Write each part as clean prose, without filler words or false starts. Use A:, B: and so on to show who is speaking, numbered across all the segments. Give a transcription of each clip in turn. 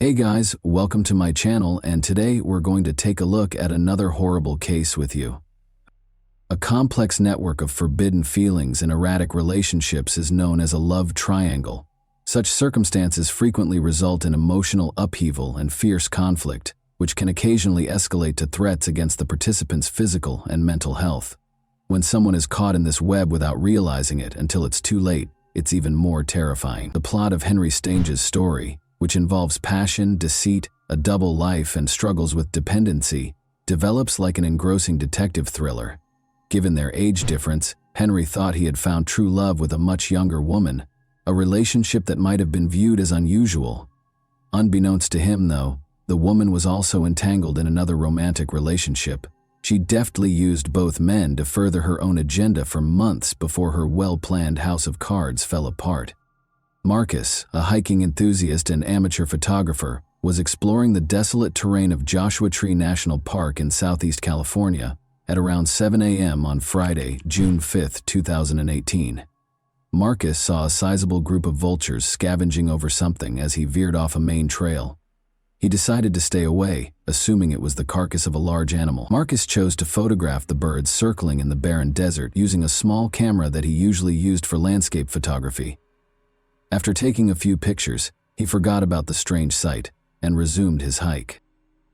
A: Hey guys, welcome to my channel, and today we're going to take a look at another horrible case with you. A complex network of forbidden feelings and erratic relationships is known as a love triangle. Such circumstances frequently result in emotional upheaval and fierce conflict, which can occasionally escalate to threats against the participants' physical and mental health. When someone is caught in this web without realizing it until it's too late, it's even more terrifying. The plot of Henry Stange's story, which involves passion, deceit, a double life, and struggles with dependency, develops like an engrossing detective thriller. Given their age difference, Henry thought he had found true love with a much younger woman, a relationship that might have been viewed as unusual. Unbeknownst to him, though, the woman was also entangled in another romantic relationship. She deftly used both men to further her own agenda for months before her well-planned house of cards fell apart. Marcus, a hiking enthusiast and amateur photographer, was exploring the desolate terrain of Joshua Tree National Park in Southeast California at around 7 a.m. on Friday, June 5, 2018. Marcus saw a sizable group of vultures scavenging over something as he veered off a main trail. He decided to stay away, assuming it was the carcass of a large animal. Marcus chose to photograph the birds circling in the barren desert using a small camera that he usually used for landscape photography. After taking a few pictures, he forgot about the strange sight and resumed his hike.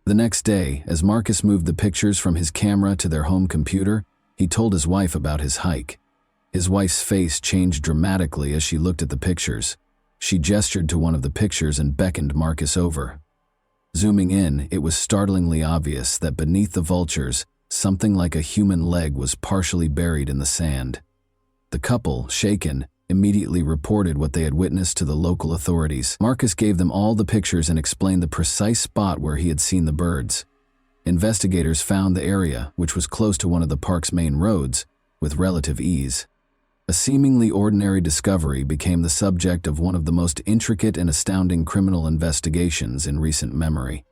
A: The next day, as Marcus moved the pictures from his camera to their home computer, he told his wife about his hike. His wife's face changed dramatically as she looked at the pictures. She gestured to one of the pictures and beckoned Marcus over. Zooming in, it was startlingly obvious that beneath the vultures, something like a human leg was partially buried in the sand. The couple, shaken, immediately reported what they had witnessed to the local authorities. Marcus gave them all the pictures and explained the precise spot where he had seen the birds. Investigators found the area, which was close to one of the park's main roads, with relative ease. A seemingly ordinary discovery became the subject of one of the most intricate and astounding criminal investigations in recent memory.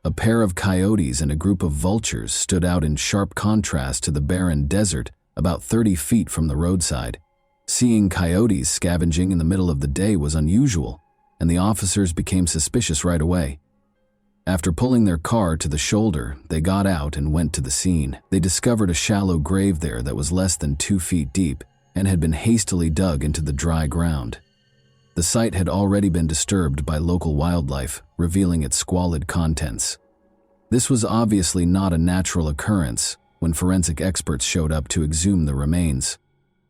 A: A pair of coyotes and a group of vultures stood out in sharp contrast to the barren desert about 30 feet from the roadside. Seeing coyotes scavenging in the middle of the day was unusual, and the officers became suspicious right away. After pulling their car to the shoulder, they got out and went to the scene. They discovered a shallow grave there that was less than 2 feet deep and had been hastily dug into the dry ground. The site had already been disturbed by local wildlife, revealing its squalid contents. This was obviously not a natural occurrence when forensic experts showed up to exhume the remains.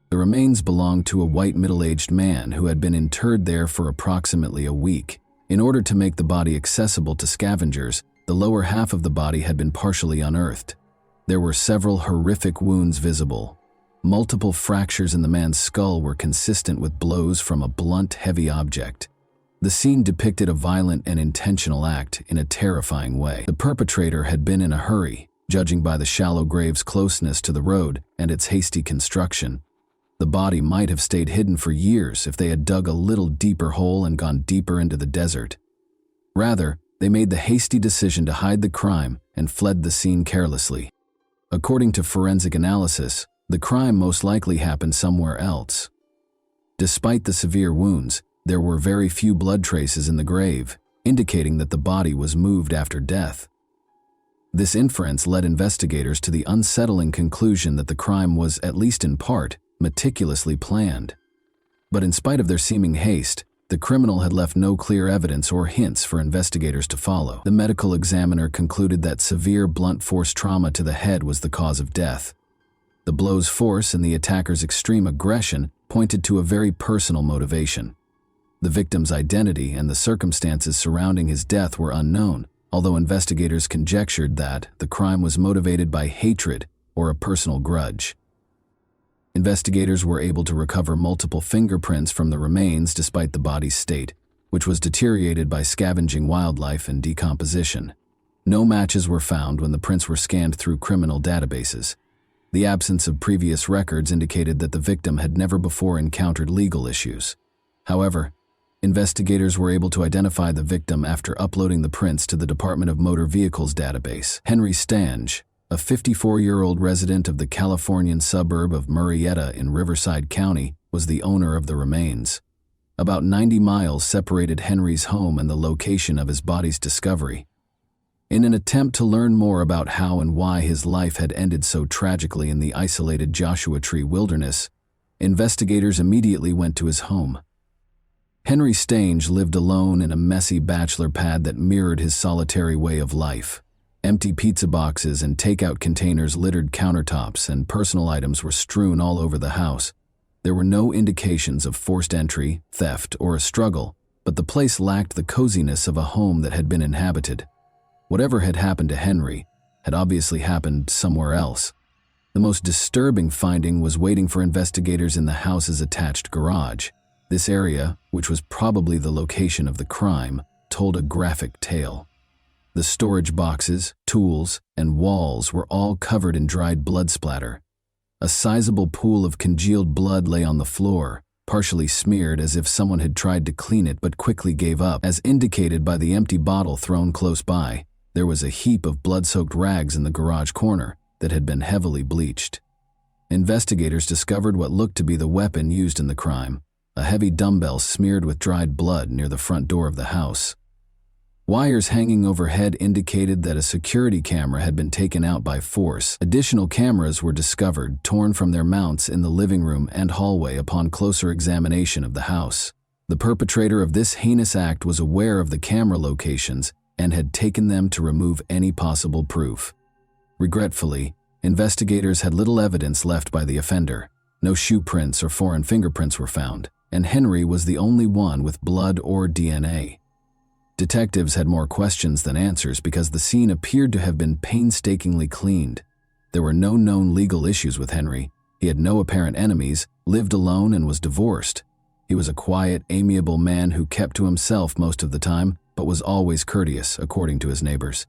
A: The remains belonged to a white middle-aged man who had been interred there for approximately a week. In order to make the body accessible to scavengers, the lower half of the body had been partially unearthed. There were several horrific wounds visible. Multiple fractures in the man's skull were consistent with blows from a blunt, heavy object. The scene depicted a violent and intentional act in a terrifying way. The perpetrator had been in a hurry, judging by the shallow grave's closeness to the road and its hasty construction. The body might have stayed hidden for years if they had dug a little deeper hole and gone deeper into the desert. Rather, they made the hasty decision to hide the crime and fled the scene carelessly. According to forensic analysis, the crime most likely happened somewhere else. Despite the severe wounds, there were very few blood traces in the grave, indicating that the body was moved after death. This inference led investigators to the unsettling conclusion that the crime was, at least in part, meticulously planned. But in spite of their seeming haste, the criminal had left no clear evidence or hints for investigators to follow. The medical examiner concluded that severe blunt force trauma to the head was the cause of death. The blow's force and the attacker's extreme aggression pointed to a very personal motivation. The victim's identity and the circumstances surrounding his death were unknown, although investigators conjectured that the crime was motivated by hatred or a personal grudge. Investigators were able to recover multiple fingerprints from the remains despite the body's state, which was deteriorated by scavenging wildlife and decomposition. No matches were found when the prints were scanned through criminal databases. The absence of previous records indicated that the victim had never before encountered legal issues. However, investigators were able to identify the victim after uploading the prints to the Department of Motor Vehicles database. Henry Stange, a 54-year-old resident of the Californian suburb of Murrieta in Riverside County, was the owner of the remains. About 90 miles separated Henry's home and the location of his body's discovery. In an attempt to learn more about how and why his life had ended so tragically in the isolated Joshua Tree wilderness, investigators immediately went to his home. Henry Stange lived alone in a messy bachelor pad that mirrored his solitary way of life. Empty pizza boxes and takeout containers littered countertops, and personal items were strewn all over the house. There were no indications of forced entry, theft, or a struggle, but the place lacked the coziness of a home that had been inhabited. Whatever had happened to Henry had obviously happened somewhere else. The most disturbing finding was waiting for investigators in the house's attached garage. This area, which was probably the location of the crime, told a graphic tale. The storage boxes, tools, and walls were all covered in dried blood splatter. A sizable pool of congealed blood lay on the floor, partially smeared as if someone had tried to clean it but quickly gave up, as indicated by the empty bottle thrown close by. There was a heap of blood-soaked rags in the garage corner that had been heavily bleached. Investigators discovered what looked to be the weapon used in the crime, a heavy dumbbell smeared with dried blood near the front door of the house. Wires hanging overhead indicated that a security camera had been taken out by force. Additional cameras were discovered, torn from their mounts in the living room and hallway upon closer examination of the house. The perpetrator of this heinous act was aware of the camera locations and had taken them to remove any possible proof. Regretfully, investigators had little evidence left by the offender. No shoe prints or foreign fingerprints were found, and Henry was the only one with blood or DNA. Detectives had more questions than answers because the scene appeared to have been painstakingly cleaned. There were no known legal issues with Henry. He had no apparent enemies, lived alone, and was divorced. He was a quiet, amiable man who kept to himself most of the time, but was always courteous, according to his neighbors.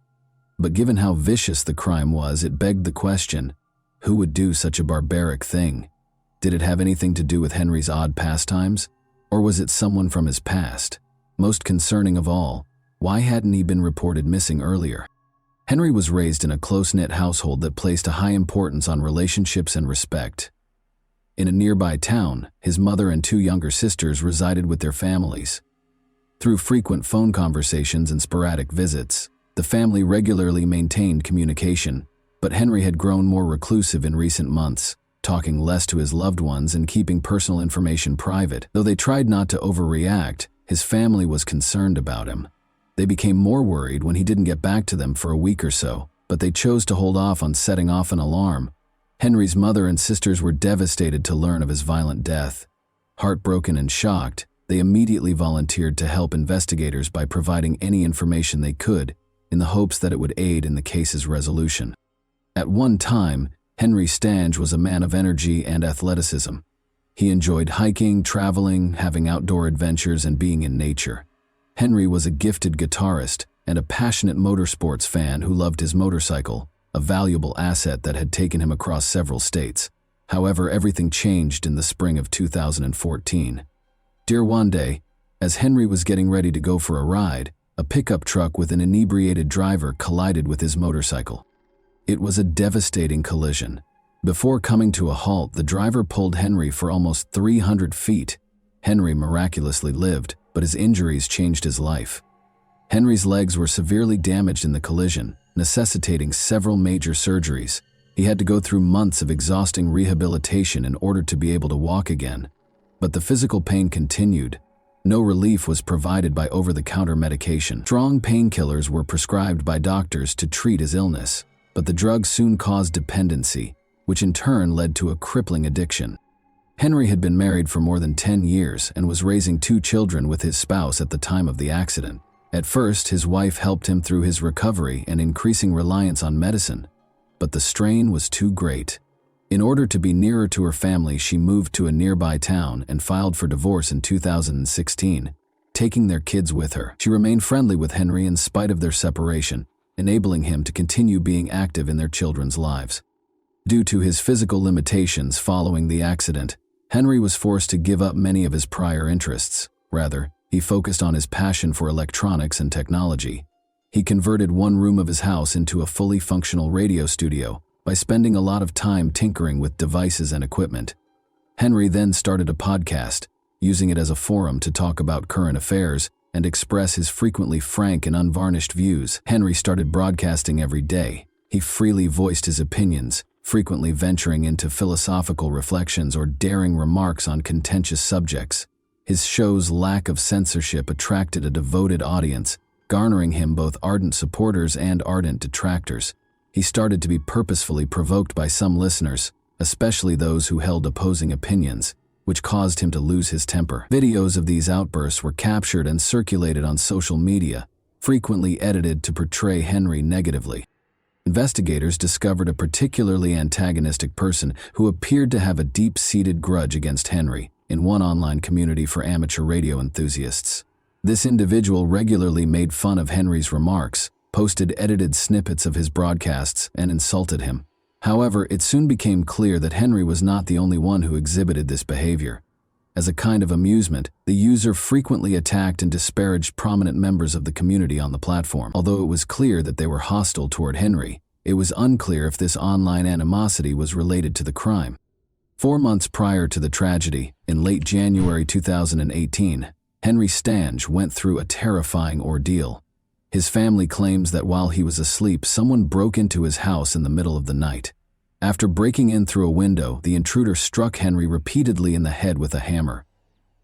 A: But given how vicious the crime was, it begged the question, who would do such a barbaric thing? Did it have anything to do with Henry's odd pastimes? Or was it someone from his past? Most concerning of all, why hadn't he been reported missing earlier? Henry was raised in a close-knit household that placed a high importance on relationships and respect. In a nearby town, his mother and 2 younger sisters resided with their families. Through frequent phone conversations and sporadic visits, the family regularly maintained communication, but Henry had grown more reclusive in recent months, talking less to his loved ones and keeping personal information private. Though they tried not to overreact, his family was concerned about him. They became more worried when he didn't get back to them for a week or so, but they chose to hold off on setting off an alarm. Henry's mother and sisters were devastated to learn of his violent death. Heartbroken and shocked, they immediately volunteered to help investigators by providing any information they could, in the hopes that it would aid in the case's resolution. At one time, Henry Stange was a man of energy and athleticism. He enjoyed hiking, traveling, having outdoor adventures, and being in nature. Henry was a gifted guitarist and a passionate motorsports fan who loved his motorcycle, a valuable asset that had taken him across several states. However, everything changed in the spring of 2014. One day, as Henry was getting ready to go for a ride, a pickup truck with an inebriated driver collided with his motorcycle. It was a devastating collision. Before coming to a halt, the driver pulled Henry for almost 300 feet. Henry miraculously lived, but his injuries changed his life. Henry's legs were severely damaged in the collision, necessitating several major surgeries. He had to go through months of exhausting rehabilitation in order to be able to walk again. But the physical pain continued. No relief was provided by over-the-counter medication. Strong painkillers were prescribed by doctors to treat his illness, but the drugs soon caused dependency, which in turn led to a crippling addiction. Henry had been married for more than 10 years and was raising 2 children with his spouse at the time of the accident. At first, his wife helped him through his recovery and increasing reliance on medicine, but the strain was too great. In order to be nearer to her family, she moved to a nearby town and filed for divorce in 2016, taking their kids with her. She remained friendly with Henry in spite of their separation, enabling him to continue being active in their children's lives. Due to his physical limitations following the accident, Henry was forced to give up many of his prior interests. Rather, he focused on his passion for electronics and technology. He converted one room of his house into a fully functional radio studio by spending a lot of time tinkering with devices and equipment. Henry then started a podcast, using it as a forum to talk about current affairs and express his frequently frank and unvarnished views. Henry started broadcasting every day. He freely voiced his opinions, frequently venturing into philosophical reflections or daring remarks on contentious subjects. His show's lack of censorship attracted a devoted audience, garnering him both ardent supporters and ardent detractors. He started to be purposefully provoked by some listeners, especially those who held opposing opinions, which caused him to lose his temper. Videos of these outbursts were captured and circulated on social media, frequently edited to portray Henry negatively. Investigators discovered a particularly antagonistic person who appeared to have a deep-seated grudge against Henry in one online community for amateur radio enthusiasts. This individual regularly made fun of Henry's remarks, posted edited snippets of his broadcasts, and insulted him. However, it soon became clear that Henry was not the only one who exhibited this behavior. As a kind of amusement, the user frequently attacked and disparaged prominent members of the community on the platform. Although it was clear that they were hostile toward Henry, it was unclear if this online animosity was related to the crime. 4 months prior to the tragedy, in late January 2018, Henry Stange went through a terrifying ordeal. His family claims that while he was asleep, someone broke into his house in the middle of the night. After breaking in through a window, the intruder struck Henry repeatedly in the head with a hammer.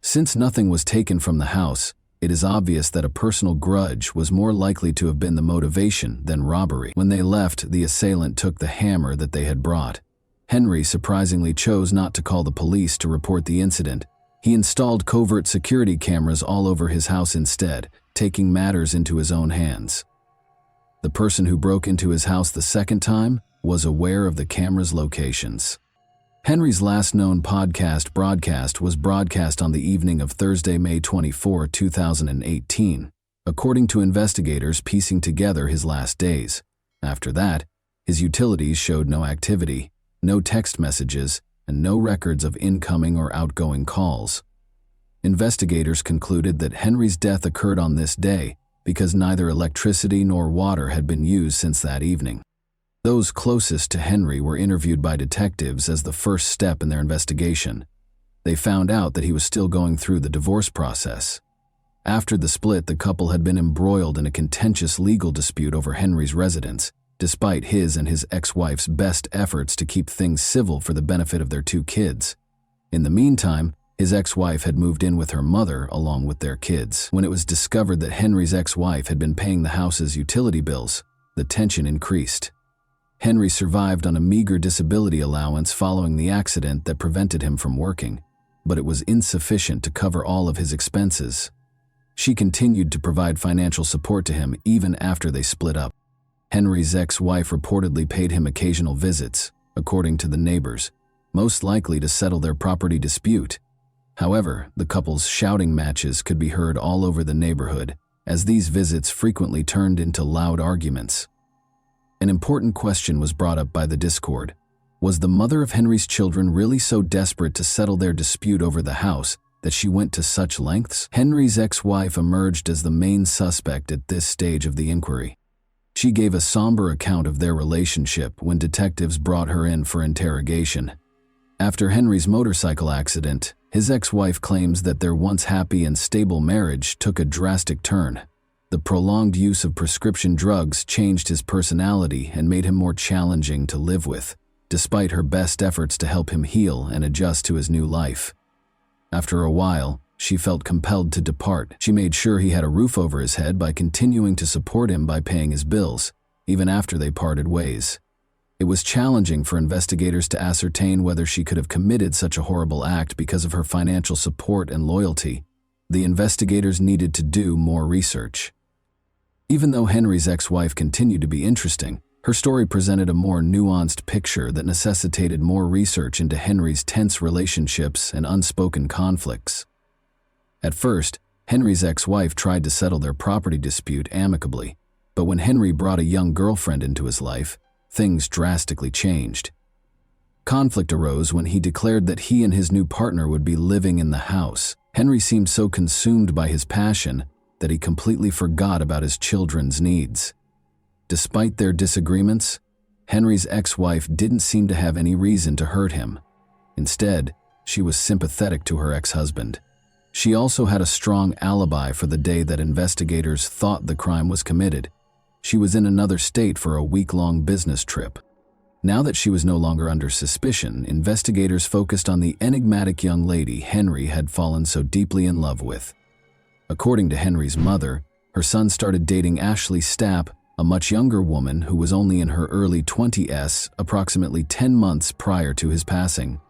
A: Since nothing was taken from the house, it is obvious that a personal grudge was more likely to have been the motivation than robbery. When they left, the assailant took the hammer that they had brought. Henry surprisingly chose not to call the police to report the incident. He installed covert security cameras all over his house instead, taking matters into his own hands. The person who broke into his house the second time was aware of the camera's locations. Henry's last known broadcast was broadcast on the evening of Thursday, May 24, 2018, according to investigators piecing together his last days. After that, his utilities showed no activity, no text messages, and no records of incoming or outgoing calls. Investigators concluded that Henry's death occurred on this day because neither electricity nor water had been used since that evening. Those closest to Henry were interviewed by detectives as the first step in their investigation. They found out that he was still going through the divorce process. After the split, the couple had been embroiled in a contentious legal dispute over Henry's residence, despite his and his ex-wife's best efforts to keep things civil for the benefit of their 2 kids. In the meantime, his ex-wife had moved in with her mother along with their kids. When it was discovered that Henry's ex-wife had been paying the house's utility bills, the tension increased. Henry survived on a meager disability allowance following the accident that prevented him from working, but it was insufficient to cover all of his expenses. She continued to provide financial support to him even after they split up. Henry's ex-wife reportedly paid him occasional visits, according to the neighbors, most likely to settle their property dispute. However, the couple's shouting matches could be heard all over the neighborhood, as these visits frequently turned into loud arguments. An important question was brought up by the Discord. Was the mother of Henry's children really so desperate to settle their dispute over the house that she went to such lengths? Henry's ex-wife emerged as the main suspect at this stage of the inquiry. She gave a somber account of their relationship when detectives brought her in for interrogation. After Henry's motorcycle accident, his ex-wife claims that their once happy and stable marriage took a drastic turn. The prolonged use of prescription drugs changed his personality and made him more challenging to live with, despite her best efforts to help him heal and adjust to his new life. After a while, she felt compelled to depart. She made sure he had a roof over his head by continuing to support him by paying his bills, even after they parted ways. It was challenging for investigators to ascertain whether she could have committed such a horrible act because of her financial support and loyalty. The investigators needed to do more research. Even though Henry's ex-wife continued to be interesting, her story presented a more nuanced picture that necessitated more research into Henry's tense relationships and unspoken conflicts. At first, Henry's ex-wife tried to settle their property dispute amicably, but when Henry brought a young girlfriend into his life, things drastically changed. Conflict arose when he declared that he and his new partner would be living in the house. Henry seemed so consumed by his passion that he completely forgot about his children's needs. Despite their disagreements, Henry's ex-wife didn't seem to have any reason to hurt him. Instead, she was sympathetic to her ex-husband. She also had a strong alibi for the day that investigators thought the crime was committed. She was in another state for a week-long business trip. Now that she was no longer under suspicion, investigators focused on the enigmatic young lady Henry had fallen so deeply in love with. According to Henry's mother, her son started dating Ashley Stapp, a much younger woman who was only in her early 20s, approximately 10 months prior to his passing.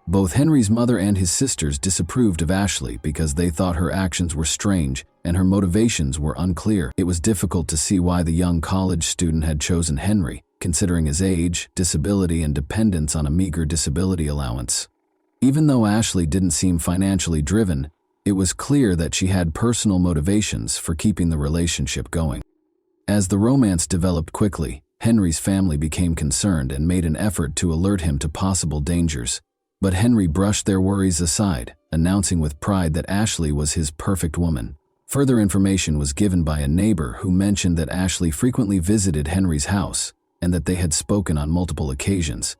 A: Both Henry's mother and his sisters disapproved of Ashley because they thought her actions were strange and her motivations were unclear. It was difficult to see why the young college student had chosen Henry, considering his age, disability, and dependence on a meager disability allowance. Even though Ashley didn't seem financially driven, it was clear that she had personal motivations for keeping the relationship going. As the romance developed quickly, Henry's family became concerned and made an effort to alert him to possible dangers. But Henry brushed their worries aside, announcing with pride that Ashley was his perfect woman. Further information was given by a neighbor who mentioned that Ashley frequently visited Henry's house and that they had spoken on multiple occasions.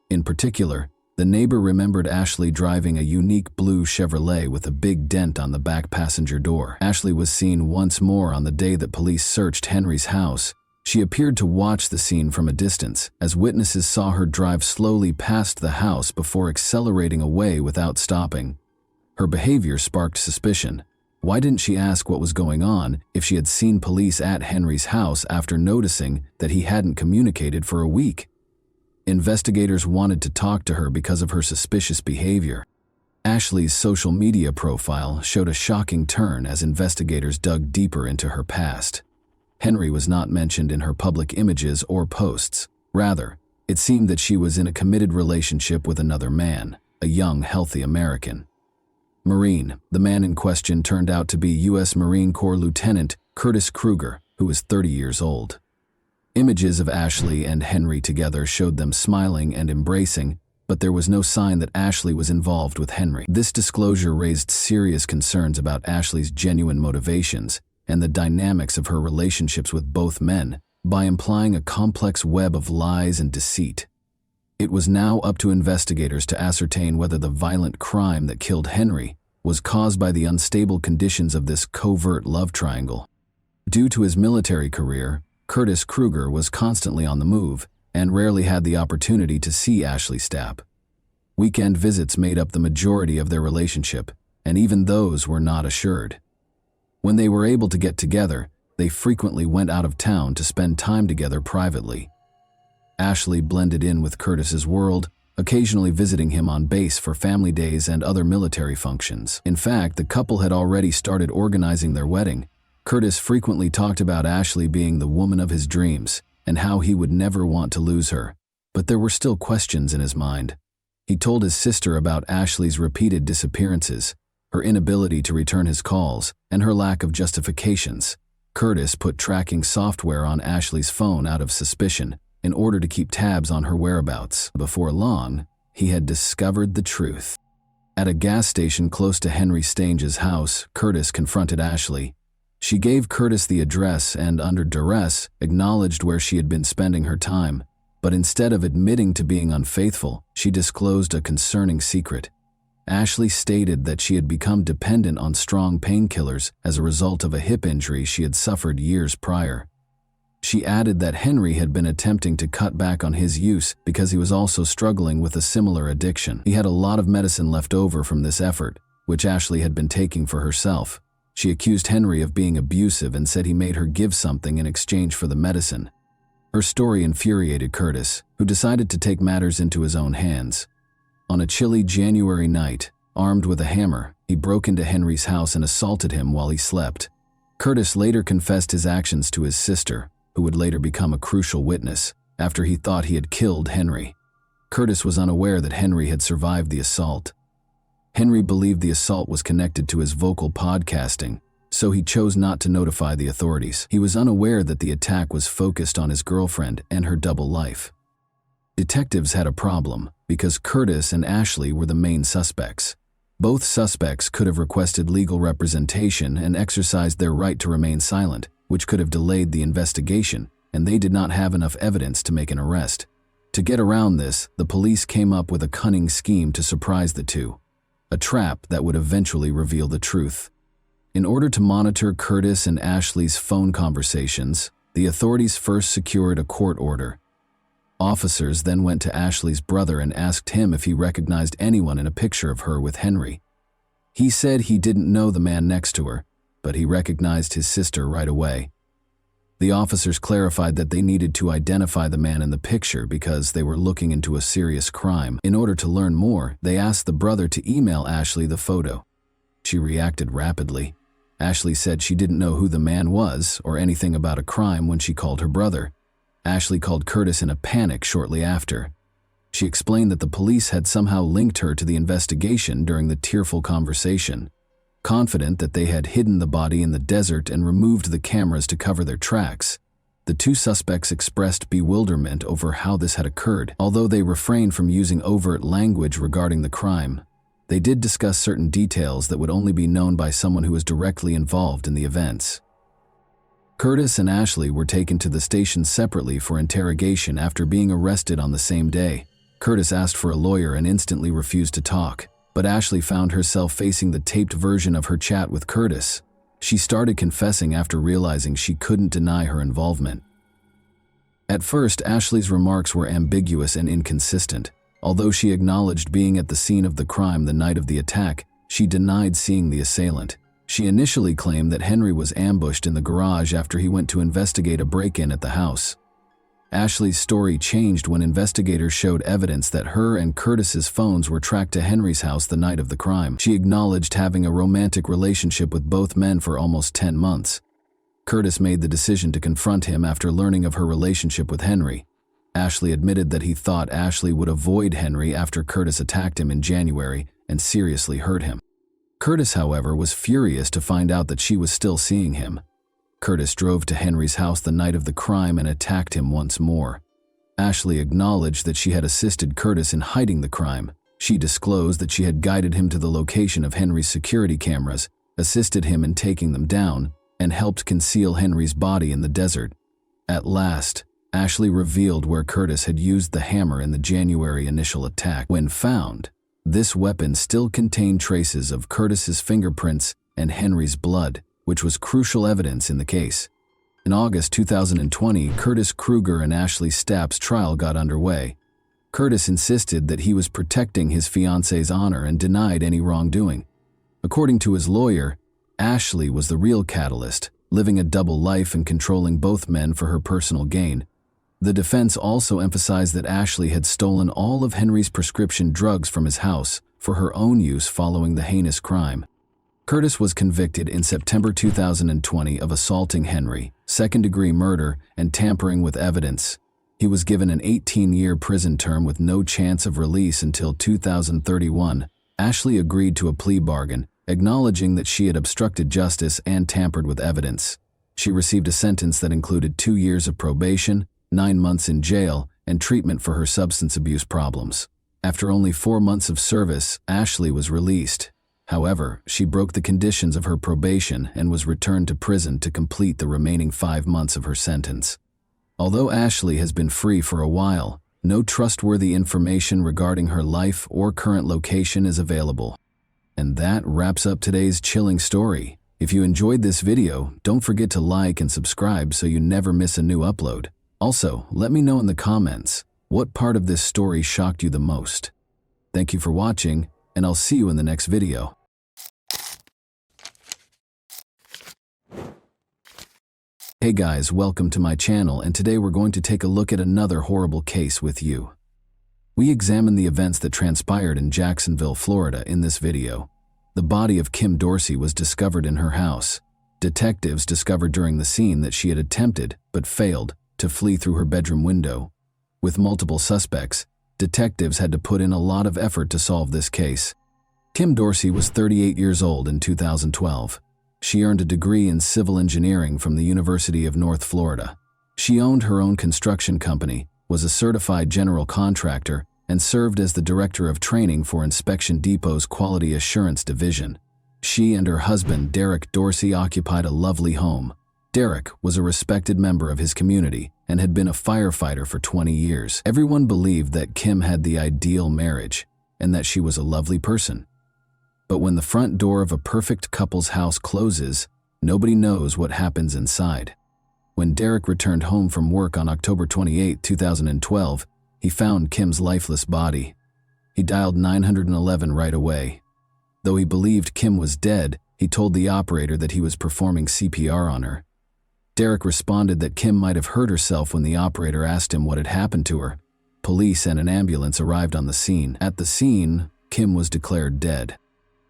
A: In particular, the neighbor remembered Ashley driving a unique blue Chevrolet with a big dent on the back passenger door. Ashley was seen once more on the day that police searched Henry's house. She appeared to watch the scene from a distance, as witnesses saw her drive slowly past the house before accelerating away without stopping. Her behavior sparked suspicion. Why didn't she ask what was going on if she had seen police at Henry's house after noticing that he hadn't communicated for a week? Investigators wanted to talk to her because of her suspicious behavior. Ashley's social media profile showed a shocking turn as investigators dug deeper into her past. Henry was not mentioned in her public images or posts. Rather, it seemed that she was in a committed relationship with another man, a young, healthy American. Marine, the man in question turned out to be U.S. Marine Corps Lieutenant Curtis Kruger, who was 30 years old. Images of Ashley and Henry together showed them smiling and embracing, but there was no sign that Ashley was involved with Henry. This disclosure raised serious concerns about Ashley's genuine motivations and the dynamics of her relationships with both men, by implying a complex web of lies and deceit. It was now up to investigators to ascertain whether the violent crime that killed Henry was caused by the unstable conditions of this covert love triangle. Due to his military career, Curtis Kruger was constantly on the move and rarely had the opportunity to see Ashley Stapp. Weekend visits made up the majority of their relationship, and even those were not assured. When they were able to get together, they frequently went out of town to spend time together privately. Ashley blended in with Curtis's world, occasionally visiting him on base for family days and other military functions. In fact, the couple had already started organizing their wedding. Curtis frequently talked about Ashley being the woman of his dreams and how he would never want to lose her. But there were still questions in his mind. He told his sister about Ashley's repeated disappearances, her inability to return his calls, and her lack of justifications. Curtis put tracking software on Ashley's phone out of suspicion in order to keep tabs on her whereabouts. Before long, he had discovered the truth. At a gas station close to Henry Stange's house, Curtis confronted Ashley. She gave Curtis the address and, under duress, acknowledged where she had been spending her time. But instead of admitting to being unfaithful, she disclosed a concerning secret. Ashley stated that she had become dependent on strong painkillers as a result of a hip injury she had suffered years prior. She added that Henry had been attempting to cut back on his use because he was also struggling with a similar addiction. He had a lot of medicine left over from this effort, which Ashley had been taking for herself. She accused Henry of being abusive and said he made her give something in exchange for the medicine. Her story infuriated Curtis, who decided to take matters into his own hands. On a chilly January night, armed with a hammer, he broke into Henry's house and assaulted him while he slept. Curtis later confessed his actions to his sister, who would later become a crucial witness, after he thought he had killed Henry. Curtis was unaware that Henry had survived the assault. Henry believed the assault was connected to his vocal podcasting, so he chose not to notify the authorities. He was unaware that the attack was focused on his girlfriend and her double life. Detectives had a problem, because Curtis and Ashley were the main suspects. Both suspects could have requested legal representation and exercised their right to remain silent, which could have delayed the investigation, and they did not have enough evidence to make an arrest. To get around this, the police came up with a cunning scheme to surprise the two. a trap that would eventually reveal the truth. In order to monitor Curtis and Ashley's phone conversations, the authorities first secured a court order. Officers then went to Ashley's brother and asked him if he recognized anyone in a picture of her with Henry. He said he didn't know the man next to her, but he recognized his sister right away. The officers clarified that they needed to identify the man in the picture because they were looking into a serious crime. In order to learn more, they asked the brother to email Ashley the photo. She reacted rapidly. Ashley said she didn't know who the man was or anything about a crime when she called her brother. Ashley called Curtis in a panic shortly after. She explained that the police had somehow linked her to the investigation during the tearful conversation. Confident that they had hidden the body in the desert and removed the cameras to cover their tracks, the two suspects expressed bewilderment over how this had occurred. Although they refrained from using overt language regarding the crime, they did discuss certain details that would only be known by someone who was directly involved in the events. Curtis and Ashley were taken to the station separately for interrogation after being arrested on the same day. Curtis asked for a lawyer and instantly refused to talk, but Ashley found herself facing the taped version of her chat with Curtis. She started confessing after realizing she couldn't deny her involvement. At first, Ashley's remarks were ambiguous and inconsistent. Although she acknowledged being at the scene of the crime the night of the attack, she denied seeing the assailant. She initially claimed that Henry was ambushed in the garage after he went to investigate a break-in at the house. Ashley's story changed when investigators showed evidence that her and Curtis's phones were tracked to Henry's house the night of the crime. She acknowledged having a romantic relationship with both men for almost 10 months. Curtis made the decision to confront him after learning of her relationship with Henry. Ashley admitted that he thought Ashley would avoid Henry after Curtis attacked him in January and seriously hurt him. Curtis, however, was furious to find out that she was still seeing him. Curtis drove to Henry's house the night of the crime and attacked him once more. Ashley acknowledged that she had assisted Curtis in hiding the crime. She disclosed that she had guided him to the location of Henry's security cameras, assisted him in taking them down, and helped conceal Henry's body in the desert. At last, Ashley revealed where Curtis had used the hammer in the January initial attack. When found, this weapon still contained traces of Curtis's fingerprints and Henry's blood, which was crucial evidence in the case. In August 2020, Curtis Kruger and Ashley Stapp's trial got underway. Curtis insisted that he was protecting his fiance's honor and denied any wrongdoing. According to his lawyer, Ashley was the real catalyst, living a double life and controlling both men for her personal gain. The defense also emphasized that Ashley had stolen all of Henry's prescription drugs from his house for her own use following the heinous crime. Curtis was convicted in September 2020 of assaulting Henry, second-degree murder, and tampering with evidence. He was given an 18-year prison term with no chance of release until 2031. Ashley agreed to a plea bargain, acknowledging that she had obstructed justice and tampered with evidence. She received a sentence that included 2 years of probation, 9 months in jail, and treatment for her substance abuse problems. After only 4 months of service, Ashley was released. However, she broke the conditions of her probation and was returned to prison to complete the remaining 5 months of her sentence. Although Ashley has been free for a while, no trustworthy information regarding her life or current location is available. And that wraps up today's chilling story. If you enjoyed this video, don't forget to like and subscribe so you never miss a new upload. Also, let me know in the comments, what part of this story shocked you the most? Thank you for watching, and I'll see you in the next video. Hey guys, welcome to my channel, and today we're going to take a look at another horrible case with you. We examine the events that transpired in Jacksonville, Florida in this video. The body of Kim Dorsey was discovered in her house. Detectives discovered during the scene that she had attempted, but failed, to flee through her bedroom window. With multiple suspects, detectives had to put in a lot of effort to solve this case. Kim Dorsey was 38 years old in 2012. She earned a degree in civil engineering from the University of North Florida. She owned her own construction company, was a certified general contractor, and served as the director of training for Inspection Depot's Quality Assurance Division. She and her husband, Derek Dorsey, occupied a lovely home. Derek was a respected member of his community and had been a firefighter for 20 years. Everyone believed that Kim had the ideal marriage and that she was a lovely person. But when the front door of a perfect couple's house closes, nobody knows what happens inside. When Derek returned home from work on October 28, 2012, he found Kim's lifeless body. He dialed 911 right away. Though he believed Kim was dead, he told the operator that he was performing CPR on her. Derek responded that Kim might have hurt herself when the operator asked him what had happened to her. Police and an ambulance arrived on the scene. At the scene, Kim was declared dead.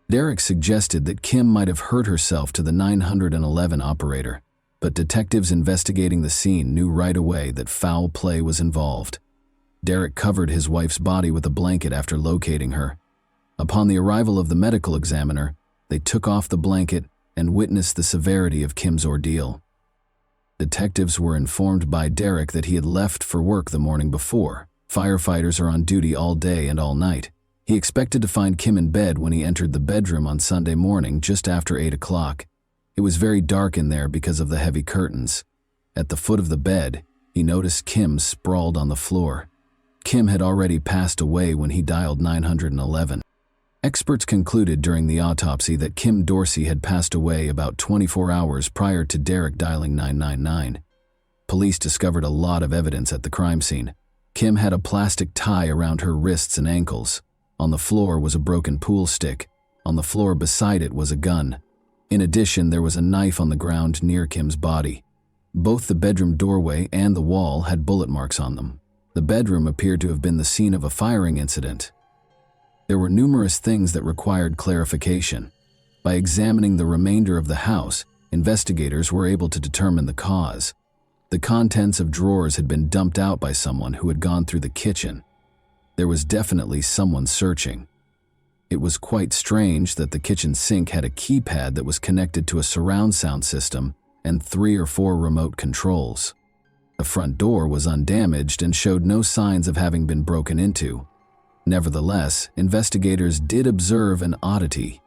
A: Derek suggested that Kim might have hurt herself to the 911 operator, but detectives investigating the scene knew right away that foul play was involved. Derek covered his wife's body with a blanket after locating her. Upon the arrival of the medical examiner, they took off the blanket and witnessed the severity of Kim's ordeal. Detectives were informed by Derek that he had left for work the morning before. Firefighters are on duty all day and all night. He expected to find Kim in bed when he entered the bedroom on Sunday morning just after 8 o'clock. It was very dark in there because of the heavy curtains. At the foot of the bed, he noticed Kim sprawled on the floor. Kim had already passed away when he dialed 911. Experts concluded during the autopsy that Kim Dorsey had passed away about 24 hours prior to Derek dialing 999. Police discovered a lot of evidence at the crime scene. Kim had a plastic tie around her wrists and ankles. On the floor was a broken pool stick. On the floor beside it was a gun. In addition, there was a knife on the ground near Kim's body. Both the bedroom doorway and the wall had bullet marks on them. The bedroom appeared to have been the scene of a firing incident. There were numerous things that required clarification. By examining the remainder of the house, investigators were able to determine the cause. The contents of drawers had been dumped out by someone who had gone through the kitchen. There was definitely someone searching. It was quite strange that the kitchen sink had a keypad that was connected to a surround sound system and 3 or 4 remote controls. The front door was undamaged and showed no signs of having been broken into. Nevertheless, investigators did observe an oddity.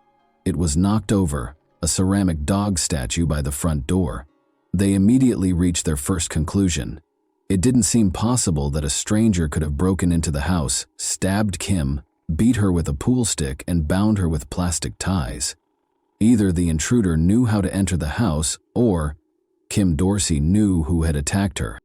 A: It was knocked over, a ceramic dog statue by the front door. They immediately reached their first conclusion. It didn't seem possible that a stranger could have broken into the house, stabbed Kim, beat her with a pool stick, and bound her with plastic ties. Either the intruder knew how to enter the house, or Kim Dorsey knew who had attacked her.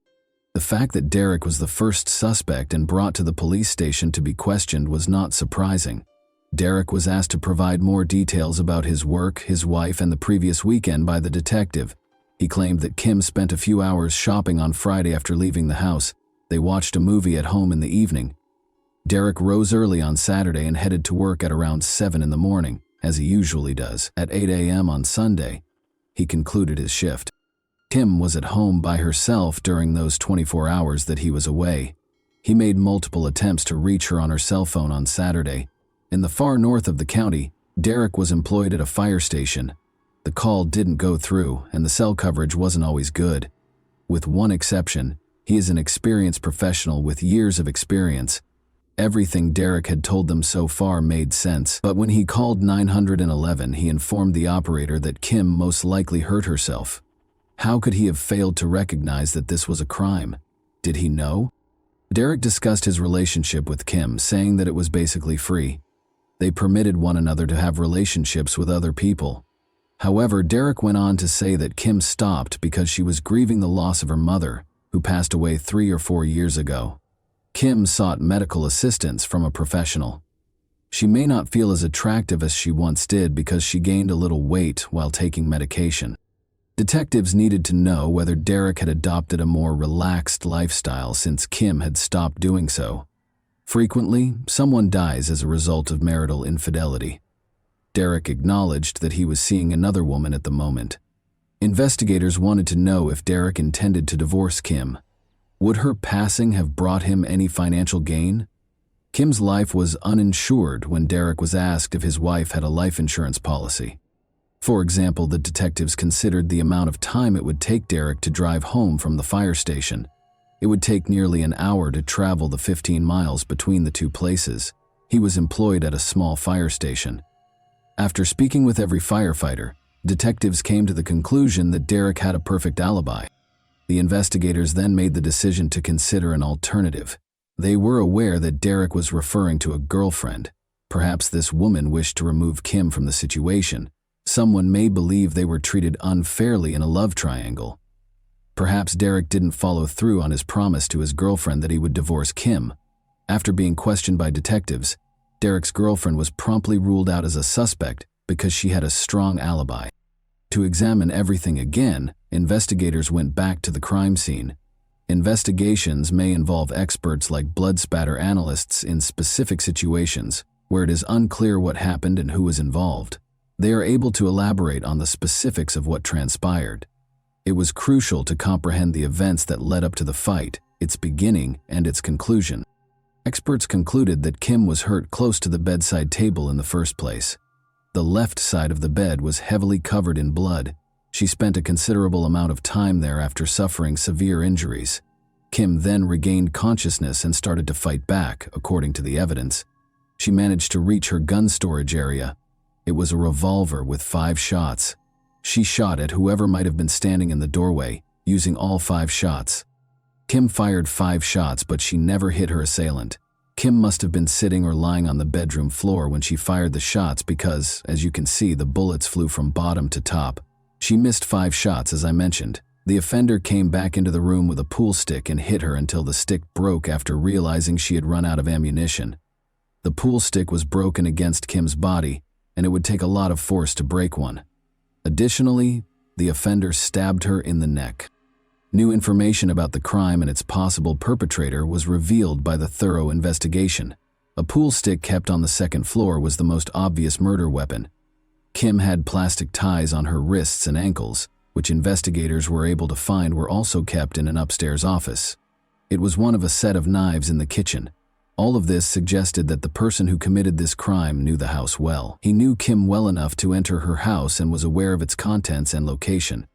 A: The fact that Derek was the first suspect and brought to the police station to be questioned was not surprising. Derek was asked to provide more details about his work, his wife, and the previous weekend by the detective. He claimed that Kim spent a few hours shopping on Friday after leaving the house. They watched a movie at home in the evening. Derek rose early on Saturday and headed to work at around 7 in the morning, as he usually does. At 8 a.m. on Sunday, he concluded his shift. Kim was at home by herself during those 24 hours that he was away. He made multiple attempts to reach her on her cell phone on Saturday. In the far north of the county, Derek was employed at a fire station. The call didn't go through, and the cell coverage wasn't always good. With one exception, he is an experienced professional with years of experience. Everything Derek had told them so far made sense, but when he called 911, he informed the operator that Kim most likely hurt herself. How could he have failed to recognize that this was a crime? Did he know? Derek discussed his relationship with Kim, saying that it was basically free. They permitted one another to have relationships with other people. However, Derek went on to say that Kim stopped because she was grieving the loss of her mother, who passed away 3 or 4 years ago. Kim sought medical assistance from a professional. She may not feel as attractive as she once did because she gained a little weight while taking medication. Detectives needed to know whether Derek had adopted a more relaxed lifestyle since Kim had stopped doing so. Frequently, someone dies as a result of marital infidelity. Derek acknowledged that he was seeing another woman at the moment. Investigators wanted to know if Derek intended to divorce Kim. Would her passing have brought him any financial gain? Kim's life was uninsured when Derek was asked if his wife had a life insurance policy. For example, the detectives considered the amount of time it would take Derek to drive home from the fire station. It would take nearly an hour to travel the 15 miles between the two places. He was employed at a small fire station. After speaking with every firefighter, detectives came to the conclusion that Derek had a perfect alibi. The investigators then made the decision to consider an alternative. They were aware that Derek was referring to a girlfriend. Perhaps this woman wished to remove Kim from the situation. Someone may believe they were treated unfairly in a love triangle. Perhaps Derek didn't follow through on his promise to his girlfriend that he would divorce Kim. After being questioned by detectives, Derek's girlfriend was promptly ruled out as a suspect because she had a strong alibi. To examine everything again, investigators went back to the crime scene. Investigations may involve experts like blood spatter analysts in specific situations where it is unclear what happened and who was involved. They are able to elaborate on the specifics of what transpired. It was crucial to comprehend the events that led up to the fight, its beginning, and its conclusion. Experts concluded that Kim was hurt close to the bedside table in the first place. The left side of the bed was heavily covered in blood. She spent a considerable amount of time there after suffering severe injuries. Kim then regained consciousness and started to fight back, according to the evidence. She managed to reach her gun storage area. It was a revolver with 5 shots. She shot at whoever might have been standing in the doorway, using all 5 shots. Kim fired 5 shots, but she never hit her assailant. Kim must have been sitting or lying on the bedroom floor when she fired the shots because, as you can see, the bullets flew from bottom to top. She missed 5 shots, as I mentioned. The offender came back into the room with a pool stick and hit her until the stick broke after realizing she had run out of ammunition. The pool stick was broken against Kim's body, and it would take a lot of force to break one. Additionally, the offender stabbed her in the neck. New information about the crime and its possible perpetrator was revealed by the thorough investigation. A pool stick kept on the second floor was the most obvious murder weapon. Kim had plastic ties on her wrists and ankles, which investigators were able to find were also kept in an upstairs office. It was one of a set of knives in the kitchen. All of this suggested that the person who committed this crime knew the house well. He knew Kim well enough to enter her house and was aware of its contents and location.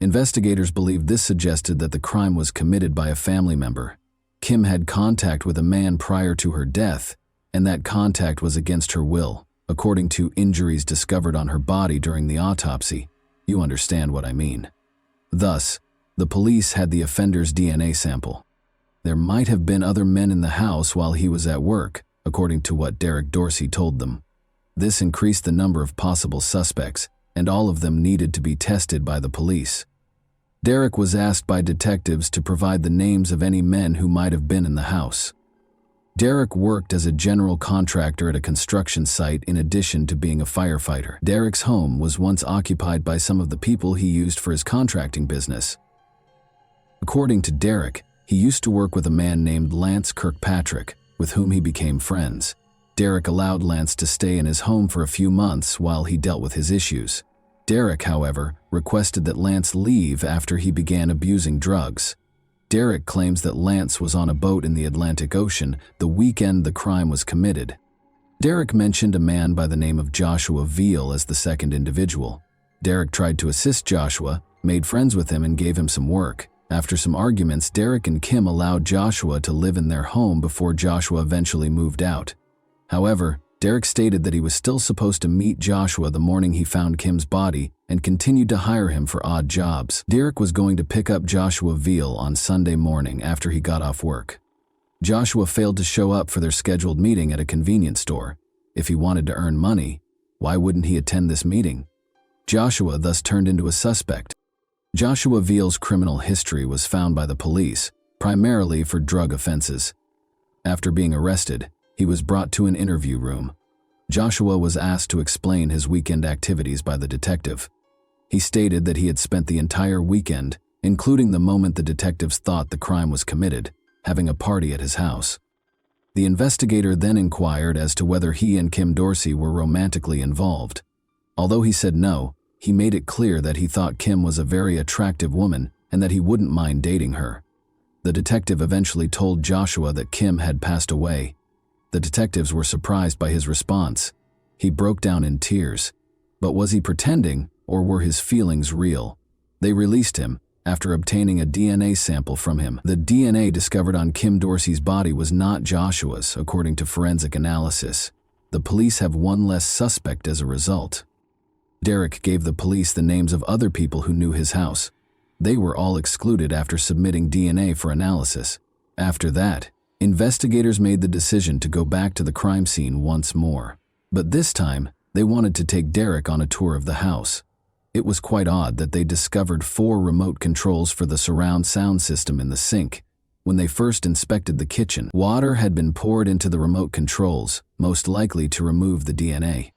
A: Investigators believed this suggested that the crime was committed by a family member. Kim had contact with a man prior to her death, and that contact was against her will, according to injuries discovered on her body during the autopsy. You understand what I mean. Thus, the police had the offender's DNA sample. There might have been other men in the house while he was at work, according to what Derek Dorsey told them. This increased the number of possible suspects, and all of them needed to be tested by the police. Derek was asked by detectives to provide the names of any men who might have been in the house. Derek worked as a general contractor at a construction site in addition to being a firefighter. Derek's home was once occupied by some of the people he used for his contracting business. According to Derek, he used to work with a man named Lance Kirkpatrick, with whom he became friends. Derek allowed Lance to stay in his home for a few months while he dealt with his issues. Derek, however, requested that Lance leave after he began abusing drugs. Derek claims that Lance was on a boat in the Atlantic Ocean the weekend the crime was committed. Derek mentioned a man by the name of Joshua Veal as the second individual. Derek tried to assist Joshua, made friends with him, and gave him some work. After some arguments, Derek and Kim allowed Joshua to live in their home before Joshua eventually moved out. However, Derek stated that he was still supposed to meet Joshua the morning he found Kim's body and continued to hire him for odd jobs. Derek was going to pick up Joshua Veal on Sunday morning after he got off work. Joshua failed to show up for their scheduled meeting at a convenience store. If he wanted to earn money, why wouldn't he attend this meeting? Joshua thus turned into a suspect. Joshua Veal's criminal history was found by the police, primarily for drug offenses. After being arrested, he was brought to an interview room. Joshua was asked to explain his weekend activities by the detective. He stated that he had spent the entire weekend, including the moment the detectives thought the crime was committed, having a party at his house. The investigator then inquired as to whether he and Kim Dorsey were romantically involved. Although he said no, he made it clear that he thought Kim was a very attractive woman and that he wouldn't mind dating her. The detective eventually told Joshua that Kim had passed away. The detectives were surprised by his response. He broke down in tears. But was he pretending, or were his feelings real? They released him, after obtaining a DNA sample from him. The DNA discovered on Kim Dorsey's body was not Joshua's, according to forensic analysis. The police have one less suspect as a result. Derek gave the police the names of other people who knew his house. They were all excluded after submitting DNA for analysis. After that, Investigators made the decision to go back to the crime scene once more. But this time, they wanted to take Derek on a tour of the house. It was quite odd that they discovered 4 remote controls for the surround sound system in the sink. When they first inspected the kitchen, water had been poured into the remote controls, most likely to remove the DNA.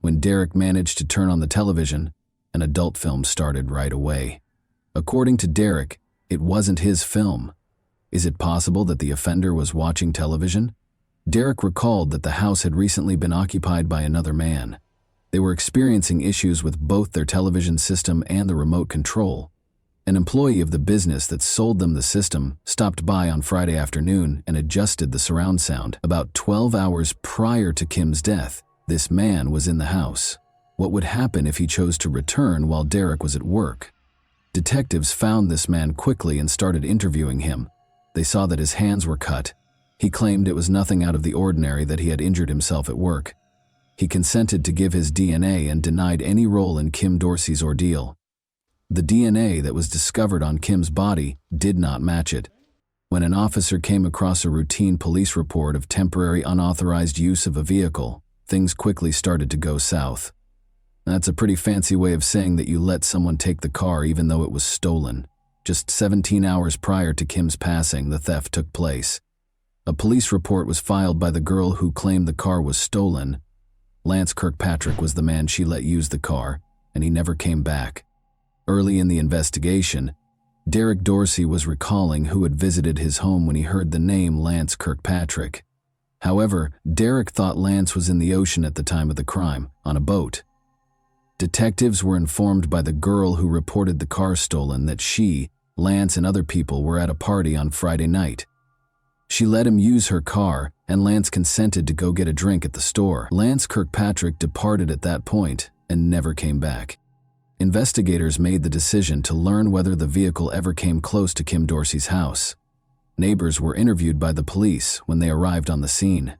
A: When Derek managed to turn on the television, an adult film started right away. According to Derek, it wasn't his film. Is it possible that the offender was watching television? Derek recalled that the house had recently been occupied by another man. They were experiencing issues with both their television system and the remote control. An employee of the business that sold them the system stopped by on Friday afternoon and adjusted the surround sound. About 12 hours prior to Kim's death, this man was in the house. What would happen if he chose to return while Derek was at work? Detectives found this man quickly and started interviewing him. They saw that his hands were cut. He claimed it was nothing out of the ordinary that he had injured himself at work. He consented to give his DNA and denied any role in Kim Dorsey's ordeal. The DNA that was discovered on Kim's body did not match it. When an officer came across a routine police report of temporary unauthorized use of a vehicle, things quickly started to go south. That's a pretty fancy way of saying that you let someone take the car even though it was stolen. Just 17 hours prior to Kim's passing, the theft took place. A police report was filed by the girl who claimed the car was stolen. Lance Kirkpatrick was the man she let use the car, and he never came back. Early in the investigation, Derek Dorsey was recalling who had visited his home when he heard the name Lance Kirkpatrick. However, Derek thought Lance was in the ocean at the time of the crime, on a boat. Detectives were informed by the girl who reported the car stolen that she, Lance, and other people were at a party on Friday night. She let him use her car, and Lance consented to go get a drink at the store. Lance Kirkpatrick departed at that point and never came back. Investigators made the decision to learn whether the vehicle ever came close to Kim Dorsey's house. Neighbors were interviewed by the police when they arrived on the scene.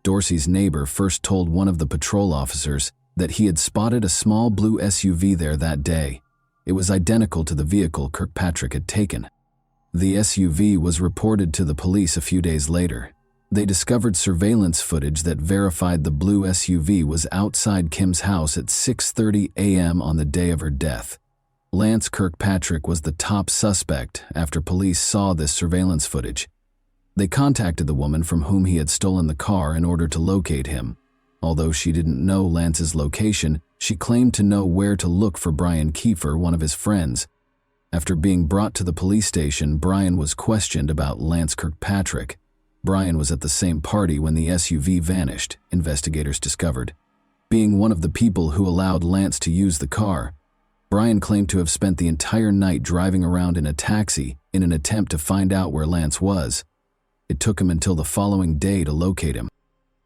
A: Dorsey's neighbor first told one of the patrol officers that he had spotted a small blue SUV there that day. It was identical to the vehicle Kirkpatrick had taken. The SUV was reported to the police a few days later. They discovered surveillance footage that verified the blue SUV was outside Kim's house at 6:30 a.m. on the day of her death. Lance Kirkpatrick was the top suspect after police saw this surveillance footage. They contacted the woman from whom he had stolen the car in order to locate him. Although she didn't know Lance's location, she claimed to know where to look for Brian Kiefer, one of his friends. After being brought to the police station, Brian was questioned about Lance Kirkpatrick. Brian was at the same party when the SUV vanished, investigators discovered. Being one of the people who allowed Lance to use the car, Brian claimed to have spent the entire night driving around in a taxi in an attempt to find out where Lance was. It took him until the following day to locate him.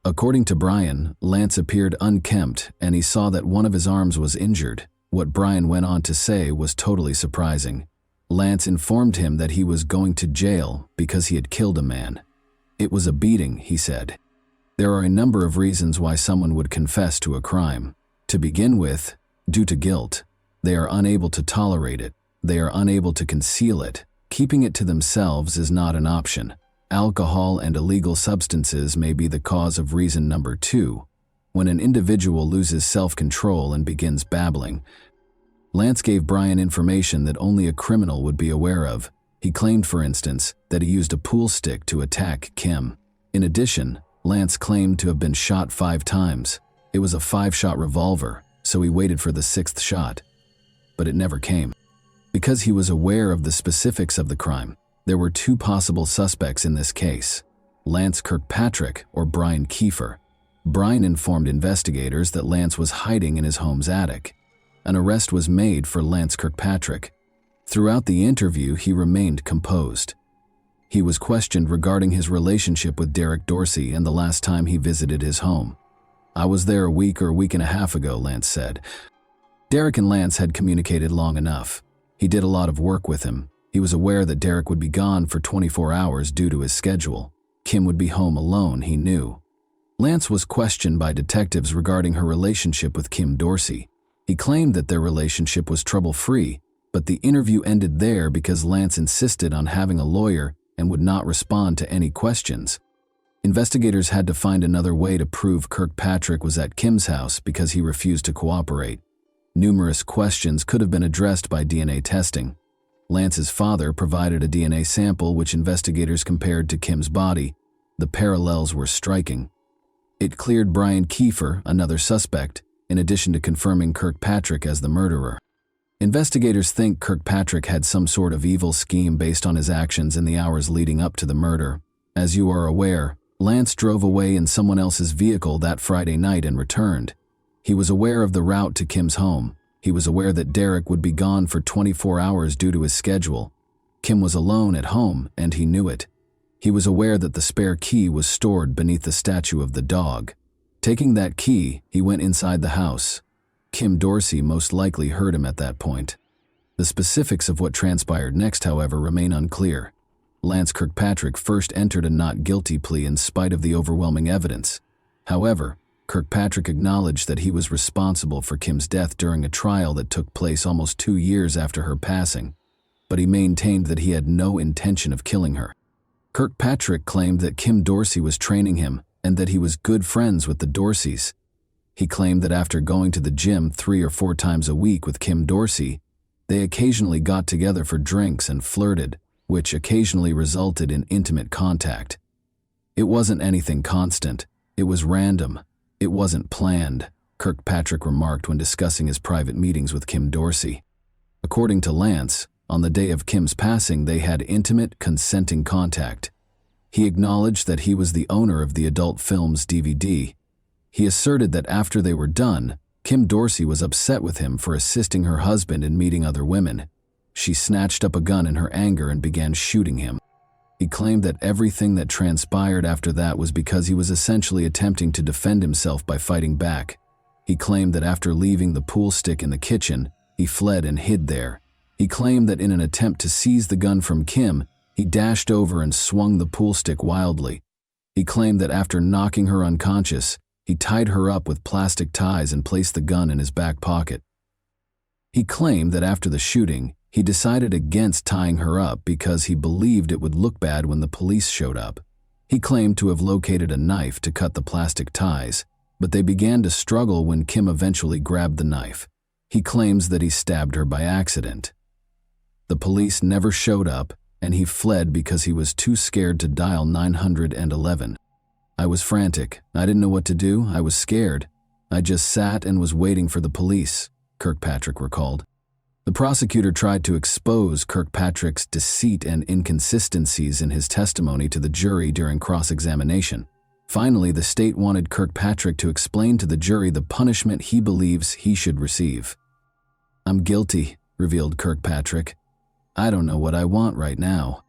A: According to Brian, Lance appeared unkempt and he saw that one of his arms was injured. What Brian went on to say was totally surprising. Lance informed him that he was going to jail because he had killed a man. It was a beating, he said. There are a number of reasons why someone would confess to a crime. To begin with, due to guilt. They are unable to tolerate it. They are unable to conceal it. Keeping it to themselves is not an option. Alcohol and illegal substances may be the cause of reason number 2. When an individual loses self-control and begins babbling. Lance gave Brian information that only a criminal would be aware of. He claimed, for instance, that he used a pool stick to attack Kim. In addition, Lance claimed to have been shot 5 times. It was a 5-shot revolver, so he waited for the 6th shot. But it never came. Because he was aware of the specifics of the crime, there were 2 possible suspects in this case, Lance Kirkpatrick or Brian Kiefer. Brian informed investigators that Lance was hiding in his home's attic. An arrest was made for Lance Kirkpatrick. Throughout the interview, he remained composed. He was questioned regarding his relationship with Derek Dorsey and the last time he visited his home. "I was there a week or a week and a half ago," Lance said. Derek and Lance had communicated long enough. He did a lot of work with him. He was aware that Derek would be gone for 24 hours due to his schedule. Kim would be home alone, he knew. Lance was questioned by detectives regarding her relationship with Kim Dorsey. He claimed that their relationship was trouble-free, but the interview ended there because Lance insisted on having a lawyer and would not respond to any questions. Investigators had to find another way to prove Kirkpatrick was at Kim's house because he refused to cooperate. Numerous questions could have been addressed by DNA testing. Lance's father provided a DNA sample which investigators compared to Kim's body. The parallels were striking. It cleared Brian Kiefer, another suspect, in addition to confirming Kirkpatrick as the murderer. Investigators think Kirkpatrick had some sort of evil scheme based on his actions in the hours leading up to the murder. As you are aware, Lance drove away in someone else's vehicle that Friday night and returned. He was aware of the route to Kim's home. He was aware that Derek would be gone for 24 hours due to his schedule. Kim was alone at home, and he knew it. He was aware that the spare key was stored beneath the statue of the dog. Taking that key, he went inside the house. Kim Dorsey most likely heard him at that point. The specifics of what transpired next, however, remain unclear. Lance Kirkpatrick first entered a not guilty plea in spite of the overwhelming evidence. However, Kirkpatrick acknowledged that he was responsible for Kim's death during a trial that took place almost 2 years after her passing, but he maintained that he had no intention of killing her. Kirkpatrick claimed that Kim Dorsey was training him and that he was good friends with the Dorseys. He claimed that after going to the gym 3 or 4 times a week with Kim Dorsey, they occasionally got together for drinks and flirted, which occasionally resulted in intimate contact. It wasn't anything constant. It was random. It wasn't planned, Kirkpatrick remarked when discussing his private meetings with Kim Dorsey. According to Lance, on the day of Kim's passing, they had intimate, consenting contact. He acknowledged that he was the owner of the adult film's DVD. He asserted that after they were done, Kim Dorsey was upset with him for assisting her husband in meeting other women. She snatched up a gun in her anger and began shooting him. He claimed that everything that transpired after that was because he was essentially attempting to defend himself by fighting back. He claimed that after leaving the pool stick in the kitchen, he fled and hid there. He claimed that in an attempt to seize the gun from Kim, he dashed over and swung the pool stick wildly. He claimed that after knocking her unconscious, he tied her up with plastic ties and placed the gun in his back pocket. He claimed that after the shooting, he decided against tying her up because he believed it would look bad when the police showed up. He claimed to have located a knife to cut the plastic ties, but they began to struggle when Kim eventually grabbed the knife. He claims that he stabbed her by accident. The police never showed up, and he fled because he was too scared to dial 911. I was frantic. I didn't know what to do. I was scared. I just sat and was waiting for the police, Kirkpatrick recalled. The prosecutor tried to expose Kirkpatrick's deceit and inconsistencies in his testimony to the jury during cross-examination. Finally, the state wanted Kirkpatrick to explain to the jury the punishment he believes he should receive. "I'm guilty," revealed Kirkpatrick. "I don't know what I want right now."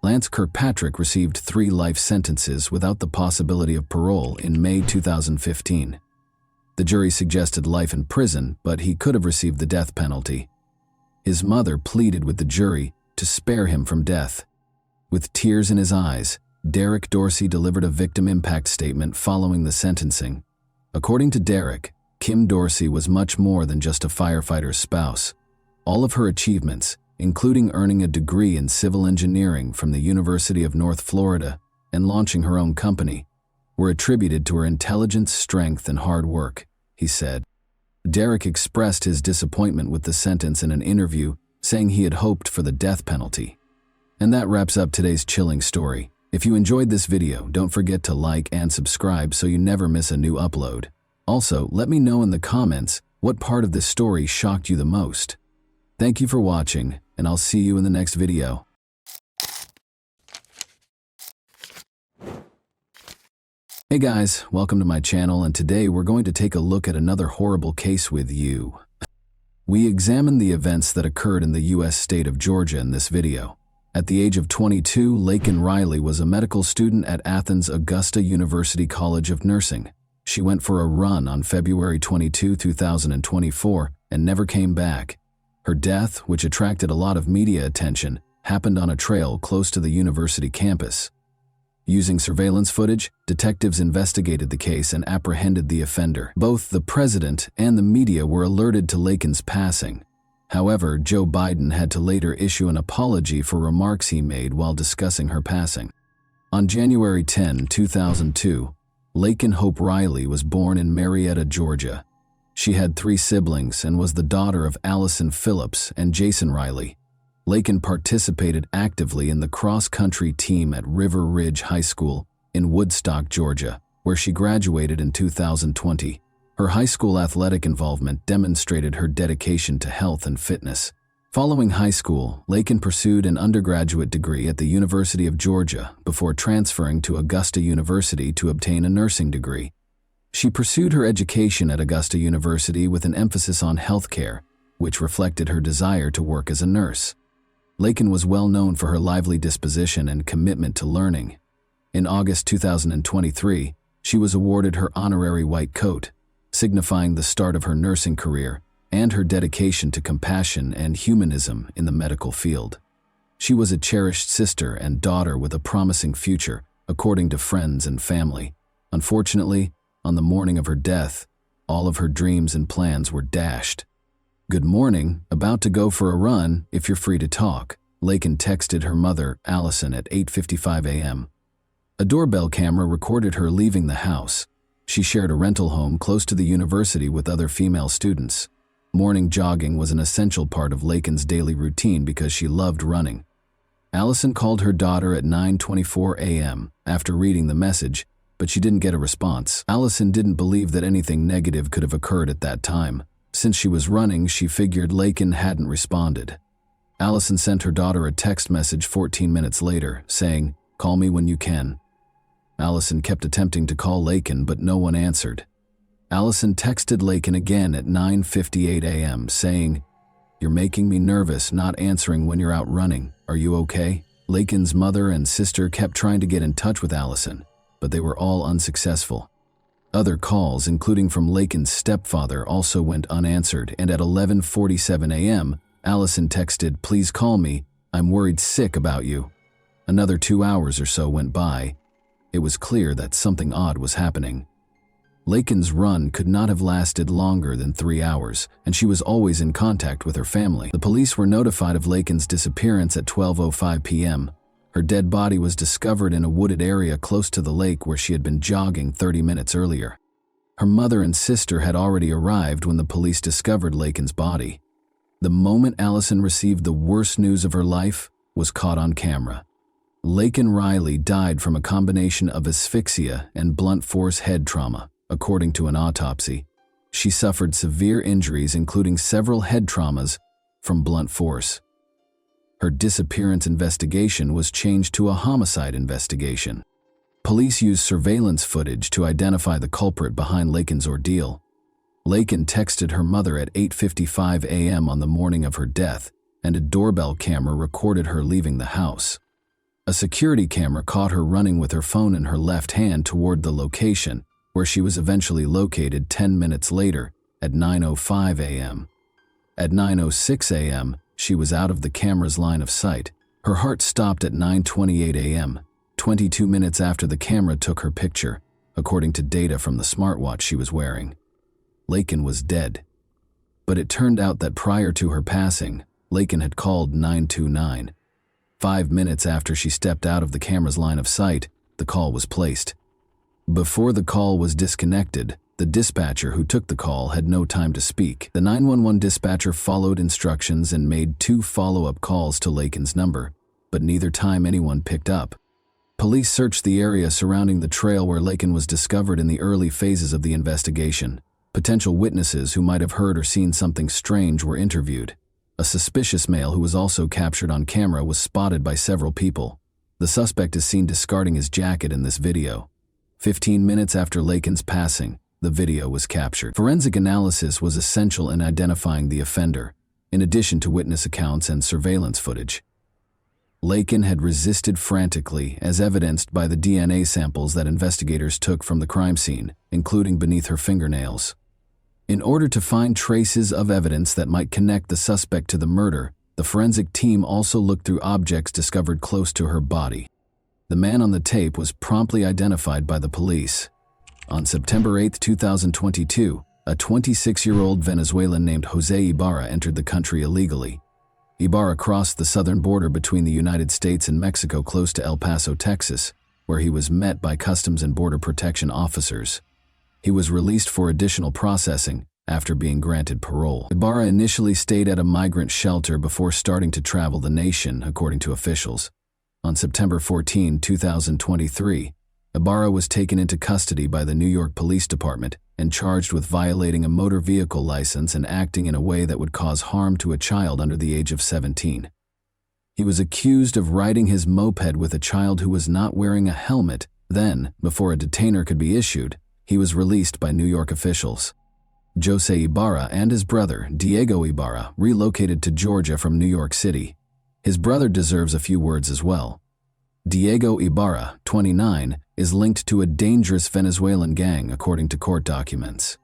A: Lance Kirkpatrick received 3 life sentences without the possibility of parole in May 2015. The jury suggested life in prison, but he could have received the death penalty. His mother pleaded with the jury to spare him from death. With tears in his eyes, Derek Dorsey delivered a victim impact statement following the sentencing. According to Derek, Kim Dorsey was much more than just a firefighter's spouse. All of her achievements, including earning a degree in civil engineering from the University of North Florida and launching her own company, were attributed to her intelligence, strength, and hard work, he said. Derek expressed his disappointment with the sentence in an interview, saying he had hoped for the death penalty. And that wraps up today's chilling story. If you enjoyed this video, don't forget to like and subscribe so you never miss a new upload. Also, let me know in the comments what part of this story shocked you the most. Thank you for watching, and I'll see you in the next video. Hey guys, welcome to my channel, and today we're going to take a look at another horrible case with you. We examine the events that occurred in the U.S. state of Georgia in this video. At the age of 22, Laken Riley was a medical student at Athens Augusta University College of Nursing. She went for a run on February 22, 2024, and never came back. Her death, which attracted a lot of media attention, happened on a trail close to the university campus. Using surveillance footage, detectives investigated the case and apprehended the offender. Both the president and the media were alerted to Laken's passing. However, Joe Biden had to later issue an apology for remarks he made while discussing her passing. On January 10, 2002, Laken Hope Riley was born in Marietta, Georgia. She had 3 siblings and was the daughter of Allison Phillips and Jason Riley. Laken participated actively in the cross-country team at River Ridge High School in Woodstock, Georgia, where she graduated in 2020. Her high school athletic involvement demonstrated her dedication to health and fitness. Following high school, Laken pursued an undergraduate degree at the University of Georgia before transferring to Augusta University to obtain a nursing degree. She pursued her education at Augusta University with an emphasis on healthcare, which reflected her desire to work as a nurse. Laken was well known for her lively disposition and commitment to learning. In August 2023, she was awarded her honorary white coat, signifying the start of her nursing career and her dedication to compassion and humanism in the medical field. She was a cherished sister and daughter with a promising future, according to friends and family. Unfortunately, on the morning of her death, all of her dreams and plans were dashed. "Good morning, about to go for a run, if you're free to talk," Laken texted her mother, Allison, at 8:55 a.m. A doorbell camera recorded her leaving the house. She shared a rental home close to the university with other female students. Morning jogging was an essential part of Laken's daily routine because she loved running. Allison called her daughter at 9:24 a.m. after reading the message, but she didn't get a response. Allison didn't believe that anything negative could have occurred at that time. Since she was running, she figured Laken hadn't responded. Allison sent her daughter a text message 14 minutes later, saying, "Call me when you can." Allison kept attempting to call Laken, but no one answered. Allison texted Laken again at 9:58 a.m., saying, "You're making me nervous not answering when you're out running. Are you okay?" Laken's mother and sister kept trying to get in touch with Allison, but they were all unsuccessful. Other calls, including from Laken's stepfather, also went unanswered, and at 11:47 a.m., Allison texted, "Please call me. I'm worried sick about you." Another 2 hours or so went by. It was clear that something odd was happening. Laken's run could not have lasted longer than 3 hours, and she was always in contact with her family. The police were notified of Laken's disappearance at 12:05 p.m. Her dead body was discovered in a wooded area close to the lake where she had been jogging 30 minutes earlier. Her mother and sister had already arrived when the police discovered Laken's body. The moment Allison received the worst news of her life was caught on camera. Laken Riley died from a combination of asphyxia and blunt force head trauma, according to an autopsy. She suffered severe injuries, including several head traumas from blunt force. Her disappearance investigation was changed to a homicide investigation. Police used surveillance footage to identify the culprit behind Laken's ordeal. Laken texted her mother at 8:55 a.m. on the morning of her death, and a doorbell camera recorded her leaving the house. A security camera caught her running with her phone in her left hand toward the location, where she was eventually located 10 minutes later at 9:05 a.m. At 9:06 a.m., she was out of the camera's line of sight. Her heart stopped at 9:28 a.m., 22 minutes after the camera took her picture, according to data from the smartwatch she was wearing. Laken was dead. But it turned out that prior to her passing, Laken had called 929. 5 minutes after she stepped out of the camera's line of sight, the call was placed. Before the call was disconnected, the dispatcher who took the call had no time to speak. The 911 dispatcher followed instructions and made 2 follow-up calls to Laken's number, but neither time anyone picked up. Police searched the area surrounding the trail where Laken was discovered in the early phases of the investigation. Potential witnesses who might have heard or seen something strange were interviewed. A suspicious male who was also captured on camera was spotted by several people. The suspect is seen discarding his jacket in this video. 15 minutes after Laken's passing, the video was captured. Forensic analysis was essential in identifying the offender, in addition to witness accounts and surveillance footage. Laken had resisted frantically, as evidenced by the DNA samples that investigators took from the crime scene, including beneath her fingernails. In order to find traces of evidence that might connect the suspect to the murder, the forensic team also looked through objects discovered close to her body. The man on the tape was promptly identified by the police. On September 8, 2022, A 26-year-old Venezuelan named Jose Ibarra entered the country illegally. Ibarra crossed the southern border between the United States and Mexico close to El Paso, Texas, where he was met by Customs and Border Protection officers. He was released for additional processing after being granted parole. Ibarra initially stayed at a migrant shelter before starting to travel the nation, according to officials. On September 14, 2023, Ibarra was taken into custody by the New York Police Department and charged with violating a motor vehicle license and acting in a way that would cause harm to a child under the age of 17. He was accused of riding his moped with a child who was not wearing a helmet. Then, before a detainer could be issued, he was released by New York officials. Jose Ibarra and his brother, Diego Ibarra, relocated to Georgia from New York City. His brother deserves a few words as well. Diego Ibarra, 29, is linked to a dangerous Venezuelan gang, according to court documents.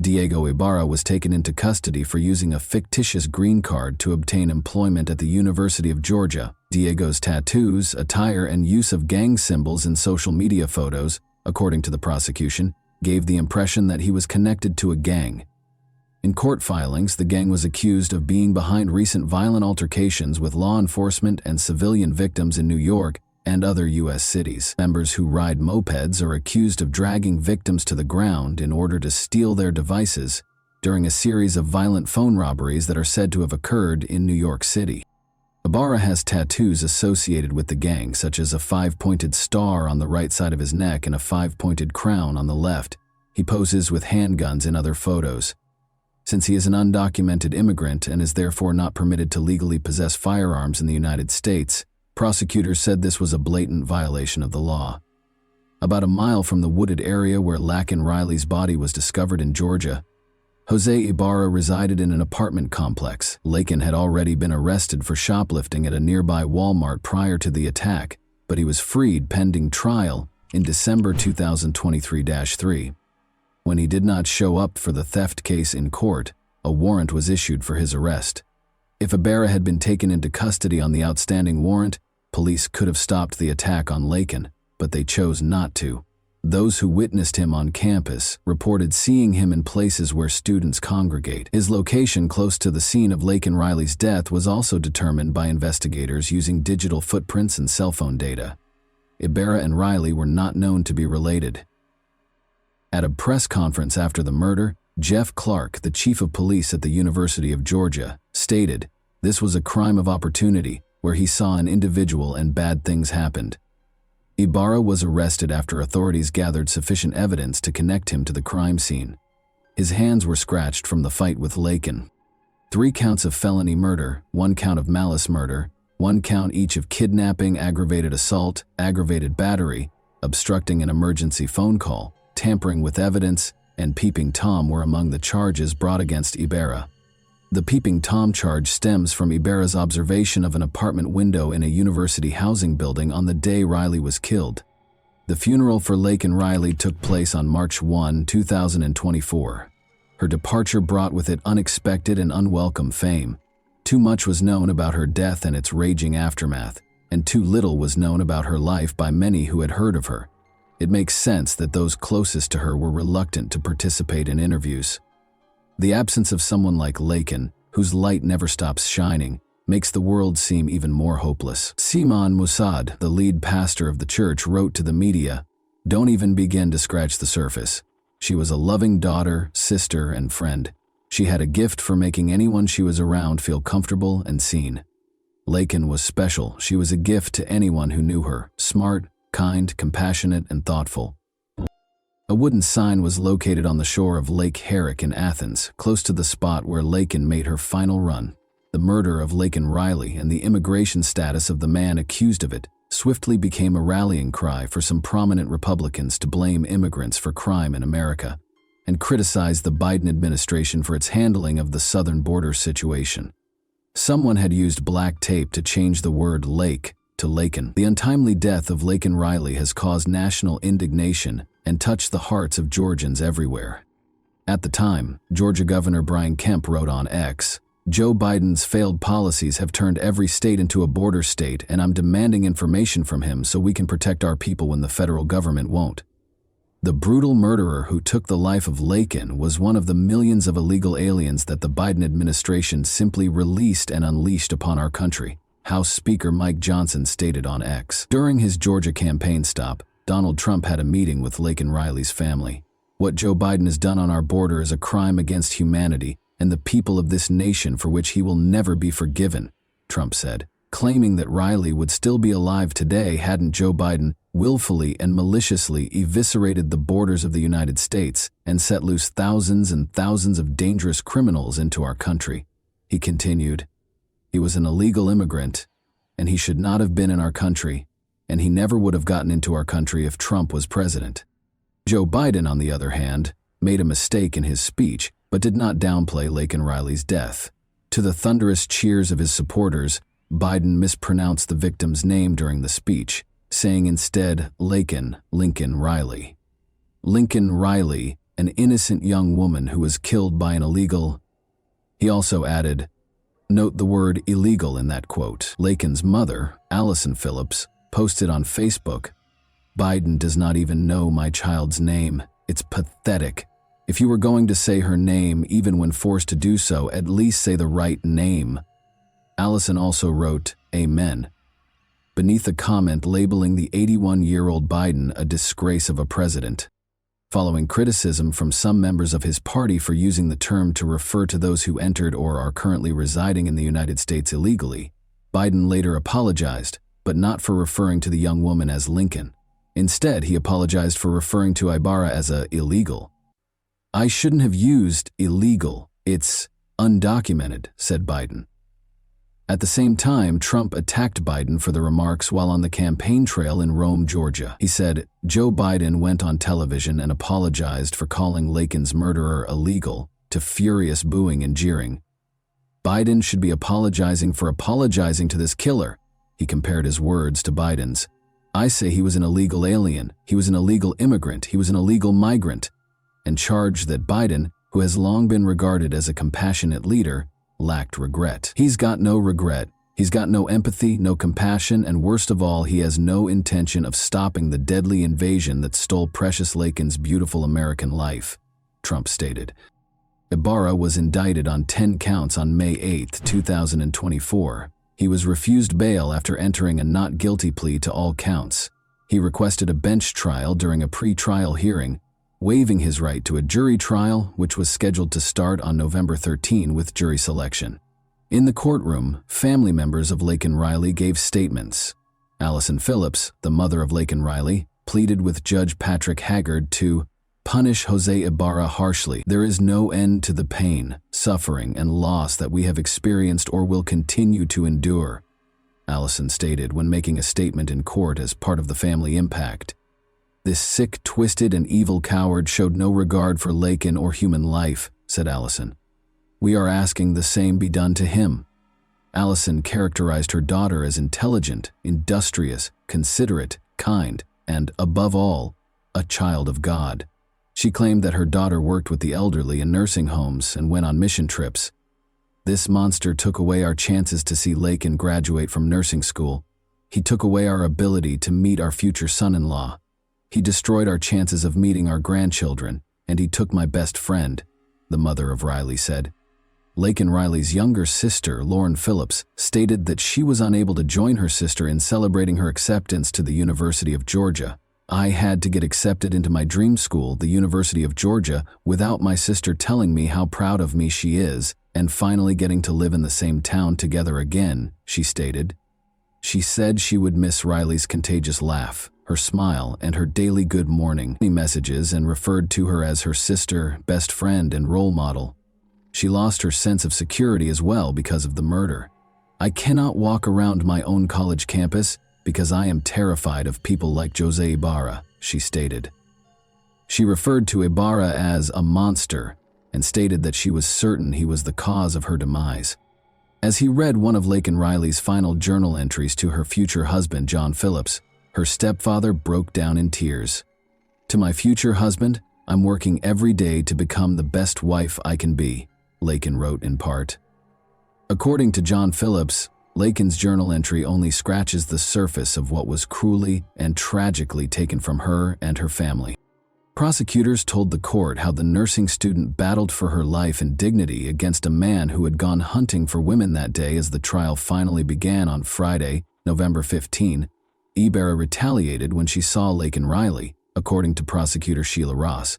A: Diego Ibarra was taken into custody for using a fictitious green card to obtain employment at the University of Georgia. Diego's tattoos, attire, and use of gang symbols in social media photos, according to the prosecution, gave the impression that he was connected to a gang. In court filings, the gang was accused of being behind recent violent altercations with law enforcement and civilian victims in New York and other U.S. cities. Members who ride mopeds are accused of dragging victims to the ground in order to steal their devices during a series of violent phone robberies that are said to have occurred in New York City. Ibarra has tattoos associated with the gang, such as a 5-pointed star on the right side of his neck and a 5-pointed crown on the left. He poses with handguns in other photos. Since he is an undocumented immigrant and is therefore not permitted to legally possess firearms in the United States, prosecutors said this was a blatant violation of the law. About a mile from the wooded area where Laken Riley's body was discovered in Georgia, Jose Ibarra resided in an apartment complex. Laken had already been arrested for shoplifting at a nearby Walmart prior to the attack, but he was freed pending trial in December 2023-3. When he did not show up for the theft case in court, a warrant was issued for his arrest. If Ibarra had been taken into custody on the outstanding warrant, police could have stopped the attack on Laken, but they chose not to. Those who witnessed him on campus reported seeing him in places where students congregate. His location close to the scene of Laken Riley's death was also determined by investigators using digital footprints and cell phone data. Ibarra and Riley were not known to be related. At a press conference after the murder, Jeff Clark, the chief of police at the University of Georgia, stated, "This was a crime of opportunity, where he saw an individual and bad things happened." Ibarra was arrested after authorities gathered sufficient evidence to connect him to the crime scene. His hands were scratched from the fight with Laken. 3 counts of felony murder, 1 count of malice murder, 1 count each of kidnapping, aggravated assault, aggravated battery, obstructing an emergency phone call, tampering with evidence, and peeping Tom were among the charges brought against Ibarra. The peeping Tom charge stems from Ibarra's observation of an apartment window in a university housing building on the day Riley was killed. The funeral for Laken Riley took place on March 1, 2024. Her departure brought with it unexpected and unwelcome fame. Too much was known about her death and its raging aftermath, and too little was known about her life by many who had heard of her. It makes sense that those closest to her were reluctant to participate in interviews. The absence of someone like Laken, whose light never stops shining, makes the world seem even more hopeless. Simon Mossad, the lead pastor of the church, wrote to the media, "Don't even begin to scratch the surface. She was a loving daughter, sister, and friend. She had a gift for making anyone she was around feel comfortable and seen. Laken was special. She was a gift to anyone who knew her, smart, kind, compassionate, and thoughtful." A wooden sign was located on the shore of Lake Herrick in Athens, close to the spot where Laken made her final run. The murder of Laken Riley and the immigration status of the man accused of it swiftly became a rallying cry for some prominent Republicans to blame immigrants for crime in America and criticize the Biden administration for its handling of the southern border situation. Someone had used black tape to change the word lake to Laken. The untimely death of Laken Riley has caused national indignation and touched the hearts of Georgians everywhere. At the time, Georgia Governor Brian Kemp wrote on X, "Joe Biden's failed policies have turned every state into a border state, and I'm demanding information from him so we can protect our people when the federal government won't." The brutal murderer who took the life of Laken was one of the millions of illegal aliens that the Biden administration simply released and unleashed upon our country, House Speaker Mike Johnson stated on X. During his Georgia campaign stop, Donald Trump had a meeting with Laken Riley's family. "What Joe Biden has done on our border is a crime against humanity and the people of this nation for which he will never be forgiven," Trump said, claiming that Riley would still be alive today hadn't Joe Biden willfully and maliciously eviscerated the borders of the United States and set loose thousands and thousands of dangerous criminals into our country. He continued, "He was an illegal immigrant, and he should not have been in our country, and he never would have gotten into our country if Trump was president." Joe Biden, on the other hand, made a mistake in his speech, but did not downplay Laken Riley's death. To the thunderous cheers of his supporters, Biden mispronounced the victim's name during the speech, saying instead Lincoln Riley. Lincoln Riley, an innocent young woman who was killed by an illegal. He also added, note the word illegal in that quote. Laken's mother, Allison Phillips, posted on Facebook, "Biden does not even know my child's name. It's pathetic. If you were going to say her name, even when forced to do so, at least say the right name." Allison also wrote, "Amen," beneath a comment labeling the 81-year-old Biden a disgrace of a president. Following criticism from some members of his party for using the term to refer to those who entered or are currently residing in the United States illegally, Biden later apologized, but not for referring to the young woman as Lincoln. Instead, he apologized for referring to Ibarra as a illegal. "I shouldn't have used illegal. It's undocumented," said Biden. At the same time, Trump attacked Biden for the remarks while on the campaign trail in Rome, Georgia. He said, "Joe Biden went on television and apologized for calling Laken's murderer illegal," to furious booing and jeering. "Biden should be apologizing for apologizing to this killer." He compared his words to Biden's. "I say he was an illegal alien, he was an illegal immigrant, he was an illegal migrant," and charged that Biden, who has long been regarded as a compassionate leader, lacked regret. He's got no regret. He's got no empathy, no compassion, and worst of all, he has no intention of stopping the deadly invasion that stole precious Laken's beautiful American life, Trump stated. Ibarra was indicted on 10 counts on May 8, 2024. He was refused bail after entering a not guilty plea to all counts. He requested a bench trial during a pre-trial hearing, waiving his right to a jury trial, which was scheduled to start on November 13 with jury selection. In the courtroom, family members of Laken Riley gave statements. Allison Phillips, the mother of Laken Riley, pleaded with Judge Patrick Haggard to punish Jose Ibarra harshly. "There is no end to the pain, suffering, and loss that we have experienced or will continue to endure," Allison stated when making a statement in court as part of the family impact. "This sick, twisted, and evil coward showed no regard for Laken or human life," said Allison. "We are asking the same be done to him." Allison characterized her daughter as intelligent, industrious, considerate, kind, and, above all, a child of God. She claimed that her daughter worked with the elderly in nursing homes and went on mission trips. "This monster took away our chances to see Laken graduate from nursing school. He took away our ability to meet our future son-in-law. He destroyed our chances of meeting our grandchildren, and he took my best friend," the mother of Riley said. Laken Riley's younger sister, Lauren Phillips, stated that she was unable to join her sister in celebrating her acceptance to the University of Georgia. "I had to get accepted into my dream school, the University of Georgia, without my sister telling me how proud of me she is, and finally getting to live in the same town together again," she stated. She said she would miss Riley's contagious laugh, her smile, and her daily good morning messages, and referred to her as her sister, best friend, and role model. She lost her sense of security as well because of the murder. "I cannot walk around my own college campus because I am terrified of people like Jose Ibarra," she stated. She referred to Ibarra as a monster and stated that she was certain he was the cause of her demise. As he read one of Laken Riley's final journal entries to her future husband, John Phillips, her stepfather broke down in tears. "To my future husband, I'm working every day to become the best wife I can be," Laken wrote in part. According to John Phillips, Laken's journal entry only scratches the surface of what was cruelly and tragically taken from her and her family. Prosecutors told the court how the nursing student battled for her life and dignity against a man who had gone hunting for women that day. As the trial finally began on Friday, November 15, Ibarra retaliated when she saw Laken Riley, according to prosecutor Sheila Ross.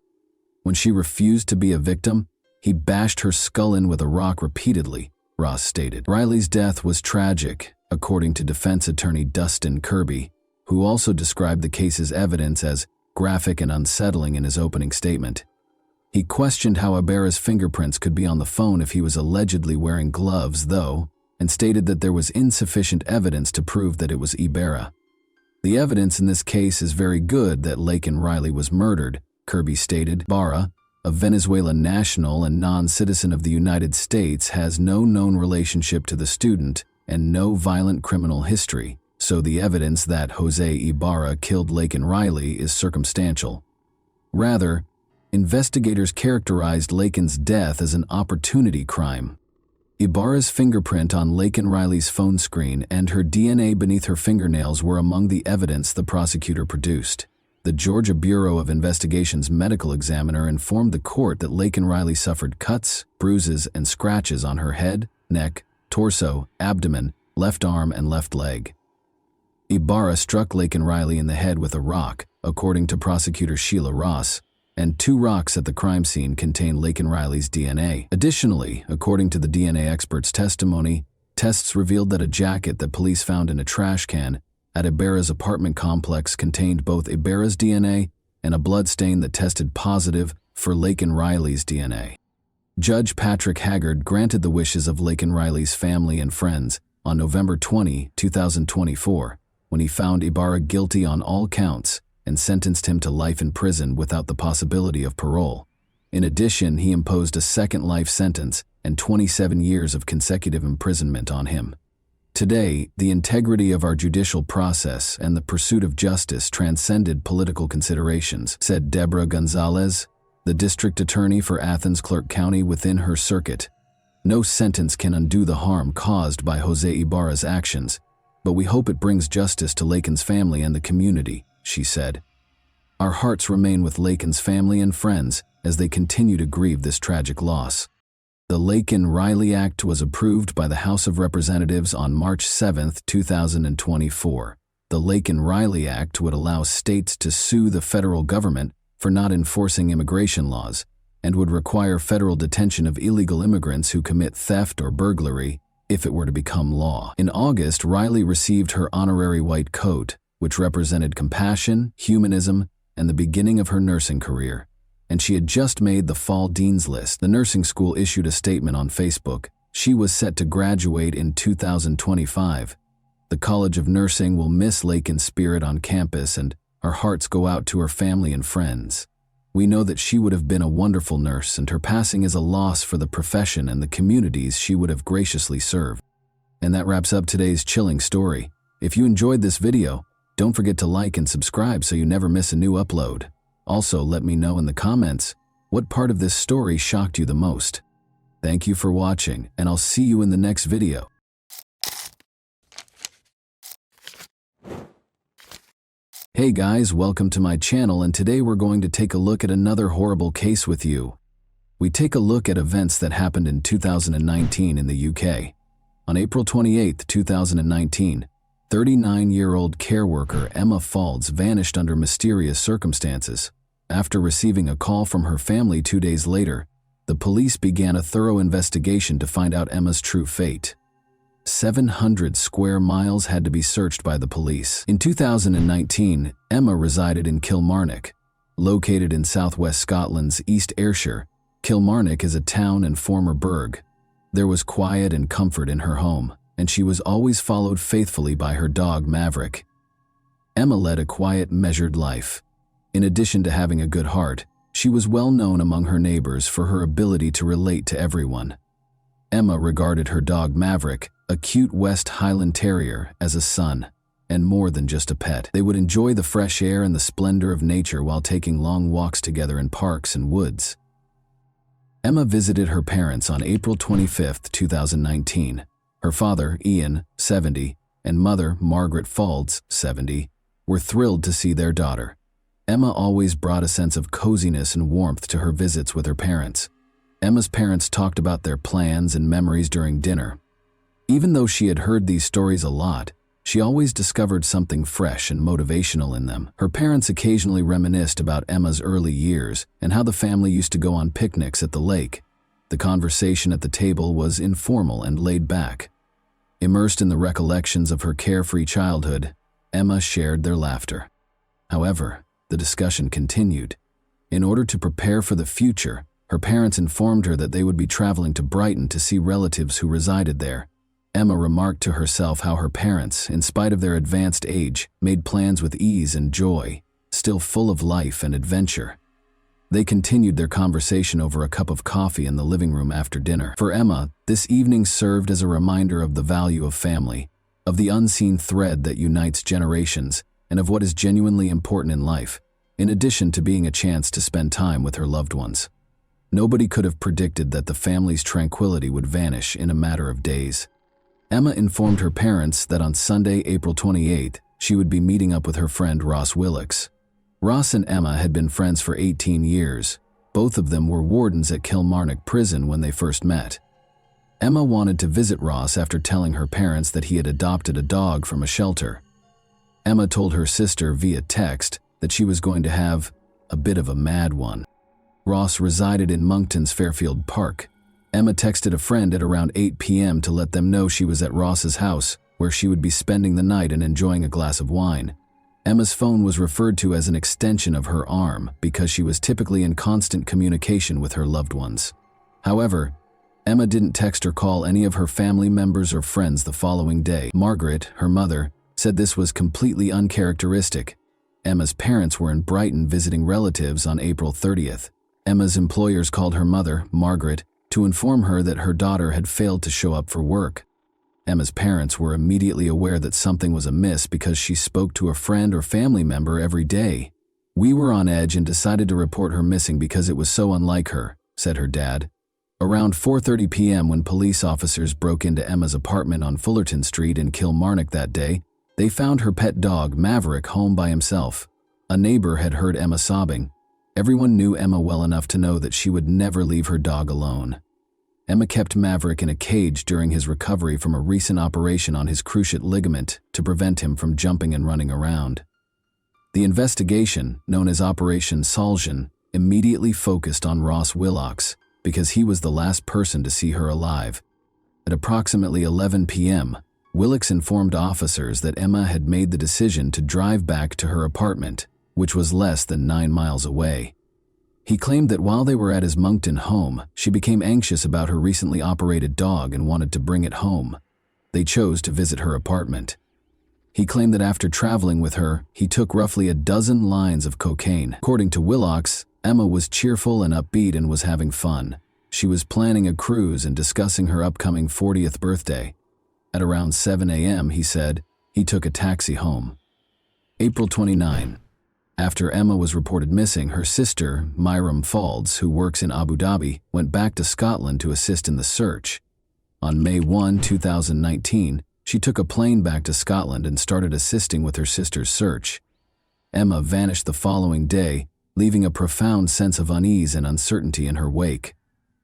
A: When she refused to be a victim, he bashed her skull in with a rock repeatedly, Ross stated. Riley's death was tragic, according to defense attorney Dustin Kirby, who also described the case's evidence as graphic and unsettling in his opening statement. He questioned how Ibarra's fingerprints could be on the phone if he was allegedly wearing gloves, though, and stated that there was insufficient evidence to prove that it was Ibarra. The evidence in this case is very good that Laken Riley was murdered, Kirby stated. Ibarra, a Venezuelan national and non-citizen of the United States, has no known relationship to the student and no violent criminal history, so the evidence that Jose Ibarra killed Laken Riley is circumstantial. Rather, investigators characterized Laken's death as an opportunity crime. Ibarra's fingerprint on Laken Riley's phone screen and her DNA beneath her fingernails were among the evidence the prosecutor produced. The Georgia Bureau of Investigation's medical examiner informed the court that Laken Riley suffered cuts, bruises, and scratches on her head, neck, torso, abdomen, left arm, and left leg. Ibarra struck Laken Riley in the head with a rock, according to prosecutor Sheila Ross, and 2 rocks at the crime scene contain Laken Riley's DNA. Additionally, according to the DNA expert's testimony, tests revealed that a jacket that police found in a trash can at Ibarra's apartment complex contained both Ibarra's DNA and a blood stain that tested positive for Laken Riley's DNA. Judge Patrick Haggard granted the wishes of Laken Riley's family and friends on November 20, 2024, when he found Ibarra guilty on all counts and sentenced him to life in prison without the possibility of parole. In addition, he imposed a second life sentence and 27 years of consecutive imprisonment on him. Today, the integrity of our judicial process and the pursuit of justice transcended political considerations, said Deborah Gonzalez, the district attorney for Athens-Clarke County within her circuit. No sentence can undo the harm caused by Jose Ibarra's actions, but we hope it brings justice to Laken's family and the community, she said. Our hearts remain with Laken's family and friends as they continue to grieve this tragic loss. The Laken Riley Act was approved by the House of Representatives on March 7, 2024. The Laken Riley Act would allow states to sue the federal government for not enforcing immigration laws and would require federal detention of illegal immigrants who commit theft or burglary if it were to become law. In August, Riley received her honorary white coat, which represented compassion, humanism, and the beginning of her nursing career. And she had just made the fall dean's list. The nursing school issued a statement on Facebook. She was set to graduate in 2025. The College of Nursing will miss Laken's spirit on campus, and our hearts go out to her family and friends. We know that she would have been a wonderful nurse, and her passing is a loss for the profession and the communities she would have graciously served. And that wraps up today's chilling story. If you enjoyed this video, don't forget to like and subscribe so you never miss a new upload. Also, let me know in the comments what part of this story shocked you the most. Thank you for watching, and I'll see you in the next video. Hey guys, welcome to my channel, and today we're going to take a look at another horrible case with you. We take a look at events that happened in 2019 in the UK. On April 28, 2019, 39-year-old care worker Emma Faulds vanished under mysterious circumstances. After receiving a call from her family 2 days later, the police began a thorough investigation to find out Emma's true fate. 700 square miles had to be searched by the police. In 2019, Emma resided in Kilmarnock. Located in southwest Scotland's East Ayrshire, Kilmarnock is a town and former burgh. There was quiet and comfort in her home, and she was always followed faithfully by her dog Maverick. Emma led a quiet, measured life. In addition to having a good heart, she was well known among her neighbors for her ability to relate to everyone. Emma regarded her dog Maverick, a cute West Highland Terrier, as a son, and more than just a pet. They would enjoy the fresh air and the splendor of nature while taking long walks together in parks and woods. Emma visited her parents on April 25, 2019. Her father, Ian, 70, and mother, Margaret Faulds, 70, were thrilled to see their daughter. Emma always brought a sense of coziness and warmth to her visits with her parents. Emma's parents talked about their plans and memories during dinner. Even though she had heard these stories a lot, she always discovered something fresh and motivational in them. Her parents occasionally reminisced about Emma's early years and how the family used to go on picnics at the lake. The conversation at the table was informal and laid back. Immersed in the recollections of her carefree childhood, Emma shared their laughter. However, the discussion continued. In order to prepare for the future, her parents informed her that they would be traveling to Brighton to see relatives who resided there. Emma remarked to herself how her parents, in spite of their advanced age, made plans with ease and joy, still full of life and adventure. They continued their conversation over a cup of coffee in the living room after dinner. For Emma, this evening served as a reminder of the value of family, of the unseen thread that unites generations, and of what is genuinely important in life, in addition to being a chance to spend time with her loved ones. Nobody could have predicted that the family's tranquility would vanish in a matter of days. Emma informed her parents that on Sunday, April 28th, she would be meeting up with her friend Ross Willocks. Ross and Emma had been friends for 18 years. Both of them were wardens at Kilmarnock Prison when they first met. Emma wanted to visit Ross after telling her parents that he had adopted a dog from a shelter. Emma told her sister via text that she was going to have a bit of a mad one. Ross resided in Monkton's Fairfield Park. Emma texted a friend at around 8 p.m. to let them know she was at Ross's house, where she would be spending the night and enjoying a glass of wine. Emma's phone was referred to as an extension of her arm because she was typically in constant communication with her loved ones. However, Emma didn't text or call any of her family members or friends the following day. Margaret, her mother, said this was completely uncharacteristic. Emma's parents were in Brighton visiting relatives on April 30th. Emma's employers called her mother, Margaret, to inform her that her daughter had failed to show up for work. Emma's parents were immediately aware that something was amiss because she spoke to a friend or family member every day. "We were on edge and decided to report her missing because it was so unlike her," said her dad. Around 4:30 p.m. when police officers broke into Emma's apartment on Fullerton Street in Kilmarnock that day, they found her pet dog, Maverick, home by himself. A neighbor had heard Emma sobbing. Everyone knew Emma well enough to know that she would never leave her dog alone. Emma kept Maverick in a cage during his recovery from a recent operation on his cruciate ligament to prevent him from jumping and running around. The investigation, known as Operation Soljan, immediately focused on Ross Willocks because he was the last person to see her alive. At approximately 11 p.m., Willocks informed officers that Emma had made the decision to drive back to her apartment, which was less than 9 miles away. He claimed that while they were at his Monkton home, she became anxious about her recently operated dog and wanted to bring it home. They chose to visit her apartment. He claimed that after traveling with her, he took roughly a dozen lines of cocaine. According to Willocks, Emma was cheerful and upbeat and was having fun. She was planning a cruise and discussing her upcoming 40th birthday. At around 7 a.m., he said, he took a taxi home. April 29. After Emma was reported missing, her sister, Myram Faulds, who works in Abu Dhabi, went back to Scotland to assist in the search. On May 1, 2019, she took a plane back to Scotland and started assisting with her sister's search. Emma vanished the following day, leaving a profound sense of unease and uncertainty in her wake.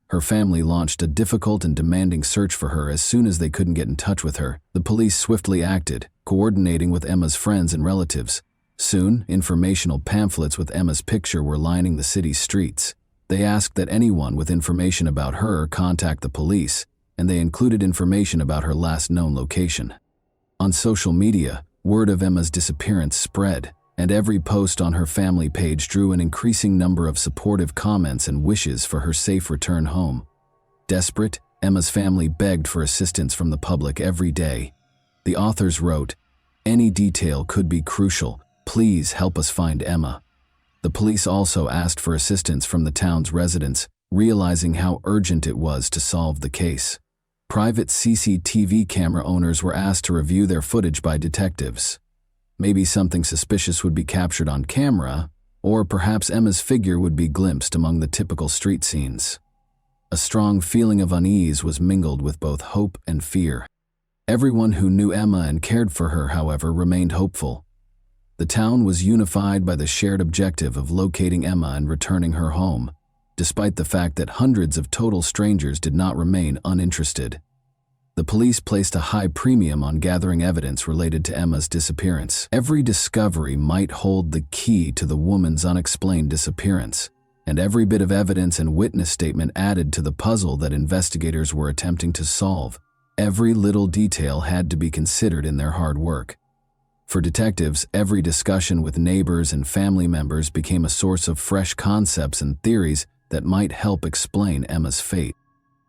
A: Her family launched a difficult and demanding search for her as soon as they couldn't get in touch with her. The police swiftly acted, coordinating with Emma's friends and relatives. Soon, informational pamphlets with Emma's picture were lining the city's streets. They asked that anyone with information about her contact the police, and they included information about her last known location. On social media, word of Emma's disappearance spread, and every post on her family page drew an increasing number of supportive comments and wishes for her safe return home. Desperate, Emma's family begged for assistance from the public every day. The authors wrote, "Any detail could be crucial. Please help us find Emma." The police also asked for assistance from the town's residents, realizing how urgent it was to solve the case. Private CCTV camera owners were asked to review their footage by detectives. Maybe something suspicious would be captured on camera, or perhaps Emma's figure would be glimpsed among the typical street scenes. A strong feeling of unease was mingled with both hope and fear. Everyone who knew Emma and cared for her, however, remained hopeful. The The town was unified by the shared objective of locating Emma and returning her home, despite the fact that hundreds of total strangers did not remain uninterested. The police placed a high premium on gathering evidence related to Emma's disappearance. Every discovery might hold the key to the woman's unexplained disappearance, and every bit of evidence and witness statement added to the puzzle that investigators were attempting to solve. Every little detail had to be considered in their hard work. For detectives, every discussion with neighbors and family members became a source of fresh concepts and theories that might help explain Emma's fate.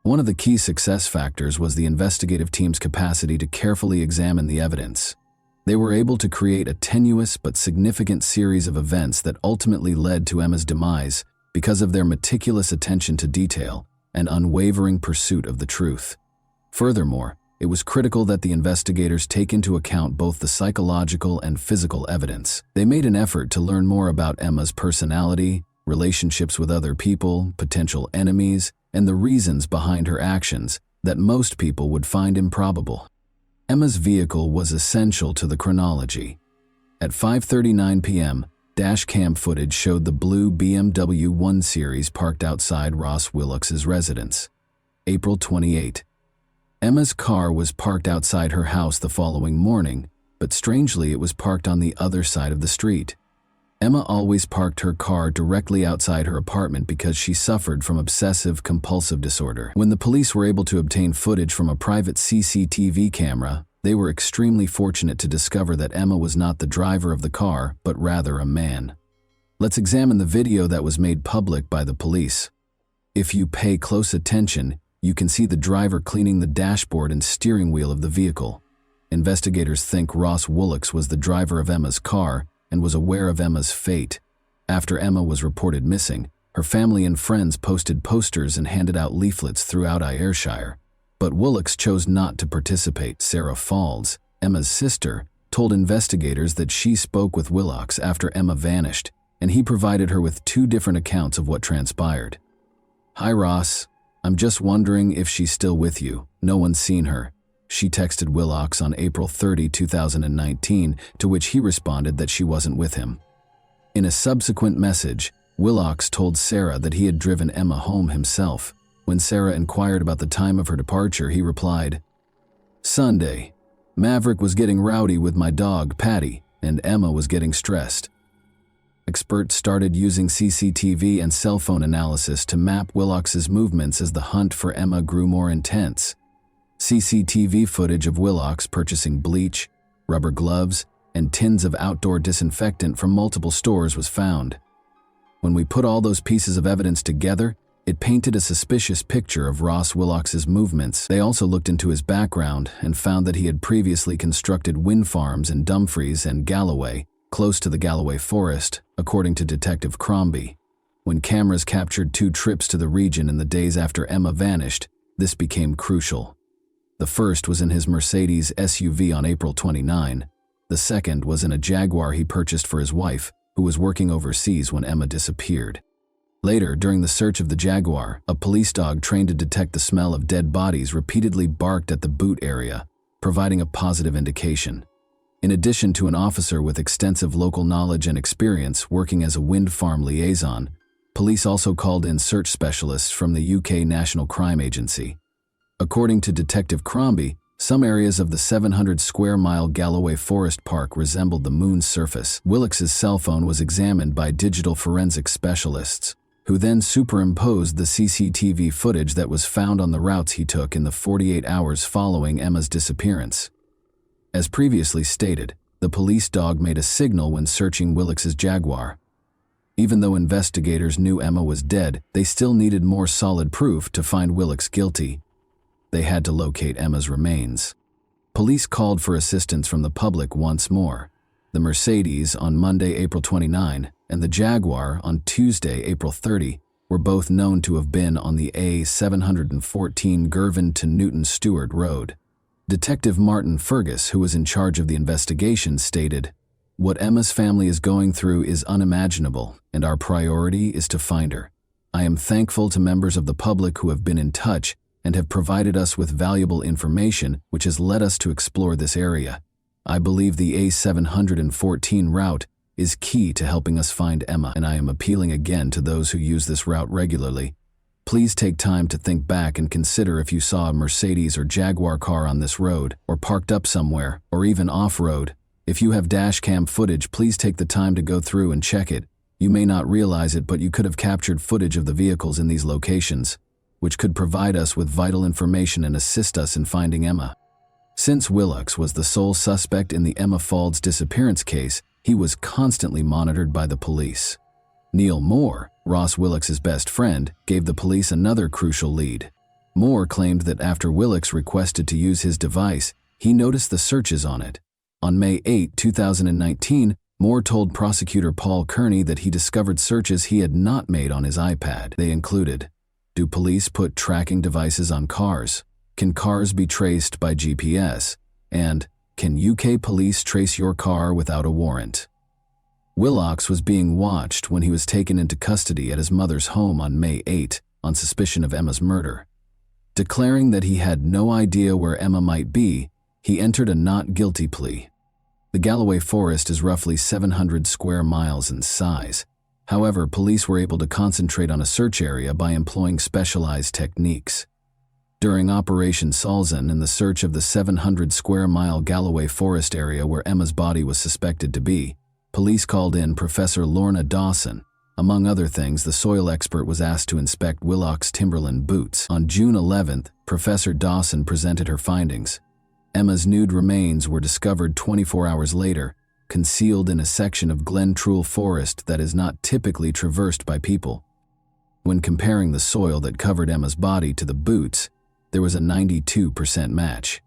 A: One of the key success factors was the investigative team's capacity to carefully examine the evidence. They were able to create a tenuous but significant series of events that ultimately led to Emma's demise because of their meticulous attention to detail and unwavering pursuit of the truth. Furthermore, it was critical that the investigators take into account both the psychological and physical evidence. They made an effort to learn more about Emma's personality, relationships with other people, potential enemies, and the reasons behind her actions that most people would find improbable. Emma's vehicle was essential to the chronology. At 5:39 p.m., dash cam footage showed the blue BMW 1 Series parked outside Ross Willocks's residence. April 28. Emma's car was parked outside her house the following morning, but strangely it was parked on the other side of the street. Emma always parked her car directly outside her apartment because she suffered from obsessive-compulsive disorder. When the police were able to obtain footage from a private CCTV camera, they were extremely fortunate to discover that Emma was not the driver of the car, but rather a man. Let's examine the video that was made public by the police. If you pay close attention, you can see the driver cleaning the dashboard and steering wheel of the vehicle. Investigators think Ross Willocks was the driver of Emma's car and was aware of Emma's fate. After Emma was reported missing, her family and friends posted posters and handed out leaflets throughout Ayrshire. But Willocks chose not to participate. Sarah Falls, Emma's sister, told investigators that she spoke with Willocks after Emma vanished, and he provided her with 2 different accounts of what transpired. "Hi Ross, I'm just wondering if she's still with you. No one's seen her," she texted Willocks on April 30, 2019, to which he responded that she wasn't with him. In a subsequent message, Willocks told Sarah that he had driven Emma home himself. When Sarah inquired about the time of her departure, he replied, "Sunday. Maverick was getting rowdy with my dog, Patty, and Emma was getting stressed." Experts started using CCTV and cell phone analysis to map Willocks' movements as the hunt for Emma grew more intense. CCTV footage of Willocks purchasing bleach, rubber gloves, and tins of outdoor disinfectant from multiple stores was found. When we put all those pieces of evidence together, it painted a suspicious picture of Ross Willocks' movements. They also looked into his background and found that he had previously constructed wind farms in Dumfries and Galloway, close to the Galloway Forest, according to Detective Crombie. When cameras captured 2 trips to the region in the days after Emma vanished, this became crucial. The first was in his Mercedes SUV on April 29. The second was in a Jaguar he purchased for his wife, who was working overseas when Emma disappeared. Later, during the search of the Jaguar, a police dog trained to detect the smell of dead bodies repeatedly barked at the boot area, providing a positive indication. In addition to an officer with extensive local knowledge and experience working as a wind farm liaison, police also called in search specialists from the UK National Crime Agency. According to Detective Crombie, some areas of the 700-square-mile Galloway Forest Park resembled the moon's surface. Willocks' cell phone was examined by digital forensic specialists, who then superimposed the CCTV footage that was found on the routes he took in the 48 hours following Emma's disappearance. As previously stated, the police dog made a signal when searching Willocks' Jaguar. Even though investigators knew Emma was dead, they still needed more solid proof to find Willocks guilty. They had to locate Emma's remains. Police called for assistance from the public once more. The Mercedes on Monday, April 29, and the Jaguar on Tuesday, April 30, were both known to have been on the A714 Girvan to Newton Stewart Road. Detective Martin Fergus, who was in charge of the investigation, stated, "What Emma's family is going through is unimaginable, and our priority is to find her. I am thankful to members of the public who have been in touch and have provided us with valuable information which has led us to explore this area. I believe the A714 route is key to helping us find Emma, and I am appealing again to those who use this route regularly. Please take time to think back and consider if you saw a Mercedes or Jaguar car on this road, or parked up somewhere, or even off-road. If you have dashcam footage, please take the time to go through and check it. You may not realize it, but you could have captured footage of the vehicles in these locations, which could provide us with vital information and assist us in finding Emma. Since Willox was the sole suspect in the Emma Faulds disappearance case, he was constantly monitored by the police. Neil Moore, Ross Willox's best friend, gave the police another crucial lead. Moore claimed that after Willox requested to use his device, he noticed the searches on it. On May 8, 2019, Moore told prosecutor Paul Kearney that he discovered searches he had not made on his iPad. They included: do police put tracking devices on cars? Can cars be traced by GPS? And can UK police trace your car without a warrant? Willox was being watched when he was taken into custody at his mother's home on May 8 on suspicion of Emma's murder. Declaring that he had no idea where Emma might be, he entered a not guilty plea. The Galloway Forest is roughly 700 square miles in size. However, police were able to concentrate on a search area by employing specialized techniques. During Operation Salzan and the search of the 700 square mile Galloway Forest area where Emma's body was suspected to be, police called in Professor Lorna Dawson. Among other things, the soil expert was asked to inspect Willox Timberland boots. On June 11th, Professor Dawson presented her findings. Emma's nude remains were discovered 24 hours later, concealed in a section of Glen Truel Forest that is not typically traversed by people. When comparing the soil that covered Emma's body to the boots, there was a 92% match.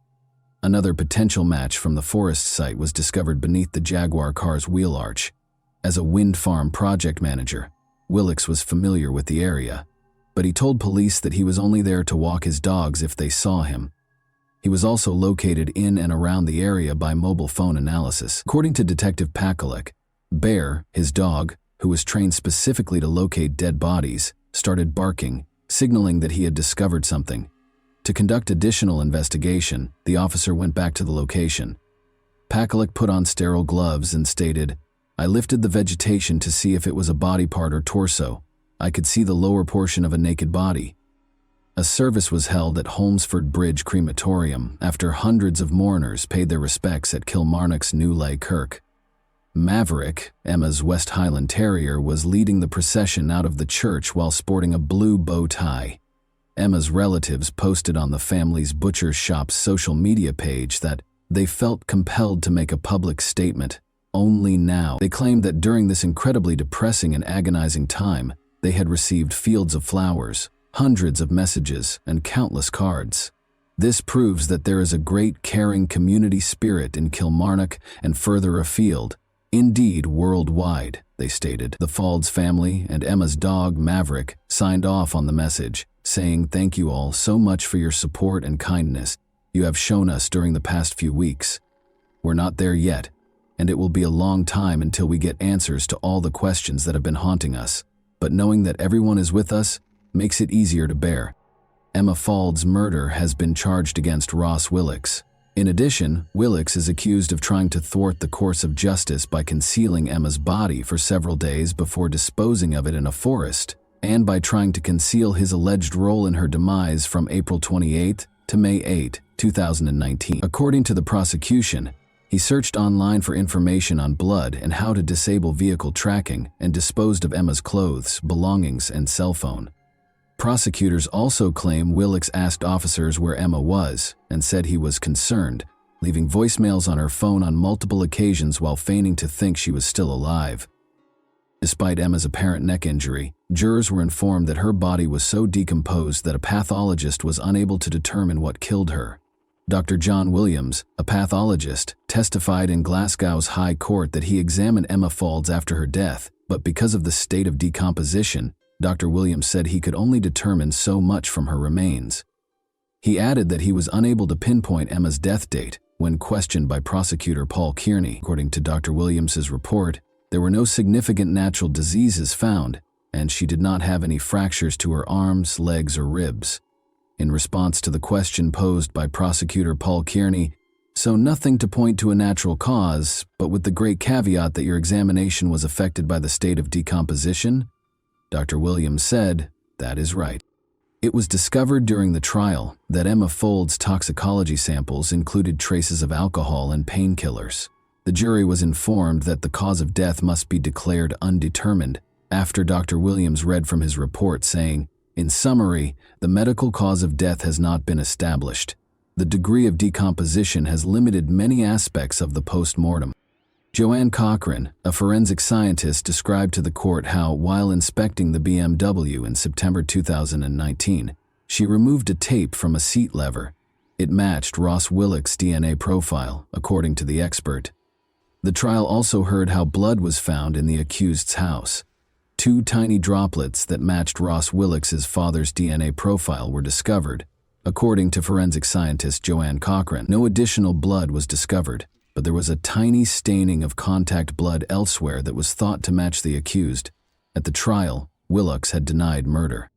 A: Another potential match from the forest site was discovered beneath the Jaguar car's wheel arch. As a wind farm project manager, Willox was familiar with the area, but he told police that he was only there to walk his dogs if they saw him. He was also located in and around the area by mobile phone analysis. According to Detective Pakalek, Bear, his dog, who was trained specifically to locate dead bodies, started barking, signaling that he had discovered something. To conduct additional investigation, the officer went back to the location. Pakalek put on sterile gloves and stated, "I lifted the vegetation to see if it was a body part or torso. I could see the lower portion of a naked body." A service was held at Holmesford Bridge Crematorium after hundreds of mourners paid their respects at Kilmarnock's New Lay Kirk. Maverick, Emma's West Highland Terrier, was leading the procession out of the church while sporting a blue bow tie. Emma's relatives posted on the family's butcher shop's social media page that they felt compelled to make a public statement only now. They claimed that during this incredibly depressing and agonizing time, they had received fields of flowers, hundreds of messages, and countless cards. This proves that there is a great caring community spirit in Kilmarnock and further afield, indeed worldwide, they stated. The Faulds family and Emma's dog, Maverick, signed off on the message, saying, "Thank you all so much for your support and kindness you have shown us during the past few weeks. We're not there yet, and it will be a long time until we get answers to all the questions that have been haunting us, but knowing that everyone is with us makes it easier to bear." Emma Faulds' murder has been charged against Ross Willox. In addition, Willox is accused of trying to thwart the course of justice by concealing Emma's body for several days before disposing of it in a forest, and by trying to conceal his alleged role in her demise from April 28 to May 8, 2019. According to the prosecution, he searched online for information on blood and how to disable vehicle tracking and disposed of Emma's clothes, belongings, and cell phone. Prosecutors also claim Willox asked officers where Emma was and said he was concerned, leaving voicemails on her phone on multiple occasions while feigning to think she was still alive. Despite Emma's apparent neck injury, jurors were informed that her body was so decomposed that a pathologist was unable to determine what killed her. Dr. John Williams, a pathologist, testified in Glasgow's High Court that he examined Emma Faulds after her death, but because of the state of decomposition, Dr. Williams said he could only determine so much from her remains. He added that he was unable to pinpoint Emma's death date when questioned by prosecutor Paul Kearney. According to Dr. Williams's report, there were no significant natural diseases found, and she did not have any fractures to her arms, legs, or ribs. In response to the question posed by prosecutor Paul Kearney, So nothing to point to a natural cause, but with the great caveat that your examination was affected by the state of decomposition? Dr. Williams said, "That is right." It was discovered during the trial that Emma Fold's toxicology samples included traces of alcohol and painkillers. The jury was informed that the cause of death must be declared undetermined after Dr. Williams read from his report saying, "In summary, the medical cause of death has not been established. The degree of decomposition has limited many aspects of the post-mortem." Joanne Cochran, a forensic scientist, described to the court how, while inspecting the BMW in September 2019, she removed a tape from a seat lever. It matched Ross Willock's DNA profile, according to the expert. The trial also heard how blood was found in the accused's house. 2 tiny droplets that matched Ross Willock's father's DNA profile were discovered. According to forensic scientist Joanne Cochran, no additional blood was discovered, but there was a tiny staining of contact blood elsewhere that was thought to match the accused. At the trial, Willock's had denied murder.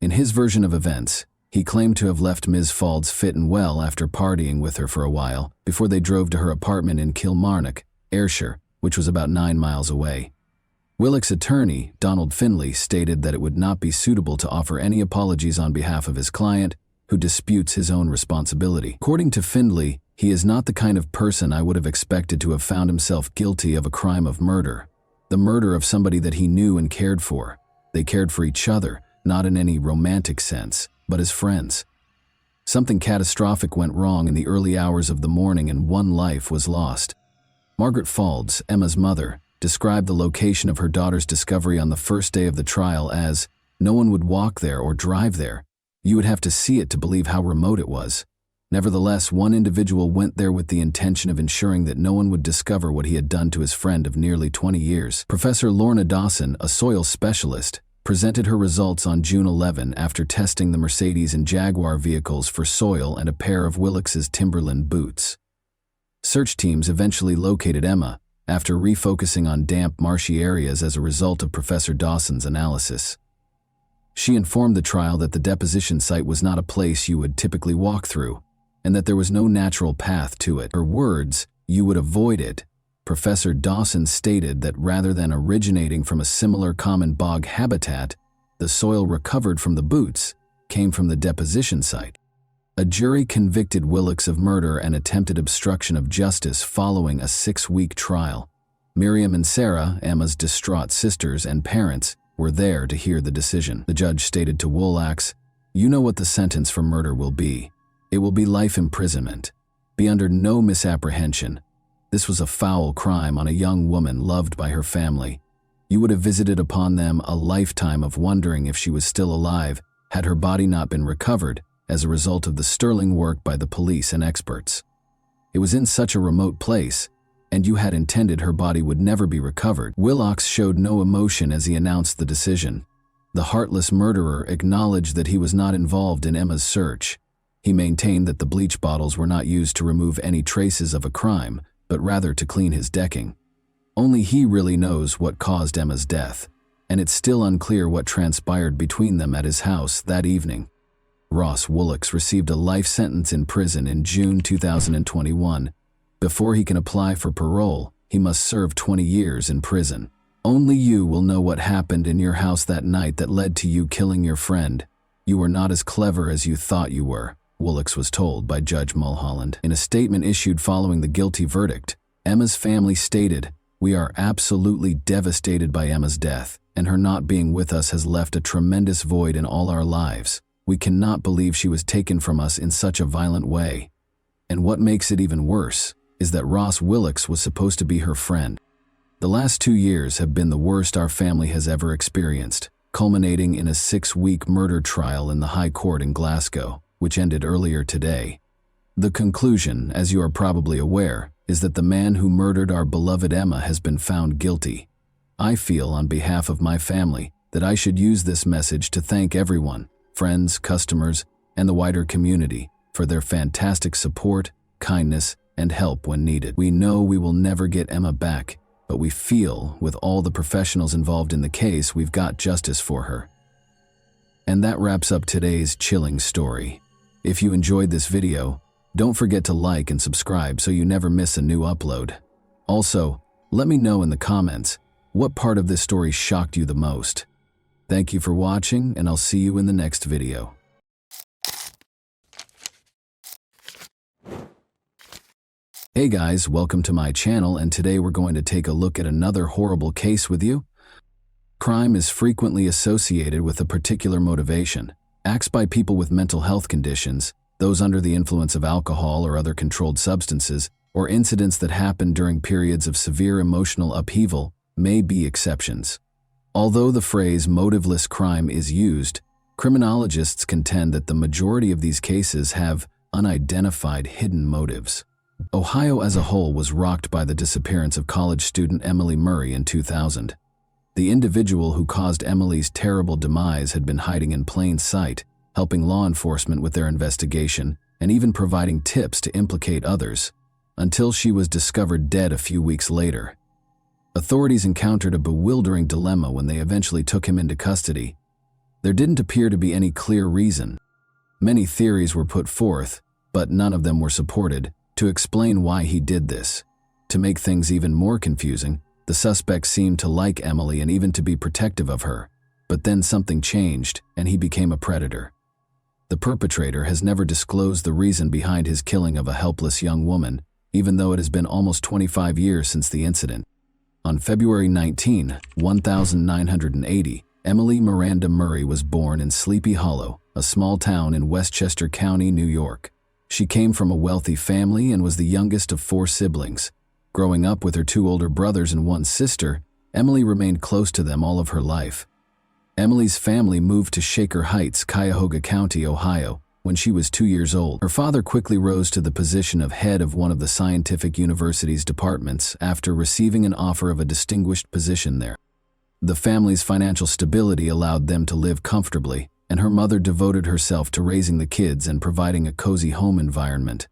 A: In his version of events, he claimed to have left Ms. Faulds fit and well after partying with her for a while before they drove to her apartment in Kilmarnock, Ayrshire, which was about 9 miles away. Willock's attorney, Donald Findlay, stated that it would not be suitable to offer any apologies on behalf of his client, who disputes his own responsibility. According to Findlay, he is not the kind of person I would have expected to have found himself guilty of a crime of murder. The murder of somebody that he knew and cared for. They cared for each other, not in any romantic sense, but as friends. Something catastrophic went wrong in the early hours of the morning and one life was lost. Margaret Faulds, Emma's mother, described the location of her daughter's discovery on the first day of the trial as, "No one would walk there or drive there. You would have to see it to believe how remote it was." Nevertheless, one individual went there with the intention of ensuring that no one would discover what he had done to his friend of nearly 20 years. Professor Lorna Dawson, a soil specialist, presented her results on June 11 after testing the Mercedes and Jaguar vehicles for soil and a pair of Willock's Timberland boots. Search teams eventually located Emma after refocusing on damp, marshy areas as a result of Professor Dawson's analysis. She informed the trial that the deposition site was not a place you would typically walk through, and that there was no natural path to it. Her words, "You would avoid it." Professor Dawson stated that rather than originating from a similar common bog habitat, the soil recovered from the boots came from the deposition site. A jury convicted Willock's of murder and attempted obstruction of justice following a 6-week trial. Miriam and Sarah, Emma's distraught sisters and parents, were there to hear the decision. The judge stated to Willock's, "You know what the sentence for murder will be. It will be life imprisonment. Be under no misapprehension. This was a foul crime on a young woman loved by her family. You would have visited upon them a lifetime of wondering if she was still alive had her body not been recovered as a result of the sterling work by the police and experts. It was in such a remote place, and you had intended her body would never be recovered." Willock's showed no emotion as he announced the decision. The heartless murderer acknowledged that he was not involved in Emma's search. He maintained that the bleach bottles were not used to remove any traces of a crime, but rather to clean his decking. Only he really knows what caused Emma's death, and it's still unclear what transpired between them at his house that evening. Ross Willock's received a life sentence in prison in June 2021. Before he can apply for parole, he must serve 20 years in prison. Only you will know what happened in your house that night that led to you killing your friend. You were not as clever as you thought you were, Willock's was told by Judge Mulholland. In a statement issued following the guilty verdict, Emma's family stated, "We are absolutely devastated by Emma's death, and her not being with us has left a tremendous void in all our lives. We cannot believe she was taken from us in such a violent way. And what makes it even worse is that Ross Willock's was supposed to be her friend." The last 2 years have been the worst our family has ever experienced, culminating in a 6-week murder trial in the High Court in Glasgow, which ended earlier today. The conclusion, as you are probably aware, is that the man who murdered our beloved Emma has been found guilty. I feel on behalf of my family that I should use this message to thank everyone, friends, customers, and the wider community, for their fantastic support, kindness, and help when needed. We know we will never get Emma back, but we feel, with all the professionals involved in the case, we've got justice for her. And that wraps up today's chilling story. If you enjoyed this video, Don't forget to like and subscribe so you never miss a new upload. Also, let me know in the comments what part of this story shocked you the most. Thank you for watching, and I'll see you in the next video. Hey guys, welcome to my channel, and today we're going to take a look at another horrible case with you. Crime is frequently associated with a particular motivation. Acts by people with mental health conditions, those under the influence of alcohol or other controlled substances, or incidents that happen during periods of severe emotional upheaval may be exceptions. Although the phrase motiveless crime is used, criminologists contend that the majority of these cases have unidentified hidden motives. Ohio as a whole was rocked by the disappearance of college student Emily Murray in 2000. The individual who caused Emily's terrible demise had been hiding in plain sight, helping law enforcement with their investigation and even providing tips to implicate others, until she was discovered dead a few weeks later. Authorities encountered a bewildering dilemma when they eventually took him into custody. There didn't appear to be any clear reason. Many theories were put forth, but none of them were supported, to explain why he did this. To make things even more confusing, the suspect seemed to like Emily and even to be protective of her, but then something changed and he became a predator. The perpetrator has never disclosed the reason behind his killing of a helpless young woman, even though it has been almost 25 years since the incident. On February 19, 1980, Emily Miranda Murray was born in Sleepy Hollow, a small town in Westchester County, New York. She came from a wealthy family and was the youngest of 4 siblings. Growing up with her 2 older brothers and 1 sister, Emily remained close to them all of her life. Emily's family moved to Shaker Heights, Cuyahoga County, Ohio, when she was 2 years old. Her father quickly rose to the position of head of one of the scientific university's departments after receiving an offer of a distinguished position there. The family's financial stability allowed them to live comfortably, and her mother devoted herself to raising the kids and providing a cozy home environment.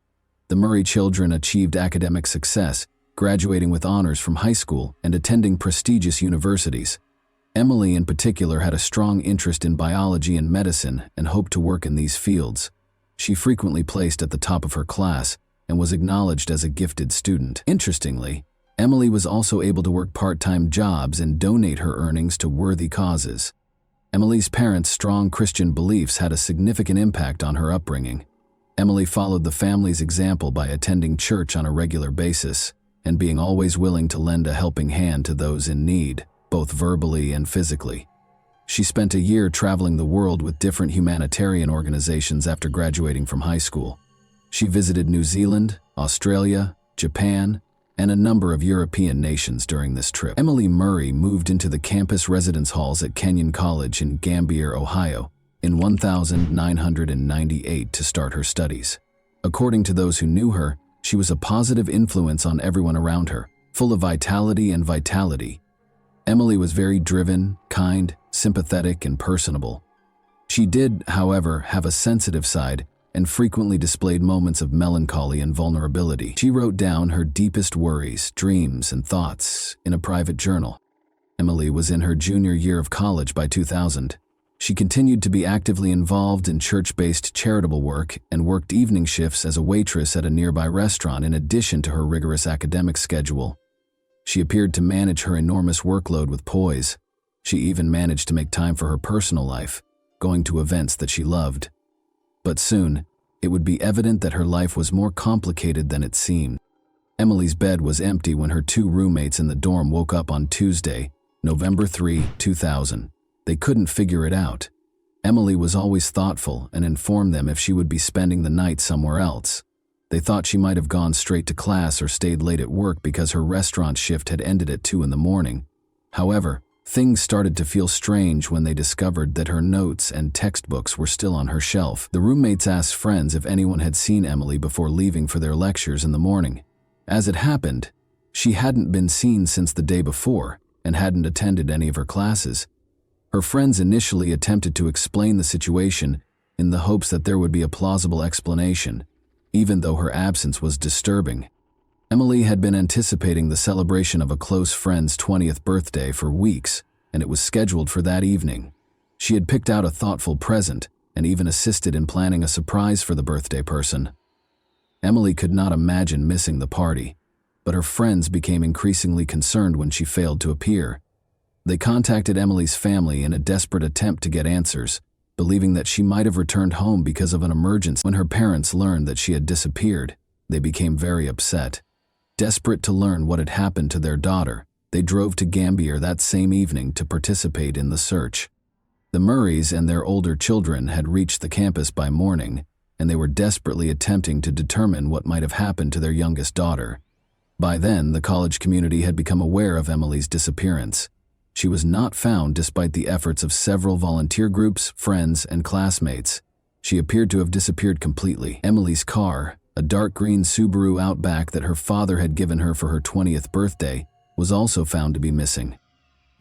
A: The Murray children achieved academic success, graduating with honors from high school and attending prestigious universities. Emily in particular had a strong interest in biology and medicine and hoped to work in these fields. She frequently placed at the top of her class and was acknowledged as a gifted student. Interestingly, Emily was also able to work part-time jobs and donate her earnings to worthy causes. Emily's parents' strong Christian beliefs had a significant impact on her upbringing. Emily followed the family's example by attending church on a regular basis and being always willing to lend a helping hand to those in need, both verbally and physically. She spent a year traveling the world with different humanitarian organizations after graduating from high school. She visited New Zealand, Australia, Japan, and a number of European nations during this trip. Emily Murray moved into the campus residence halls at Kenyon College in Gambier, Ohio, in 1998 to start her studies. According to those who knew her, she was a positive influence on everyone around her, full of vitality and vitality. Emily was very driven, kind, sympathetic, and personable. She did, however, have a sensitive side and frequently displayed moments of melancholy and vulnerability. She wrote down her deepest worries, dreams, and thoughts in a private journal. Emily was in her junior year of college by 2000. She continued to be actively involved in church-based charitable work and worked evening shifts as a waitress at a nearby restaurant in addition to her rigorous academic schedule. She appeared to manage her enormous workload with poise. She even managed to make time for her personal life, going to events that she loved. But soon, it would be evident that her life was more complicated than it seemed. Emily's bed was empty when her 2 roommates in the dorm woke up on Tuesday, November 3, 2000. They couldn't figure it out. Emily was always thoughtful and informed them if she would be spending the night somewhere else. They thought she might have gone straight to class or stayed late at work because her restaurant shift had ended at 2 in the morning. However, things started to feel strange when they discovered that her notes and textbooks were still on her shelf. The roommates asked friends if anyone had seen Emily before leaving for their lectures in the morning. As it happened, she hadn't been seen since the day before and hadn't attended any of her classes. Her friends initially attempted to explain the situation in the hopes that there would be a plausible explanation, even though her absence was disturbing. Emily had been anticipating the celebration of a close friend's 20th birthday for weeks, and it was scheduled for that evening. She had picked out a thoughtful present and even assisted in planning a surprise for the birthday person. Emily could not imagine missing the party, but her friends became increasingly concerned when she failed to appear. They contacted Emily's family in a desperate attempt to get answers, believing that she might have returned home because of an emergency. When her parents learned that she had disappeared, they became very upset. Desperate to learn what had happened to their daughter, they drove to Gambier that same evening to participate in the search. The Murrays and their older children had reached the campus by morning, and they were desperately attempting to determine what might have happened to their youngest daughter. By then, the college community had become aware of Emily's disappearance. She was not found despite the efforts of several volunteer groups, friends, and classmates. She appeared to have disappeared completely. Emily's car, a dark green Subaru Outback that her father had given her for her 20th birthday, was also found to be missing.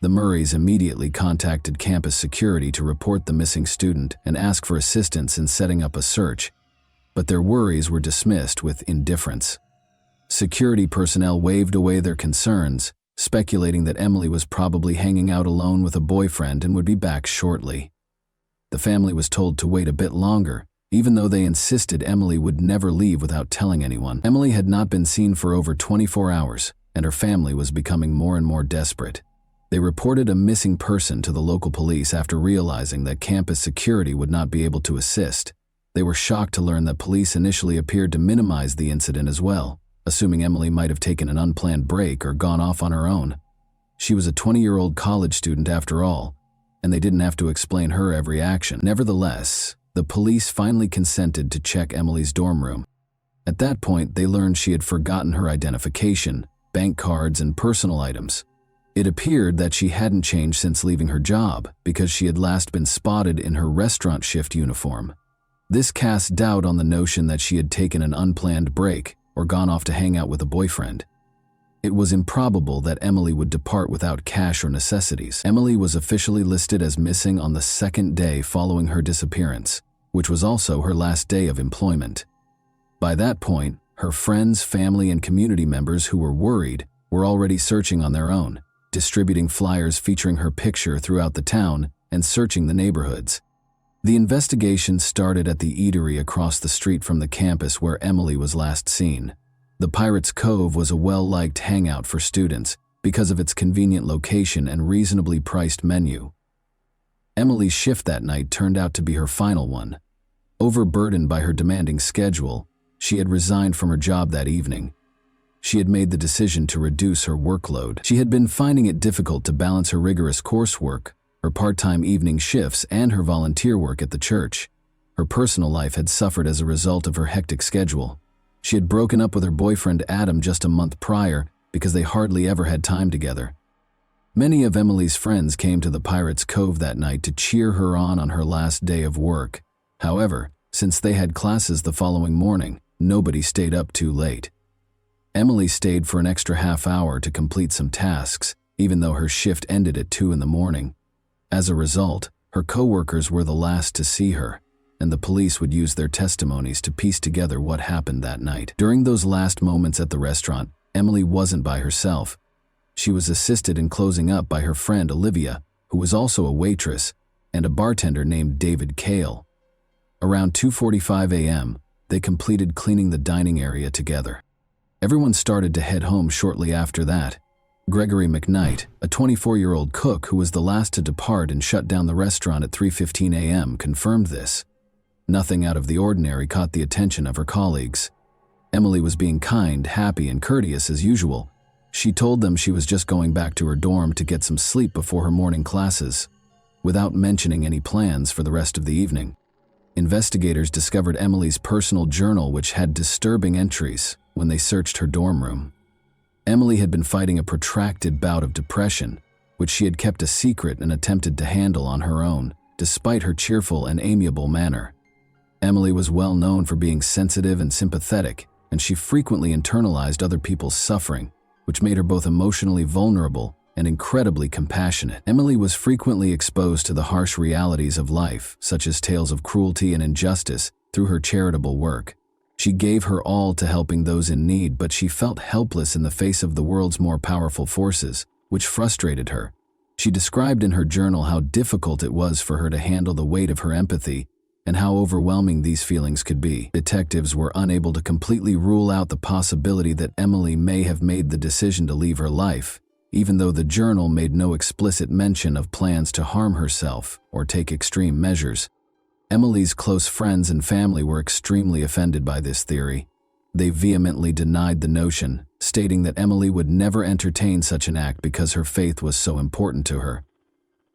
A: The Murrays immediately contacted campus security to report the missing student and ask for assistance in setting up a search, but their worries were dismissed with indifference. Security personnel waved away their concerns, speculating that Emily was probably hanging out alone with a boyfriend and would be back shortly. The family was told to wait a bit longer, even though they insisted Emily would never leave without telling anyone. Emily had not been seen for over 24 hours, and her family was becoming more and more desperate. They reported a missing person to the local police after realizing that campus security would not be able to assist. They were shocked to learn that police initially appeared to minimize the incident as well, assuming Emily might have taken an unplanned break or gone off on her own. She was a 20-year-old college student after all, and they didn't have to explain her every action. Nevertheless, the police finally consented to check Emily's dorm room. At that point, they learned she had forgotten her identification, bank cards, and personal items. It appeared that she hadn't changed since leaving her job because she had last been spotted in her restaurant shift uniform. This cast doubt on the notion that she had taken an unplanned break or gone off to hang out with a boyfriend. It was improbable that Emily would depart without cash or necessities. Emily was officially listed as missing on the second day following her disappearance, which was also her last day of employment. By that point, her friends, family, and community members who were worried were already searching on their own, distributing flyers featuring her picture throughout the town and searching the neighborhoods. The investigation started at the eatery across the street from the campus where Emily was last seen. The Pirates Cove was a well-liked hangout for students because of its convenient location and reasonably priced menu. Emily's shift that night turned out to be her final one. Overburdened by her demanding schedule, she had resigned from her job that evening. She had made the decision to reduce her workload. She had been finding it difficult to balance her rigorous coursework, her part-time evening shifts, and her volunteer work at the church. Her personal life had suffered as a result of her hectic schedule. She had broken up with her boyfriend Adam just a month prior because they hardly ever had time together. Many of Emily's friends came to the Pirates Cove that night to cheer her on her last day of work. However, since they had classes the following morning, nobody stayed up too late. Emily stayed for an extra half hour to complete some tasks, even though her shift ended at 2 in the morning. As a result, her co-workers were the last to see her, and the police would use their testimonies to piece together what happened that night. During those last moments at the restaurant, Emily wasn't by herself. She was assisted in closing up by her friend Olivia, who was also a waitress, and a bartender named David Cale. Around 2:45 a.m., they completed cleaning the dining area together. Everyone started to head home shortly after that. Gregory McKnight, a 24-year-old cook who was the last to depart and shut down the restaurant at 3:15 a.m., confirmed this. Nothing out of the ordinary caught the attention of her colleagues. Emily was being kind, happy, and courteous as usual. She told them she was just going back to her dorm to get some sleep before her morning classes, without mentioning any plans for the rest of the evening. Investigators discovered Emily's personal journal, which had disturbing entries, when they searched her dorm room. Emily had been fighting a protracted bout of depression, which she had kept a secret and attempted to handle on her own, despite her cheerful and amiable manner. Emily was well known for being sensitive and sympathetic, and she frequently internalized other people's suffering, which made her both emotionally vulnerable and incredibly compassionate. Emily was frequently exposed to the harsh realities of life, such as tales of cruelty and injustice, through her charitable work. She gave her all to helping those in need, but she felt helpless in the face of the world's more powerful forces, which frustrated her. She described in her journal how difficult it was for her to handle the weight of her empathy and how overwhelming these feelings could be. Detectives were unable to completely rule out the possibility that Emily may have made the decision to leave her life, even though the journal made no explicit mention of plans to harm herself or take extreme measures. Emily's close friends and family were extremely offended by this theory. They vehemently denied the notion, stating that Emily would never entertain such an act because her faith was so important to her.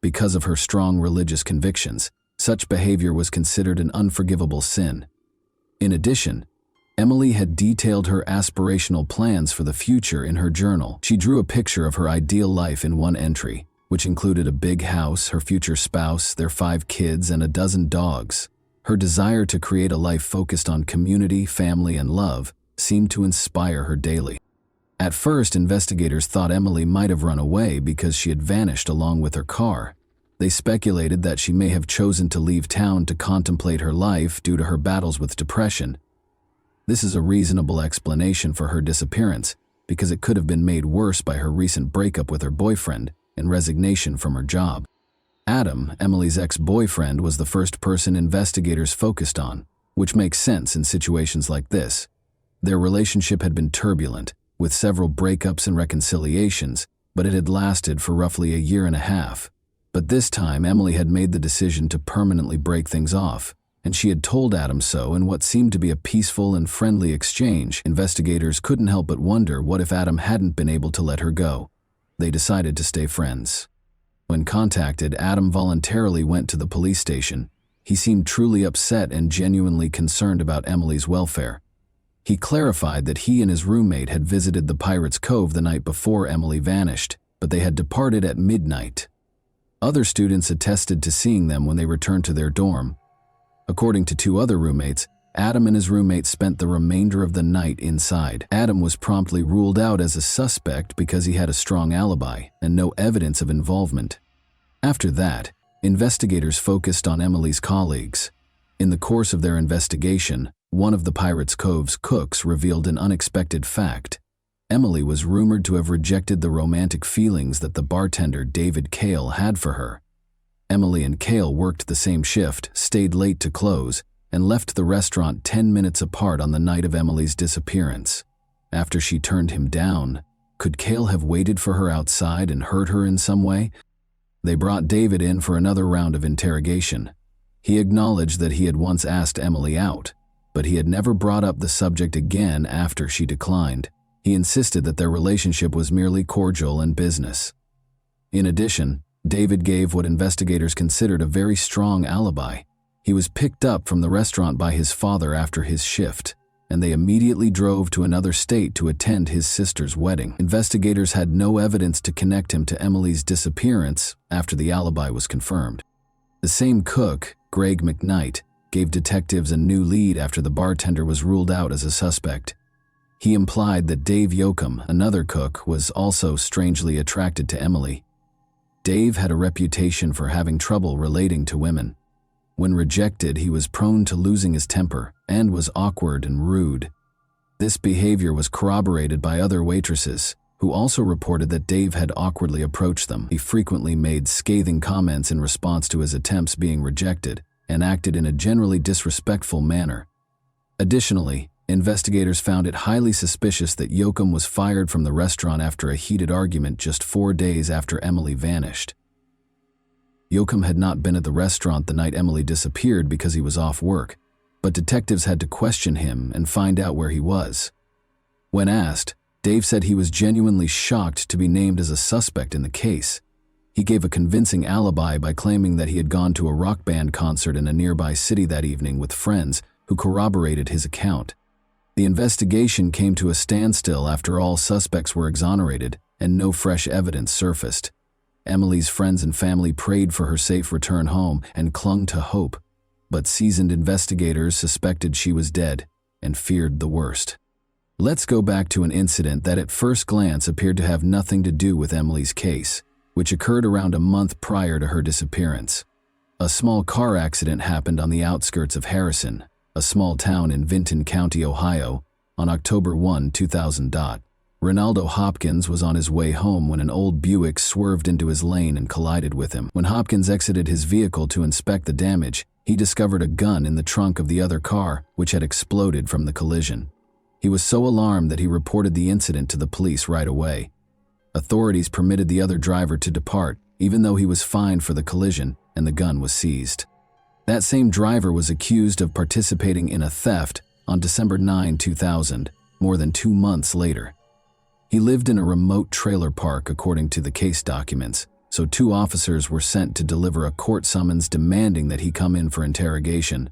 A: Because of her strong religious convictions, such behavior was considered an unforgivable sin. In addition, Emily had detailed her aspirational plans for the future in her journal. She drew a picture of her ideal life in one entry, which included a big house, her future spouse, their 5 kids, and a dozen dogs. Her desire to create a life focused on community, family, and love seemed to inspire her daily. At first, investigators thought Emily might have run away because she had vanished along with her car. They speculated that she may have chosen to leave town to contemplate her life due to her battles with depression. This is a reasonable explanation for her disappearance, because it could have been made worse by her recent breakup with her boyfriend and resignation from her job. Adam, Emily's ex-boyfriend, was the first person investigators focused on, which makes sense in situations like this. Their relationship had been turbulent, with several breakups and reconciliations, but it had lasted for roughly a year and a half. But this time, Emily had made the decision to permanently break things off, and she had told Adam so in what seemed to be a peaceful and friendly exchange. Investigators couldn't help but wonder what if Adam hadn't been able to let her go. They decided to stay friends. When contacted, Adam voluntarily went to the police station. He seemed truly upset and genuinely concerned about Emily's welfare. He clarified that he and his roommate had visited the Pirates Cove the night before Emily vanished, but they had departed at midnight. Other students attested to seeing them when they returned to their dorm. According to 2 other roommates, Adam and his roommate spent the remainder of the night inside. Adam was promptly ruled out as a suspect because he had a strong alibi and no evidence of involvement. After that, investigators focused on Emily's colleagues. In the course of their investigation, one of the Pirates Cove's cooks revealed an unexpected fact. Emily was rumored to have rejected the romantic feelings that the bartender David Cale had for her. Emily and Cale worked the same shift, stayed late to close, and left the restaurant 10 minutes apart on the night of Emily's disappearance. After she turned him down, could Cale have waited for her outside and hurt her in some way? They brought David in for another round of interrogation. He acknowledged that he had once asked Emily out, but he had never brought up the subject again after she declined. He insisted that their relationship was merely cordial and business. In addition, David gave what investigators considered a very strong alibi. He was picked up from the restaurant by his father after his shift, and they immediately drove to another state to attend his sister's wedding. Investigators had no evidence to connect him to Emily's disappearance after the alibi was confirmed. The same cook, Greg McKnight, gave detectives a new lead after the bartender was ruled out as a suspect. He implied that Dave Yoakum, another cook, was also strangely attracted to Emily. Dave had a reputation for having trouble relating to women. When rejected, he was prone to losing his temper and was awkward and rude. This behavior was corroborated by other waitresses, who also reported that Dave had awkwardly approached them. He frequently made scathing comments in response to his attempts being rejected and acted in a generally disrespectful manner. Additionally, investigators found it highly suspicious that Yoakum was fired from the restaurant after a heated argument just 4 days after Emily vanished. Yoakum had not been at the restaurant the night Emily disappeared because he was off work, but detectives had to question him and find out where he was. When asked, Dave said he was genuinely shocked to be named as a suspect in the case. He gave a convincing alibi by claiming that he had gone to a rock band concert in a nearby city that evening with friends who corroborated his account. The investigation came to a standstill after all suspects were exonerated and no fresh evidence surfaced. Emily's friends and family prayed for her safe return home and clung to hope, but seasoned investigators suspected she was dead and feared the worst. Let's go back to an incident that at first glance appeared to have nothing to do with Emily's case, which occurred around a month prior to her disappearance. A small car accident happened on the outskirts of Harrison, a small town in Vinton County, Ohio, on October 1, 2000. Ronaldo Hopkins was on his way home when an old Buick swerved into his lane and collided with him. When Hopkins exited his vehicle to inspect the damage, he discovered a gun in the trunk of the other car, which had exploded from the collision. He was so alarmed that he reported the incident to the police right away. Authorities permitted the other driver to depart, even though he was fined for the collision, and the gun was seized. That same driver was accused of participating in a theft on December 9, 2000, more than 2 months later. He lived in a remote trailer park according to the case documents, so 2 officers were sent to deliver a court summons demanding that he come in for interrogation.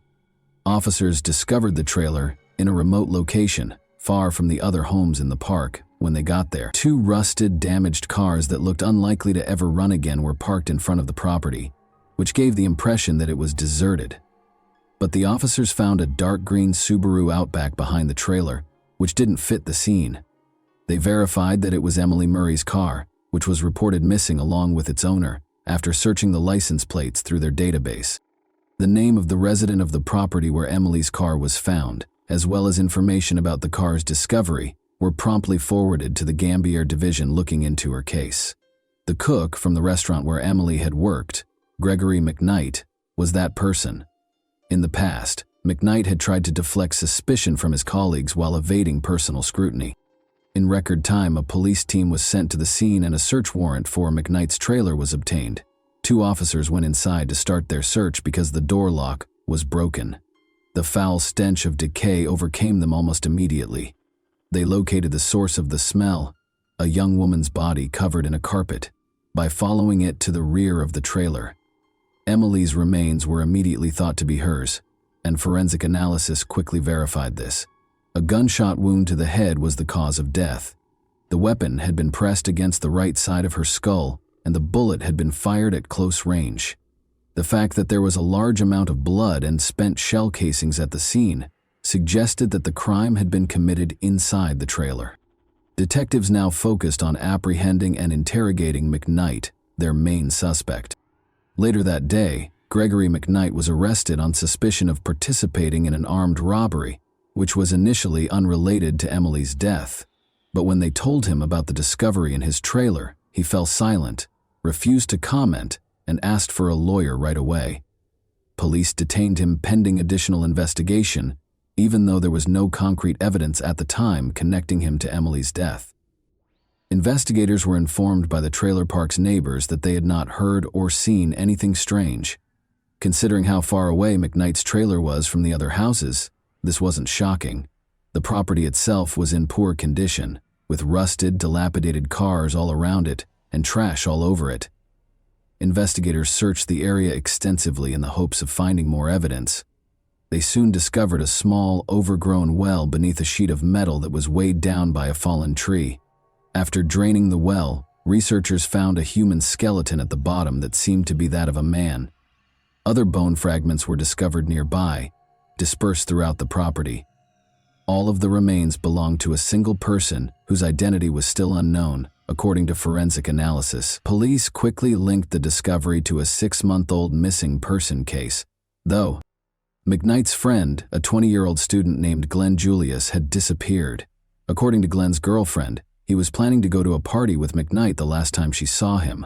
A: Officers discovered the trailer in a remote location, far from the other homes in the park. When they got there, 2 rusted, damaged cars that looked unlikely to ever run again were parked in front of the property, which gave the impression that it was deserted. But the officers found a dark green Subaru Outback behind the trailer, which didn't fit the scene. They verified that it was Emily Murray's car, which was reported missing along with its owner, after searching the license plates through their database. The name of the resident of the property where Emily's car was found, as well as information about the car's discovery, were promptly forwarded to the Gambier division looking into her case. The cook from the restaurant where Emily had worked, Gregory McKnight, was that person. In the past, McKnight had tried to deflect suspicion from his colleagues while evading personal scrutiny. In record time, a police team was sent to the scene and a search warrant for McKnight's trailer was obtained. 2 officers went inside to start their search because the door lock was broken. The foul stench of decay overcame them almost immediately. They located the source of the smell, a young woman's body covered in a carpet, by following it to the rear of the trailer. Emily's remains were immediately thought to be hers, and forensic analysis quickly verified this. A gunshot wound to the head was the cause of death. The weapon had been pressed against the right side of her skull, and the bullet had been fired at close range. The fact that there was a large amount of blood and spent shell casings at the scene suggested that the crime had been committed inside the trailer. Detectives now focused on apprehending and interrogating McKnight, their main suspect. Later that day, Gregory McKnight was arrested on suspicion of participating in an armed robbery, which was initially unrelated to Emily's death. But when they told him about the discovery in his trailer, he fell silent, refused to comment, and asked for a lawyer right away. Police detained him pending additional investigation, even though there was no concrete evidence at the time connecting him to Emily's death. Investigators were informed by the trailer park's neighbors that they had not heard or seen anything strange. Considering how far away McKnight's trailer was from the other houses, this wasn't shocking. The property itself was in poor condition, with rusted, dilapidated cars all around it and trash all over it. Investigators searched the area extensively in the hopes of finding more evidence. They soon discovered a small, overgrown well beneath a sheet of metal that was weighed down by a fallen tree. After draining the well, researchers found a human skeleton at the bottom that seemed to be that of a man. Other bone fragments were discovered nearby, dispersed throughout the property. All of the remains belonged to a single person whose identity was still unknown, according to forensic analysis. Police quickly linked the discovery to a 6-month-old missing person case, though McKnight's friend, a 20-year-old student named Glenn Julius, had disappeared. According to Glenn's girlfriend, he was planning to go to a party with McKnight the last time she saw him.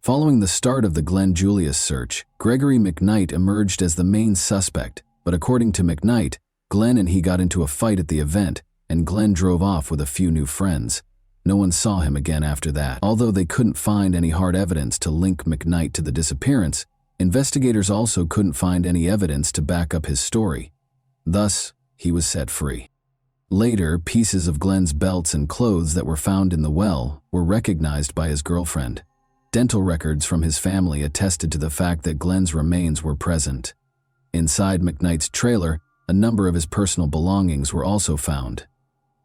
A: Following the start of the Glenn Julius search, Gregory McKnight emerged as the main suspect, but according to McKnight, Glenn and he got into a fight at the event, and Glenn drove off with a few new friends. No one saw him again after that. Although they couldn't find any hard evidence to link McKnight to the disappearance, investigators also couldn't find any evidence to back up his story. Thus, he was set free. Later, pieces of Glenn's belts and clothes that were found in the well were recognized by his girlfriend. Dental records from his family attested to the fact that Glenn's remains were present. Inside McKnight's trailer, a number of his personal belongings were also found.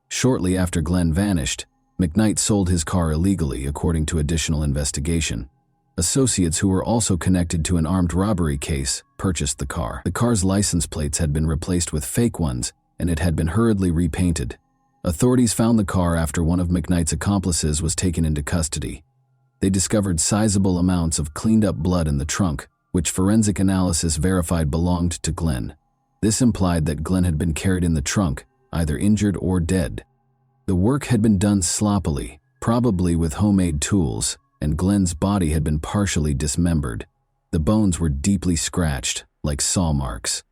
A: Shortly after Glenn vanished, McKnight sold his car illegally, according to additional investigation. Associates who were also connected to an armed robbery case purchased the car. The car's license plates had been replaced with fake ones, and it had been hurriedly repainted. Authorities found the car after one of McKnight's accomplices was taken into custody. They discovered sizable amounts of cleaned-up blood in the trunk, which forensic analysis verified belonged to Glenn. This implied that Glenn had been carried in the trunk, either injured or dead. The work had been done sloppily, probably with homemade tools, and Glenn's body had been partially dismembered. The bones were deeply scratched, like saw marks.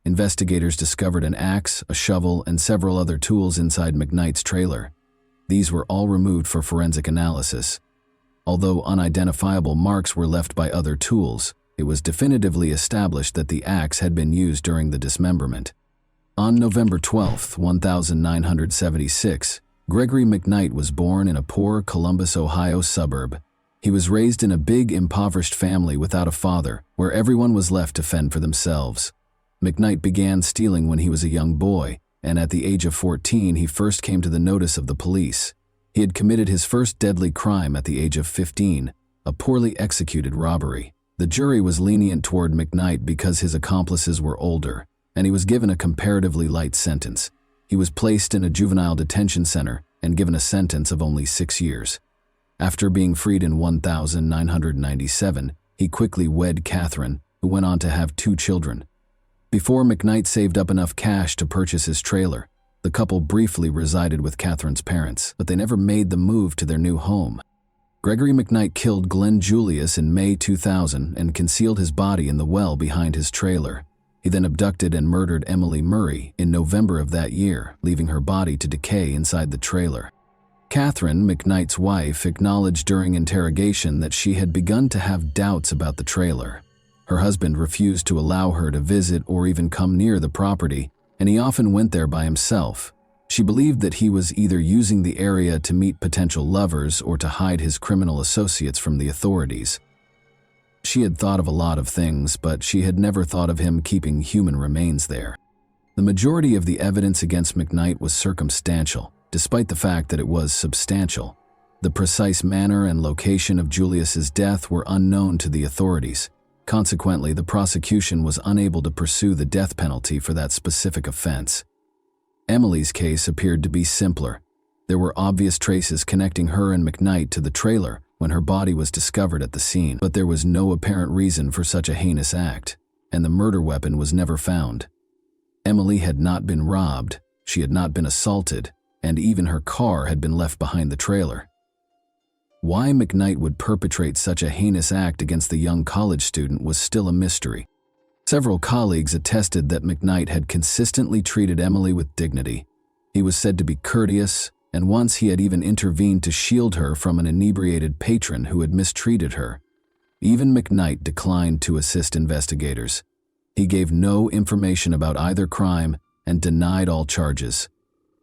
A: Investigators discovered an axe, a shovel, and several other tools inside McKnight's trailer. These were all removed for forensic analysis. Although unidentifiable marks were left by other tools, it was definitively established that the axe had been used during the dismemberment. On November 12, 1976, Gregory McKnight was born in a poor Columbus, Ohio suburb. He was raised in a big, impoverished family without a father, where everyone was left to fend for themselves. McKnight began stealing when he was a young boy, and at the age of 14 he first came to the notice of the police. He had committed his first deadly crime at the age of 15, a poorly executed robbery. The jury was lenient toward McKnight because his accomplices were older, and he was given a comparatively light sentence. He was placed in a juvenile detention center and given a sentence of only 6 years. After being freed in 1997, he quickly wed Catherine, who went on to have 2 children. Before McKnight saved up enough cash to purchase his trailer, the couple briefly resided with Catherine's parents, but they never made the move to their new home. Gregory McKnight killed Glenn Julius in May 2000 and concealed his body in the well behind his trailer. He then abducted and murdered Emily Murray in November of that year, leaving her body to decay inside the trailer. Catherine, McKnight's wife, acknowledged during interrogation that she had begun to have doubts about the trailer. Her husband refused to allow her to visit or even come near the property, and he often went there by himself. She believed that he was either using the area to meet potential lovers or to hide his criminal associates from the authorities. She had thought of a lot of things, but she had never thought of him keeping human remains there. The majority of the evidence against McKnight was circumstantial, despite the fact that it was substantial. The precise manner and location of Julius's death were unknown to the authorities. Consequently, the prosecution was unable to pursue the death penalty for that specific offense. Emily's case appeared to be simpler. There were obvious traces connecting her and McKnight to the trailer when her body was discovered at the scene, but there was no apparent reason for such a heinous act, and the murder weapon was never found. Emily had not been robbed, she had not been assaulted, and even her car had been left behind the trailer. Why McKnight would perpetrate such a heinous act against the young college student was still a mystery. Several colleagues attested that McKnight had consistently treated Emily with dignity. He was said to be courteous, and once he had even intervened to shield her from an inebriated patron who had mistreated her. Even McKnight declined to assist investigators. He gave no information about either crime and denied all charges.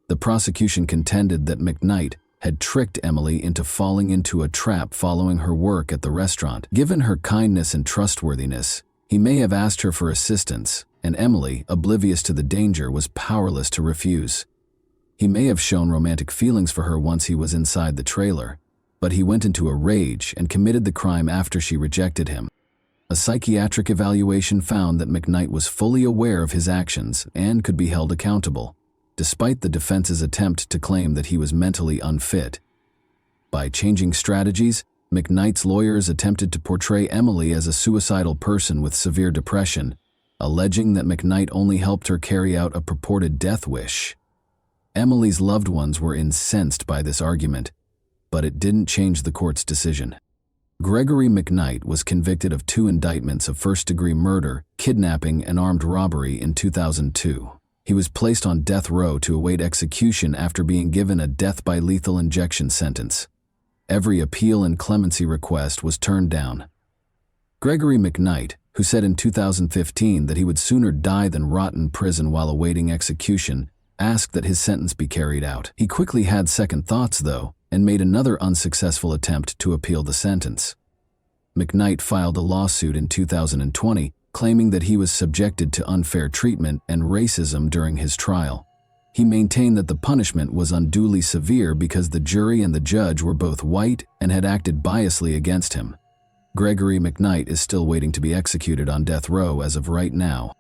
A: The prosecution contended that McKnight had tricked Emily into falling into a trap following her work at the restaurant. Given her kindness and trustworthiness, he may have asked her for assistance, and Emily, oblivious to the danger, was powerless to refuse. He may have shown romantic feelings for her once he was inside the trailer, but he went into a rage and committed the crime after she rejected him. A psychiatric evaluation found that McKnight was fully aware of his actions and could be held accountable, despite the defense's attempt to claim that he was mentally unfit. By changing strategies, McKnight's lawyers attempted to portray Emily as a suicidal person with severe depression, alleging that McKnight only helped her carry out a purported death wish. Emily's loved ones were incensed by this argument, but it didn't change the court's decision. Gregory McKnight was convicted of 2 indictments of first-degree murder, kidnapping, and armed robbery in 2002. He was placed on death row to await execution after being given a death by lethal injection sentence. Every appeal and clemency request was turned down. Gregory McKnight, who said in 2015 that he would sooner die than rot in prison while awaiting execution, asked that his sentence be carried out. He quickly had second thoughts, though, and made another unsuccessful attempt to appeal the sentence. McKnight filed a lawsuit in 2020, claiming that he was subjected to unfair treatment and racism during his trial. He maintained that the punishment was unduly severe because the jury and the judge were both white and had acted biasly against him. Gregory McKnight is still waiting to be executed on death row as of right now.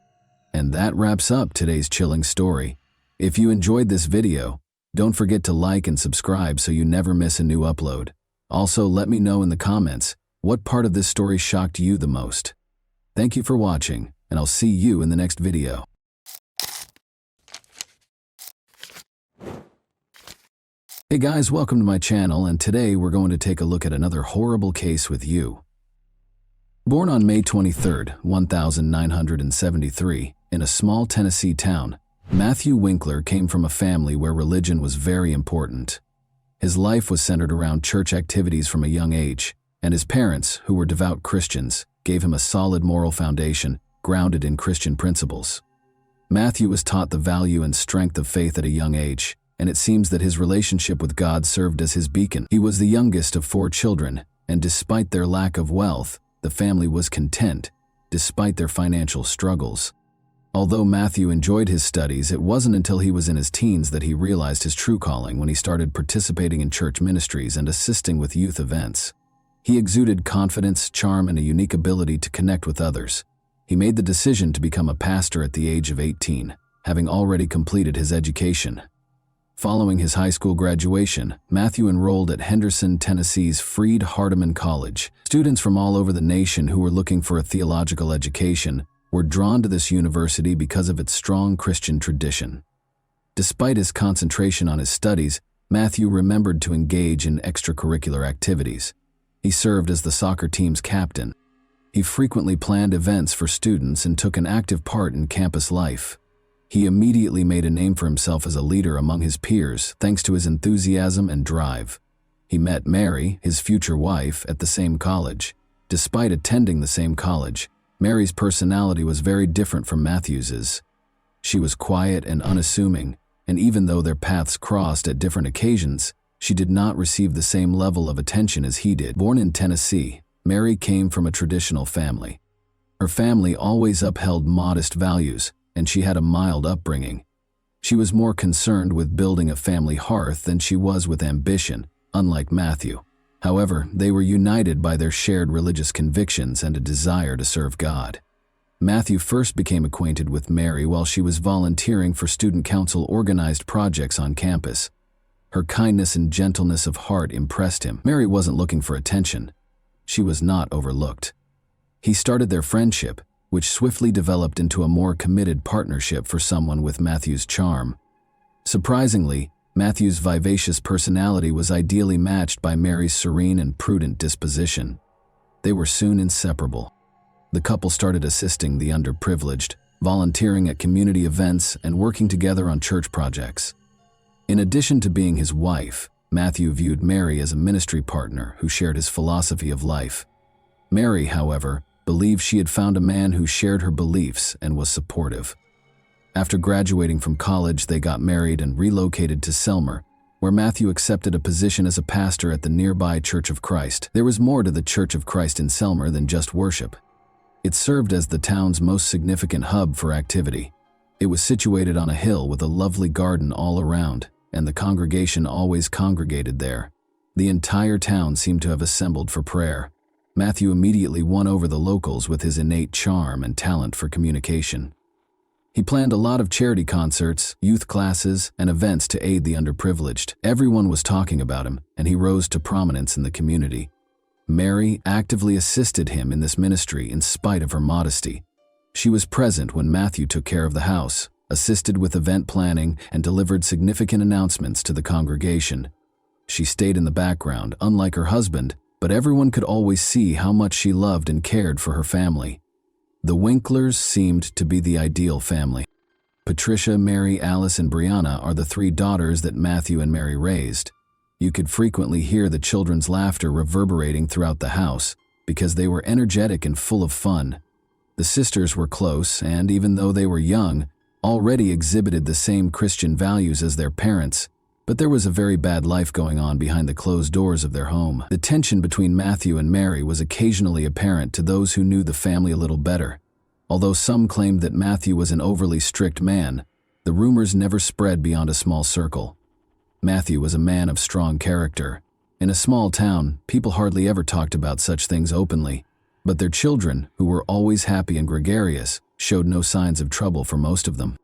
A: And that wraps up today's chilling story. If you enjoyed this video, don't forget to like and subscribe so you never miss a new upload. Also, let me know in the comments, what part of this story shocked you the most? Thank you for watching, and I'll see you in the next video. Hey guys, welcome to my channel, and today we're going to take a look at another horrible case with you. Born on May 23, 1973, in a small Tennessee town, Matthew Winkler came from a family where religion was very important. His life was centered around church activities from a young age, and his parents, who were devout Christians, gave him a solid moral foundation grounded in Christian principles. Matthew was taught the value and strength of faith at a young age, and it seems that his relationship with God served as his beacon. He was the youngest of 4 children, and despite their lack of wealth, the family was content, despite their financial struggles. Although Matthew enjoyed his studies, it wasn't until he was in his teens that he realized his true calling when he started participating in church ministries and assisting with youth events. He exuded confidence, charm, and a unique ability to connect with others. He made the decision to become a pastor at the age of 18, having already completed his education. Following his high school graduation, Matthew enrolled at Henderson, Tennessee's Freed-Hardeman College. Students from all over the nation who were looking for a theological education were drawn to this university because of its strong Christian tradition. Despite his concentration on his studies, Matthew remembered to engage in extracurricular activities. He served as the soccer team's captain. He frequently planned events for students and took an active part in campus life. He immediately made a name for himself as a leader among his peers thanks to his enthusiasm and drive. He met Mary, his future wife, at the same college. Despite attending the same college, Mary's personality was very different from Matthew's. She was quiet and unassuming, and even though their paths crossed at different occasions, she did not receive the same level of attention as he did. Born in Tennessee, Mary came from a traditional family. Her family always upheld modest values, and she had a mild upbringing. She was more concerned with building a family hearth than she was with ambition, unlike Matthew. However, they were united by their shared religious convictions and a desire to serve God. Matthew first became acquainted with Mary while she was volunteering for student council-organized projects on campus. Her kindness and gentleness of heart impressed him. Mary wasn't looking for attention. She was not overlooked. He started their friendship, which swiftly developed into a more committed partnership for someone with Matthew's charm. Surprisingly, Matthew's vivacious personality was ideally matched by Mary's serene and prudent disposition. They were soon inseparable. The couple started assisting the underprivileged, volunteering at community events, and working together on church projects. In addition to being his wife, Matthew viewed Mary as a ministry partner who shared his philosophy of life. Mary, however, believed she had found a man who shared her beliefs and was supportive. After graduating from college, they got married and relocated to Selmer, where Matthew accepted a position as a pastor at the nearby Church of Christ. There was more to the Church of Christ in Selmer than just worship. It served as the town's most significant hub for activity. It was situated on a hill with a lovely garden all around, and the congregation always congregated there. The entire town seemed to have assembled for prayer. Matthew immediately won over the locals with his innate charm and talent for communication. He planned a lot of charity concerts, youth classes, and events to aid the underprivileged. Everyone was talking about him, and he rose to prominence in the community. Mary actively assisted him in this ministry in spite of her modesty. She was present when Matthew took care of the house, assisted with event planning, and delivered significant announcements to the congregation. She stayed in the background, unlike her husband, but everyone could always see how much she loved and cared for her family. The Winklers seemed to be the ideal family. Patricia, Mary, Alice, and Brianna are the 3 daughters that Matthew and Mary raised. You could frequently hear the children's laughter reverberating throughout the house because they were energetic and full of fun. The sisters were close and, even though they were young, already exhibited the same Christian values as their parents, but there was a very bad life going on behind the closed doors of their home. The tension between Matthew and Mary was occasionally apparent to those who knew the family a little better. Although some claimed that Matthew was an overly strict man, the rumors never spread beyond a small circle. Matthew was a man of strong character. In a small town, people hardly ever talked about such things openly, but their children, who were always happy and gregarious, showed no signs of trouble for most of them.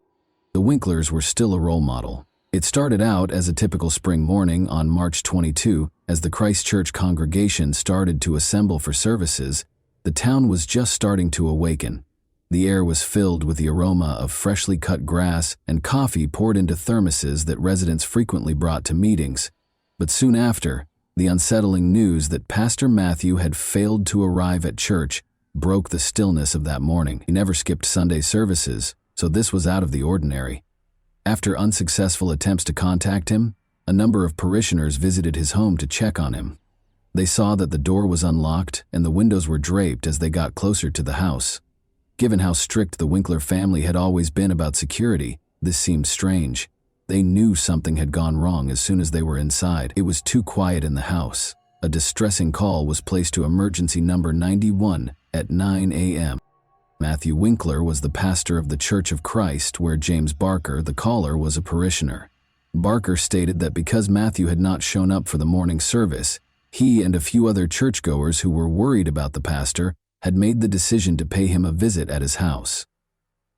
A: The Winklers were still a role model. It started out as a typical spring morning on March 22, as the Christ Church congregation started to assemble for services. The town was just starting to awaken. The air was filled with the aroma of freshly cut grass and coffee poured into thermoses that residents frequently brought to meetings. But soon after, the unsettling news that Pastor Matthew had failed to arrive at church broke the stillness of that morning. He never skipped Sunday services, so this was out of the ordinary. After unsuccessful attempts to contact him, a number of parishioners visited his home to check on him. They saw that the door was unlocked and the windows were draped as they got closer to the house. Given how strict the Winkler family had always been about security, this seemed strange. They knew something had gone wrong as soon as they were inside. It was too quiet in the house. A distressing call was placed to emergency number 91 at 9 a.m. Matthew Winkler was the pastor of the Church of Christ, where James Barker, the caller, was a parishioner. Barker stated that because Matthew had not shown up for the morning service, he and a few other churchgoers who were worried about the pastor had made the decision to pay him a visit at his house.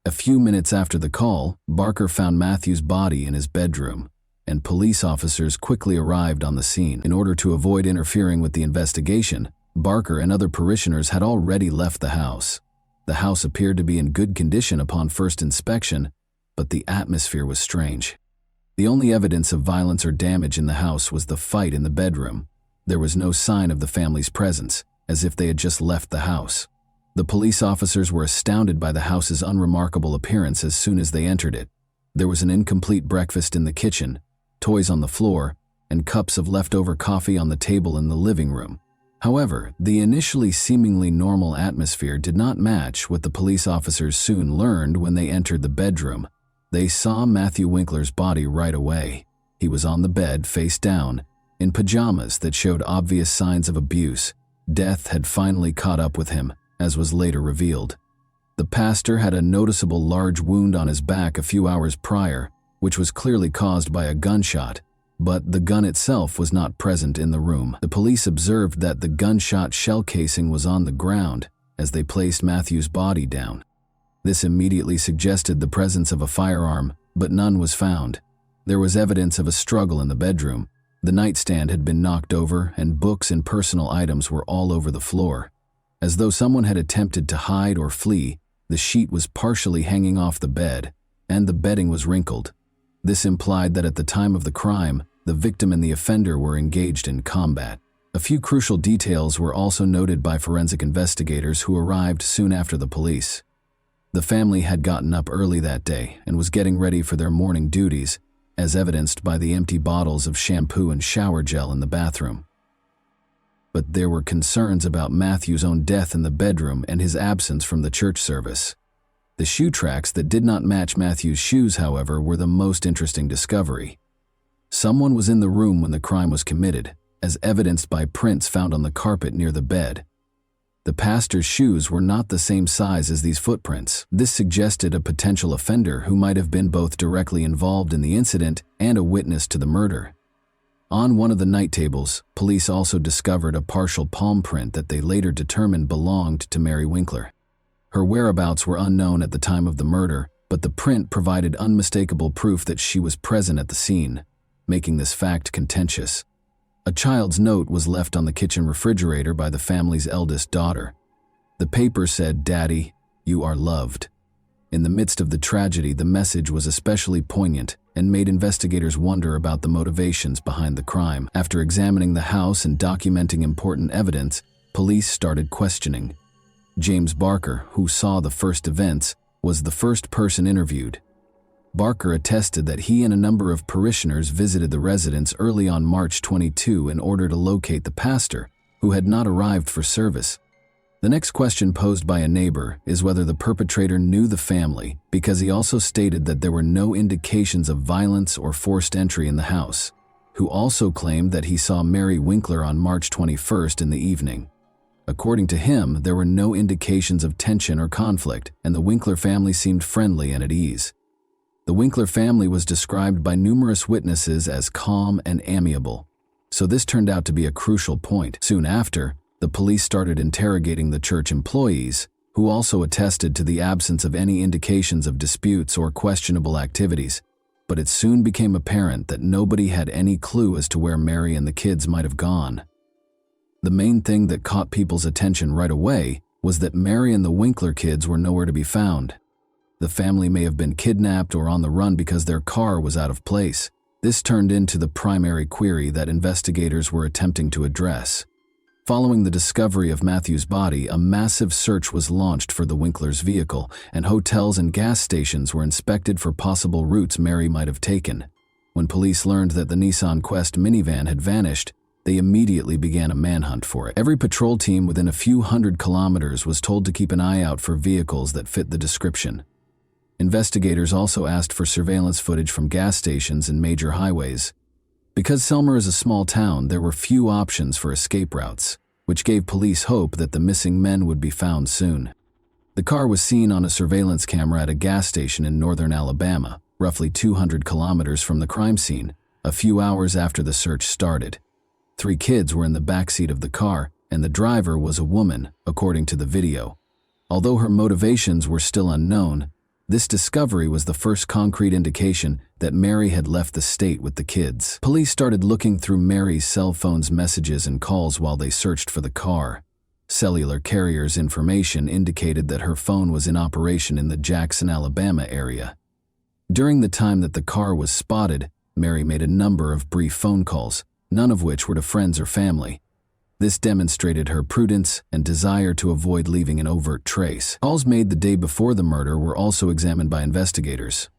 A: A few minutes after the call, Barker found Matthew's body in his bedroom, and police officers quickly arrived on the scene. In order to avoid interfering with the investigation, Barker and other parishioners had already left the house. The house appeared to be in good condition upon first inspection, but the atmosphere was strange. The only evidence of violence or damage in the house was the fight in the bedroom. There was no sign of the family's presence, as if they had just left the house. The police officers were astounded by the house's unremarkable appearance as soon as they entered it. There was an incomplete breakfast in the kitchen, toys on the floor, and cups of leftover coffee on the table in the living room. However, the initially seemingly normal atmosphere did not match what the police officers soon learned when they entered the bedroom. They saw Matthew Winkler's body right away. He was on the bed, face down, in pajamas that showed obvious signs of abuse. Death had finally caught up with him, as was later revealed. The pastor had a noticeable large wound on his back a few hours prior, which was clearly caused by a gunshot, but the gun itself was not present in the room. The police observed that the gunshot shell casing was on the ground as they placed Matthew's body down. This immediately suggested the presence of a firearm, but none was found. There was evidence of a struggle in the bedroom. The nightstand had been knocked over, and books and personal items were all over the floor. As though someone had attempted to hide or flee, the sheet was partially hanging off the bed, and the bedding was wrinkled. This implied that at the time of the crime, the victim and the offender were engaged in combat. A few crucial details were also noted by forensic investigators who arrived soon after the police. The family had gotten up early that day and was getting ready for their morning duties, as evidenced by the empty bottles of shampoo and shower gel in the bathroom. But there were concerns about Matthew's own death in the bedroom and his absence from the church service. The shoe tracks that did not match Matthew's shoes, however, were the most interesting discovery. Someone was in the room when the crime was committed, as evidenced by prints found on the carpet near the bed. The pastor's shoes were not the same size as these footprints. This suggested a potential offender who might have been both directly involved in the incident and a witness to the murder. On one of the night tables, police also discovered a partial palm print that they later determined belonged to Mary Winkler. Her whereabouts were unknown at the time of the murder, but the print provided unmistakable proof that she was present at the scene, making this fact contentious. A child's note was left on the kitchen refrigerator by the family's eldest daughter. The paper said, "Daddy, you are loved." In the midst of the tragedy, the message was especially poignant and made investigators wonder about the motivations behind the crime. After examining the house and documenting important evidence, police started questioning. James Barker, who saw the first events, was the first person interviewed. Barker attested that he and a number of parishioners visited the residence early on March 22 in order to locate the pastor, who had not arrived for service. The next question posed by a neighbor is whether the perpetrator knew the family, because he also stated that there were no indications of violence or forced entry in the house, who also claimed that he saw Mary Winkler on March 21st in the evening. According to him, there were no indications of tension or conflict, and the Winkler family seemed friendly and at ease. The Winkler family was described by numerous witnesses as calm and amiable, so this turned out to be a crucial point. Soon after, the police started interrogating the church employees, who also attested to the absence of any indications of disputes or questionable activities, but it soon became apparent that nobody had any clue as to where Mary and the kids might have gone. The main thing that caught people's attention right away was that Mary and the Winkler kids were nowhere to be found. The family may have been kidnapped or on the run because their car was out of place. This turned into the primary query that investigators were attempting to address. Following the discovery of Matthew's body, a massive search was launched for the Winklers' vehicle, and hotels and gas stations were inspected for possible routes Mary might have taken. When police learned that the Nissan Quest minivan had vanished, they immediately began a manhunt for it. Every patrol team within a few hundred kilometers was told to keep an eye out for vehicles that fit the description. Investigators also asked for surveillance footage from gas stations and major highways. Because Selmer is a small town, there were few options for escape routes, which gave police hope that the missing men would be found soon. The car was seen on a surveillance camera at a gas station in northern Alabama, roughly 200 kilometers from the crime scene, a few hours after the search started. 3 kids were in the backseat of the car, and the driver was a woman, according to the video. Although her motivations were still unknown, this discovery was the first concrete indication that Mary had left the state with the kids. Police started looking through Mary's cell phone's messages and calls while they searched for the car. Cellular carrier's information indicated that her phone was in operation in the Jackson, Alabama area. During the time that the car was spotted, Mary made a number of brief phone calls, none of which were to friends or family. This demonstrated her prudence and desire to avoid leaving an overt trace. Calls made the day before the murder were also examined by investigators.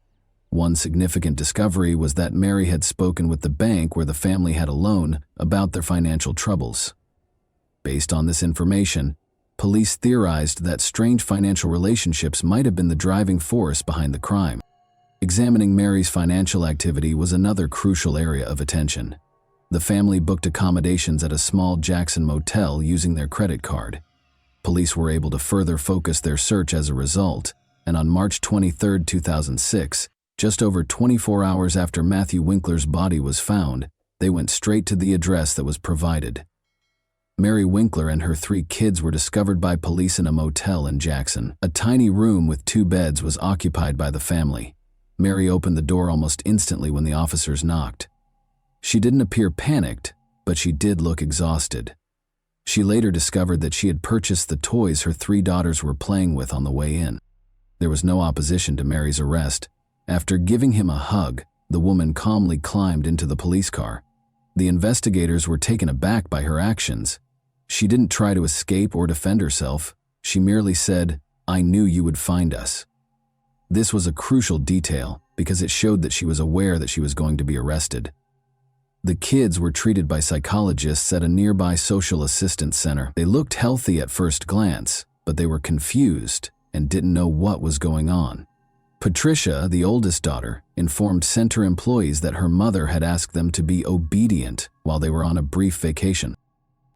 A: One significant discovery was that Mary had spoken with the bank where the family had a loan about their financial troubles. Based on this information, police theorized that strange financial relationships might have been the driving force behind the crime. Examining Mary's financial activity was another crucial area of attention. The family booked accommodations at a small Jackson motel using their credit card. Police were able to further focus their search as a result, and on March 23, 2006, just over 24 hours after Matthew Winkler's body was found, they went straight to the address that was provided. Mary Winkler and her 3 kids were discovered by police in a motel in Jackson. A tiny room with 2 beds was occupied by the family. Mary opened the door almost instantly when the officers knocked. She didn't appear panicked, but she did look exhausted. She later discovered that she had purchased the toys her 3 daughters were playing with on the way in. There was no opposition to Mary's arrest. After giving him a hug, the woman calmly climbed into the police car. The investigators were taken aback by her actions. She didn't try to escape or defend herself. She merely said, "I knew you would find us." This was a crucial detail because it showed that she was aware that she was going to be arrested. The kids were treated by psychologists at a nearby social assistance center. They looked healthy at first glance, but they were confused and didn't know what was going on. Patricia, the oldest daughter, informed center employees that her mother had asked them to be obedient while they were on a brief vacation.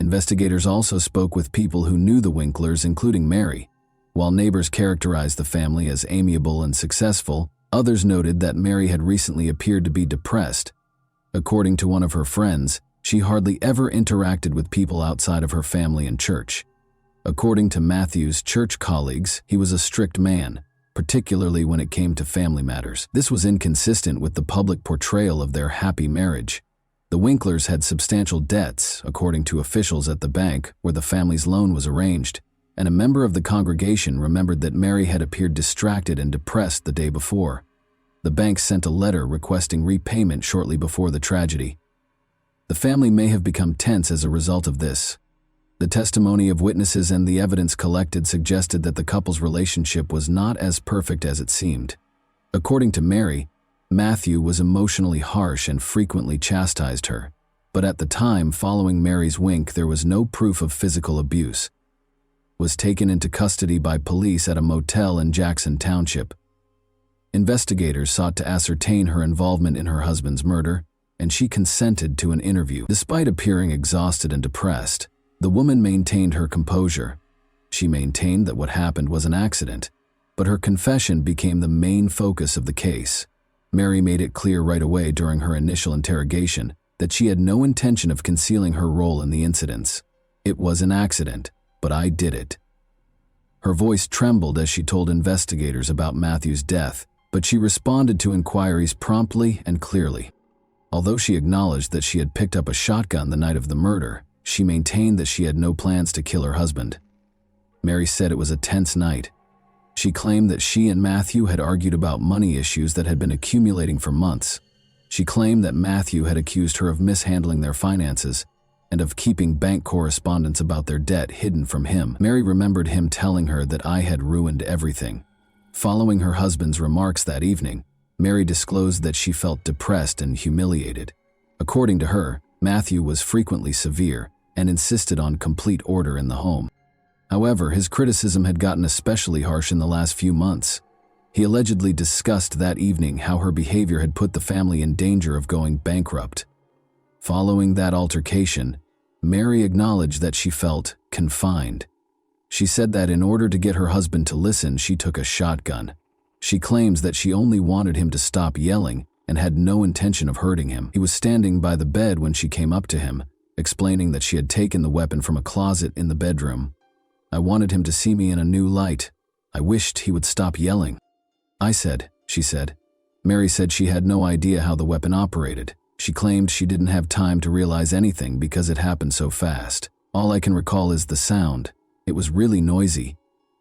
A: Investigators also spoke with people who knew the Winklers, including Mary. While neighbors characterized the family as amiable and successful, others noted that Mary had recently appeared to be depressed. According to one of her friends, she hardly ever interacted with people outside of her family and church. According to Matthew's church colleagues, he was a strict man, particularly when it came to family matters. This was inconsistent with the public portrayal of their happy marriage. The Winklers had substantial debts, according to officials at the bank where the family's loan was arranged, and a member of the congregation remembered that Mary had appeared distracted and depressed the day before. The bank sent a letter requesting repayment shortly before the tragedy. The family may have become tense as a result of this. The testimony of witnesses and the evidence collected suggested that the couple's relationship was not as perfect as it seemed. According to Mary, Matthew was emotionally harsh and frequently chastised her, but at the time following Mary's wink, there was no proof of physical abuse. Was taken into custody by police at a motel in Jackson Township. Investigators sought to ascertain her involvement in her husband's murder, and she consented to an interview. Despite appearing exhausted and depressed, the woman maintained her composure. She maintained that what happened was an accident, but her confession became the main focus of the case. Mary made it clear right away during her initial interrogation that she had no intention of concealing her role in the incidents. "It was an accident, but I did it." Her voice trembled as she told investigators about Matthew's death, but she responded to inquiries promptly and clearly. Although she acknowledged that she had picked up a shotgun the night of the murder, she maintained that she had no plans to kill her husband. Mary said it was a tense night. She claimed that she and Matthew had argued about money issues that had been accumulating for months. She claimed that Matthew had accused her of mishandling their finances, and of keeping bank correspondence about their debt hidden from him. Mary remembered him telling her that I had ruined everything. Following her husband's remarks that evening, Mary disclosed that she felt depressed and humiliated. According to her, Matthew was frequently severe and insisted on complete order in the home. However, his criticism had gotten especially harsh in the last few months. He allegedly discussed that evening how her behavior had put the family in danger of going bankrupt. Following that altercation, Mary acknowledged that she felt confined. She said that in order to get her husband to listen, she took a shotgun. She claims that she only wanted him to stop yelling and had no intention of hurting him. He was standing by the bed when she came up to him, explaining that she had taken the weapon from a closet in the bedroom. I wanted him to see me in a new light. I wished he would stop yelling. I said, she said. Mary said she had no idea how the weapon operated. She claimed she didn't have time to realize anything because it happened so fast. All I can recall is the sound. It was really noisy.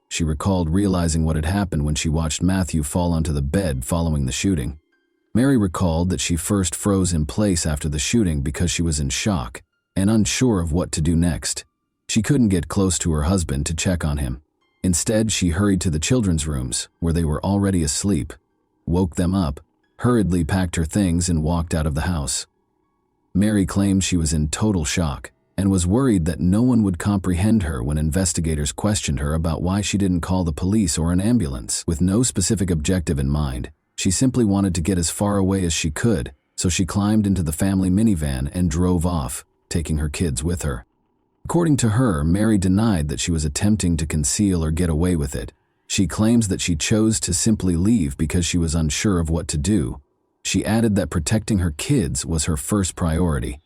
A: She recalled realizing what had happened when she watched Matthew fall onto the bed following the shooting. Mary recalled that she first froze in place after the shooting because she was in shock and unsure of what to do next. She couldn't get close to her husband to check on him. Instead, she hurried to the children's rooms, where they were already asleep, woke them up, hurriedly packed her things and walked out of the house. Mary claimed she was in total shock and was worried that no one would comprehend her when investigators questioned her about why she didn't call the police or an ambulance. With no specific objective in mind, she simply wanted to get as far away as she could, so she climbed into the family minivan and drove off, taking her kids with her. According to her, Mary denied that she was attempting to conceal or get away with it. She claims that she chose to simply leave because she was unsure of what to do. She added that protecting her kids was her first priority.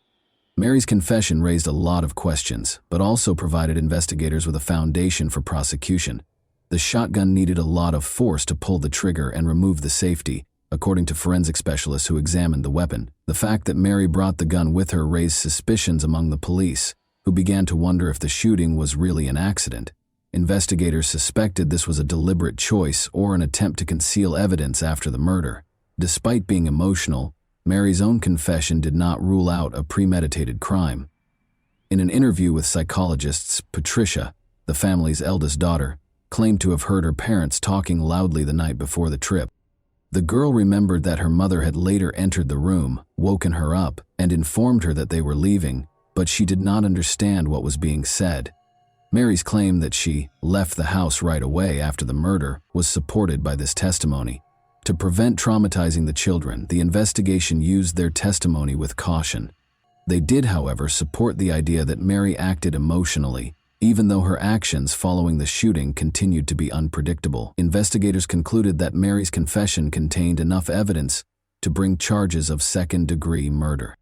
A: Mary's confession raised a lot of questions, but also provided investigators with a foundation for prosecution. The shotgun needed a lot of force to pull the trigger and remove the safety, according to forensic specialists who examined the weapon. The fact that Mary brought the gun with her raised suspicions among the police, who began to wonder if the shooting was really an accident. Investigators suspected this was a deliberate choice or an attempt to conceal evidence after the murder. Despite being emotional, Mary's own confession did not rule out a premeditated crime. In an interview with psychologists, Patricia, the family's eldest daughter, claimed to have heard her parents talking loudly the night before the trip. The girl remembered that her mother had later entered the room, woken her up, and informed her that they were leaving, but she did not understand what was being said. Mary's claim that she left the house right away after the murder was supported by this testimony. To prevent traumatizing the children, the investigation used their testimony with caution. They did, however, support the idea that Mary acted emotionally, even though her actions following the shooting continued to be unpredictable. Investigators concluded that Mary's confession contained enough evidence to bring charges of second-degree murder.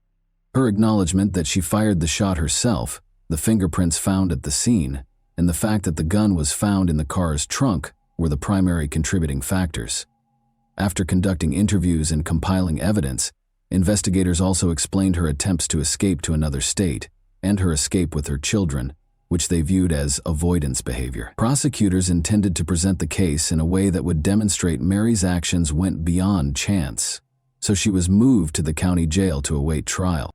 A: Her acknowledgement that she fired the shot herself, the fingerprints found at the scene, and the fact that the gun was found in the car's trunk were the primary contributing factors. After conducting interviews and compiling evidence, investigators also explained her attempts to escape to another state and her escape with her children, which they viewed as avoidance behavior. Prosecutors intended to present the case in a way that would demonstrate Mary's actions went beyond chance, so she was moved to the county jail to await trial.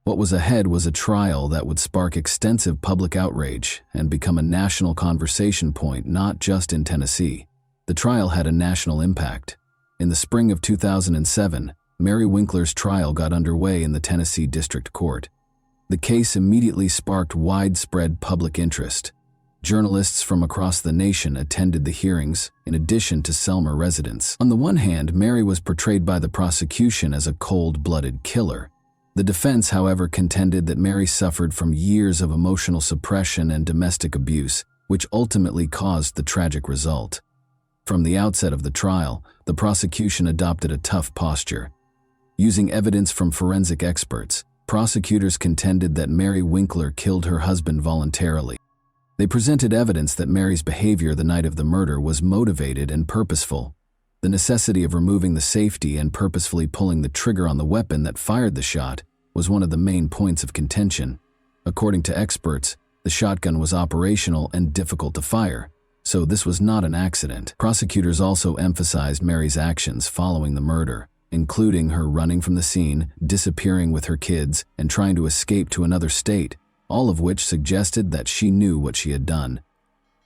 A: What was ahead was a trial that would spark extensive public outrage and become a national conversation point not just in Tennessee. The trial had a national impact. In the spring of 2007, Mary Winkler's trial got underway in the Tennessee District Court. The case immediately sparked widespread public interest. Journalists from across the nation attended the hearings, in addition to Selma residents. On the one hand, Mary was portrayed by the prosecution as a cold-blooded killer. The defense, however, contended that Mary suffered from years of emotional suppression and domestic abuse, which ultimately caused the tragic result. From the outset of the trial, the prosecution adopted a tough posture. Using evidence from forensic experts, prosecutors contended that Mary Winkler killed her husband voluntarily. They presented evidence that Mary's behavior the night of the murder was motivated and purposeful. The necessity of removing the safety and purposefully pulling the trigger on the weapon that fired the shot was one of the main points of contention. According to experts, the shotgun was operational and difficult to fire, so this was not an accident. Prosecutors also emphasized Mary's actions following the murder, including her running from the scene, disappearing with her kids, and trying to escape to another state, all of which suggested that she knew what she had done.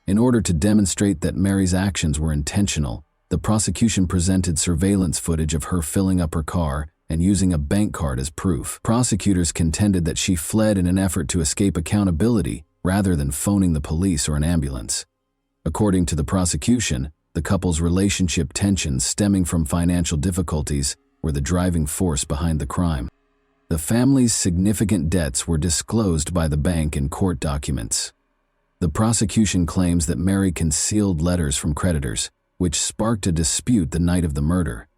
A: In order to demonstrate that Mary's actions were intentional, the prosecution presented surveillance footage of her filling up her car and using a bank card as proof. Prosecutors contended that she fled in an effort to escape accountability rather than phoning the police or an ambulance. According to the prosecution, the couple's relationship tensions stemming from financial difficulties were the driving force behind the crime. The family's significant debts were disclosed by the bank in court documents. The prosecution claims that Mary concealed letters from creditors, which sparked a dispute the night of the murder.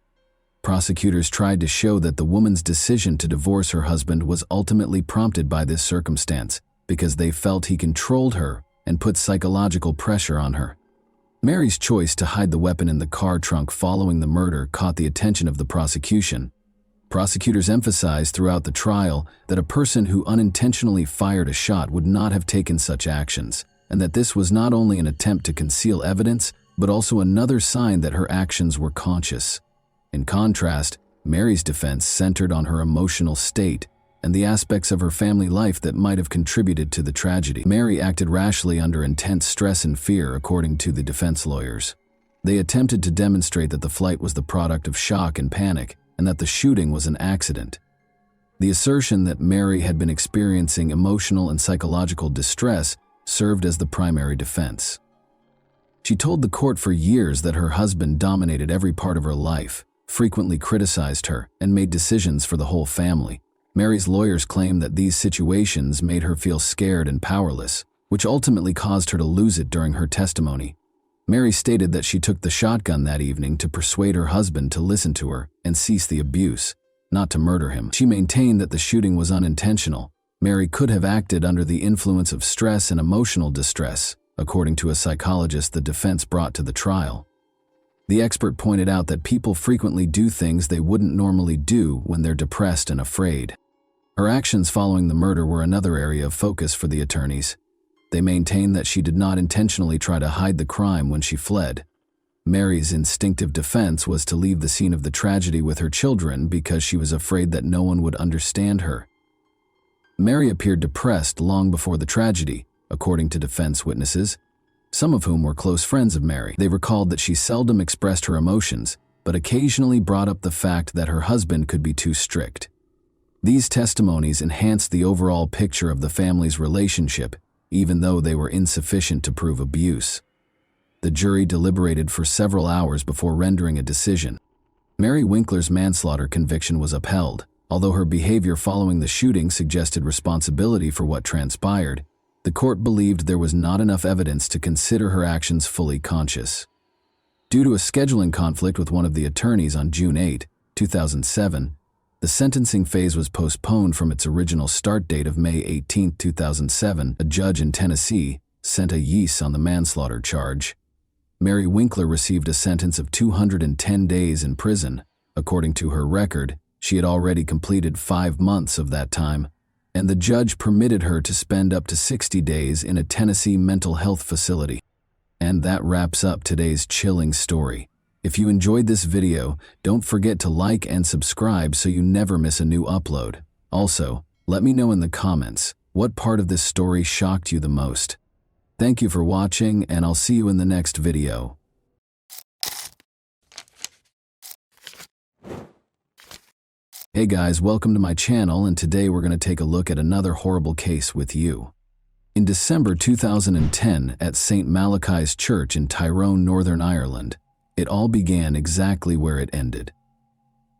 A: Prosecutors tried to show that the woman's decision to divorce her husband was ultimately prompted by this circumstance because they felt he controlled her and put psychological pressure on her. Mary's choice to hide the weapon in the car trunk following the murder caught the attention of the prosecution. Prosecutors emphasized throughout the trial that a person who unintentionally fired a shot would not have taken such actions, and that this was not only an attempt to conceal evidence, but also another sign that her actions were conscious. In contrast, Mary's defense centered on her emotional state and the aspects of her family life that might have contributed to the tragedy. Mary acted rashly under intense stress and fear, according to the defense lawyers. They attempted to demonstrate that the flight was the product of shock and panic, and that the shooting was an accident. The assertion that Mary had been experiencing emotional and psychological distress served as the primary defense. She told the court for years that her husband dominated every part of her life, frequently criticized her, and made decisions for the whole family. Mary's lawyers claimed that these situations made her feel scared and powerless, which ultimately caused her to lose it during her testimony. Mary stated that she took the shotgun that evening to persuade her husband to listen to her and cease the abuse, not to murder him. She maintained that the shooting was unintentional. Mary could have acted under the influence of stress and emotional distress, according to a psychologist the defense brought to the trial. The expert pointed out that people frequently do things they wouldn't normally do when they're depressed and afraid. Her actions following the murder were another area of focus for the attorneys. They maintained that she did not intentionally try to hide the crime when she fled. Mary's instinctive defense was to leave the scene of the tragedy with her children because she was afraid that no one would understand her. Mary appeared depressed long before the tragedy, according to defense witnesses, some of whom were close friends of Mary. They recalled that she seldom expressed her emotions, but occasionally brought up the fact that her husband could be too strict. These testimonies enhanced the overall picture of the family's relationship, even though they were insufficient to prove abuse. The jury deliberated for several hours before rendering a decision. Mary Winkler's manslaughter conviction was upheld. Although her behavior following the shooting suggested responsibility for what transpired, the court believed there was not enough evidence to consider her actions fully conscious. Due to a scheduling conflict with one of the attorneys on June 8, 2007, the sentencing phase was postponed from its original start date of May 18, 2007. A judge in Tennessee sent a yease on the manslaughter charge. Mary Winkler received a sentence of 210 days in prison. According to her record, she had already completed 5 months of that time, and the judge permitted her to spend up to 60 days in a Tennessee mental health facility. And that wraps up today's chilling story. If you enjoyed this video, don't forget to like and subscribe so you never miss a new upload. Also, let me know in the comments what part of this story shocked you the most. Thank you for watching, and I'll see you in the next video. Hey guys, welcome to my channel, and today we're going to take a look at another horrible case with you. In December 2010, at St. Malachy's Church in Tyrone, Northern Ireland, it all began exactly where it ended.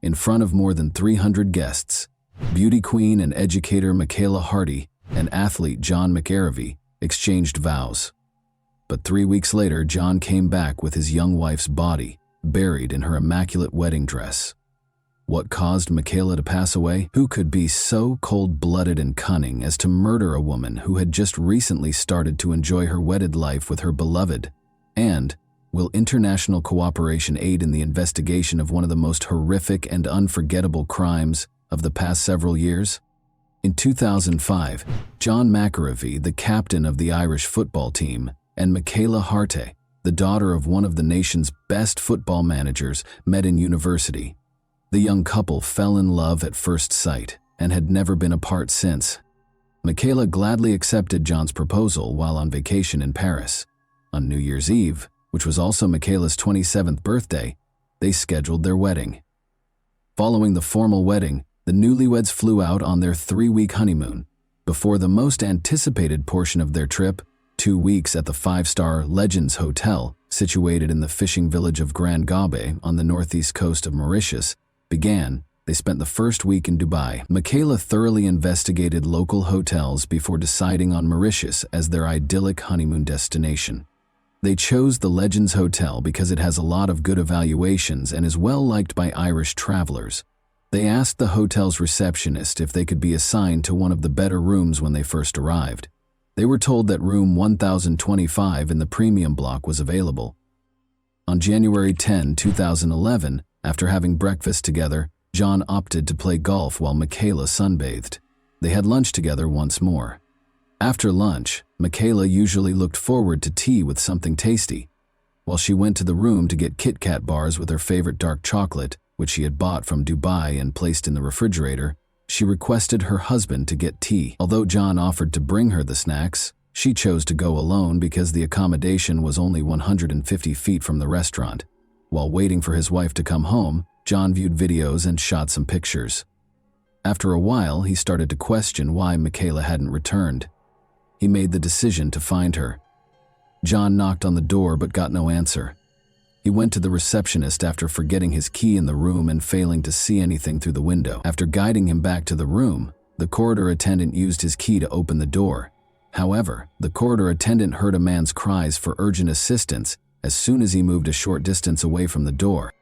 A: In front of more than 300 guests, beauty queen and educator Michaela Hardy and athlete John McArevey exchanged vows. But 3 weeks later, John came back with his young wife's body, buried in her immaculate wedding dress. What caused Michaela to pass away? Who could be so cold-blooded and cunning as to murder a woman who had just recently started to enjoy her wedded life with her beloved? And will international cooperation aid in the investigation of one of the most horrific and unforgettable crimes of the past several years? In 2005, John McArevey, the captain of the Irish football team, and Michaela Hardy, the daughter of one of the nation's best football managers, met in university. The young couple fell in love at first sight and had never been apart since. Michaela gladly accepted John's proposal while on vacation in Paris. On New Year's Eve, which was also Michaela's 27th birthday, they scheduled their wedding. Following the formal wedding, the newlyweds flew out on their 3-week honeymoon. Before the most anticipated portion of their trip, 2 weeks at the 5-star Legends Hotel, situated in the fishing village of Grand Gabe on the northeast coast of Mauritius, began, they spent the first week in Dubai. Michaela thoroughly investigated local hotels before deciding on Mauritius as their idyllic honeymoon destination. They chose the Legends Hotel because it has a lot of good evaluations and is well liked by Irish travelers. They asked the hotel's receptionist if they could be assigned to one of the better rooms when they first arrived. They were told that room 1025 in the premium block was available. On January 10, 2011, after having breakfast together, John opted to play golf while Michaela sunbathed. They had lunch together once more. After lunch, Michaela usually looked forward to tea with something tasty. While she went to the room to get Kit Kat bars with her favorite dark chocolate, which she had bought from Dubai and placed in the refrigerator, she requested her husband to get tea. Although John offered to bring her the snacks, she chose to go alone because the accommodation was only 150 feet from the restaurant. While waiting for his wife to come home, John viewed videos and shot some pictures. After a while, he started to question why Michaela hadn't returned. He made the decision to find her. John knocked on the door but got no answer. He went to the receptionist after forgetting his key in the room and failing to see anything through the window. After guiding him back to the room, the corridor attendant used his key to open the door. However, the corridor attendant heard a man's cries for urgent assistance as soon as he moved a short distance away from the door.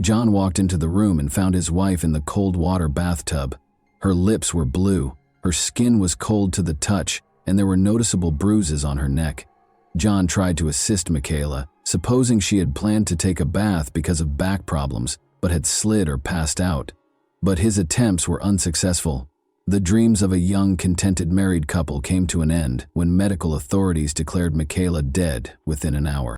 A: John walked into the room and found his wife in the cold water bathtub. Her lips were blue, her skin was cold to the touch, and there were noticeable bruises on her neck. John tried to assist Michaela, supposing she had planned to take a bath because of back problems, but had slid or passed out. But his attempts were unsuccessful. The dreams of a young, contented married couple came to an end when medical authorities declared Michaela dead within an hour.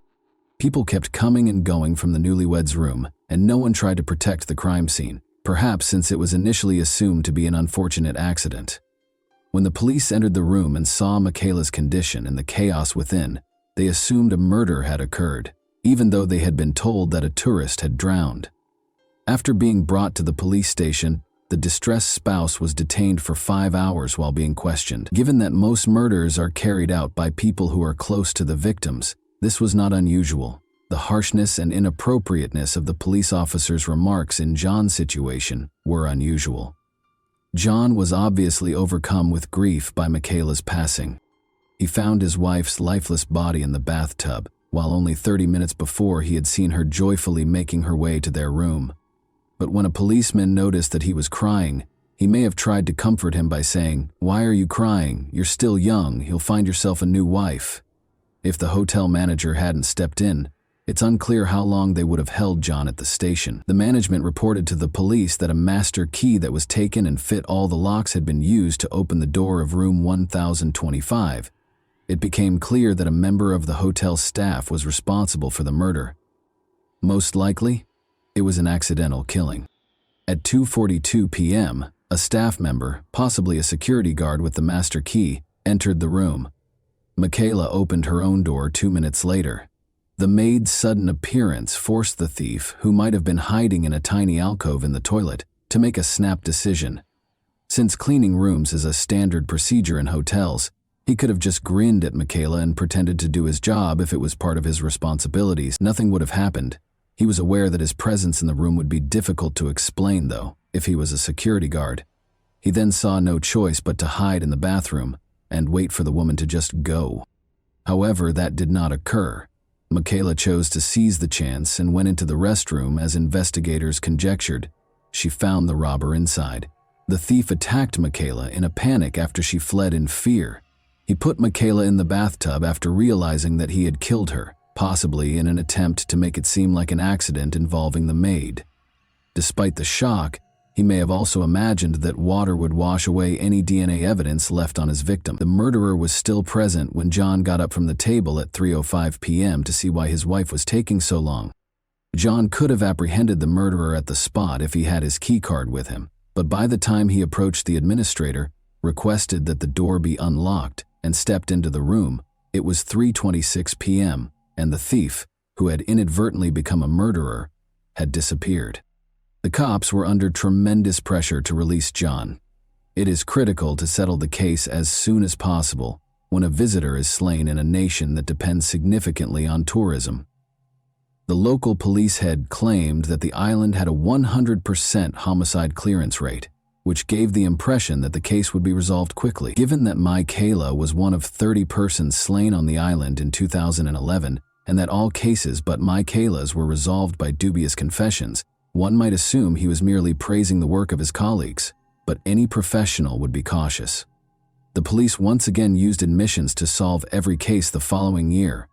A: People kept coming and going from the newlyweds' room, and no one tried to protect the crime scene, perhaps since it was initially assumed to be an unfortunate accident. When the police entered the room and saw Michaela's condition and the chaos within, they assumed a murder had occurred, even though they had been told that a tourist had drowned. After being brought to the police station, the distressed spouse was detained for 5 hours while being questioned. Given that most murders are carried out by people who are close to the victims, this was not unusual. The harshness and inappropriateness of the police officer's remarks in John's situation were unusual. John was obviously overcome with grief by Michaela's passing. He found his wife's lifeless body in the bathtub, while only 30 minutes before he had seen her joyfully making her way to their room. But when a policeman noticed that he was crying, he may have tried to comfort him by saying, "Why are you crying? You're still young, you'll find yourself a new wife." If the hotel manager hadn't stepped in, it's unclear how long they would have held John at the station. The management reported to the police that a master key that was taken and fit all the locks had been used to open the door of room 1025. It became clear that a member of the hotel staff was responsible for the murder. Most likely, it was an accidental killing. At 2:42 p.m., a staff member, possibly a security guard with the master key, entered the room. Michaela opened her own door 2 minutes later. The maid's sudden appearance forced the thief, who might have been hiding in a tiny alcove in the toilet, to make a snap decision. Since cleaning rooms is a standard procedure in hotels, he could have just grinned at Michaela and pretended to do his job if it was part of his responsibilities. Nothing would have happened. He was aware that his presence in the room would be difficult to explain, though, if he was a security guard. He then saw no choice but to hide in the bathroom and wait for the woman to just go. However, that did not occur. Michaela chose to seize the chance and went into the restroom as investigators conjectured. She found the robber inside. The thief attacked Michaela in a panic after she fled in fear. He put Michaela in the bathtub after realizing that he had killed her, possibly in an attempt to make it seem like an accident involving the maid. Despite the shock, he may have also imagined that water would wash away any DNA evidence left on his victim. The murderer was still present when John got up from the table at 3:05 p.m. to see why his wife was taking so long. John could have apprehended the murderer at the spot if he had his key card with him, but by the time he approached the administrator, requested that the door be unlocked, and stepped into the room. It was 3:26 p.m., and the thief, who had inadvertently become a murderer, had disappeared. The cops were under tremendous pressure to release John. It is critical to settle the case as soon as possible when a visitor is slain in a nation that depends significantly on tourism. The local police head claimed that the island had a 100% homicide clearance rate, which gave the impression that the case would be resolved quickly. Given that Michaela was one of 30 persons slain on the island in 2011, and that all cases but Michaela's were resolved by dubious confessions, one might assume he was merely praising the work of his colleagues, but any professional would be cautious. The police once again used admissions to solve every case the following year.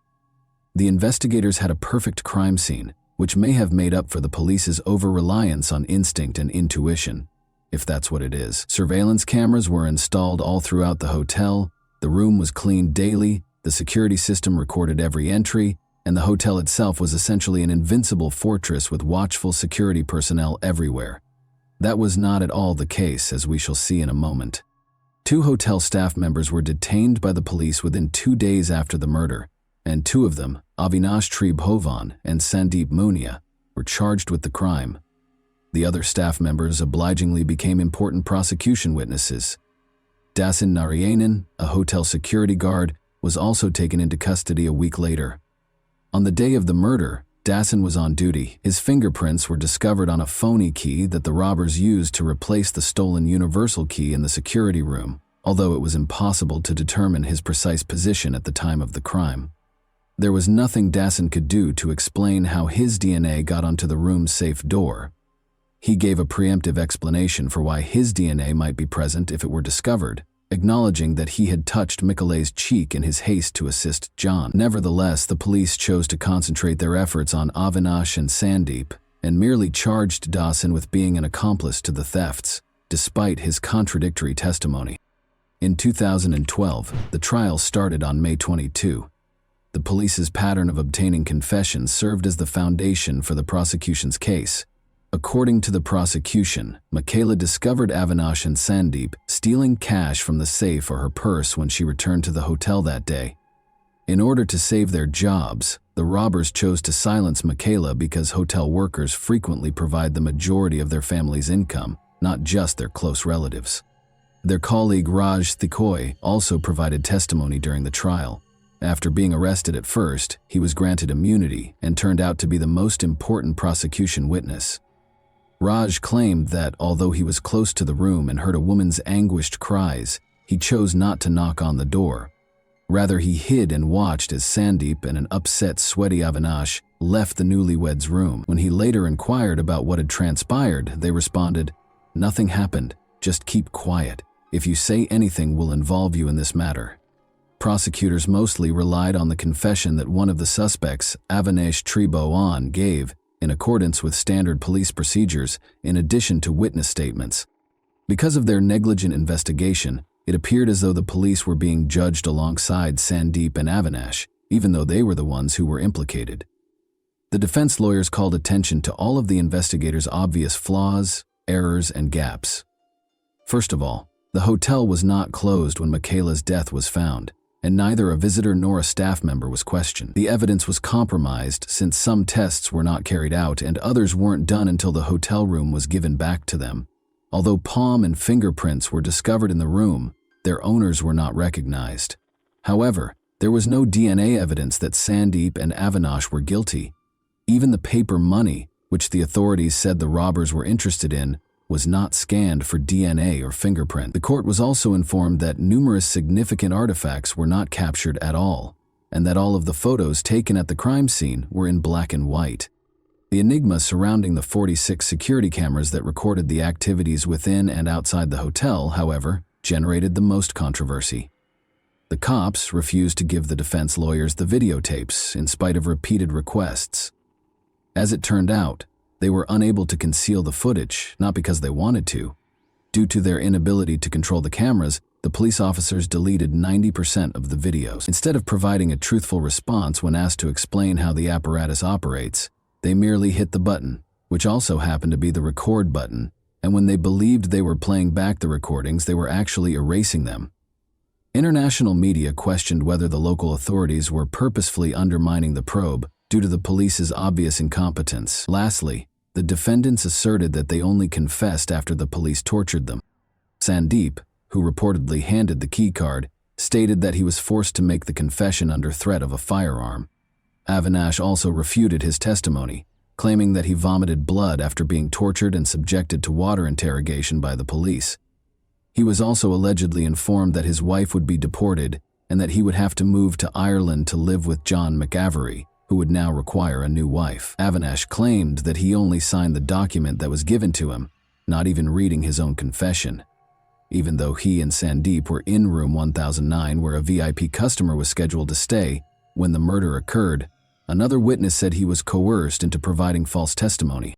A: The investigators had a perfect crime scene, which may have made up for the police's over-reliance on instinct and intuition, if that's what it is. Surveillance cameras were installed all throughout the hotel, the room was cleaned daily, the security system recorded every entry, and the hotel itself was essentially an invincible fortress with watchful security personnel everywhere. That was not at all the case, as we shall see in a moment. 2 hotel staff members were detained by the police within 2 days after the murder, and 2 of them, Avinash Tribhovan and Sandeep Munia, were charged with the crime. The other staff members obligingly became important prosecution witnesses. Dasan Narayanan, a hotel security guard, was also taken into custody a week later. On the day of the murder, Dasan was on duty. His fingerprints were discovered on a phony key that the robbers used to replace the stolen universal key in the security room, although it was impossible to determine his precise position at the time of the crime. There was nothing Dasan could do to explain how his DNA got onto the room's safe door. He gave a preemptive explanation for why his DNA might be present if it were discovered, acknowledging that he had touched Michele's cheek in his haste to assist John. Nevertheless, the police chose to concentrate their efforts on Avinash and Sandeep and merely charged Dasan with being an accomplice to the thefts, despite his contradictory testimony. In 2012, the trial started on May 22. The police's pattern of obtaining confessions served as the foundation for the prosecution's case. According to the prosecution, Michaela discovered Avinash and Sandeep stealing cash from the safe or her purse when she returned to the hotel that day. In order to save their jobs, the robbers chose to silence Michaela because hotel workers frequently provide the majority of their family's income, not just their close relatives. Their colleague Raj Thikoi also provided testimony during the trial. After being arrested at first, he was granted immunity and turned out to be the most important prosecution witness. Raj claimed that although he was close to the room and heard a woman's anguished cries, he chose not to knock on the door. Rather, he hid and watched as Sandeep and an upset, sweaty Avinash left the newlyweds' room. When he later inquired about what had transpired, they responded, "Nothing happened, just keep quiet. If you say anything, we'll involve you in this matter." Prosecutors mostly relied on the confession that one of the suspects, Avinash Tribhovan, gave, in accordance with standard police procedures, in addition to witness statements. Because of their negligent investigation, it appeared as though the police were being judged alongside Sandeep and Avinash, even though they were the ones who were implicated. The defense lawyers called attention to all of the investigators' obvious flaws, errors, and gaps. First of all, the hotel was not closed when Michaela's death was found, and neither a visitor nor a staff member was questioned. The evidence was compromised since some tests were not carried out and others weren't done until the hotel room was given back to them. Although palm and fingerprints were discovered in the room, their owners were not recognized. However, there was no DNA evidence that Sandeep and Avinash were guilty. Even the paper money, which the authorities said the robbers were interested in, was not scanned for DNA or fingerprint. The court was also informed that numerous significant artifacts were not captured at all, and that all of the photos taken at the crime scene were in black and white. The enigma surrounding the 46 security cameras that recorded the activities within and outside the hotel, however, generated the most controversy. The cops refused to give the defense lawyers the videotapes in spite of repeated requests. As it turned out, they were unable to conceal the footage, not because they wanted to. Due to their inability to control the cameras, the police officers deleted 90% of the videos. Instead of providing a truthful response when asked to explain how the apparatus operates, they merely hit the button, which also happened to be the record button, and when they believed they were playing back the recordings, they were actually erasing them. International media questioned whether the local authorities were purposefully undermining the probe due to the police's obvious incompetence. Lastly, the defendants asserted that they only confessed after the police tortured them. Sandeep, who reportedly handed the keycard, stated that he was forced to make the confession under threat of a firearm. Avinash also refuted his testimony, claiming that he vomited blood after being tortured and subjected to water interrogation by the police. He was also allegedly informed that his wife would be deported and that he would have to move to Ireland to live with John McAvery, who would now require a new wife. Avinash claimed that he only signed the document that was given to him, not even reading his own confession. Even though he and Sandeep were in room 1009 where a VIP customer was scheduled to stay when the murder occurred, another witness said he was coerced into providing false testimony.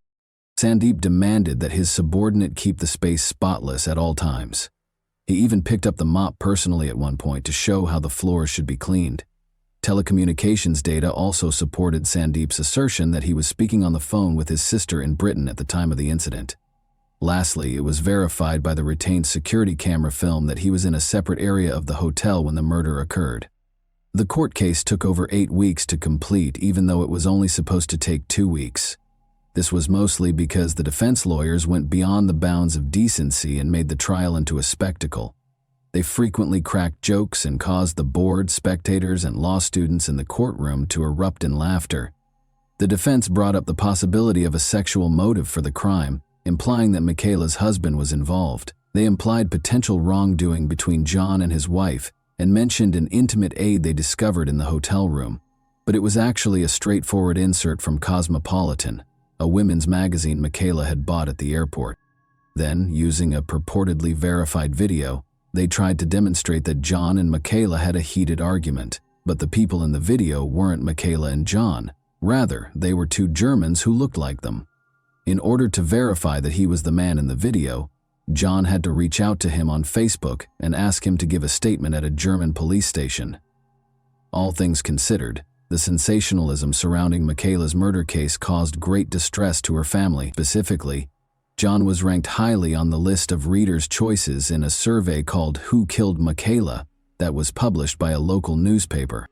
A: Sandeep demanded that his subordinate keep the space spotless at all times. He even picked up the mop personally at one point to show how the floors should be cleaned. Telecommunications data also supported Sandeep's assertion that he was speaking on the phone with his sister in Britain at the time of the incident. Lastly, it was verified by the retained security camera film that he was in a separate area of the hotel when the murder occurred. The court case took over 8 weeks to complete, even though it was only supposed to take 2 weeks. This was mostly because the defense lawyers went beyond the bounds of decency and made the trial into a spectacle. They frequently cracked jokes and caused the board, spectators, and law students in the courtroom to erupt in laughter. The defense brought up the possibility of a sexual motive for the crime, implying that Michaela's husband was involved. They implied potential wrongdoing between John and his wife and mentioned an intimate aid they discovered in the hotel room, but it was actually a straightforward insert from Cosmopolitan, a women's magazine Michaela had bought at the airport. Then, using a purportedly verified video, they tried to demonstrate that John and Michaela had a heated argument, but the people in the video weren't Michaela and John. Rather, they were 2 Germans who looked like them. In order to verify that he was the man in the video, John had to reach out to him on Facebook and ask him to give a statement at a German police station. All things considered, the sensationalism surrounding Michaela's murder case caused great distress to her family. Specifically, John was ranked highly on the list of readers' choices in a survey called Who Killed Michaela that was published by a local newspaper.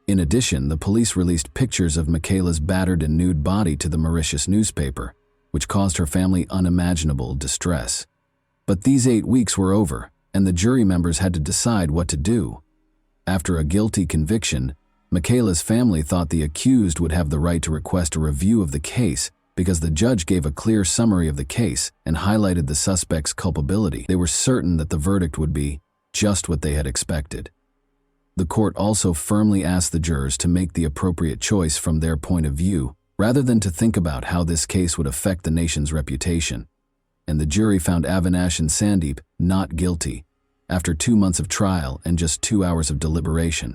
A: In addition, the police released pictures of Michaela's battered and nude body to the Mauritius newspaper, which caused her family unimaginable distress. But these 8 weeks were over, and the jury members had to decide what to do. After a guilty conviction, Michaela's family thought the accused would have the right to request a review of the case because the judge gave a clear summary of the case and highlighted the suspect's culpability. They were certain that the verdict would be just what they had expected. The court also firmly asked the jurors to make the appropriate choice from their point of view, rather than to think about how this case would affect the nation's reputation. And the jury found Avinash and Sandeep not guilty, after 2 months of trial and just 2 hours of deliberation.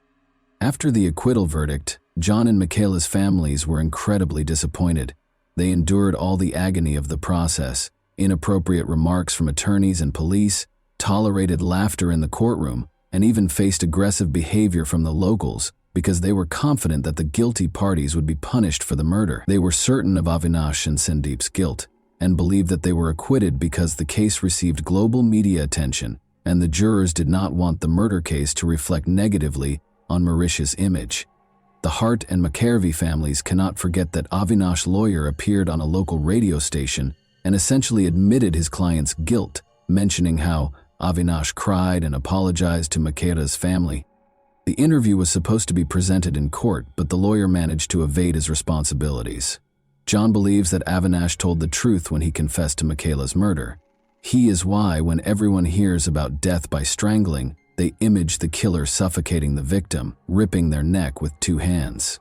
A: After the acquittal verdict, John and Michaela's families were incredibly disappointed. They endured all the agony of the process, inappropriate remarks from attorneys and police, tolerated laughter in the courtroom, and even faced aggressive behavior from the locals, because they were confident that the guilty parties would be punished for the murder. They were certain of Avinash and Sandeep's guilt, and believed that they were acquitted because the case received global media attention, and the jurors did not want the murder case to reflect negatively on Mauritius' image. The Hart and McCarvey families cannot forget that Avinash's lawyer appeared on a local radio station and essentially admitted his client's guilt, mentioning how Avinash cried and apologized to Michaela's family. The interview was supposed to be presented in court, but the lawyer managed to evade his responsibilities. John believes that Avinash told the truth when he confessed to Michaela's murder. He is why, when everyone hears about death by strangling, they image the killer suffocating the victim, ripping their neck with 2 hands.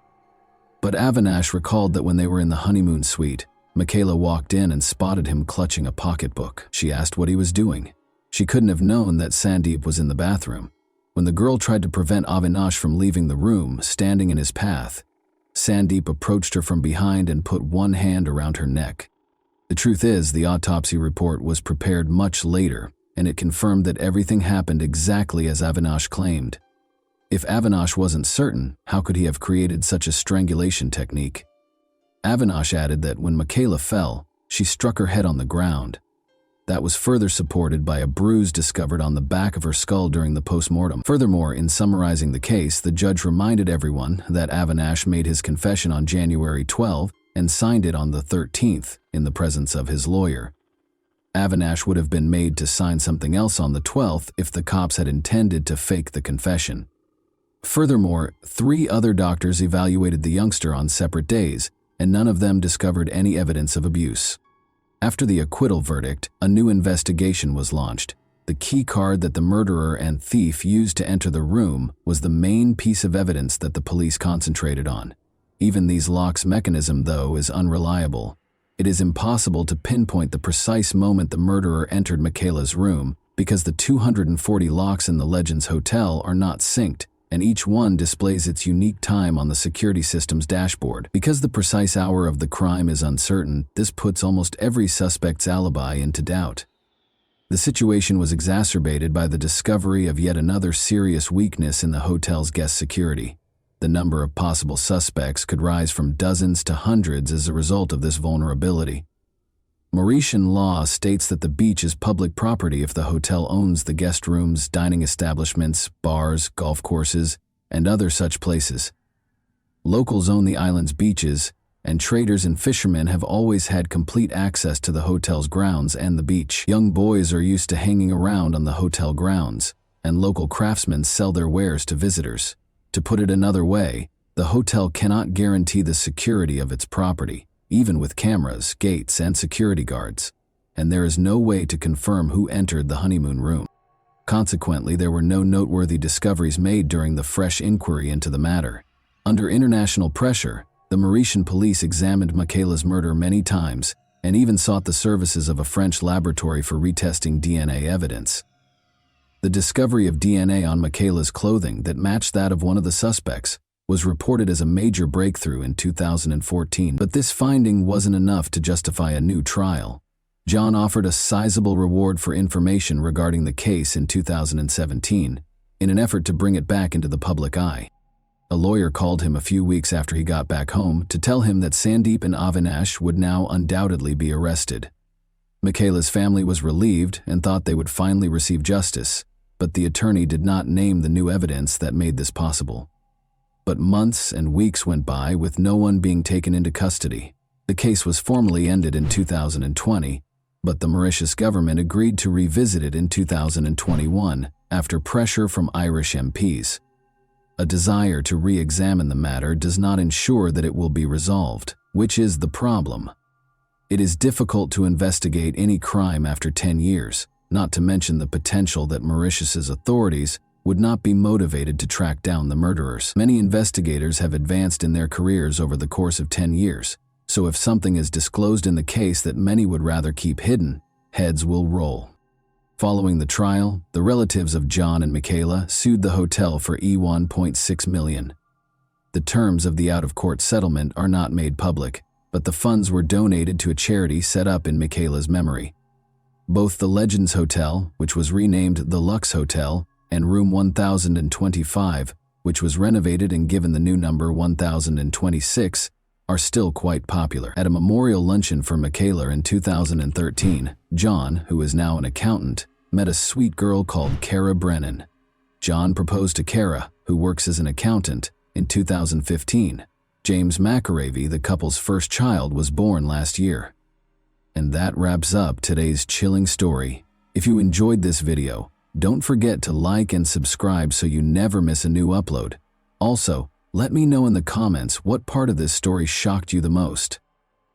A: But Avinash recalled that when they were in the honeymoon suite, Michaela walked in and spotted him clutching a pocketbook. She asked what he was doing. She couldn't have known that Sandeep was in the bathroom. When the girl tried to prevent Avinash from leaving the room, standing in his path, Sandeep approached her from behind and put one hand around her neck. The truth is, the autopsy report was prepared much later, and it confirmed that everything happened exactly as Avinash claimed. If Avinash wasn't certain, how could he have created such a strangulation technique? Avinash added that when Michaela fell, she struck her head on the ground. That was further supported by a bruise discovered on the back of her skull during the postmortem. Furthermore, in summarizing the case, the judge reminded everyone that Avinash made his confession on January 12 and signed it on the 13th in the presence of his lawyer. Avinash would have been made to sign something else on the 12th if the cops had intended to fake the confession. Furthermore, 3 other doctors evaluated the youngster on separate days, and none of them discovered any evidence of abuse. After the acquittal verdict, a new investigation was launched. The key card that the murderer and thief used to enter the room was the main piece of evidence that the police concentrated on. Even these locks' mechanism, though, is unreliable. It is impossible to pinpoint the precise moment the murderer entered Michaela's room because the 240 locks in the Legends Hotel are not synced, and each one displays its unique time on the security system's dashboard. Because the precise hour of the crime is uncertain, this puts almost every suspect's alibi into doubt. The situation was exacerbated by the discovery of yet another serious weakness in the hotel's guest security. The number of possible suspects could rise from dozens to hundreds as a result of this vulnerability. Mauritian law states that the beach is public property if the hotel owns the guest rooms, dining establishments, bars, golf courses, and other such places. Locals own the island's beaches, and traders and fishermen have always had complete access to the hotel's grounds and the beach. Young boys are used to hanging around on the hotel grounds, and local craftsmen sell their wares to visitors. To put it another way, the hotel cannot guarantee the security of its property, even with cameras, gates, and security guards, and there is no way to confirm who entered the honeymoon room. Consequently, there were no noteworthy discoveries made during the fresh inquiry into the matter. Under international pressure, the Mauritian police examined Michaela's murder many times and even sought the services of a French laboratory for retesting DNA evidence. The discovery of DNA on Michaela's clothing that matched that of one of the suspects was reported as a major breakthrough in 2014, but this finding wasn't enough to justify a new trial. John offered a sizable reward for information regarding the case in 2017, in an effort to bring it back into the public eye. A lawyer called him a few weeks after he got back home to tell him that Sandeep and Avinash would now undoubtedly be arrested. Michaela's family was relieved and thought they would finally receive justice, but the attorney did not name the new evidence that made this possible. But months and weeks went by with no one being taken into custody. The case was formally ended in 2020, but the Mauritius government agreed to revisit it in 2021 after pressure from Irish MPs. A desire to re-examine the matter does not ensure that it will be resolved, which is the problem. It is difficult to investigate any crime after 10 years, not to mention the potential that Mauritius's authorities would not be motivated to track down the murderers. Many investigators have advanced in their careers over the course of 10 years, so if something is disclosed in the case that many would rather keep hidden, heads will roll. Following the trial, the relatives of John and Michaela sued the hotel for $1.6 million. The terms of the out-of-court settlement are not made public, but the funds were donated to a charity set up in Michaela's memory. Both the Legends Hotel, which was renamed the Lux Hotel, and Room 1025, which was renovated and given the new number 1026, are still quite popular. At a memorial luncheon for Michaela in 2013, John, who is now an accountant, met a sweet girl called Kara Brennan. John proposed to Kara, who works as an accountant, in 2015. James McAravey, the couple's first child, was born last year. And that wraps up today's chilling story. If you enjoyed this video, don't forget to like and subscribe so you never miss a new upload. Also, let me know in the comments what part of this story shocked you the most.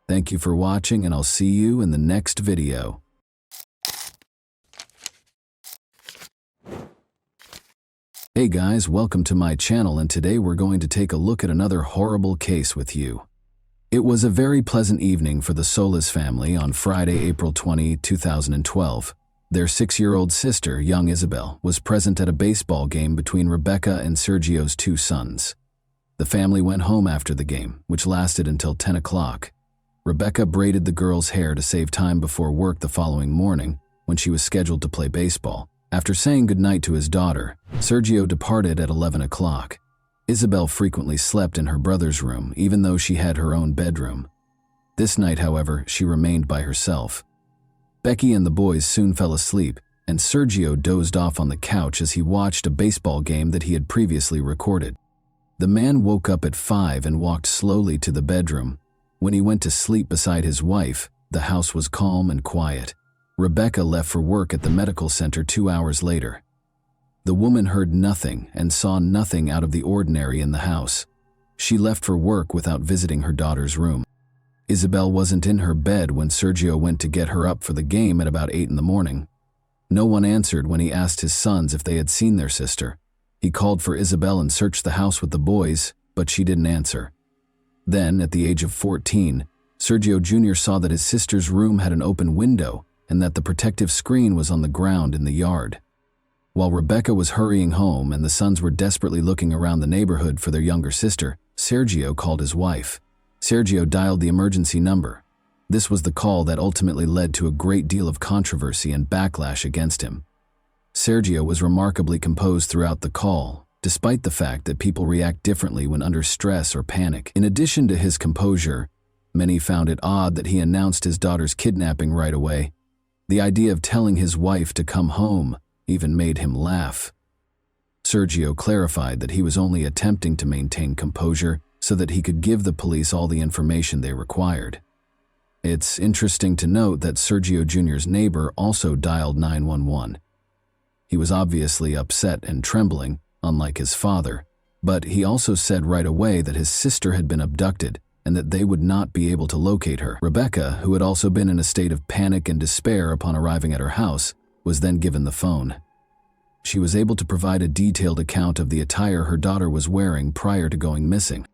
A: Thank you for watching, and I'll see you in the next video. Hey guys, welcome to my channel, and today we're going to take a look at another horrible case with you. It was a very pleasant evening for the Solis family on Friday, April 20, 2012. Their 6-year-old sister, young Isabel, was present at a baseball game between Rebecca and Sergio's 2 sons. The family went home after the game, which lasted until 10 o'clock. Rebecca braided the girl's hair to save time before work the following morning, when she was scheduled to play baseball. After saying goodnight to his daughter, Sergio departed at 11 o'clock. Isabel frequently slept in her brother's room, even though she had her own bedroom. This night, however, she remained by herself. Becky and the boys soon fell asleep, and Sergio dozed off on the couch as he watched a baseball game that he had previously recorded. The man woke up at 5 and walked slowly to the bedroom. When he went to sleep beside his wife, the house was calm and quiet. Rebecca left for work at the medical center 2 hours later. The woman heard nothing and saw nothing out of the ordinary in the house. She left for work without visiting her daughter's room. Isabel wasn't in her bed when Sergio went to get her up for the game at about 8 in the morning. No one answered when he asked his sons if they had seen their sister. He called for Isabel and searched the house with the boys, but she didn't answer. Then, at the age of 14, Sergio Jr. saw that his sister's room had an open window and that the protective screen was on the ground in the yard. While Rebecca was hurrying home and the sons were desperately looking around the neighborhood for their younger sister, Sergio called his wife. Sergio dialed the emergency number. This was the call that ultimately led to a great deal of controversy and backlash against him. Sergio was remarkably composed throughout the call, despite the fact that people react differently when under stress or panic. In addition to his composure, many found it odd that he announced his daughter's kidnapping right away. The idea of telling his wife to come home even made him laugh. Sergio clarified that he was only attempting to maintain composure so that he could give the police all the information they required. It's interesting to note that Sergio Jr.'s neighbor also dialed 911. He was obviously upset and trembling, unlike his father, but he also said right away that his sister had been abducted and that they would not be able to locate her. Rebecca, who had also been in a state of panic and despair upon arriving at her house, was then given the phone. She was able to provide a detailed account of the attire her daughter was wearing prior to going missing.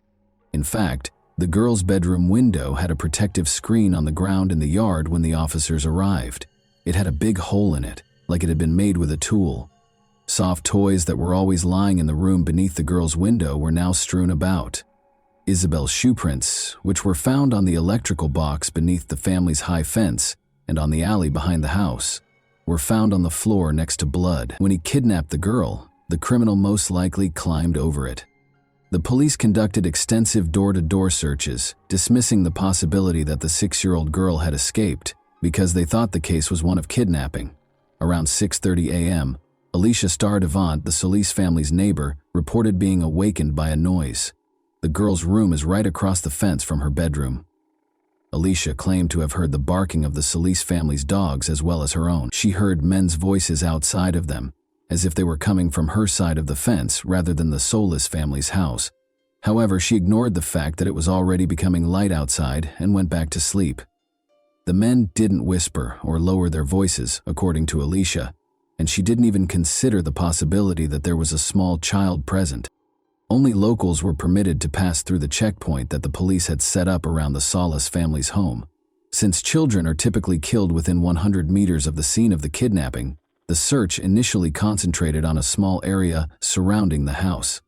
A: In fact, the girl's bedroom window had a protective screen on the ground in the yard when the officers arrived. It had a big hole in it, like it had been made with a tool. Soft toys that were always lying in the room beneath the girl's window were now strewn about. Isabel's shoe prints, which were found on the electrical box beneath the family's high fence and on the alley behind the house, were found on the floor next to blood. When he kidnapped the girl, the criminal most likely climbed over it. The police conducted extensive door-to-door searches, dismissing the possibility that the 6-year-old girl had escaped because they thought the case was one of kidnapping. Around 6:30 a.m., Alicia Stardevant, the Solis family's neighbor, reported being awakened by a noise. The girl's room is right across the fence from her bedroom. Alicia claimed to have heard the barking of the Solis family's dogs as well as her own. She heard men's voices outside of them, as if they were coming from her side of the fence rather than the Solis family's house. However, she ignored the fact that it was already becoming light outside and went back to sleep. The men didn't whisper or lower their voices, according to Alicia, and she didn't even consider the possibility that there was a small child present. Only locals were permitted to pass through the checkpoint that the police had set up around the Solis family's home. Since children are typically killed within 100 meters of the scene of the kidnapping, the search initially concentrated on a small area surrounding the house.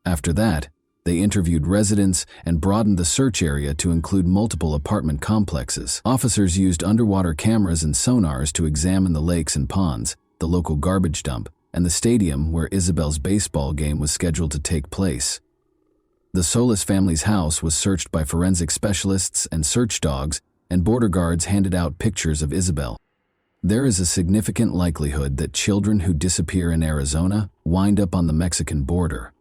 A: After that, they interviewed residents and broadened the search area to include multiple apartment complexes. Officers used underwater cameras and sonars to examine the lakes and ponds, the local garbage dump, and the stadium where Isabel's baseball game was scheduled to take place. The Solis family's house was searched by forensic specialists and search dogs, and border guards handed out pictures of Isabel. There is a significant likelihood that children who disappear in Arizona wind up on the Mexican border.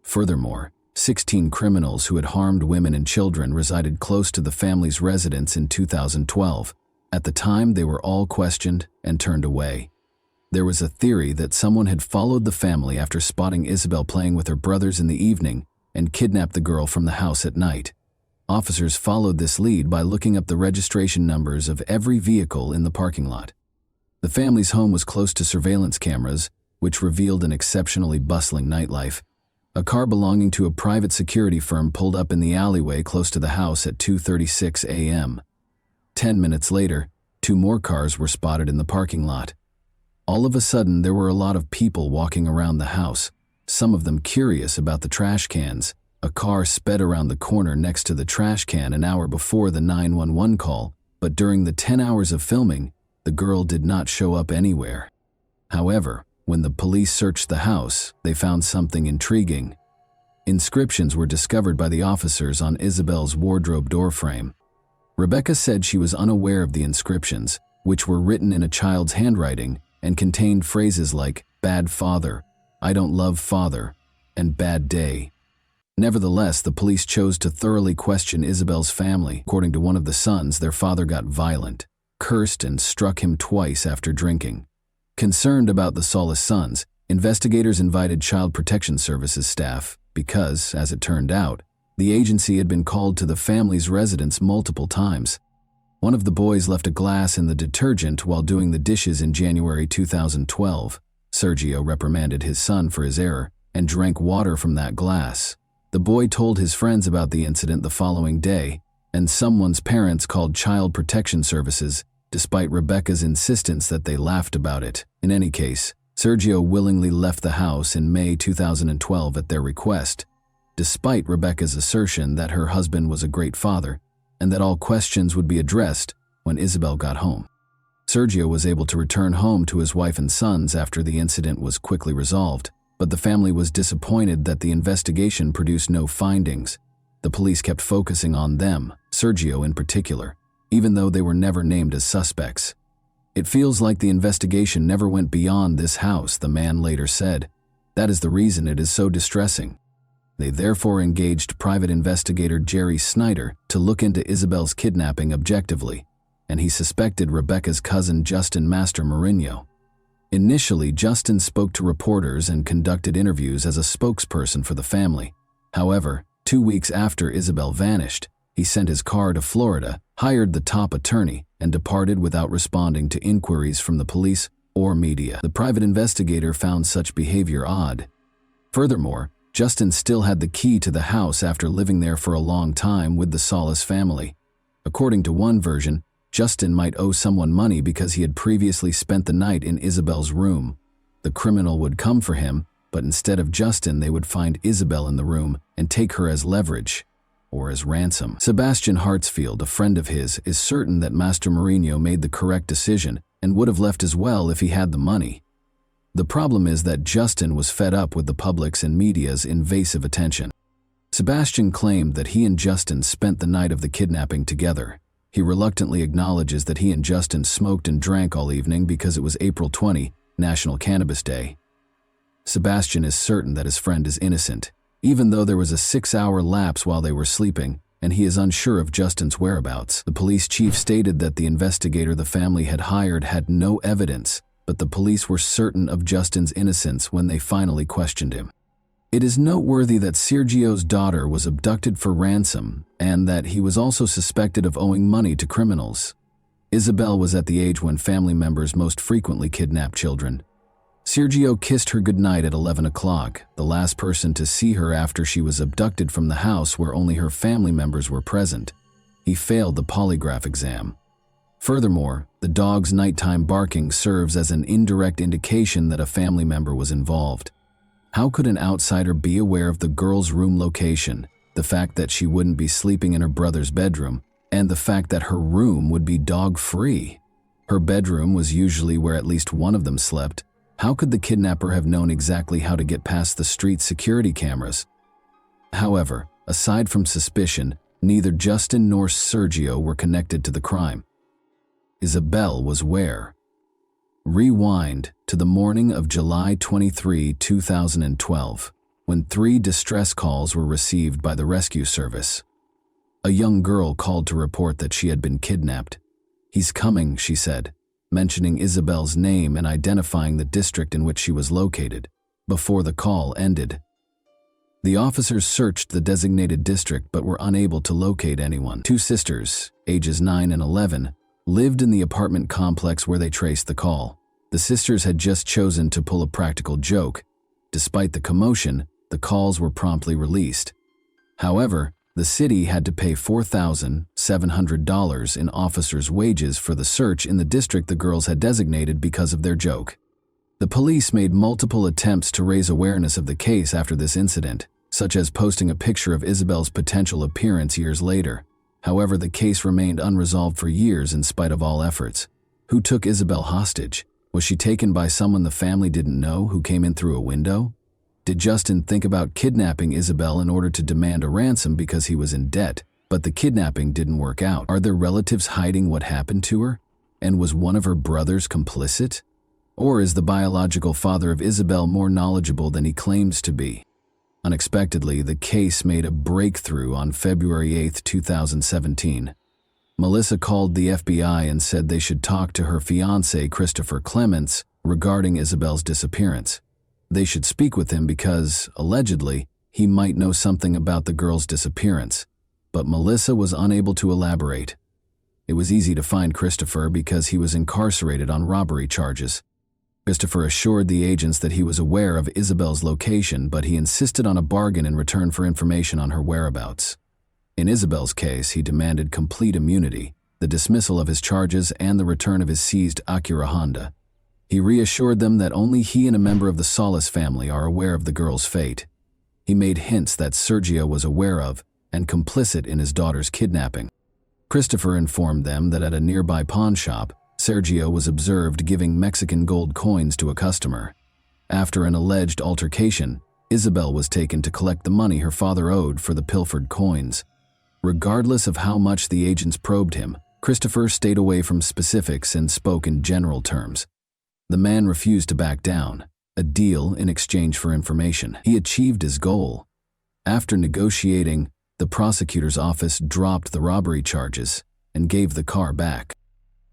A: Furthermore, 16 criminals who had harmed women and children resided close to the family's residence in 2012. At the time, they were all questioned and turned away. There was a theory that someone had followed the family after spotting Isabel playing with her brothers in the evening and kidnapped the girl from the house at night. Officers followed this lead by looking up the registration numbers of every vehicle in the parking lot. The family's home was close to surveillance cameras, which revealed an exceptionally bustling nightlife. A car belonging to a private security firm pulled up in the alleyway close to the house at 2:36 a.m. 10 minutes later, 2 more cars were spotted in the parking lot. All of a sudden, there were a lot of people walking around the house, some of them curious about the trash cans. A car sped around the corner next to the trash can an hour before the 911 call, but during the 10 hours of filming, the girl did not show up anywhere. However, when the police searched the house, they found something intriguing. Inscriptions were discovered by the officers on Isabel's wardrobe doorframe. Rebecca said she was unaware of the inscriptions, which were written in a child's handwriting and contained phrases like "bad father," "I don't love father," and "bad day." Nevertheless, the police chose to thoroughly question Isabel's family. According to one of the sons, their father got violent, cursed, and struck him twice after drinking. Concerned about the Solis sons, investigators invited Child Protection Services staff because, as it turned out, the agency had been called to the family's residence multiple times. One of the boys left a glass in the detergent while doing the dishes in January 2012. Sergio reprimanded his son for his error and drank water from that glass. The boy told his friends about the incident the following day, and someone's parents called Child Protection Services, despite Rebecca's insistence that they laughed about it. In any case, Sergio willingly left the house in May 2012 at their request, despite Rebecca's assertion that her husband was a great father and that all questions would be addressed when Isabel got home. Sergio was able to return home to his wife and sons after the incident was quickly resolved, but the family was disappointed that the investigation produced no findings. The police kept focusing on them, Sergio in particular, even though they were never named as suspects. "It feels like the investigation never went beyond this house," the man later said. "That is the reason it is so distressing." They therefore engaged private investigator Jerry Snyder to look into Isabel's kidnapping objectively, and he suspected Rebecca's cousin Justin Master Mourinho. Initially, Justin spoke to reporters and conducted interviews as a spokesperson for the family. However, 2 weeks after Isabel vanished, he sent his car to Florida, hired the top attorney, and departed without responding to inquiries from the police or media. The private investigator found such behavior odd. Furthermore, Justin still had the key to the house after living there for a long time with the Solis family. According to one version, Justin might owe someone money because he had previously spent the night in Isabel's room. The criminal would come for him, but instead of Justin, they would find Isabel in the room and take her as leverage, or as ransom. Sebastian Hartsfield, a friend of his, is certain that Master Mourinho made the correct decision and would have left as well if he had the money. The problem is that Justin was fed up with the public's and media's invasive attention. Sebastian claimed that he and Justin spent the night of the kidnapping together. He reluctantly acknowledges that he and Justin smoked and drank all evening because it was April 20, National Cannabis Day. Sebastian is certain that his friend is innocent, even though there was a 6-hour lapse while they were sleeping, and he is unsure of Justin's whereabouts. The police chief stated that the investigator the family had hired had no evidence, but the police were certain of Justin's innocence when they finally questioned him. It is noteworthy that Sergio's daughter was abducted for ransom and that he was also suspected of owing money to criminals. Isabel was at the age when family members most frequently kidnap children. Sergio kissed her goodnight at 11 o'clock, the last person to see her after she was abducted from the house where only her family members were present. He failed the polygraph exam. Furthermore, the dog's nighttime barking serves as an indirect indication that a family member was involved. How could an outsider be aware of the girl's room location, the fact that she wouldn't be sleeping in her brother's bedroom, and the fact that her room would be dog-free? Her bedroom was usually where at least one of them slept. How could the kidnapper have known exactly how to get past the street security cameras? However, aside from suspicion, neither Justin nor Sergio were connected to the crime. Isabel was where? Rewind to the morning of July 23, 2012, when 3 distress calls were received by the rescue service. A young girl called to report that she had been kidnapped. "He's coming," she said, mentioning Isabel's name and identifying the district in which she was located, before the call ended. The officers searched the designated district but were unable to locate anyone. 2 sisters, ages 9 and 11, lived in the apartment complex where they traced the call. The sisters had just chosen to pull a practical joke. Despite the commotion, the calls were promptly released. However, the city had to pay $4,700 in officers' wages for the search in the district the girls had designated because of their joke. The police made multiple attempts to raise awareness of the case after this incident, such as posting a picture of Isabel's potential appearance years later. However, the case remained unresolved for years in spite of all efforts. Who took Isabel hostage? Was she taken by someone the family didn't know who came in through a window? Did Justin think about kidnapping Isabel in order to demand a ransom because he was in debt, but the kidnapping didn't work out? Are their relatives hiding what happened to her? And was one of her brothers complicit? Or is the biological father of Isabel more knowledgeable than he claims to be? Unexpectedly, the case made a breakthrough on February 8, 2017. Melissa called the FBI and said they should talk to her fiancé, Christopher Clements, regarding Isabel's disappearance. They should speak with him because, allegedly, he might know something about the girl's disappearance. But Melissa was unable to elaborate. It was easy to find Christopher because he was incarcerated on robbery charges. Christopher assured the agents that he was aware of Isabel's location, but he insisted on a bargain in return for information on her whereabouts. In Isabel's case, he demanded complete immunity, the dismissal of his charges, and the return of his seized Acura Honda. He reassured them that only he and a member of the Solis family are aware of the girl's fate. He made hints that Sergio was aware of and complicit in his daughter's kidnapping. Christopher informed them that at a nearby pawn shop, Sergio was observed giving Mexican gold coins to a customer. After an alleged altercation, Isabel was taken to collect the money her father owed for the pilfered coins. Regardless of how much the agents probed him, Christopher stayed away from specifics and spoke in general terms. The man refused to back down, a deal in exchange for information. He achieved his goal. After negotiating, the prosecutor's office dropped the robbery charges and gave the car back.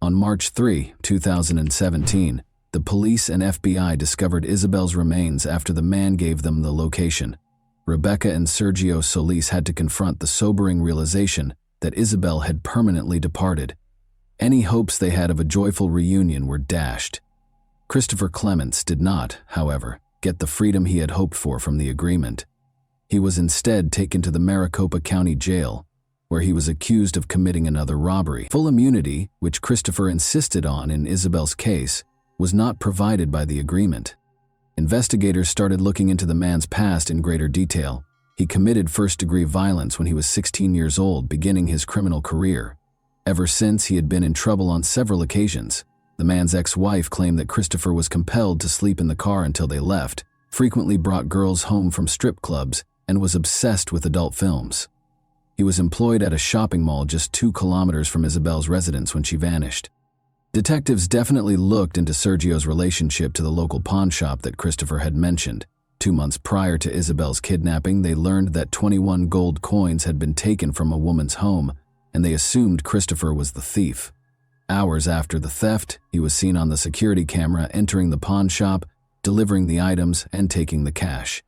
A: On March 3, 2017, the police and FBI discovered Isabel's remains after the man gave them the location. Rebecca and Sergio Solis had to confront the sobering realization that Isabel had permanently departed. Any hopes they had of a joyful reunion were dashed. Christopher Clements did not, however, get the freedom he had hoped for from the agreement. He was instead taken to the Maricopa County Jail, where he was accused of committing another robbery. Full immunity, which Christopher insisted on in Isabel's case, was not provided by the agreement. Investigators started looking into the man's past in greater detail. He committed first-degree violence when he was 16 years old, beginning his criminal career. Ever since, he had been in trouble on several occasions. The man's ex-wife claimed that Christopher was compelled to sleep in the car until they left, frequently brought girls home from strip clubs, and was obsessed with adult films. He was employed at a shopping mall just 2 kilometers from Isabel's residence when she vanished. Detectives definitely looked into Sergio's relationship to the local pawn shop that Christopher had mentioned. 2 months prior to Isabel's kidnapping, they learned that 21 gold coins had been taken from a woman's home, and they assumed Christopher was the thief. Hours after the theft, he was seen on the security camera entering the pawn shop, delivering the items, and taking the cash.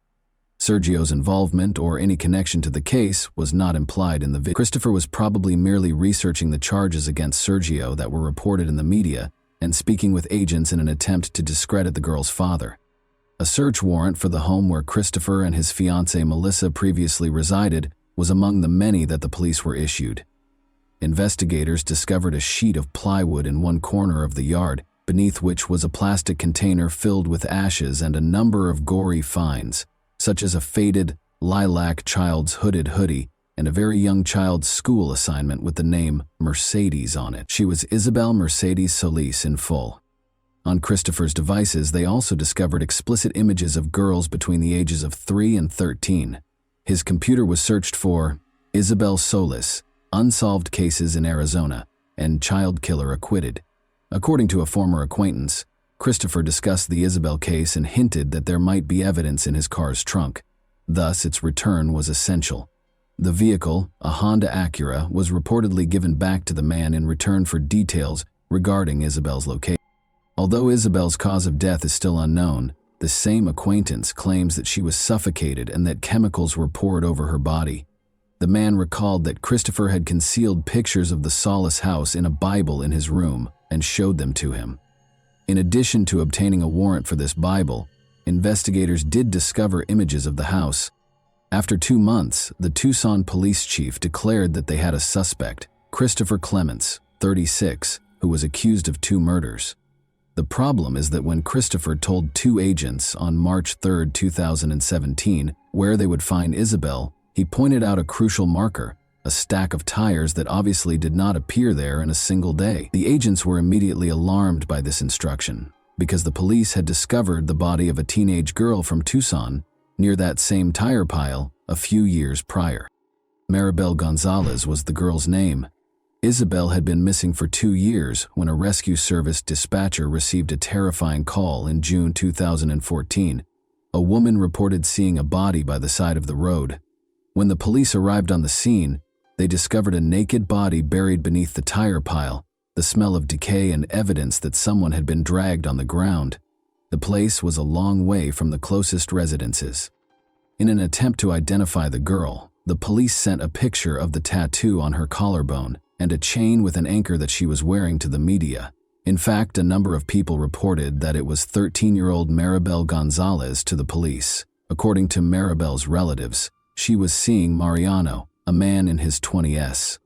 A: Sergio's involvement or any connection to the case was not implied in the video. Christopher was probably merely researching the charges against Sergio that were reported in the media and speaking with agents in an attempt to discredit the girl's father. A search warrant for the home where Christopher and his fiancée Melissa previously resided was among the many that the police were issued. Investigators discovered a sheet of plywood in one corner of the yard, beneath which was a plastic container filled with ashes and a number of gory finds, such as a faded, lilac child's hooded hoodie and a very young child's school assignment with the name Mercedes on it. She was Isabel Mercedes Solis in full. On Christopher's devices, they also discovered explicit images of girls between the ages of 3 and 13. His computer was searched for Isabel Solis, unsolved cases in Arizona, and child killer acquitted. According to a former acquaintance, Christopher discussed the Isabel case and hinted that there might be evidence in his car's trunk. Thus, its return was essential. The vehicle, a Honda Acura, was reportedly given back to the man in return for details regarding Isabel's location. Although Isabel's cause of death is still unknown, the same acquaintance claims that she was suffocated and that chemicals were poured over her body. The man recalled that Christopher had concealed pictures of the Solis house in a Bible in his room and showed them to him. In addition to obtaining a warrant for this Bible, investigators did discover images of the house. After 2 months, the Tucson police chief declared that they had a suspect, Christopher Clements, 36, who was accused of 2 murders. The problem is that when Christopher told 2 agents on March 3, 2017, where they would find Isabel, he pointed out a crucial marker, a stack of tires that obviously did not appear there in a single day. The agents were immediately alarmed by this instruction, because the police had discovered the body of a teenage girl from Tucson near that same tire pile a few years prior. Maribel Gonzalez was the girl's name. Isabel had been missing for 2 years when a rescue service dispatcher received a terrifying call in June 2014. A woman reported seeing a body by the side of the road. When the police arrived on the scene, they discovered a naked body buried beneath the tire pile, the smell of decay and evidence that someone had been dragged on the ground. The place was a long way from the closest residences. In an attempt to identify the girl, the police sent a picture of the tattoo on her collarbone and a chain with an anchor that she was wearing to the media. In fact, a number of people reported that it was 13-year-old Maribel Gonzalez to the police. According to Maribel's relatives, she was seeing Mariano, a man in his 20s.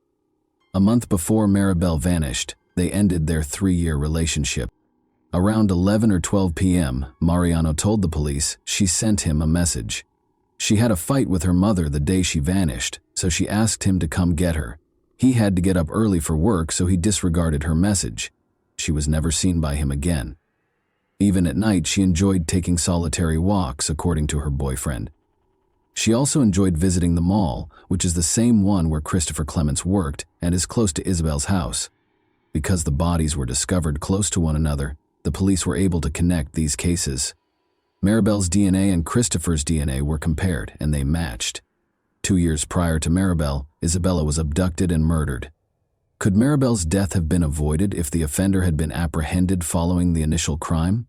A: A month before Maribel vanished, they ended their 3-year relationship. Around 11 or 12 p.m., Mariano told the police she sent him a message. She had a fight with her mother the day she vanished, so she asked him to come get her. He had to get up early for work, so he disregarded her message. She was never seen by him again. Even at night, she enjoyed taking solitary walks, according to her boyfriend. She also enjoyed visiting the mall, which is the same one where Christopher Clements worked and is close to Isabel's house. Because the bodies were discovered close to one another, the police were able to connect these cases. Maribel's DNA and Christopher's DNA were compared, and they matched. 2 years prior to Maribel, Isabella was abducted and murdered. Could Maribel's death have been avoided if the offender had been apprehended following the initial crime?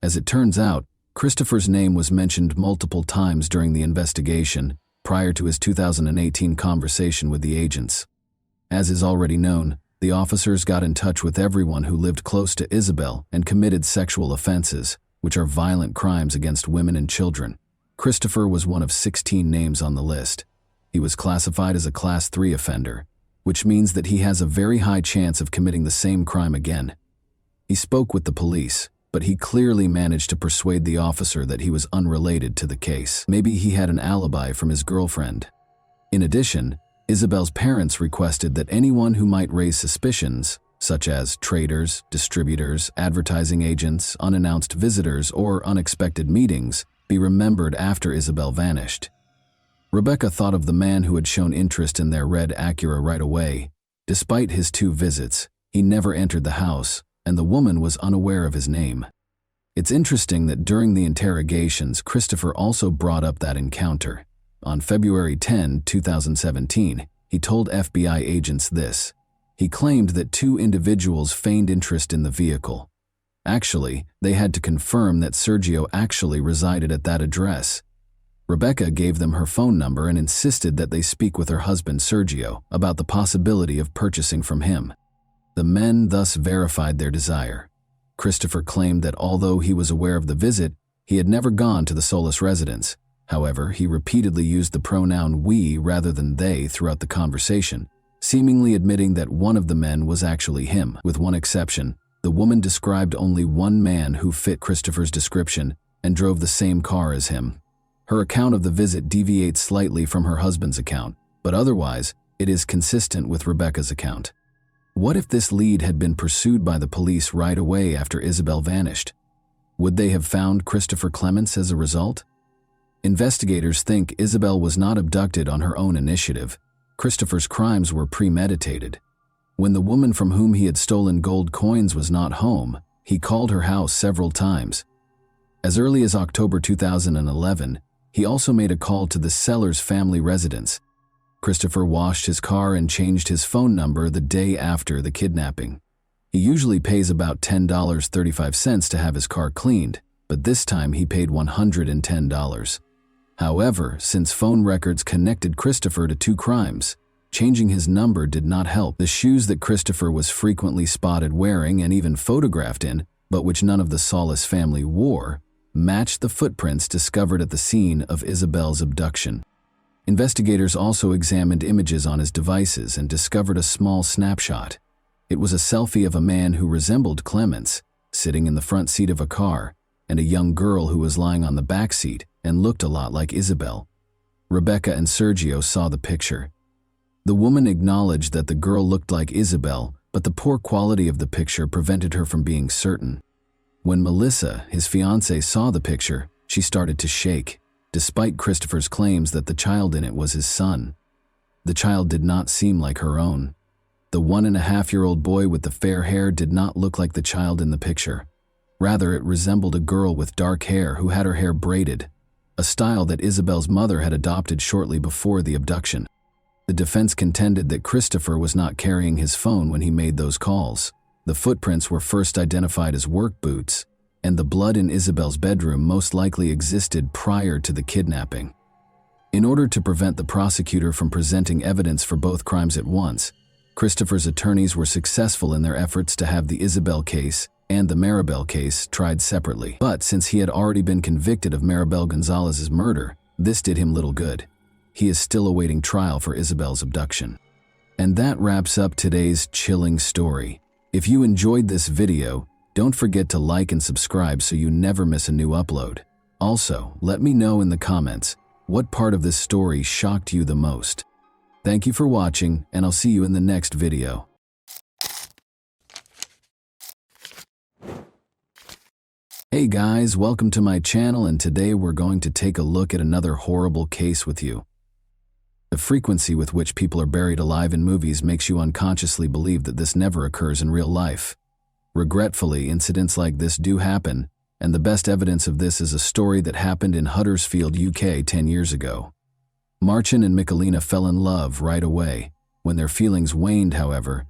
A: As it turns out, Christopher's name was mentioned multiple times during the investigation, prior to his 2018 conversation with the agents. As is already known, the officers got in touch with everyone who lived close to Isabel and committed sexual offenses, which are violent crimes against women and children. Christopher was one of 16 names on the list. He was classified as a Class 3 offender, which means that he has a very high chance of committing the same crime again. He spoke with the police, but he clearly managed to persuade the officer that he was unrelated to the case. Maybe he had an alibi from his girlfriend. In addition, Isabel's parents requested that anyone who might raise suspicions, such as traders, distributors, advertising agents, unannounced visitors, or unexpected meetings, be remembered after Isabel vanished. Rebecca thought of the man who had shown interest in their red Acura right away. Despite his 2 visits, he never entered the house, and the woman was unaware of his name. It's interesting that during the interrogations, Christopher also brought up that encounter. On February 10, 2017, he told FBI agents this. He claimed that 2 individuals feigned interest in the vehicle. Actually, they had to confirm that Sergio actually resided at that address. Rebecca gave them her phone number and insisted that they speak with her husband Sergio about the possibility of purchasing from him. The men thus verified their desire. Christopher claimed that although he was aware of the visit, he had never gone to the Solis residence. However, he repeatedly used the pronoun we rather than they throughout the conversation, seemingly admitting that one of the men was actually him. With one exception, the woman described only one man who fit Christopher's description and drove the same car as him. Her account of the visit deviates slightly from her husband's account, but otherwise, it is consistent with Rebecca's account. What if this lead had been pursued by the police right away after Isabel vanished? Would they have found Christopher Clements as a result? Investigators think Isabel was not abducted on her own initiative. Christopher's crimes were premeditated. When the woman from whom he had stolen gold coins was not home, he called her house several times. As early as October 2011, he also made a call to the seller's family residence. Christopher washed his car and changed his phone number the day after the kidnapping. He usually pays about $10.35 to have his car cleaned, but this time he paid $110. However, since phone records connected Christopher to 2 crimes, changing his number did not help. The shoes that Christopher was frequently spotted wearing and even photographed in, but which none of the Solis family wore, matched the footprints discovered at the scene of Isabel's abduction. Investigators also examined images on his devices and discovered a small snapshot. It was a selfie of a man who resembled Clements, sitting in the front seat of a car, and a young girl who was lying on the back seat and looked a lot like Isabel. Rebecca and Sergio saw the picture. The woman acknowledged that the girl looked like Isabel, but the poor quality of the picture prevented her from being certain. When Melissa, his fiancée, saw the picture, she started to shake, despite Christopher's claims that the child in it was his son. The child did not seem like her own. The 1.5-year-old boy with the fair hair did not look like the child in the picture. Rather, it resembled a girl with dark hair who had her hair braided, a style that Isabel's mother had adopted shortly before the abduction. The defense contended that Christopher was not carrying his phone when he made those calls. The footprints were first identified as work boots, and the blood in Isabel's bedroom most likely existed prior to the kidnapping. In order to prevent the prosecutor from presenting evidence for both crimes at once, Christopher's attorneys were successful in their efforts to have the Isabel case and the Maribel case tried separately. But since he had already been convicted of Maribel Gonzalez's murder, this did him little good. He is still awaiting trial for Isabel's abduction. And that wraps up today's chilling story. If you enjoyed this video, don't forget to like and subscribe so you never miss a new upload. Also, let me know in the comments what part of this story shocked you the most. Thank you for watching, and I'll see you in the next video. Hey guys, welcome to my channel, and today we're going to take a look at another horrible case with you. The frequency with which people are buried alive in movies makes you unconsciously believe that this never occurs in real life. Regretfully, incidents like this do happen, and the best evidence of this is a story that happened in Huddersfield, UK 10 years ago. Marcin and Michalina fell in love right away. When their feelings waned, however,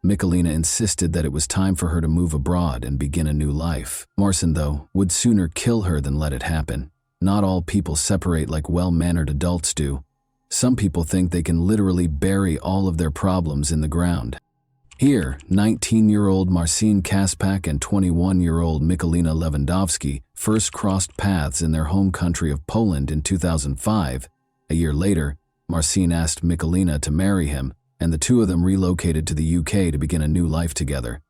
A: Michalina insisted that it was time for her to move abroad and begin a new life. Marcin, though, would sooner kill her than let it happen. Not all people separate like well-mannered adults do. Some people think they can literally bury all of their problems in the ground. Here, 19-year-old Marcin Kaspak and 21-year-old Michalina Lewandowski first crossed paths in their home country of Poland in 2005. A year later, Marcin asked Michalina to marry him, and the two of them relocated to the UK to begin a new life together.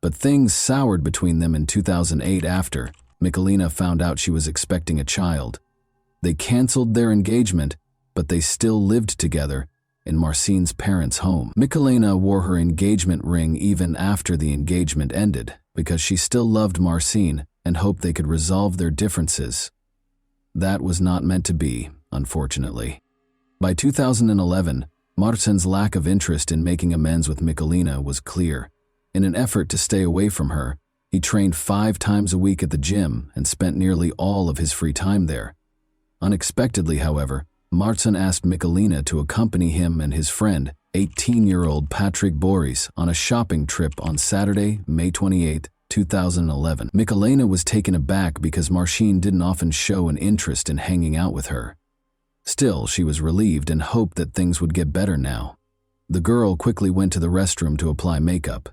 A: But things soured between them in 2008 after Michalina found out she was expecting a child. They canceled their engagement, but they still lived together in Marcin's parents' home. Michalina wore her engagement ring even after the engagement ended because she still loved Marcin and hoped they could resolve their differences. That was not meant to be, unfortunately. By 2011, Marcin's lack of interest in making amends with Michalina was clear. In an effort to stay away from her, he trained 5 times a week at the gym and spent nearly all of his free time there. Unexpectedly, however, Marcin asked Michalina to accompany him and his friend, 18-year-old Patrick Boris, on a shopping trip on Saturday, May 28, 2011. Michalina was taken aback because Marcin didn't often show an interest in hanging out with her. Still, she was relieved and hoped that things would get better now. The girl quickly went to the restroom to apply makeup.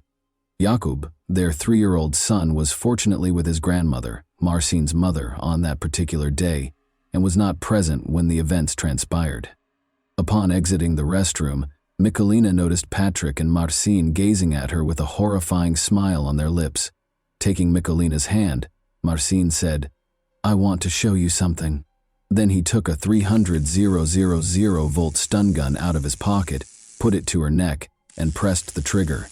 A: Jakub, their 3-year-old son, was fortunately with his grandmother, Marcin's mother, on that particular day, and was not present when the events transpired. Upon exiting the restroom, Michalina noticed Patrick and Marcin gazing at her with a horrifying smile on their lips. Taking Michalina's hand, Marcin said, "I want to show you something." Then he took a 300,000-volt stun gun out of his pocket, put it to her neck, and pressed the trigger.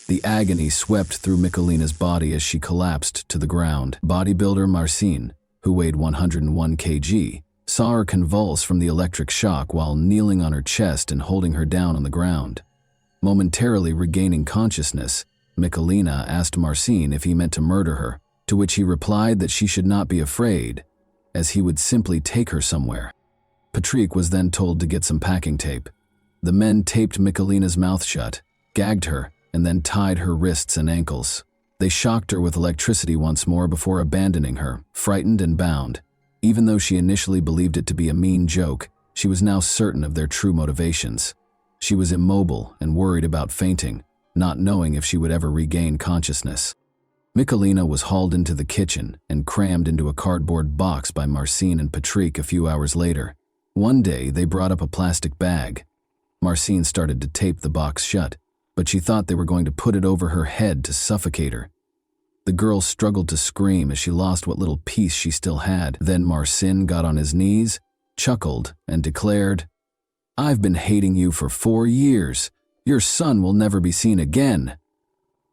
A: The agony swept through Michalina's body as she collapsed to the ground. Bodybuilder Marcin, who weighed 101 kg, saw her convulse from the electric shock while kneeling on her chest and holding her down on the ground. Momentarily regaining consciousness, Michalina asked Marcin if he meant to murder her, to which he replied that she should not be afraid, as he would simply take her somewhere. Patrick was then told to get some packing tape. The men taped Michalina's mouth shut, gagged her, and then tied her wrists and ankles. They shocked her with electricity once more before abandoning her, frightened and bound. Even though she initially believed it to be a mean joke, she was now certain of their true motivations. She was immobile and worried about fainting, not knowing if she would ever regain consciousness. Michalina was hauled into the kitchen and crammed into a cardboard box by Marcin and Patrick a few hours later. One day, they brought up a plastic bag. Marcin started to tape the box shut, but she thought they were going to put it over her head to suffocate her. The girl struggled to scream as she lost what little peace she still had. Then Marcin got on his knees, chuckled, and declared, "I've been hating you for 4 years. Your son will never be seen again."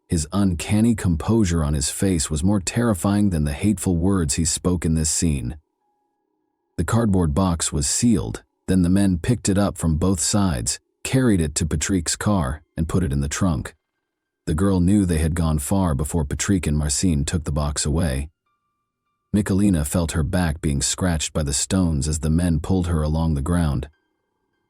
A: His uncanny composure on his face was more terrifying than the hateful words he spoke in this scene. The cardboard box was sealed. Then the men picked it up from both sides, carried it to Patrick's car, and put it in the trunk. The girl knew they had gone far before Patrick and Marcin took the box away. Michelina felt her back being scratched by the stones as the men pulled her along the ground.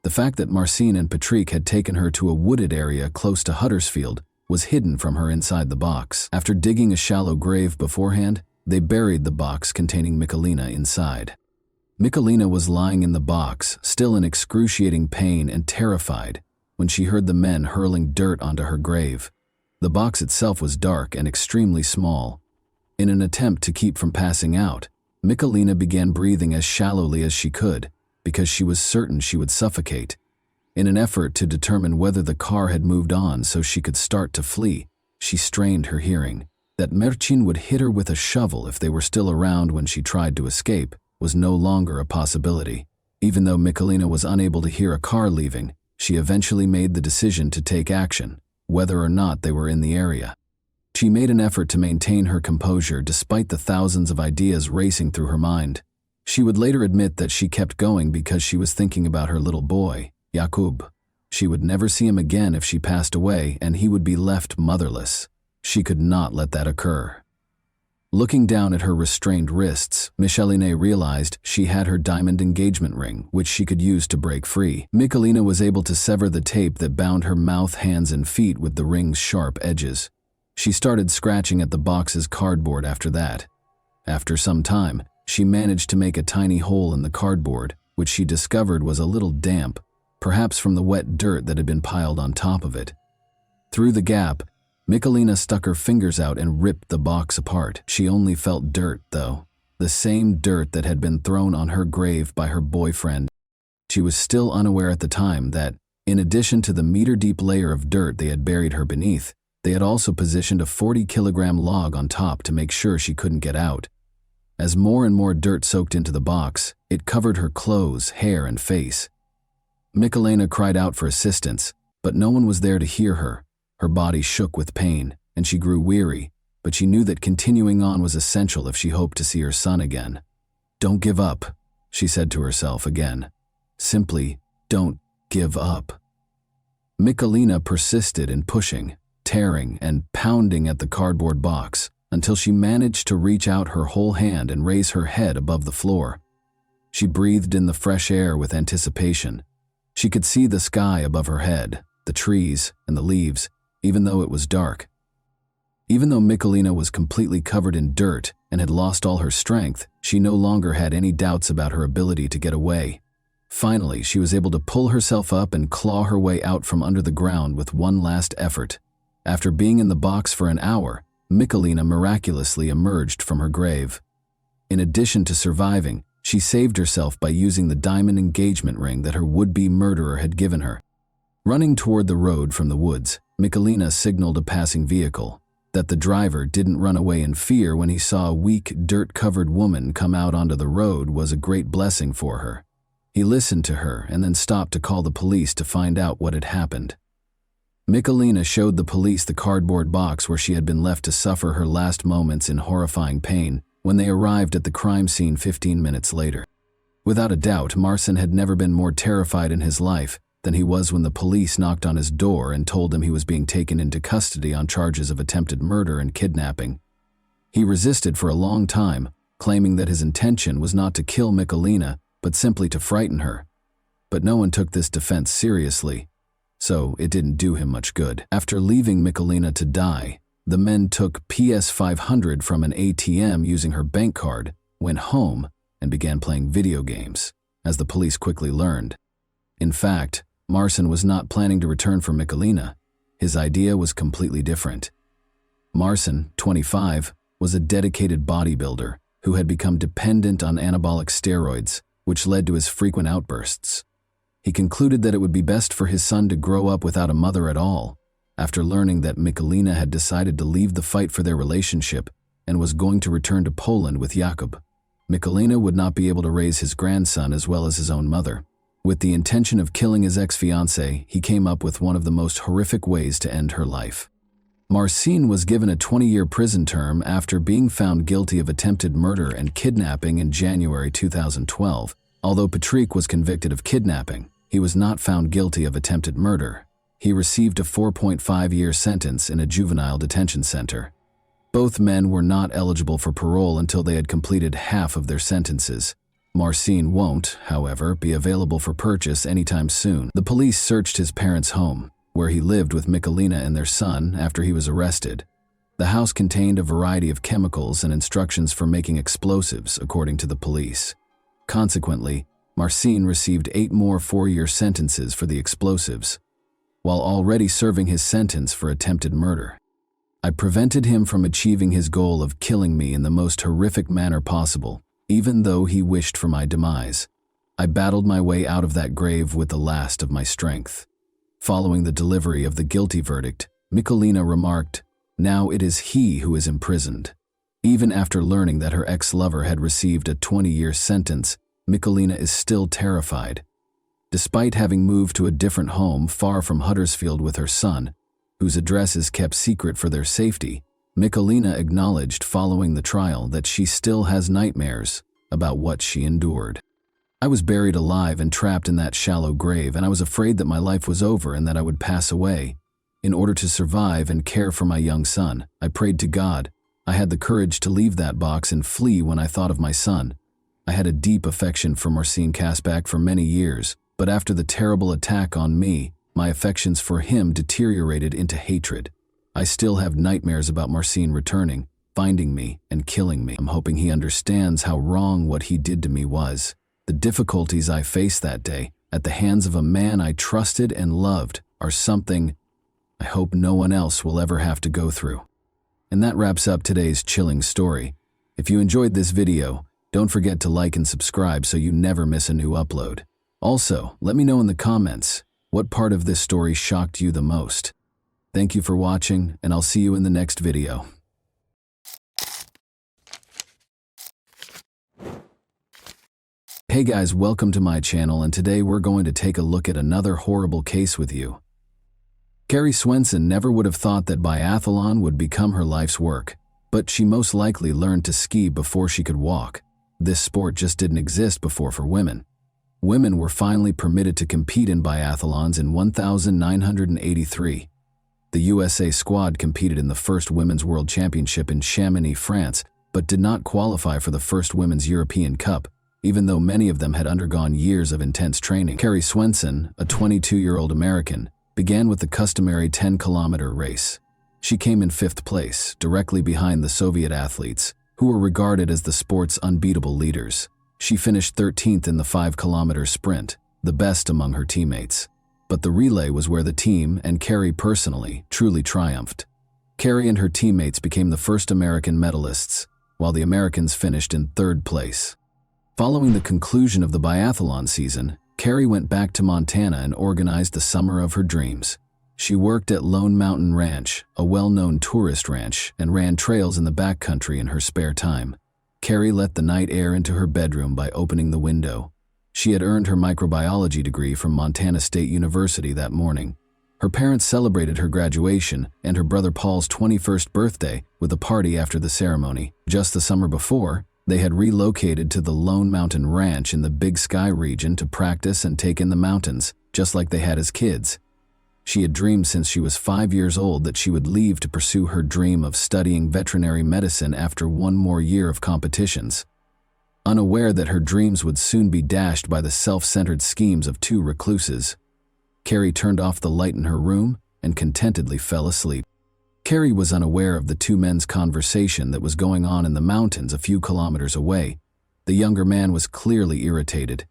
A: The fact that Marcin and Patrick had taken her to a wooded area close to Huddersfield was hidden from her inside the box. After digging a shallow grave beforehand, they buried the box containing Michelina inside. Michelina was lying in the box, still in excruciating pain and terrified, when she heard the men hurling dirt onto her grave. The box itself was dark and extremely small. In an attempt to keep from passing out, Michelina began breathing as shallowly as she could, because she was certain she would suffocate. In an effort to determine whether the car had moved on so she could start to flee, she strained her hearing. That Marcin would hit her with a shovel if they were still around when she tried to escape was no longer a possibility. Even though Michelina was unable to hear a car leaving, she eventually made the decision to take action, whether or not they were in the area. She made an effort to maintain her composure despite the thousands of ideas racing through her mind. She would later admit that she kept going because she was thinking about her little boy, Jakub. She would never see him again if she passed away, and he would be left motherless. She could not let that occur. Looking down at her restrained wrists, Michelina realized she had her diamond engagement ring, which she could use to break free. Michelina was able to sever the tape that bound her mouth, hands, and feet with the ring's sharp edges. She started scratching at the box's cardboard after that. After some time, she managed to make a tiny hole in the cardboard, which she discovered was a little damp, perhaps from the wet dirt that had been piled on top of it. Through the gap, Michelina stuck her fingers out and ripped the box apart. She only felt dirt, though, the same dirt that had been thrown on her grave by her boyfriend. She was still unaware at the time that, in addition to the meter-deep layer of dirt they had buried her beneath, they had also positioned a 40-kilogram log on top to make sure she couldn't get out. As more and more dirt soaked into the box, it covered her clothes, hair, and face. Michelina cried out for assistance, but no one was there to hear her. Her body shook with pain, and she grew weary, but she knew that continuing on was essential if she hoped to see her son again. "Don't give up," she said to herself again. Simply, don't give up. Michelina persisted in pushing, tearing, and pounding at the cardboard box until she managed to reach out her whole hand and raise her head above the floor. She breathed in the fresh air with anticipation. She could see the sky above her head, the trees, and the leaves, even though it was dark. Even though Michelina was completely covered in dirt and had lost all her strength, she no longer had any doubts about her ability to get away. Finally, she was able to pull herself up and claw her way out from under the ground with one last effort. After being in the box for an hour, Michelina miraculously emerged from her grave. In addition to surviving, she saved herself by using the diamond engagement ring that her would-be murderer had given her. Running toward the road from the woods, Michelina signaled a passing vehicle. That the driver didn't run away in fear when he saw a weak, dirt-covered woman come out onto the road was a great blessing for her. He listened to her and then stopped to call the police to find out what had happened. Michelina showed the police the cardboard box where she had been left to suffer her last moments in horrifying pain when they arrived at the crime scene 15 minutes later. Without a doubt, Marcin had never been more terrified in his life than he was when the police knocked on his door and told him he was being taken into custody on charges of attempted murder and kidnapping. He resisted for a long time, claiming that his intention was not to kill Michelina, but simply to frighten her. But no one took this defense seriously, so it didn't do him much good. After leaving Michelina to die, the men took PS500 from an ATM using her bank card, went home, and began playing video games, as the police quickly learned. In fact, Marcin was not planning to return for Michelina. His idea was completely different. Marcin, 25, was a dedicated bodybuilder who had become dependent on anabolic steroids, which led to his frequent outbursts. He concluded that it would be best for his son to grow up without a mother at all. After learning that Michelina had decided to leave the fight for their relationship and was going to return to Poland with Jakub, Michelina would not be able to raise his grandson as well as his own mother. With the intention of killing his ex-fiancée, he came up with one of the most horrific ways to end her life. Marcin was given a 20-year prison term after being found guilty of attempted murder and kidnapping in January 2012. Although Patrick was convicted of kidnapping, he was not found guilty of attempted murder. He received a 4.5-year sentence in a juvenile detention center. Both men were not eligible for parole until they had completed half of their sentences. Marcin won't, however, be available for purchase anytime soon. The police searched his parents' home, where he lived with Michalina and their son after he was arrested. The house contained a variety of chemicals and instructions for making explosives, according to the police. Consequently, Marcin received 8 more 4-year sentences for the explosives, while already serving his sentence for attempted murder. I prevented him from achieving his goal of killing me in the most horrific manner possible, even though he wished for my demise. I battled my way out of that grave with the last of my strength. Following the delivery of the guilty verdict, Michalina remarked, "Now it is he who is imprisoned." Even after learning that her ex-lover had received a 20-year sentence, Michalina is still terrified. Despite having moved to a different home far from Huddersfield with her son, whose address is kept secret for their safety, Michalina acknowledged following the trial that she still has nightmares about what she endured. "I was buried alive and trapped in that shallow grave, and I was afraid that my life was over and that I would pass away. In order to survive and care for my young son, I prayed to God. I had the courage to leave that box and flee when I thought of my son. I had a deep affection for Marcin Kasbach for many years, but after the terrible attack on me, my affections for him deteriorated into hatred. I still have nightmares about Marcin returning, finding me, and killing me. I'm hoping he understands how wrong what he did to me was. The difficulties I faced that day, at the hands of a man I trusted and loved, are something I hope no one else will ever have to go through." And that wraps up today's chilling story. If you enjoyed this video, don't forget to like and subscribe so you never miss a new upload. Also, let me know in the comments, what part of this story shocked you the most? Thank you for watching, and I'll see you in the next video. Hey guys, welcome to my channel, and today we're going to take a look at another horrible case with you. Carrie Swenson never would have thought that biathlon would become her life's work, but she most likely learned to ski before she could walk. This sport just didn't exist before for women. Women were finally permitted to compete in biathlons in 1983. The USA squad competed in the first Women's World Championship in Chamonix, France, but did not qualify for the first Women's European Cup, even though many of them had undergone years of intense training. Carrie Swenson, a 22-year-old American, began with the customary 10-kilometer race. She came in 5th place, directly behind the Soviet athletes, who were regarded as the sport's unbeatable leaders. She finished 13th in the 5-kilometer sprint, the best among her teammates. But the relay was where the team, and Carrie personally, truly triumphed. Carrie and her teammates became the first American medalists, while the Americans finished in 3rd place. Following the conclusion of the biathlon season, Carrie went back to Montana and organized the summer of her dreams. She worked at Lone Mountain Ranch, a well-known tourist ranch, and ran trails in the backcountry in her spare time. Carrie let the night air into her bedroom by opening the window. She had earned her microbiology degree from Montana State University that morning. Her parents celebrated her graduation and her brother Paul's 21st birthday with a party after the ceremony. Just the summer before, they had relocated to the Lone Mountain Ranch in the Big Sky region to practice and take in the mountains, just like they had as kids. She had dreamed since she was 5 years old that she would leave to pursue her dream of studying veterinary medicine after one more year of competitions. Unaware that her dreams would soon be dashed by the self-centered schemes of 2 recluses, Carrie turned off the light in her room and contentedly fell asleep. Carrie was unaware of the 2 men's conversation that was going on in the mountains a few kilometers away. The younger man was clearly irritated.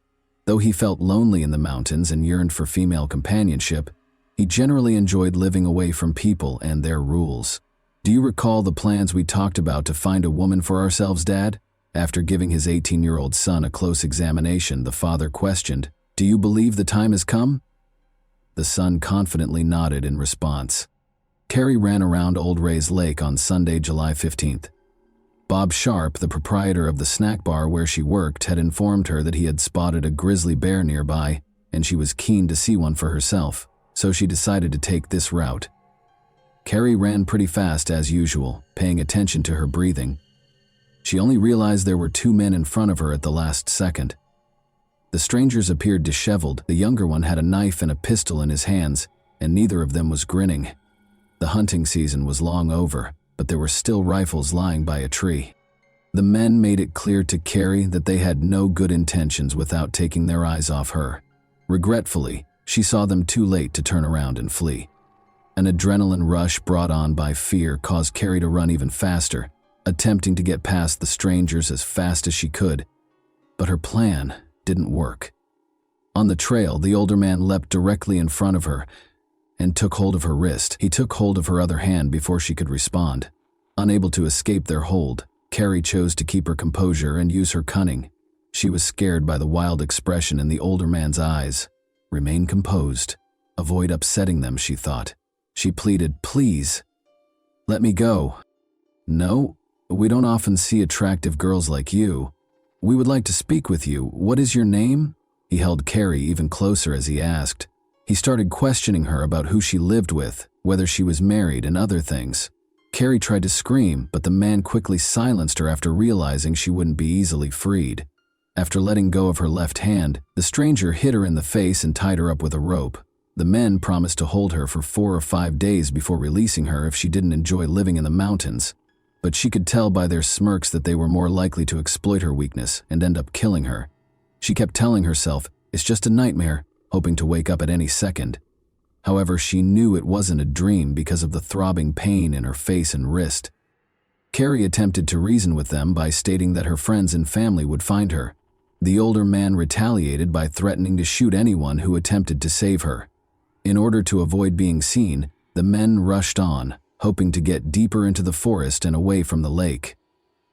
A: Though he felt lonely in the mountains and yearned for female companionship, he generally enjoyed living away from people and their rules. "Do you recall the plans we talked about to find a woman for ourselves, Dad?" After giving his 18-year-old son a close examination, the father questioned, "Do you believe the time has come?" The son confidently nodded in response. Carrie ran around Old Ray's Lake on Sunday, July 15th. Bob Sharp, the proprietor of the snack bar where she worked, had informed her that he had spotted a grizzly bear nearby, and she was keen to see one for herself, so she decided to take this route. Carrie ran pretty fast as usual, paying attention to her breathing. She only realized there were 2 men in front of her at the last second. The strangers appeared disheveled. The younger one had a knife and a pistol in his hands, and neither of them was grinning. The hunting season was long over, but there were still rifles lying by a tree. The men made it clear to Carrie that they had no good intentions without taking their eyes off her. Regretfully, she saw them too late to turn around and flee. An adrenaline rush brought on by fear caused Carrie to run even faster, attempting to get past the strangers as fast as she could. But her plan didn't work. On the trail, the older man leapt directly in front of her and took hold of her wrist. He took hold of her other hand before she could respond. Unable to escape their hold, Carrie chose to keep her composure and use her cunning. She was scared by the wild expression in the older man's eyes. Remain composed. Avoid upsetting them, she thought. She pleaded, "Please, let me go." "No, we don't often see attractive girls like you. We would like to speak with you. What is your name?" He held Carrie even closer as he asked. He started questioning her about who she lived with, whether she was married, and other things. Carrie tried to scream, but the man quickly silenced her after realizing she wouldn't be easily freed. After letting go of her left hand, the stranger hit her in the face and tied her up with a rope. The men promised to hold her for 4 or 5 days before releasing her if she didn't enjoy living in the mountains, but she could tell by their smirks that they were more likely to exploit her weakness and end up killing her. She kept telling herself, "It's just a nightmare," hoping to wake up at any second. However, she knew it wasn't a dream because of the throbbing pain in her face and wrist. Carrie attempted to reason with them by stating that her friends and family would find her. The older man retaliated by threatening to shoot anyone who attempted to save her. In order to avoid being seen, the men rushed on, hoping to get deeper into the forest and away from the lake.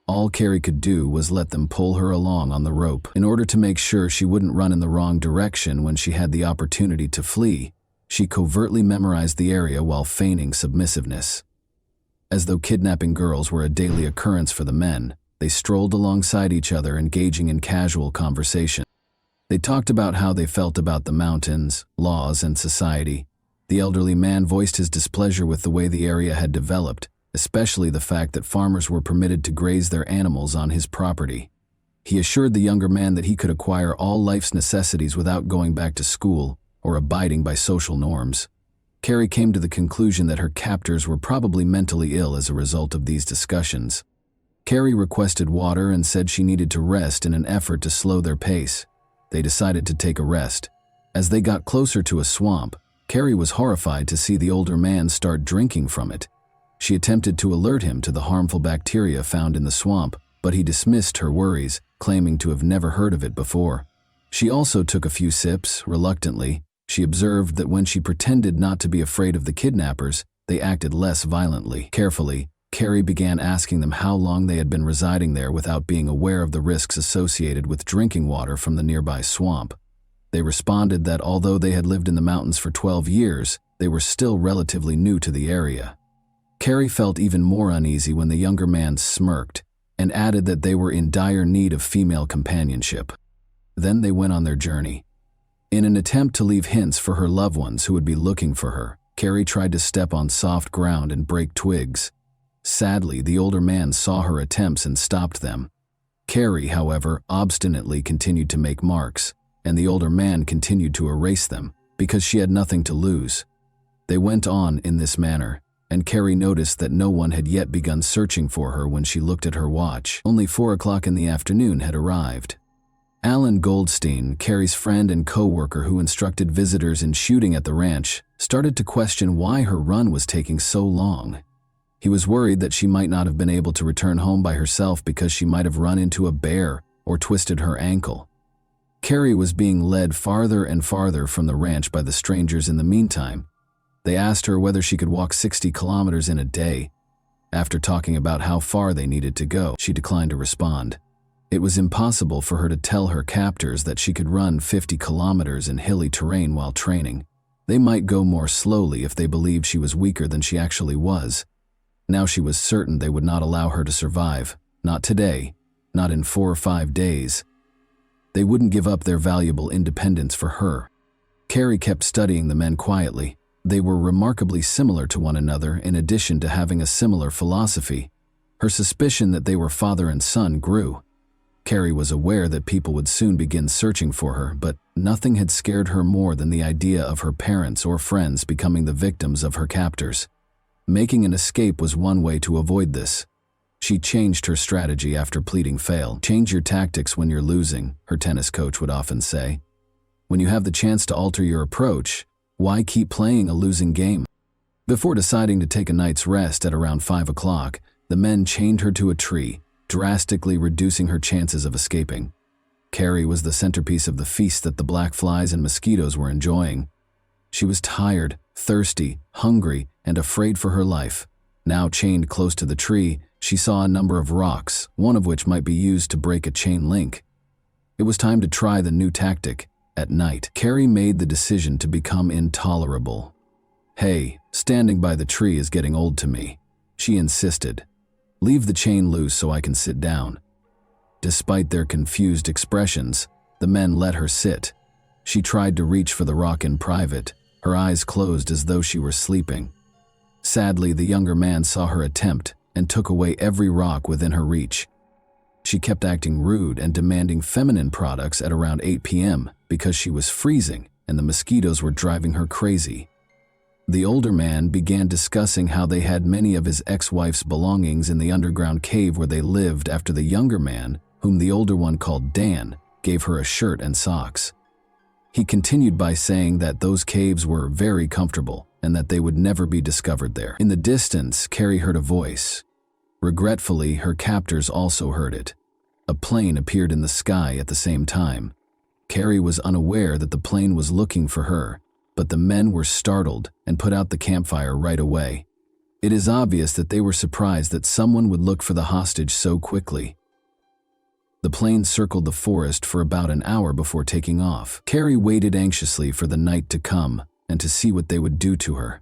A: All Carrie could do was let them pull her along on the rope. In order to make sure she wouldn't run in the wrong direction when she had the opportunity to flee, she covertly memorized the area while feigning submissiveness. As though kidnapping girls were a daily occurrence for the men, they strolled alongside each other, engaging in casual conversation. They talked about how they felt about the mountains, laws, and society. The elderly man voiced his displeasure with the way the area had developed, especially the fact that farmers were permitted to graze their animals on his property. He assured the younger man that he could acquire all life's necessities without going back to school or abiding by social norms. Carrie came to the conclusion that her captors were probably mentally ill as a result of these discussions. Carrie requested water and said she needed to rest in an effort to slow their pace. They decided to take a rest. As they got closer to a swamp, Carrie was horrified to see the older man start drinking from it. She attempted to alert him to the harmful bacteria found in the swamp, but he dismissed her worries, claiming to have never heard of it before. She also took a few sips, reluctantly. She observed that when she pretended not to be afraid of the kidnappers, they acted less violently. Carefully, Carrie began asking them how long they had been residing there without being aware of the risks associated with drinking water from the nearby swamp. They responded that although they had lived in the mountains for 12 years, they were still relatively new to the area. Carrie felt even more uneasy when the younger man smirked and added that they were in dire need of female companionship. Then they went on their journey. In an attempt to leave hints for her loved ones who would be looking for her, Carrie tried to step on soft ground and break twigs. Sadly, the older man saw her attempts and stopped them. Carrie, however, obstinately continued to make marks, and the older man continued to erase them because she had nothing to lose. They went on in this manner, and Carrie noticed that no one had yet begun searching for her when she looked at her watch. Only 4 o'clock in the afternoon had arrived. Alan Goldstein, Carrie's friend and co-worker who instructed visitors in shooting at the ranch, started to question why her run was taking so long. He was worried that she might not have been able to return home by herself because she might have run into a bear or twisted her ankle. Carrie was being led farther and farther from the ranch by the strangers in the meantime. They asked her whether she could walk 60 kilometers in a day. After talking about how far they needed to go, she declined to respond. It was impossible for her to tell her captors that she could run 50 kilometers in hilly terrain while training. They might go more slowly if they believed she was weaker than she actually was. Now she was certain they would not allow her to survive. Not today. Not in 4 or 5 days. They wouldn't give up their valuable independence for her. Carrie kept studying the men quietly. They were remarkably similar to one another in addition to having a similar philosophy. Her suspicion that they were father and son grew. Carrie was aware that people would soon begin searching for her, but nothing had scared her more than the idea of her parents or friends becoming the victims of her captors. Making an escape was one way to avoid this. She changed her strategy after pleading fail. "Change your tactics when you're losing," her tennis coach would often say. "When you have the chance to alter your approach, why keep playing a losing game?" Before deciding to take a night's rest at around 5 o'clock, the men chained her to a tree, drastically reducing her chances of escaping. Carrie was the centerpiece of the feast that the black flies and mosquitoes were enjoying. She was tired, thirsty, hungry, and afraid for her life. Now chained close to the tree, she saw a number of rocks, one of which might be used to break a chain link. It was time to try the new tactic. At night, Carrie made the decision to become intolerable. "Hey, standing by the tree is getting old to me," she insisted. "Leave the chain loose so I can sit down." Despite their confused expressions, the men let her sit. She tried to reach for the rock in private, her eyes closed as though she were sleeping. Sadly, the younger man saw her attempt and took away every rock within her reach. She kept acting rude and demanding feminine products at around 8 p.m. because she was freezing and the mosquitoes were driving her crazy. The older man began discussing how they had many of his ex-wife's belongings in the underground cave where they lived after the younger man, whom the older one called Dan, gave her a shirt and socks. He continued by saying that those caves were very comfortable and that they would never be discovered there. In the distance, Carrie heard a voice. Regretfully, her captors also heard it. A plane appeared in the sky at the same time. Carrie was unaware that the plane was looking for her, but the men were startled and put out the campfire right away. It is obvious that they were surprised that someone would look for the hostage so quickly. The plane circled the forest for about an hour before taking off. Carrie waited anxiously for the night to come and to see what they would do to her.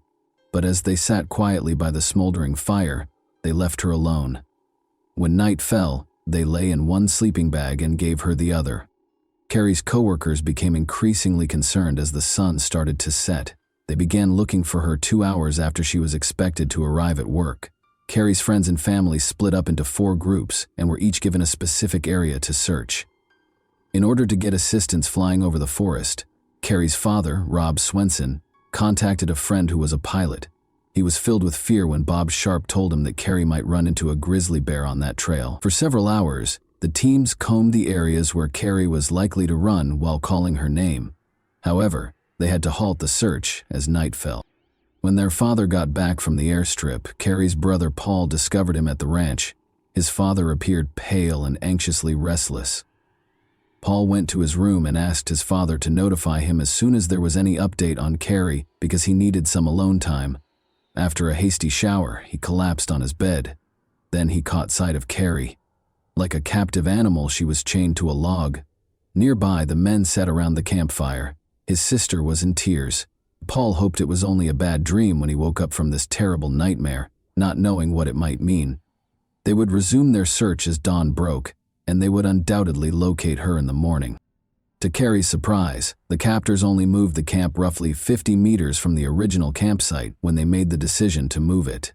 A: But as they sat quietly by the smoldering fire, they left her alone. When night fell, they lay in one sleeping bag and gave her the other. Carrie's coworkers became increasingly concerned as the sun started to set. They began looking for her 2 hours after she was expected to arrive at work. Carrie's friends and family split up into 4 groups and were each given a specific area to search. In order to get assistance flying over the forest, Carrie's father, Rob Swenson, contacted a friend who was a pilot. He was filled with fear when Bob Sharp told him that Carrie might run into a grizzly bear on that trail. For several hours, the teams combed the areas where Carrie was likely to run while calling her name. However, they had to halt the search as night fell. When their father got back from the airstrip, Carrie's brother Paul discovered him at the ranch. His father appeared pale and anxiously restless. Paul went to his room and asked his father to notify him as soon as there was any update on Carrie because he needed some alone time. After a hasty shower, he collapsed on his bed. Then he caught sight of Carrie. Like a captive animal, she was chained to a log. Nearby, the men sat around the campfire. His sister was in tears. Paul hoped it was only a bad dream when he woke up from this terrible nightmare, not knowing what it might mean. They would resume their search as dawn broke, and they would undoubtedly locate her in the morning. To Carrie's surprise, the captors only moved the camp roughly 50 meters from the original campsite when they made the decision to move it.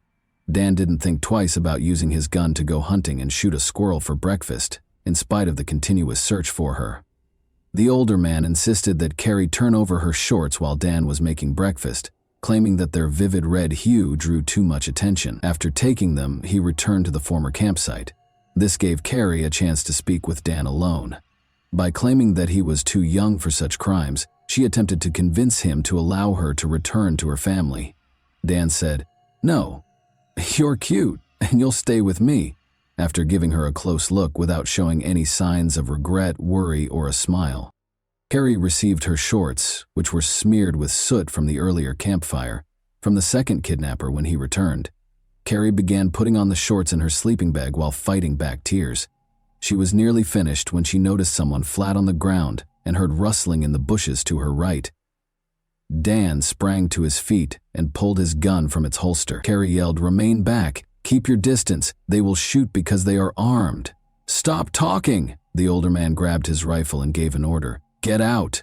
A: Dan didn't think twice about using his gun to go hunting and shoot a squirrel for breakfast, in spite of the continuous search for her. The older man insisted that Carrie turn over her shorts while Dan was making breakfast, claiming that their vivid red hue drew too much attention. After taking them, he returned to the former campsite. This gave Carrie a chance to speak with Dan alone. By claiming that he was too young for such crimes, she attempted to convince him to allow her to return to her family. Dan said, "No, you're cute, and you'll stay with me," after giving her a close look without showing any signs of regret, worry, or a smile. Carrie received her shorts, which were smeared with soot from the earlier campfire, from the second kidnapper when he returned. Carrie began putting on the shorts in her sleeping bag while fighting back tears. She was nearly finished when she noticed someone flat on the ground and heard rustling in the bushes to her right. Dan sprang to his feet and pulled his gun from its holster. Carrie yelled, "Remain back! Keep your distance! They will shoot because they are armed!" "Stop talking!" The older man grabbed his rifle and gave an order. "Get out!"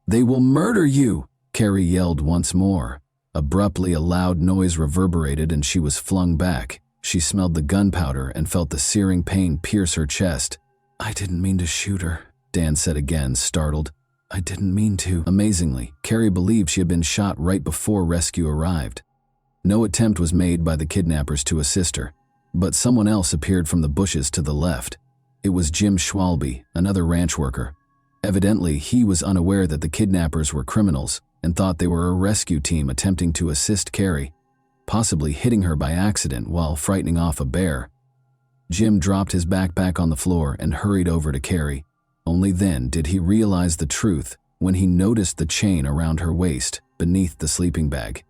A: "They will murder you!" Carrie yelled once more. Abruptly, a loud noise reverberated and she was flung back. She smelled the gunpowder and felt the searing pain pierce her chest. I didn't mean to shoot her, Dan said again, startled. I didn't mean to. Amazingly, Carrie believed she had been shot right before rescue arrived. No attempt was made by the kidnappers to assist her, but someone else appeared from the bushes to the left. It was Jim Schwalbe, another ranch worker. Evidently, he was unaware that the kidnappers were criminals and thought they were a rescue team attempting to assist Carrie, possibly hitting her by accident while frightening off a bear. Jim dropped his backpack on the floor and hurried over to Carrie. Only then did he realize the truth when he noticed the chain around her waist beneath the sleeping bag.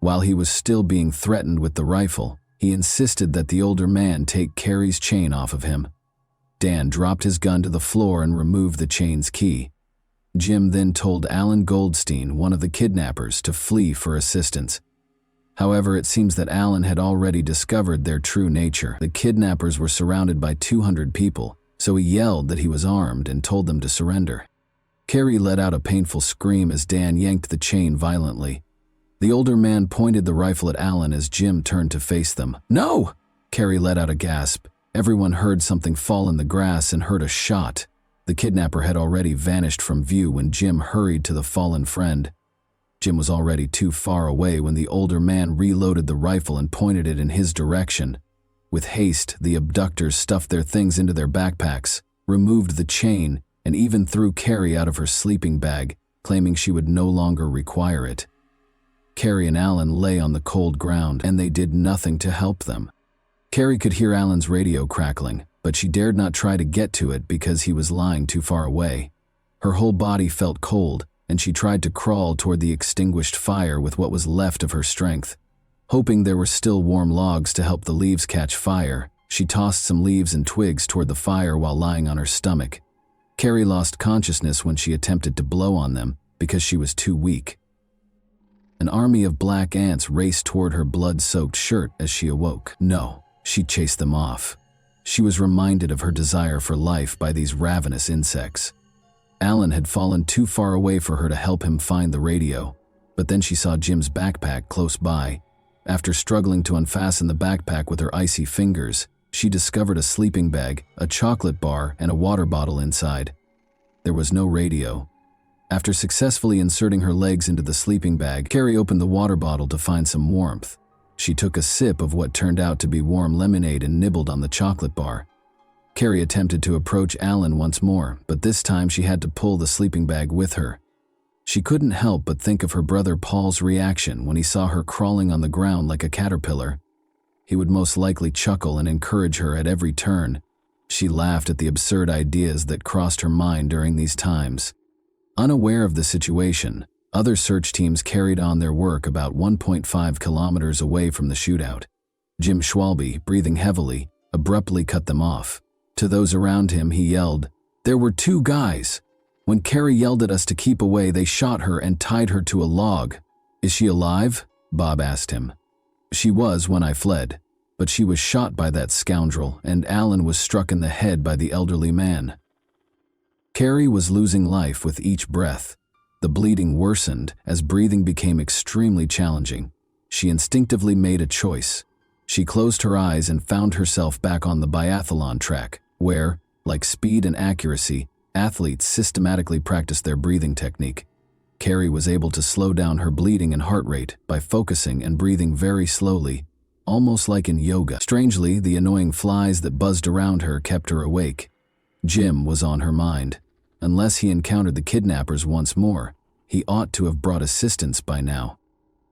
A: While he was still being threatened with the rifle, he insisted that the older man take Carrie's chain off of him. Dan dropped his gun to the floor and removed the chain's key. Jim then told Alan Goldstein, one of the kidnappers, to flee for assistance. However, it seems that Alan had already discovered their true nature. The kidnappers were surrounded by 200 people, so he yelled that he was armed and told them to surrender. Carrie let out a painful scream as Dan yanked the chain violently. The older man pointed the rifle at Alan as Jim turned to face them. No! Carrie let out a gasp. Everyone heard something fall in the grass and heard a shot. The kidnapper had already vanished from view when Jim hurried to the fallen friend. Jim was already too far away when the older man reloaded the rifle and pointed it in his direction. With haste, the abductors stuffed their things into their backpacks, removed the chain, and even threw Carrie out of her sleeping bag, claiming she would no longer require it. Carrie and Alan lay on the cold ground, and they did nothing to help them. Carrie could hear Alan's radio crackling, but she dared not try to get to it because he was lying too far away. Her whole body felt cold, and she tried to crawl toward the extinguished fire with what was left of her strength. Hoping there were still warm logs to help the leaves catch fire, she tossed some leaves and twigs toward the fire while lying on her stomach. Carrie lost consciousness when she attempted to blow on them because she was too weak. An army of black ants raced toward her blood-soaked shirt as she awoke. No, she chased them off. She was reminded of her desire for life by these ravenous insects. Alan had fallen too far away for her to help him find the radio, but then she saw Jim's backpack close by. After struggling to unfasten the backpack with her icy fingers, she discovered a sleeping bag, a chocolate bar, and a water bottle inside. There was no radio. After successfully inserting her legs into the sleeping bag, Carrie opened the water bottle to find some warmth. She took a sip of what turned out to be warm lemonade and nibbled on the chocolate bar. Carrie attempted to approach Alan once more, but this time she had to pull the sleeping bag with her. She couldn't help but think of her brother Paul's reaction when he saw her crawling on the ground like a caterpillar. He would most likely chuckle and encourage her at every turn. She laughed at the absurd ideas that crossed her mind during these times. Unaware of the situation, other search teams carried on their work about 1.5 kilometers away from the shootout. Jim Schwalbe, breathing heavily, abruptly cut them off. To those around him, he yelled, "There were 2 guys. When Carrie yelled at us to keep away, they shot her and tied her to a log." "Is she alive?" Bob asked him. "She was when I fled, but she was shot by that scoundrel, and Alan was struck in the head by the elderly man." Carrie was losing life with each breath. The bleeding worsened as breathing became extremely challenging. She instinctively made a choice. She closed her eyes and found herself back on the biathlon track, where, like speed and accuracy, athletes systematically practice their breathing technique. Carrie was able to slow down her bleeding and heart rate by focusing and breathing very slowly, almost like in yoga. Strangely, the annoying flies that buzzed around her kept her awake. Jim was on her mind. Unless he encountered the kidnappers once more, he ought to have brought assistance by now.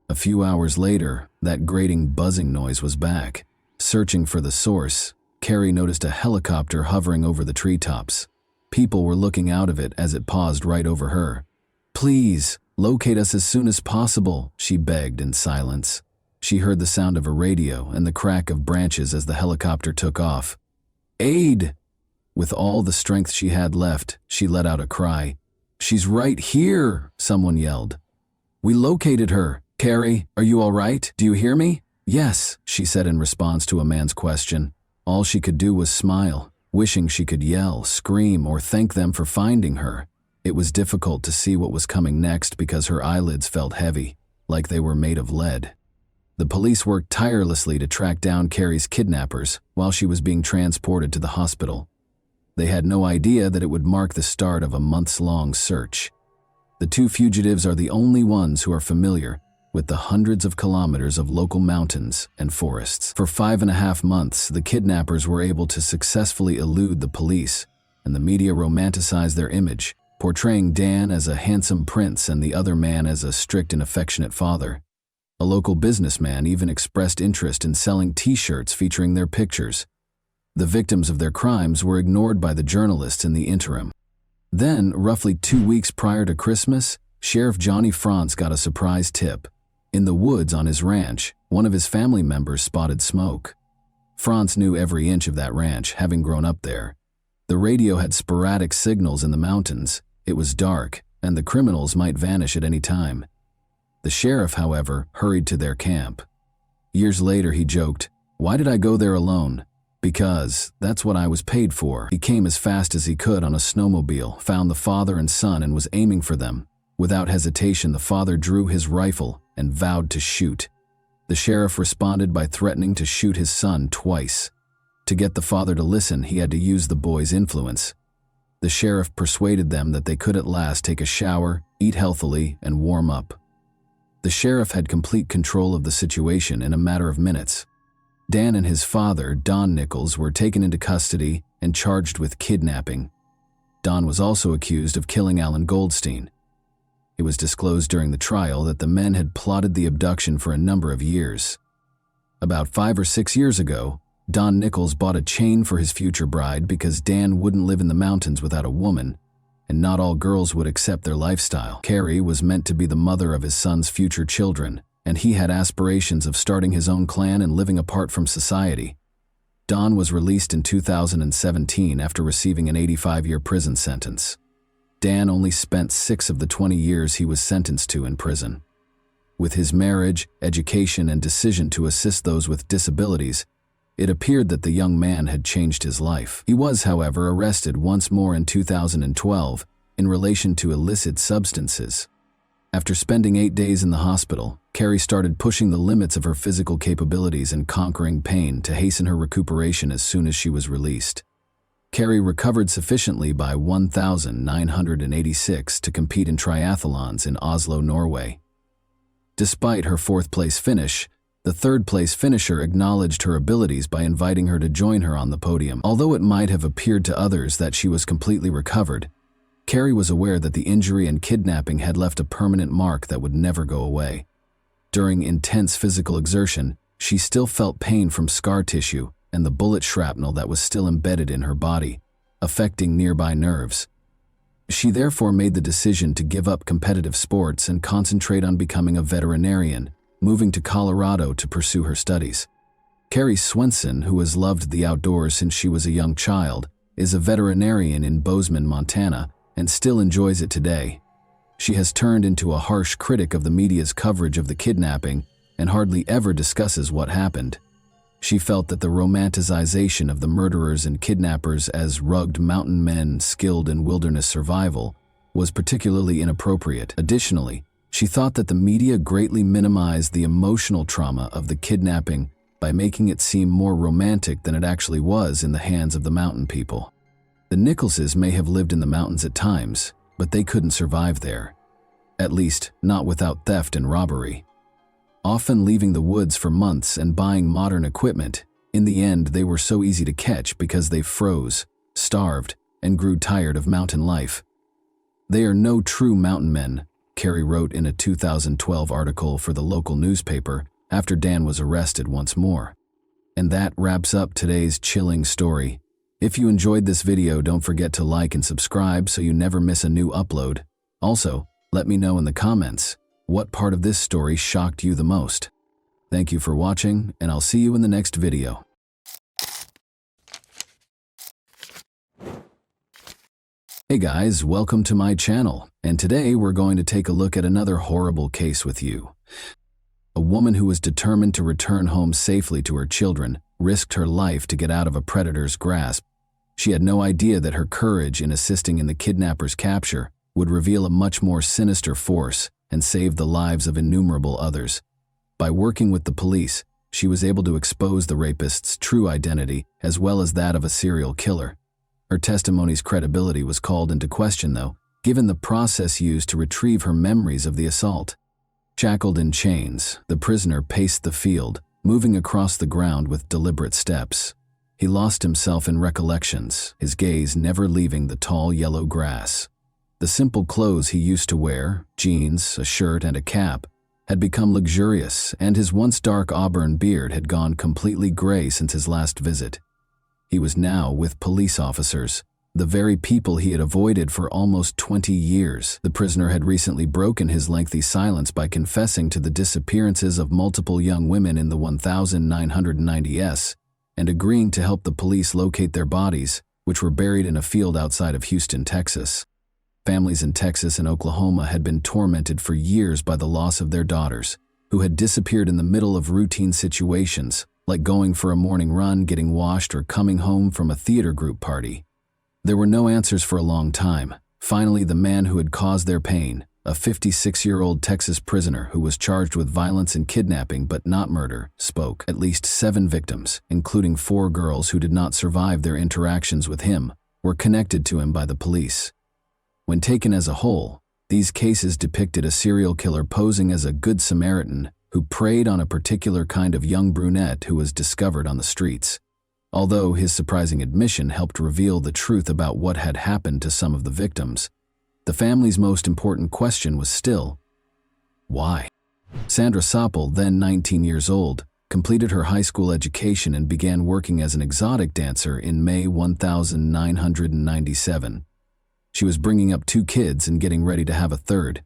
A: A few hours later, that grating buzzing noise was back. Searching for the source, Carrie noticed a helicopter hovering over the treetops. People were looking out of it as it paused right over her. "Please, locate us as soon as possible," she begged in silence. She heard the sound of a radio and the crack of branches as the helicopter took off. "Aid!" With all the strength she had left, she let out a cry. "She's right here," someone yelled. "We located her. Carrie, are you all right? Do you hear me?" "Yes," she said in response to a man's question. All she could do was smile, wishing she could yell, scream, or thank them for finding her. It was difficult to see what was coming next because her eyelids felt heavy, like they were made of lead. The police worked tirelessly to track down Carrie's kidnappers while she was being transported to the hospital. They had no idea that it would mark the start of a months-long search. The two fugitives are the only ones who are familiar with the hundreds of kilometers of local mountains and forests. For 5.5 months, the kidnappers were able to successfully elude the police, and the media romanticized their image, portraying Dan as a handsome prince and the other man as a strict and affectionate father. A local businessman even expressed interest in selling T-shirts featuring their pictures. The victims of their crimes were ignored by the journalists in the interim. Then, roughly 2 weeks prior to Christmas, Sheriff Johnny Franz got a surprise tip. In the woods on his ranch, one of his family members spotted smoke. Franz knew every inch of that ranch, having grown up there. The radio had sporadic signals in the mountains. It was dark, and the criminals might vanish at any time. The sheriff, however, hurried to their camp. Years later, he joked, "Why did I go there alone? Because that's what I was paid for." He came as fast as he could on a snowmobile, found the father and son, and was aiming for them. Without hesitation, the father drew his rifle and vowed to shoot. The sheriff responded by threatening to shoot his son twice. To get the father to listen, he had to use the boy's influence. The sheriff persuaded them that they could at last take a shower, eat healthily, and warm up. The sheriff had complete control of the situation in a matter of minutes. Dan and his father, Don Nichols, were taken into custody and charged with kidnapping. Don was also accused of killing Alan Goldstein. It was disclosed during the trial that the men had plotted the abduction for a number of years. About 5 or 6 years ago, Don Nichols bought a chain for his future bride because Dan wouldn't live in the mountains without a woman, and not all girls would accept their lifestyle. Carrie was meant to be the mother of his son's future children, and he had aspirations of starting his own clan and living apart from society. Don was released in 2017 after receiving an 85-year prison sentence. Dan only spent 6 of the 20 years he was sentenced to in prison. With his marriage, education, and decision to assist those with disabilities, it appeared that the young man had changed his life. He was, however, arrested once more in 2012 in relation to illicit substances. After spending 8 days in the hospital, Carrie started pushing the limits of her physical capabilities and conquering pain to hasten her recuperation as soon as she was released. Carrie recovered sufficiently by 1,986 to compete in triathlons in Oslo, Norway. Despite her 4th-place finish, the 3rd-place finisher acknowledged her abilities by inviting her to join her on the podium. Although it might have appeared to others that she was completely recovered, Carrie was aware that the injury and kidnapping had left a permanent mark that would never go away. During intense physical exertion, she still felt pain from scar tissue and the bullet shrapnel that was still embedded in her body, affecting nearby nerves. She therefore made the decision to give up competitive sports and concentrate on becoming a veterinarian, moving to Colorado to pursue her studies. Carrie Swenson, who has loved the outdoors since she was a young child, is a veterinarian in Bozeman, Montana, and still enjoys it today. She has turned into a harsh critic of the media's coverage of the kidnapping and hardly ever discusses what happened. She felt that the romanticization of the murderers and kidnappers as rugged mountain men skilled in wilderness survival was particularly inappropriate. Additionally, she thought that the media greatly minimized the emotional trauma of the kidnapping by making it seem more romantic than it actually was in the hands of the mountain people. The Nicholses may have lived in the mountains at times, but they couldn't survive there. At least, not without theft and robbery. Often leaving the woods for months and buying modern equipment, in the end they were so easy to catch because they froze, starved, and grew tired of mountain life. They are no true mountain men, Carrie wrote in a 2012 article for the local newspaper after Dan was arrested once more. And that wraps up today's chilling story. If you enjoyed this video, don't forget to like and subscribe so you never miss a new upload. Also, let me know in the comments what part of this story shocked you the most. Thank you for watching, and I'll see you in the next video. Hey guys, welcome to my channel, and today we're going to take a look at another horrible case with you. A woman who was determined to return home safely to her children risked her life to get out of a predator's grasp. She had no idea that her courage in assisting in the kidnapper's capture would reveal a much more sinister force and save the lives of innumerable others. By working with the police, she was able to expose the rapist's true identity as well as that of a serial killer. Her testimony's credibility was called into question, though, given the process used to retrieve her memories of the assault. Shackled in chains, the prisoner paced the field, moving across the ground with deliberate steps. He lost himself in recollections, his gaze never leaving the tall yellow grass. The simple clothes he used to wear, jeans, a shirt, and a cap, had become luxurious, and his once dark auburn beard had gone completely gray since his last visit. He was now with police officers, the very people he had avoided for almost 20 years. The prisoner had recently broken his lengthy silence by confessing to the disappearances of multiple young women in the 1990s and agreeing to help the police locate their bodies, which were buried in a field outside of Houston, Texas. Families in Texas and Oklahoma had been tormented for years by the loss of their daughters, who had disappeared in the middle of routine situations, like going for a morning run, getting washed, or coming home from a theater group party. There were no answers for a long time. Finally, the man who had caused their pain, a 56-year-old Texas prisoner who was charged with violence and kidnapping but not murder, spoke. At least 7 victims, including 4 girls who did not survive their interactions with him, were connected to him by the police. When taken as a whole, these cases depicted a serial killer posing as a good Samaritan who preyed on a particular kind of young brunette who was discovered on the streets. Although his surprising admission helped reveal the truth about what had happened to some of the victims, the family's most important question was still, why? Sandra Soppel, then 19 years old, completed her high school education and began working as an exotic dancer in May 1997. She was bringing up 2 kids and getting ready to have a third.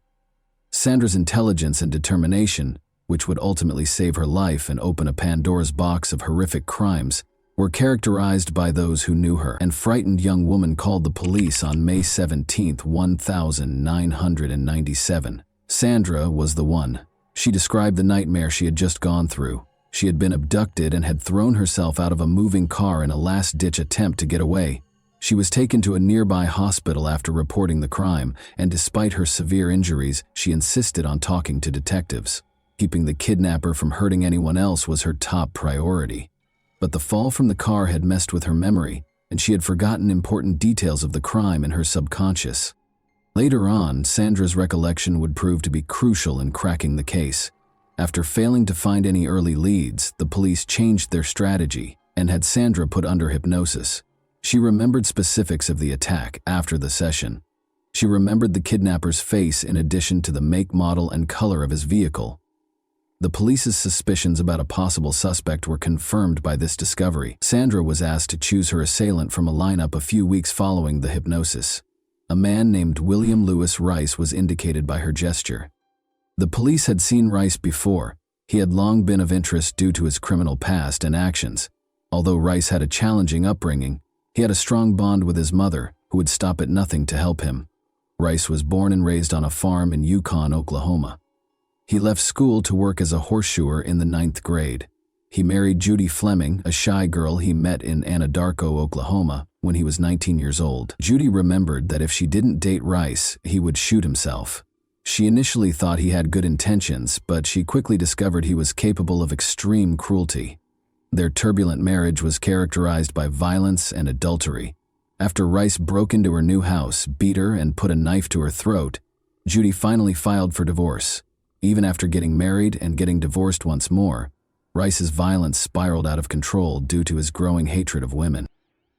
A: Sandra's intelligence and determination, which would ultimately save her life and open a Pandora's box of horrific crimes, were characterized by those who knew her. An frightened young woman called the police on May 17, 1997. Sandra was the one. She described the nightmare she had just gone through. She had been abducted and had thrown herself out of a moving car in a last-ditch attempt to get away. She was taken to a nearby hospital after reporting the crime, and despite her severe injuries, she insisted on talking to detectives. Keeping the kidnapper from hurting anyone else was her top priority. But the fall from the car had messed with her memory, and she had forgotten important details of the crime in her subconscious. Later on, Sandra's recollection would prove to be crucial in cracking the case. After failing to find any early leads, the police changed their strategy and had Sandra put under hypnosis. She remembered specifics of the attack after the session. She remembered the kidnapper's face in addition to the make, model, and color of his vehicle. The police's suspicions about a possible suspect were confirmed by this discovery. Sandra was asked to choose her assailant from a lineup a few weeks following the hypnosis. A man named William Lewis Rice was indicated by her gesture. The police had seen Rice before. He had long been of interest due to his criminal past and actions. Although Rice had a challenging upbringing, he had a strong bond with his mother, who would stop at nothing to help him. Rice was born and raised on a farm in Yukon, Oklahoma. He left school to work as a horseshoer in the 9th grade. He married Judy Fleming, a shy girl he met in Anadarko, Oklahoma, when he was 19 years old. Judy remembered that if she didn't date Rice, he would shoot himself. She initially thought he had good intentions, but she quickly discovered he was capable of extreme cruelty. Their turbulent marriage was characterized by violence and adultery. After Rice broke into her new house, beat her, and put a knife to her throat, Judy finally filed for divorce. Even after getting married and getting divorced once more, Rice's violence spiraled out of control due to his growing hatred of women.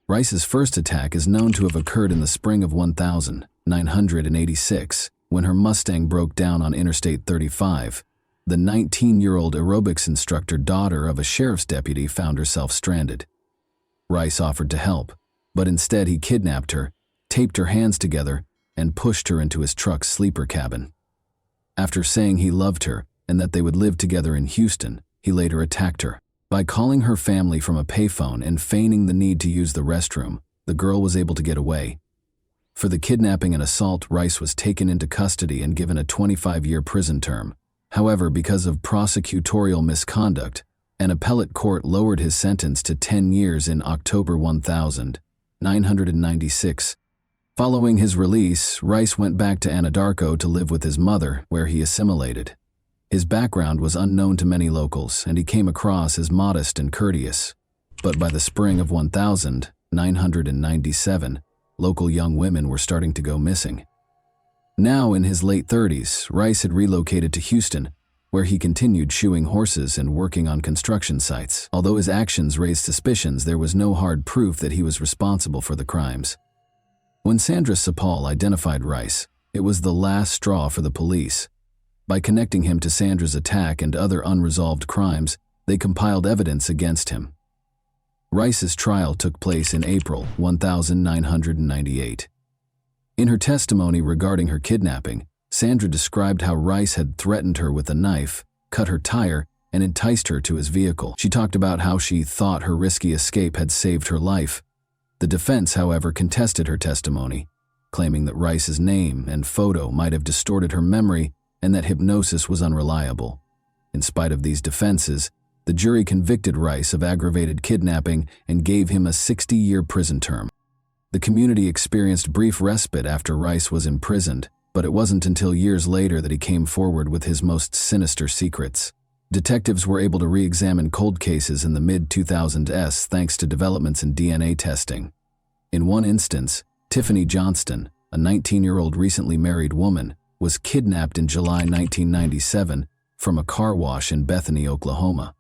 A: Rice's first attack is known to have occurred in the spring of 1986, when her Mustang broke down on Interstate 35. The 19-year-old aerobics instructor, daughter of a sheriff's deputy, found herself stranded. Rice offered to help, but instead he kidnapped her, taped her hands together, and pushed her into his truck's sleeper cabin. After saying he loved her and that they would live together in Houston, he later attacked her. By calling her family from a payphone and feigning the need to use the restroom, the girl was able to get away. For the kidnapping and assault, Rice was taken into custody and given a 25-year prison term. However, because of prosecutorial misconduct, an appellate court lowered his sentence to 10 years in October 1996. Following his release, Rice went back to Anadarko to live with his mother, where he assimilated. His background was unknown to many locals, and he came across as modest and courteous. But by the spring of 1000, 997, local young women were starting to go missing. Now in his late 30s, Rice had relocated to Houston, where he continued shoeing horses and working on construction sites. Although his actions raised suspicions, there was no hard proof that he was responsible for the crimes. When Sandra Sapal identified Rice, it was the last straw for the police. By connecting him to Sandra's attack and other unresolved crimes, they compiled evidence against him. Rice's trial took place in April 1998. In her testimony regarding her kidnapping, Sandra described how Rice had threatened her with a knife, cut her tire, and enticed her to his vehicle. She talked about how she thought her risky escape had saved her life. The defense, however, contested her testimony, claiming that Rice's name and photo might have distorted her memory and that hypnosis was unreliable. In spite of these defenses, the jury convicted Rice of aggravated kidnapping and gave him a 60-year prison term. The community experienced brief respite after Rice was imprisoned, but it wasn't until years later that he came forward with his most sinister secrets. Detectives were able to re-examine cold cases in the mid-2000s thanks to developments in DNA testing. In one instance, Tiffany Johnston, a 19-year-old recently married woman, was kidnapped in July 1997 from a car wash in Bethany, Oklahoma.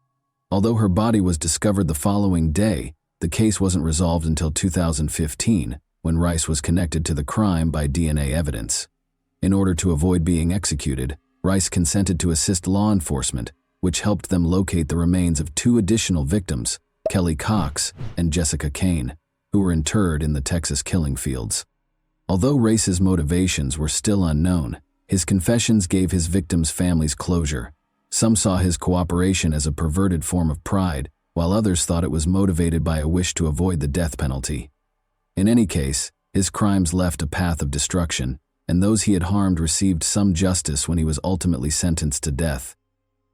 A: Although her body was discovered the following day, the case wasn't resolved until 2015, when Rice was connected to the crime by DNA evidence. In order to avoid being executed, Rice consented to assist law enforcement, which helped them locate the remains of two additional victims, Kelly Cox and Jessica Kane, who were interred in the Texas killing fields. Although Rice's motivations were still unknown, his confessions gave his victims' families closure. Some saw his cooperation as a perverted form of pride, while others thought it was motivated by a wish to avoid the death penalty. In any case, his crimes left a path of destruction, and those he had harmed received some justice when he was ultimately sentenced to death.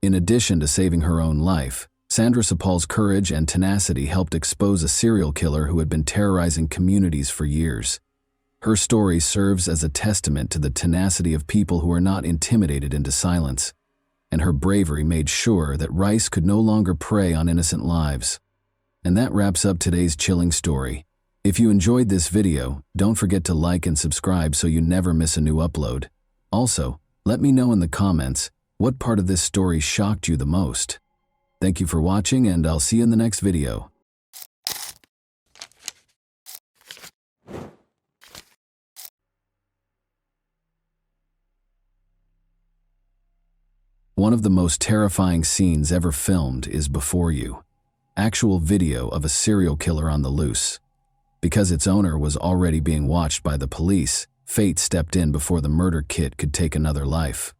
A: In addition to saving her own life, Sandra Sapal's courage and tenacity helped expose a serial killer who had been terrorizing communities for years. Her story serves as a testament to the tenacity of people who are not intimidated into silence, and her bravery made sure that Rice could no longer prey on innocent lives. And that wraps up today's chilling story. If you enjoyed this video, don't forget to like and subscribe so you never miss a new upload. Also, let me know in the comments what part of this story shocked you the most. Thank you for watching, and I'll see you in the next video. One of the most terrifying scenes ever filmed is before you. Actual video of a serial killer on the loose. Because its owner was already being watched by the police, fate stepped in before the murder kit could take another life.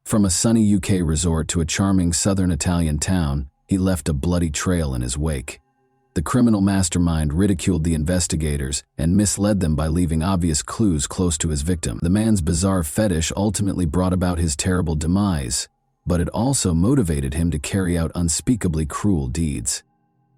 A: From a sunny UK resort to a charming southern Italian town, he left a bloody trail in his wake. The criminal mastermind ridiculed the investigators and misled them by leaving obvious clues close to his victim. The man's bizarre fetish ultimately brought about his terrible demise, but it also motivated him to carry out unspeakably cruel deeds.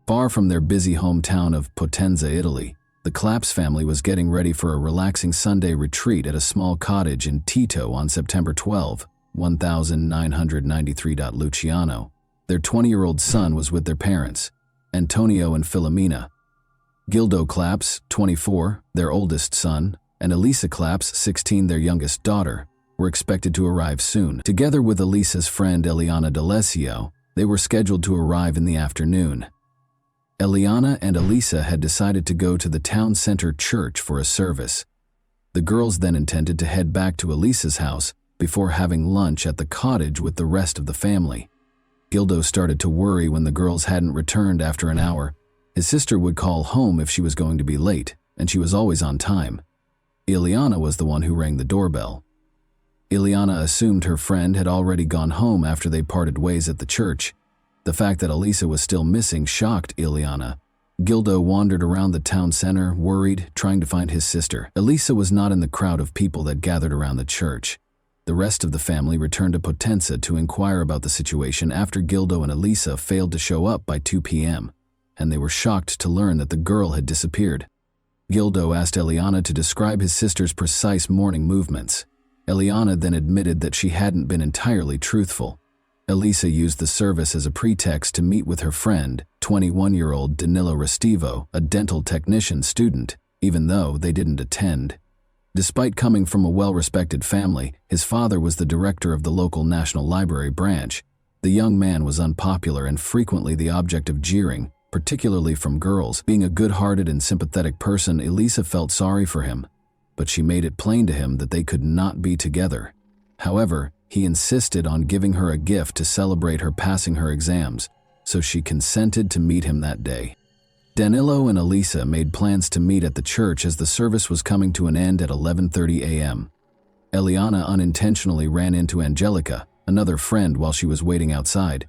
A: Far from their busy hometown of Potenza, Italy, the Claps family was getting ready for a relaxing Sunday retreat at a small cottage in Tito on September 12, 1993. Luciano, their 20-year-old son, was with their parents, Antonio and Filomena. Gildo Claps, 24, their oldest son, and Elisa Claps, 16, their youngest daughter, were expected to arrive soon. Together with Elisa's friend Eliana D'Alessio, they were scheduled to arrive in the afternoon. Eliana and Elisa had decided to go to the town center church for a service. The girls then intended to head back to Elisa's house before having lunch at the cottage with the rest of the family. Gildo started to worry when the girls hadn't returned after an hour. His sister would call home if she was going to be late, and she was always on time. Eliana was the one who rang the doorbell. Eliana assumed her friend had already gone home after they parted ways at the church. The fact that Elisa was still missing shocked Eliana. Gildo wandered around the town center, worried, trying to find his sister. Elisa was not in the crowd of people that gathered around the church. The rest of the family returned to Potenza to inquire about the situation after Gildo and Elisa failed to show up by 2 p.m., and they were shocked to learn that the girl had disappeared. Gildo asked Eliana to describe his sister's precise morning movements. Eliana then admitted that she hadn't been entirely truthful. Elisa used the service as a pretext to meet with her friend, 21-year-old Danilo Restivo, a dental technician student, even though they didn't attend. Despite coming from a well-respected family, his father was the director of the local National Library branch. The young man was unpopular and frequently the object of jeering, particularly from girls. Being a good-hearted and sympathetic person, Elisa felt sorry for him, but she made it plain to him that they could not be together. However, he insisted on giving her a gift to celebrate her passing her exams, so she consented to meet him that day. Danilo and Elisa made plans to meet at the church as the service was coming to an end at 11:30 a.m. Eliana unintentionally ran into Angelica, another friend, while she was waiting outside.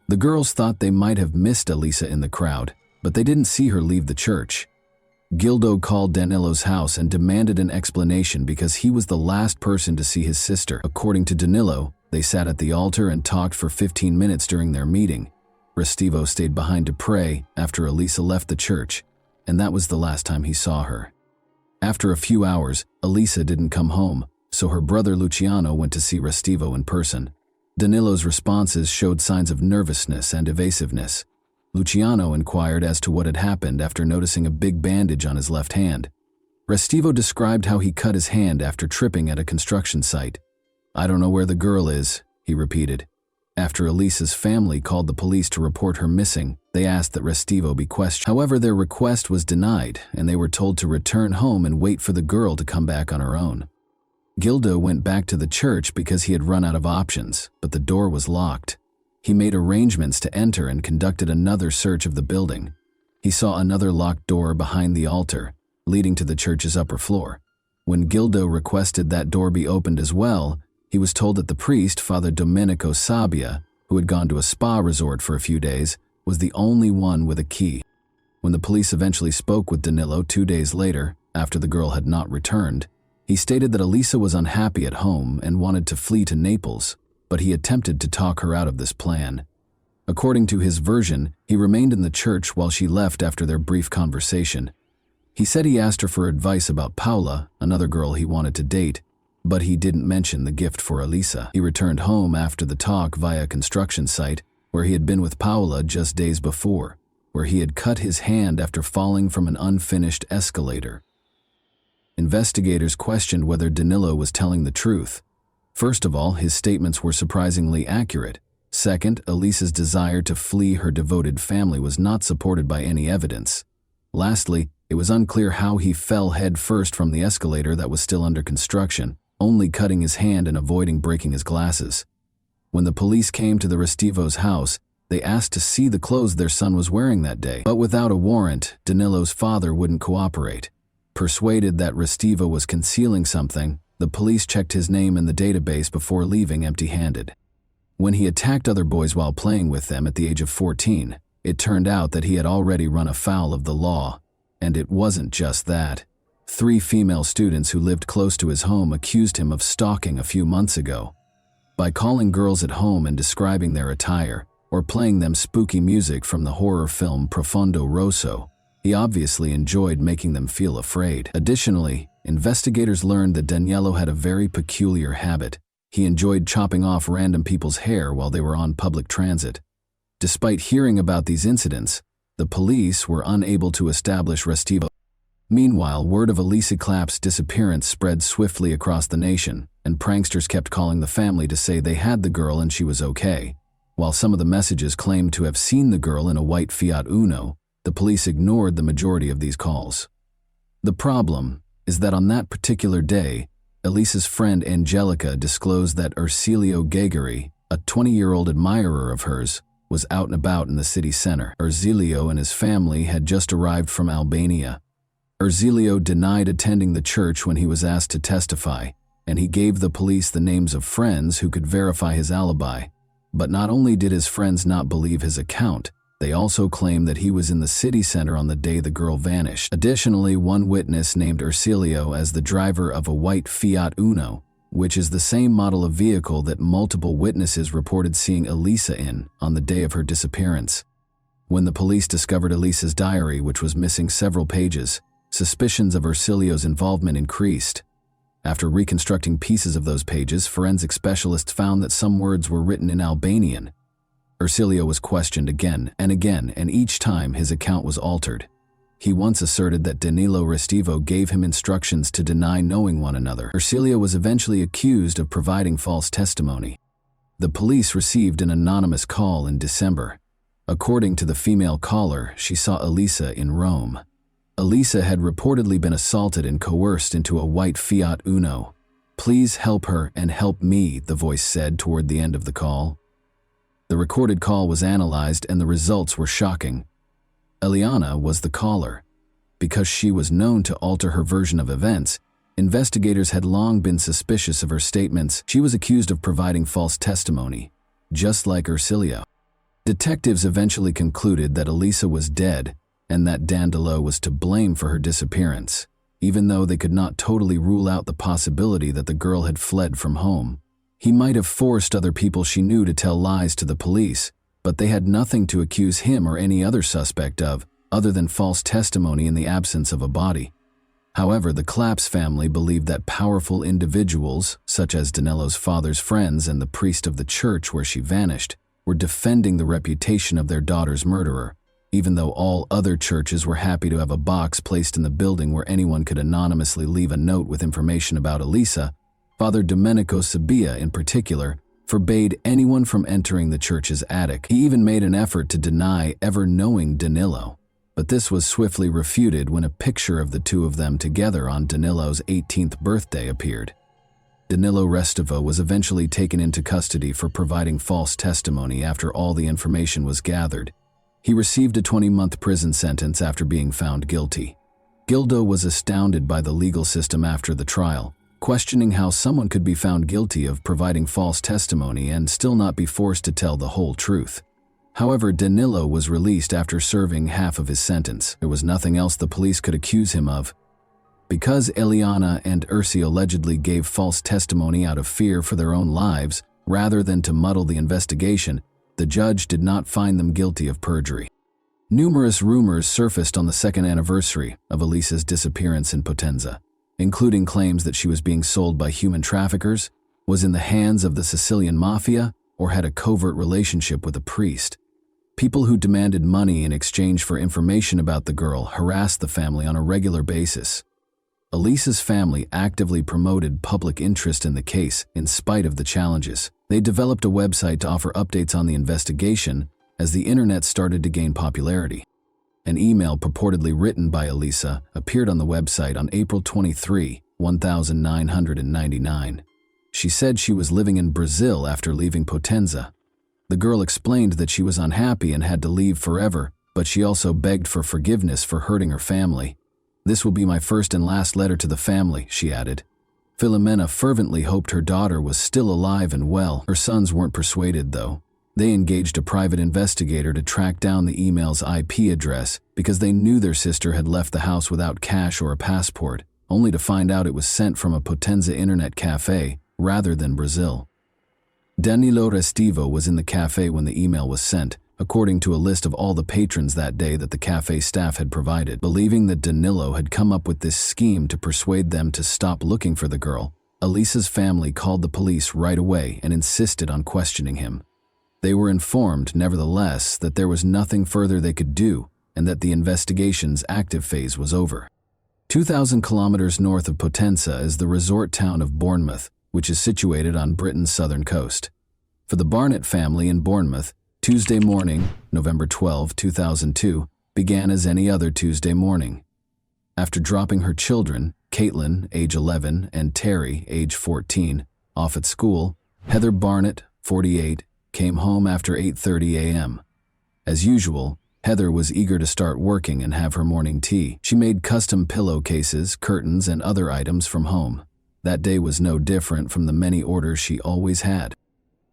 A: The girls thought they might have missed Elisa in the crowd, but they didn't see her leave the church. Gildo called Danilo's house and demanded an explanation because he was the last person to see his sister. According to Danilo, they sat at the altar and talked for 15 minutes during their meeting. Restivo stayed behind to pray after Elisa left the church, and that was the last time he saw her. After a few hours, Elisa didn't come home, so her brother Luciano went to see Restivo in person. Danilo's responses showed signs of nervousness and evasiveness. Luciano inquired as to what had happened after noticing a big bandage on his left hand. Restivo described how he cut his hand after tripping at a construction site. "I don't know where the girl is," he repeated. After Elisa's family called the police to report her missing, they asked that Restivo be questioned. However, their request was denied, and they were told to return home and wait for the girl to come back on her own. Gildo went back to the church because he had run out of options, but the door was locked. He made arrangements to enter and conducted another search of the building. He saw another locked door behind the altar, leading to the church's upper floor. When Gildo requested that door be opened as well, he was told that the priest, Father Domenico Sabbia, who had gone to a spa resort for a few days, was the only one with a key. When the police eventually spoke with Danilo 2 days later, after the girl had not returned, he stated that Elisa was unhappy at home and wanted to flee to Naples, but he attempted to talk her out of this plan. According to his version, he remained in the church while she left after their brief conversation. He said he asked her for advice about Paula, another girl he wanted to date, but he didn't mention the gift for Elisa. He returned home after the talk via a construction site where he had been with Paula just days before, where he had cut his hand after falling from an unfinished escalator. Investigators questioned whether Danilo was telling the truth. First of all, his statements were surprisingly accurate. Second, Elisa's desire to flee her devoted family was not supported by any evidence. Lastly, it was unclear how he fell head first from the escalator that was still under construction, only cutting his hand and avoiding breaking his glasses. When the police came to the Restivo's house, they asked to see the clothes their son was wearing that day. But without a warrant, Danilo's father wouldn't cooperate. Persuaded that Restivo was concealing something, the police checked his name in the database before leaving empty-handed. When he attacked other boys while playing with them at the age of 14, it turned out that he had already run afoul of the law. And it wasn't just that. 3 female students who lived close to his home accused him of stalking a few months ago. By calling girls at home and describing their attire, or playing them spooky music from the horror film Profondo Rosso, he obviously enjoyed making them feel afraid. Additionally, investigators learned that Danielo had a very peculiar habit. He enjoyed chopping off random people's hair while they were on public transit. Despite hearing about these incidents, the police were unable to establish Restivo. Meanwhile, word of Elisa Clapp's disappearance spread swiftly across the nation, and pranksters kept calling the family to say they had the girl and she was okay. While some of the messages claimed to have seen the girl in a white Fiat Uno, the police ignored the majority of these calls. The problem is that on that particular day, Elisa's friend Angelica disclosed that Ercilio Gegari, a 20-year-old admirer of hers, was out and about in the city center. Ercilio and his family had just arrived from Albania. Ercilio denied attending the church when he was asked to testify, and he gave the police the names of friends who could verify his alibi. But not only did his friends not believe his account, they also claimed that he was in the city center on the day the girl vanished. Additionally, one witness named Ercilio as the driver of a white Fiat Uno, which is the same model of vehicle that multiple witnesses reported seeing Elisa in on the day of her disappearance. When the police discovered Elisa's diary, which was missing several pages, suspicions of Ercilio's involvement increased. After reconstructing pieces of those pages, forensic specialists found that some words were written in Albanian. Ercilio was questioned again, and each time his account was altered. He once asserted that Danilo Restivo gave him instructions to deny knowing one another. Ercilio was eventually accused of providing false testimony. The police received an anonymous call in December. According to the female caller, she saw Elisa in Rome. Elisa had reportedly been assaulted and coerced into a white Fiat Uno. "Please help her and help me," the voice said toward the end of the call. The recorded call was analyzed and the results were shocking. Eliana was the caller. Because she was known to alter her version of events, investigators had long been suspicious of her statements. She was accused of providing false testimony, just like Ercilio. Detectives eventually concluded that Elisa was dead and that Danilo was to blame for her disappearance, even though they could not totally rule out the possibility that the girl had fled from home. He might have forced other people she knew to tell lies to the police, but they had nothing to accuse him or any other suspect of, other than false testimony in the absence of a body. However, the Claps family believed that powerful individuals, such as Danilo's father's friends and the priest of the church where she vanished, were defending the reputation of their daughter's murderer, even though all other churches were happy to have a box placed in the building where anyone could anonymously leave a note with information about Elisa. Father Domenico Sabia, in particular, forbade anyone from entering the church's attic. He even made an effort to deny ever knowing Danilo, but this was swiftly refuted when a picture of the two of them together on Danilo's 18th birthday appeared. Danilo Restivo was eventually taken into custody for providing false testimony after all the information was gathered. He received a 20-month prison sentence after being found guilty. Gildo was astounded by the legal system after the trial, questioning how someone could be found guilty of providing false testimony and still not be forced to tell the whole truth. However, Danilo was released after serving half of his sentence. There was nothing else the police could accuse him of. Because Eliana and Ursi allegedly gave false testimony out of fear for their own lives, rather than to muddle the investigation, the judge did not find them guilty of perjury. Numerous rumors surfaced on the second anniversary of Elisa's disappearance in Potenza, including claims that she was being sold by human traffickers, was in the hands of the Sicilian mafia, or had a covert relationship with a priest. People who demanded money in exchange for information about the girl harassed the family on a regular basis. Elisa's family actively promoted public interest in the case in spite of the challenges. They developed a website to offer updates on the investigation as the internet started to gain popularity. An email purportedly written by Elisa appeared on the website on April 23, 1999. She said she was living in Brazil after leaving Potenza. The girl explained that she was unhappy and had to leave forever, but she also begged for forgiveness for hurting her family. "This will be my first and last letter to the family," she added. Filomena fervently hoped her daughter was still alive and well. Her sons weren't persuaded, though. They engaged a private investigator to track down the email's IP address because they knew their sister had left the house without cash or a passport, only to find out it was sent from a Potenza internet cafe rather than Brazil. Danilo Restivo was in the cafe when the email was sent, according to a list of all the patrons that day that the cafe staff had provided. Believing that Danilo had come up with this scheme to persuade them to stop looking for the girl, Elisa's family called the police right away and insisted on questioning him. They were informed, nevertheless, that there was nothing further they could do and that the investigation's active phase was over. 2,000 kilometers north of Potenza is the resort town of Bournemouth, which is situated on Britain's southern coast. For the Barnett family in Bournemouth, Tuesday morning, November 12, 2002, began as any other Tuesday morning. After dropping her children, Caitlin, age 11, and Terry, age 14, off at school, Heather Barnett, 48, came home after 8:30 a.m. As usual, Heather was eager to start working and have her morning tea. She made custom pillowcases, curtains, and other items from home. That day was no different from the many orders she always had.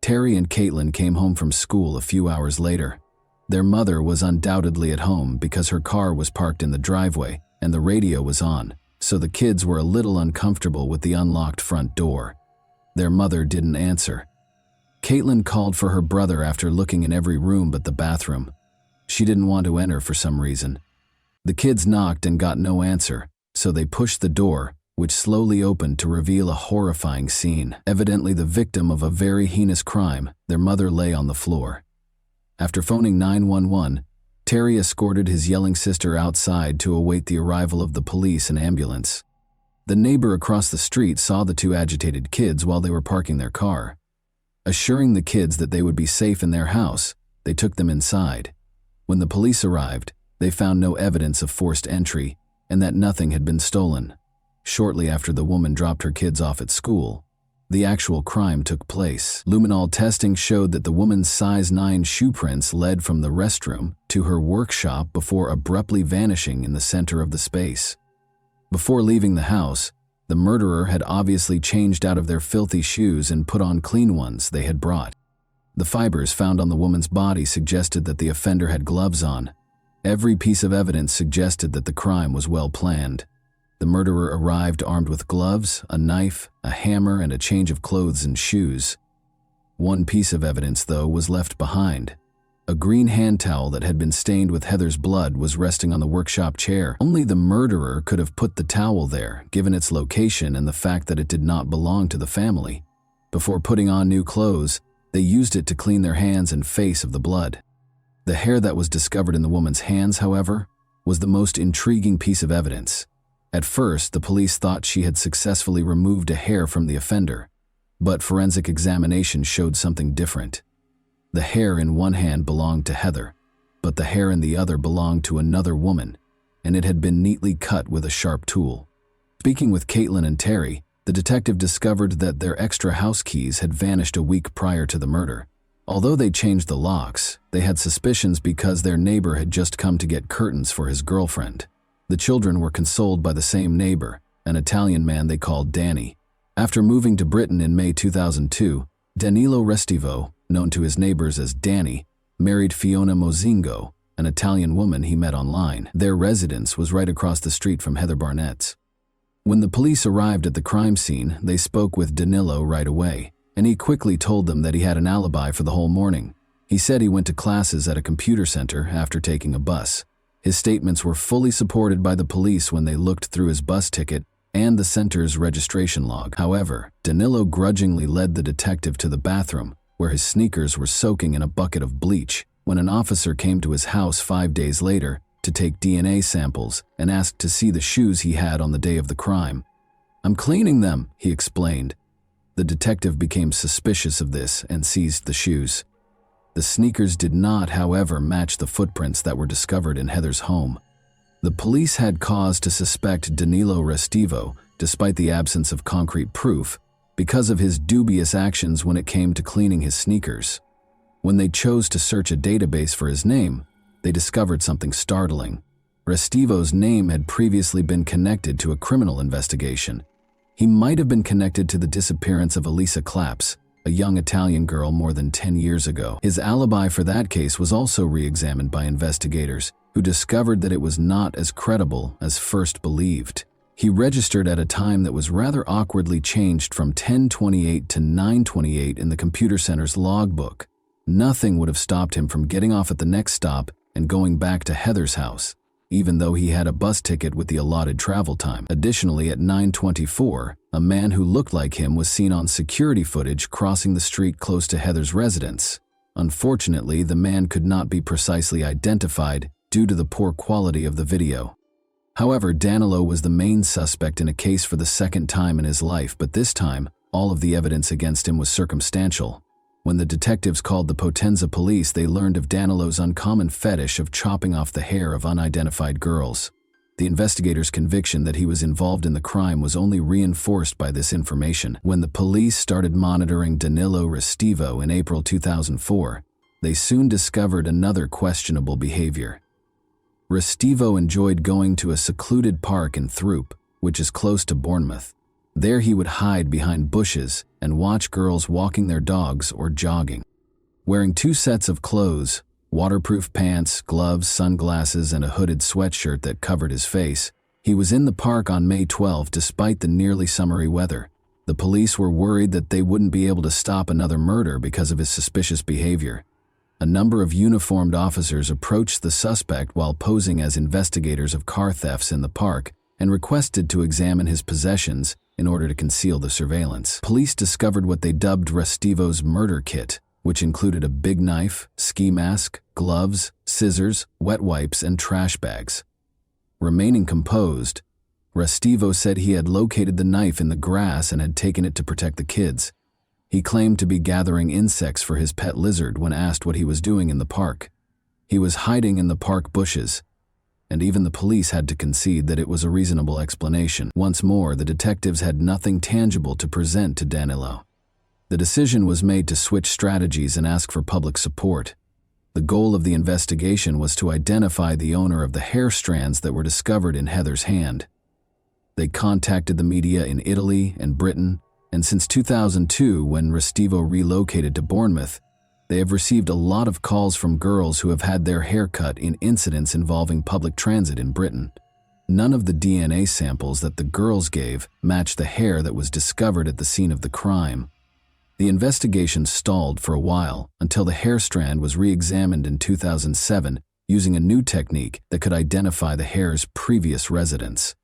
A: Terry and Caitlin came home from school a few hours later. Their mother was undoubtedly at home because her car was parked in the driveway and the radio was on, so the kids were a little uncomfortable with the unlocked front door. Their mother didn't answer. Caitlin called for her brother after looking in every room but the bathroom. She didn't want to enter for some reason. The kids knocked and got no answer, so they pushed the door, which slowly opened to reveal a horrifying scene. Evidently the victim of a very heinous crime, their mother lay on the floor. After phoning 911, Terry escorted his yelling sister outside to await the arrival of the police and ambulance. The neighbor across the street saw the two agitated kids while they were parking their car. Assuring the kids that they would be safe in their house, they took them inside. When the police arrived, they found no evidence of forced entry and that nothing had been stolen. Shortly after the woman dropped her kids off at school, the actual crime took place. Luminol testing showed that the woman's size 9 shoe prints led from the restroom to her workshop before abruptly vanishing in the center of the space. Before leaving the house, the murderer had obviously changed out of their filthy shoes and put on clean ones they had brought. The fibers found on the woman's body suggested that the offender had gloves on. Every piece of evidence suggested that the crime was well planned. The murderer arrived armed with gloves, a knife, a hammer, and a change of clothes and shoes. One piece of evidence, though, was left behind. A green hand towel that had been stained with Heather's blood was resting on the workshop chair. Only the murderer could have put the towel there, given its location and the fact that it did not belong to the family. Before putting on new clothes, they used it to clean their hands and face of the blood. The hair that was discovered in the woman's hands, however, was the most intriguing piece of evidence. At first, the police thought she had successfully removed a hair from the offender, but forensic examination showed something different. The hair in one hand belonged to Heather, but the hair in the other belonged to another woman, and it had been neatly cut with a sharp tool. Speaking with Caitlin and Terry, the detective discovered that their extra house keys had vanished a week prior to the murder. Although they changed the locks, they had suspicions because their neighbor had just come to get curtains for his girlfriend. The children were consoled by the same neighbor, an Italian man they called Danny. After moving to Britain in May 2002, Danilo Restivo, known to his neighbors as Danny, married Fiona Mozingo, an Italian woman he met online. Their residence was right across the street from Heather Barnett's. When the police arrived at the crime scene, they spoke with Danilo right away, and he quickly told them that he had an alibi for the whole morning. He said he went to classes at a computer center after taking a bus. His statements were fully supported by the police when they looked through his bus ticket and the center's registration log. However, Danilo grudgingly led the detective to the bathroom, where his sneakers were soaking in a bucket of bleach, when an officer came to his house 5 days later to take DNA samples and asked to see the shoes he had on the day of the crime. "I'm cleaning them," he explained. The detective became suspicious of this and seized the shoes. The sneakers did not, however, match the footprints that were discovered in Heather's home. The police had cause to suspect Danilo Restivo, despite the absence of concrete proof, because of his dubious actions when it came to cleaning his sneakers. When they chose to search a database for his name, they discovered something startling. Restivo's name had previously been connected to a criminal investigation. He might have been connected to the disappearance of Elisa Claps, a young Italian girl more than 10 years ago. His alibi for that case was also re-examined by investigators, who discovered that it was not as credible as first believed. He registered at a time that was rather awkwardly changed from 10:28 to 9:28 in the computer center's logbook. Nothing would have stopped him from getting off at the next stop and going back to Heather's house, even though he had a bus ticket with the allotted travel time. Additionally, at 9:24, a man who looked like him was seen on security footage crossing the street close to Heather's residence. Unfortunately, the man could not be precisely identified due to the poor quality of the video. However, Danilo was the main suspect in a case for the second time in his life, but this time, all of the evidence against him was circumstantial. When the detectives called the Potenza police, they learned of Danilo's uncommon fetish of chopping off the hair of unidentified girls. The investigators' conviction that he was involved in the crime was only reinforced by this information. When the police started monitoring Danilo Restivo in April 2004, they soon discovered another questionable behavior. Restivo enjoyed going to a secluded park in Throop, which is close to Bournemouth. There he would hide behind bushes and watch girls walking their dogs or jogging. Wearing 2 sets of clothes, waterproof pants, gloves, sunglasses, and a hooded sweatshirt that covered his face, he was in the park on May 12 despite the nearly summery weather. The police were worried that they wouldn't be able to stop another murder because of his suspicious behavior. A number of uniformed officers approached the suspect while posing as investigators of car thefts in the park and requested to examine his possessions in order to conceal the surveillance. Police discovered what they dubbed Restivo's murder kit, which included a big knife, ski mask, gloves, scissors, wet wipes, and trash bags. Remaining composed, Restivo said he had located the knife in the grass and had taken it to protect the kids. He claimed to be gathering insects for his pet lizard when asked what he was doing in the park. He was hiding in the park bushes, and even the police had to concede that it was a reasonable explanation. Once more, the detectives had nothing tangible to present to Danilo. The decision was made to switch strategies and ask for public support. The goal of the investigation was to identify the owner of the hair strands that were discovered in Heather's hand. They contacted the media in Italy and Britain, and since 2002, when Restivo relocated to Bournemouth, they have received a lot of calls from girls who have had their hair cut in incidents involving public transit in Britain. None of the DNA samples that the girls gave matched the hair that was discovered at the scene of the crime. The investigation stalled for a while until the hair strand was re-examined in 2007 using a new technique that could identify the hair's previous residence.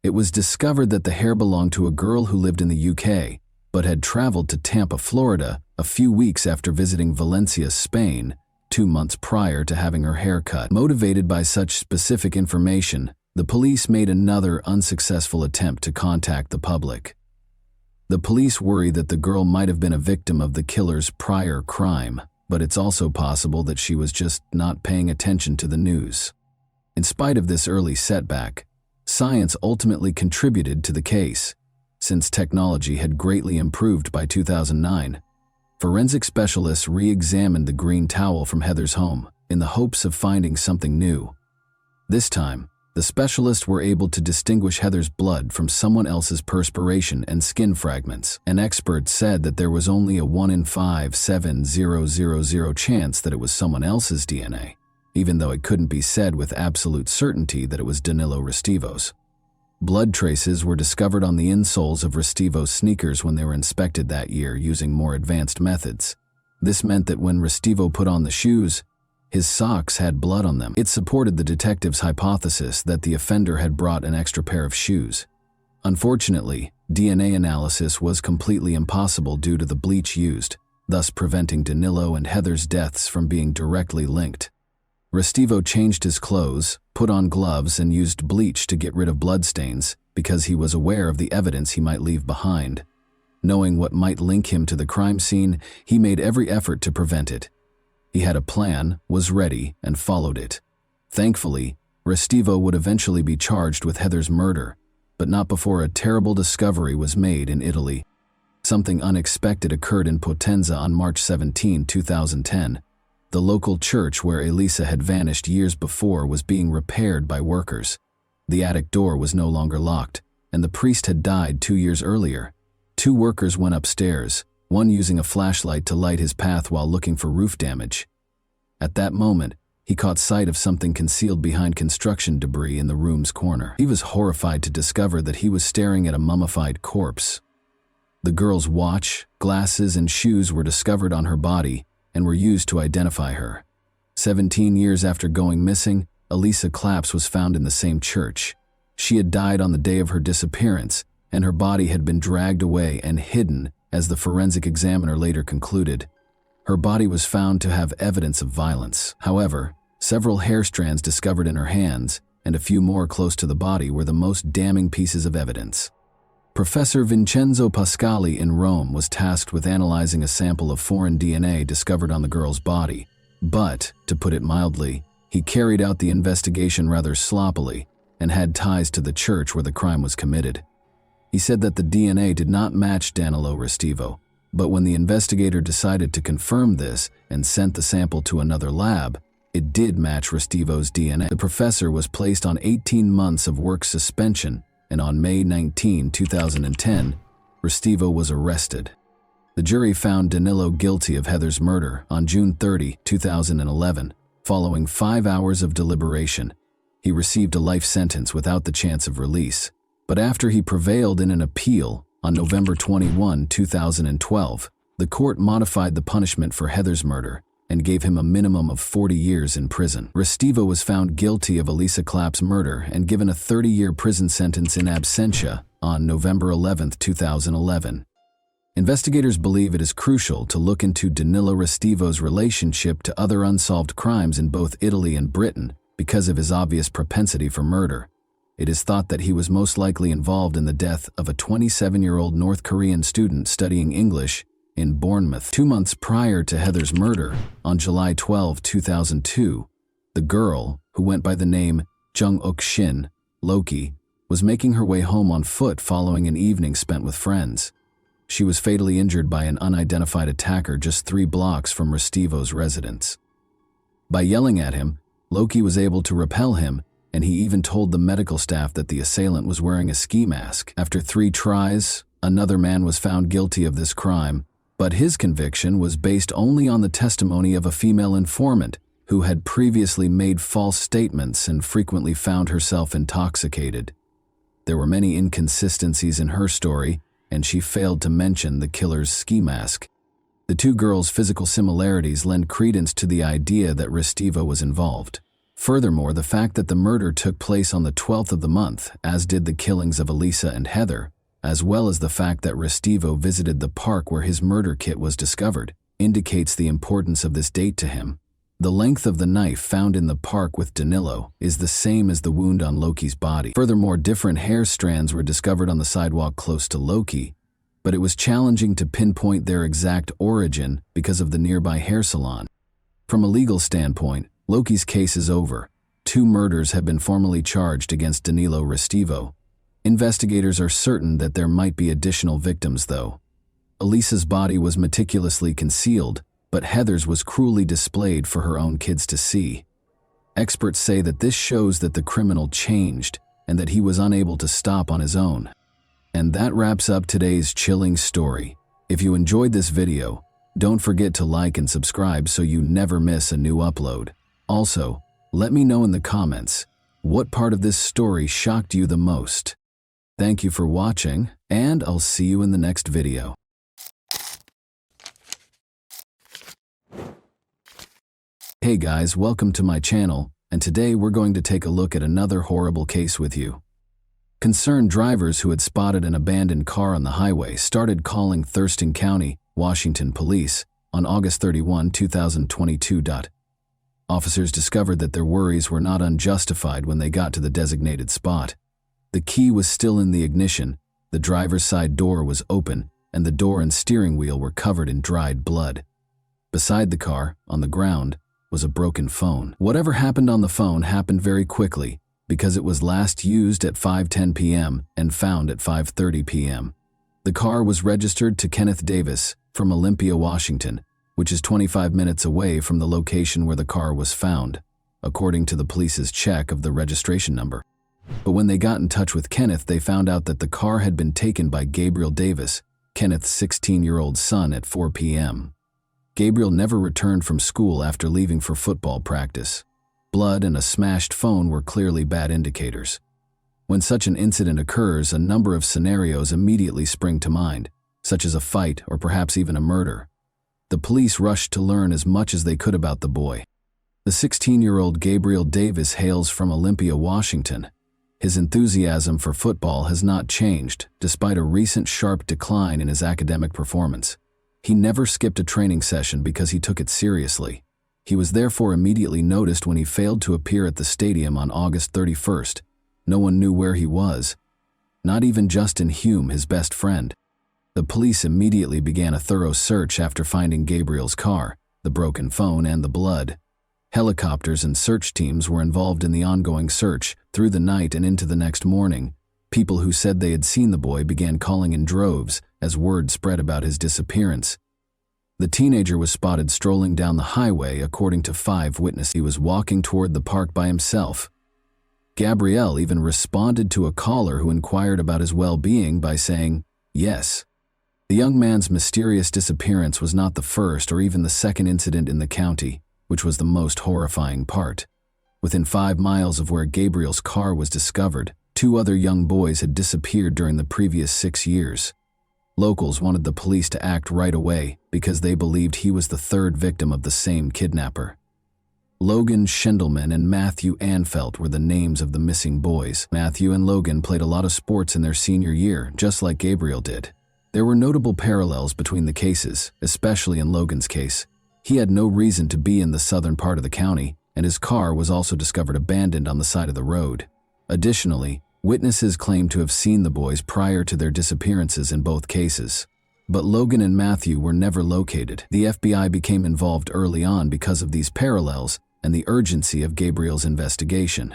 A: It was discovered that the hair belonged to a girl who lived in the UK, but had traveled to Tampa, Florida, a few weeks after visiting Valencia, Spain, 2 months prior to having her hair cut. Motivated by such specific information, the police made another unsuccessful attempt to contact the public. The police worry that the girl might have been a victim of the killer's prior crime, but it's also possible that she was just not paying attention to the news. In spite of this early setback, science ultimately contributed to the case. Since technology had greatly improved by 2009, forensic specialists re-examined the green towel from Heather's home in the hopes of finding something new. This time, the specialists were able to distinguish Heather's blood from someone else's perspiration and skin fragments. An expert said that there was only a 1 in 5,7,000 chance that it was someone else's DNA, even though it couldn't be said with absolute certainty that it was Danilo Restivo's. Blood traces were discovered on the insoles of Restivo's sneakers when they were inspected that year using more advanced methods. This meant that when Restivo put on the shoes, his socks had blood on them. It supported the detectives' hypothesis that the offender had brought an extra pair of shoes. Unfortunately, DNA analysis was completely impossible due to the bleach used, thus preventing Danilo and Heather's deaths from being directly linked. Restivo changed his clothes, put on gloves, and used bleach to get rid of bloodstains because he was aware of the evidence he might leave behind. Knowing what might link him to the crime scene, he made every effort to prevent it. He had a plan, was ready, and followed it. Thankfully, Restivo would eventually be charged with Heather's murder, but not before a terrible discovery was made in Italy. Something unexpected occurred in Potenza on March 17, 2010. The local church where Elisa had vanished years before was being repaired by workers. The attic door was no longer locked, and the priest had died 2 years earlier. 2 workers went upstairs, one using a flashlight to light his path while looking for roof damage. At that moment, he caught sight of something concealed behind construction debris in the room's corner. He was horrified to discover that he was staring at a mummified corpse. The girl's watch, glasses, and shoes were discovered on her body and were used to identify her. 17 years after going missing, Elisa Claps was found in the same church. She had died on the day of her disappearance, and her body had been dragged away and hidden, as the forensic examiner later concluded. Her body was found to have evidence of violence. However, several hair strands discovered in her hands, and a few more close to the body, were the most damning pieces of evidence. Professor Vincenzo Pascali in Rome was tasked with analyzing a sample of foreign DNA discovered on the girl's body, but, to put it mildly, he carried out the investigation rather sloppily and had ties to the church where the crime was committed. He said that the DNA did not match Danilo Restivo, but when the investigator decided to confirm this and sent the sample to another lab, it did match Restivo's DNA. The professor was placed on 18 months of work suspension, and on May 19, 2010, Restivo was arrested. The jury found Danilo guilty of Heather's murder on June 30, 2011. Following 5 hours of deliberation, he received a life sentence without the chance of release. But after he prevailed in an appeal on November 21, 2012, the court modified the punishment for Heather's murder, and gave him a minimum of 40 years in prison. Restivo was found guilty of Elisa Clapp's murder and given a 30-year prison sentence in absentia on November 11, 2011. Investigators believe it is crucial to look into Danilo Restivo's relationship to other unsolved crimes in both Italy and Britain because of his obvious propensity for murder. It is thought that he was most likely involved in the death of a 27-year-old North Korean student studying English in Bournemouth. 2 months prior to Heather's murder, on July 12, 2002, the girl, who went by the name Jung-uk Shin, Loki, was making her way home on foot following an evening spent with friends. She was fatally injured by an unidentified attacker just 3 blocks from Restivo's residence. By yelling at him, Loki was able to repel him, and he even told the medical staff that the assailant was wearing a ski mask. After 3 tries, another man was found guilty of this crime, but his conviction was based only on the testimony of a female informant who had previously made false statements and frequently found herself intoxicated. There were many inconsistencies in her story, and she failed to mention the killer's ski mask. The 2 girls' physical similarities lend credence to the idea that Restivo was involved. Furthermore, the fact that the murder took place on the 12th of the month, as did the killings of Elisa and Heather, as well as the fact that Restivo visited the park where his murder kit was discovered, indicates the importance of this date to him. The length of the knife found in the park with Danilo is the same as the wound on Loki's body. Furthermore, different hair strands were discovered on the sidewalk close to Loki, but it was challenging to pinpoint their exact origin because of the nearby hair salon. From a legal standpoint, Loki's case is over. 2 murders have been formally charged against Danilo Restivo. Investigators are certain that there might be additional victims, though. Elisa's body was meticulously concealed, but Heather's was cruelly displayed for her own kids to see. Experts say that this shows that the criminal changed and that he was unable to stop on his own. And that wraps up today's chilling story. If you enjoyed this video, don't forget to like and subscribe so you never miss a new upload. Also, let me know in the comments, what part of this story shocked you the most? Thank you for watching, and I'll see you in the next video. Hey guys, welcome to my channel, and today we're going to take a look at another horrible case with you. Concerned drivers who had spotted an abandoned car on the highway started calling Thurston County, Washington police on August 31, 2022. Officers discovered that their worries were not unjustified when they got to the designated spot. The key was still in the ignition, the driver's side door was open, and the door and steering wheel were covered in dried blood. Beside the car, on the ground, was a broken phone. Whatever happened on the phone happened very quickly, because it was last used at 5:10 p.m. and found at 5:30 p.m. The car was registered to Kenneth Davis from Olympia, Washington, which is 25 minutes away from the location where the car was found, according to the police's check of the registration number. But when they got in touch with Kenneth, they found out that the car had been taken by Gabriel Davis, Kenneth's 16-year-old son, at 4 p.m. Gabriel never returned from school after leaving for football practice. Blood and a smashed phone were clearly bad indicators. When such an incident occurs, a number of scenarios immediately spring to mind, such as a fight or perhaps even a murder. The police rushed to learn as much as they could about the boy. The 16-year-old Gabriel Davis hails from Olympia, Washington. His enthusiasm for football has not changed, despite a recent sharp decline in his academic performance. He never skipped a training session because he took it seriously. He was therefore immediately noticed when he failed to appear at the stadium on August 31st. No one knew where he was. Not even Justin Hume, his best friend. The police immediately began a thorough search after finding Gabriel's car, the broken phone, and the blood. Helicopters and search teams were involved in the ongoing search through the night and into the next morning. People who said they had seen the boy began calling in droves as word spread about his disappearance. The teenager was spotted strolling down the highway, according to 5 witnesses. He was walking toward the park by himself. Gabriel even responded to a caller who inquired about his well-being by saying, "Yes." The young man's mysterious disappearance was not the first or even the second incident in the county, which was the most horrifying part. Within 5 miles of where Gabriel's car was discovered, 2 other young boys had disappeared during the previous 6 years. Locals wanted the police to act right away because they believed he was the third victim of the same kidnapper. Logan Schindelman and Matthew Anfelt were the names of the missing boys. Matthew and Logan played a lot of sports in their senior year, just like Gabriel did. There were notable parallels between the cases, especially in Logan's case. He had no reason to be in the southern part of the county, and his car was also discovered abandoned on the side of the road. Additionally, witnesses claimed to have seen the boys prior to their disappearances in both cases. But Logan and Matthew were never located. The FBI became involved early on because of these parallels and the urgency of Gabriel's investigation.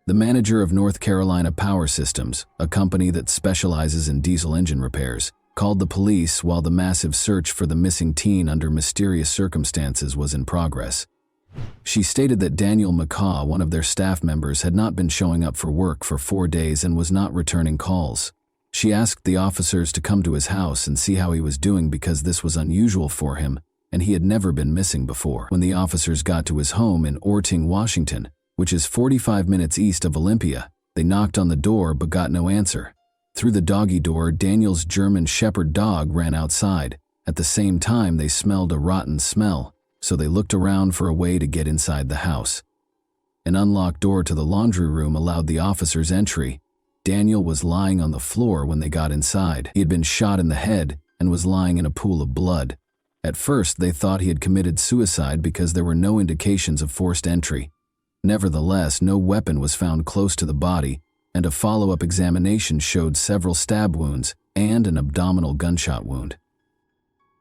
A: The manager of North Carolina Power Systems, a company that specializes in diesel engine repairs, called the police while the massive search for the missing teen under mysterious circumstances was in progress. She stated that Daniel McCaw, one of their staff members, had not been showing up for work for 4 days and was not returning calls. She asked the officers to come to his house and see how he was doing because this was unusual for him and he had never been missing before. When the officers got to his home in Orting, Washington, which is 45 minutes east of Olympia, they knocked on the door but got no answer. Through the doggy door, Daniel's German Shepherd dog ran outside. At the same time, they smelled a rotten smell, so they looked around for a way to get inside the house. An unlocked door to the laundry room allowed the officers entry. Daniel was lying on the floor when they got inside. He had been shot in the head and was lying in a pool of blood. At first, they thought he had committed suicide because there were no indications of forced entry. Nevertheless, no weapon was found close to the body, and a follow-up examination showed several stab wounds and an abdominal gunshot wound.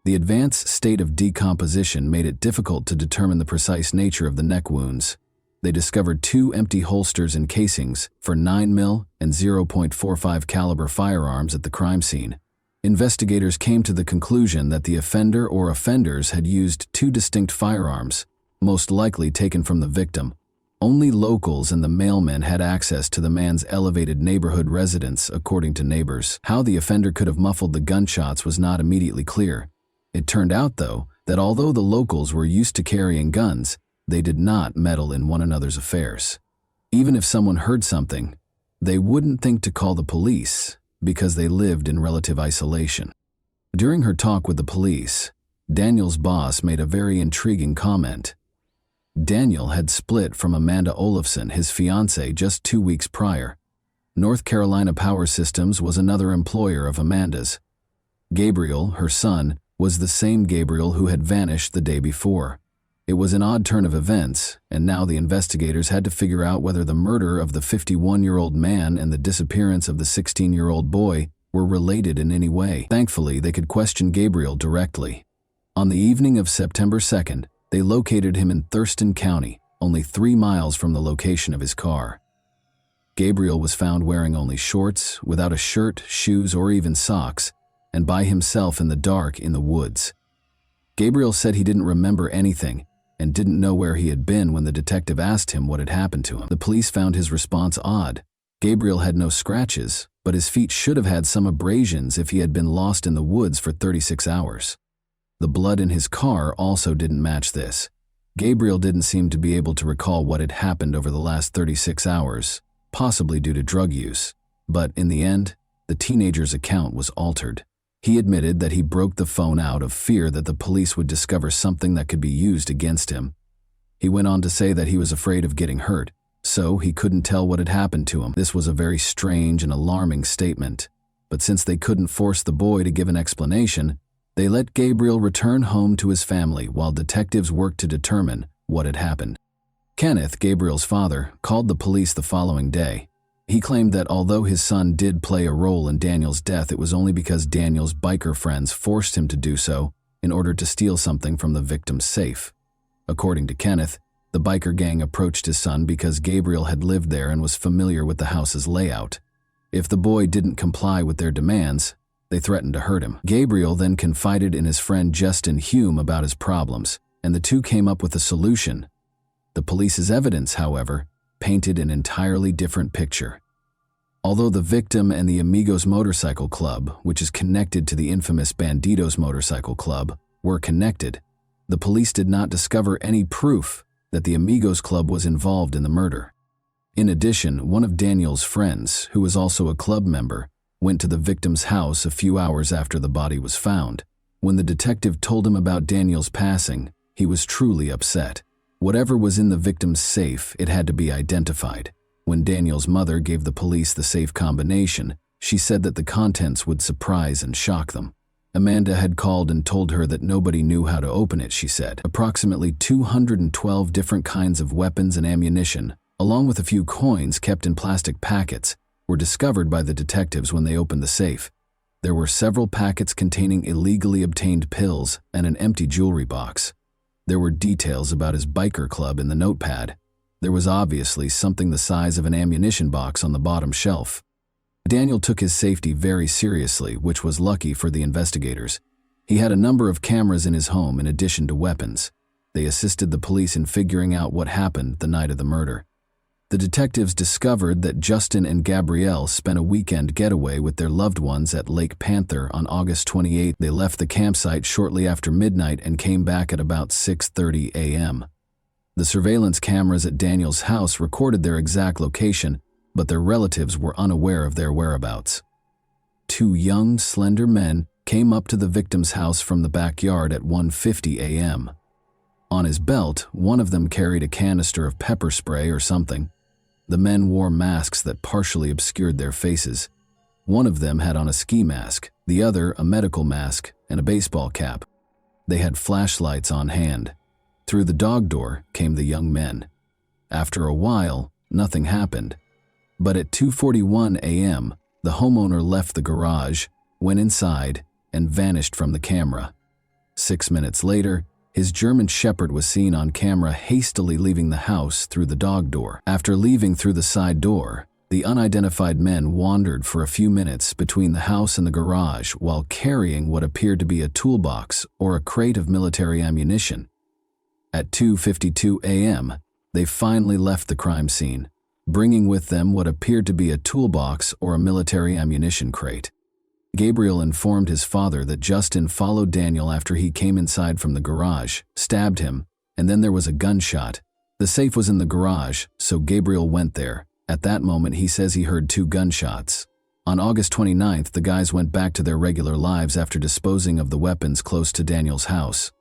A: The advanced state of decomposition made it difficult to determine the precise nature of the neck wounds. They discovered 2 empty holsters and casings for 9mm and .45 caliber firearms at the crime scene. Investigators came to the conclusion that the offender or offenders had used 2 distinct firearms, most likely taken from the victim. Only locals and the mailman had access to the man's elevated neighborhood residence, according to neighbors. How the offender could have muffled the gunshots was not immediately clear. It turned out, though, that although the locals were used to carrying guns, they did not meddle in one another's affairs. Even if someone heard something, they wouldn't think to call the police because they lived in relative isolation. During her talk with the police, Daniel's boss made a very intriguing comment. Daniel had split from Amanda Olafson, his fiancée, just 2 weeks prior. North Carolina Power Systems was another employer of Amanda's. Gabriel, her son, was the same Gabriel who had vanished the day before. It was an odd turn of events, and now the investigators had to figure out whether the murder of the 51-year-old man and the disappearance of the 16-year-old boy were related in any way. Thankfully, they could question Gabriel directly. On the evening of September 2nd, they located him in Thurston County, only 3 miles from the location of his car. Gabriel was found wearing only shorts, without a shirt, shoes, or even socks, and by himself in the dark in the woods. Gabriel said he didn't remember anything and didn't know where he had been when the detective asked him what had happened to him. The police found his response odd. Gabriel had no scratches, but his feet should have had some abrasions if he had been lost in the woods for 36 hours. The blood in his car also didn't match this. Gabriel didn't seem to be able to recall what had happened over the last 36 hours, possibly due to drug use. But in the end, the teenager's account was altered. He admitted that he broke the phone out of fear that the police would discover something that could be used against him. He went on to say that he was afraid of getting hurt, so he couldn't tell what had happened to him. This was a very strange and alarming statement, but since they couldn't force the boy to give an explanation, they let Gabriel return home to his family while detectives worked to determine what had happened. Kenneth, Gabriel's father, called the police the following day. He claimed that although his son did play a role in Daniel's death, it was only because Daniel's biker friends forced him to do so in order to steal something from the victim's safe. According to Kenneth, the biker gang approached his son because Gabriel had lived there and was familiar with the house's layout. If the boy didn't comply with their demands, they threatened to hurt him. Gabriel then confided in his friend Justin Hume about his problems, and the two came up with a solution. The police's evidence, however, painted an entirely different picture. Although the victim and the Amigos Motorcycle Club, which is connected to the infamous Bandidos Motorcycle Club, were connected, the police did not discover any proof that the Amigos Club was involved in the murder. In addition, one of Daniel's friends, who was also a club member, went to the victim's house a few hours after the body was found. When the detective told him about Daniel's passing, he was truly upset. Whatever was in the victim's safe, it had to be identified. When Daniel's mother gave the police the safe combination, she said that the contents would surprise and shock them. Amanda had called and told her that nobody knew how to open it, she said. Approximately 212 different kinds of weapons and ammunition, along with a few coins kept in plastic packets, were discovered by the detectives when they opened the safe. There were several packets containing illegally obtained pills and an empty jewelry box. There were details about his biker club in the notepad. There was obviously something the size of an ammunition box on the bottom shelf. Daniel took his safety very seriously, which was lucky for the investigators. He had a number of cameras in his home in addition to weapons. They assisted the police in figuring out what happened the night of the murder. The detectives discovered that Justin and Gabrielle spent a weekend getaway with their loved ones at Lake Panther on August 28. They left the campsite shortly after midnight and came back at about 6:30 a.m. The surveillance cameras at Daniel's house recorded their exact location, but their relatives were unaware of their whereabouts. Two young, slender men came up to the victim's house from the backyard at 1:50 a.m. On his belt, one of them carried a canister of pepper spray or something. The men wore masks that partially obscured their faces. One of them had on a ski mask, the other a medical mask and a baseball cap. They had flashlights on hand. Through the dog door came the young men. After a while, nothing happened. But at 2:41 a.m., the homeowner left the garage, went inside, and vanished from the camera. 6 minutes later, his German Shepherd was seen on camera hastily leaving the house through the dog door. After leaving through the side door, the unidentified men wandered for a few minutes between the house and the garage while carrying what appeared to be a toolbox or a crate of military ammunition. At 2:52 a.m., they finally left the crime scene, bringing with them what appeared to be a toolbox or a military ammunition crate. Gabriel informed his father that Justin followed Daniel after he came inside from the garage, stabbed him, and then there was a gunshot. The safe was in the garage, so Gabriel went there. At that moment, he says he heard 2 gunshots. On August 29th, the guys went back to their regular lives after disposing of the weapons close to Daniel's house.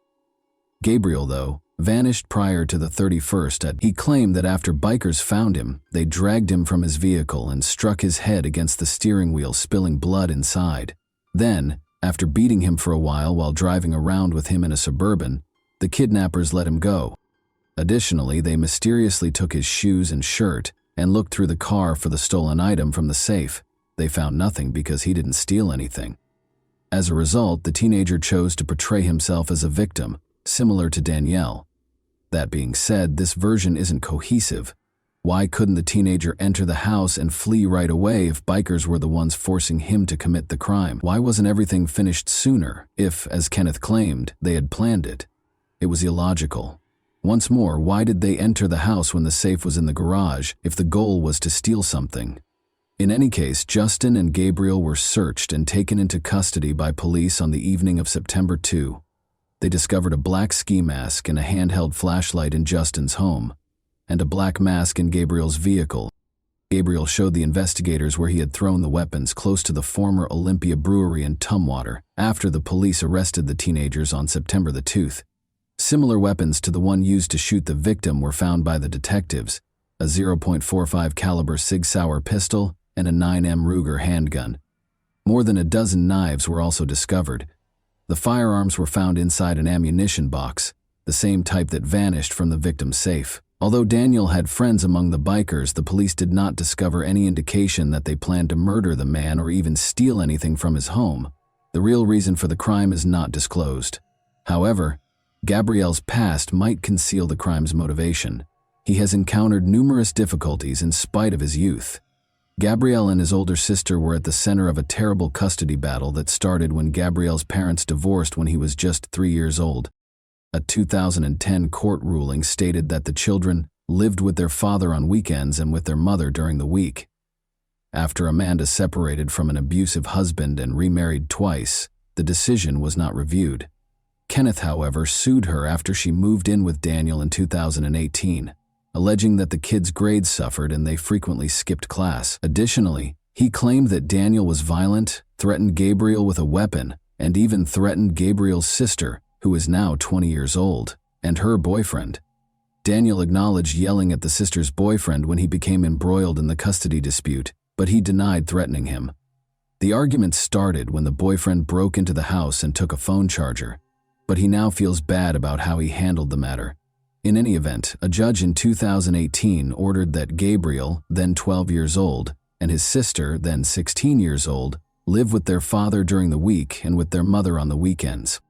A: Gabriel, though, vanished prior to the 31st. He claimed that after bikers found him, they dragged him from his vehicle and struck his head against the steering wheel, spilling blood inside. Then, after beating him for a while driving around with him in a Suburban, the kidnappers let him go. Additionally, they mysteriously took his shoes and shirt and looked through the car for the stolen item from the safe. They found nothing because he didn't steal anything. As a result, the teenager chose to portray himself as a victim, similar to Danielle. That being said, this version isn't cohesive. Why couldn't the teenager enter the house and flee right away if bikers were the ones forcing him to commit the crime? Why wasn't everything finished sooner if, as Kenneth claimed, they had planned it? It was illogical. Once more, why did they enter the house when the safe was in the garage if the goal was to steal something? In any case, Justin and Gabriel were searched and taken into custody by police on the evening of September 2. They discovered a black ski mask and a handheld flashlight in Justin's home, and a black mask in Gabriel's vehicle. Gabriel showed the investigators where he had thrown the weapons close to the former Olympia Brewery in Tumwater after the police arrested the teenagers on September the 2nd. Similar weapons to the one used to shoot the victim were found by the detectives, a .45 caliber Sig Sauer pistol and a 9mm Ruger handgun. More than a dozen knives were also discovered. The firearms were found inside an ammunition box, the same type that vanished from the victim's safe. Although Daniel had friends among the bikers, the police did not discover any indication that they planned to murder the man or even steal anything from his home. The real reason for the crime is not disclosed. However, Gabriel's past might conceal the crime's motivation. He has encountered numerous difficulties in spite of his youth. Gabriel and his older sister were at the center of a terrible custody battle that started when Gabriel's parents divorced when he was just 3 years old. A 2010 court ruling stated that the children lived with their father on weekends and with their mother during the week. After Amanda separated from an abusive husband and remarried twice, the decision was not reviewed. Kenneth, however, sued her after she moved in with Daniel in 2018. Alleging that the kids' grades suffered and they frequently skipped class. Additionally, He claimed that Daniel was violent, threatened Gabriel with a weapon, and even threatened Gabriel's sister, who is now 20 years old, and her boyfriend. Daniel acknowledged yelling at the sister's boyfriend when he became embroiled in the custody dispute, but he denied threatening him. The argument started when the boyfriend broke into the house and took a phone charger, but he now feels bad about how he handled the matter. In any event, a judge in 2018 ordered that Gabriel, then 12 years old, and his sister, then 16 years old, live with their father during the week and with their mother on the weekends.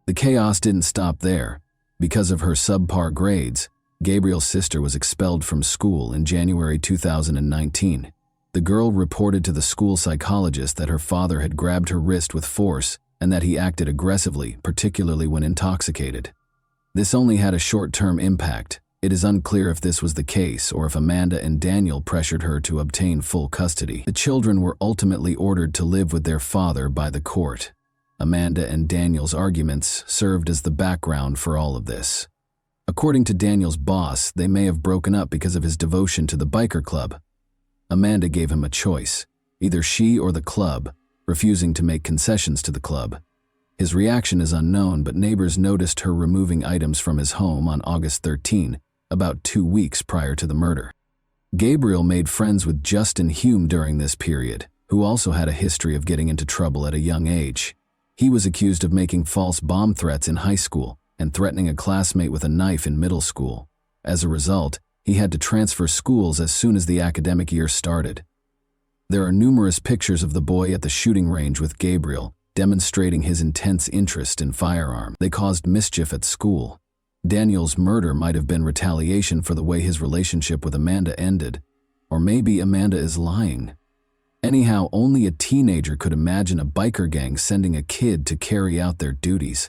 A: The chaos didn't stop there. Because of her subpar grades, Gabriel's sister was expelled from school in January 2019. The girl reported to the school psychologist that her father had grabbed her wrist with force and that he acted aggressively, particularly when intoxicated. This only had a short-term impact. It is unclear if this was the case or if Amanda and Daniel pressured her to obtain full custody. The children were ultimately ordered to live with their father by the court. Amanda and Daniel's arguments served as the background for all of this. According to Daniel's boss, they may have broken up because of his devotion to the biker club. Amanda gave him a choice, either she or the club, refusing to make concessions to the club. His reaction is unknown, but neighbors noticed her removing items from his home on August 13, about 2 weeks prior to the murder. Gabriel made friends with Justin Hume during this period, who also had a history of getting into trouble at a young age. He was accused of making false bomb threats in high school and threatening a classmate with a knife in middle school. As a result, he had to transfer schools as soon as the academic year started. There are numerous pictures of the boy at the shooting range with Gabriel, demonstrating his intense interest in firearms. They caused mischief at school. Daniel's murder might have been retaliation for the way his relationship with Amanda ended, or maybe Amanda is lying. Anyhow, only a teenager could imagine a biker gang sending a kid to carry out their duties.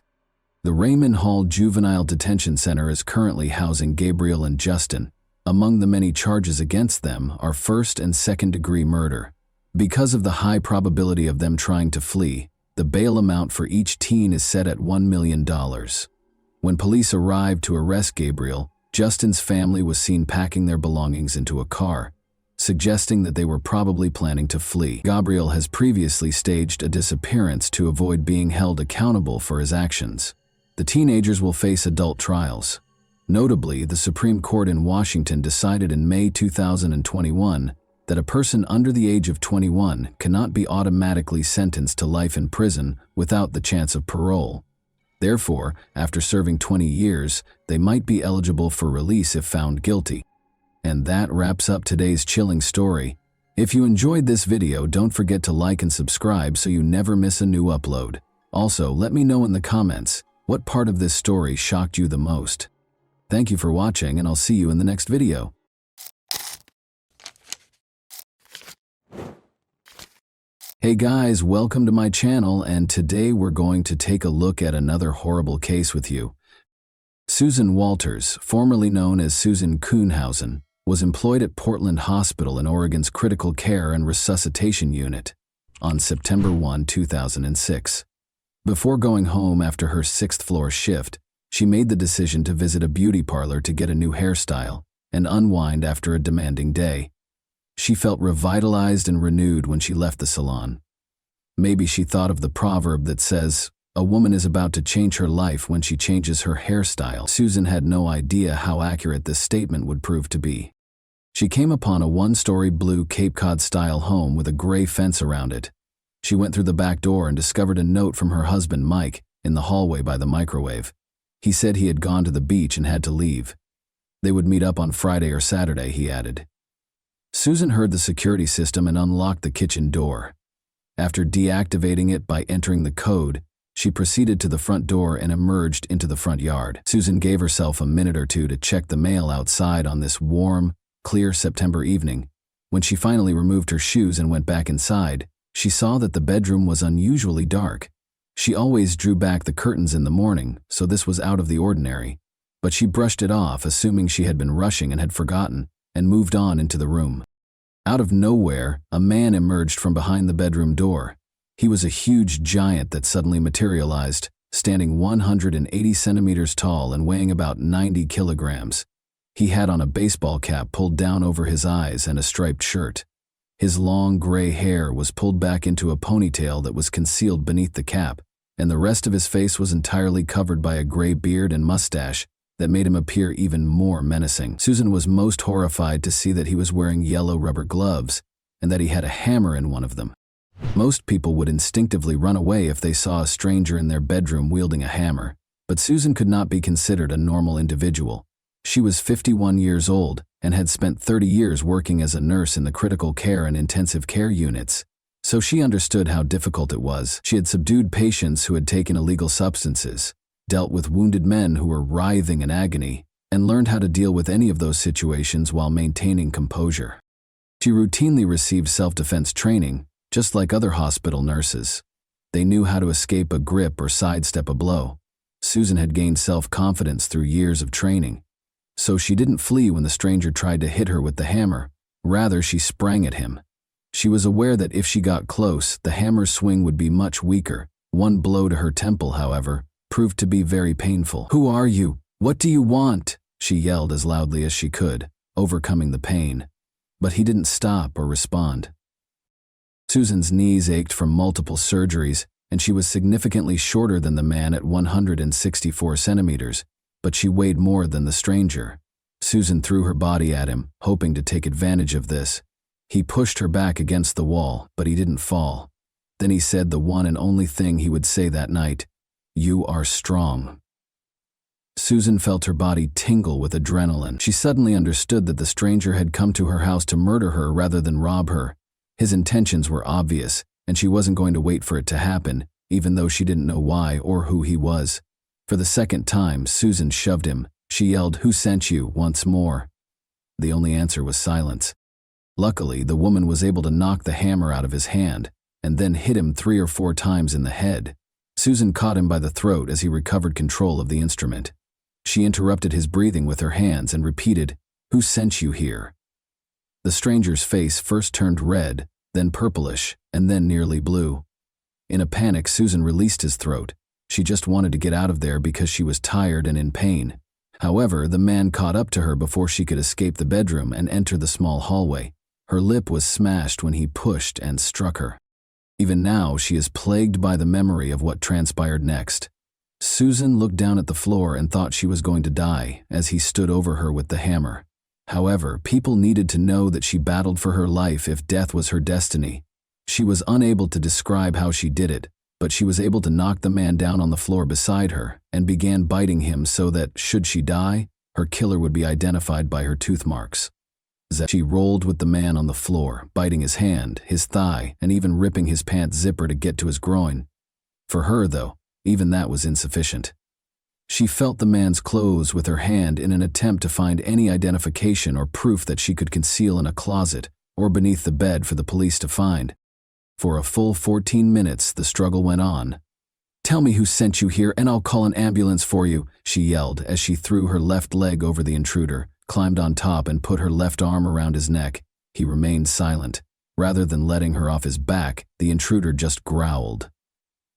A: The Raymond Hall Juvenile Detention Center is currently housing Gabriel and Justin. Among the many charges against them are first- and second-degree murder. Because of the high probability of them trying to flee, the bail amount for each teen is set at $1 million. When police arrived to arrest Gabriel, Justin's family was seen packing their belongings into a car, suggesting that they were probably planning to flee. Gabriel has previously staged a disappearance to avoid being held accountable for his actions. The teenagers will face adult trials. Notably, the Supreme Court in Washington decided in May 2021 that a person under the age of 21 cannot be automatically sentenced to life in prison without the chance of parole. Therefore, after serving 20 years, they might be eligible for release if found guilty. And that wraps up today's chilling story. If you enjoyed this video, don't forget to like and subscribe so you never miss a new upload. Also, let me know in the comments, what part of this story shocked you the most? Thank you for watching, and I'll see you in the next video. Hey guys, welcome to my channel, and today we're going to take a look at another horrible case with you. Susan Walters, formerly known as Susan Kuhnhausen, was employed at Portland Hospital in Oregon's Critical Care and Resuscitation Unit on September 1, 2006. Before going home after her 6th-floor shift, she made the decision to visit a beauty parlor to get a new hairstyle and unwind after a demanding day. She felt revitalized and renewed when she left the salon. Maybe she thought of the proverb that says, "A woman is about to change her life when she changes her hairstyle." Susan had no idea how accurate this statement would prove to be. She came upon a 1-story blue Cape Cod-style home with a gray fence around it. She went through the back door and discovered a note from her husband, Mike, in the hallway by the microwave. He said he had gone to the beach and had to leave. They would meet up on Friday or Saturday, he added. Susan heard the security system and unlocked the kitchen door. After deactivating it by entering the code, she proceeded to the front door and emerged into the front yard. Susan gave herself a minute or two to check the mail outside on this warm, clear September evening. When she finally removed her shoes and went back inside, she saw that the bedroom was unusually dark. She always drew back the curtains in the morning, so this was out of the ordinary. But she brushed it off, assuming she had been rushing and had forgotten, and moved on into the room. Out of nowhere, a man emerged from behind the bedroom door. He was a huge giant that suddenly materialized, standing 180 centimeters tall and weighing about 90 kilograms. He had on a baseball cap pulled down over his eyes and a striped shirt. His long gray hair was pulled back into a ponytail that was concealed beneath the cap, and the rest of his face was entirely covered by a gray beard and mustache that made him appear even more menacing. Susan was most horrified to see that he was wearing yellow rubber gloves and that he had a hammer in one of them. Most people would instinctively run away if they saw a stranger in their bedroom wielding a hammer, but Susan could not be considered a normal individual. She was 51 years old and had spent 30 years working as a nurse in the critical care and intensive care units, so she understood how difficult it was. She had subdued patients who had taken illegal substances, dealt with wounded men who were writhing in agony, and learned how to deal with any of those situations while maintaining composure. She routinely received self-defense training, just like other hospital nurses. They knew how to escape a grip or sidestep a blow. Susan had gained self-confidence through years of training, so she didn't flee when the stranger tried to hit her with the hammer. Rather, she sprang at him. She was aware that if she got close, the hammer's swing would be much weaker. One blow to her temple, however, proved to be very painful. "Who are you? What do you want?" she yelled as loudly as she could, overcoming the pain. But he didn't stop or respond. Susan's knees ached from multiple surgeries, and she was significantly shorter than the man at 164 centimeters, but she weighed more than the stranger. Susan threw her body at him, hoping to take advantage of this. He pushed her back against the wall, but he didn't fall. Then he said the one and only thing he would say that night: "You are strong." Susan felt her body tingle with adrenaline. She suddenly understood that the stranger had come to her house to murder her rather than rob her. His intentions were obvious, and she wasn't going to wait for it to happen, even though she didn't know why or who he was. For the second time, Susan shoved him. She yelled, "Who sent you?" once more. The only answer was silence. Luckily, the woman was able to knock the hammer out of his hand, and then hit him 3 or 4 times in the head. Susan caught him by the throat as he recovered control of the instrument. She interrupted his breathing with her hands and repeated, "Who sent you here?" The stranger's face first turned red, then purplish, and then nearly blue. In a panic, Susan released his throat. She just wanted to get out of there because she was tired and in pain. However, the man caught up to her before she could escape the bedroom and enter the small hallway. Her lip was smashed when he pushed and struck her. Even now, she is plagued by the memory of what transpired next. Susan looked down at the floor and thought she was going to die as he stood over her with the hammer. However, people needed to know that she battled for her life if death was her destiny. She was unable to describe how she did it, but she was able to knock the man down on the floor beside her and began biting him so that, should she die, her killer would be identified by her tooth marks. She rolled with the man on the floor, biting his hand, his thigh, and even ripping his pants zipper to get to his groin. For her, though, even that was insufficient. She felt the man's clothes with her hand in an attempt to find any identification or proof that she could conceal in a closet or beneath the bed for the police to find. For a full 14 minutes, the struggle went on. "Tell me who sent you here and I'll call an ambulance for you," she yelled as she threw her left leg over the intruder, climbed on top and put her left arm around his neck. He remained silent. Rather than letting her off his back, the intruder just growled.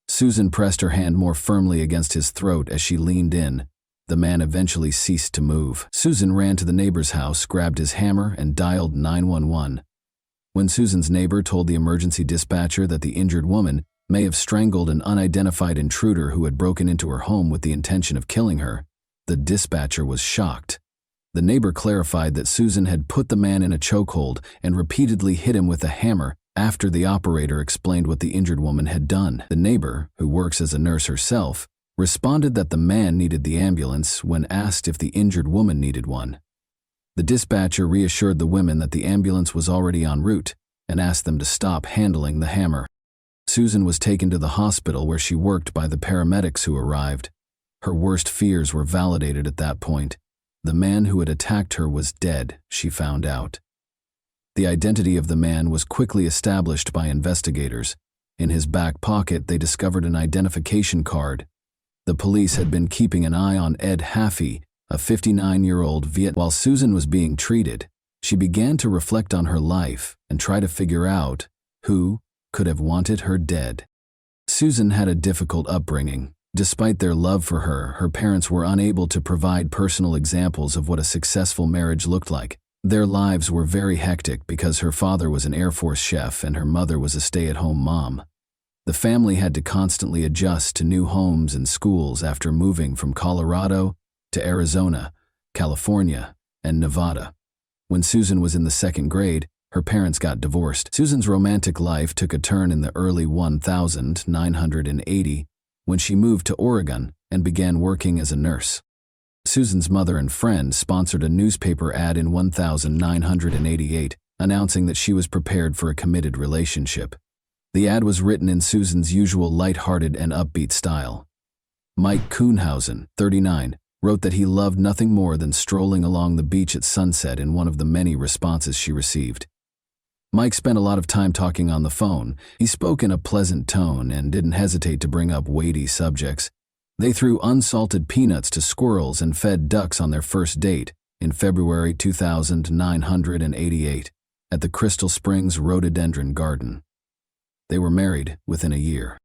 A: Susan pressed her hand more firmly against his throat as she leaned in. The man eventually ceased to move. Susan ran to the neighbor's house, grabbed his hammer, and dialed 911. When Susan's neighbor told the emergency dispatcher that the injured woman may have strangled an unidentified intruder who had broken into her home with the intention of killing her, the dispatcher was shocked. The neighbor clarified that Susan had put the man in a chokehold and repeatedly hit him with a hammer after the operator explained what the injured woman had done. The neighbor, who works as a nurse herself, responded that the man needed the ambulance when asked if the injured woman needed one. The dispatcher reassured the women that the ambulance was already en route and asked them to stop handling the hammer. Susan was taken to the hospital where she worked by the paramedics who arrived. Her worst fears were validated at that point. The man who had attacked her was dead, she found out. The identity of the man was quickly established by investigators. In his back pocket, they discovered an identification card. The police had been keeping an eye on Ed Haffey, a 59-year-old Viet. While Susan was being treated, she began to reflect on her life and try to figure out who could have wanted her dead. Susan had a difficult upbringing. Despite their love for her, her parents were unable to provide personal examples of what a successful marriage looked like. Their lives were very hectic because her father was an Air Force chef and her mother was a stay-at-home mom. The family had to constantly adjust to new homes and schools after moving from Colorado to Arizona, California, and Nevada. When Susan was in the second grade, her parents got divorced. Susan's romantic life took a turn in the early 1980 when she moved to Oregon and began working as a nurse. Susan's mother and friend sponsored a newspaper ad in 1988 announcing that she was prepared for a committed relationship. The ad was written in Susan's usual light-hearted and upbeat style. Mike Kuhnhausen, 39, wrote that he loved nothing more than strolling along the beach at sunset in one of the many responses she received. Mike spent a lot of time talking on the phone. He spoke in a pleasant tone and didn't hesitate to bring up weighty subjects. They threw unsalted peanuts to squirrels and fed ducks on their first date in February 1988 at the Crystal Springs Rhododendron Garden. They were married within a year.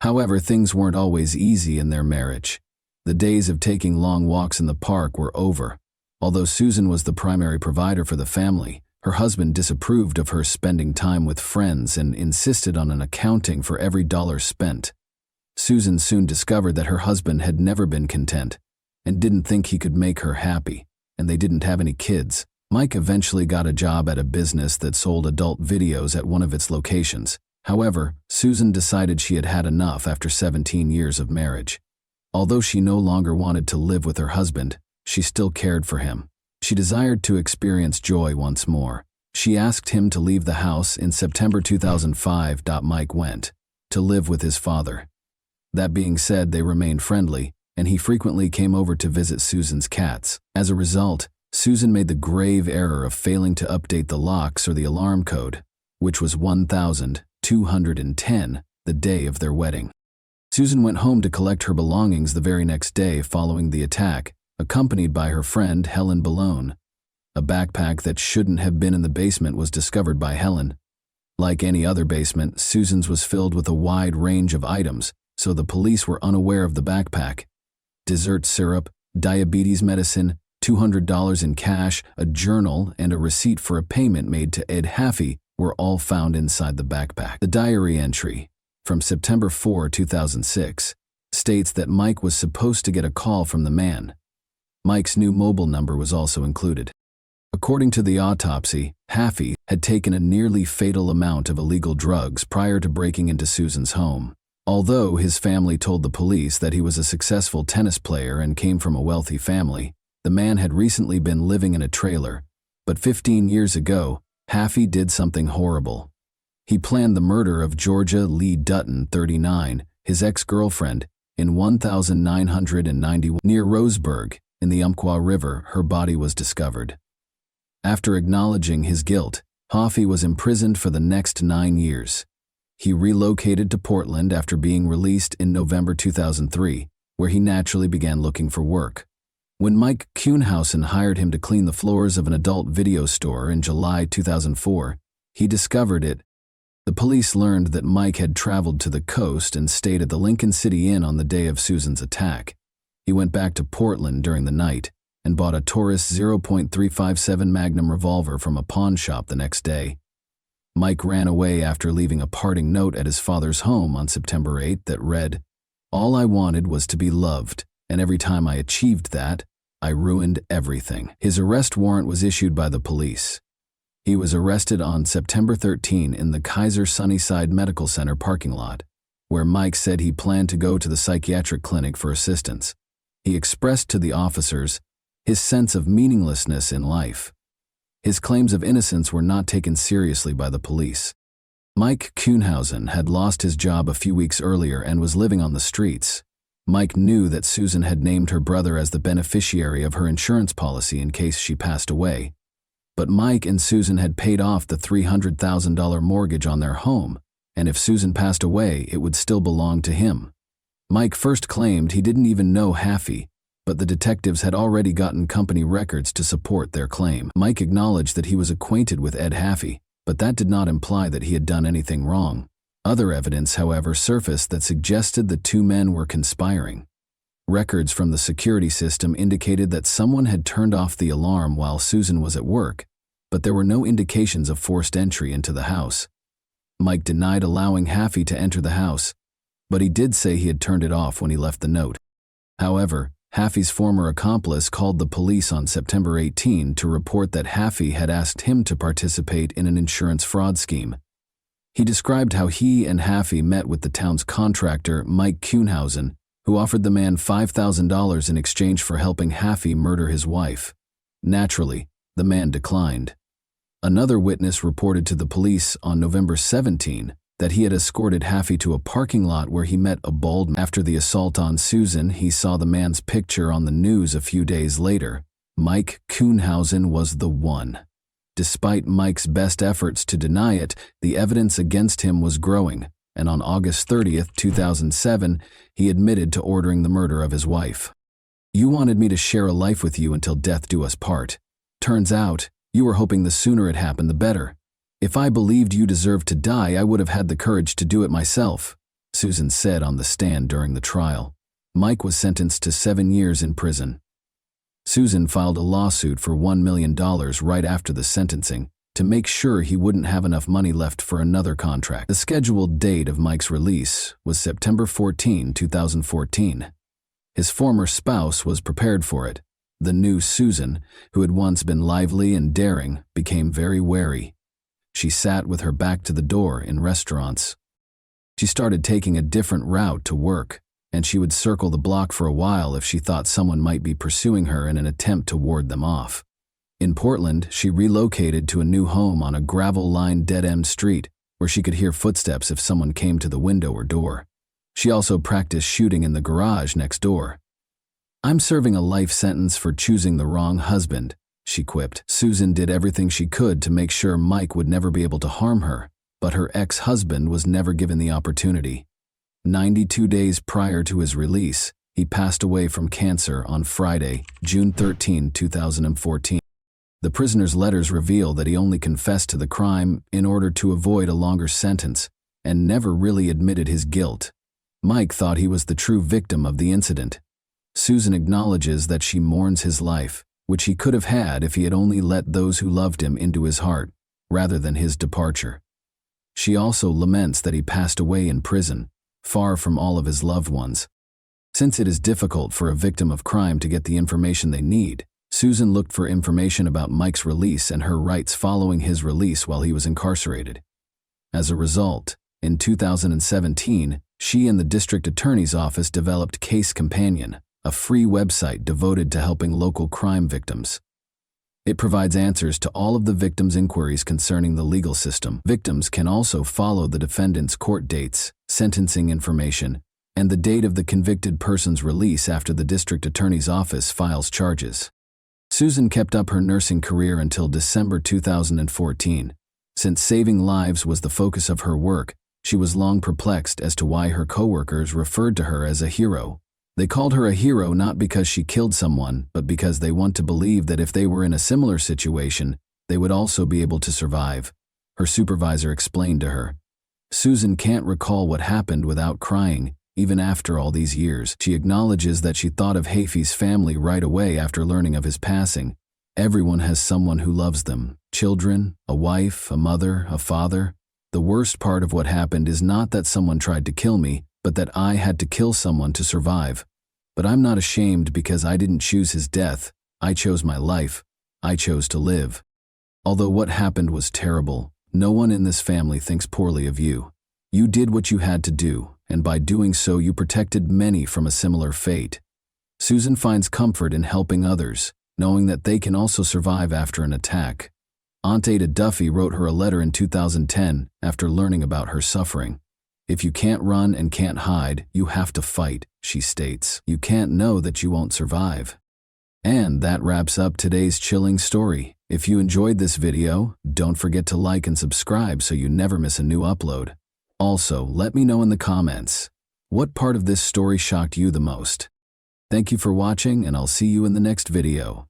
A: However, things weren't always easy in their marriage. The days of taking long walks in the park were over. Although Susan was the primary provider for the family, her husband disapproved of her spending time with friends and insisted on an accounting for every dollar spent. Susan soon discovered that her husband had never been content and didn't think he could make her happy, and they didn't have any kids. Mike eventually got a job at a business that sold adult videos at one of its locations. However, Susan decided she had had enough after 17 years of marriage. Although she no longer wanted to live with her husband, she still cared for him. She desired to experience joy once more. She asked him to leave the house in September 2005. Mike went to live with his father. That being said, they remained friendly, and he frequently came over to visit Susan's cats. As a result, Susan made the grave error of failing to update the locks or the alarm code, which was 1,210 the day of their wedding. Susan went home to collect her belongings the very next day following the attack, accompanied by her friend Helen Ballone. A backpack that shouldn't have been in the basement was discovered by Helen. Like any other basement, Susan's was filled with a wide range of items, so the police were unaware of the backpack. Dessert syrup, diabetes medicine, $200 in cash, a journal, and a receipt for a payment made to Ed Haffey were all found inside the backpack. The diary entry, from September 4, 2006, states that Mike was supposed to get a call from the man. Mike's new mobile number was also included. According to the autopsy, Haffey had taken a nearly fatal amount of illegal drugs prior to breaking into Susan's home. Although his family told the police that he was a successful tennis player and came from a wealthy family, the man had recently been living in a trailer. But 15 years ago, Haffey did something horrible. He planned the murder of Georgia Lee Dutton, 39, his ex-girlfriend, in 1991. Near Roseburg, in the Umpqua River, her body was discovered. After acknowledging his guilt, Haffey was imprisoned for the next 9 years. He relocated to Portland after being released in November 2003, where he naturally began looking for work. When Mike Kuhnhausen hired him to clean the floors of an adult video store in July 2004, he discovered it. The police learned that Mike had traveled to the coast and stayed at the Lincoln City Inn on the day of Susan's attack. He went back to Portland during the night and bought a Taurus .357 Magnum revolver from a pawn shop the next day. Mike ran away after leaving a parting note at his father's home on September 8 that read, "All I wanted was to be loved, and every time I achieved that, I ruined everything." His arrest warrant was issued by the police. He was arrested on September 13 in the Kaiser Sunnyside Medical Center parking lot, where Mike said he planned to go to the psychiatric clinic for assistance. He expressed to the officers his sense of meaninglessness in life. His claims of innocence were not taken seriously by the police. Mike Kuhnhausen had lost his job a few weeks earlier and was living on the streets. Mike knew that Susan had named her brother as the beneficiary of her insurance policy in case she passed away. But Mike and Susan had paid off the $300,000 mortgage on their home, and if Susan passed away, it would still belong to him. Mike first claimed he didn't even know Haffey, but the detectives had already gotten company records to support their claim. Mike acknowledged that he was acquainted with Ed Haffey, but that did not imply that he had done anything wrong. Other evidence, however, surfaced that suggested the two men were conspiring. Records from the security system indicated that someone had turned off the alarm while Susan was at work, but there were no indications of forced entry into the house. Mike denied allowing Haffey to enter the house, but he did say he had turned it off when he left the note. However, Haffey's former accomplice called the police on September 18 to report that Haffey had asked him to participate in an insurance fraud scheme. He described how he and Haffey met with the town's contractor, Mike Kuhnhausen, who offered the man $5,000 in exchange for helping Haffey murder his wife. Naturally, the man declined. Another witness reported to the police on November 17 that he had escorted Haffey to a parking lot where he met a bald man. After the assault on Susan, he saw the man's picture on the news a few days later. Mike Kuhnhausen was the one. Despite Mike's best efforts to deny it, the evidence against him was growing, and on August 30, 2007, he admitted to ordering the murder of his wife. "You wanted me to share a life with you until death do us part. Turns out, you were hoping the sooner it happened the better. If I believed you deserved to die, I would have had the courage to do it myself," Susan said on the stand during the trial. Mike was sentenced to 7 years in prison. Susan filed a lawsuit for $1 million right after the sentencing to make sure he wouldn't have enough money left for another contract. The scheduled date of Mike's release was September 14, 2014. His former spouse was prepared for it. The new Susan, who had once been lively and daring, became very wary. She sat with her back to the door in restaurants. She started taking a different route to work, and she would circle the block for a while if she thought someone might be pursuing her in an attempt to ward them off. In Portland, she relocated to a new home on a gravel-lined dead-end street where she could hear footsteps if someone came to the window or door. She also practiced shooting in the garage next door. "I'm serving a life sentence for choosing the wrong husband," she quipped. Susan did everything she could to make sure Mike would never be able to harm her, but her ex-husband was never given the opportunity. 92 days prior to his release, he passed away from cancer on Friday, June 13, 2014. The prisoner's letters reveal that he only confessed to the crime in order to avoid a longer sentence and never really admitted his guilt. Mike thought he was the true victim of the incident. Susan acknowledges that she mourns his life, which he could have had if he had only let those who loved him into his heart, rather than his departure. She also laments that he passed away in prison, far from all of his loved ones. Since it is difficult for a victim of crime to get the information they need, Susan looked for information about Mike's release and her rights following his release while he was incarcerated. As a result, in 2017, she and the district attorney's office developed Case Companion, a free website devoted to helping local crime victims. It provides answers to all of the victims' inquiries concerning the legal system. Victims can also follow the defendant's court dates, sentencing information, and the date of the convicted person's release after the district attorney's office files charges. Susan kept up her nursing career until December 2014. Since saving lives was the focus of her work, she was long perplexed as to why her coworkers referred to her as a hero. They called her a hero not because she killed someone, but because they want to believe that if they were in a similar situation, they would also be able to survive, her supervisor explained to her. Susan can't recall what happened without crying, even after all these years. She acknowledges that she thought of Haffey's family right away after learning of his passing. Everyone has someone who loves them. Children, a wife, a mother, a father. The worst part of what happened is not that someone tried to kill me, but that I had to kill someone to survive. But I'm not ashamed because I didn't choose his death. I chose my life. I chose to live. Although what happened was terrible, no one in this family thinks poorly of you. You did what you had to do, and by doing so you protected many from a similar fate. Susan finds comfort in helping others, knowing that they can also survive after an attack. Aunt Ada Duffy wrote her a letter in 2010 after learning about her suffering. "If you can't run and can't hide, you have to fight," she states. "You can't know that you won't survive." And that wraps up today's chilling story. If you enjoyed this video, don't forget to like and subscribe so you never miss a new upload. Also, let me know in the comments, what part of this story shocked you the most? Thank you for watching, and I'll see you in the next video.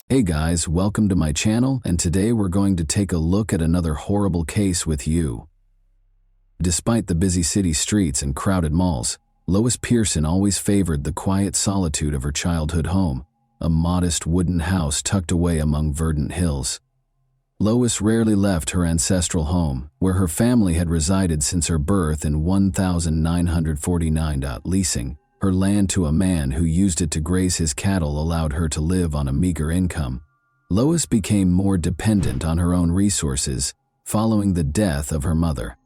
A: Hey guys, welcome to my channel, and today we're going to take a look at another horrible case with you. Despite the busy city streets and crowded malls, Lois Pearson always favored the quiet solitude of her childhood home, a modest wooden house tucked away among verdant hills. Lois rarely left her ancestral home, where her family had resided since her birth in 1949. Leasing her land to a man who used it to graze his cattle allowed her to live on a meager income. Lois became more dependent on her own resources following the death of her mother.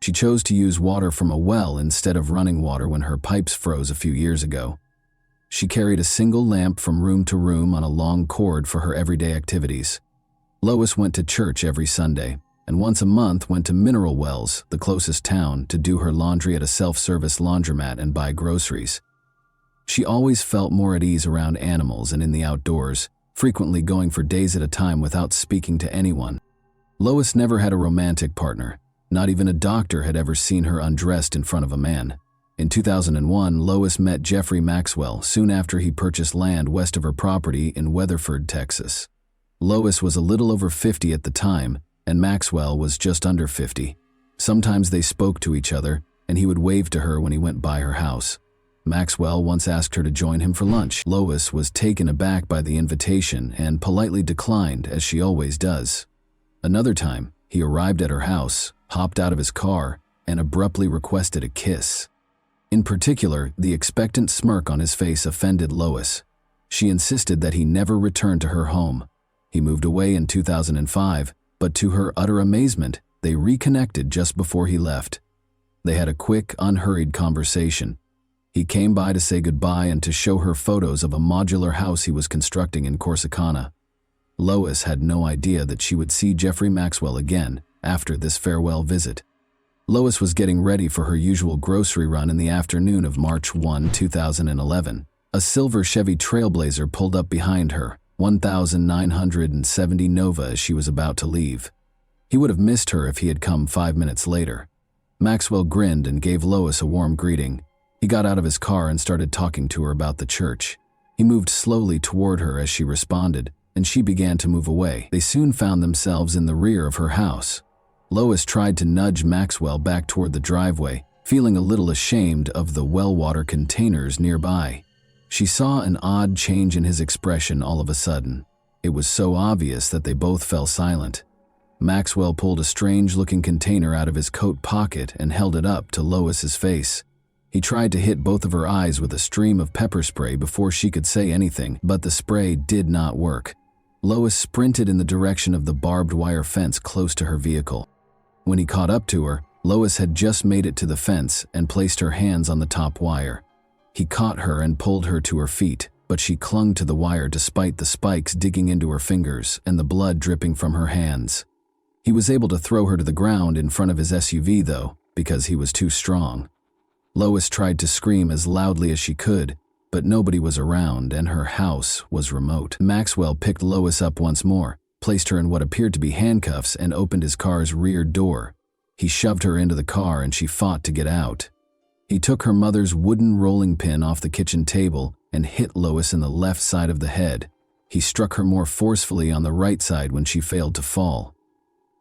A: She chose to use water from a well instead of running water when her pipes froze a few years ago. She carried a single lamp from room to room on a long cord for her everyday activities. Lois went to church every Sunday, and once a month went to Mineral Wells, the closest town, to do her laundry at a self-service laundromat and buy groceries. She always felt more at ease around animals and in the outdoors, frequently going for days at a time without speaking to anyone. Lois never had a romantic partner. Not even a doctor had ever seen her undressed in front of a man. In 2001, Lois met Jeffrey Maxwell soon after he purchased land west of her property in Weatherford, Texas. Lois was a little over 50 at the time, and Maxwell was just under 50. Sometimes they spoke to each other, and he would wave to her when he went by her house. Maxwell once asked her to join him for lunch. Lois was taken aback by the invitation and politely declined, as she always does. Another time, he arrived at her house, hopped out of his car, and abruptly requested a kiss. In particular, the expectant smirk on his face offended Lois. She insisted that he never return to her home. He moved away in 2005, but to her utter amazement, they reconnected just before he left. They had a quick, unhurried conversation. He came by to say goodbye and to show her photos of a modular house he was constructing in Corsicana. Lois had no idea that she would see Jeffrey Maxwell again after this farewell visit. Lois was getting ready for her usual grocery run in the afternoon of March 1, 2011. A silver Chevy Trailblazer pulled up behind her, 1970 Nova, as she was about to leave. He would have missed her if he had come 5 minutes later. Maxwell grinned and gave Lois a warm greeting. He got out of his car and started talking to her about the church. He moved slowly toward her as she responded, and she began to move away. They soon found themselves in the rear of her house. Lois tried to nudge Maxwell back toward the driveway, feeling a little ashamed of the well water containers nearby. She saw an odd change in his expression all of a sudden. It was so obvious that they both fell silent. Maxwell pulled a strange-looking container out of his coat pocket and held it up to Lois's face. He tried to hit both of her eyes with a stream of pepper spray before she could say anything, but the spray did not work. Lois sprinted in the direction of the barbed wire fence close to her vehicle. When he caught up to her, Lois had just made it to the fence and placed her hands on the top wire. He caught her and pulled her to her feet, but she clung to the wire despite the spikes digging into her fingers and the blood dripping from her hands. He was able to throw her to the ground in front of his SUV, though, because he was too strong. Lois tried to scream as loudly as she could, but nobody was around and her house was remote. Maxwell picked Lois up once more, placed her in what appeared to be handcuffs, and opened his car's rear door. He shoved her into the car and she fought to get out. He took her mother's wooden rolling pin off the kitchen table and hit Lois in the left side of the head. He struck her more forcefully on the right side when she failed to fall.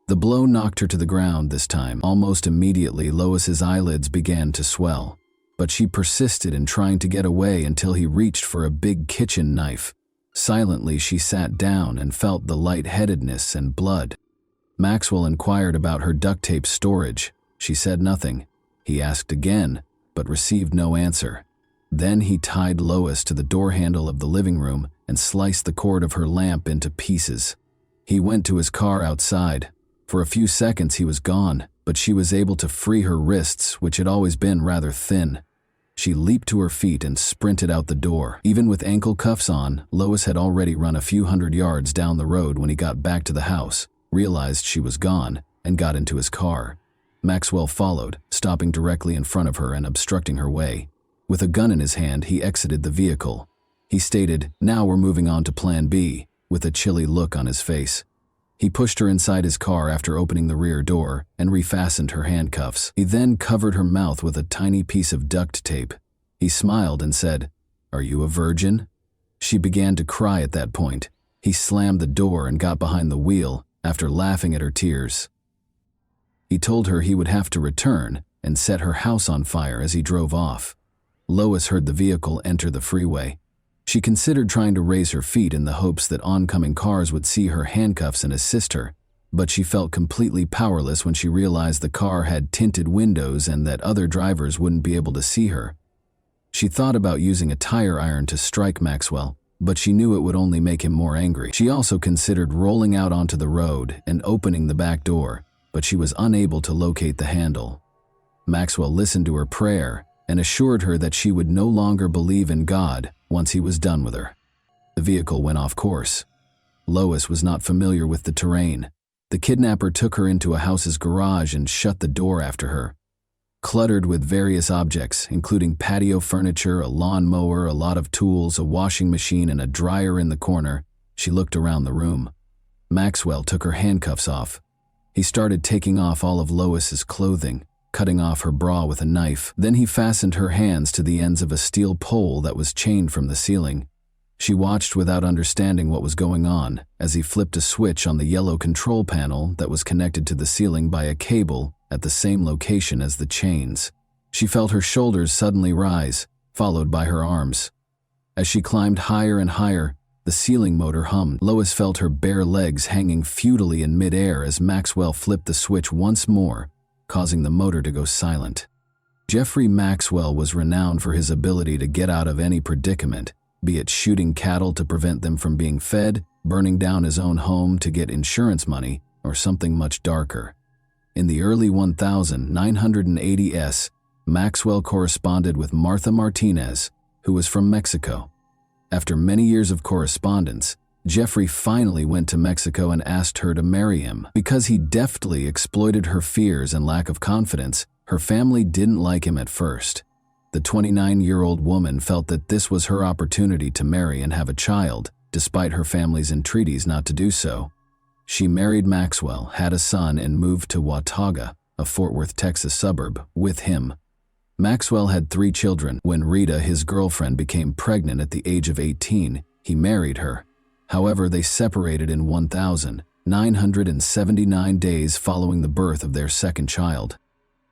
A: The blow knocked her to the ground this time. Almost immediately, Lois's eyelids began to swell, but she persisted in trying to get away until he reached for a big kitchen knife. Silently, she sat down and felt the lightheadedness and blood. Maxwell inquired about her duct tape storage. She said nothing. He asked again, but received no answer. Then he tied Lois to the door handle of the living room and sliced the cord of her lamp into pieces. He went to his car outside. For a few seconds he was gone, but she was able to free her wrists, which had always been rather thin. She leaped to her feet and sprinted out the door. Even with ankle cuffs on, Lois had already run a few hundred yards down the road when he got back to the house, realized she was gone, and got into his car. Maxwell followed, stopping directly in front of her and obstructing her way. With a gun in his hand, he exited the vehicle. He stated, "Now we're moving on to Plan B," with a chilly look on his face. He pushed her inside his car after opening the rear door and refastened her handcuffs. He then covered her mouth with a tiny piece of duct tape. He smiled and said, "Are you a virgin?" She began to cry at that point. He slammed the door and got behind the wheel after laughing at her tears. He told her he would have to return and set her house on fire as he drove off. Lois heard the vehicle enter the freeway. She considered trying to raise her feet in the hopes that oncoming cars would see her handcuffs and assist her, but she felt completely powerless when she realized the car had tinted windows and that other drivers wouldn't be able to see her. She thought about using a tire iron to strike Maxwell, but she knew it would only make him more angry. She also considered rolling out onto the road and opening the back door, but she was unable to locate the handle. Maxwell listened to her prayer and assured her that she would no longer believe in God once he was done with her. The vehicle went off course. Lois was not familiar with the terrain. The kidnapper took her into a house's garage and shut the door after her. Cluttered with various objects, including patio furniture, a lawn mower, a lot of tools, a washing machine, and a dryer in the corner, she looked around the room. Maxwell took her handcuffs off. He started taking off all of Lois's clothing, cutting off her bra with a knife. Then he fastened her hands to the ends of a steel pole that was chained from the ceiling. She watched without understanding what was going on as he flipped a switch on the yellow control panel that was connected to the ceiling by a cable at the same location as the chains. She felt her shoulders suddenly rise, followed by her arms. As she climbed higher and higher, the ceiling motor hummed. Lois felt her bare legs hanging futilely in midair as Maxwell flipped the switch once more, causing the motor to go silent. Jeffrey Maxwell was renowned for his ability to get out of any predicament, be it shooting cattle to prevent them from being fed, burning down his own home to get insurance money, or something much darker. In the early 1980s, Maxwell corresponded with Martha Martinez, who was from Mexico. After many years of correspondence, Jeffrey finally went to Mexico and asked her to marry him. Because he deftly exploited her fears and lack of confidence, her family didn't like him at first. The 29-year-old woman felt that this was her opportunity to marry and have a child, despite her family's entreaties not to do so. She married Maxwell, had a son, and moved to Watauga, a Fort Worth, Texas suburb, with him. Maxwell had 3 children. When Rita, his girlfriend, became pregnant at the age of 18, he married her. However, they separated in 1,979 days following the birth of their second child.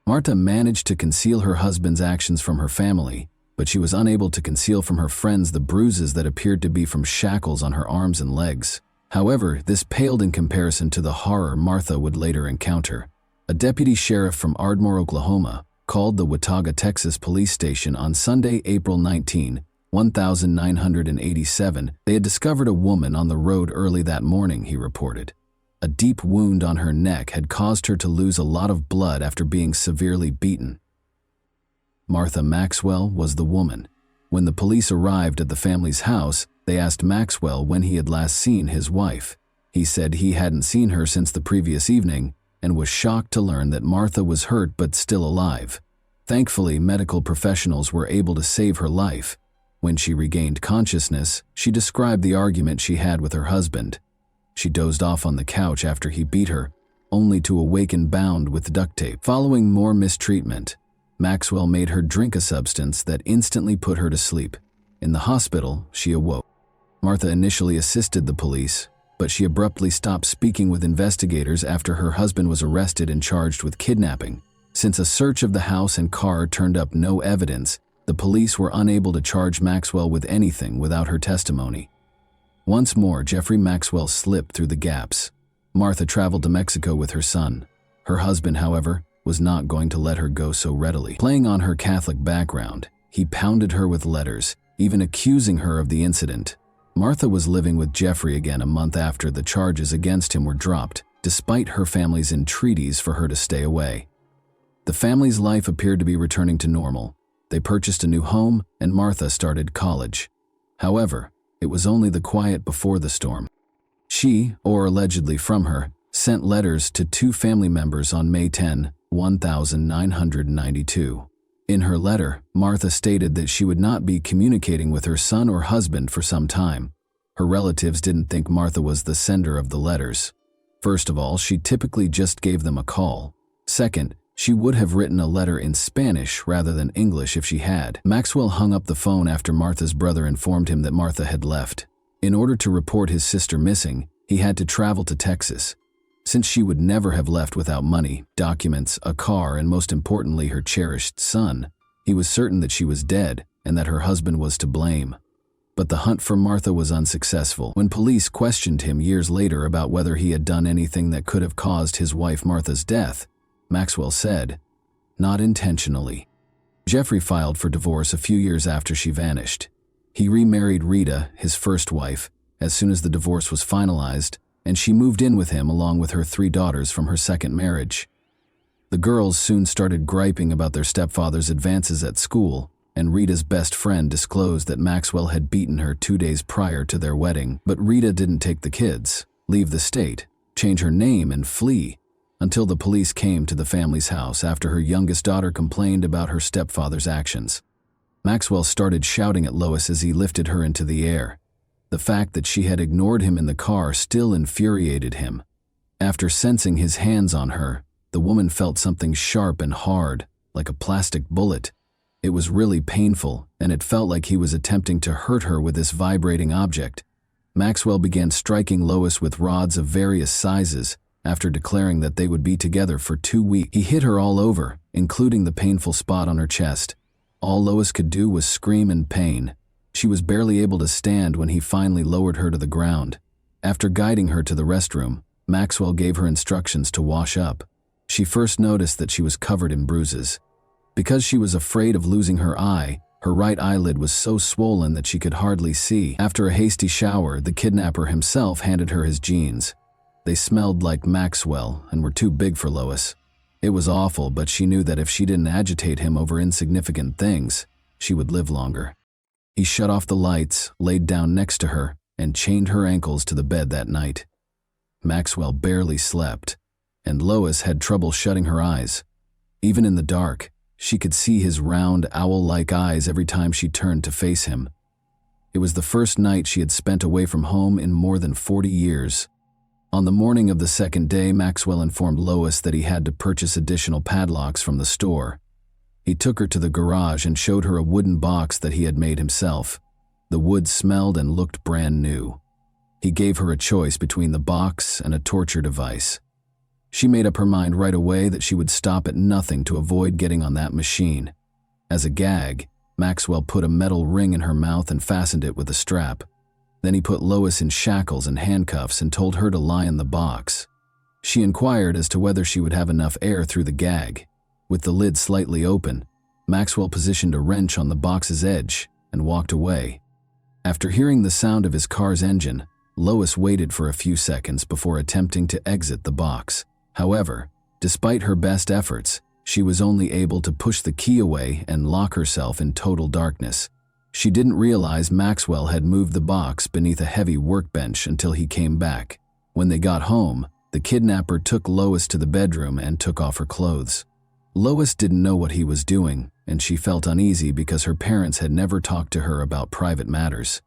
A: Marta managed to conceal her husband's actions from her family, but she was unable to conceal from her friends the bruises that appeared to be from shackles on her arms and legs. However, this paled in comparison to the horror Martha would later encounter. A deputy sheriff from Ardmore, Oklahoma, called the Watauga, Texas police station on Sunday, April 19, 1987. They had discovered a woman on the road early that morning, he reported. A deep wound on her neck had caused her to lose a lot of blood after being severely beaten. Martha Maxwell was the woman. When the police arrived at the family's house, they asked Maxwell when he had last seen his wife. He said he hadn't seen her since the previous evening and was shocked to learn that Martha was hurt but still alive. Thankfully, medical professionals were able to save her life. When she regained consciousness, she described the argument she had with her husband. She dozed off on the couch after he beat her, only to awaken bound with duct tape. Following more mistreatment, Maxwell made her drink a substance that instantly put her to sleep. In the hospital, she awoke. Martha initially assisted the police, but she abruptly stopped speaking with investigators after her husband was arrested and charged with kidnapping. Since a search of the house and car turned up no evidence, the police were unable to charge Maxwell with anything without her testimony. Once more, Jeffrey Maxwell slipped through the gaps. Martha traveled to Mexico with her son. Her husband, however, was not going to let her go so readily. Playing on her Catholic background, he pounded her with letters, even accusing her of the incident. Martha was living with Jeffrey again a month after the charges against him were dropped, despite her family's entreaties for her to stay away. The family's life appeared to be returning to normal. They purchased a new home, and Martha started college. However, it was only the quiet before the storm. She, or allegedly from her, sent letters to 2 family members on May 10, 1992. In her letter, Martha stated that she would not be communicating with her son or husband for some time. Her relatives didn't think Martha was the sender of the letters. First of all, she typically just gave them a call. Second, she would have written a letter in Spanish rather than English if she had. Maxwell hung up the phone after Martha's brother informed him that Martha had left. In order to report his sister missing, he had to travel to Texas. Since she would never have left without money, documents, a car, and most importantly her cherished son, he was certain that she was dead, and that her husband was to blame. But the hunt for Martha was unsuccessful. When police questioned him years later about whether he had done anything that could have caused his wife Martha's death, Maxwell said, "Not intentionally." Jeffrey filed for divorce a few years after she vanished. He remarried Rita, his first wife, as soon as the divorce was finalized, and she moved in with him along with her 3 daughters from her second marriage. The girls soon started griping about their stepfather's advances at school, and Rita's best friend disclosed that Maxwell had beaten her 2 days prior to their wedding. But Rita didn't take the kids, leave the state, change her name, and flee until the police came to the family's house after her youngest daughter complained about her stepfather's actions. Maxwell started shouting at Lois as he lifted her into the air. The fact that she had ignored him in the car still infuriated him. After sensing his hands on her, the woman felt something sharp and hard, like a plastic bullet. It was really painful, and it felt like he was attempting to hurt her with this vibrating object. Maxwell began striking Lois with rods of various sizes after declaring that they would be together for 2 weeks. He hit her all over, including the painful spot on her chest. All Lois could do was scream in pain. She was barely able to stand when he finally lowered her to the ground. After guiding her to the restroom, Maxwell gave her instructions to wash up. She first noticed that she was covered in bruises. Because she was afraid of losing her eye, her right eyelid was so swollen that she could hardly see. After a hasty shower, the kidnapper himself handed her his jeans. They smelled like Maxwell and were too big for Lois. It was awful, but she knew that if she didn't agitate him over insignificant things, she would live longer. He shut off the lights, laid down next to her, and chained her ankles to the bed that night. Maxwell barely slept, and Lois had trouble shutting her eyes. Even in the dark, she could see his round, owl-like eyes every time she turned to face him. It was the first night she had spent away from home in more than 40 years. On the morning of the second day, Maxwell informed Lois that he had to purchase additional padlocks from the store. He took her to the garage and showed her a wooden box that he had made himself. The wood smelled and looked brand new. He gave her a choice between the box and a torture device. She made up her mind right away that she would stop at nothing to avoid getting on that machine. As a gag, Maxwell put a metal ring in her mouth and fastened it with a strap. Then he put Lois in shackles and handcuffs and told her to lie in the box. She inquired as to whether she would have enough air through the gag. With the lid slightly open, Maxwell positioned a wrench on the box's edge and walked away. After hearing the sound of his car's engine, Lois waited for a few seconds before attempting to exit the box. However, despite her best efforts, she was only able to push the key away and lock herself in total darkness. She didn't realize Maxwell had moved the box beneath a heavy workbench until he came back. When they got home, the kidnapper took Lois to the bedroom and took off her clothes. Lois didn't know what he was doing, and she felt uneasy because her parents had never talked to her about private matters.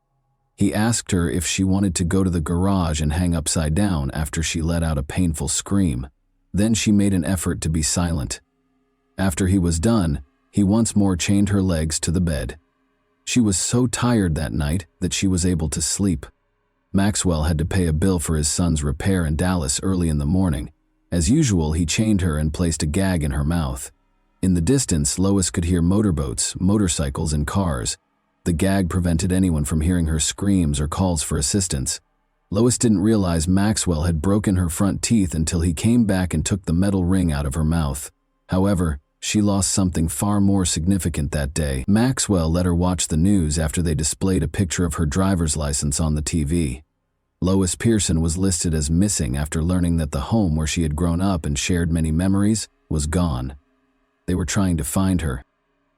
A: He asked her if she wanted to go to the garage and hang upside down after she let out a painful scream. Then she made an effort to be silent. After he was done, he once more chained her legs to the bed. She was so tired that night that she was able to sleep. Maxwell had to pay a bill for his son's repair in Dallas early in the morning. As usual, he chained her and placed a gag in her mouth. In the distance, Lois could hear motorboats, motorcycles, and cars. The gag prevented anyone from hearing her screams or calls for assistance. Lois didn't realize Maxwell had broken her front teeth until he came back and took the metal ring out of her mouth. However, she lost something far more significant that day. Maxwell let her watch the news after they displayed a picture of her driver's license on the TV. Lois Pearson was listed as missing after learning that the home where she had grown up and shared many memories was gone. They were trying to find her.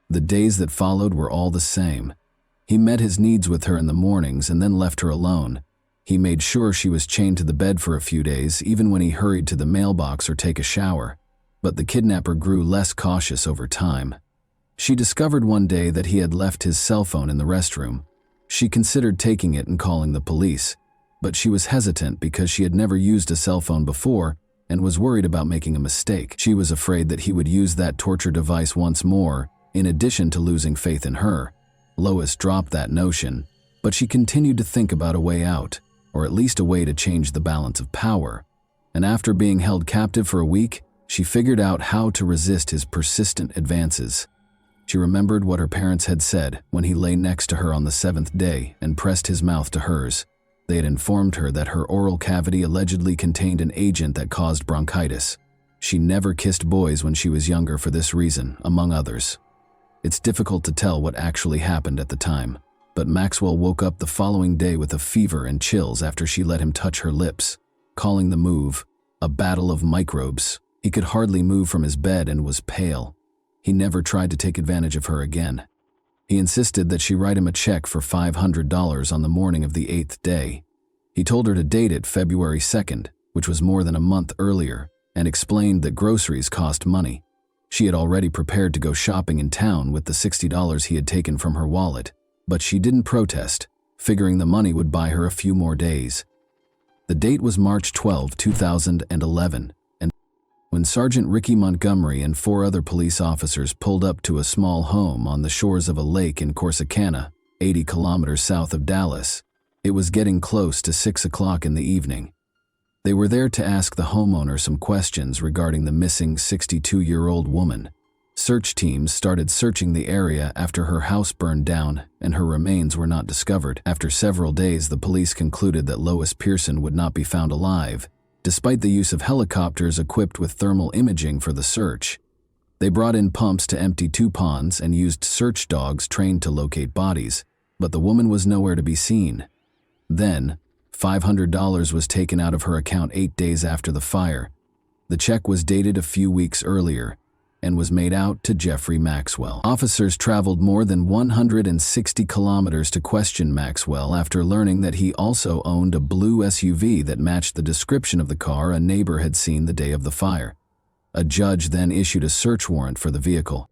A: The days that followed were all the same. He met his needs with her in the mornings and then left her alone. He made sure she was chained to the bed for a few days, even when he hurried to the mailbox or take a shower. But the kidnapper grew less cautious over time. She discovered one day that he had left his cell phone in the restroom. She considered taking it and calling the police, but she was hesitant because she had never used a cell phone before and was worried about making a mistake. She was afraid that he would use that torture device once more, in addition to losing faith in her. Lois dropped that notion, but she continued to think about a way out, or at least a way to change the balance of power. And after being held captive for a week, she figured out how to resist his persistent advances. She remembered what her parents had said when he lay next to her on the 7th day and pressed his mouth to hers. They had informed her that her oral cavity allegedly contained an agent that caused bronchitis. She never kissed boys when she was younger for this reason, among others. It's difficult to tell what actually happened at the time, but Maxwell woke up the following day with a fever and chills after she let him touch her lips, calling the move a battle of microbes. He could hardly move from his bed and was pale. He never tried to take advantage of her again. He insisted that she write him a check for $500 on the morning of the 8th day. He told her to date it February 2nd, which was more than a month earlier, and explained that groceries cost money. She had already prepared to go shopping in town with the $60 he had taken from her wallet, but she didn't protest, figuring the money would buy her a few more days. The date was March 12, 2011, and when Sergeant Ricky Montgomery and 4 other police officers pulled up to a small home on the shores of a lake in Corsicana, 80 kilometers south of Dallas, it was getting close to 6 o'clock in the evening. They were there to ask the homeowner some questions regarding the missing 62-year-old woman. Search teams started searching the area after her house burned down and her remains were not discovered. After several days, the police concluded that Lois Pearson would not be found alive, despite the use of helicopters equipped with thermal imaging for the search. They brought in pumps to empty 2 ponds and used search dogs trained to locate bodies, but the woman was nowhere to be seen. Then, $500 was taken out of her account 8 days after the fire. The check was dated a few weeks earlier and was made out to Jeffrey Maxwell. Officers traveled more than 160 kilometers to question Maxwell after learning that he also owned a blue SUV that matched the description of the car a neighbor had seen the day of the fire. A judge then issued a search warrant for the vehicle.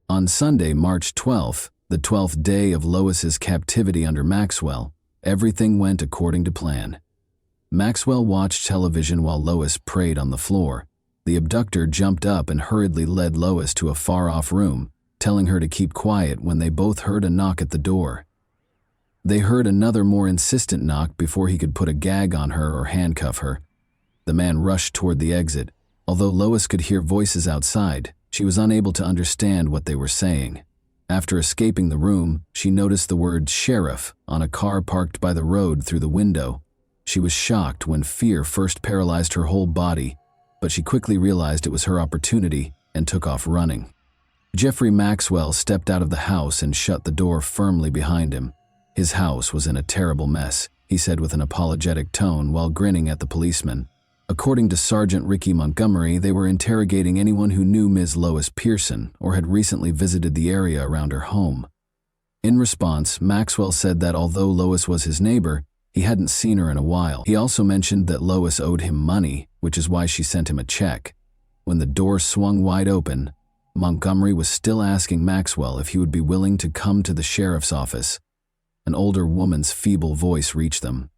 A: On Sunday, March 12th, the 12th day of Lois's captivity under Maxwell, everything went according to plan. Maxwell watched television while Lois prayed on the floor. The abductor jumped up and hurriedly led Lois to a far-off room, telling her to keep quiet when they both heard a knock at the door. They heard another more insistent knock before he could put a gag on her or handcuff her. The man rushed toward the exit. Although Lois could hear voices outside, she was unable to understand what they were saying. After escaping the room, she noticed the word sheriff on a car parked by the road through the window. She was shocked when fear first paralyzed her whole body, but she quickly realized it was her opportunity and took off running. Jeffrey Maxwell stepped out of the house and shut the door firmly behind him. His house was in a terrible mess, he said with an apologetic tone while grinning at the policeman. According to Sergeant Ricky Montgomery, they were interrogating anyone who knew Ms. Lois Pearson or had recently visited the area around her home. In response, Maxwell said that although Lois was his neighbor, he hadn't seen her in a while. He also mentioned that Lois owed him money, which is why she sent him a check. When the door swung wide open, Montgomery was still asking Maxwell if he would be willing to come to the sheriff's office. An older woman's feeble voice reached them.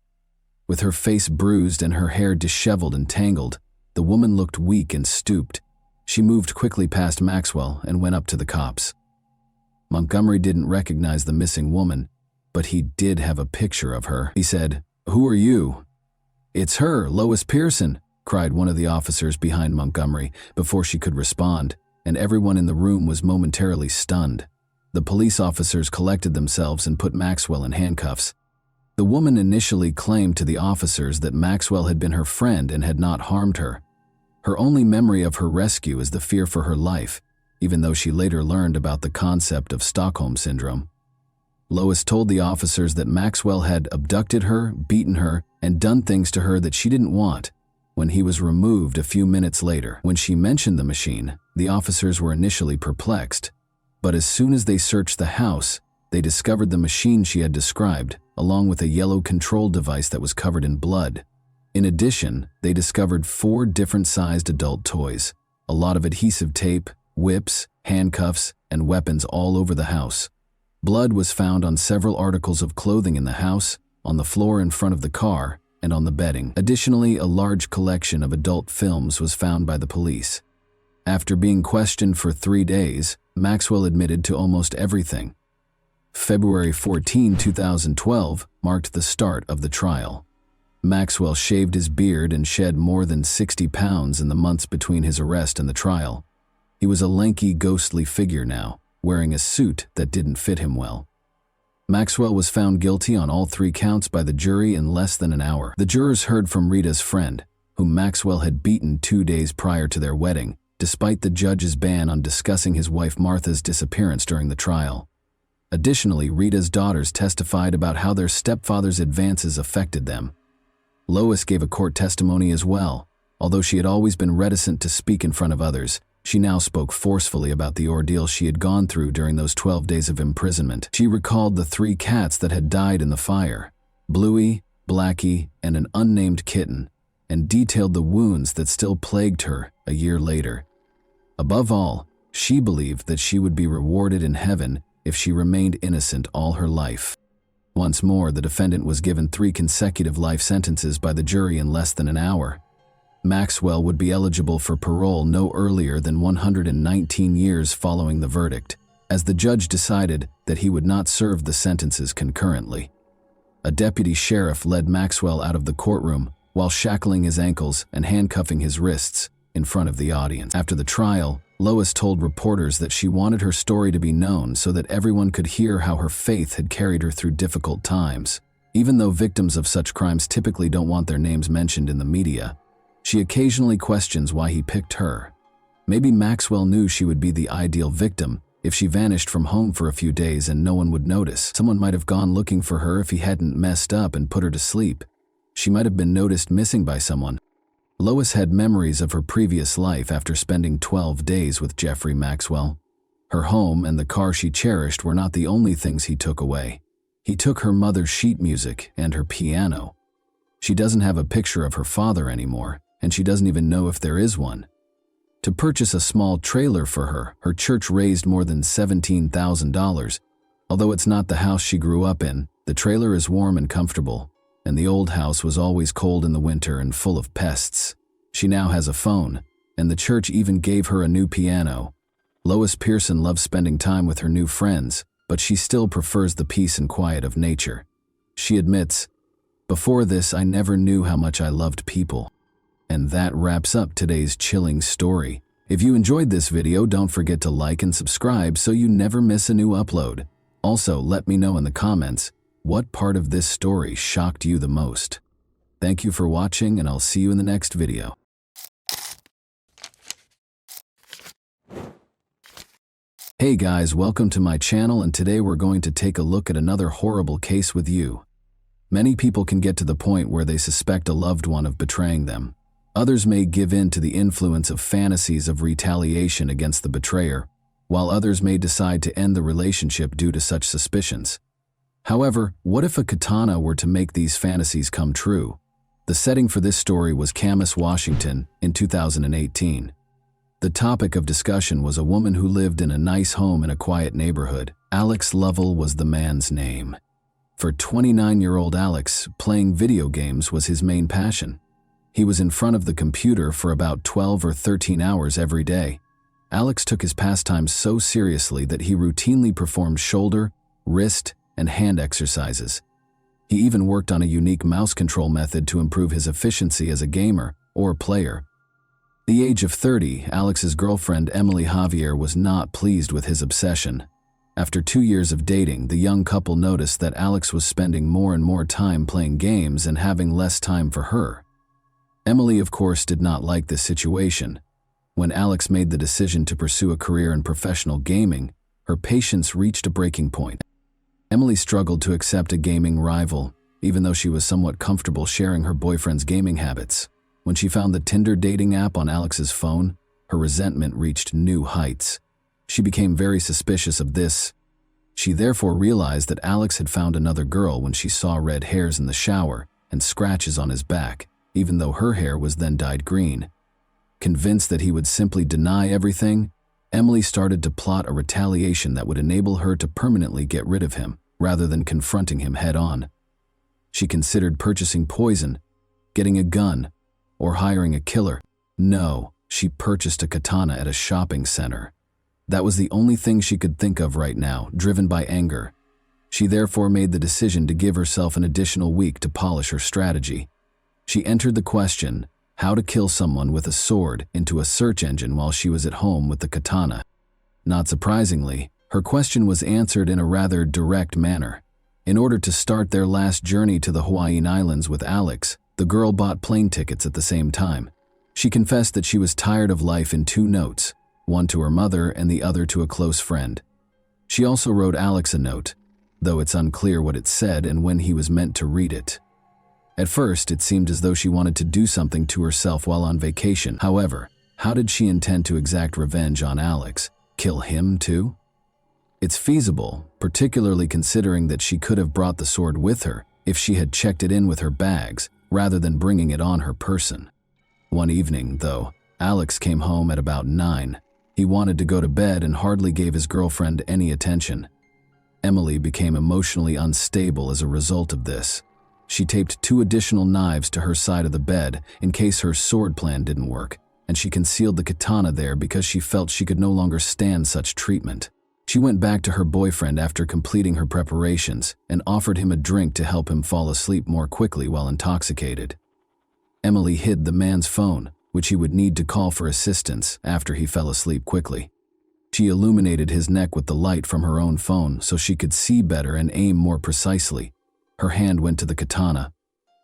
A: With her face bruised and her hair disheveled and tangled, the woman looked weak and stooped. She moved quickly past Maxwell and went up to the cops. Montgomery didn't recognize the missing woman, but he did have a picture of her. He said, "Who are you?" "It's her, Lois Pearson," cried one of the officers behind Montgomery before she could respond, and everyone in the room was momentarily stunned. The police officers collected themselves and put Maxwell in handcuffs. The woman initially claimed to the officers that Maxwell had been her friend and had not harmed her. Her only memory of her rescue is the fear for her life, even though she later learned about the concept of Stockholm Syndrome. Lois told the officers that Maxwell had abducted her, beaten her, and done things to her that she didn't want when he was removed a few minutes later. When she mentioned the machine, the officers were initially perplexed, but as soon as they searched the house, they discovered the machine she had described, along with a yellow control device that was covered in blood. In addition, they discovered 4 different-sized adult toys, a lot of adhesive tape, whips, handcuffs, and weapons all over the house. Blood was found on several articles of clothing in the house, on the floor in front of the car, and on the bedding. Additionally, a large collection of adult films was found by the police. After being questioned for 3 days, Maxwell admitted to almost everything. February 14, 2012 marked the start of the trial. Maxwell shaved his beard and shed more than 60 pounds in the months between his arrest and the trial. He was a lanky, ghostly figure now, wearing a suit that didn't fit him well. Maxwell was found guilty on all 3 counts by the jury in less than an hour. The jurors heard from Rita's friend, whom Maxwell had beaten 2 days prior to their wedding, despite the judge's ban on discussing his wife Martha's disappearance during the trial. Additionally, Rita's daughters testified about how their stepfather's advances affected them. Lois gave a court testimony as well. Although she had always been reticent to speak in front of others, she now spoke forcefully about the ordeal she had gone through during those 12 days of imprisonment. She recalled the 3 cats that had died in the fire, Bluey, Blackie, and an unnamed kitten, and detailed the wounds that still plagued her a year later. Above all, she believed that she would be rewarded in heaven if she remained innocent all her life. Once more, the defendant was given 3 consecutive life sentences by the jury in less than an hour. Maxwell would be eligible for parole no earlier than 119 years following the verdict, as the judge decided that he would not serve the sentences concurrently. A deputy sheriff led Maxwell out of the courtroom while shackling his ankles and handcuffing his wrists in front of the audience. After the trial, Lois told reporters that she wanted her story to be known so that everyone could hear how her faith had carried her through difficult times. Even though victims of such crimes typically don't want their names mentioned in the media, she occasionally questions why he picked her. Maybe Maxwell knew she would be the ideal victim if she vanished from home for a few days and no one would notice. Someone might have gone looking for her if he hadn't messed up and put her to sleep. She might have been noticed missing by someone. Lois had memories of her previous life after spending 12 days with Jeffrey Maxwell. Her home and the car she cherished were not the only things he took away. He took her mother's sheet music and her piano. She doesn't have a picture of her father anymore, and she doesn't even know if there is one. To purchase a small trailer for her, her church raised more than $17,000. Although it's not the house she grew up in, the trailer is warm and comfortable, and the old house was always cold in the winter and full of pests. She now has a phone, and the church even gave her a new piano. Lois Pearson loves spending time with her new friends, but she still prefers the peace and quiet of nature. She admits, "Before this, I never knew how much I loved people." And that wraps up today's chilling story. If you enjoyed this video, don't forget to like and subscribe so you never miss a new upload. Also, let me know in the comments, what part of this story shocked you the most? Thank you for watching, and I'll see you in the next video. Hey guys, welcome to my channel, and today we're going to take a look at another horrible case with you. Many people can get to the point where they suspect a loved one of betraying them. Others may give in to the influence of fantasies of retaliation against the betrayer, while others may decide to end the relationship due to such suspicions. However, what if a katana were to make these fantasies come true? The setting for this story was Camas, Washington, in 2018. The topic of discussion was a woman who lived in a nice home in a quiet neighborhood. Alex Lovell was the man's name. For 29-year-old Alex, playing video games was his main passion. He was in front of the computer for about 12 or 13 hours every day. Alex took his pastimes so seriously that he routinely performed shoulder, wrist, and hand exercises. He even worked on a unique mouse control method to improve his efficiency as a gamer or player. At the age of 30, Alex's girlfriend Emily Javier was not pleased with his obsession. After 2 years of dating, the young couple noticed that Alex was spending more and more time playing games and having less time for her. Emily, of course, did not like this situation. When Alex made the decision to pursue a career in professional gaming, her patience reached a breaking point. Emily struggled to accept a gaming rival, even though she was somewhat comfortable sharing her boyfriend's gaming habits. When she found the Tinder dating app on Alex's phone, her resentment reached new heights. She became very suspicious of this. She therefore realized that Alex had found another girl when she saw red hairs in the shower and scratches on his back, even though her hair was then dyed green. Convinced that he would simply deny everything, Emily started to plot a retaliation that would enable her to permanently get rid of him, rather than confronting him head-on. She considered purchasing poison, getting a gun, or hiring a killer. No, she purchased a katana at a shopping center. That was the only thing she could think of right now, driven by anger. She therefore made the decision to give herself an additional week to polish her strategy. She entered the question, how to kill someone with a sword, into a search engine while she was at home with the katana. Not surprisingly, Her question was answered in a rather direct manner. In order to start their last journey to the Hawaiian Islands with Alex, the girl bought plane tickets at the same time. She confessed that she was tired of life in 2 notes, one to her mother and the other to a close friend. She also wrote Alex a note, though it's unclear what it said and when he was meant to read it. At first, it seemed as though she wanted to do something to herself while on vacation. However, how did she intend to exact revenge on Alex? Kill him too? It's feasible, particularly considering that she could have brought the sword with her if she had checked it in with her bags, rather than bringing it on her person. One evening, though, Alex came home at about 9. He wanted to go to bed and hardly gave his girlfriend any attention. Emily became emotionally unstable as a result of this. She taped 2 additional knives to her side of the bed in case her sword plan didn't work, and she concealed the katana there because she felt she could no longer stand such treatment. She went back to her boyfriend after completing her preparations and offered him a drink to help him fall asleep more quickly while intoxicated. Emily hid the man's phone, which he would need to call for assistance after he fell asleep quickly. She illuminated his neck with the light from her own phone so she could see better and aim more precisely. Her hand went to the katana,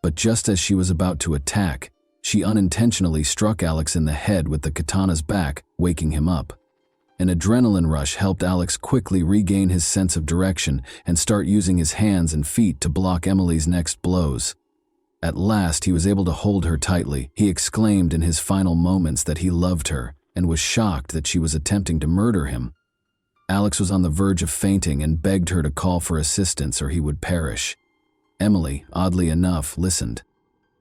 A: but just as she was about to attack, she unintentionally struck Alex in the head with the katana's back, waking him up. An adrenaline rush helped Alex quickly regain his sense of direction and start using his hands and feet to block Emily's next blows. At last, he was able to hold her tightly. He exclaimed in his final moments that he loved her and was shocked that she was attempting to murder him. Alex was on the verge of fainting and begged her to call for assistance or he would perish. Emily, oddly enough, listened.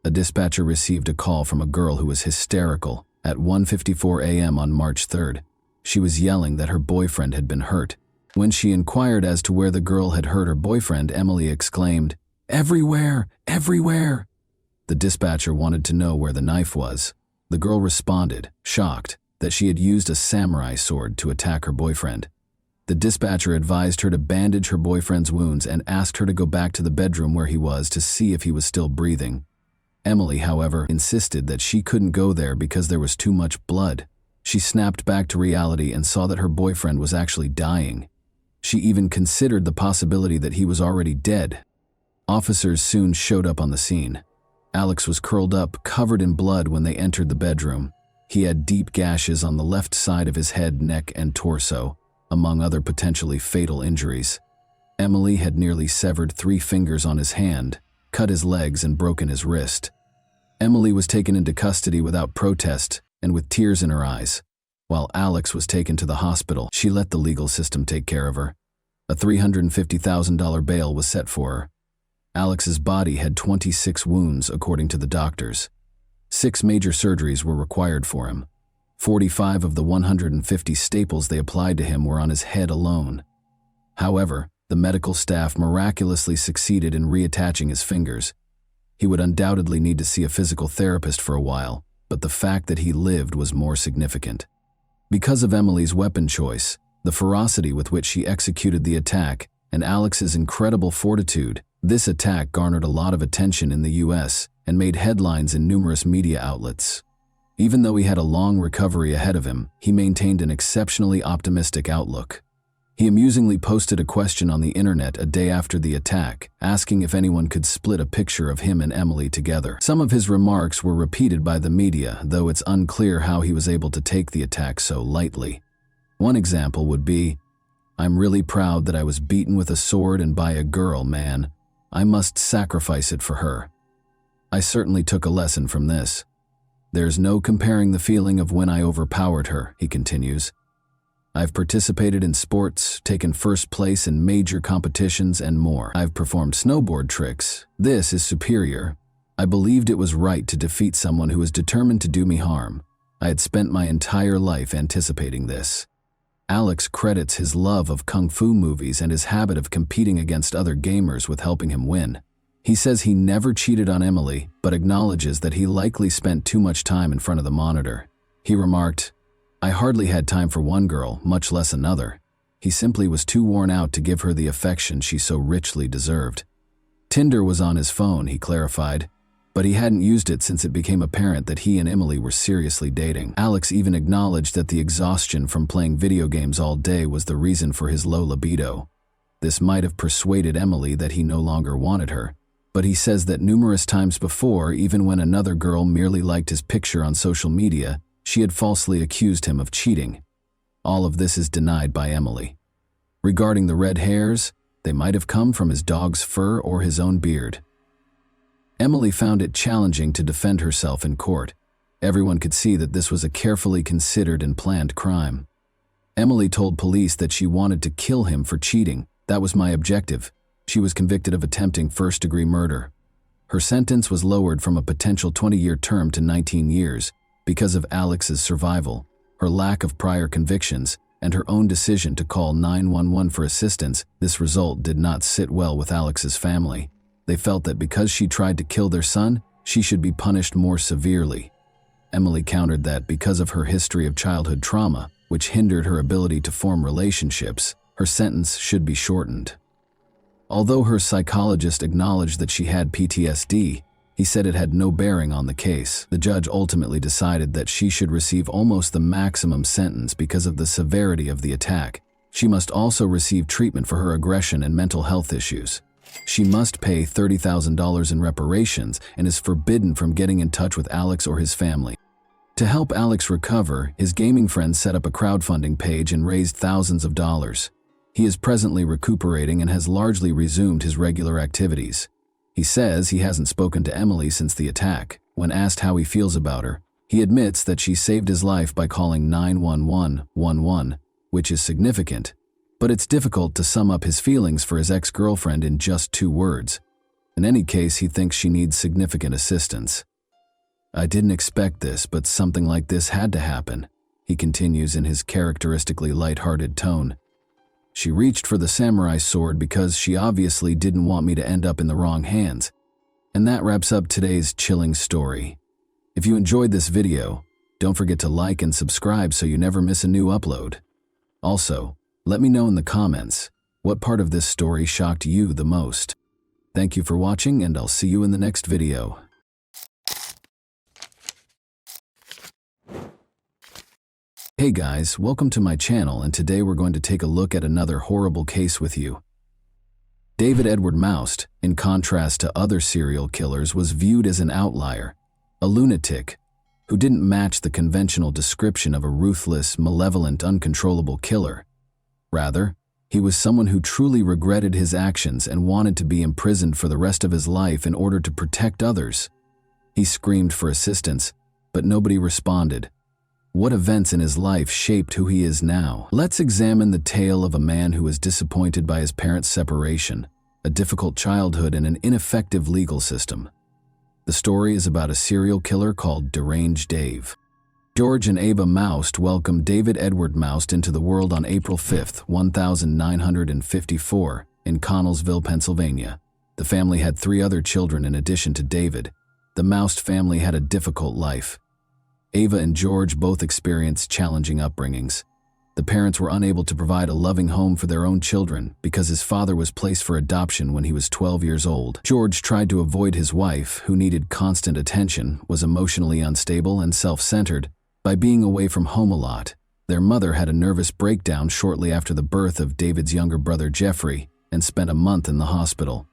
A: A dispatcher received a call from a girl who was hysterical at 1:54 a.m. on March 3rd. She was yelling that her boyfriend had been hurt. When she inquired as to where the girl had hurt her boyfriend, Emily exclaimed, "Everywhere! Everywhere!" The dispatcher wanted to know where the knife was. The girl responded, shocked, that she had used a samurai sword to attack her boyfriend. The dispatcher advised her to bandage her boyfriend's wounds and asked her to go back to the bedroom where he was to see if he was still breathing. Emily, however, insisted that she couldn't go there because there was too much blood. She snapped back to reality and saw that her boyfriend was actually dying. She even considered the possibility that he was already dead. Officers soon showed up on the scene. Alex was curled up, covered in blood when they entered the bedroom. He had deep gashes on the left side of his head, neck, and torso, among other potentially fatal injuries. Emily had nearly severed 3 fingers on his hand, cut his legs, and broken his wrist. Emily was taken into custody without protest and with tears in her eyes. While Alex was taken to the hospital, she let the legal system take care of her. A $350,000 bail was set for her. Alex's body had 26 wounds, according to the doctors. 6 major surgeries were required for him. 45 of the 150 staples they applied to him were on his head alone. However, the medical staff miraculously succeeded in reattaching his fingers. He would undoubtedly need to see a physical therapist for a while, but the fact that he lived was more significant. Because of Emily's weapon choice, the ferocity with which she executed the attack, and Alex's incredible fortitude, this attack garnered a lot of attention in the US and made headlines in numerous media outlets. Even though he had a long recovery ahead of him, he maintained an exceptionally optimistic outlook. He amusingly posted a question on the internet a day after the attack, asking if anyone could split a picture of him and Emily together. Some of his remarks were repeated by the media, though it's unclear how he was able to take the attack so lightly. One example would be, "I'm really proud that I was beaten with a sword and by a girl, man. I must sacrifice it for her. I certainly took a lesson from this. There's no comparing the feeling of when I overpowered her," he continues. "I've participated in sports, taken first place in major competitions, and more. I've performed snowboard tricks. This is superior. I believed it was right to defeat someone who was determined to do me harm. I had spent my entire life anticipating this." Alex credits his love of kung fu movies and his habit of competing against other gamers with helping him win. He says he never cheated on Emily, but acknowledges that he likely spent too much time in front of the monitor. He remarked, "I hardly had time for one girl, much less another. He simply was too worn out to give her the affection she so richly deserved." Tinder was on his phone, he clarified. but he hadn't used it since it became apparent that he and Emily were seriously dating. Alex even acknowledged that the exhaustion from playing video games all day was the reason for his low libido. This might have persuaded Emily that he no longer wanted her, but he says that numerous times before, even when another girl merely liked his picture on social media, she had falsely accused him of cheating. All of this is denied by Emily. Regarding the red hairs, they might have come from his dog's fur or his own beard. Emily found it challenging to defend herself in court. Everyone could see that this was a carefully considered and planned crime. Emily told police that she wanted to kill him for cheating. That was my objective. She was convicted of attempting first-degree murder. Her sentence was lowered from a potential 20-year term to 19 years because of Alex's survival, her lack of prior convictions, and her own decision to call 911 for assistance. This result did not sit well with Alex's family. They felt that because she tried to kill their son, she should be punished more severely. Emily countered that because of her history of childhood trauma, which hindered her ability to form relationships, her sentence should be shortened. Although her psychologist acknowledged that she had PTSD, he said it had no bearing on the case. The judge ultimately decided that she should receive almost the maximum sentence because of the severity of the attack. She must also receive treatment for her aggression and mental health issues. She must pay $30,000 in reparations and is forbidden from getting in touch with Alex or his family. To help Alex recover, his gaming friends set up a crowdfunding page and raised thousands of dollars. He is presently recuperating and has largely resumed his regular activities. He says he hasn't spoken to Emily since the attack. When asked how he feels about her, he admits that she saved his life by calling 911, which is significant, but it's difficult to sum up his feelings for his ex-girlfriend in just 2 words. In any case, he thinks she needs significant assistance. "I didn't expect this, but something like this had to happen," he continues in his characteristically lighthearted tone. "She reached for the samurai sword because she obviously didn't want me to end up in the wrong hands." And that wraps up today's chilling story. If you enjoyed this video, don't forget to like and subscribe so you never miss a new upload. Also, let me know in the comments what part of this story shocked you the most. Thank you for watching, and I'll see you in the next video. Hey guys, welcome to my channel, and today we're going to take a look at another horrible case with you. David Edward Moust, in contrast to other serial killers, was viewed as an outlier, a lunatic, who didn't match the conventional description of a ruthless, malevolent, uncontrollable killer. Rather, he was someone who truly regretted his actions and wanted to be imprisoned for the rest of his life in order to protect others. He screamed for assistance, but nobody responded. What events in his life shaped who he is now? Let's examine the tale of a man who was disappointed by his parents' separation, a difficult childhood, and an ineffective legal system. The story is about a serial killer called Deranged Dave. George and Ava Moust welcomed David Edward Moust into the world on April 5, 1954, in Connellsville, Pennsylvania. The family had 3 other children in addition to David. The Moust family had a difficult life. Ava and George both experienced challenging upbringings. The parents were unable to provide a loving home for their own children because his father was placed for adoption when he was 12 years old. George tried to avoid his wife, who needed constant attention, was emotionally unstable, and self-centered, by being away from home a lot. Their mother had a nervous breakdown shortly after the birth of David's younger brother Jeffrey and spent a month in the hospital.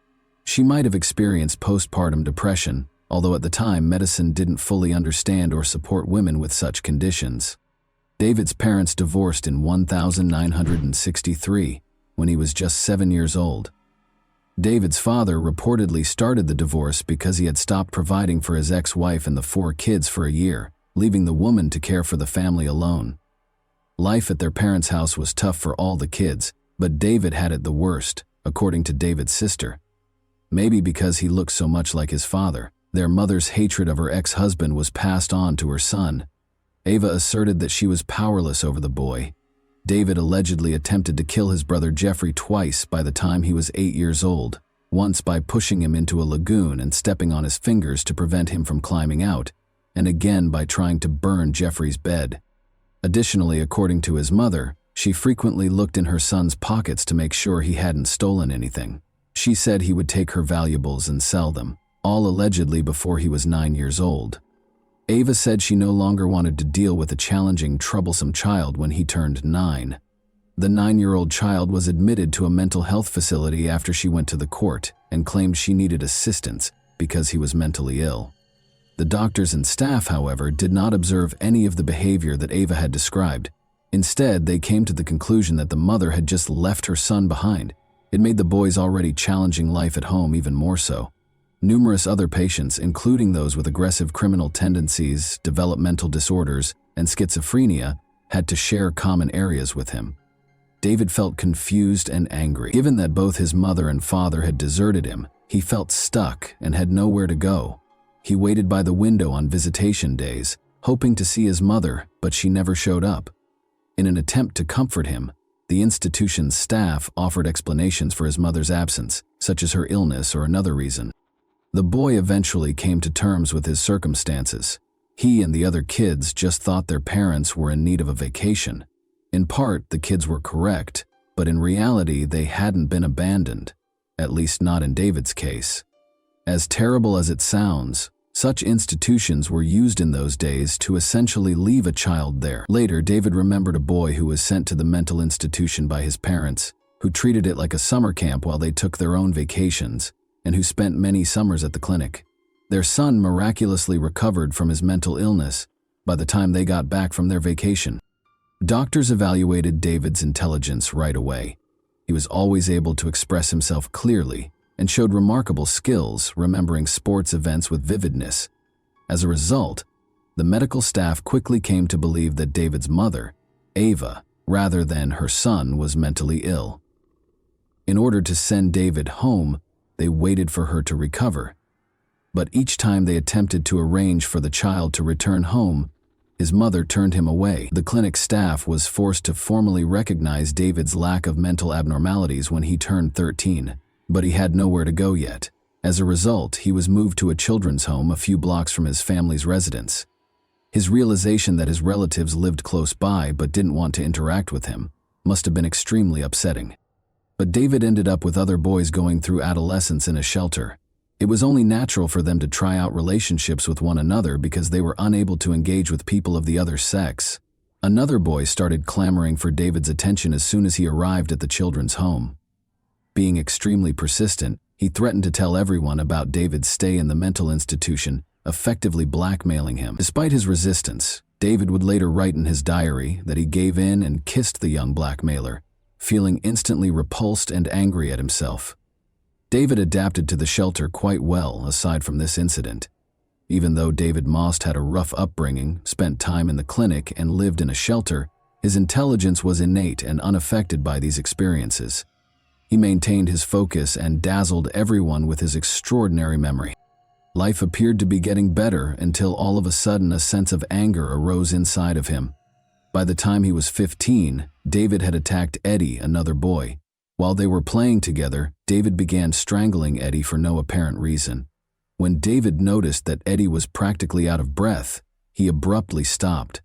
A: She might have experienced postpartum depression, although at the time medicine didn't fully understand or support women with such conditions. David's parents divorced in 1963 when he was just 7 years old. David's father reportedly started the divorce because he had stopped providing for his ex-wife and the 4 kids for a year, leaving the woman to care for the family alone. Life at their parents' house was tough for all the kids, but David had it the worst, according to David's sister. Maybe because he looked so much like his father, their mother's hatred of her ex-husband was passed on to her son. Ava asserted that she was powerless over the boy. David allegedly attempted to kill his brother Jeffrey twice by the time he was 8 years old, once by pushing him into a lagoon and stepping on his fingers to prevent him from climbing out, and again by trying to burn Jeffrey's bed. Additionally, according to his mother, she frequently looked in her son's pockets to make sure he hadn't stolen anything. She said he would take her valuables and sell them. all allegedly before he was 9 years old. Ava said she no longer wanted to deal with a challenging, troublesome child when he turned 9. The 9-year-old child was admitted to a mental health facility after she went to the court and claimed she needed assistance because he was mentally ill. The doctors and staff, however, did not observe any of the behavior that Ava had described. Instead, they came to the conclusion that the mother had just left her son behind. It made the boy's already challenging life at home even more so. Numerous other patients, including those with aggressive criminal tendencies, developmental disorders, and schizophrenia, had to share common areas with him. David felt confused and angry. Given that both his mother and father had deserted him, he felt stuck and had nowhere to go. He waited by the window on visitation days, hoping to see his mother, but she never showed up. In an attempt to comfort him, the institution's staff offered explanations for his mother's absence, such as her illness or another reason. The boy eventually came to terms with his circumstances. He and the other kids just thought their parents were in need of a vacation. In part, the kids were correct, but in reality, they hadn't been abandoned, at least not in David's case. As terrible as it sounds, such institutions were used in those days to essentially leave a child there. Later, David remembered a boy who was sent to the mental institution by his parents, who treated it like a summer camp while they took their own vacations, and who spent many summers at the clinic. Their son miraculously recovered from his mental illness by the time they got back from their vacation. Doctors evaluated David's intelligence right away. He was always able to express himself clearly and showed remarkable skills remembering sports events with vividness. As a result, the medical staff quickly came to believe that David's mother, Ava, rather than her son, was mentally ill. In order to send David home, they waited for her to recover. But each time they attempted to arrange for the child to return home, his mother turned him away. The clinic staff was forced to formally recognize David's lack of mental abnormalities when he turned 13, but he had nowhere to go yet. As a result, he was moved to a children's home a few blocks from his family's residence. His realization that his relatives lived close by but didn't want to interact with him must have been extremely upsetting. But David ended up with other boys going through adolescence in a shelter. It was only natural for them to try out relationships with one another because they were unable to engage with people of the other sex. Another boy started clamoring for David's attention as soon as he arrived at the children's home. Being extremely persistent, he threatened to tell everyone about David's stay in the mental institution, effectively blackmailing him. Despite his resistance, David would later write in his diary that he gave in and kissed the young blackmailer, feeling instantly repulsed and angry at himself. David adapted to the shelter quite well aside from this incident. Even though David Most had a rough upbringing, spent time in the clinic, and lived in a shelter, his intelligence was innate and unaffected by these experiences. He maintained his focus and dazzled everyone with his extraordinary memory. Life appeared to be getting better until all of a sudden a sense of anger arose inside of him. By the time he was 15, David had attacked Eddie, another boy. While they were playing together, David began strangling Eddie for no apparent reason. When David noticed that Eddie was practically out of breath, he abruptly stopped.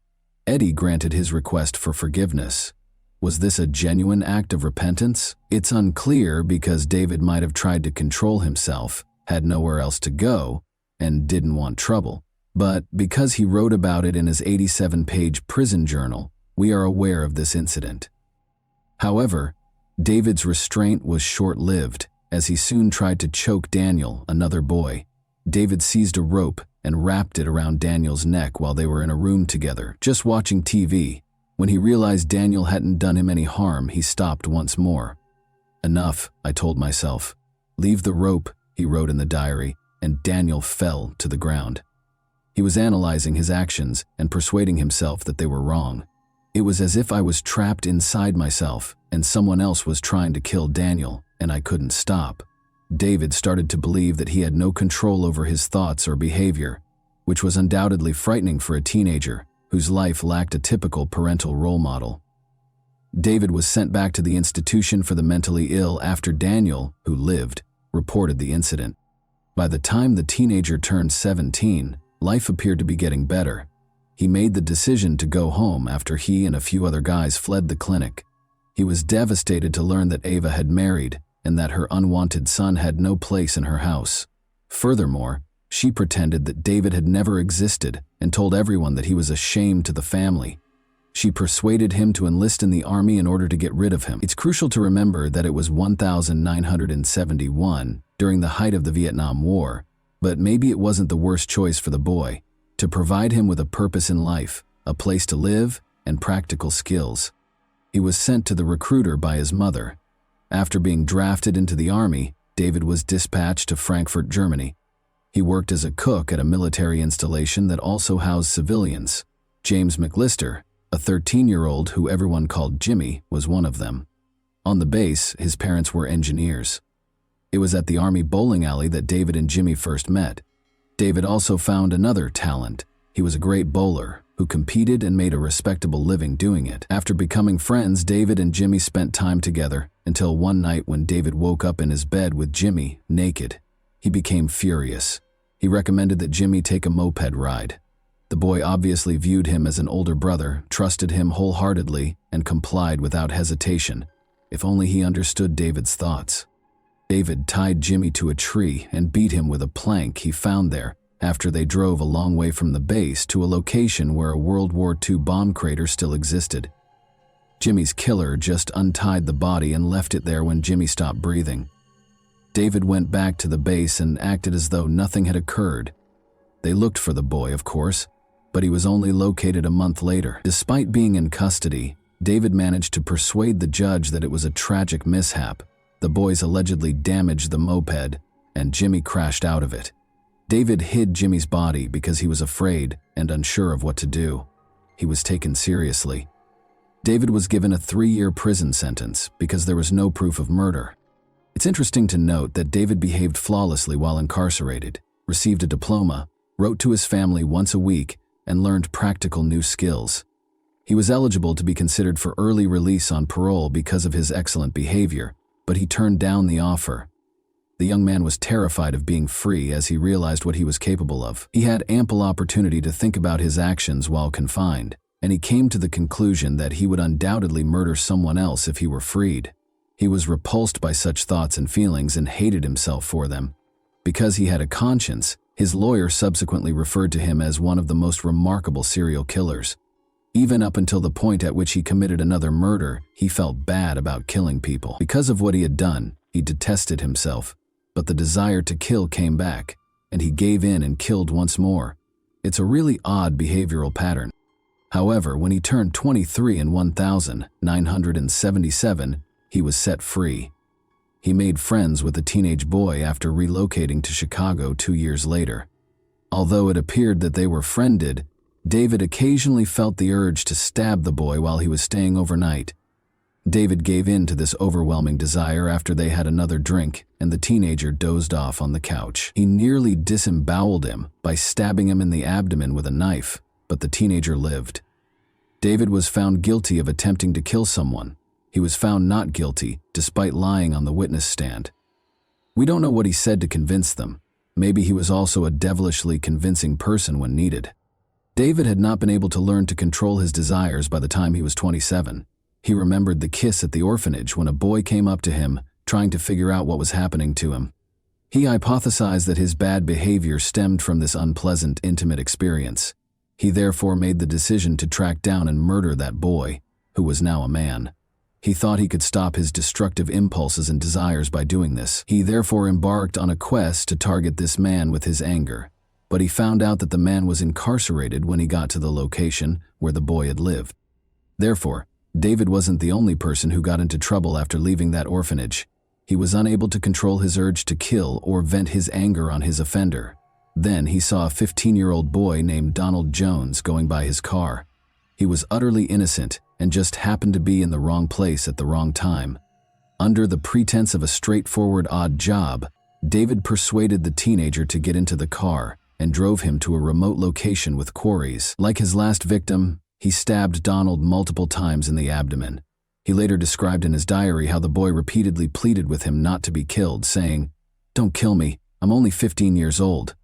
A: Eddie granted his request for forgiveness. Was this a genuine act of repentance? It's unclear because David might have tried to control himself, had nowhere else to go, and didn't want trouble. But because he wrote about it in his 87-page prison journal, we are aware of this incident. However, David's restraint was short-lived, as he soon tried to choke Daniel, another boy. David seized a rope and wrapped it around Daniel's neck while they were in a room together, just watching TV. When he realized Daniel hadn't done him any harm, he stopped once more. "Enough," I told myself. "Leave the rope," he wrote in the diary, and Daniel fell to the ground. He was analyzing his actions and persuading himself that they were wrong. It was as if I was trapped inside myself and someone else was trying to kill Daniel, and I couldn't stop. David started to believe that he had no control over his thoughts or behavior, which was undoubtedly frightening for a teenager whose life lacked a typical parental role model. David was sent back to the institution for the mentally ill after Daniel, who lived, reported the incident. By the time the teenager turned 17, life appeared to be getting better. He made the decision to go home after he and a few other guys fled the clinic. He was devastated to learn that Ava had married and that her unwanted son had no place in her house. Furthermore, she pretended that David had never existed and told everyone that he was a shame to the family. She persuaded him to enlist in the army in order to get rid of him. It's crucial to remember that it was 1971, during the height of the Vietnam War, but maybe it wasn't the worst choice for the boy, to provide him with a purpose in life, a place to live, and practical skills. He was sent to the recruiter by his mother. After being drafted into the army, David was dispatched to Frankfurt, Germany. He worked as a cook at a military installation that also housed civilians. James McLister, a 13-year-old who everyone called Jimmy, was one of them. On the base, his parents were engineers. It was at the Army bowling alley that David and Jimmy first met. David also found another talent. He was a great bowler who competed and made a respectable living doing it. After becoming friends, David and Jimmy spent time together until one night when David woke up in his bed with Jimmy, naked. He became furious. He recommended that Jimmy take a moped ride. The boy obviously viewed him as an older brother, trusted him wholeheartedly, and complied without hesitation. If only he understood David's thoughts. David tied Jimmy to a tree and beat him with a plank he found there after they drove a long way from the base to a location where a World War II bomb crater still existed. Jimmy's killer just untied the body and left it there when Jimmy stopped breathing. David went back to the base and acted as though nothing had occurred. They looked for the boy, of course, but he was only located a month later. Despite being in custody, David managed to persuade the judge that it was a tragic mishap. The boys allegedly damaged the moped, and Jimmy crashed out of it. David hid Jimmy's body because he was afraid and unsure of what to do. He was taken seriously. David was given a 3-year prison sentence because there was no proof of murder. It's interesting to note that David behaved flawlessly while incarcerated, received a diploma, wrote to his family once a week, and learned practical new skills. He was eligible to be considered for early release on parole because of his excellent behavior, but he turned down the offer. The young man was terrified of being free as he realized what he was capable of. He had ample opportunity to think about his actions while confined, and he came to the conclusion that he would undoubtedly murder someone else if he were freed. He was repulsed by such thoughts and feelings and hated himself for them. Because he had a conscience, his lawyer subsequently referred to him as one of the most remarkable serial killers. Even up until the point at which he committed another murder, he felt bad about killing people. Because of what he had done, he detested himself, but the desire to kill came back, and he gave in and killed once more. It's a really odd behavioral pattern. However, when he turned 23 in 1977, he was set free. He made friends with a teenage boy after relocating to Chicago 2 years later. Although it appeared that they were friended, David occasionally felt the urge to stab the boy while he was staying overnight. David gave in to this overwhelming desire after they had another drink, and the teenager dozed off on the couch. He nearly disemboweled him by stabbing him in the abdomen with a knife, but the teenager lived. David was found guilty of attempting to kill someone. He was found not guilty, despite lying on the witness stand. We don't know what he said to convince them. Maybe he was also a devilishly convincing person when needed. David had not been able to learn to control his desires by the time he was 27. He remembered the kiss at the orphanage when a boy came up to him, trying to figure out what was happening to him. He hypothesized that his bad behavior stemmed from this unpleasant, intimate experience. He therefore made the decision to track down and murder that boy, who was now a man. He thought he could stop his destructive impulses and desires by doing this. He therefore embarked on a quest to target this man with his anger. But he found out that the man was incarcerated when he got to the location where the boy had lived. Therefore, David wasn't the only person who got into trouble after leaving that orphanage. He was unable to control his urge to kill or vent his anger on his offender. Then he saw a 15-year-old boy named Donald Jones going by his car. He was utterly innocent and just happened to be in the wrong place at the wrong time. Under the pretense of a straightforward odd job, David persuaded the teenager to get into the car and drove him to a remote location with quarries. Like his last victim, he stabbed Donald multiple times in the abdomen. He later described in his diary how the boy repeatedly pleaded with him not to be killed, saying, "Don't kill me, I'm only 15 years old."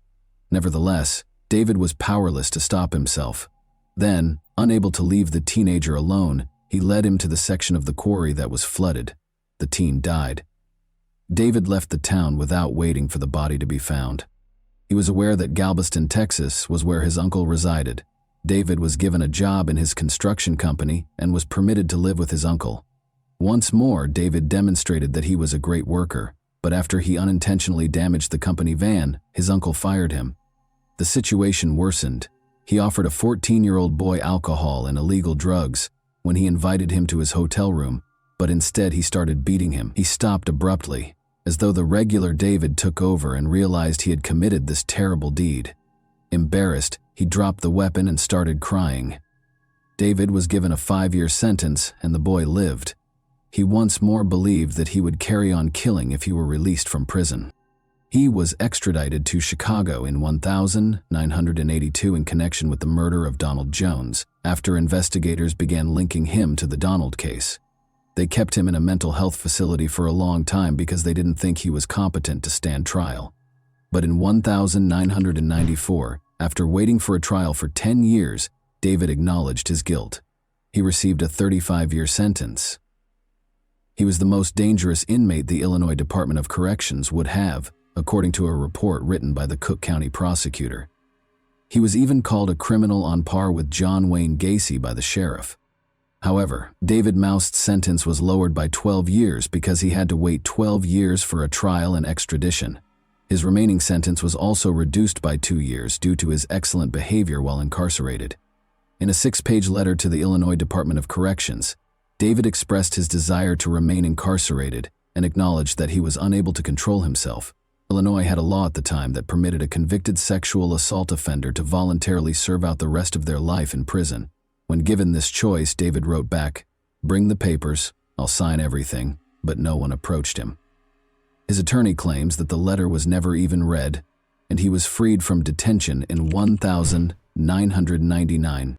A: Nevertheless, David was powerless to stop himself. Then, unable to leave the teenager alone, he led him to the section of the quarry that was flooded. The teen died. David left the town without waiting for the body to be found. He was aware that Galveston, Texas was where his uncle resided. David was given a job in his construction company and was permitted to live with his uncle. Once more, David demonstrated that he was a great worker, but after he unintentionally damaged the company van, his uncle fired him. The situation worsened. He offered a 14-year-old boy alcohol and illegal drugs when he invited him to his hotel room, but instead he started beating him. He stopped abruptly, as though the regular David took over and realized he had committed this terrible deed. Embarrassed, he dropped the weapon and started crying. David was given a 5-year sentence and the boy lived. He once more believed that he would carry on killing if he were released from prison. He was extradited to Chicago in 1982 in connection with the murder of Donald Jones, after investigators began linking him to the Donald case. They kept him in a mental health facility for a long time because they didn't think he was competent to stand trial. But in 1994, after waiting for a trial for 10 years, David acknowledged his guilt. He received a 35-year sentence. He was the most dangerous inmate the Illinois Department of Corrections would have, according to a report written by the Cook County prosecutor. He was even called a criminal on par with John Wayne Gacy by the sheriff. However, David Moust's sentence was lowered by 12 years because he had to wait 12 years for a trial and extradition. His remaining sentence was also reduced by 2 years due to his excellent behavior while incarcerated. In a 6-page letter to the Illinois Department of Corrections, David expressed his desire to remain incarcerated and acknowledged that he was unable to control himself. Illinois had a law at the time that permitted a convicted sexual assault offender to voluntarily serve out the rest of their life in prison. When given this choice, David wrote back, "Bring the papers, I'll sign everything," but no one approached him. His attorney claims that the letter was never even read, and he was freed from detention in 1999.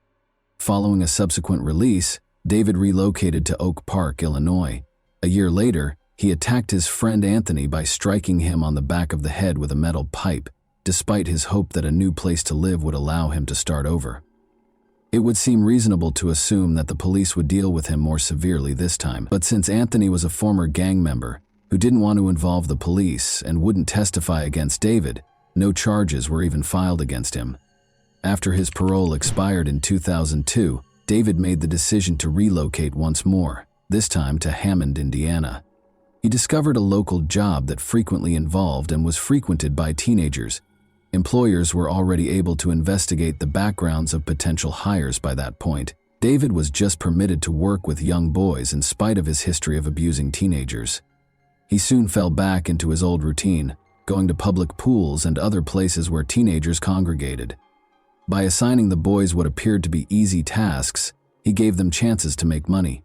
A: Following a subsequent release, David relocated to Oak Park, Illinois. A year later, he attacked his friend Anthony by striking him on the back of the head with a metal pipe, despite his hope that a new place to live would allow him to start over. It would seem reasonable to assume that the police would deal with him more severely this time, but since Anthony was a former gang member who didn't want to involve the police and wouldn't testify against David, no charges were even filed against him. After his parole expired in 2002, David made the decision to relocate once more, this time to Hammond, Indiana. He discovered a local job that frequently involved and was frequented by teenagers. Employers were already able to investigate the backgrounds of potential hires by that point. David was just permitted to work with young boys in spite of his history of abusing teenagers. He soon fell back into his old routine, going to public pools and other places where teenagers congregated. By assigning the boys what appeared to be easy tasks, he gave them chances to make money.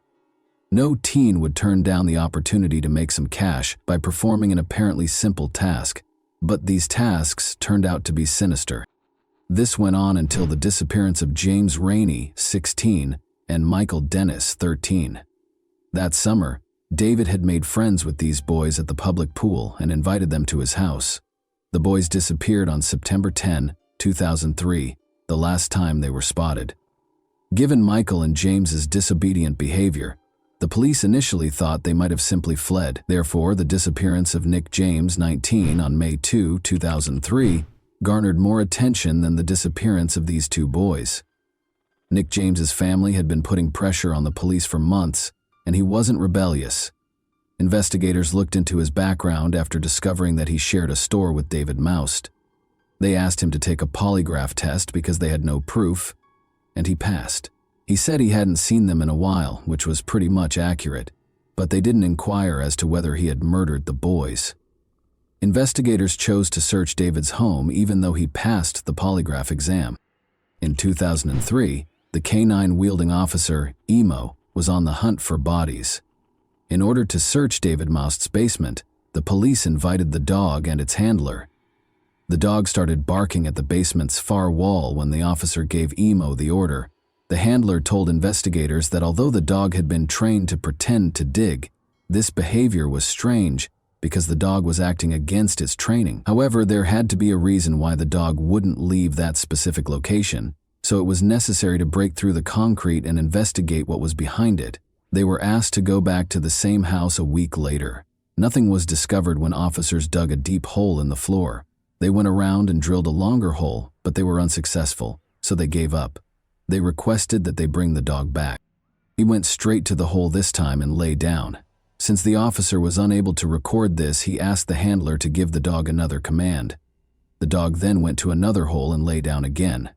A: No teen would turn down the opportunity to make some cash by performing an apparently simple task, but these tasks turned out to be sinister. This went on until the disappearance of James Rainey, 16, and Michael Dennis, 13. That summer, David had made friends with these boys at the public pool and invited them to his house. The boys disappeared on September 10, 2003, the last time they were spotted. Given Michael and James's disobedient behavior, the police initially thought they might have simply fled. Therefore, the disappearance of Nick James, 19, on May 2, 2003, garnered more attention than the disappearance of these two boys. Nick James's family had been putting pressure on the police for months, and he wasn't rebellious. Investigators looked into his background after discovering that he shared a store with David Moust. They asked him to take a polygraph test because they had no proof, and he passed. He said he hadn't seen them in a while, which was pretty much accurate, but they didn't inquire as to whether he had murdered the boys. Investigators chose to search David's home even though he passed the polygraph exam. In 2003, the K-9-wielding officer, Emo, was on the hunt for bodies. In order to search David Moust's basement, the police invited the dog and its handler. The dog started barking at the basement's far wall when the officer gave Emo the order. The handler told investigators that although the dog had been trained to pretend to dig, this behavior was strange because the dog was acting against its training. However, there had to be a reason why the dog wouldn't leave that specific location, so it was necessary to break through the concrete and investigate what was behind it. They were asked to go back to the same house a week later. Nothing was discovered when officers dug a deep hole in the floor. They went around and drilled a longer hole, but they were unsuccessful, so they gave up. They requested that they bring the dog back. He went straight to the hole this time and lay down. Since the officer was unable to record this, he asked the handler to give the dog another command. The dog then went to another hole and lay down again.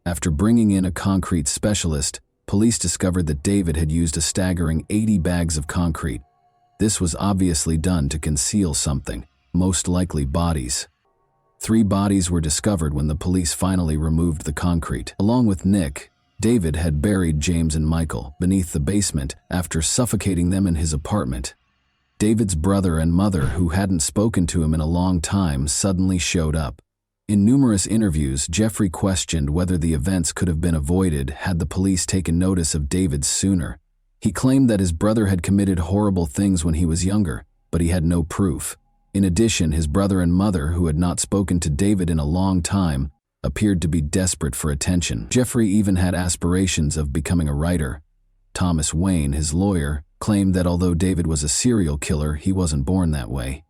A: After bringing in a concrete specialist, police discovered that David had used a staggering 80 bags of concrete. This was obviously done to conceal something, most likely bodies. 3 bodies were discovered when the police finally removed the concrete. Along with Nick, David had buried James and Michael beneath the basement after suffocating them in his apartment. David's brother and mother, who hadn't spoken to him in a long time, suddenly showed up. In numerous interviews, Jeffrey questioned whether the events could have been avoided had the police taken notice of David sooner. He claimed that his brother had committed horrible things when he was younger, but he had no proof. In addition, his brother and mother, who had not spoken to David in a long time, appeared to be desperate for attention. Jeffrey even had aspirations of becoming a writer. Thomas Wayne, his lawyer, claimed that although David was a serial killer, he wasn't born that way.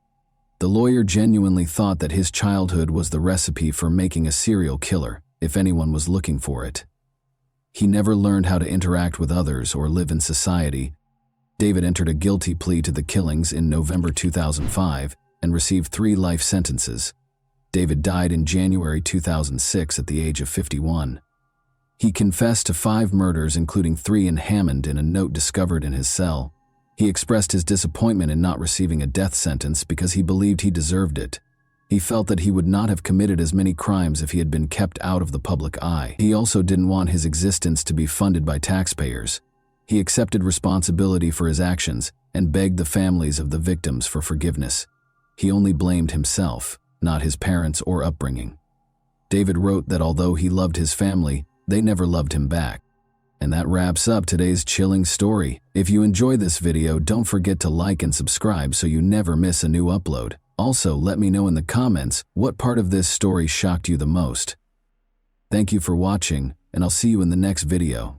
A: The lawyer genuinely thought that his childhood was the recipe for making a serial killer, if anyone was looking for it. He never learned how to interact with others or live in society. David entered a guilty plea to the killings in November 2005 and received 3 life sentences. David died in January 2006 at the age of 51. He confessed to 5 murders, including 3 in Hammond, in a note discovered in his cell. He expressed his disappointment in not receiving a death sentence because he believed he deserved it. He felt that he would not have committed as many crimes if he had been kept out of the public eye. He also didn't want his existence to be funded by taxpayers. He accepted responsibility for his actions and begged the families of the victims for forgiveness. He only blamed himself, not his parents or upbringing. David wrote that although he loved his family, they never loved him back. And that wraps up today's chilling story. If you enjoyed this video, don't forget to like and subscribe so you never miss a new upload. Also, let me know in the comments what part of this story shocked you the most. Thank you for watching, and I'll see you in the next video.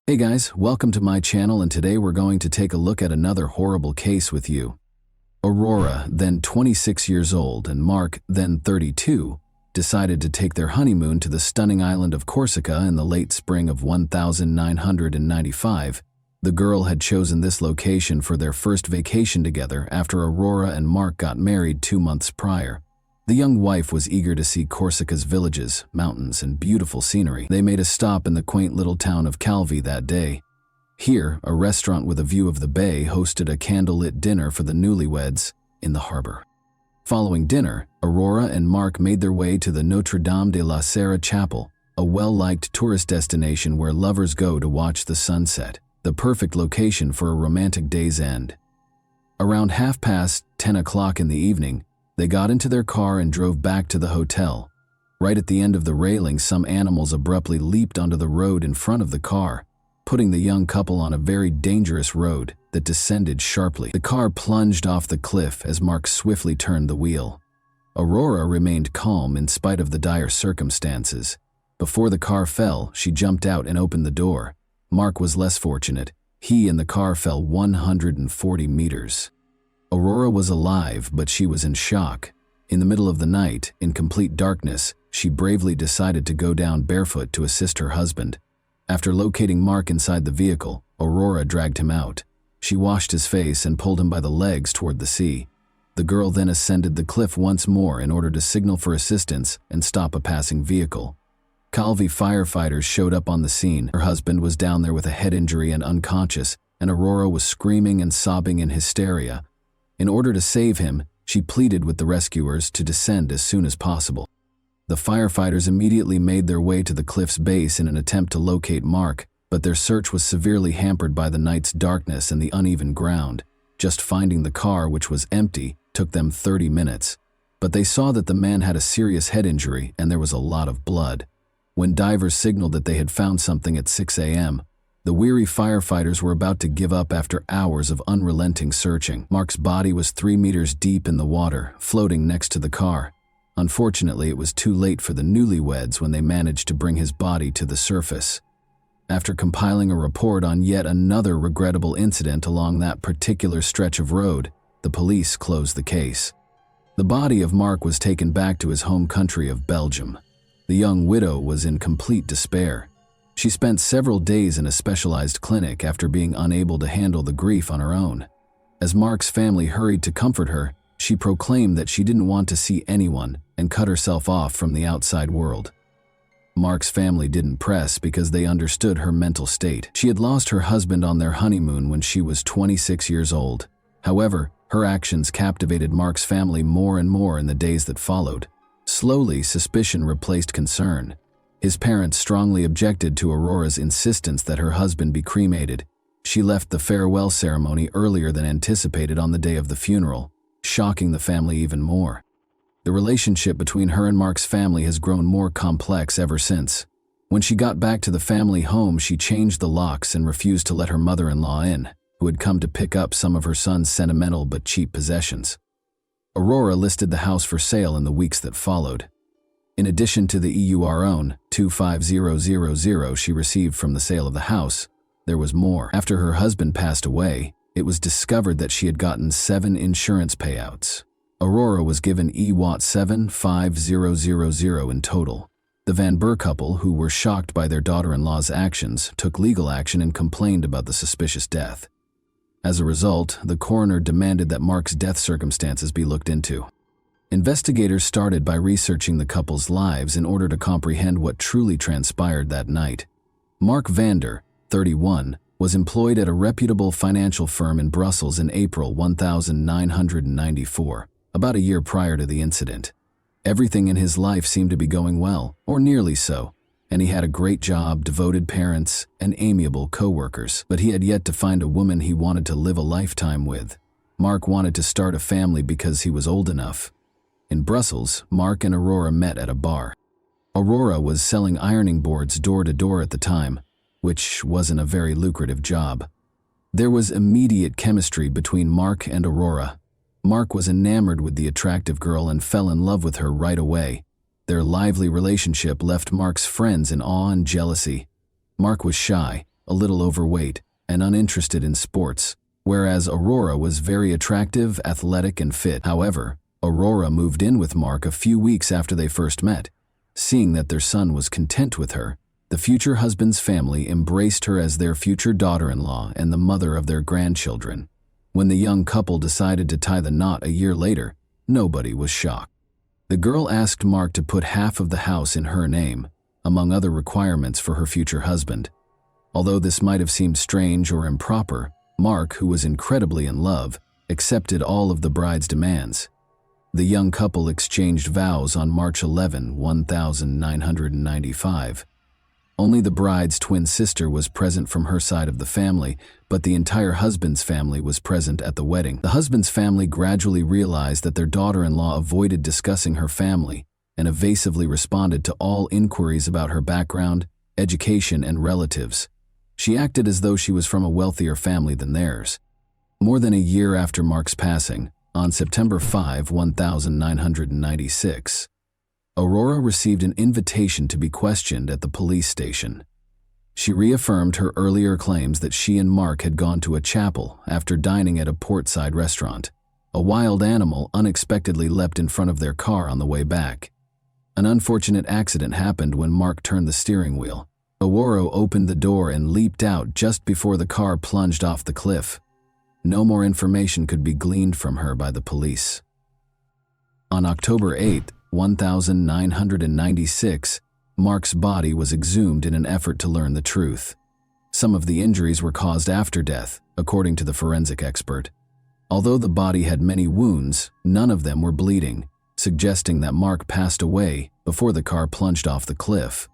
A: Hey guys, welcome to my channel, and today we're going to take a look at another horrible case with you. Aurora, then 26 years old, and Mark, then 32, decided to take their honeymoon to the stunning island of Corsica in the late spring of 1995. The girl had chosen this location for their first vacation together after Aurora and Mark got married 2 months prior. The young wife was eager to see Corsica's villages, mountains, and beautiful scenery. They made a stop in the quaint little town of Calvi that day. Here, a restaurant with a view of the bay hosted a candlelit dinner for the newlyweds in the harbor. Following dinner, Aurora and Mark made their way to the Notre Dame de la Serra Chapel, a well-liked tourist destination where lovers go to watch the sunset, the perfect location for a romantic day's end. Around 10:30 in the evening, they got into their car and drove back to the hotel. Right at the end of the railing, some animals abruptly leaped onto the road in front of the car, putting the young couple on a very dangerous road that descended sharply. The car plunged off the cliff as Mark swiftly turned the wheel. Aurora remained calm in spite of the dire circumstances. Before the car fell, she jumped out and opened the door. Mark was less fortunate. He and the car fell 140 meters. Aurora was alive, but she was in shock. In the middle of the night, in complete darkness, she bravely decided to go down barefoot to assist her husband. After locating Mark inside the vehicle, Aurora dragged him out. She washed his face and pulled him by the legs toward the sea. The girl then ascended the cliff once more in order to signal for assistance and stop a passing vehicle. Calvi firefighters showed up on the scene. Her husband was down there with a head injury and unconscious, and Aurora was screaming and sobbing in hysteria. In order to save him, she pleaded with the rescuers to descend as soon as possible. The firefighters immediately made their way to the cliff's base in an attempt to locate Mark, but their search was severely hampered by the night's darkness and the uneven ground. Just finding the car, which was empty, took them 30 minutes. But they saw that the man had a serious head injury and there was a lot of blood. When divers signaled that they had found something at 6 a.m., the weary firefighters were about to give up after hours of unrelenting searching. Mark's body was 3 meters deep in the water, floating next to the car. Unfortunately, it was too late for the newlyweds when they managed to bring his body to the surface. After compiling a report on yet another regrettable incident along that particular stretch of road, the police closed the case. The body of Mark was taken back to his home country of Belgium. The young widow was in complete despair. She spent several days in a specialized clinic after being unable to handle the grief on her own. As Mark's family hurried to comfort her, she proclaimed that she didn't want to see anyone and cut herself off from the outside world. Mark's family didn't press because they understood her mental state. She had lost her husband on their honeymoon when she was 26 years old. However, her actions captivated Mark's family more and more in the days that followed. Slowly, suspicion replaced concern. His parents strongly objected to Aurora's insistence that her husband be cremated. She left the farewell ceremony earlier than anticipated on the day of the funeral, shocking the family even more. The relationship between her and Mark's family has grown more complex ever since. When she got back to the family home, she changed the locks and refused to let her mother-in-law in, who had come to pick up some of her son's sentimental but cheap possessions. Aurora listed the house for sale in the weeks that followed. In addition to the EUR 25000 she received from the sale of the house, there was more. After her husband passed away, it was discovered that she had gotten 7 insurance payouts. Aurora was given EWAT 75000 in total. The Van Burr couple, who were shocked by their daughter-in-law's actions, took legal action and complained about the suspicious death. As a result, the coroner demanded that Mark's death circumstances be looked into. Investigators started by researching the couple's lives in order to comprehend what truly transpired that night. Mark Vander, 31, was employed at a reputable financial firm in Brussels in April 1994, about a year prior to the incident. Everything in his life seemed to be going well, or nearly so, and he had a great job, devoted parents, and amiable co-workers, but he had yet to find a woman he wanted to live a lifetime with. Mark wanted to start a family because he was old enough. In Brussels, Mark and Aurora met at a bar. Aurora was selling ironing boards door to door at the time, which wasn't a very lucrative job. There was immediate chemistry between Mark and Aurora. Mark was enamored with the attractive girl and fell in love with her right away. Their lively relationship left Mark's friends in awe and jealousy. Mark was shy, a little overweight, and uninterested in sports, whereas Aurora was very attractive, athletic, and fit. However, Aurora moved in with Mark a few weeks after they first met. Seeing that their son was content with her, the future husband's family embraced her as their future daughter-in-law and the mother of their grandchildren. When the young couple decided to tie the knot a year later, nobody was shocked. The girl asked Mark to put half of the house in her name, among other requirements for her future husband. Although this might have seemed strange or improper, Mark, who was incredibly in love, accepted all of the bride's demands. The young couple exchanged vows on March 11, 1995. Only the bride's twin sister was present from her side of the family, but the entire husband's family was present at the wedding. The husband's family gradually realized that their daughter-in-law avoided discussing her family and evasively responded to all inquiries about her background, education, and relatives. She acted as though she was from a wealthier family than theirs. More than a year after Mark's passing, on September 5, 1996, Aurora received an invitation to be questioned at the police station. She reaffirmed her earlier claims that she and Mark had gone to a chapel after dining at a portside restaurant. A wild animal unexpectedly leapt in front of their car on the way back. An unfortunate accident happened when Mark turned the steering wheel. Aurora opened the door and leaped out just before the car plunged off the cliff. No more information could be gleaned from her by the police. On October 8, 1996, Mark's body was exhumed in an effort to learn the truth. Some of the injuries were caused after death, according to the forensic expert. Although the body had many wounds, none of them were bleeding, suggesting that Mark passed away before the car plunged off the cliff.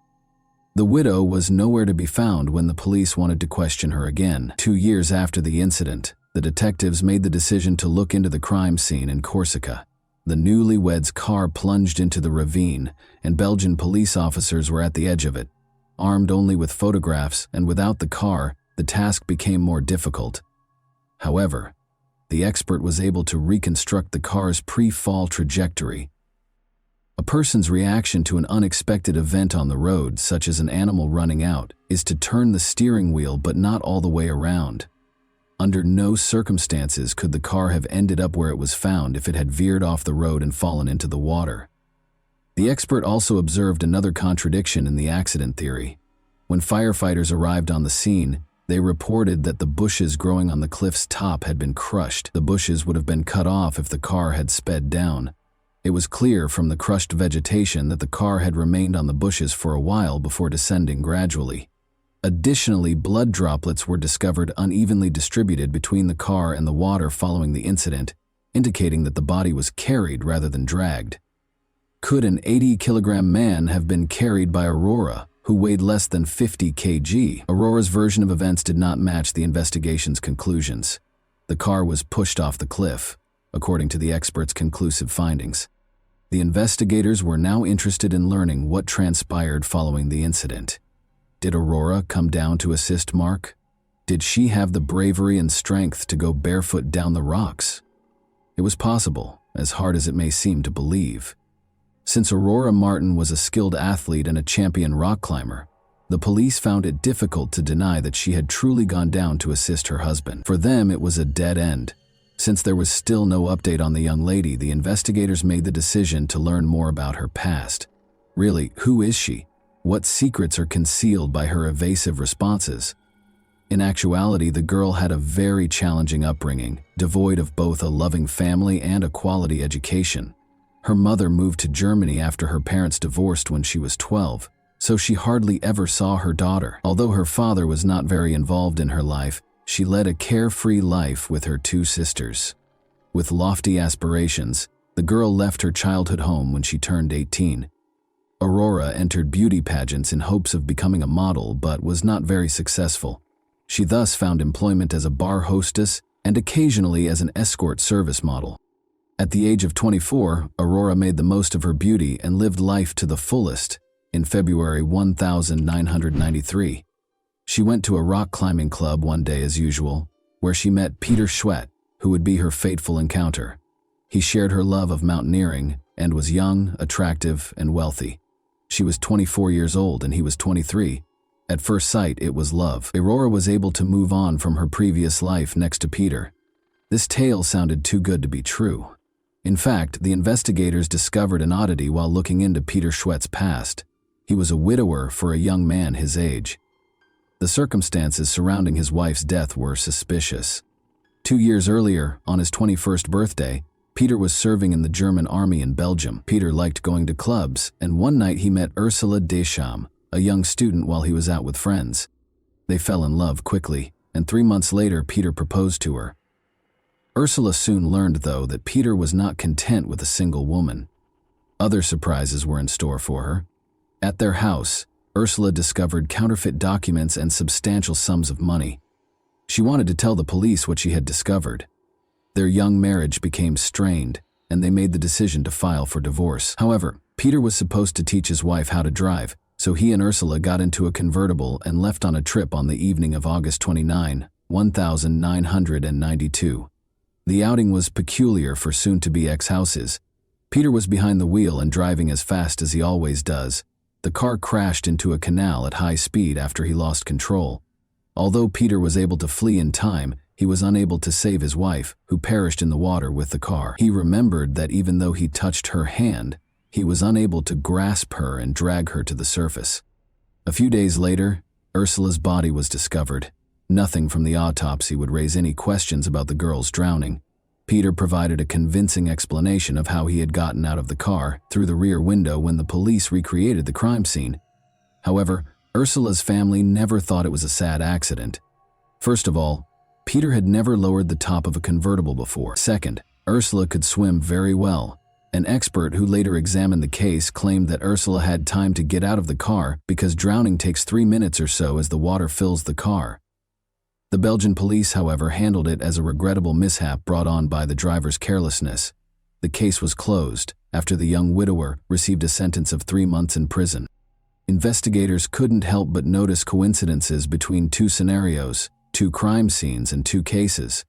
A: The widow was nowhere to be found when the police wanted to question her again. 2 years after the incident, the detectives made the decision to look into the crime scene in Corsica. The newlyweds' car plunged into the ravine, and Belgian police officers were at the edge of it. Armed only with photographs and without the car, the task became more difficult. However, the expert was able to reconstruct the car's pre-fall trajectory. A person's reaction to an unexpected event on the road, such as an animal running out, is to turn the steering wheel but not all the way around. Under no circumstances could the car have ended up where it was found if it had veered off the road and fallen into the water. The expert also observed another contradiction in the accident theory. When firefighters arrived on the scene, they reported that the bushes growing on the cliff's top had been crushed. The bushes would have been cut off if the car had sped down. It was clear from the crushed vegetation that the car had remained on the bushes for a while before descending gradually. Additionally, blood droplets were discovered unevenly distributed between the car and the water following the incident, indicating that the body was carried rather than dragged. Could an 80-kilogram man have been carried by Aurora, who weighed less than 50 kg? Aurora's version of events did not match the investigation's conclusions. The car was pushed off the cliff, according to the expert's conclusive findings. The investigators were now interested in learning what transpired following the incident. Did Aurora come down to assist Mark? Did she have the bravery and strength to go barefoot down the rocks? It was possible, as hard as it may seem to believe. Since Aurora Martin was a skilled athlete and a champion rock climber, the police found it difficult to deny that she had truly gone down to assist her husband. For them, it was a dead end. Since there was still no update on the young lady, the investigators made the decision to learn more about her past. Really, who is she? What secrets are concealed by her evasive responses? In actuality, the girl had a very challenging upbringing, devoid of both a loving family and a quality education. Her mother moved to Germany after her parents divorced when she was 12, so she hardly ever saw her daughter. Although her father was not very involved in her life, she led a carefree life with her two sisters. With lofty aspirations, the girl left her childhood home when she turned 18. Aurora entered beauty pageants in hopes of becoming a model, but was not very successful. She thus found employment as a bar hostess and occasionally as an escort service model. At the age of 24, Aurora made the most of her beauty and lived life to the fullest. In February 1993, she went to a rock climbing club one day as usual, where she met Peter Schwett, who would be her fateful encounter. He shared her love of mountaineering and was young, attractive, and wealthy. She was 24 years old and he was 23. At first sight, it was love. Aurora was able to move on from her previous life next to Peter. This tale sounded too good to be true. In fact, the investigators discovered an oddity while looking into Peter Schwett's past. He was a widower for a young man his age. The circumstances surrounding his wife's death were suspicious. 2 years earlier, on his 21st birthday, Peter was serving in the German army in Belgium. Peter liked going to clubs, and one night he met Ursula Deschamps, a young student, while he was out with friends. They fell in love quickly, and 3 months later Peter proposed to her. Ursula soon learned, though, that Peter was not content with a single woman. Other surprises were in store for her. At their house, Ursula discovered counterfeit documents and substantial sums of money. She wanted to tell the police what she had discovered. Their young marriage became strained, and they made the decision to file for divorce. However, Peter was supposed to teach his wife how to drive, so he and Ursula got into a convertible and left on a trip on the evening of August 29, 1992. The outing was peculiar for soon-to-be ex-houses. Peter was behind the wheel and driving as fast as he always does. The car crashed into a canal at high speed after he lost control. Although Peter was able to flee in time, he was unable to save his wife, who perished in the water with the car. He remembered that even though he touched her hand, he was unable to grasp her and drag her to the surface. A few days later, Ursula's body was discovered. Nothing from the autopsy would raise any questions about the girl's drowning. Peter provided a convincing explanation of how he had gotten out of the car through the rear window when the police recreated the crime scene. However, Ursula's family never thought it was a sad accident. First of all, Peter had never lowered the top of a convertible before. Second, Ursula could swim very well. An expert who later examined the case claimed that Ursula had time to get out of the car because drowning takes 3 minutes or so as the water fills the car. The Belgian police, however, handled it as a regrettable mishap brought on by the driver's carelessness. The case was closed after the young widower received a sentence of 3 months in prison. Investigators couldn't help but notice coincidences between two scenarios, 2 crime scenes, and 2 cases.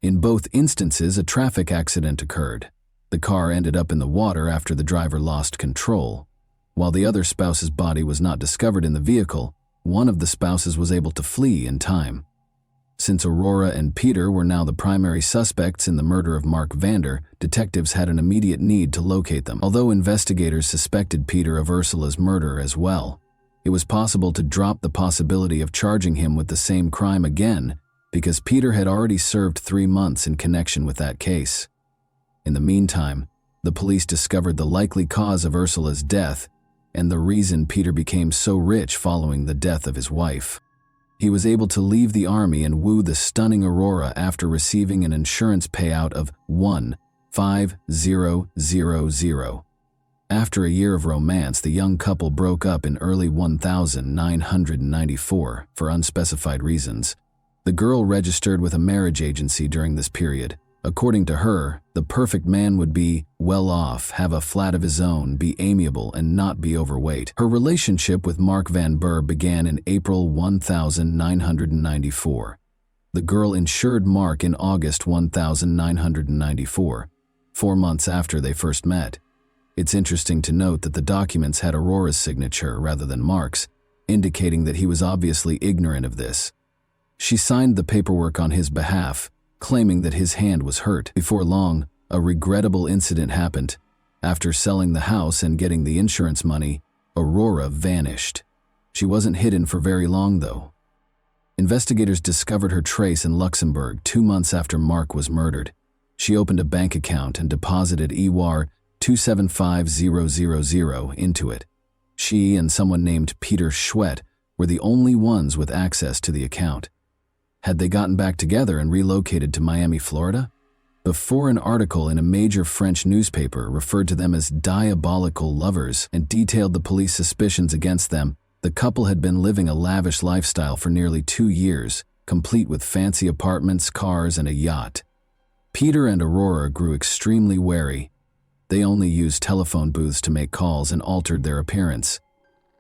A: In both instances, a traffic accident occurred. The car ended up in the water after the driver lost control. While the other spouse's body was not discovered in the vehicle, one of the spouses was able to flee in time. Since Aurora and Peter were now the primary suspects in the murder of Mark Vander, detectives had an immediate need to locate them. Although investigators suspected Peter of Ursula's murder as well, it was possible to drop the possibility of charging him with the same crime again because Peter had already served 3 months in connection with that case. In the meantime, the police discovered the likely cause of Ursula's death and the reason Peter became so rich following the death of his wife. He was able to leave the army and woo the stunning Aurora after receiving an insurance payout of $1,500. After a year of romance, the young couple broke up in early 1994 for unspecified reasons. The girl registered with a marriage agency during this period. According to her, the perfect man would be well off, have a flat of his own, be amiable, and not be overweight. Her relationship with Mark Van Burr began in April 1994. The girl insured Mark in August 1994, 4 months after they first met. It's interesting to note that the documents had Aurora's signature rather than Mark's, indicating that he was obviously ignorant of this. She signed the paperwork on his behalf, claiming that his hand was hurt. Before long, a regrettable incident happened. After selling the house and getting the insurance money, Aurora vanished. She wasn't hidden for very long, though. Investigators discovered her trace in Luxembourg 2 months after Mark was murdered. She opened a bank account and deposited EWAR 275000 into it. She and someone named Peter Schwett were the only ones with access to the account. Had they gotten back together and relocated to Miami, Florida? Before, an article in a major French newspaper referred to them as diabolical lovers and detailed the police suspicions against them. The couple had been living a lavish lifestyle for nearly 2 years, complete with fancy apartments, cars, and a yacht. Peter and Aurora grew extremely wary. They only used telephone booths to make calls and altered their appearance.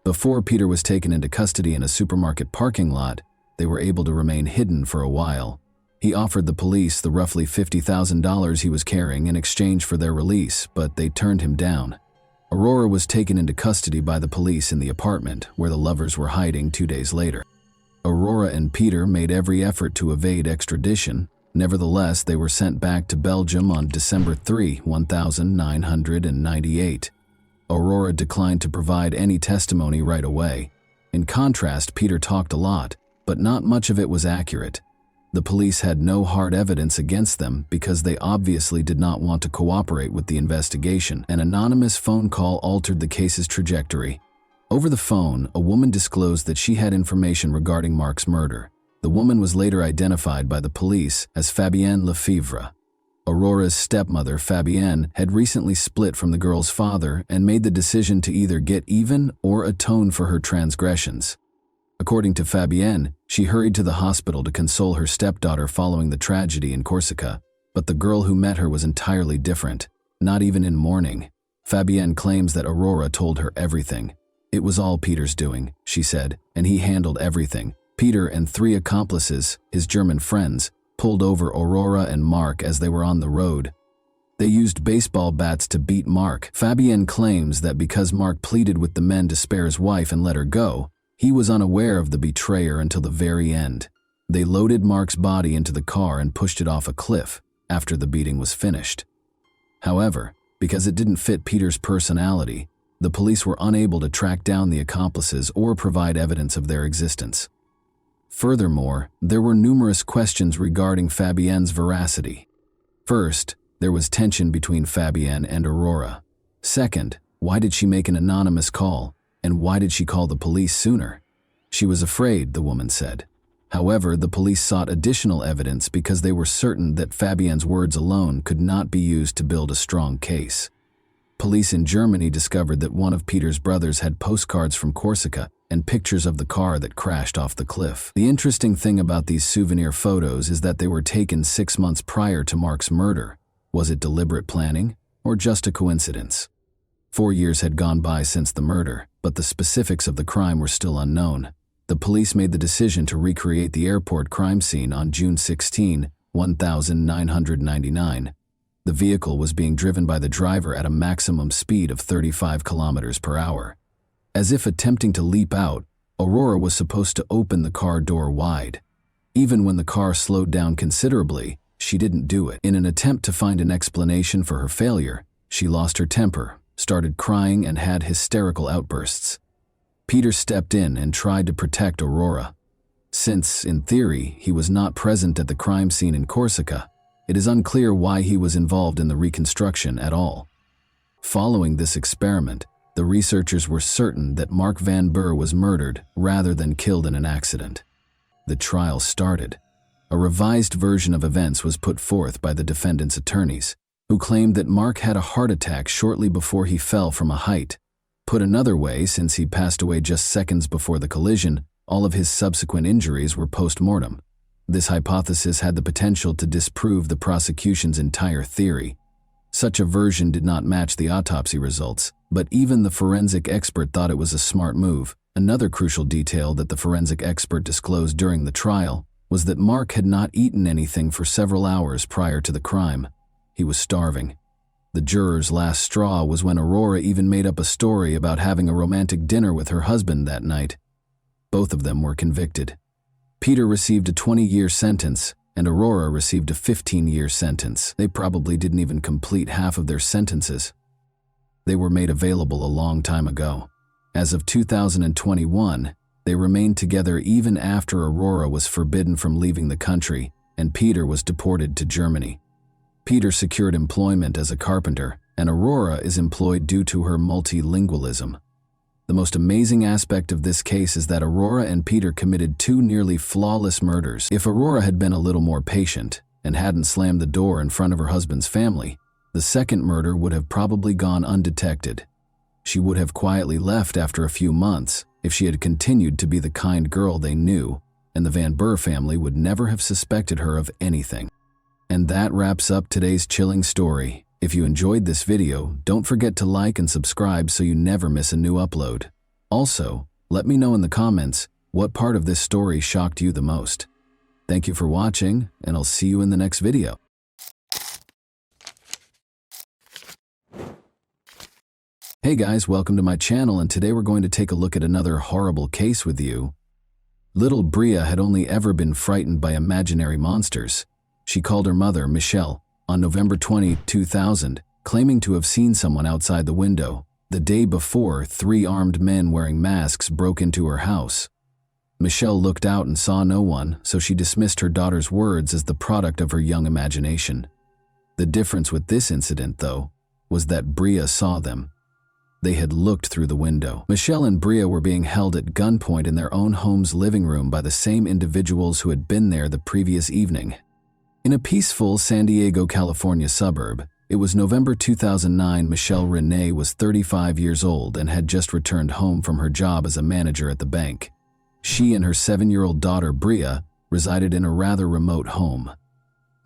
A: Before Peter was taken into custody in a supermarket parking lot, they were able to remain hidden for a while. He offered the police the roughly $50,000 he was carrying in exchange for their release, but they turned him down. Aurora was taken into custody by the police in the apartment where the lovers were hiding 2 days later. Aurora and Peter made every effort to evade extradition. Nevertheless, they were sent back to Belgium on December 3, 1998. Aurora declined to provide any testimony right away. In contrast, Peter talked a lot, but not much of it was accurate. The police had no hard evidence against them because they obviously did not want to cooperate with the investigation. An anonymous phone call altered the case's trajectory. Over the phone, a woman disclosed that she had information regarding Mark's murder. The woman was later identified by the police as Fabienne Lefevre. Aurora's stepmother, Fabienne, had recently split from the girl's father and made the decision to either get even or atone for her transgressions. According to Fabienne, she hurried to the hospital to console her stepdaughter following the tragedy in Corsica, but the girl who met her was entirely different, not even in mourning. Fabienne claims that Aurora told her everything. It was all Peter's doing, she said, and he handled everything. Peter and 3 accomplices, his German friends, pulled over Aurora and Mark as they were on the road. They used baseball bats to beat Mark. Fabienne claims that because Mark pleaded with the men to spare his wife and let her go, he was unaware of the betrayer until the very end. They loaded Mark's body into the car and pushed it off a cliff after the beating was finished. However, because it didn't fit Peter's personality, the police were unable to track down the accomplices or provide evidence of their existence. Furthermore, there were numerous questions regarding Fabienne's veracity. First, there was tension between Fabienne and Aurora. Second, why did she make an anonymous call? And why did she call the police sooner? She was afraid, the woman said. However, the police sought additional evidence because they were certain that Fabienne's words alone could not be used to build a strong case. Police in Germany discovered that one of Peter's brothers had postcards from Corsica and pictures of the car that crashed off the cliff. The interesting thing about these souvenir photos is that they were taken 6 months prior to Mark's murder. Was it deliberate planning or just a coincidence? 4 years had gone by since the murder, but the specifics of the crime were still unknown. The police made the decision to recreate the airport crime scene on June 16, 1999. The vehicle was being driven by the driver at a maximum speed of 35 kilometers per hour. As if attempting to leap out, Aurora was supposed to open the car door wide. Even when the car slowed down considerably, she didn't do it. In an attempt to find an explanation for her failure, she lost her temper, started crying, and had hysterical outbursts. Peter stepped in and tried to protect Aurora. Since, in theory, he was not present at the crime scene in Corsica, it is unclear why he was involved in the reconstruction at all. Following this experiment, the researchers were certain that Mark Van Burr was murdered rather than killed in an accident. The trial started. A revised version of events was put forth by the defendant's attorneys, who claimed that Mark had a heart attack shortly before he fell from a height. Put another way, since he passed away just seconds before the collision, all of his subsequent injuries were post-mortem. This hypothesis had the potential to disprove the prosecution's entire theory. Such a version did not match the autopsy results, but even the forensic expert thought it was a smart move. Another crucial detail that the forensic expert disclosed during the trial was that Mark had not eaten anything for several hours prior to the crime. He was starving. The juror's last straw was when Aurora even made up a story about having a romantic dinner with her husband that night. Both of them were convicted. Peter received a 20-year sentence, and Aurora received a 15-year sentence. They probably didn't even complete half of their sentences. They were made available a long time ago. As of 2021, they remained together even after Aurora was forbidden from leaving the country and Peter was deported to Germany. Peter secured employment as a carpenter, and Aurora is employed due to her multilingualism. The most amazing aspect of this case is that Aurora and Peter committed two nearly flawless murders. If Aurora had been a little more patient and hadn't slammed the door in front of her husband's family, the second murder would have probably gone undetected. She would have quietly left after a few months if she had continued to be the kind girl they knew, and the Van Burr family would never have suspected her of anything. And that wraps up today's chilling story. If you enjoyed this video, don't forget to like and subscribe so you never miss a new upload. Also, let me know in the comments what part of this story shocked you the most. Thank you for watching, and I'll see you in the next video. Hey guys, welcome to my channel, and today we're going to take a look at another horrible case with you. Little Bria had only ever been frightened by imaginary monsters. She called her mother, Michelle, on November 20, 2000, claiming to have seen someone outside the window. The day before, 3 armed men wearing masks broke into her house. Michelle looked out and saw no one, so she dismissed her daughter's words as the product of her young imagination. The difference with this incident, though, was that Bria saw them. They had looked through the window. Michelle and Bria were being held at gunpoint in their own home's living room by the same individuals who had been there the previous evening. In a peaceful San Diego, California suburb, it was November 2009. Michelle Renee was 35 years old and had just returned home from her job as a manager at the bank. She and her 7-year-old daughter, Bria, resided in a rather remote home.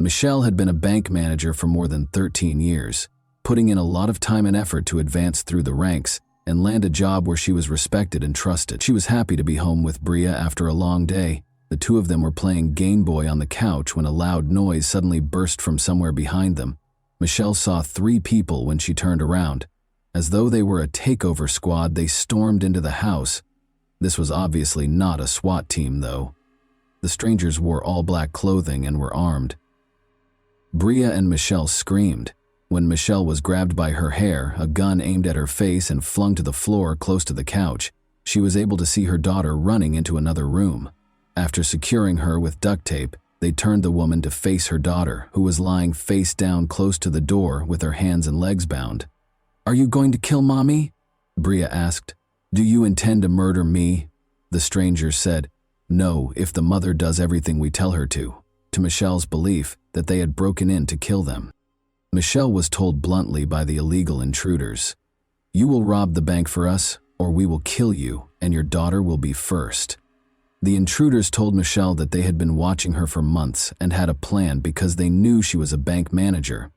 A: Michelle had been a bank manager for more than 13 years, putting in a lot of time and effort to advance through the ranks and land a job where she was respected and trusted. She was happy to be home with Bria after a long day. The two of them were playing Game Boy on the couch when a loud noise suddenly burst from somewhere behind them. Michelle saw 3 people when she turned around. As though they were a takeover squad, they stormed into the house. This was obviously not a SWAT team, though. The strangers wore all black clothing and were armed. Bria and Michelle screamed. When Michelle was grabbed by her hair, a gun aimed at her face and flung to the floor close to the couch, she was able to see her daughter running into another room. After securing her with duct tape, they turned the woman to face her daughter, who was lying face down close to the door with her hands and legs bound. "Are you going to kill Mommy?" Bria asked. "Do you intend to murder me?" The stranger said, "No, if the mother does everything we tell her to Michelle's belief that they had broken in to kill them. Michelle was told bluntly by the illegal intruders, "You will rob the bank for us, or we will kill you, and your daughter will be first." The intruders told Michelle that they had been watching her for months and had a plan because they knew she was a bank manager.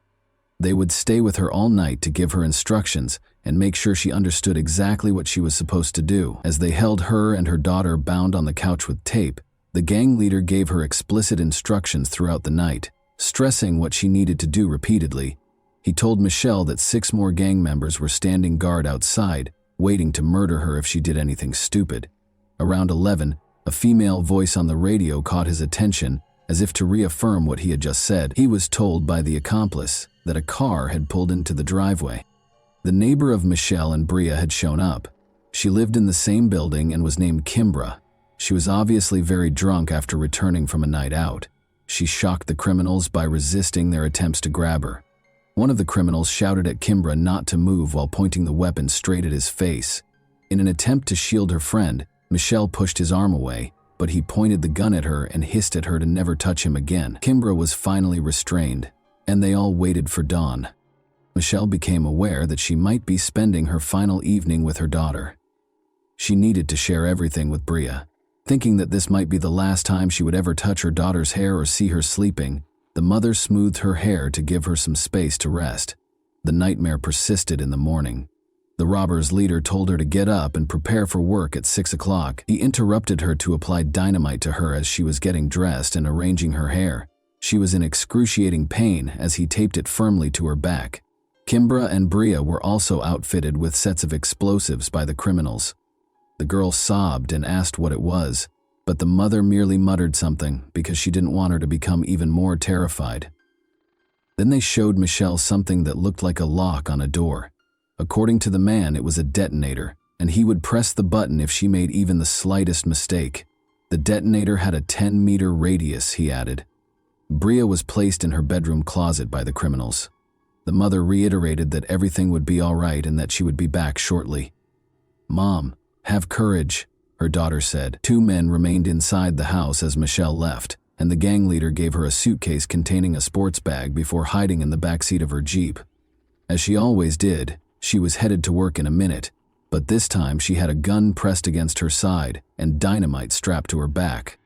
A: They would stay with her all night to give her instructions and make sure she understood exactly what she was supposed to do. As they held her and her daughter bound on the couch with tape, the gang leader gave her explicit instructions throughout the night, stressing what she needed to do repeatedly, He told Michelle that 6 more gang members were standing guard outside, waiting to murder her if she did anything stupid. Around 11, a female voice on the radio caught his attention, as if to reaffirm what he had just said. He was told by the accomplice that a car had pulled into the driveway. The neighbor of Michelle and Bria had shown up. She lived in the same building and was named Kimbra. She was obviously very drunk after returning from a night out. She shocked the criminals by resisting their attempts to grab her. One of the criminals shouted at Kimbra not to move while pointing the weapon straight at his face. In an attempt to shield her friend, Michelle pushed his arm away, but he pointed the gun at her and hissed at her to never touch him again. Kimbra was finally restrained, and they all waited for dawn. Michelle became aware that she might be spending her final evening with her daughter. She needed to share everything with Bria. Thinking that this might be the last time she would ever touch her daughter's hair or see her sleeping, the mother smoothed her hair to give her some space to rest. The nightmare persisted in the morning. The robbers' leader told her to get up and prepare for work at 6 o'clock. He interrupted her to apply dynamite to her as she was getting dressed and arranging her hair. She was in excruciating pain as he taped it firmly to her back. Kimbra and Bria were also outfitted with sets of explosives by the criminals. The girl sobbed and asked what it was, but the mother merely muttered something because she didn't want her to become even more terrified. Then they showed Michelle something that looked like a lock on a door. According to the man, it was a detonator, and he would press the button if she made even the slightest mistake. The detonator had a 10-meter radius, he added. Bria was placed in her bedroom closet by the criminals. The mother reiterated that everything would be all right and that she would be back shortly. "Mom, have courage," her daughter said. 2 men remained inside the house as Michelle left, and the gang leader gave her a suitcase containing a sports bag before hiding in the backseat of her Jeep. As she always did, she was headed to work in a minute, but this time she had a gun pressed against her side and dynamite strapped to her back.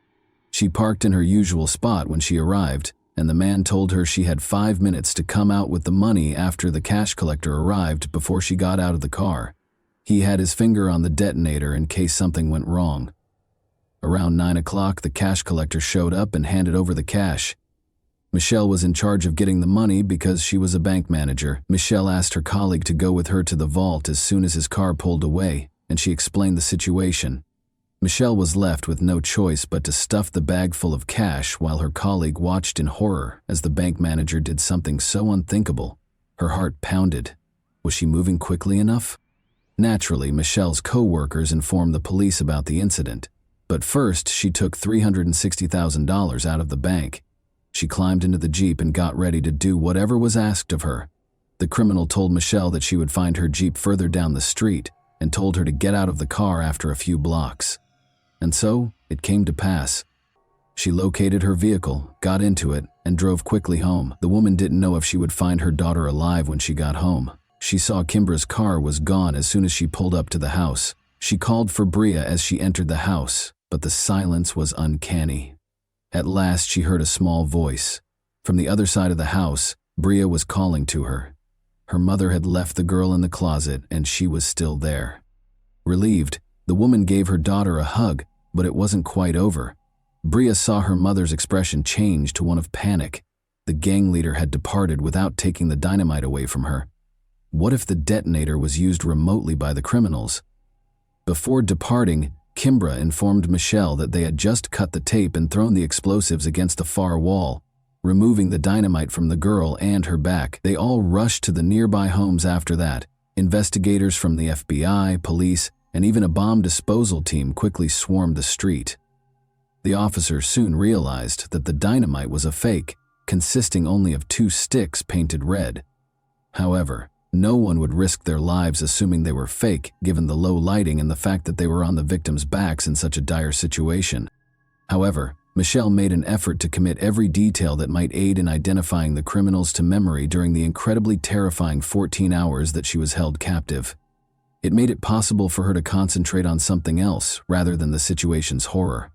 A: She parked in her usual spot when she arrived, and the man told her she had 5 minutes to come out with the money after the cash collector arrived before she got out of the car. He had his finger on the detonator in case something went wrong. Around 9 o'clock, the cash collector showed up and handed over the cash. Michelle was in charge of getting the money because she was a bank manager. Michelle asked her colleague to go with her to the vault as soon as his car pulled away, and she explained the situation. Michelle was left with no choice but to stuff the bag full of cash while her colleague watched in horror as the bank manager did something so unthinkable. Her heart pounded. Was she moving quickly enough? Naturally, Michelle's co-workers informed the police about the incident, but first she took $360,000 out of the bank. She climbed into the Jeep and got ready to do whatever was asked of her. The criminal told Michelle that she would find her Jeep further down the street and told her to get out of the car after a few blocks. And so, it came to pass. She located her vehicle, got into it, and drove quickly home. The woman didn't know if she would find her daughter alive when she got home. She saw Kimbra's car was gone as soon as she pulled up to the house. She called for Bria as she entered the house, but the silence was uncanny. At last, she heard a small voice. From the other side of the house, Bria was calling to her. Her mother had left the girl in the closet, and she was still there. Relieved, the woman gave her daughter a hug, but it wasn't quite over. Bria saw her mother's expression change to one of panic. The gang leader had departed without taking the dynamite away from her. What if the detonator was used remotely by the criminals? Before departing, Kimbra informed Michelle that they had just cut the tape and thrown the explosives against the far wall, removing the dynamite from the girl and her back. They all rushed to the nearby homes after that. Investigators from the FBI, police, and even a bomb disposal team quickly swarmed the street. The officers soon realized that the dynamite was a fake, consisting only of 2 sticks painted red. However, no one would risk their lives assuming they were fake, given the low lighting and the fact that they were on the victims' backs in such a dire situation. However, Michelle made an effort to commit every detail that might aid in identifying the criminals to memory during the incredibly terrifying 14 hours that she was held captive. It made it possible for her to concentrate on something else rather than the situation's horror.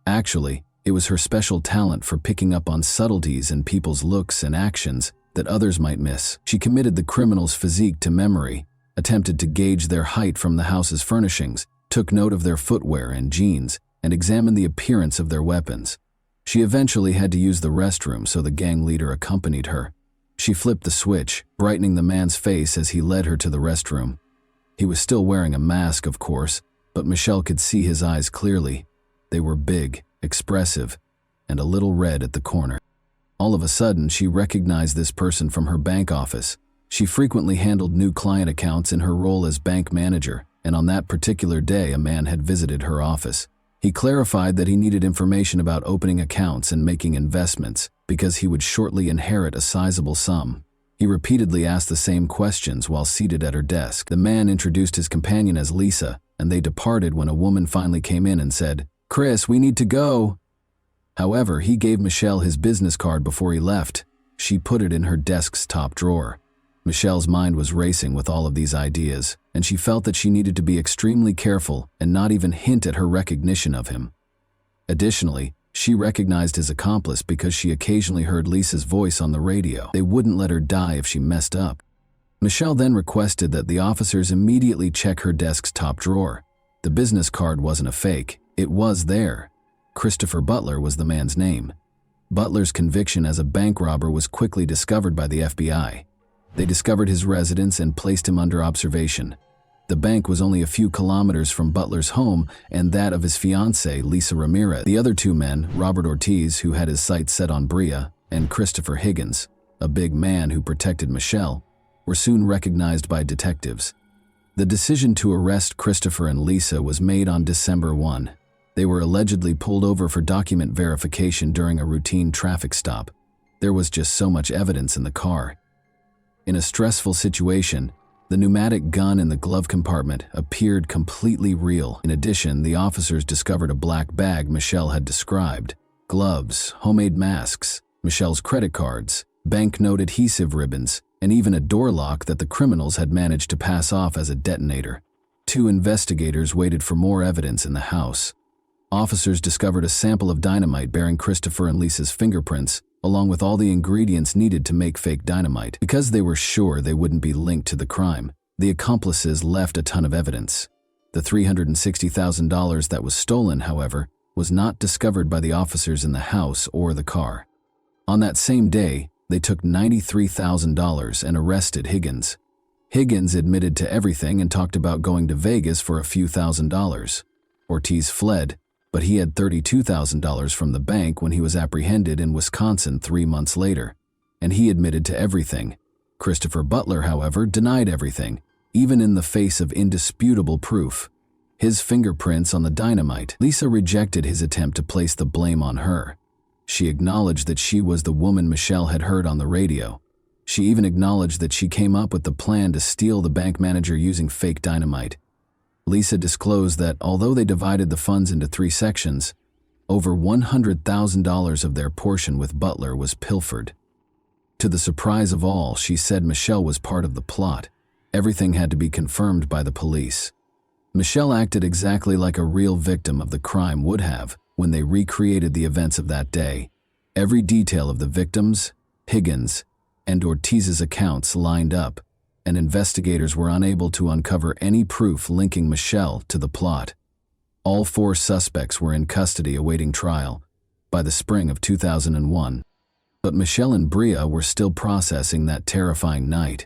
A: Actually, it was her special talent for picking up on subtleties in people's looks and actions that others might miss. She committed the criminal's physique to memory, attempted to gauge their height from the house's furnishings, took note of their footwear and jeans, and examined the appearance of their weapons. She eventually had to use the restroom, so the gang leader accompanied her. She flipped the switch, brightening the man's face as he led her to the restroom. He was still wearing a mask, of course, but Michelle could see his eyes clearly. They were big, expressive, and a little red at the corner. All of a sudden, she recognized this person from her bank office. She frequently handled new client accounts in her role as bank manager, and on that particular day, a man had visited her office. He clarified that he needed information about opening accounts and making investments because he would shortly inherit a sizable sum. He repeatedly asked the same questions while seated at her desk. The man introduced his companion as Lisa, and they departed when a woman finally came in and said, "Chris, we need to go." However, he gave Michelle his business card before he left. She put it in her desk's top drawer. Michelle's mind was racing with all of these ideas, and she felt that she needed to be extremely careful and not even hint at her recognition of him. Additionally, she recognized his accomplice because she occasionally heard Lisa's voice on the radio. They wouldn't let her die if she messed up. Michelle then requested that the officers immediately check her desk's top drawer. The business card wasn't a fake. It was there. Christopher Butler was the man's name. Butler's conviction as a bank robber was quickly discovered by the FBI. They discovered his residence and placed him under observation. The bank was only a few kilometers from Butler's home and that of his fiancée, Lisa Ramirez. The other two men, Robert Ortiz, who had his sights set on Bria, and Christopher Higgins, a big man who protected Michelle, were soon recognized by detectives. The decision to arrest Christopher and Lisa was made on December 1. They were allegedly pulled over for document verification during a routine traffic stop. There was just so much evidence in the car. In a stressful situation, the pneumatic gun in the glove compartment appeared completely real. In addition, the officers discovered a black bag Michelle had described, gloves, homemade masks, Michelle's credit cards, banknote adhesive ribbons, and even a door lock that the criminals had managed to pass off as a detonator. Two investigators waited for more evidence in the house. Officers discovered a sample of dynamite bearing Christopher and Lisa's fingerprints, along with all the ingredients needed to make fake dynamite. Because they were sure they wouldn't be linked to the crime, the accomplices left a ton of evidence. The $360,000 that was stolen, however, was not discovered by the officers in the house or the car. On that same day, they took $93,000 and arrested Higgins. Higgins admitted to everything and talked about going to Vegas for a few $1,000s. Ortiz fled, but he had $32,000 from the bank when he was apprehended in Wisconsin 3 months later, and he admitted to everything. Christopher Butler, however, denied everything, even in the face of indisputable proof. His fingerprints on the dynamite. Lisa rejected his attempt to place the blame on her. She acknowledged that she was the woman Michelle had heard on the radio. She even acknowledged that she came up with the plan to steal the bank manager using fake dynamite. Lisa disclosed that although they divided the funds into 3 sections, over $100,000 of their portion with Butler was pilfered. To the surprise of all, she said Michelle was part of the plot. Everything had to be confirmed by the police. Michelle acted exactly like a real victim of the crime would have when they recreated the events of that day. Every detail of the victims, Higgins, and Ortiz's accounts lined up, and investigators were unable to uncover any proof linking Michelle to the plot. All 4 suspects were in custody awaiting trial by the spring of 2001. But Michelle and Bria were still processing that terrifying night.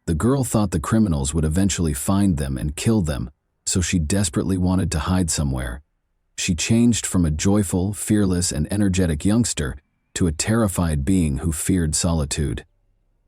A: The girl thought the criminals would eventually find them and kill them, so she desperately wanted to hide somewhere. She changed from a joyful, fearless, and energetic youngster to a terrified being who feared solitude.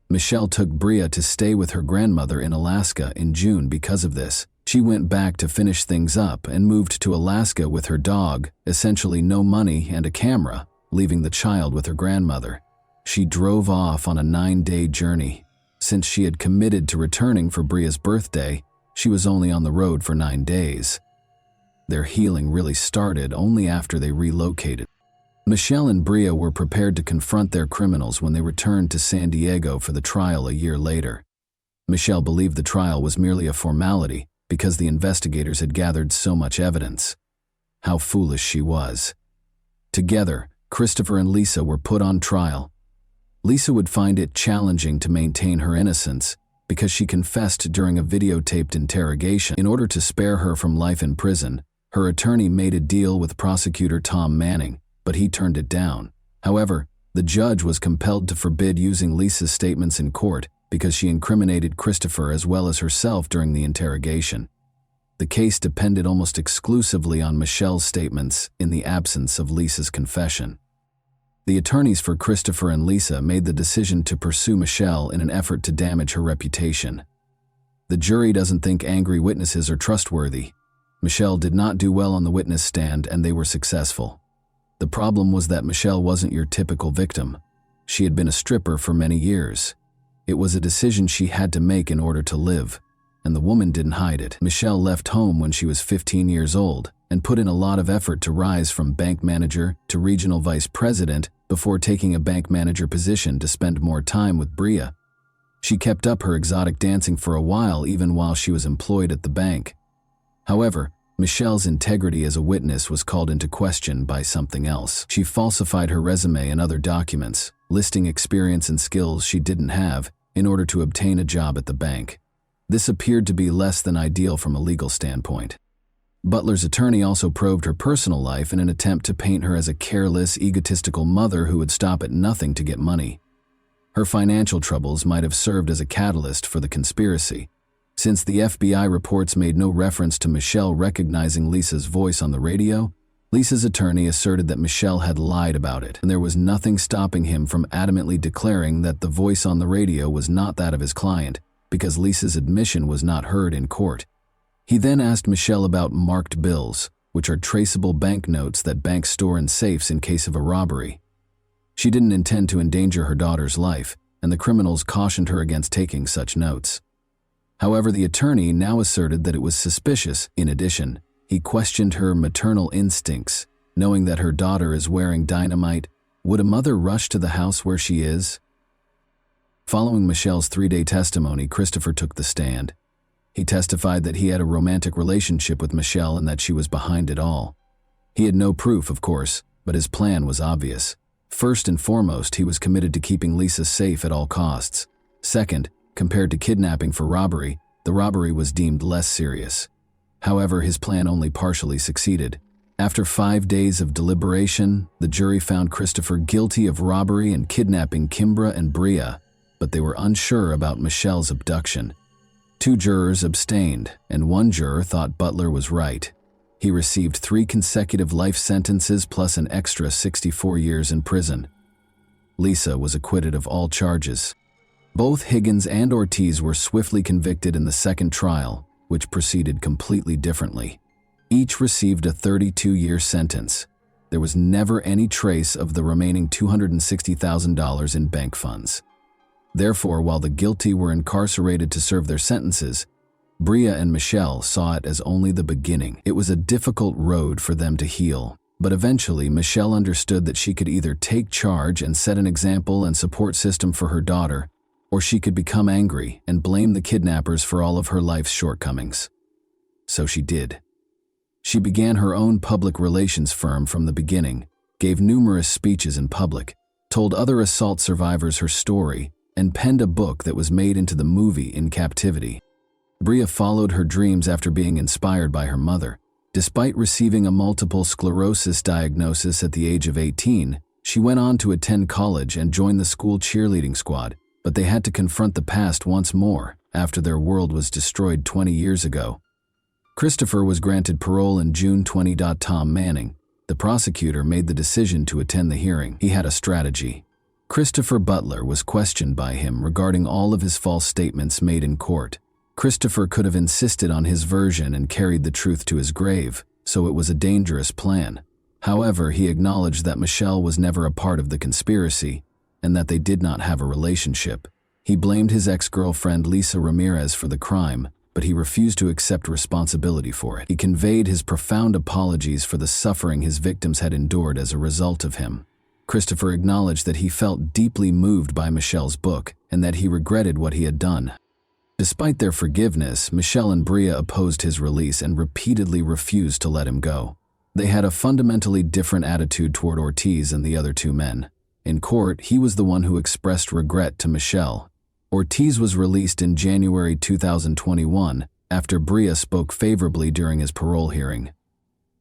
A: Michelle took Bria to stay with her grandmother in Alaska in June because of this. She went back to finish things up and moved to Alaska with her dog, essentially no money and a camera, leaving the child with her grandmother. She drove off on a 9-day journey. Since she had committed to returning for Bria's birthday, she was only on the road for 9 days. Their healing really started only after they relocated. Michelle and Bria were prepared to confront their criminals when they returned to San Diego for the trial a year later. Michelle believed the trial was merely a formality because the investigators had gathered so much evidence. How foolish she was. Together, Christopher and Lisa were put on trial. Lisa would find it challenging to maintain her innocence because she confessed during a videotaped interrogation. In order to spare her from life in prison, her attorney made a deal with prosecutor Tom Manning, but he turned it down. However, The judge was compelled to forbid using Lisa's statements in court because she incriminated Christopher as well as herself during the interrogation. The case depended almost exclusively on Michelle's statements in the absence of Lisa's confession. The attorneys for Christopher and Lisa made the decision to pursue Michelle in an effort to damage her reputation. The jury doesn't think angry witnesses are trustworthy. Michelle did not do well on the witness stand and they were successful. The problem was that Michelle wasn't your typical victim. She had been a stripper for many years. It was a decision she had to make in order to live, and the woman didn't hide it. Michelle left home when she was 15 years old and put in a lot of effort to rise from bank manager to regional vice president before taking a bank manager position to spend more time with Bria. She kept up her exotic dancing for a while even while she was employed at the bank. However, Michelle's integrity as a witness was called into question by something else. She falsified her resume and other documents, listing experience and skills she didn't have in order to obtain a job at the bank. This appeared to be less than ideal from a legal standpoint. Butler's attorney also probed her personal life in an attempt to paint her as a careless, egotistical mother who would stop at nothing to get money. Her financial troubles might have served as a catalyst for the conspiracy. Since the FBI reports made no reference to Michelle recognizing Lisa's voice on the radio, Lisa's attorney asserted that Michelle had lied about it, and there was nothing stopping him from adamantly declaring that the voice on the radio was not that of his client, because Lisa's admission was not heard in court. He then asked Michelle about marked bills, which are traceable banknotes that banks store in safes in case of a robbery. She didn't intend to endanger her daughter's life, and the criminals cautioned her against taking such notes. However, the attorney now asserted that it was suspicious. In addition, he questioned her maternal instincts, knowing that her daughter is wearing dynamite. Would a mother rush to the house where she is? Following Michelle's 3-day testimony, Christopher took the stand. He testified that he had a romantic relationship with Michelle and that she was behind it all. He had no proof, of course, but his plan was obvious. First and foremost, he was committed to keeping Lisa safe at all costs. Second, compared to kidnapping for robbery, the robbery was deemed less serious. However, his plan only partially succeeded. After 5 days of deliberation, the jury found Christopher guilty of robbery and kidnapping Kimbra and Bria, but they were unsure about Michelle's abduction. 2 jurors abstained, and 1 juror thought Butler was right. He received 3 consecutive life sentences plus an extra 64 years in prison. Lisa was acquitted of all charges. Both Higgins and Ortiz were swiftly convicted in the second trial, which proceeded completely differently. Each received a 32-year sentence. There was never any trace of the remaining $260,000 in bank funds. Therefore, while the guilty were incarcerated to serve their sentences, Bria and Michelle saw it as only the beginning. It was a difficult road for them to heal, but eventually Michelle understood that she could either take charge and set an example and support system for her daughter, or she could become angry and blame the kidnappers for all of her life's shortcomings. So she did. She began her own public relations firm from the beginning, gave numerous speeches in public, told other assault survivors her story, and penned a book that was made into the movie In Captivity. Bria followed her dreams after being inspired by her mother. Despite receiving a multiple sclerosis diagnosis at the age of 18, she went on to attend college and join the school cheerleading squad, but they had to confront the past once more after their world was destroyed 20 years ago. Christopher was granted parole in June 20. Tom Manning, the prosecutor, made the decision to attend the hearing. He had a strategy. Christopher Butler was questioned by him regarding all of his false statements made in court. Christopher could have insisted on his version and carried the truth to his grave, so it was a dangerous plan. However, he acknowledged that Michelle was never a part of the conspiracy and that they did not have a relationship. He blamed his ex-girlfriend Lisa Ramirez for the crime, but he refused to accept responsibility for it. He conveyed his profound apologies for the suffering his victims had endured as a result of him. Christopher acknowledged that he felt deeply moved by Michelle's book and that he regretted what he had done. Despite their forgiveness, Michelle and Bria opposed his release and repeatedly refused to let him go. They had a fundamentally different attitude toward Ortiz and the other 2 men. In court, he was the one who expressed regret to Michelle. Ortiz was released in January 2021 after Bria spoke favorably during his parole hearing.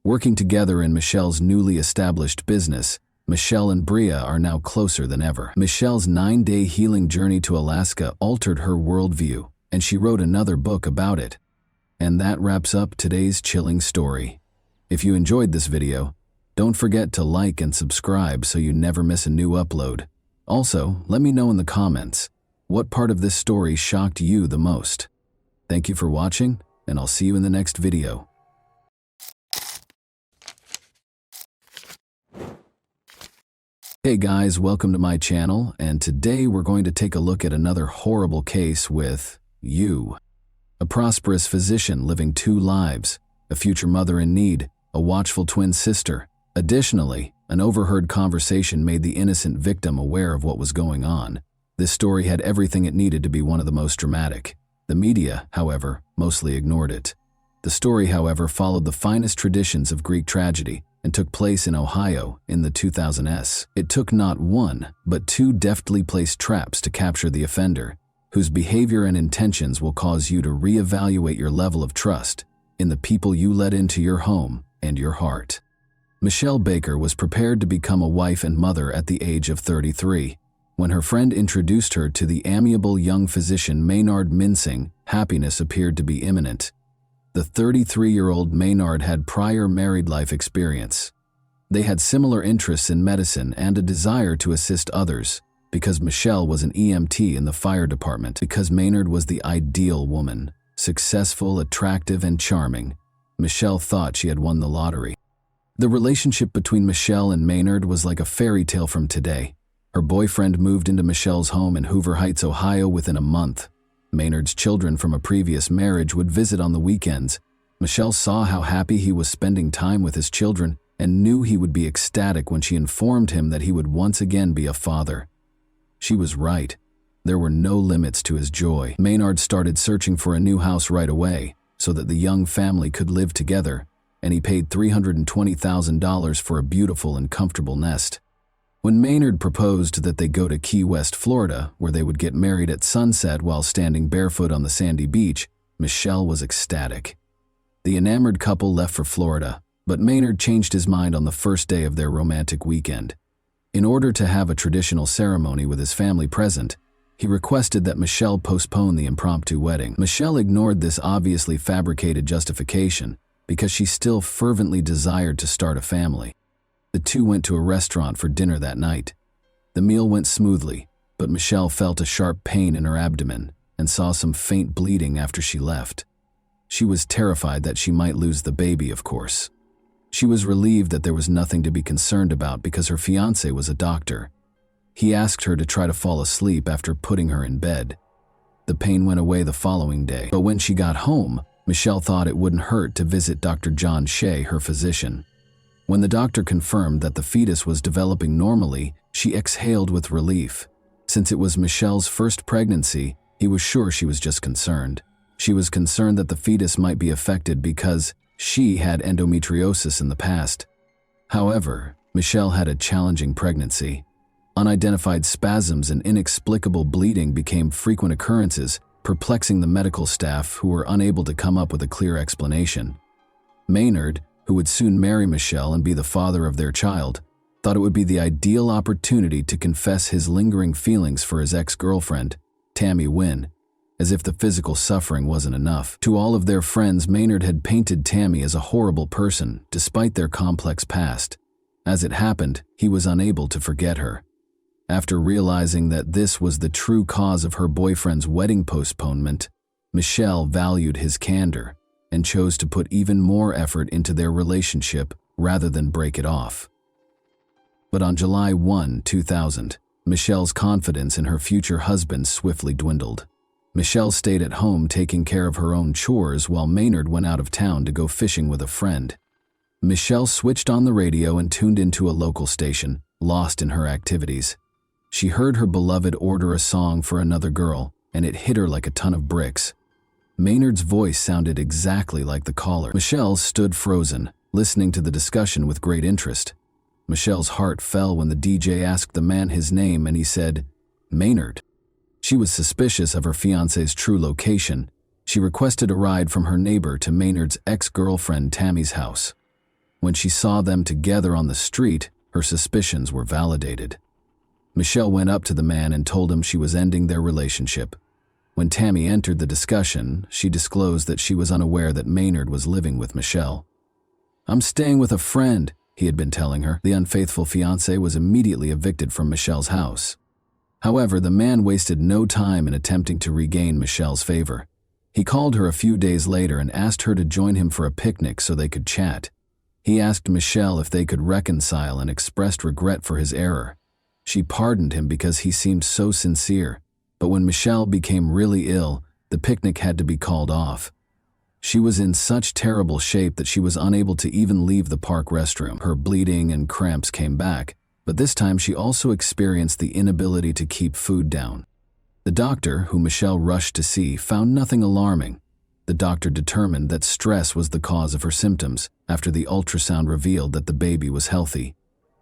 A: Working together in Michelle's newly established business, Michelle and Bria are now closer than ever. Michelle's 9-day healing journey to Alaska altered her worldview, and she wrote another book about it. And that wraps up today's chilling story. If you enjoyed this video, don't forget to like and subscribe so you never miss a new upload. Also, let me know in the comments, what part of this story shocked you the most? Thank you for watching, and I'll see you in the next video. Hey guys, welcome to my channel, and today we're going to take a look at another horrible case with you. A prosperous physician living 2 lives, a future mother in need, a watchful twin sister. Additionally, an overheard conversation made the innocent victim aware of what was going on. This story had everything it needed to be one of the most dramatic. The media, however, mostly ignored it. The story, however, followed the finest traditions of Greek tragedy and took place in Ohio in the 2000s. It took not one, but 2 deftly placed traps to capture the offender, whose behavior and intentions will cause you to reevaluate your level of trust in the people you let into your home and your heart. Michelle Baker was prepared to become a wife and mother at the age of 33. When her friend introduced her to the amiable young physician Maynard Mincing, happiness appeared to be imminent. The 33-year-old Maynard had prior married life experience. They had similar interests in medicine and a desire to assist others, because Michelle was an EMT in the fire department. Because Maynard was the ideal woman, successful, attractive, and charming, Michelle thought she had won the lottery. The relationship between Michelle and Maynard was like a fairy tale from today. Her boyfriend moved into Michelle's home in Hoover Heights, Ohio within a month. Maynard's children from a previous marriage would visit on the weekends. Michelle saw how happy he was spending time with his children and knew he would be ecstatic when she informed him that he would once again be a father. She was right. There were no limits to his joy. Maynard started searching for a new house right away so that the young family could live together, and he paid $320,000 for a beautiful and comfortable nest. When Maynard proposed that they go to Key West, Florida, where they would get married at sunset while standing barefoot on the sandy beach, Michelle was ecstatic. The enamored couple left for Florida, but Maynard changed his mind on the first day of their romantic weekend. In order to have a traditional ceremony with his family present, he requested that Michelle postpone the impromptu wedding. Michelle ignored this obviously fabricated justification because she still fervently desired to start a family. The 2 went to a restaurant for dinner that night. The meal went smoothly, but Michelle felt a sharp pain in her abdomen and saw some faint bleeding after she left. She was terrified that she might lose the baby, of course. She was relieved that there was nothing to be concerned about because her fiancé was a doctor. He asked her to try to fall asleep after putting her in bed. The pain went away the following day, but when she got home, Michelle thought it wouldn't hurt to visit Dr. John Shea, her physician. When the doctor confirmed that the fetus was developing normally, she exhaled with relief. Since it was Michelle's first pregnancy, he was sure she was just concerned. She was concerned that the fetus might be affected because she had endometriosis in the past. However, Michelle had a challenging pregnancy. Unidentified spasms and inexplicable bleeding became frequent occurrences, perplexing the medical staff who were unable to come up with a clear explanation. Maynard, who would soon marry Michelle and be the father of their child, thought it would be the ideal opportunity to confess his lingering feelings for his ex-girlfriend, Tammy Wynn, as if the physical suffering wasn't enough. To all of their friends, Maynard had painted Tammy as a horrible person, despite their complex past. As it happened, he was unable to forget her. After realizing that this was the true cause of her boyfriend's wedding postponement, Michelle valued his candor and chose to put even more effort into their relationship rather than break it off. But on July 1, 2000, Michelle's confidence in her future husband swiftly dwindled. Michelle stayed at home taking care of her own chores while Maynard went out of town to go fishing with a friend. Michelle switched on the radio and tuned into a local station, lost in her activities. She heard her beloved order a song for another girl, and it hit her like a ton of bricks. Maynard's voice sounded exactly like the caller. Michelle stood frozen, listening to the discussion with great interest. Michelle's heart fell when the DJ asked the man his name and he said, "Maynard." She was suspicious of her fiancé's true location. She requested a ride from her neighbor to Maynard's ex-girlfriend Tammy's house. When she saw them together on the street, Her suspicions were validated. Michelle went up to the man and told him she was ending their relationship. When Tammy entered the discussion, she disclosed that she was unaware that Maynard was living with Michelle. "I'm staying with a friend," he had been telling her. The unfaithful fiancé was immediately evicted from Michelle's house. However, the man wasted no time in attempting to regain Michelle's favor. He called her a few days later and asked her to join him for a picnic so they could chat. He asked Michelle if they could reconcile and expressed regret for his error. She pardoned him because he seemed so sincere, but when Michelle became really ill, the picnic had to be called off. She was in such terrible shape that she was unable to even leave the park restroom. Her bleeding and cramps came back, but this time she also experienced the inability to keep food down. The doctor, who Michelle rushed to see, found nothing alarming. The doctor determined that stress was the cause of her symptoms after the ultrasound revealed that the baby was healthy.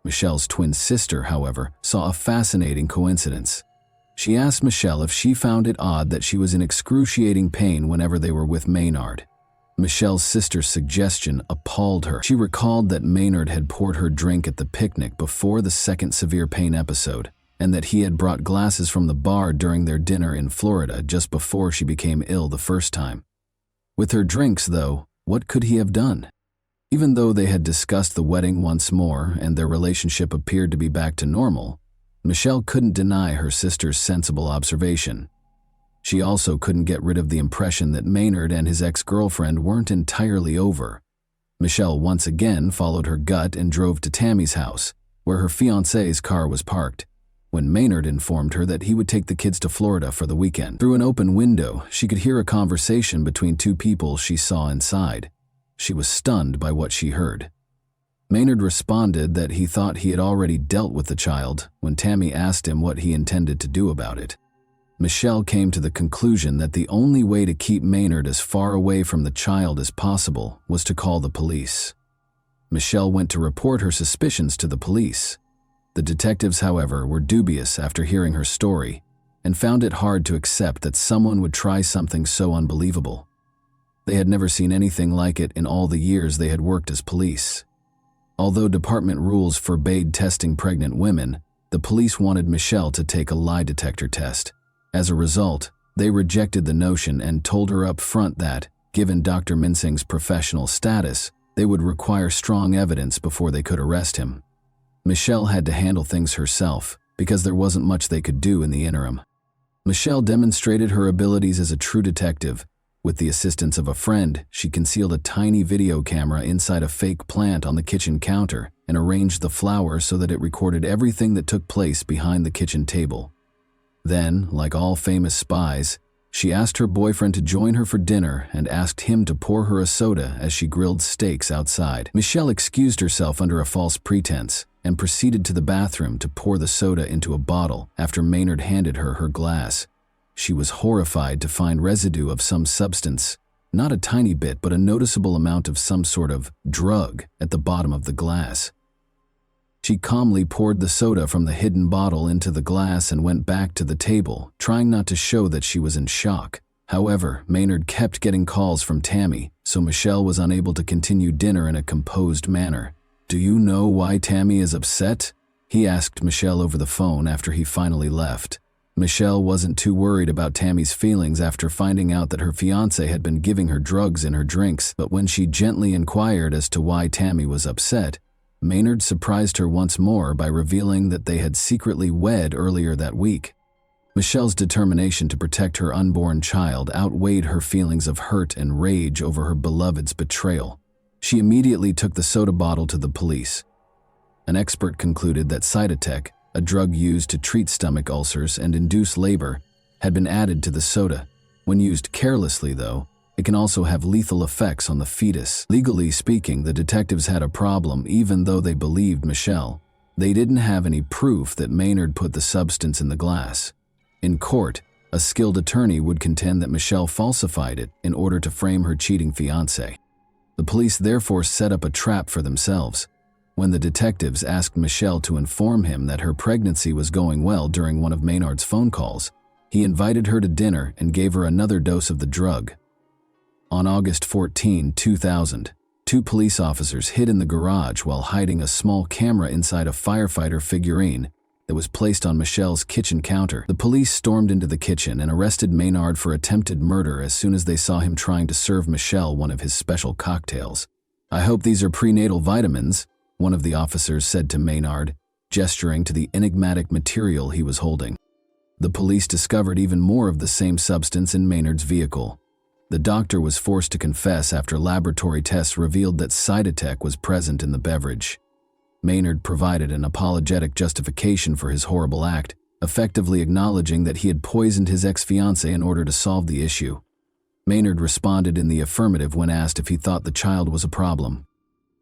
A: Michelle's twin sister, however, saw a fascinating coincidence. She asked Michelle if she found it odd that she was in excruciating pain whenever they were with Maynard. Michelle's sister's suggestion appalled her. She recalled that Maynard had poured her drink at the picnic before the second severe pain episode, and that he had brought glasses from the bar during their dinner in Florida just before she became ill the first time. With her drinks, though, what could he have done? Even though they had discussed the wedding once more and their relationship appeared to be back to normal, Michelle couldn't deny her sister's sensible observation. She also couldn't get rid of the impression that Maynard and his ex-girlfriend weren't entirely over. Michelle once again followed her gut and drove to Tammy's house, where her fiancé's car was parked, when Maynard informed her that he would take the kids to Florida for the weekend. Through an open window, she could hear a conversation between two people she saw inside. She was stunned by what she heard. Maynard responded that he thought he had already dealt with the child when Tammy asked him what he intended to do about it. Michelle came to the conclusion that the only way to keep Maynard as far away from the child as possible was to call the police. Michelle went to report her suspicions to the police. The detectives, however, were dubious after hearing her story and found it hard to accept that someone would try something so unbelievable. They had never seen anything like it in all the years they had worked as police. Although department rules forbade testing pregnant women, the police wanted Michelle to take a lie detector test. As a result, they rejected the notion and told her up front that, given Dr. Minsing's professional status, they would require strong evidence before they could arrest him. Michelle had to handle things herself because there wasn't much they could do in the interim. Michelle demonstrated her abilities as a true detective. With the assistance of a friend, she concealed a tiny video camera inside a fake plant on the kitchen counter and arranged the flowers so that it recorded everything that took place behind the kitchen table. Then, like all famous spies, she asked her boyfriend to join her for dinner and asked him to pour her a soda as she grilled steaks outside. Michelle excused herself under a false pretense and proceeded to the bathroom to pour the soda into a bottle after Maynard handed her her glass. She was horrified to find residue of some substance, not a tiny bit but a noticeable amount of some sort of drug at the bottom of the glass. She calmly poured the soda from the hidden bottle into the glass and went back to the table, trying not to show that she was in shock. However, Maynard kept getting calls from Tammy, so Michelle was unable to continue dinner in a composed manner. "Do you know why Tammy is upset?" he asked Michelle over the phone after he finally left. Michelle wasn't too worried about Tammy's feelings after finding out that her fiancé had been giving her drugs in her drinks, but when she gently inquired as to why Tammy was upset, Maynard surprised her once more by revealing that they had secretly wed earlier that week. Michelle's determination to protect her unborn child outweighed her feelings of hurt and rage over her beloved's betrayal. She immediately took the soda bottle to the police. An expert concluded that Cytotec, a drug used to treat stomach ulcers and induce labor, had been added to the soda. When used carelessly, though, it can also have lethal effects on the fetus. Legally speaking, the detectives had a problem even though they believed Michelle. They didn't have any proof that Maynard put the substance in the glass. In court, a skilled attorney would contend that Michelle falsified it in order to frame her cheating fiancé. The police therefore set up a trap for themselves. When the detectives asked Michelle to inform him that her pregnancy was going well during one of Maynard's phone calls, he invited her to dinner and gave her another dose of the drug. On August 14, 2000, Two police officers hid in the garage while hiding a small camera inside a firefighter figurine that was placed on Michelle's kitchen counter. The police stormed into the kitchen and arrested Maynard for attempted murder as soon as they saw him trying to serve Michelle one of his special cocktails. "I hope these are prenatal vitamins," one of the officers said to Maynard, gesturing to the enigmatic material he was holding. The police discovered even more of the same substance in Maynard's vehicle. The doctor was forced to confess after laboratory tests revealed that Cytotec was present in the beverage. Maynard provided an apologetic justification for his horrible act, effectively acknowledging that he had poisoned his ex-fiancée in order to solve the issue. Maynard responded in the affirmative when asked if he thought the child was a problem.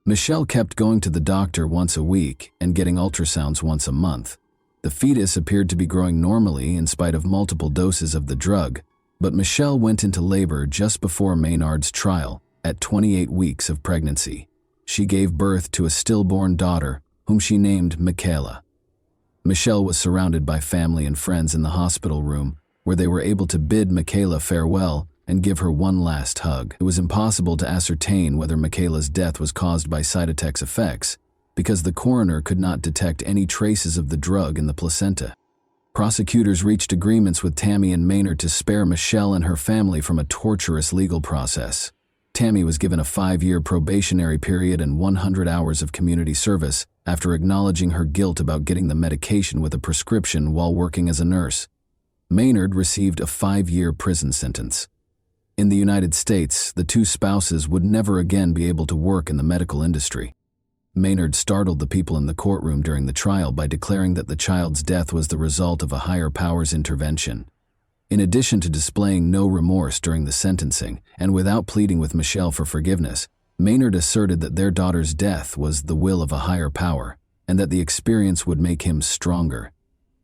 A: Michelle kept going to the doctor once a week and getting ultrasounds once a month. The fetus appeared to be growing normally in spite of multiple doses of the drug, but Michelle went into labor just before Maynard's trial, at 28 weeks of pregnancy. She gave birth to a stillborn daughter, whom she named Michaela. Michelle was surrounded by family and friends in the hospital room, where they were able to bid Michaela farewell and give her one last hug. It was impossible to ascertain whether Michaela's death was caused by Cytotec's effects, because the coroner could not detect any traces of the drug in the placenta. Prosecutors reached agreements with Tammy and Maynard to spare Michelle and her family from a torturous legal process. Tammy was given a 5-year probationary period and 100 hours of community service after acknowledging her guilt about getting the medication with a prescription while working as a nurse. Maynard received a 5-year prison sentence. In the United States, the two spouses would never again be able to work in the medical industry. Maynard startled the people in the courtroom during the trial by declaring that the child's death was the result of a higher power's intervention. In addition to displaying no remorse during the sentencing, and without pleading with Michelle for forgiveness, Maynard asserted that their daughter's death was the will of a higher power, and that the experience would make him stronger.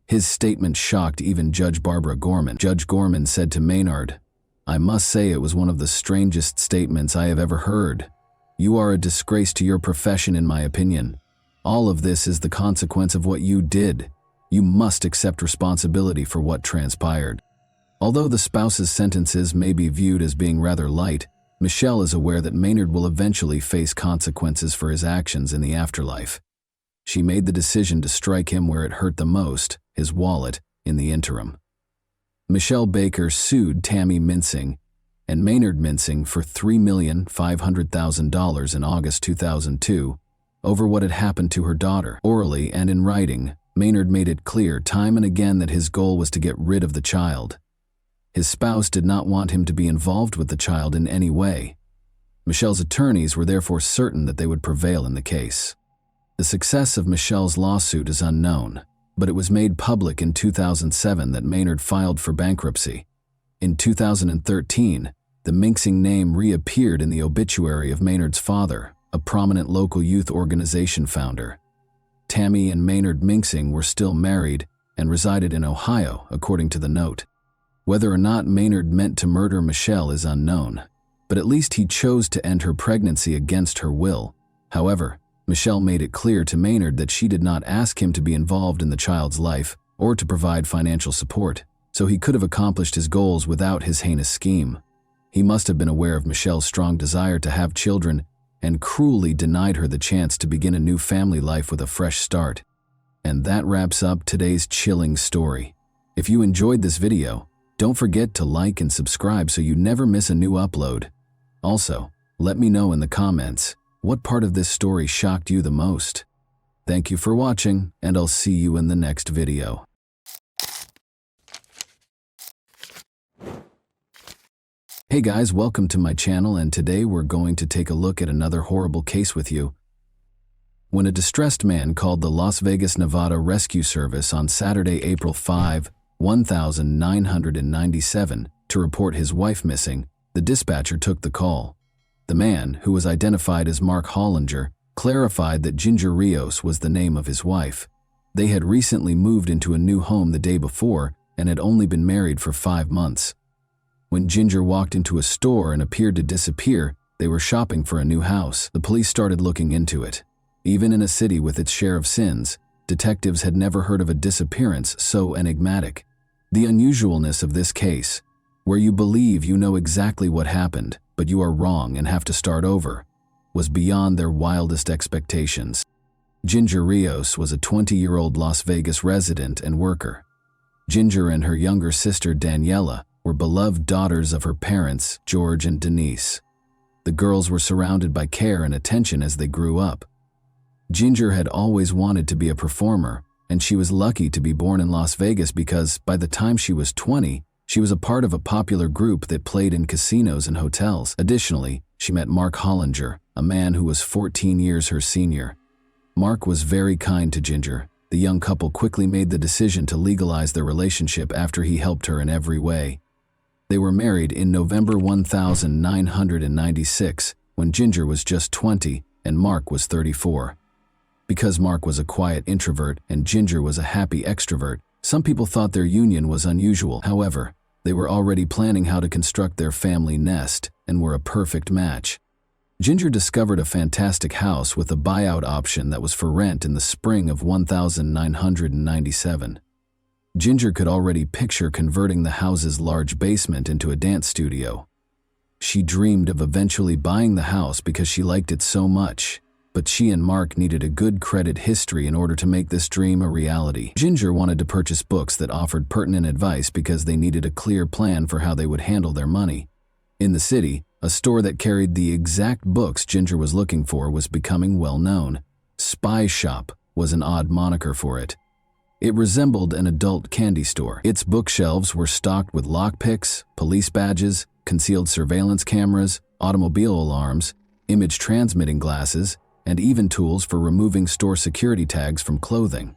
A: His statement shocked even Judge Barbara Gorman. Judge Gorman said to Maynard, "I must say it was one of the strangest statements I have ever heard. You are a disgrace to your profession, in my opinion. All of this is the consequence of what you did. You must accept responsibility for what transpired." Although the spouses' sentences may be viewed as being rather light, Michelle is aware that Maynard will eventually face consequences for his actions in the afterlife. She made the decision to strike him where it hurt the most, his wallet, in the interim. Michelle Baker sued Tammy Mincing and Maynard Mincing for $3,500,000 in August 2002 over what had happened to her daughter. Orally and in writing, Maynard made it clear time and again that his goal was to get rid of the child. His spouse did not want him to be involved with the child in any way. Michelle's attorneys were therefore certain that they would prevail in the case. The success of Michelle's lawsuit is unknown, but it was made public in 2007 that Maynard filed for bankruptcy. In 2013, the Mincing name reappeared in the obituary of Maynard's father, a prominent local youth organization founder. Tammy and Maynard Mincing were still married and resided in Ohio, according to the note. Whether or not Maynard meant to murder Michelle is unknown, but at least he chose to end her pregnancy against her will. However, Michelle made it clear to Maynard that she did not ask him to be involved in the child's life or to provide financial support, so he could have accomplished his goals without his heinous scheme. He must have been aware of Michelle's strong desire to have children and cruelly denied her the chance to begin a new family life with a fresh start. And that wraps up today's chilling story. If you enjoyed this video, don't forget to like and subscribe so you never miss a new upload. Also, let me know in the comments what part of this story shocked you the most. Thank you for watching, and I'll see you in the next video. Hey guys, welcome to my channel, and today we're going to take a look at another horrible case with you. When a distressed man called the Las Vegas, Nevada Rescue Service on Saturday, April 5, 1997, to report his wife missing, the dispatcher took the call. The man, who was identified as Mark Hollinger, clarified that Ginger Rios was the name of his wife. They had recently moved into a new home the day before and had only been married for 5 months. When Ginger walked into a store and appeared to disappear, they were shopping for a new house. The police started looking into it. Even in a city with its share of sins, detectives had never heard of a disappearance so enigmatic. The unusualness of this case, where you believe you know exactly what happened, but you are wrong and have to start over. was beyond their wildest expectations. Ginger Rios was a 20-year-old Las Vegas resident and worker. Ginger and her younger sister Daniela were beloved daughters of her parents, George and Denise. The girls were surrounded by care and attention as they grew up. Ginger had always wanted to be a performer, and she was lucky to be born in Las Vegas because, by the time she was 20, she was a part of a popular group that played in casinos and hotels. Additionally, she met Mark Hollinger, a man who was 14 years her senior. Mark was very kind to Ginger. The young couple quickly made the decision to legalize their relationship after he helped her in every way. They were married in November 1996, when Ginger was just 20 and Mark was 34. Because Mark was a quiet introvert and Ginger was a happy extrovert, some people thought their union was unusual. However, they were already planning how to construct their family nest and were a perfect match. Ginger discovered a fantastic house with a buyout option that was for rent in the spring of 1997. Ginger could already picture converting the house's large basement into a dance studio. She dreamed of eventually buying the house because she liked it so much, but she and Mark needed a good credit history in order to make this dream a reality. Ginger wanted to purchase books that offered pertinent advice because they needed a clear plan for how they would handle their money. In the city, a store that carried the exact books Ginger was looking for was becoming well known. Spy Shop was an odd moniker for it. It resembled an adult candy store. Its bookshelves were stocked with lockpicks, police badges, concealed surveillance cameras, automobile alarms, image transmitting glasses, and even tools for removing store security tags from clothing.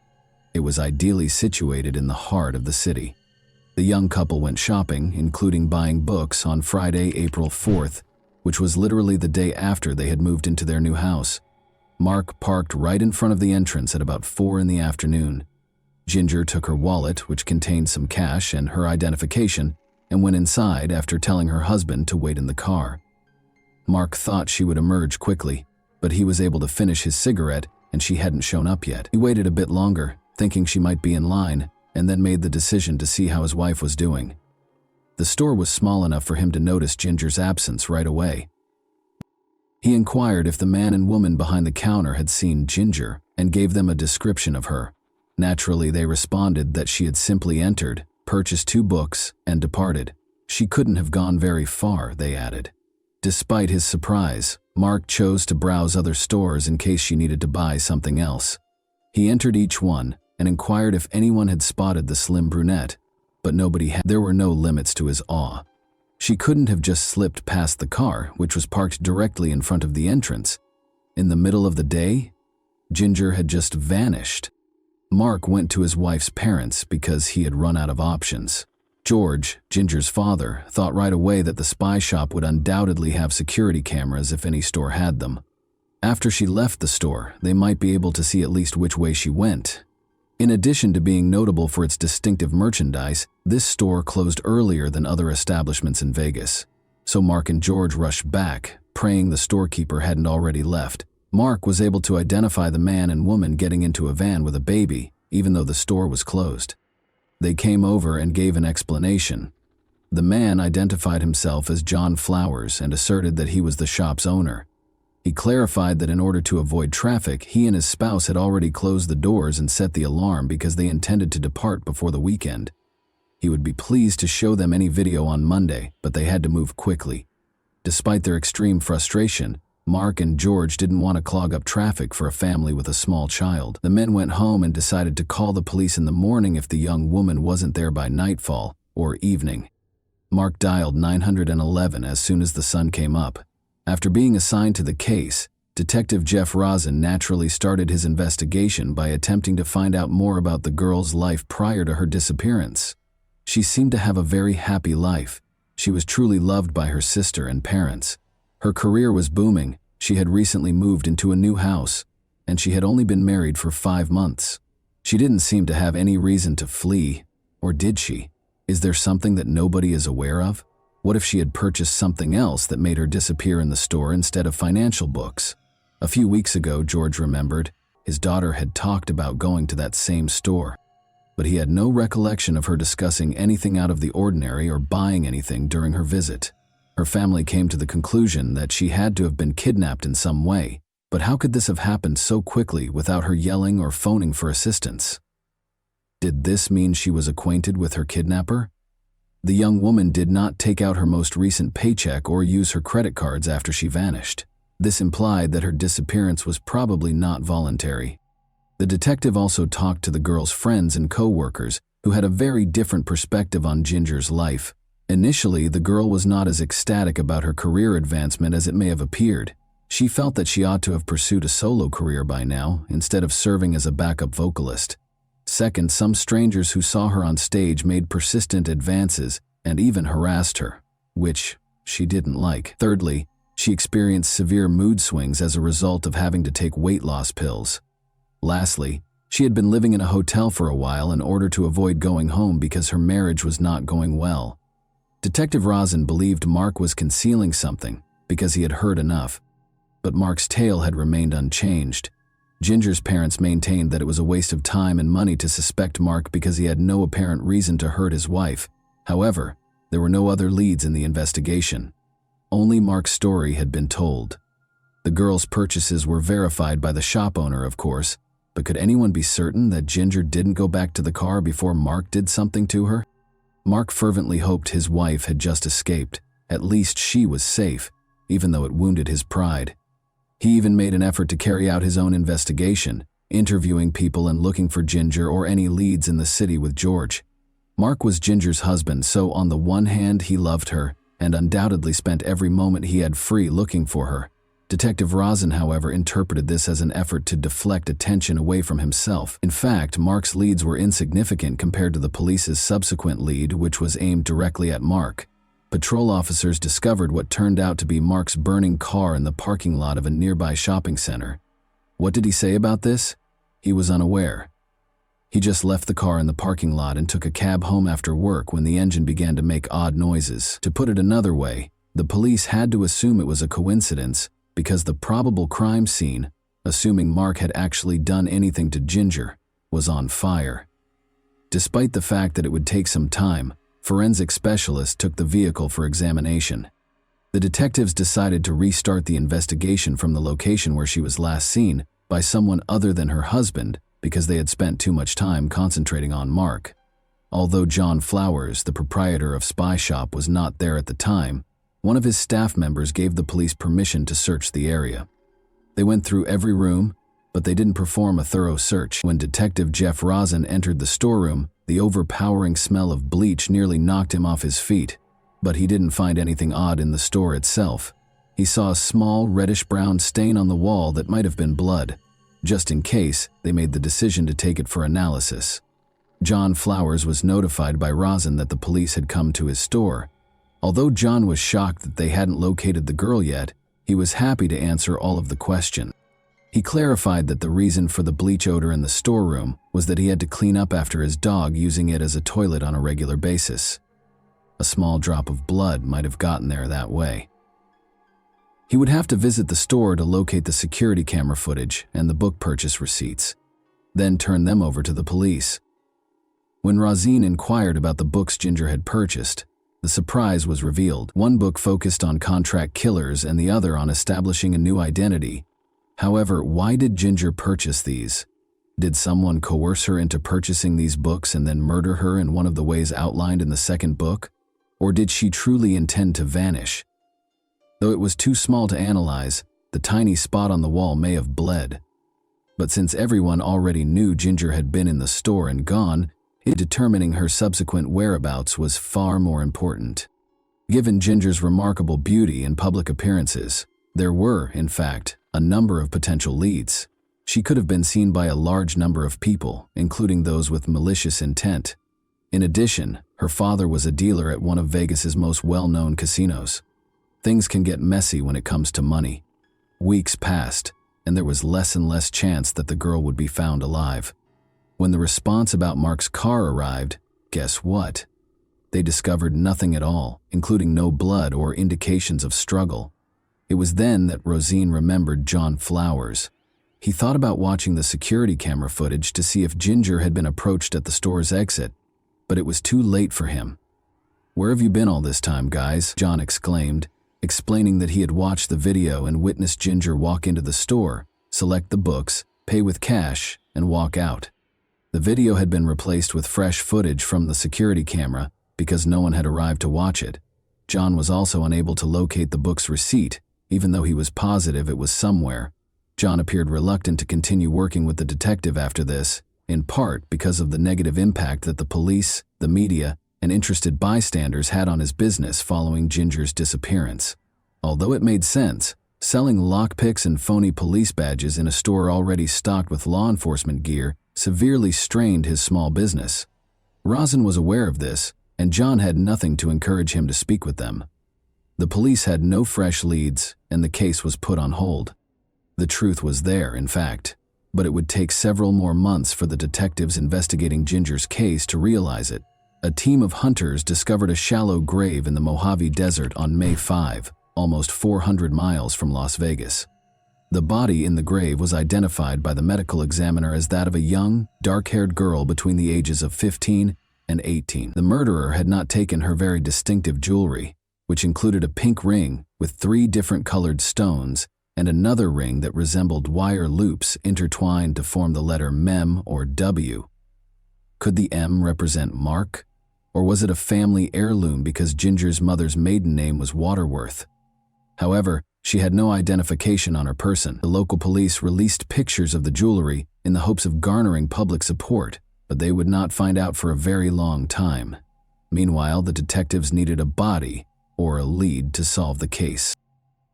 A: It was ideally situated in the heart of the city. The young couple went shopping, including buying books, on Friday, April 4th, which was literally the day after they had moved into their new house. Mark parked right in front of the entrance at about 4 in the afternoon. Ginger took her wallet, which contained some cash and her identification, and went inside after telling her husband to wait in the car. Mark thought she would emerge quickly, but he was able to finish his cigarette and she hadn't shown up yet. He waited a bit longer, thinking she might be in line, and then made the decision to see how his wife was doing. The store was small enough for him to notice Ginger's absence right away. He inquired if the man and woman behind the counter had seen Ginger and gave them a description of her. Naturally, they responded that she had simply entered, purchased 2 books, and departed. She couldn't have gone very far, they added. Despite his surprise, Mark chose to browse other stores in case she needed to buy something else. He entered each one and inquired if anyone had spotted the slim brunette, but nobody had. There were no limits to his awe. She couldn't have just slipped past the car, which was parked directly in front of the entrance. In the middle of the day, Ginger had just vanished. Mark went to his wife's parents because he had run out of options. George, Ginger's father, thought right away that the spy shop would undoubtedly have security cameras if any store had them. After she left the store, they might be able to see at least which way she went. In addition to being notable for its distinctive merchandise, this store closed earlier than other establishments in Vegas. So Mark and George rushed back, praying the storekeeper hadn't already left. Mark was able to identify the man and woman getting into a van with a baby, even though the store was closed. They came over and gave an explanation. The man identified himself as John Flowers and asserted that he was the shop's owner. He clarified that in order to avoid traffic, he and his spouse had already closed the doors and set the alarm because they intended to depart before the weekend. He would be pleased to show them any video on Monday, but they had to move quickly. Despite their extreme frustration, Mark and George didn't want to clog up traffic for a family with a small child. The men went home and decided to call the police in the morning if the young woman wasn't there by nightfall or evening. Mark dialed 911 as soon as the sun came up. After being assigned to the case, Detective Jeff Rosen naturally started his investigation by attempting to find out more about the girl's life prior to her disappearance. She seemed to have a very happy life. She was truly loved by her sister and parents. Her career was booming. She had recently moved into a new house, and she had only been married for 5 months. She didn't seem to have any reason to flee, or did she? Is there something that nobody is aware of? What if she had purchased something else that made her disappear in the store instead of financial books? A few weeks ago, George remembered, his daughter had talked about going to that same store, but he had no recollection of her discussing anything out of the ordinary or buying anything during her visit. Her family came to the conclusion that she had to have been kidnapped in some way, but how could this have happened so quickly without her yelling or phoning for assistance? Did this mean she was acquainted with her kidnapper? The young woman did not take out her most recent paycheck or use her credit cards after she vanished. This implied that her disappearance was probably not voluntary. The detective also talked to the girl's friends and co-workers, who had a very different perspective on Ginger's life. Initially, the girl was not as ecstatic about her career advancement as it may have appeared. She felt that she ought to have pursued a solo career by now, instead of serving as a backup vocalist. Second, some strangers who saw her on stage made persistent advances and even harassed her, which she didn't like. Thirdly, she experienced severe mood swings as a result of having to take weight loss pills. Lastly, she had been living in a hotel for a while in order to avoid going home because her marriage was not going well. Detective Rosen believed Mark was concealing something because he had heard enough, but Mark's tale had remained unchanged. Ginger's parents maintained that it was a waste of time and money to suspect Mark because he had no apparent reason to hurt his wife. However, there were no other leads in the investigation. Only Mark's story had been told. The girl's purchases were verified by the shop owner, of course, but could anyone be certain that Ginger didn't go back to the car before Mark did something to her? Mark fervently hoped his wife had just escaped. At least she was safe, even though it wounded his pride. He even made an effort to carry out his own investigation, interviewing people and looking for Ginger or any leads in the city with George. Mark was Ginger's husband, so on the one hand he loved her and undoubtedly spent every moment he had free looking for her. Detective Rosen, however, interpreted this as an effort to deflect attention away from himself. In fact, Mark's leads were insignificant compared to the police's subsequent lead, which was aimed directly at Mark. Patrol officers discovered what turned out to be Mark's burning car in the parking lot of a nearby shopping center. What did he say about this? He was unaware. He just left the car in the parking lot and took a cab home after work when the engine began to make odd noises. To put it another way, the police had to assume it was a coincidence because the probable crime scene, assuming Mark had actually done anything to Ginger, was on fire. Despite the fact that it would take some time, forensic specialists took the vehicle for examination. The detectives decided to restart the investigation from the location where she was last seen by someone other than her husband because they had spent too much time concentrating on Mark. Although John Flowers, the proprietor of Spy Shop, was not there at the time, one of his staff members gave the police permission to search the area. They went through every room, but they didn't perform a thorough search. When Detective Jeff Rosen entered the storeroom, the overpowering smell of bleach nearly knocked him off his feet, but he didn't find anything odd in the store itself. He saw a small reddish-brown stain on the wall that might have been blood. Just in case, they made the decision to take it for analysis. John Flowers was notified by Rosen that the police had come to his store. Although John was shocked that they hadn't located the girl yet, he was happy to answer all of the questions. He clarified that the reason for the bleach odor in the storeroom was that he had to clean up after his dog using it as a toilet on a regular basis. A small drop of blood might have gotten there that way. He would have to visit the store to locate the security camera footage and the book purchase receipts, then turn them over to the police. When Rosen inquired about the books Ginger had purchased, the surprise was revealed. One book focused on contract killers and the other on establishing a new identity. However, why did Ginger purchase these? Did someone coerce her into purchasing these books and then murder her in one of the ways outlined in the second book? Or did she truly intend to vanish? Though it was too small to analyze, the tiny spot on the wall may have bled. But since everyone already knew Ginger had been in the store and gone, determining her subsequent whereabouts was far more important. Given Ginger's remarkable beauty and public appearances, there were, in fact, a number of potential leads. She could have been seen by a large number of people, including those with malicious intent. In addition, her father was a dealer at one of Vegas's most well-known casinos. Things can get messy when it comes to money. Weeks passed, and there was less and less chance that the girl would be found alive. When the response about Mark's car arrived, guess what? They discovered nothing at all, including no blood or indications of struggle. It was then that Rosen remembered John Flowers. He thought about watching the security camera footage to see if Ginger had been approached at the store's exit, but it was too late for him. "Where have you been all this time, guys?" John exclaimed, explaining that he had watched the video and witnessed Ginger walk into the store, select the books, pay with cash, and walk out. The video had been replaced with fresh footage from the security camera because no one had arrived to watch it. John was also unable to locate the book's receipt, even though he was positive it was somewhere. John appeared reluctant to continue working with the detective after this, in part because of the negative impact that the police, the media, and interested bystanders had on his business following Ginger's disappearance. Although it made sense, selling lockpicks and phony police badges in a store already stocked with law enforcement gear severely strained his small business. Rosin was aware of this, and John had nothing to encourage him to speak with them. The police had no fresh leads, and the case was put on hold. The truth was there, in fact, but it would take several more months for the detectives investigating Ginger's case to realize it. A team of hunters discovered a shallow grave in the Mojave Desert on May 5, almost 400 miles from Las Vegas. The body in the grave was identified by the medical examiner as that of a young, dark-haired girl between the ages of 15 and 18. The murderer had not taken her very distinctive jewelry, which included a pink ring with 3 different colored stones and another ring that resembled wire loops intertwined to form the letter Mem or W. Could the M represent Mark? Or was it a family heirloom because Ginger's mother's maiden name was Waterworth? However, she had no identification on her person. The local police released pictures of the jewelry in the hopes of garnering public support, but they would not find out for a very long time. Meanwhile, the detectives needed a body or a lead to solve the case.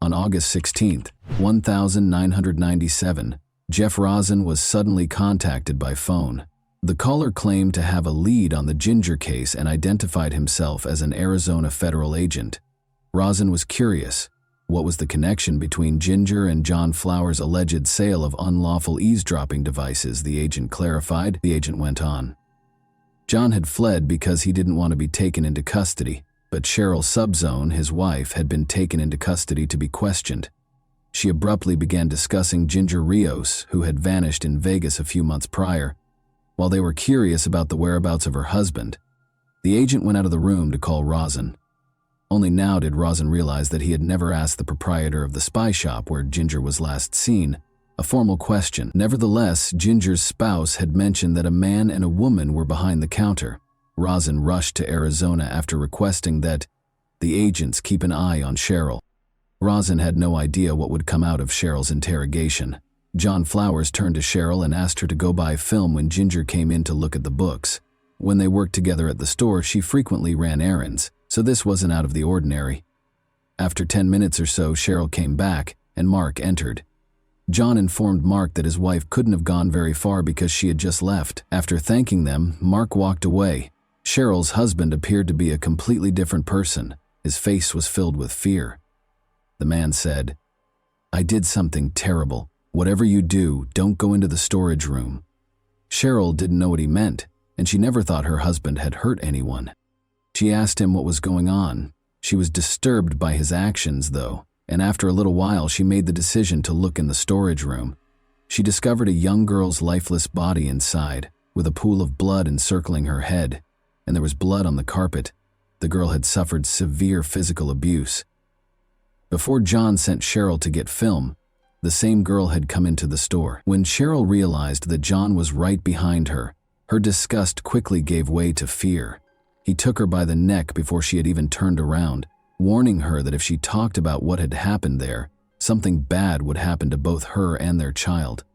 A: On August 16, 1997, Jeff Rosin was suddenly contacted by phone. The caller claimed to have a lead on the Ginger case and identified himself as an Arizona federal agent. Rosin was curious. What was the connection between Ginger and John Flower's alleged sale of unlawful eavesdropping devices? The agent clarified. The agent went on. John had fled because he didn't want to be taken into custody, but Cheryl Subzone, his wife, had been taken into custody to be questioned. She abruptly began discussing Ginger Rios, who had vanished in Vegas a few months prior. While they were curious about the whereabouts of her husband, the agent went out of the room to call Rosin. Only now did Rosin realize that he had never asked the proprietor of the spy shop where Ginger was last seen a formal question. Nevertheless, Ginger's spouse had mentioned that a man and a woman were behind the counter. Rosin rushed to Arizona after requesting that the agents keep an eye on Cheryl. Rosin had no idea what would come out of Cheryl's interrogation. John Flowers turned to Cheryl and asked her to go buy film when Ginger came in to look at the books. When they worked together at the store, she frequently ran errands, so this wasn't out of the ordinary. After 10 minutes or so, Cheryl came back, and Mark entered. John informed Mark that his wife couldn't have gone very far because she had just left. After thanking them, Mark walked away. Cheryl's husband appeared to be a completely different person. His face was filled with fear. The man said, "I did something terrible. Whatever you do, don't go into the storage room." Cheryl didn't know what he meant, and she never thought her husband had hurt anyone. She asked him what was going on. She was disturbed by his actions, though, and after a little while she made the decision to look in the storage room. She discovered a young girl's lifeless body inside, with a pool of blood encircling her head, and there was blood on the carpet. The girl had suffered severe physical abuse. Before John sent Cheryl to get film, the same girl had come into the store. When Cheryl realized that John was right behind her, her disgust quickly gave way to fear. He took her by the neck before she had even turned around, warning her that if she talked about what had happened there, something bad would happen to both her and their child.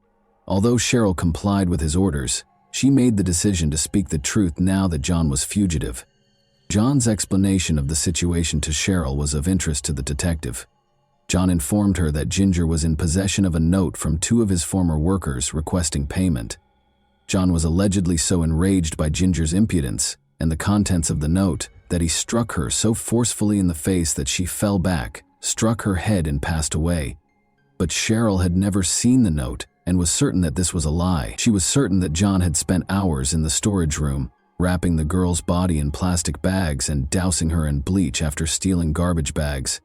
A: Although Cheryl complied with his orders, she made the decision to speak the truth now that John was fugitive. John's explanation of the situation to Cheryl was of interest to the detective. John informed her that Ginger was in possession of a note from 2 of his former workers requesting payment. John was allegedly so enraged by Ginger's impudence and the contents of the note that he struck her so forcefully in the face that she fell back, struck her head, and passed away. But Cheryl had never seen the note and was certain that this was a lie. She was certain that John had spent hours in the storage room, wrapping the girl's body in plastic bags and dousing her in bleach after stealing garbage bags.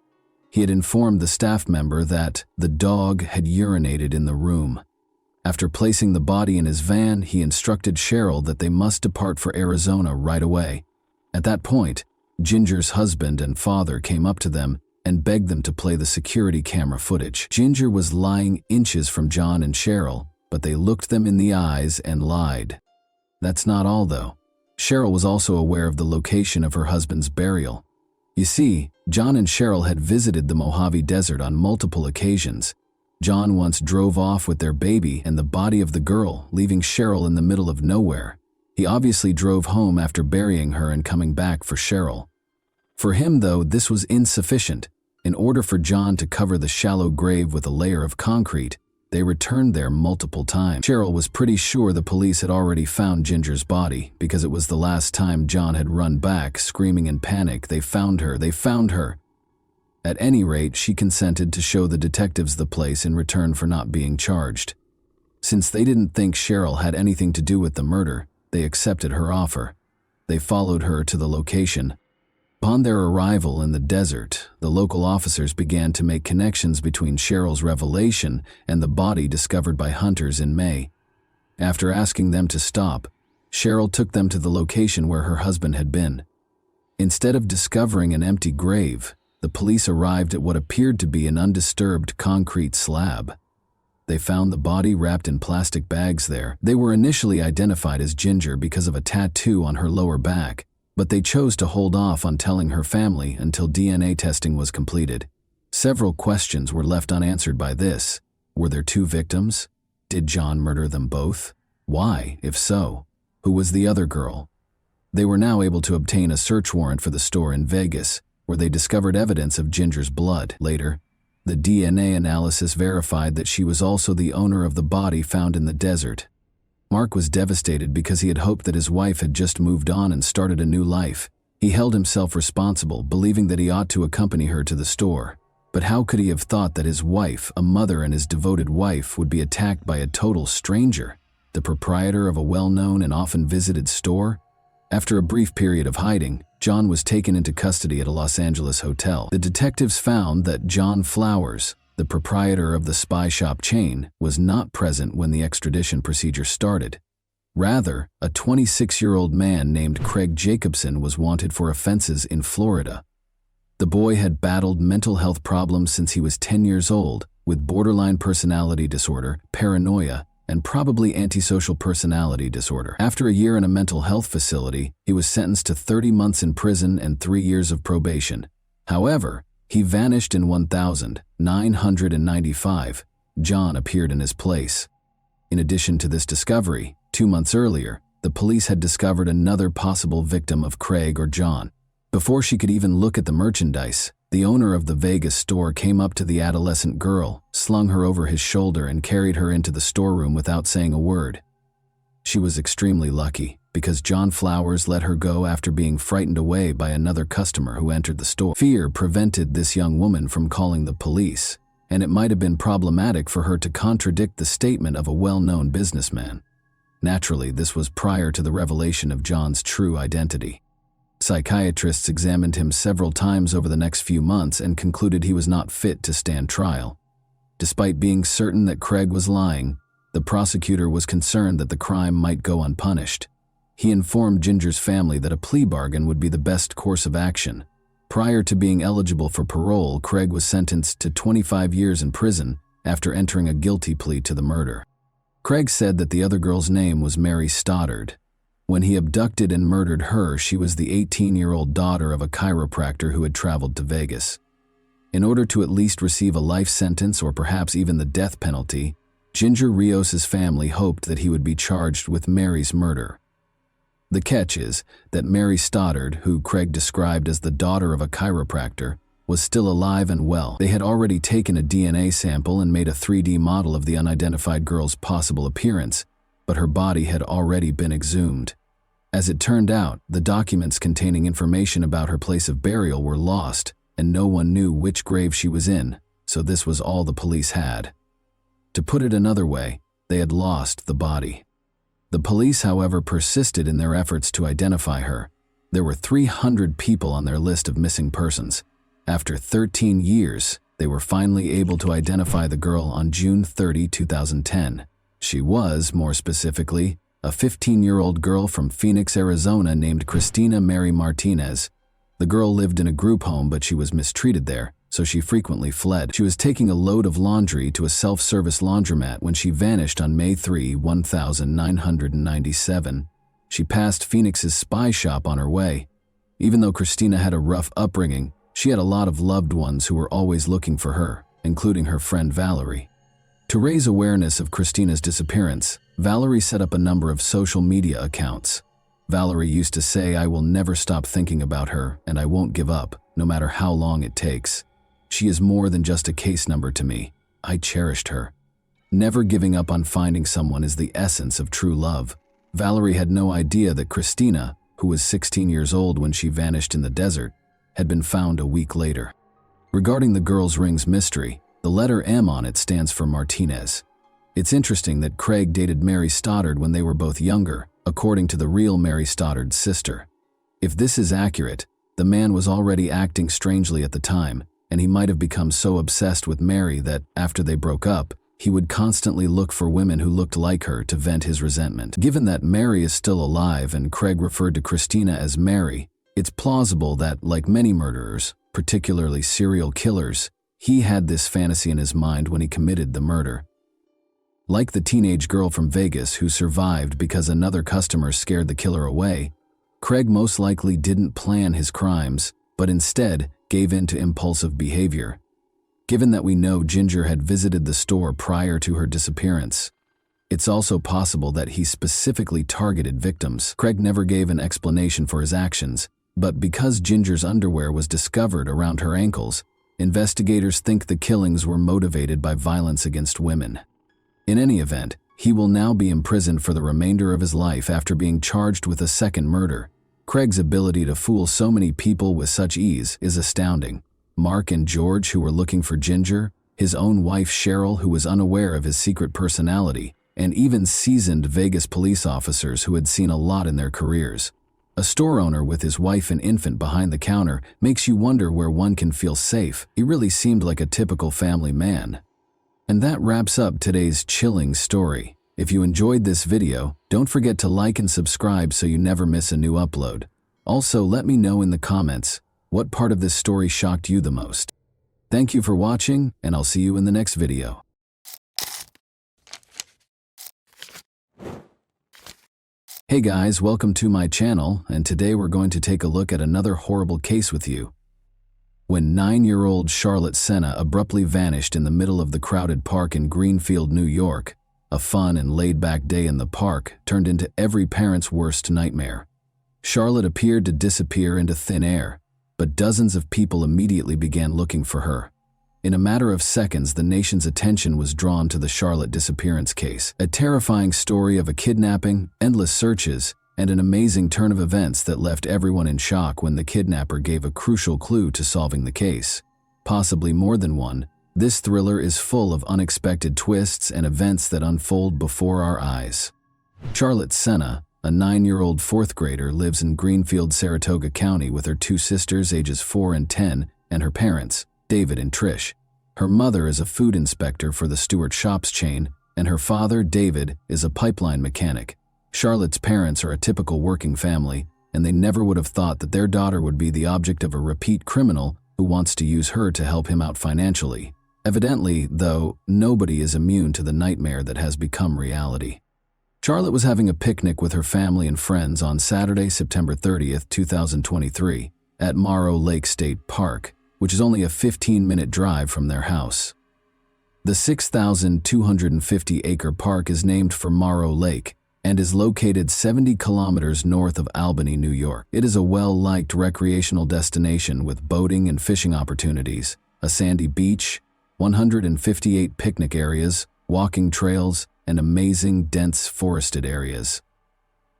A: He had informed the staff member that the dog had urinated in the room. After placing the body in his van, he instructed Cheryl that they must depart for Arizona right away. At that point, Ginger's husband and father came up to them and begged them to play the security camera footage. Ginger was lying inches from John and Cheryl, but they looked them in the eyes and lied. That's not all, though. Cheryl was also aware of the location of her husband's burial. You see, John and Cheryl had visited the Mojave Desert on multiple occasions. John once drove off with their baby and the body of the girl, leaving Cheryl in the middle of nowhere. He obviously drove home after burying her and coming back for Cheryl. For him, though, this was insufficient. In order for John to cover the shallow grave with a layer of concrete, they returned there multiple times. Cheryl was pretty sure the police had already found Ginger's body because it was the last time John had run back, screaming in panic, "They found her! They found her!" At any rate, she consented to show the detectives the place in return for not being charged. Since they didn't think Cheryl had anything to do with the murder, they accepted her offer. They followed her to the location. Upon their arrival in the desert, the local officers began to make connections between Cheryl's revelation and the body discovered by hunters in May. After asking them to stop, Cheryl took them to the location where her husband had been. Instead of discovering an empty grave, the police arrived at what appeared to be an undisturbed concrete slab. They found the body wrapped in plastic bags there. They were initially identified as Ginger because of a tattoo on her lower back, but they chose to hold off on telling her family until DNA testing was completed. Several questions were left unanswered by this. Were there two victims? Did John murder them both? Why, if so? Who was the other girl? They were now able to obtain a search warrant for the store in Vegas, where they discovered evidence of Ginger's blood. Later, the DNA analysis verified that she was also the owner of the body found in the desert. Mark was devastated because he had hoped that his wife had just moved on and started a new life. He held himself responsible, believing that he ought to accompany her to the store. But how could he have thought that his wife, a mother and his devoted wife, would be attacked by a total stranger, the proprietor of a well-known and often visited store? After a brief period of hiding, John was taken into custody at a Los Angeles hotel. The detectives found that John Flowers, the proprietor of the spy shop chain, was not present when the extradition procedure started. Rather, a 26-year-old man named Craig Jacobson was wanted for offenses in Florida. The boy had battled mental health problems since he was 10 years old, with borderline personality disorder, paranoia, and probably antisocial personality disorder. After a year in a mental health facility, he was sentenced to 30 months in prison and 3 years of probation. However, he vanished in 1995. John appeared in his place. In addition to this discovery, 2 months earlier, the police had discovered another possible victim of Craig or John. Before she could even look at the merchandise, the owner of the Vegas store came up to the adolescent girl, slung her over his shoulder, and carried her into the storeroom without saying a word. She was extremely lucky, because John Flowers let her go after being frightened away by another customer who entered the store. Fear prevented this young woman from calling the police, and it might have been problematic for her to contradict the statement of a well-known businessman. Naturally, this was prior to the revelation of John's true identity. Psychiatrists examined him several times over the next few months and concluded he was not fit to stand trial. Despite being certain that Craig was lying, the prosecutor was concerned that the crime might go unpunished. He informed Ginger's family that a plea bargain would be the best course of action. Prior to being eligible for parole, Craig was sentenced to 25 years in prison after entering a guilty plea to the murder. Craig said that the other girl's name was Mary Stoddard. When he abducted and murdered her, she was the 18-year-old daughter of a chiropractor who had traveled to Vegas. In order to at least receive a life sentence or perhaps even the death penalty, Ginger Rios' family hoped that he would be charged with Mary's murder. The catch is that Mary Stoddard, who Craig described as the daughter of a chiropractor, was still alive and well. They had already taken a DNA sample and made a 3D model of the unidentified girl's possible appearance, but her body had already been exhumed. As it turned out, the documents containing information about her place of burial were lost, and no one knew which grave she was in, so this was all the police had. To put it another way, they had lost the body. The police, however, persisted in their efforts to identify her. There were 300 people on their list of missing persons. After 13 years, they were finally able to identify the girl on June 30, 2010. She was, more specifically, a 15-year-old girl from Phoenix, Arizona named Christina Mary Martinez. The girl lived in a group home, but she was mistreated there, so she frequently fled. She was taking a load of laundry to a self-service laundromat when she vanished on May 3, 1997. She passed Phoenix's spy shop on her way. Even though Christina had a rough upbringing, she had a lot of loved ones who were always looking for her, including her friend Valerie. To raise awareness of Christina's disappearance, Valerie set up a number of social media accounts. Valerie used to say, "I will never stop thinking about her, and I won't give up, no matter how long it takes. She is more than just a case number to me. I cherished her." Never giving up on finding someone is the essence of true love. Valerie had no idea that Christina, who was 16 years old when she vanished in the desert, had been found a week later. Regarding the girl's ring's mystery, the letter M on it stands for Martinez. It's interesting that Craig dated Mary Stoddard when they were both younger, according to the real Mary Stoddard's sister. If this is accurate, the man was already acting strangely at the time, and he might have become so obsessed with Mary that, after they broke up, he would constantly look for women who looked like her to vent his resentment. Given that Mary is still alive and Craig referred to Christina as Mary, it's plausible that, like many murderers, particularly serial killers, he had this fantasy in his mind when he committed the murder. Like the teenage girl from Vegas who survived because another customer scared the killer away, Craig most likely didn't plan his crimes, but instead gave in to impulsive behavior. Given that we know Ginger had visited the store prior to her disappearance, it's also possible that he specifically targeted victims. Craig never gave an explanation for his actions, but because Ginger's underwear was discovered around her ankles, investigators think the killings were motivated by violence against women. In any event, he will now be imprisoned for the remainder of his life after being charged with a second murder. Craig's ability to fool so many people with such ease is astounding. Mark and George, who were looking for Ginger, his own wife Cheryl, who was unaware of his secret personality, and even seasoned Vegas police officers who had seen a lot in their careers. A store owner with his wife and infant behind the counter makes you wonder where one can feel safe. He really seemed like a typical family man. And that wraps up today's chilling story. If you enjoyed this video, don't forget to like and subscribe so you never miss a new upload. Also, let me know in the comments, what part of this story shocked you the most? Thank you for watching, and I'll see you in the next video. Hey guys, welcome to my channel, and today we're going to take a look at another horrible case with you. When 9-year-old Charlotte Senna abruptly vanished in the middle of the crowded park in Greenfield, New York, a fun and laid-back day in the park turned into every parent's worst nightmare. Charlotte appeared to disappear into thin air, but dozens of people immediately began looking for her. In a matter of seconds, the nation's attention was drawn to the Charlotte disappearance case, a terrifying story of a kidnapping, endless searches, and an amazing turn of events that left everyone in shock when the kidnapper gave a crucial clue to solving the case. Possibly more than one, this thriller is full of unexpected twists and events that unfold before our eyes. Charlotte Senna, a 9-year-old fourth grader, lives in Greenfield, Saratoga County with her two sisters ages 4 and 10 and her parents, David and Trish. Her mother is a food inspector for the Stewart Shops chain, and her father, David, is a pipeline mechanic. Charlotte's parents are a typical working family, and they never would have thought that their daughter would be the object of a repeat criminal who wants to use her to help him out financially. Evidently, though, nobody is immune to the nightmare that has become reality. Charlotte was having a picnic with her family and friends on Saturday, September 30th, 2023, at Morrow Lake State Park, which is only a 15-minute drive from their house. The 6,250-acre park is named for Morrow Lake and is located 70 kilometers north of Albany, New York. It is a well-liked recreational destination with boating and fishing opportunities, a sandy beach, 158 picnic areas, walking trails, and amazing dense forested areas.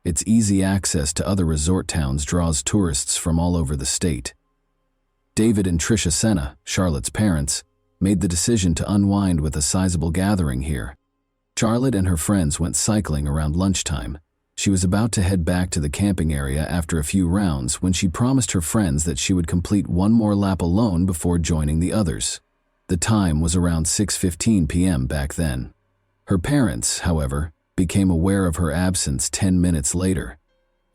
A: Its easy access to other resort towns draws tourists from all over the state. David and Tricia Senna, Charlotte's parents, made the decision to unwind with a sizable gathering here. Charlotte and her friends went cycling around lunchtime. She was about to head back to the camping area after a few rounds when she promised her friends that she would complete one more lap alone before joining the others. The time was around 6:15 p.m. back then. Her parents, however, became aware of her absence 10 minutes later.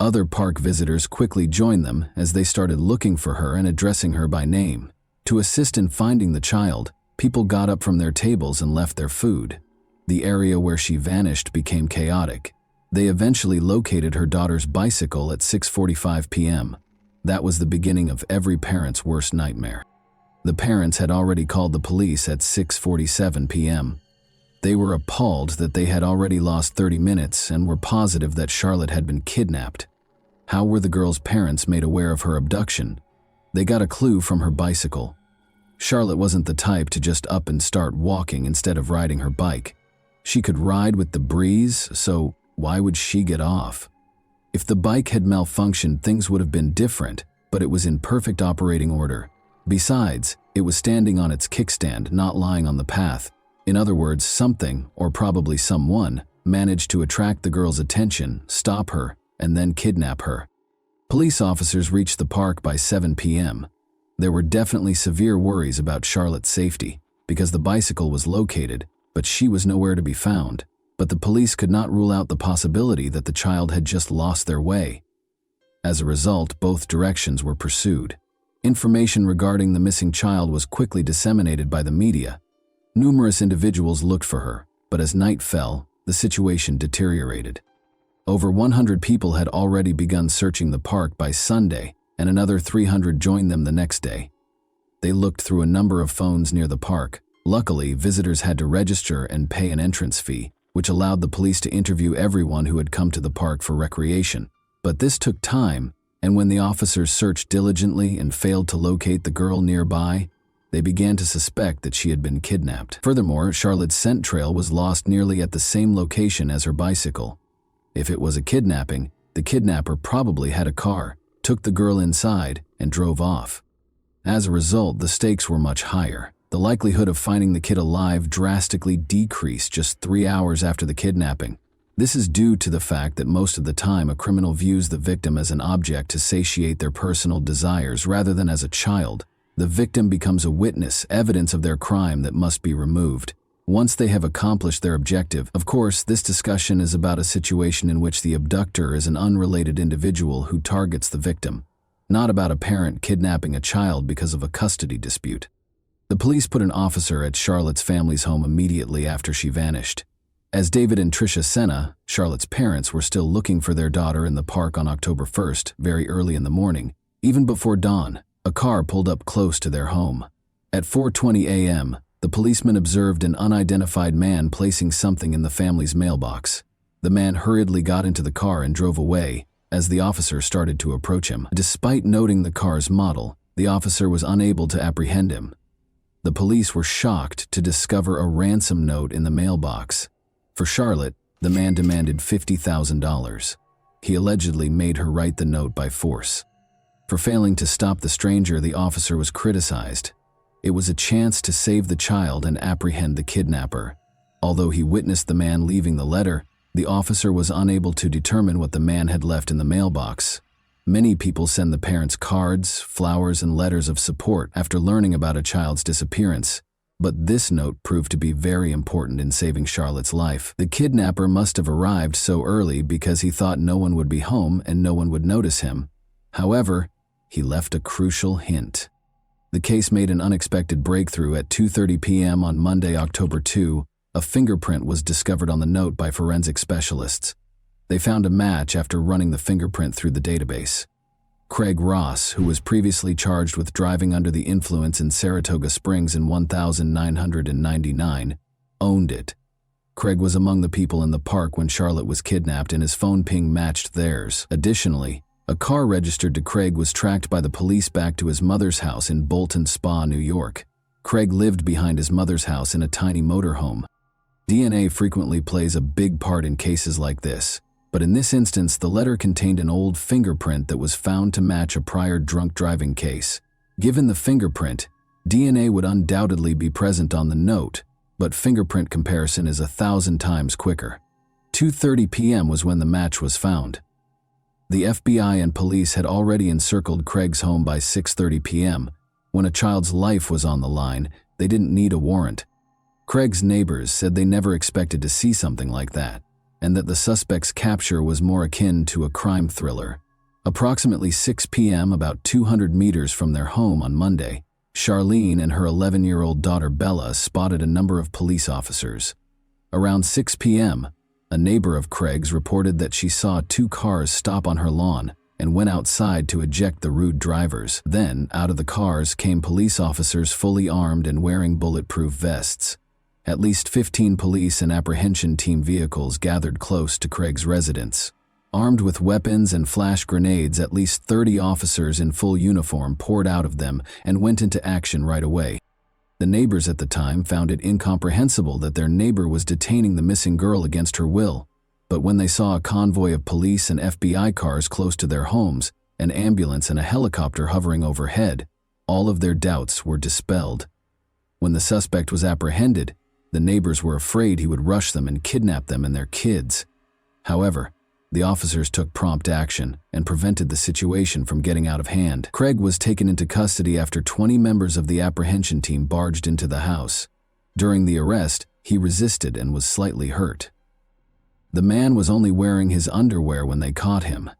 A: Other park visitors quickly joined them as they started looking for her and addressing her by name. To assist in finding the child, people got up from their tables and left their food. The area where she vanished became chaotic. They eventually located her daughter's bicycle at 6:45 p.m. That was the beginning of every parent's worst nightmare. The parents had already called the police at 6:47 p.m. They were appalled that they had already lost 30 minutes and were positive that Charlotte had been kidnapped. How were the girl's parents made aware of her abduction? They got a clue from her bicycle. Charlotte wasn't the type to just up and start walking instead of riding her bike. She could ride with the breeze, so why would she get off? If the bike had malfunctioned, things would have been different, but it was in perfect operating order. Besides, it was standing on its kickstand, not lying on the path. In other words, something, or probably someone, managed to attract the girl's attention, stop her, and then kidnap her. Police officers reached the park by 7 p.m. There were definitely severe worries about Charlotte's safety, because the bicycle was located, but she was nowhere to be found. But the police could not rule out the possibility that the child had just lost their way. As a result, both directions were pursued. Information regarding the missing child was quickly disseminated by the media. Numerous individuals looked for her, but as night fell, the situation deteriorated. Over 100 people had already begun searching the park by Sunday, and another 300 joined them the next day. They looked through a number of phones near the park. Luckily, visitors had to register and pay an entrance fee, which allowed the police to interview everyone who had come to the park for recreation. But this took time, and when the officers searched diligently and failed to locate the girl nearby, they began to suspect that she had been kidnapped. Furthermore, Charlotte's scent trail was lost nearly at the same location as her bicycle. If it was a kidnapping, the kidnapper probably had a car, took the girl inside, and drove off. As a result, the stakes were much higher. The likelihood of finding the kid alive drastically decreased just 3 hours after the kidnapping. This is due to the fact that most of the time a criminal views the victim as an object to satiate their personal desires rather than as a child. The victim becomes a witness, evidence of their crime that must be removed. Once they have accomplished their objective, of course, this discussion is about a situation in which the abductor is an unrelated individual who targets the victim, not about a parent kidnapping a child because of a custody dispute. The police put an officer at Charlotte's family's home immediately after she vanished. As David and Tricia Senna, Charlotte's parents, were still looking for their daughter in the park on October 1st, very early in the morning, even before dawn, a car pulled up close to their home. At 4:20 a.m., the policeman observed an unidentified man placing something in the family's mailbox. The man hurriedly got into the car and drove away as the officer started to approach him. Despite noting the car's model, the officer was unable to apprehend him. The police were shocked to discover a ransom note in the mailbox. For Charlotte, the man demanded $50,000. He allegedly made her write the note by force. For failing to stop the stranger, the officer was criticized. It was a chance to save the child and apprehend the kidnapper. Although he witnessed the man leaving the letter, the officer was unable to determine what the man had left in the mailbox. Many people send the parents cards, flowers, and letters of support after learning about a child's disappearance. But this note proved to be very important in saving Charlotte's life. The kidnapper must have arrived so early because he thought no one would be home and no one would notice him. However, he left a crucial hint. The case made an unexpected breakthrough at 2:30 p.m. on Monday, October 2. A fingerprint was discovered on the note by forensic specialists. They found a match after running the fingerprint through the database. Craig Ross, who was previously charged with driving under the influence in Saratoga Springs in 1999, owned it. Craig was among the people in the park when Charlotte was kidnapped, and his phone ping matched theirs. Additionally, a car registered to Craig was tracked by the police back to his mother's house in Bolton Spa, New York. Craig lived behind his mother's house in a tiny motorhome. DNA frequently plays a big part in cases like this, but in this instance, the letter contained an old fingerprint that was found to match a prior drunk driving case. Given the fingerprint, DNA would undoubtedly be present on the note, but fingerprint comparison is 1,000 times quicker. 2:30 p.m. was when the match was found. The FBI and police had already encircled Craig's home by 6:30 p.m. When a child's life was on the line, they didn't need a warrant. Craig's neighbors said they never expected to see something like that. and that the suspect's capture was more akin to a crime thriller. Approximately 6 p.m., about 200 meters from their home on Monday, Charlene and her 11-year-old daughter Bella spotted a number of police officers. Around 6 p.m., a neighbor of Craig's reported that she saw 2 cars stop on her lawn and went outside to eject the rude drivers. Then, out of the cars came police officers fully armed and wearing bulletproof vests. At least 15 police and apprehension team vehicles gathered close to Craig's residence. Armed with weapons and flash grenades, at least 30 officers in full uniform poured out of them and went into action right away. The neighbors at the time found it incomprehensible that their neighbor was detaining the missing girl against her will, but when they saw a convoy of police and FBI cars close to their homes, an ambulance and a helicopter hovering overhead, all of their doubts were dispelled. When the suspect was apprehended, the neighbors were afraid he would rush them and kidnap them and their kids. However, the officers took prompt action and prevented the situation from getting out of hand. Craig was taken into custody after 20 members of the apprehension team barged into the house. During the arrest, he resisted and was slightly hurt. The man was only wearing his underwear when they caught him.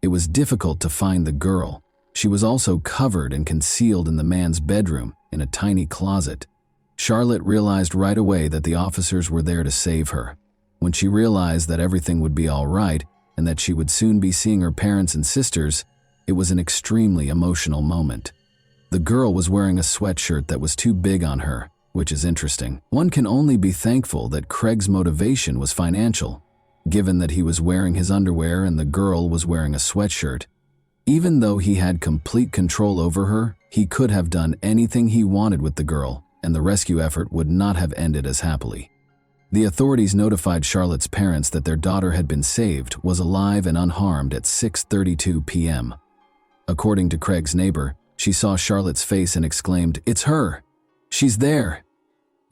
A: It was difficult to find the girl. She was also covered and concealed in the man's bedroom in a tiny closet. Charlotte realized right away that the officers were there to save her. When she realized that everything would be all right, and that she would soon be seeing her parents and sisters, it was an extremely emotional moment. The girl was wearing a sweatshirt that was too big on her, which is interesting. One can only be thankful that Craig's motivation was financial, given that he was wearing his underwear and the girl was wearing a sweatshirt. Even though he had complete control over her, he could have done anything he wanted with the girl, and the rescue effort would not have ended as happily. The authorities notified Charlotte's parents that their daughter had been saved, was alive and unharmed at 6:32 p.m. According to Craig's neighbor, she saw Charlotte's face and exclaimed, "It's her! She's there!"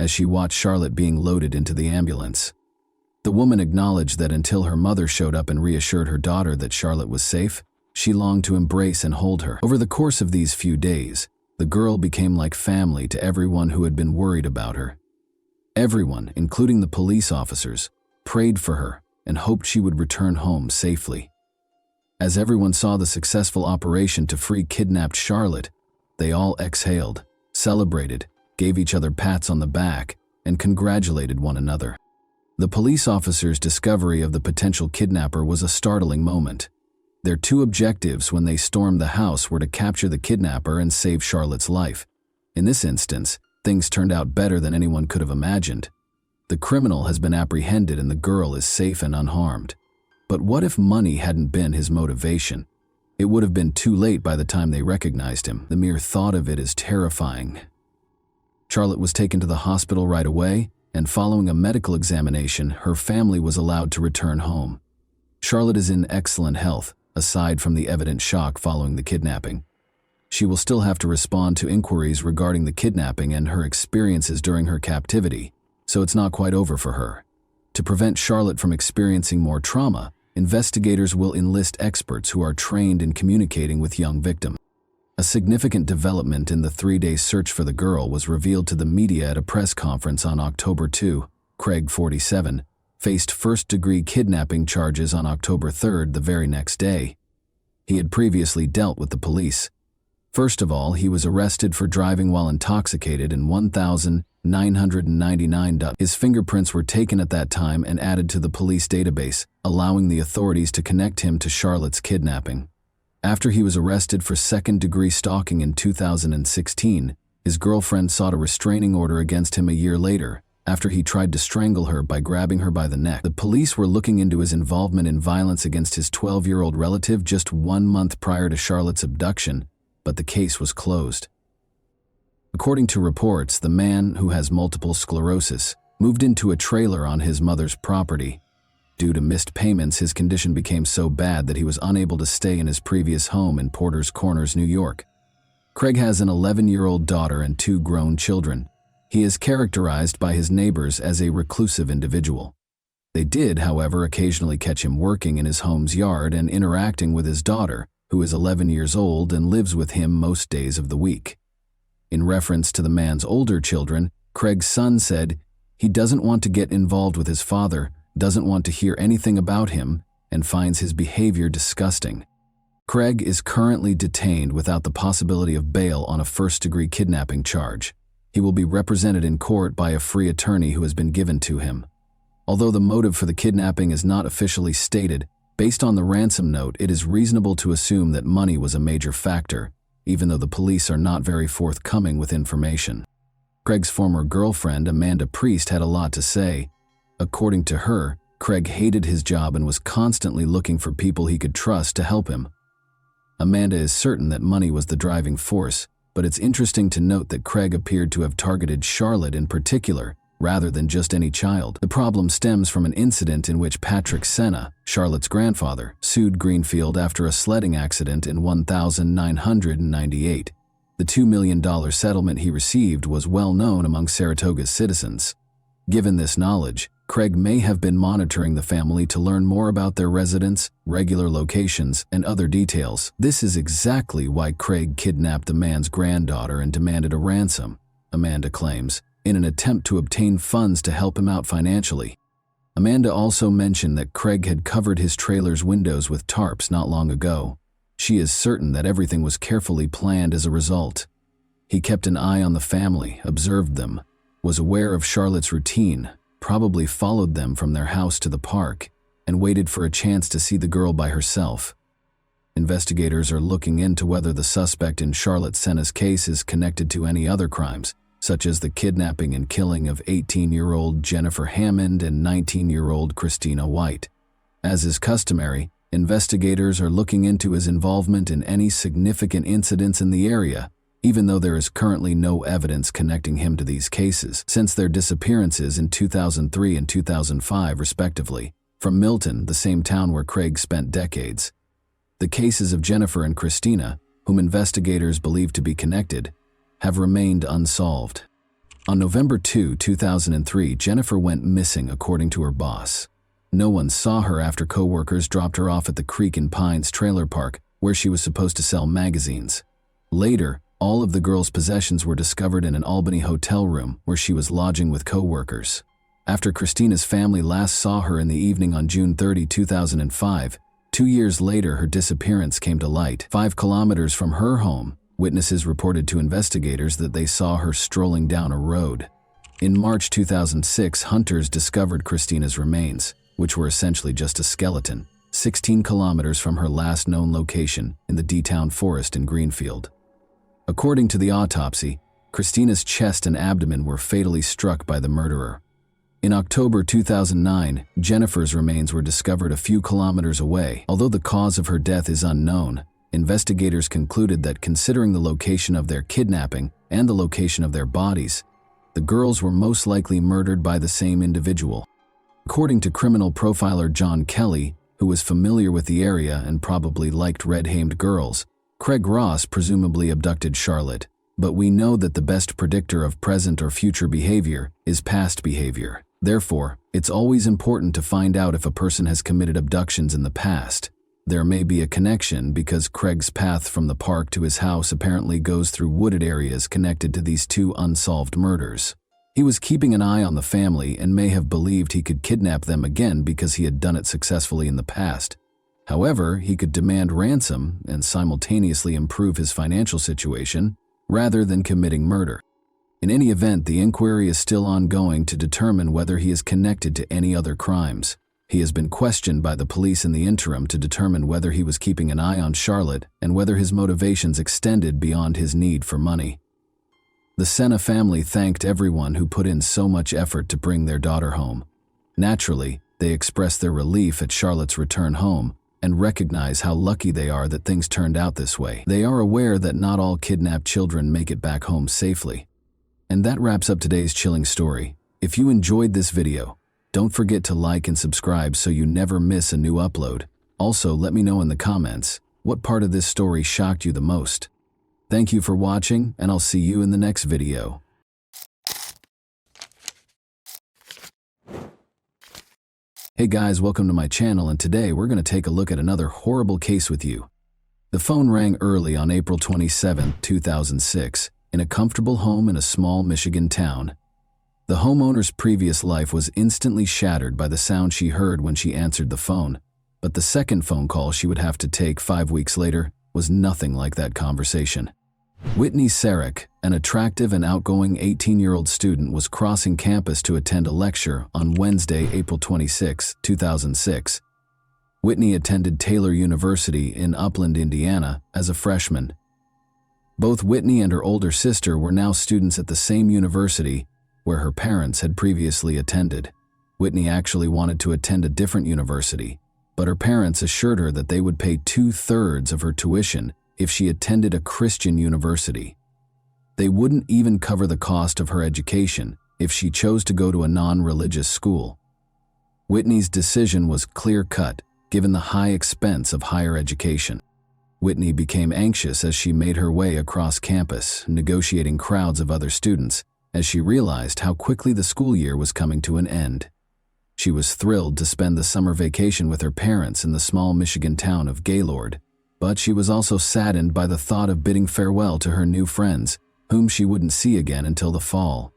A: as she watched Charlotte being loaded into the ambulance. The woman acknowledged that until her mother showed up and reassured her daughter that Charlotte was safe, she longed to embrace and hold her. Over the course of these few days, the girl became like family to everyone who had been worried about her. Everyone, including the police officers, prayed for her and hoped she would return home safely. As everyone saw the successful operation to free kidnapped Charlotte, they all exhaled, celebrated, gave each other pats on the back, and congratulated one another. The police officers' discovery of the potential kidnapper was a startling moment. Their 2 objectives when they stormed the house were to capture the kidnapper and save Charlotte's life. In this instance, things turned out better than anyone could have imagined. The criminal has been apprehended and the girl is safe and unharmed. But what if money hadn't been his motivation? It would have been too late by the time they recognized him. The mere thought of it is terrifying. Charlotte was taken to the hospital right away, and following a medical examination, her family was allowed to return home. Charlotte is in excellent health, aside from the evident shock following the kidnapping. She will still have to respond to inquiries regarding the kidnapping and her experiences during her captivity, so it's not quite over for her. To prevent Charlotte from experiencing more trauma, investigators will enlist experts who are trained in communicating with young victims. A significant development in the 3-day search for the girl was revealed to the media at a press conference on October 2. Craig, 47, faced first-degree kidnapping charges on October 3, the very next day. He had previously dealt with the police. First of all, he was arrested for driving while intoxicated in 1,999. His fingerprints were taken at that time and added to the police database, allowing the authorities to connect him to Charlotte's kidnapping. After he was arrested for second-degree stalking in 2016, his girlfriend sought a restraining order against him a year later, after he tried to strangle her by grabbing her by the neck. The police were looking into his involvement in violence against his 12-year-old relative just 1 month prior to Charlotte's abduction, but the case was closed. According to reports, the man, who has multiple sclerosis, moved into a trailer on his mother's property. Due to missed payments, his condition became so bad that he was unable to stay in his previous home in Porter's Corners, New York. Craig has an 11-year-old daughter and 2 grown children. He is characterized by his neighbors as a reclusive individual. They did, however, occasionally catch him working in his home's yard and interacting with his daughter, who is 11 years old and lives with him most days of the week. In reference to the man's older children, Craig's son said, "He doesn't want to get involved with his father. doesn't want to hear anything about him, and finds his behavior disgusting. Craig is currently detained without the possibility of bail on a first-degree kidnapping charge. He will be represented in court by a free attorney who has been given to him. Although the motive for the kidnapping is not officially stated, based on the ransom note, it is reasonable to assume that money was a major factor, even though the police are not very forthcoming with information. Craig's former girlfriend, Amanda Priest, had a lot to say. According to her, Craig hated his job and was constantly looking for people he could trust to help him. Amanda is certain that money was the driving force, but it's interesting to note that Craig appeared to have targeted Charlotte in particular, rather than just any child. The problem stems from an incident in which Patrick Senna, Charlotte's grandfather, sued Greenfield after a sledding accident in 1998. The $2 million settlement he received was well known among Saratoga's citizens. Given this knowledge, Craig may have been monitoring the family to learn more about their residence, regular locations, and other details. This is exactly why Craig kidnapped the man's granddaughter and demanded a ransom, Amanda claims, in an attempt to obtain funds to help him out financially. Amanda also mentioned that Craig had covered his trailer's windows with tarps not long ago. She is certain that everything was carefully planned as a result. He kept an eye on the family, observed them, was aware of Charlotte's routine, probably followed them from their house to the park, and waited for a chance to see the girl by herself. Investigators are looking into whether the suspect in Charlotte Senna's case is connected to any other crimes, such as the kidnapping and killing of 18-year-old Jennifer Hammond and 19-year-old Christina White. As is customary, investigators are looking into his involvement in any significant incidents in the area, even though there is currently no evidence connecting him to these cases, since their disappearances in 2003 and 2005 respectively, from Milton, the same town where Craig spent decades. The cases of Jennifer and Christina, whom investigators believe to be connected, have remained unsolved. On November 2, 2003, Jennifer went missing according to her boss. No one saw her after co-workers dropped her off at the Creek and Pines trailer park, where she was supposed to sell magazines. Later, all of the girl's possessions were discovered in an Albany hotel room where she was lodging with co-workers. After Christina's family last saw her in the evening on June 30, 2005, 2 years later her disappearance came to light. 5 kilometers from her home, witnesses reported to investigators that they saw her strolling down a road. In March 2006, hunters discovered Christina's remains, which were essentially just a skeleton, 16 kilometers from her last known location in the D-Town forest in Greenfield. According to the autopsy, Christina's chest and abdomen were fatally struck by the murderer. In October 2009, Jennifer's remains were discovered a few kilometers away. Although the cause of her death is unknown, investigators concluded that considering the location of their kidnapping and the location of their bodies, the girls were most likely murdered by the same individual. According to criminal profiler John Kelly, who was familiar with the area and probably liked red-hamed girls, Craig Ross presumably abducted Charlotte, but we know that the best predictor of present or future behavior is past behavior. Therefore, it's always important to find out if a person has committed abductions in the past. There may be a connection because Craig's path from the park to his house apparently goes through wooded areas connected to these 2 unsolved murders. He was keeping an eye on the family and may have believed he could kidnap them again because he had done it successfully in the past. However, he could demand ransom and simultaneously improve his financial situation rather than committing murder. In any event, the inquiry is still ongoing to determine whether he is connected to any other crimes. He has been questioned by the police in the interim to determine whether he was keeping an eye on Charlotte and whether his motivations extended beyond his need for money. The Senna family thanked everyone who put in so much effort to bring their daughter home. Naturally, they expressed their relief at Charlotte's return home and recognize how lucky they are that things turned out this way. They are aware that not all kidnapped children make it back home safely. And that wraps up today's chilling story. If you enjoyed this video, don't forget to like and subscribe so you never miss a new upload. Also, let me know in the comments, what part of this story shocked you the most? Thank you for watching, and I'll see you in the next video. Hey guys, welcome to my channel, and today we're going to take a look at another horrible case with you. The phone rang early on April 27, 2006, in a comfortable home in a small Michigan town. The homeowner's previous life was instantly shattered by the sound she heard when she answered the phone, but the second phone call she would have to take 5 weeks later was nothing like that conversation. Whitney Sarek, an attractive and outgoing 18-year-old student, was crossing campus to attend a lecture on Wednesday, April 26, 2006. Whitney attended Taylor University in Upland, Indiana, as a freshman. Both Whitney and her older sister were now students at the same university where her parents had previously attended. Whitney actually wanted to attend a different university, but her parents assured her that they would pay 2/3 of her tuition if she attended a Christian university. They wouldn't even cover the cost of her education if she chose to go to a non-religious school. Whitney's decision was clear-cut, given the high expense of higher education. Whitney became anxious as she made her way across campus, negotiating crowds of other students, as she realized how quickly the school year was coming to an end. She was thrilled to spend the summer vacation with her parents in the small Michigan town of Gaylord, but she was also saddened by the thought of bidding farewell to her new friends, whom she wouldn't see again until the fall.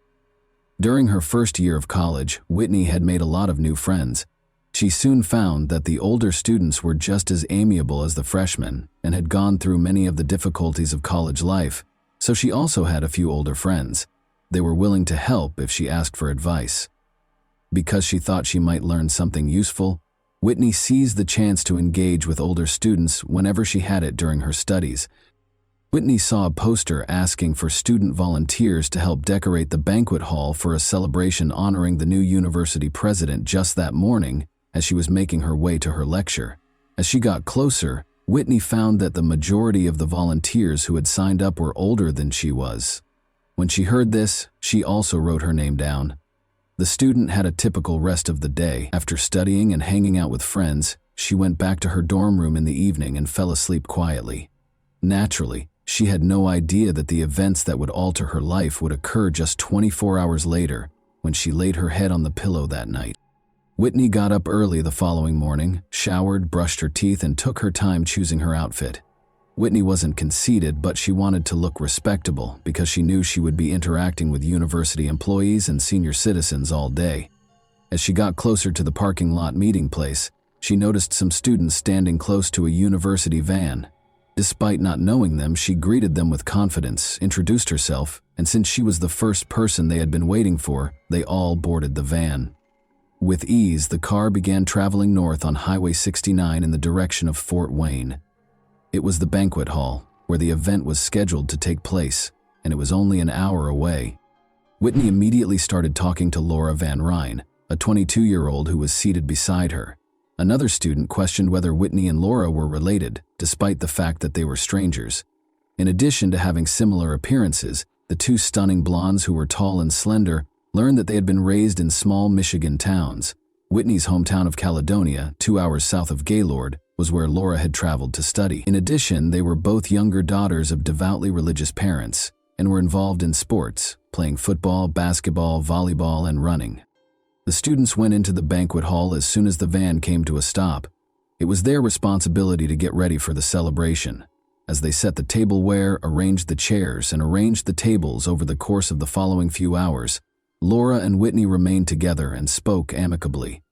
A: During her first year of college, Whitney had made a lot of new friends. She soon found that the older students were just as amiable as the freshmen and had gone through many of the difficulties of college life, so she also had a few older friends. They were willing to help if she asked for advice. Because she thought she might learn something useful, Whitney seized the chance to engage with older students whenever she had it during her studies. Whitney saw a poster asking for student volunteers to help decorate the banquet hall for a celebration honoring the new university president just that morning as she was making her way to her lecture. As she got closer, Whitney found that the majority of the volunteers who had signed up were older than she was. When she heard this, she also wrote her name down. The student had a typical rest of the day. After studying and hanging out with friends, she went back to her dorm room in the evening and fell asleep quietly. Naturally, she had no idea that the events that would alter her life would occur just 24 hours later, when she laid her head on the pillow that night. Whitney got up early the following morning, showered, brushed her teeth, and took her time choosing her outfit. Whitney wasn't conceited, but she wanted to look respectable because she knew she would be interacting with university employees and senior citizens all day. As she got closer to the parking lot meeting place, she noticed some students standing close to a university van. Despite not knowing them, she greeted them with confidence, introduced herself, and since she was the first person they had been waiting for, they all boarded the van. With ease, the car began traveling north on Highway 69 in the direction of Fort Wayne. It was the banquet hall, where the event was scheduled to take place, and it was only an hour away. Whitney immediately started talking to Laura Van Ryn, a 22-year-old who was seated beside her. Another student questioned whether Whitney and Laura were related, despite the fact that they were strangers. In addition to having similar appearances, the two stunning blondes who were tall and slender learned that they had been raised in small Michigan towns. Whitney's hometown of Caledonia, 2 hours south of Gaylord, was where Laura had traveled to study. In addition, they were both younger daughters of devoutly religious parents and were involved in sports, playing football, basketball, volleyball, and running. The students went into the banquet hall as soon as the van came to a stop. It was their responsibility to get ready for the celebration. As they set the tableware, arranged the chairs, and arranged the tables over the course of the following few hours, Laura and Whitney remained together and spoke amicably.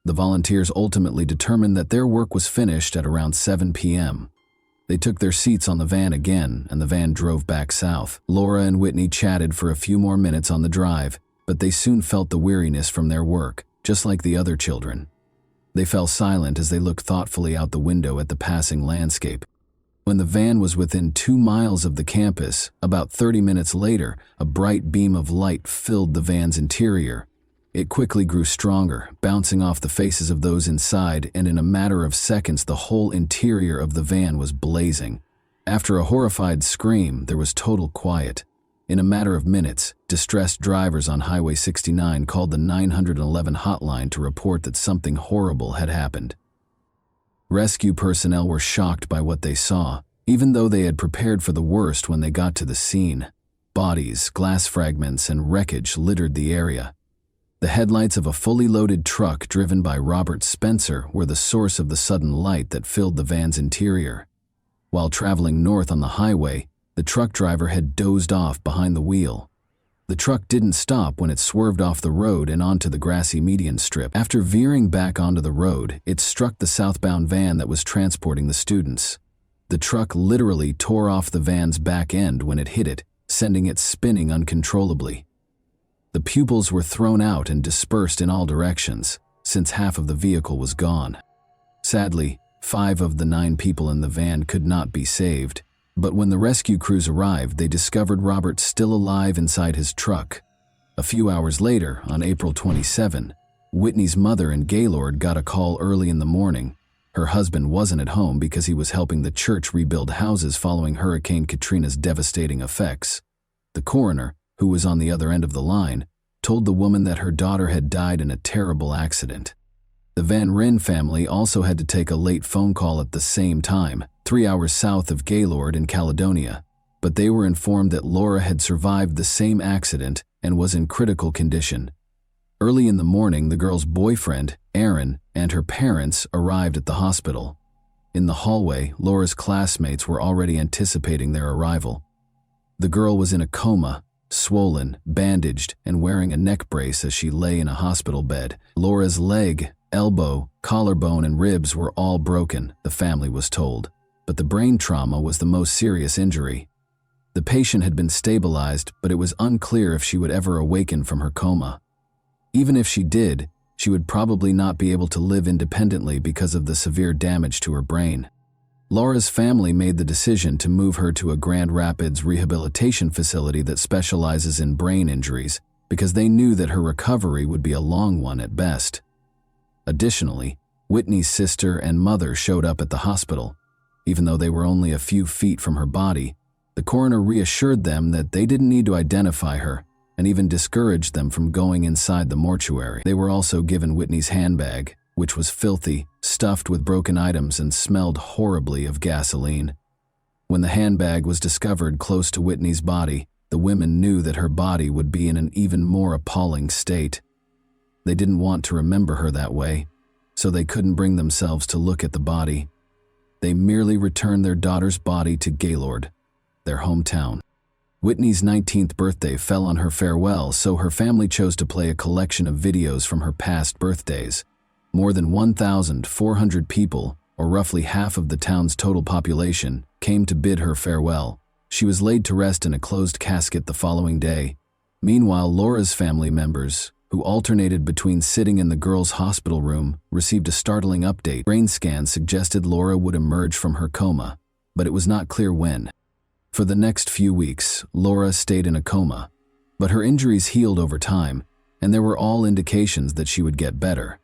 A: The volunteers ultimately determined that their work was finished at around 7 p.m. They took their seats on the van again, and the van drove back south. Laura and Whitney chatted for a few more minutes on the drive, but they soon felt the weariness from their work, just like the other children. They fell silent as they looked thoughtfully out the window at the passing landscape. When the van was within 2 miles of the campus, about 30 minutes later, a bright beam of light filled the van's interior. It quickly grew stronger, bouncing off the faces of those inside, and in a matter of seconds the whole interior of the van was blazing. After a horrified scream, there was total quiet. In a matter of minutes, distressed drivers on Highway 69 called the 911 hotline to report that something horrible had happened. Rescue personnel were shocked by what they saw, even though they had prepared for the worst when they got to the scene. Bodies, glass fragments, and wreckage littered the area. The headlights of a fully loaded truck driven by Robert Spencer were the source of the sudden light that filled the van's interior. While traveling north on the highway, the truck driver had dozed off behind the wheel. The truck didn't stop when it swerved off the road and onto the grassy median strip. After veering back onto the road, it struck the southbound van that was transporting the students. The truck literally tore off the van's back end when it hit it, sending it spinning uncontrollably. The pupils were thrown out and dispersed in all directions, since half of the vehicle was gone. Sadly, 5 of the 9 people in the van could not be saved, but when the rescue crews arrived, they discovered Robert still alive inside his truck. A few hours later, on April 27, Whitney's mother and Gaylord got a call early in the morning. Her husband wasn't at home because he was helping the church rebuild houses following Hurricane Katrina's devastating effects. The coroner, who was on the other end of the line, told the woman that her daughter had died in a terrible accident. The Van Ryn family also had to take a late phone call at the same time, 3 hours south of Gaylord in Caledonia, but they were informed that Laura had survived the same accident and was in critical condition. Early in the morning, the girl's boyfriend, Aaron, and her parents arrived at the hospital. In the hallway, Laura's classmates were already anticipating their arrival. The girl was in a coma, swollen, bandaged, and wearing a neck brace as she lay in a hospital bed. Laura's leg, elbow, collarbone, and ribs were all broken, the family was told, but the brain trauma was the most serious injury. The patient had been stabilized, but it was unclear if she would ever awaken from her coma. Even if she did, she would probably not be able to live independently because of the severe damage to her brain. Laura's family made the decision to move her to a Grand Rapids rehabilitation facility that specializes in brain injuries because they knew that her recovery would be a long one at best. Additionally, Whitney's sister and mother showed up at the hospital. Even though they were only a few feet from her body, the coroner reassured them that they didn't need to identify her and even discouraged them from going inside the mortuary. They were also given Whitney's handbag, which was filthy, stuffed with broken items, and smelled horribly of gasoline. When the handbag was discovered close to Whitney's body, the women knew that her body would be in an even more appalling state. They didn't want to remember her that way, so they couldn't bring themselves to look at the body. They merely returned their daughter's body to Gaylord, their hometown. Whitney's 19th birthday fell on her farewell, so her family chose to play a collection of videos from her past birthdays. More than 1,400 people, or roughly half of the town's total population, came to bid her farewell. She was laid to rest in a closed casket the following day. Meanwhile, Laura's family members, who alternated between sitting in the girl's hospital room, received a startling update. Brain scans suggested Laura would emerge from her coma, but it was not clear when. For the next few weeks, Laura stayed in a coma, but her injuries healed over time, and there were all indications that she would get better.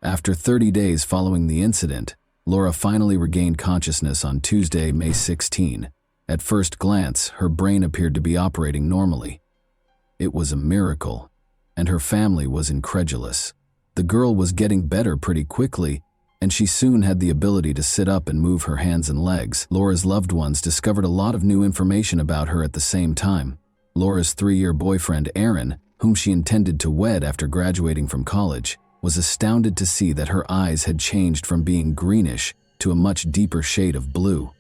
A: After 30 days following the incident, Laura finally regained consciousness on Tuesday, May 16. At first glance, her brain appeared to be operating normally. It was a miracle, and her family was incredulous. The girl was getting better pretty quickly, and she soon had the ability to sit up and move her hands and legs. Laura's loved ones discovered a lot of new information about her at the same time. Laura's 3-year boyfriend, Aaron, whom she intended to wed after graduating from college, was astounded to see that her eyes had changed from being greenish to a much deeper shade of blue.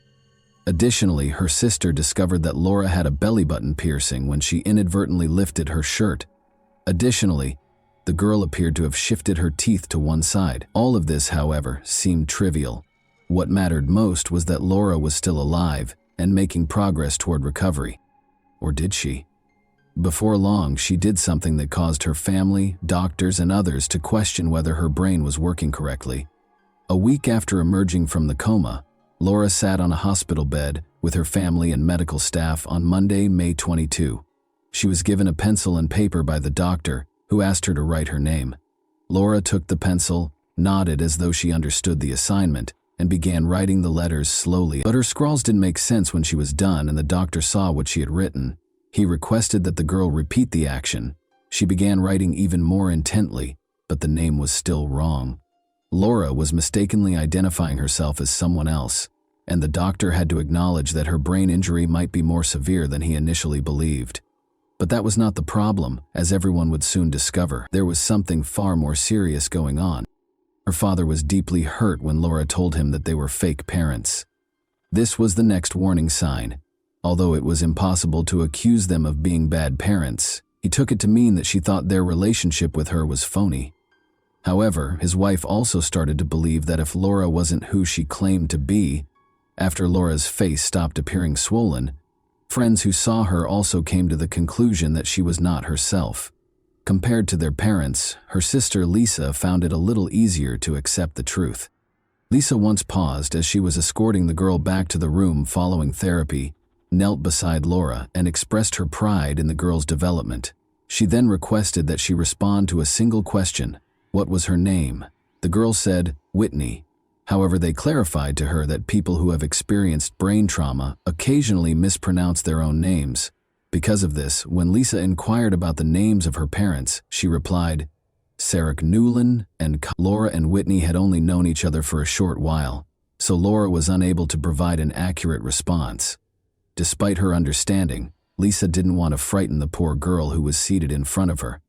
A: Additionally, her sister discovered that Laura had a belly button piercing when she inadvertently lifted her shirt. Additionally, the girl appeared to have shifted her teeth to one side. All of this, however, seemed trivial. What mattered most was that Laura was still alive and making progress toward recovery. Or did she? Before long, she did something that caused her family, doctors, and others to question whether her brain was working correctly. A week after emerging from the coma, Laura sat on a hospital bed with her family and medical staff on Monday, May 22. She was given a pencil and paper by the doctor, who asked her to write her name. Laura took the pencil, nodded as though she understood the assignment, and began writing the letters slowly. But her scrawls didn't make sense when she was done, and the doctor saw what she had written. He requested that the girl repeat the action. She began writing even more intently, but the name was still wrong. Laura was mistakenly identifying herself as someone else, and the doctor had to acknowledge that her brain injury might be more severe than he initially believed. But that was not the problem, as everyone would soon discover. There was something far more serious going on. Her father was deeply hurt when Laura told him that they were fake parents. This was the next warning sign. Although it was impossible to accuse them of being bad parents, he took it to mean that she thought their relationship with her was phony. However, his wife also started to believe that if Laura wasn't who she claimed to be, after Laura's face stopped appearing swollen, friends who saw her also came to the conclusion that she was not herself. Compared to their parents, her sister Lisa found it a little easier to accept the truth. Lisa once paused as she was escorting the girl back to the room following therapy, knelt beside Laura, and expressed her pride in the girl's development. She then requested that she respond to a single question: what was her name? The girl said, Whitney. However, they clarified to her that people who have experienced brain trauma occasionally mispronounce their own names. Because of this, when Lisa inquired about the names of her parents, she replied, Sarah Newland and Laura and Whitney had only known each other for a short while, so Laura was unable to provide an accurate response. Despite her understanding, Lisa didn't want to frighten the poor girl who was seated in front of her.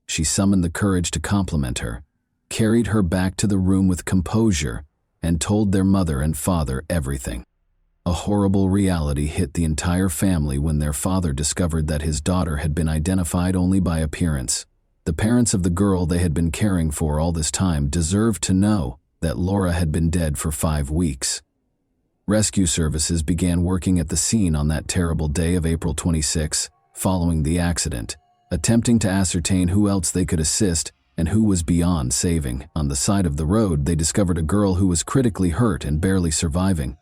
A: She summoned the courage to compliment her, carried her back to the room with composure, and told their mother and father everything. A horrible reality hit the entire family when their father discovered that his daughter had been identified only by appearance. The parents of the girl they had been caring for all this time deserved to know that Laura had been dead for 5 weeks. Rescue services began working at the scene on that terrible day of April 26, following the accident, attempting to ascertain who else they could assist and who was beyond saving. On the side of the road, they discovered a girl who was critically hurt and barely surviving.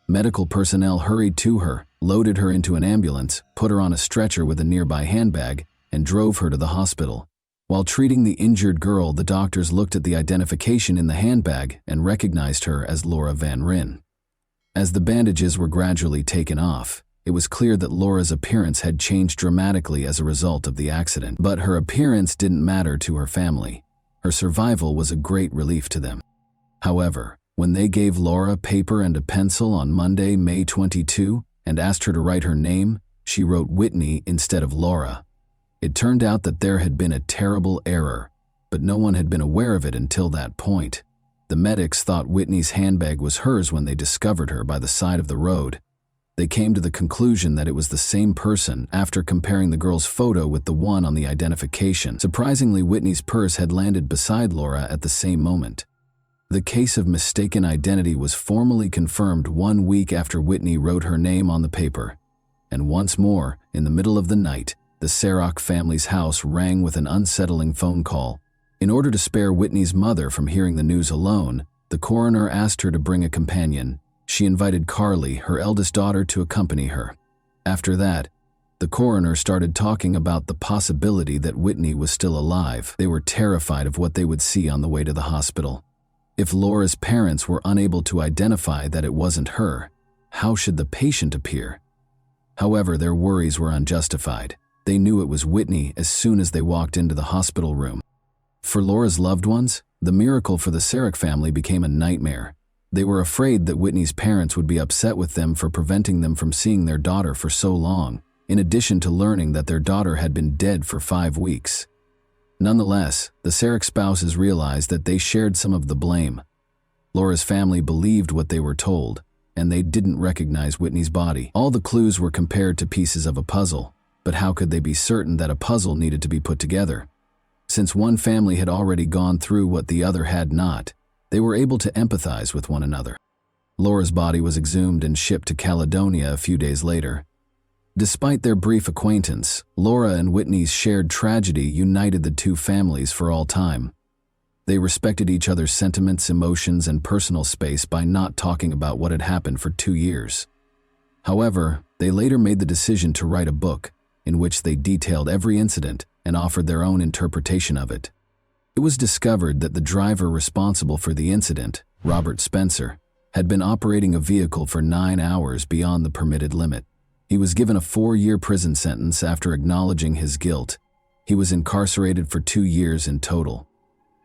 A: Medical personnel hurried to her, loaded her into an ambulance, put her on a stretcher with a nearby handbag, and drove her to the hospital. While treating the injured girl, the doctors looked at the identification in the handbag and recognized her as Laura Van Ryn. As the bandages were gradually taken off, it was clear that Laura's appearance had changed dramatically as a result of the accident. But her appearance didn't matter to her family. Her survival was a great relief to them. However, when they gave Laura paper and a pencil on Monday, May 22, and asked her to write her name, she wrote Whitney instead of Laura. It turned out that there had been a terrible error, but no one had been aware of it until that point. The medics thought Whitney's handbag was hers when they discovered her by the side of the road. They came to the conclusion that it was the same person after comparing the girl's photo with the one on the identification. Surprisingly, Whitney's purse had landed beside Laura at the same moment. The case of mistaken identity was formally confirmed 1 week after Whitney wrote her name on the paper. And once more, in the middle of the night, the Sarok family's house rang with an unsettling phone call. In order to spare Whitney's mother from hearing the news alone, the coroner asked her to bring a companion. She invited Carly, her eldest daughter, to accompany her. After that, the coroner started talking about the possibility that Whitney was still alive. They were terrified of what they would see on the way to the hospital. If Laura's parents were unable to identify that it wasn't her, how should the patient appear? However, their worries were unjustified. They knew it was Whitney as soon as they walked into the hospital room. For Laura's loved ones, the miracle for the Sarok family became a nightmare. They were afraid that Whitney's parents would be upset with them for preventing them from seeing their daughter for so long, in addition to learning that their daughter had been dead for 5 weeks. Nonetheless, the Sarok spouses realized that they shared some of the blame. Laura's family believed what they were told, and they didn't recognize Whitney's body. All the clues were compared to pieces of a puzzle, but how could they be certain that a puzzle needed to be put together? Since one family had already gone through what the other had not, they were able to empathize with one another. Laura's body was exhumed and shipped to Caledonia a few days later. Despite their brief acquaintance, Laura and Whitney's shared tragedy united the two families for all time. They respected each other's sentiments, emotions, and personal space by not talking about what had happened for 2 years. However, they later made the decision to write a book in which they detailed every incident and offered their own interpretation of it. It was discovered that the driver responsible for the incident, Robert Spencer, had been operating a vehicle for 9 hours beyond the permitted limit. He was given a 4-year prison sentence after acknowledging his guilt. He was incarcerated for 2 years in total.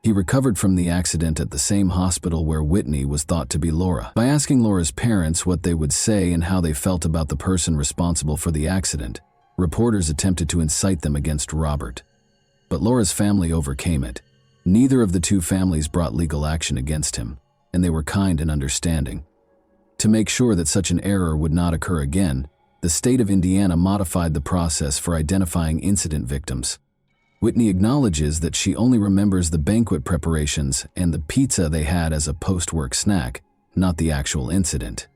A: He recovered from the accident at the same hospital where Whitney was thought to be Laura. By asking Laura's parents what they would say and how they felt about the person responsible for the accident, reporters attempted to incite them against Robert. But Laura's family overcame it. Neither of the two families brought legal action against him, and they were kind and understanding. To make sure that such an error would not occur again, The state of Indiana modified the process for identifying incident victims. Whitney acknowledges that she only remembers the banquet preparations and the pizza they had as a post-work snack, not the actual incident.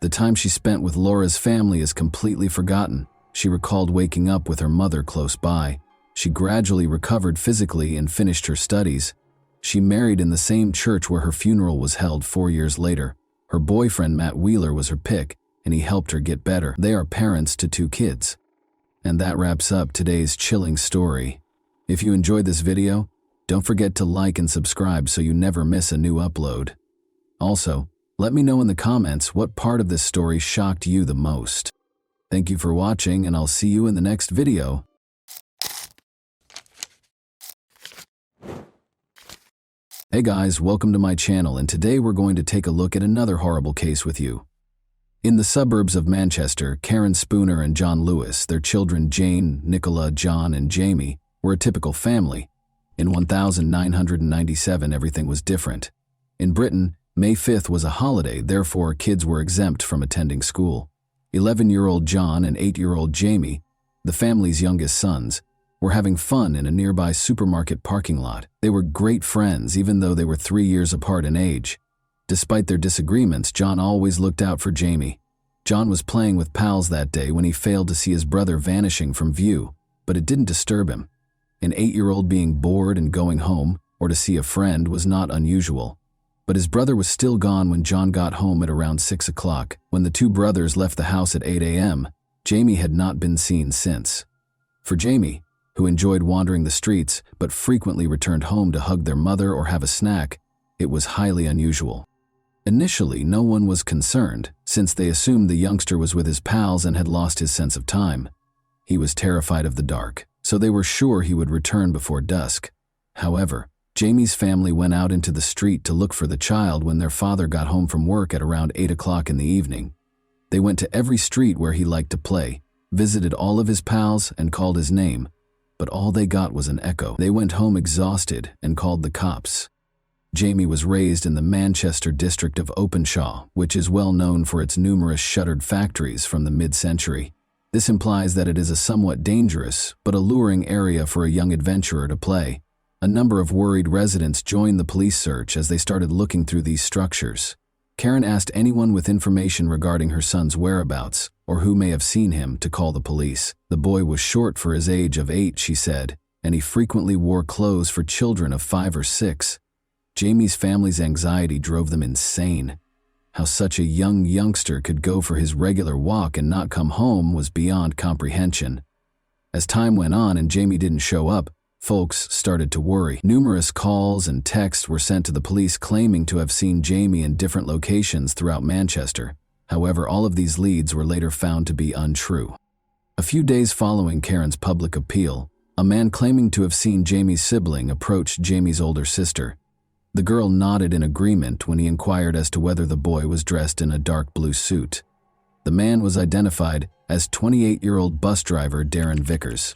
A: The time she spent with Laura's family is completely forgotten. She recalled waking up with her mother close by. She gradually recovered physically and finished her studies. She married in the same church where her funeral was held 4 years later. Her boyfriend Matt Wheeler was her pick, and he helped her get better. They are parents to 2 kids. And that wraps up today's chilling story. If you enjoyed this video, don't forget to like and subscribe so you never miss a new upload. Also, let me know in the comments what part of this story shocked you the most. Thank you for watching, and I'll see you in the next video. Hey guys, welcome to my channel, and today we're going to take a look at another horrible case with you. In the suburbs of Manchester, Karen Spooner and John Lewis, their children Jane, Nicola, John, and Jamie, were a typical family. In 1997, everything was different. In Britain, May 5th was a holiday, therefore kids were exempt from attending school. 11-year-old John and 8-year-old Jamie, the family's youngest sons, were having fun in a nearby supermarket parking lot. They were great friends even though they were 3 years apart in age. Despite their disagreements, John always looked out for Jamie. John was playing with pals that day when he failed to see his brother vanishing from view, but it didn't disturb him. An 8-year-old being bored and going home, or to see a friend, was not unusual. But his brother was still gone when John got home at around 6 o'clock. When the 2 brothers left the house at 8 a.m., Jamie had not been seen since. For Jamie, who enjoyed wandering the streets but frequently returned home to hug their mother or have a snack, it was highly unusual. Initially, no one was concerned, since they assumed the youngster was with his pals and had lost his sense of time. He was terrified of the dark, so they were sure he would return before dusk. However, Jamie's family went out into the street to look for the child when their father got home from work at around 8 o'clock in the evening. They went to every street where he liked to play, visited all of his pals, and called his name, but all they got was an echo. They went home exhausted and called the cops. Jamie was raised in the Manchester district of Openshaw, which is well known for its numerous shuttered factories from the mid-century. This implies that it is a somewhat dangerous but alluring area for a young adventurer to play. A number of worried residents joined the police search as they started looking through these structures. Karen asked anyone with information regarding her son's whereabouts, or who may have seen him, to call the police. The boy was short for his age of 8, she said, and he frequently wore clothes for children of 5 or 6. Jamie's family's anxiety drove them insane. How such a young youngster could go for his regular walk and not come home was beyond comprehension. As time went on and Jamie didn't show up, folks started to worry. Numerous calls and texts were sent to the police claiming to have seen Jamie in different locations throughout Manchester. However, all of these leads were later found to be untrue. A few days following Karen's public appeal, a man claiming to have seen Jamie's sibling approached Jamie's older sister. The girl nodded in agreement when he inquired as to whether the boy was dressed in a dark blue suit. The man was identified as 28-year-old bus driver Darren Vickers.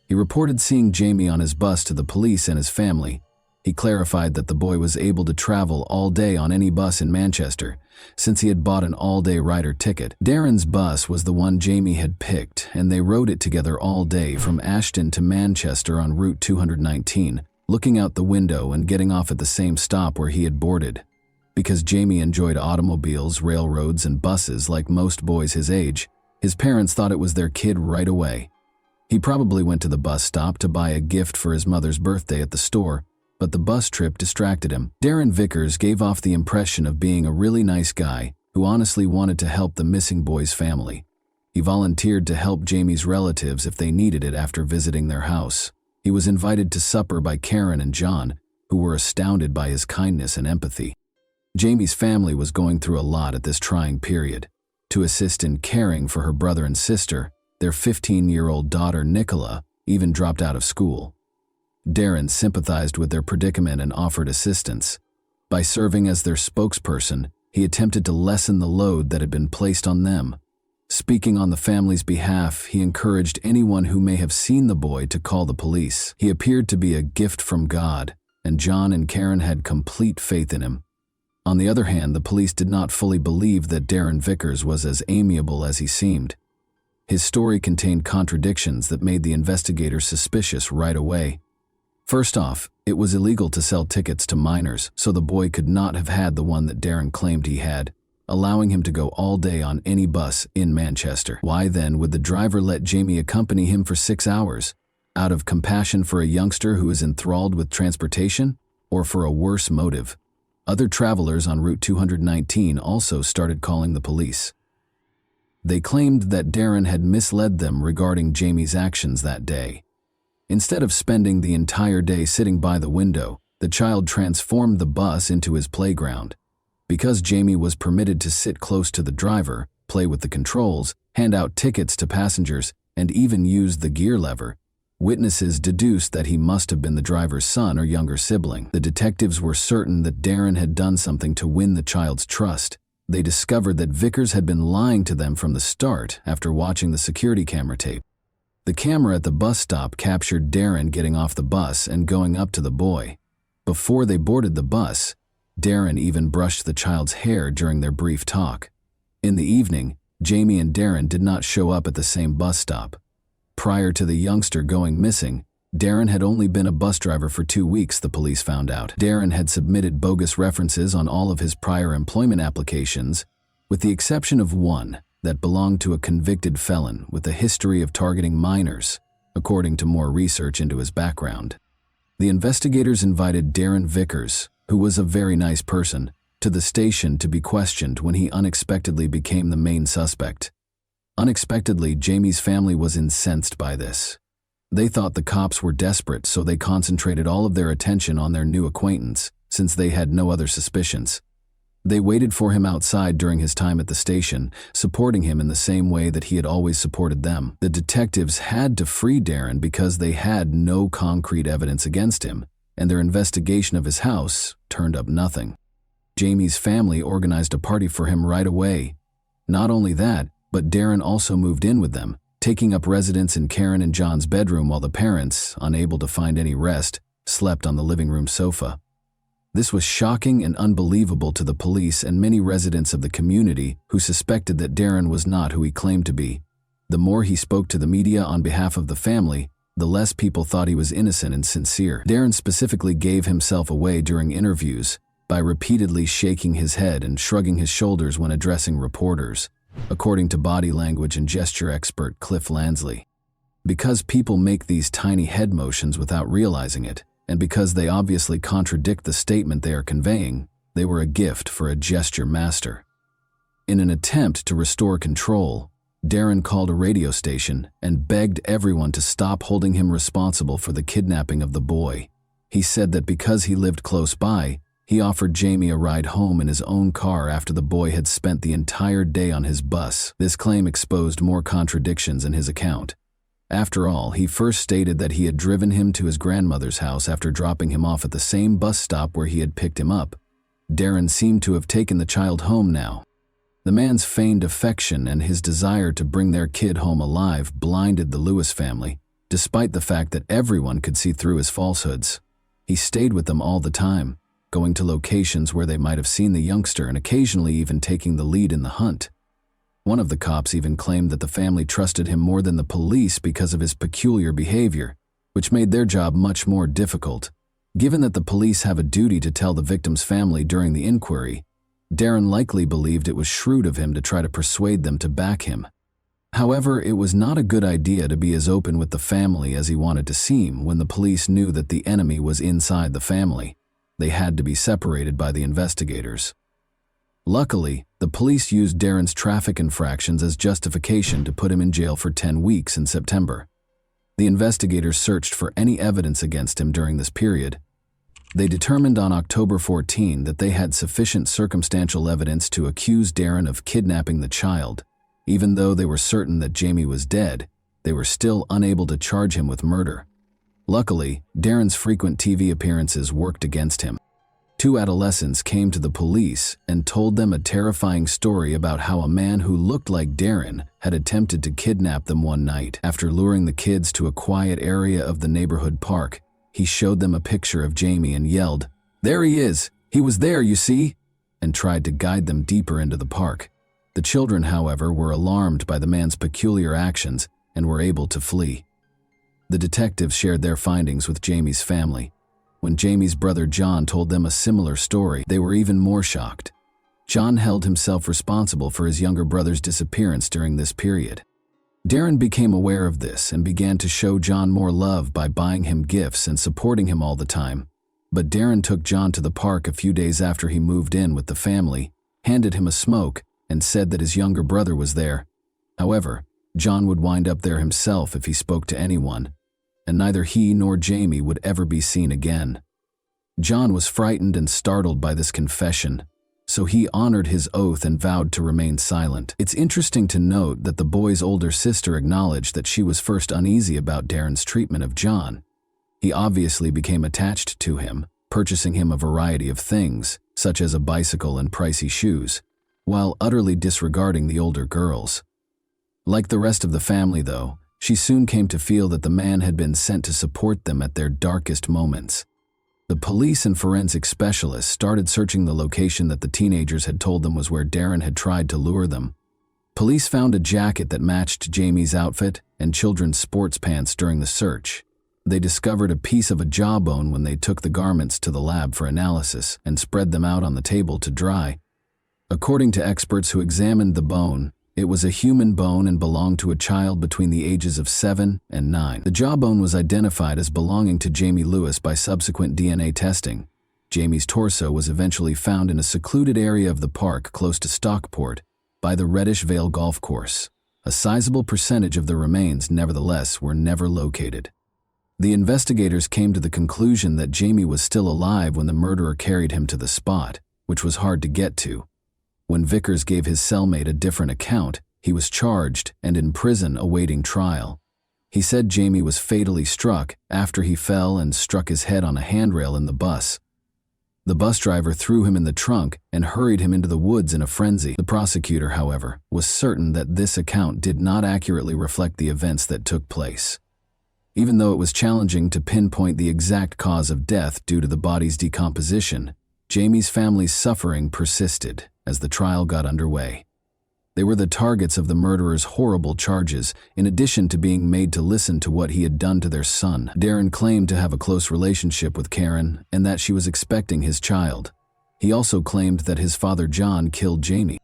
A: He reported seeing Jamie on his bus to the police and his family. He clarified that the boy was able to travel all day on any bus in Manchester, since he had bought an all-day rider ticket. Darren's bus was the one Jamie had picked, and they rode it together all day from Ashton to Manchester on Route 219, looking out the window and getting off at the same stop where he had boarded. Because Jamie enjoyed automobiles, railroads, and buses like most boys his age, his parents thought it was their kid right away. He probably went to the bus stop to buy a gift for his mother's birthday at the store, but the bus trip distracted him. Darren Vickers gave off the impression of being a really nice guy who honestly wanted to help the missing boy's family. He volunteered to help Jamie's relatives if they needed it after visiting their house. He was invited to supper by Karen and John, who were astounded by his kindness and empathy. Jamie's family was going through a lot at this trying period. To assist in caring for her brother and sister, their 15-year-old daughter Nicola even dropped out of school. Darren sympathized with their predicament and offered assistance. By serving as their spokesperson, he attempted to lessen the load that had been placed on them. Speaking on the family's behalf, he encouraged anyone who may have seen the boy to call the police. He appeared to be a gift from God, and John and Karen had complete faith in him. On the other hand, the police did not fully believe that Darren Vickers was as amiable as he seemed. His story contained contradictions that made the investigators suspicious right away. First off, it was illegal to sell tickets to minors, so the boy could not have had the one that Darren claimed he had, allowing him to go all day on any bus in Manchester. Why then would the driver let Jamie accompany him for 6 hours? Out of compassion for a youngster who is enthralled with transportation, or for a worse motive? Other travelers on Route 219 also started calling the police. They claimed that Darren had misled them regarding Jamie's actions that day. Instead of spending the entire day sitting by the window, the child transformed the bus into his playground. Because Jamie was permitted to sit close to the driver, play with the controls, hand out tickets to passengers, and even use the gear lever, witnesses deduced that he must have been the driver's son or younger sibling. The detectives were certain that Darren had done something to win the child's trust. They discovered that Vickers had been lying to them from the start after watching the security camera tape. The camera at the bus stop captured Darren getting off the bus and going up to the boy. Before they boarded the bus, Darren even brushed the child's hair during their brief talk. In the evening, Jamie and Darren did not show up at the same bus stop. Prior to the youngster going missing, Darren had only been a bus driver for 2 weeks, the police found out. Darren had submitted bogus references on all of his prior employment applications, with the exception of one that belonged to a convicted felon with a history of targeting minors, according to more research into his background. The investigators invited Darren Vickers, who was a very nice person, to the station to be questioned when he unexpectedly became the main suspect. Unexpectedly, Jamie's family was incensed by this. They thought the cops were desperate, so they concentrated all of their attention on their new acquaintance, since they had no other suspicions. They waited for him outside during his time at the station, supporting him in the same way that he had always supported them. The detectives had to free Darren because they had no concrete evidence against him, and their investigation of his house turned up nothing. Jamie's family organized a party for him right away. Not only that, but Darren also moved in with them, taking up residence in Karen and John's bedroom while the parents, unable to find any rest, slept on the living room sofa. This was shocking and unbelievable to the police and many residents of the community who suspected that Darren was not who he claimed to be. The more he spoke to the media on behalf of the family, the less people thought he was innocent and sincere. Darren specifically gave himself away during interviews by repeatedly shaking his head and shrugging his shoulders when addressing reporters, according to body language and gesture expert Cliff Lansley. Because people make these tiny head motions without realizing it, and because they obviously contradict the statement they are conveying, they were a gift for a gesture master. In an attempt to restore control, Darren called a radio station and begged everyone to stop holding him responsible for the kidnapping of the boy. He said that because he lived close by, he offered Jamie a ride home in his own car after the boy had spent the entire day on his bus. This claim exposed more contradictions in his account. After all, he first stated that he had driven him to his grandmother's house after dropping him off at the same bus stop where he had picked him up. Darren seemed to have taken the child home now. The man's feigned affection and his desire to bring their kid home alive blinded the Lewis family, despite the fact that everyone could see through his falsehoods. He stayed with them all the time, going to locations where they might have seen the youngster and occasionally even taking the lead in the hunt. One of the cops even claimed that the family trusted him more than the police because of his peculiar behavior, which made their job much more difficult. Given that the police have a duty to tell the victim's family during the inquiry, Darren likely believed it was shrewd of him to try to persuade them to back him. However, it was not a good idea to be as open with the family as he wanted to seem when the police knew that the enemy was inside the family. They had to be separated by the investigators. Luckily, the police used Darren's traffic infractions as justification to put him in jail for 10 weeks in September. The investigators searched for any evidence against him during this period. They determined on October 14 that they had sufficient circumstantial evidence to accuse Darren of kidnapping the child. Even though they were certain that Jamie was dead, they were still unable to charge him with murder. Luckily, Darren's frequent TV appearances worked against him. 2 adolescents came to the police and told them a terrifying story about how a man who looked like Darren had attempted to kidnap them one night. After luring the kids to a quiet area of the neighborhood park, he showed them a picture of Jamie and yelled, "There he is! He was there, you see!" and tried to guide them deeper into the park. The children, however, were alarmed by the man's peculiar actions and were able to flee. The detectives shared their findings with Jamie's family. When Jamie's brother John told them a similar story, they were even more shocked. John held himself responsible for his younger brother's disappearance during this period. Darren became aware of this and began to show John more love by buying him gifts and supporting him all the time. But Darren took John to the park a few days after he moved in with the family, handed him a smoke, and said that his younger brother was there. However, John would wind up there himself if he spoke to anyone, and neither he nor Jamie would ever be seen again. John was frightened and startled by this confession, so he honored his oath and vowed to remain silent. It's interesting to note that the boy's older sister acknowledged that she was first uneasy about Darren's treatment of John. He obviously became attached to him, purchasing him a variety of things, such as a bicycle and pricey shoes, while utterly disregarding the older girls. Like the rest of the family, though, she soon came to feel that the man had been sent to support them at their darkest moments. The police and forensic specialists started searching the location that the teenagers had told them was where Darren had tried to lure them. Police found a jacket that matched Jamie's outfit and children's sports pants during the search. They discovered a piece of a jawbone when they took the garments to the lab for analysis and spread them out on the table to dry. According to experts who examined the bone, it was a human bone and belonged to a child between the ages of 7 and 9. The jawbone was identified as belonging to Jamie Lewis by subsequent DNA testing. Jamie's torso was eventually found in a secluded area of the park close to Stockport by the Reddish Vale Golf Course. A sizable percentage of the remains, nevertheless, were never located. The investigators came to the conclusion that Jamie was still alive when the murderer carried him to the spot, which was hard to get to. When Vickers gave his cellmate a different account, he was charged and in prison awaiting trial. He said Jamie was fatally struck after he fell and struck his head on a handrail in the bus. The bus driver threw him in the trunk and hurried him into the woods in a frenzy. The prosecutor, however, was certain that this account did not accurately reflect the events that took place. Even though it was challenging to pinpoint the exact cause of death due to the body's decomposition, Jamie's family's suffering persisted as the trial got underway. They were the targets of the murderer's horrible charges, in addition to being made to listen to what he had done to their son. Darren claimed to have a close relationship with Karen and that she was expecting his child. He also claimed that his father John killed Jamie.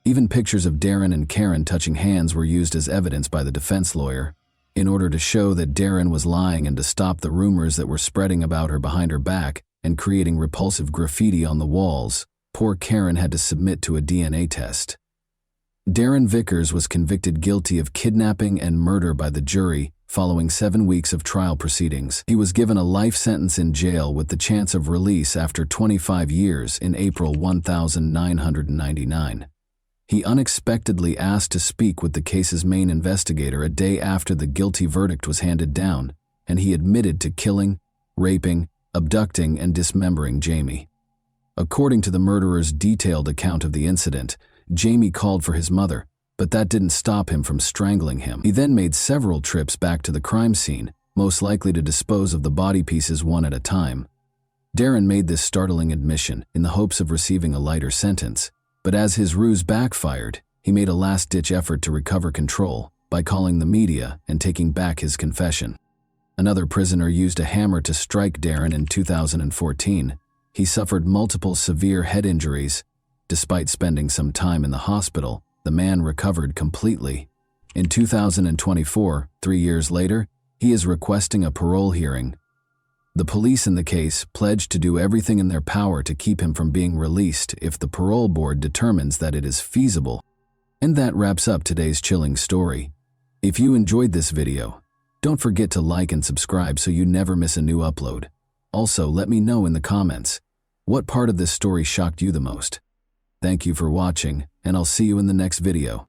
A: Even pictures of Darren and Karen touching hands were used as evidence by the defense lawyer, in order to show that Darren was lying and to stop the rumors that were spreading about her behind her back and creating repulsive graffiti on the walls. Poor Karen had to submit to a DNA test. Darren Vickers was convicted guilty of kidnapping and murder by the jury following 7 weeks of trial proceedings. He was given a life sentence in jail with the chance of release after 25 years in April 1999. He unexpectedly asked to speak with the case's main investigator a day after the guilty verdict was handed down, and he admitted to killing, raping, abducting, and dismembering Jamie. According to the murderer's detailed account of the incident, Jamie called for his mother, but that didn't stop him from strangling him. He then made several trips back to the crime scene, most likely to dispose of the body pieces one at a time. Darren made this startling admission in the hopes of receiving a lighter sentence, but as his ruse backfired, he made a last-ditch effort to recover control by calling the media and taking back his confession. Another prisoner used a hammer to strike Darren in 2014. He suffered multiple severe head injuries. Despite spending some time in the hospital, the man recovered completely. In 2024, 3 years later, he is requesting a parole hearing. The police in the case pledged to do everything in their power to keep him from being released if the parole board determines that it is feasible. And that wraps up today's chilling story. If you enjoyed this video, don't forget to like and subscribe so you never miss a new upload. Also, let me know in the comments, what part of this story shocked you the most? Thank you for watching, and I'll see you in the next video.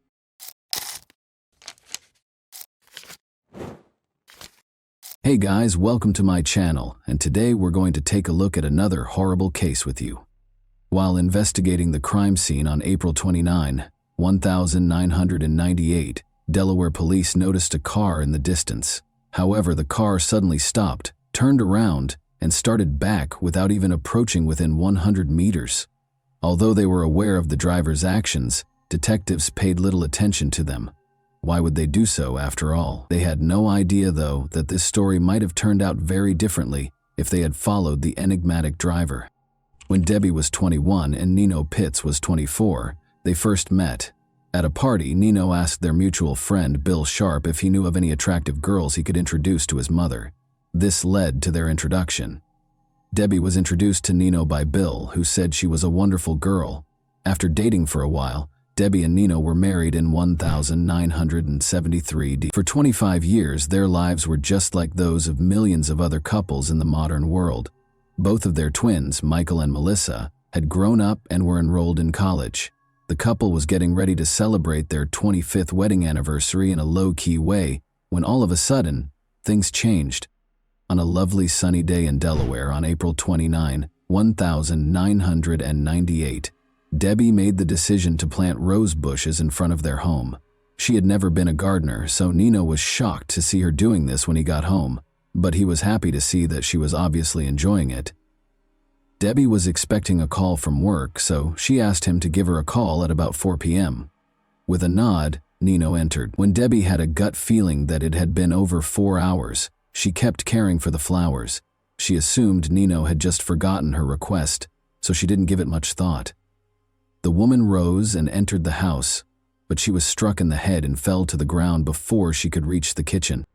A: Hey guys, welcome to my channel, and today we're going to take a look at another horrible case with you. While investigating the crime scene on April 29, 1998, Delaware police noticed a car in the distance. However, the car suddenly stopped, turned around, and started back without even approaching within 100 meters. Although they were aware of the driver's actions, Detectives paid little attention to them. Why would they do so after all? They had no idea, though, that this story might have turned out very differently if they had followed the enigmatic driver. When Debbie was 21 and Nino Pitts was 24, they first met. At a party, Nino asked their mutual friend Bill Sharp if he knew of any attractive girls he could introduce to his mother. This led to their introduction. Debbie was introduced to Nino by Bill, who said she was a wonderful girl. After dating for a while, Debbie and Nino were married in 1973. For 25 years, their lives were just like those of millions of other couples in the modern world. Both of their twins, Michael and Melissa, had grown up and were enrolled in college. The couple was getting ready to celebrate their 25th wedding anniversary in a low-key way when all of a sudden, things changed. On a lovely sunny day in Delaware on April 29, 1998, Debbie made the decision to plant rose bushes in front of their home. She had never been a gardener, so Nino was shocked to see her doing this when he got home, but he was happy to see that she was obviously enjoying it. Debbie was expecting a call from work, so she asked him to give her a call at about 4 p.m. With a nod, Nino entered. When Debbie had a gut feeling that it had been over 4 hours, she kept caring for the flowers. She assumed Nino had just forgotten her request, so she didn't give it much thought. The woman rose and entered the house, but she was struck in the head and fell to the ground before she could reach the kitchen.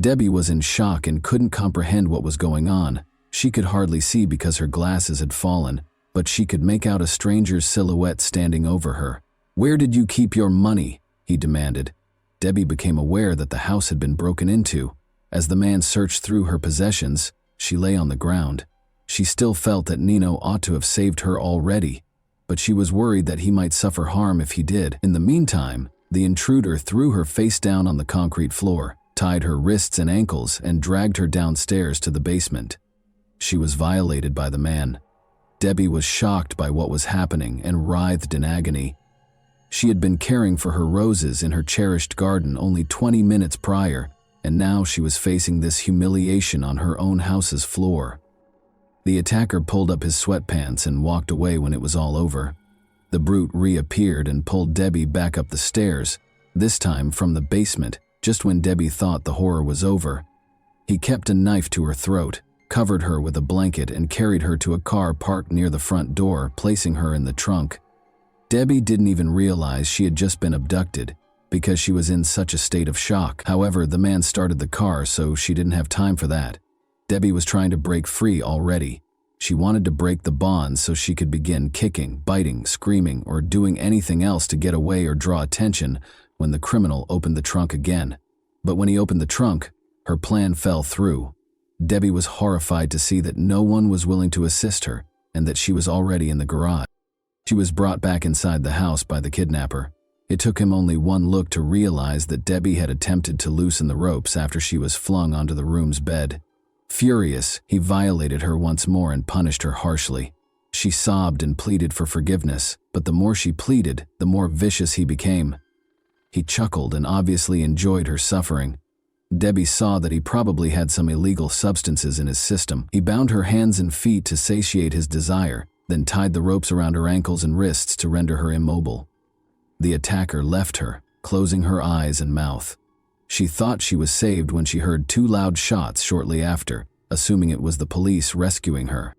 A: Debbie was in shock and couldn't comprehend what was going on. She could hardly see because her glasses had fallen, but she could make out a stranger's silhouette standing over her. "Where did you keep your money?" he demanded. Debbie became aware that the house had been broken into. As the man searched through her possessions, she lay on the ground. She still felt that Nino ought to have saved her already, but she was worried that he might suffer harm if he did. In the meantime, the intruder threw her face down on the concrete floor, tied her wrists and ankles, and dragged her downstairs to the basement. She was violated by the man. Debbie was shocked by what was happening and writhed in agony. She had been caring for her roses in her cherished garden only 20 minutes prior, and now she was facing this humiliation on her own house's floor. The attacker pulled up his sweatpants and walked away when it was all over. The brute reappeared and pulled Debbie back up the stairs, this time from the basement, just when Debbie thought the horror was over. He kept a knife to her throat, covered her with a blanket, and carried her to a car parked near the front door, placing her in the trunk. Debbie didn't even realize she had just been abducted because she was in such a state of shock. However, the man started the car, so she didn't have time for that. Debbie was trying to break free already. She wanted to break the bonds so she could begin kicking, biting, screaming, or doing anything else to get away or draw attention when the criminal opened the trunk again. But when he opened the trunk, her plan fell through. Debbie was horrified to see that no one was willing to assist her and that she was already in the garage. She was brought back inside the house by the kidnapper. It took him only one look to realize that Debbie had attempted to loosen the ropes after she was flung onto the room's bed. Furious, he violated her once more and punished her harshly. She sobbed and pleaded for forgiveness, but the more she pleaded, the more vicious he became. He chuckled and obviously enjoyed her suffering. Debbie saw that he probably had some illegal substances in his system. He bound her hands and feet to satiate his desire, then tied the ropes around her ankles and wrists to render her immobile. The attacker left her, closing her eyes and mouth. She thought she was saved when she heard 2 loud shots shortly after, assuming it was the police rescuing her.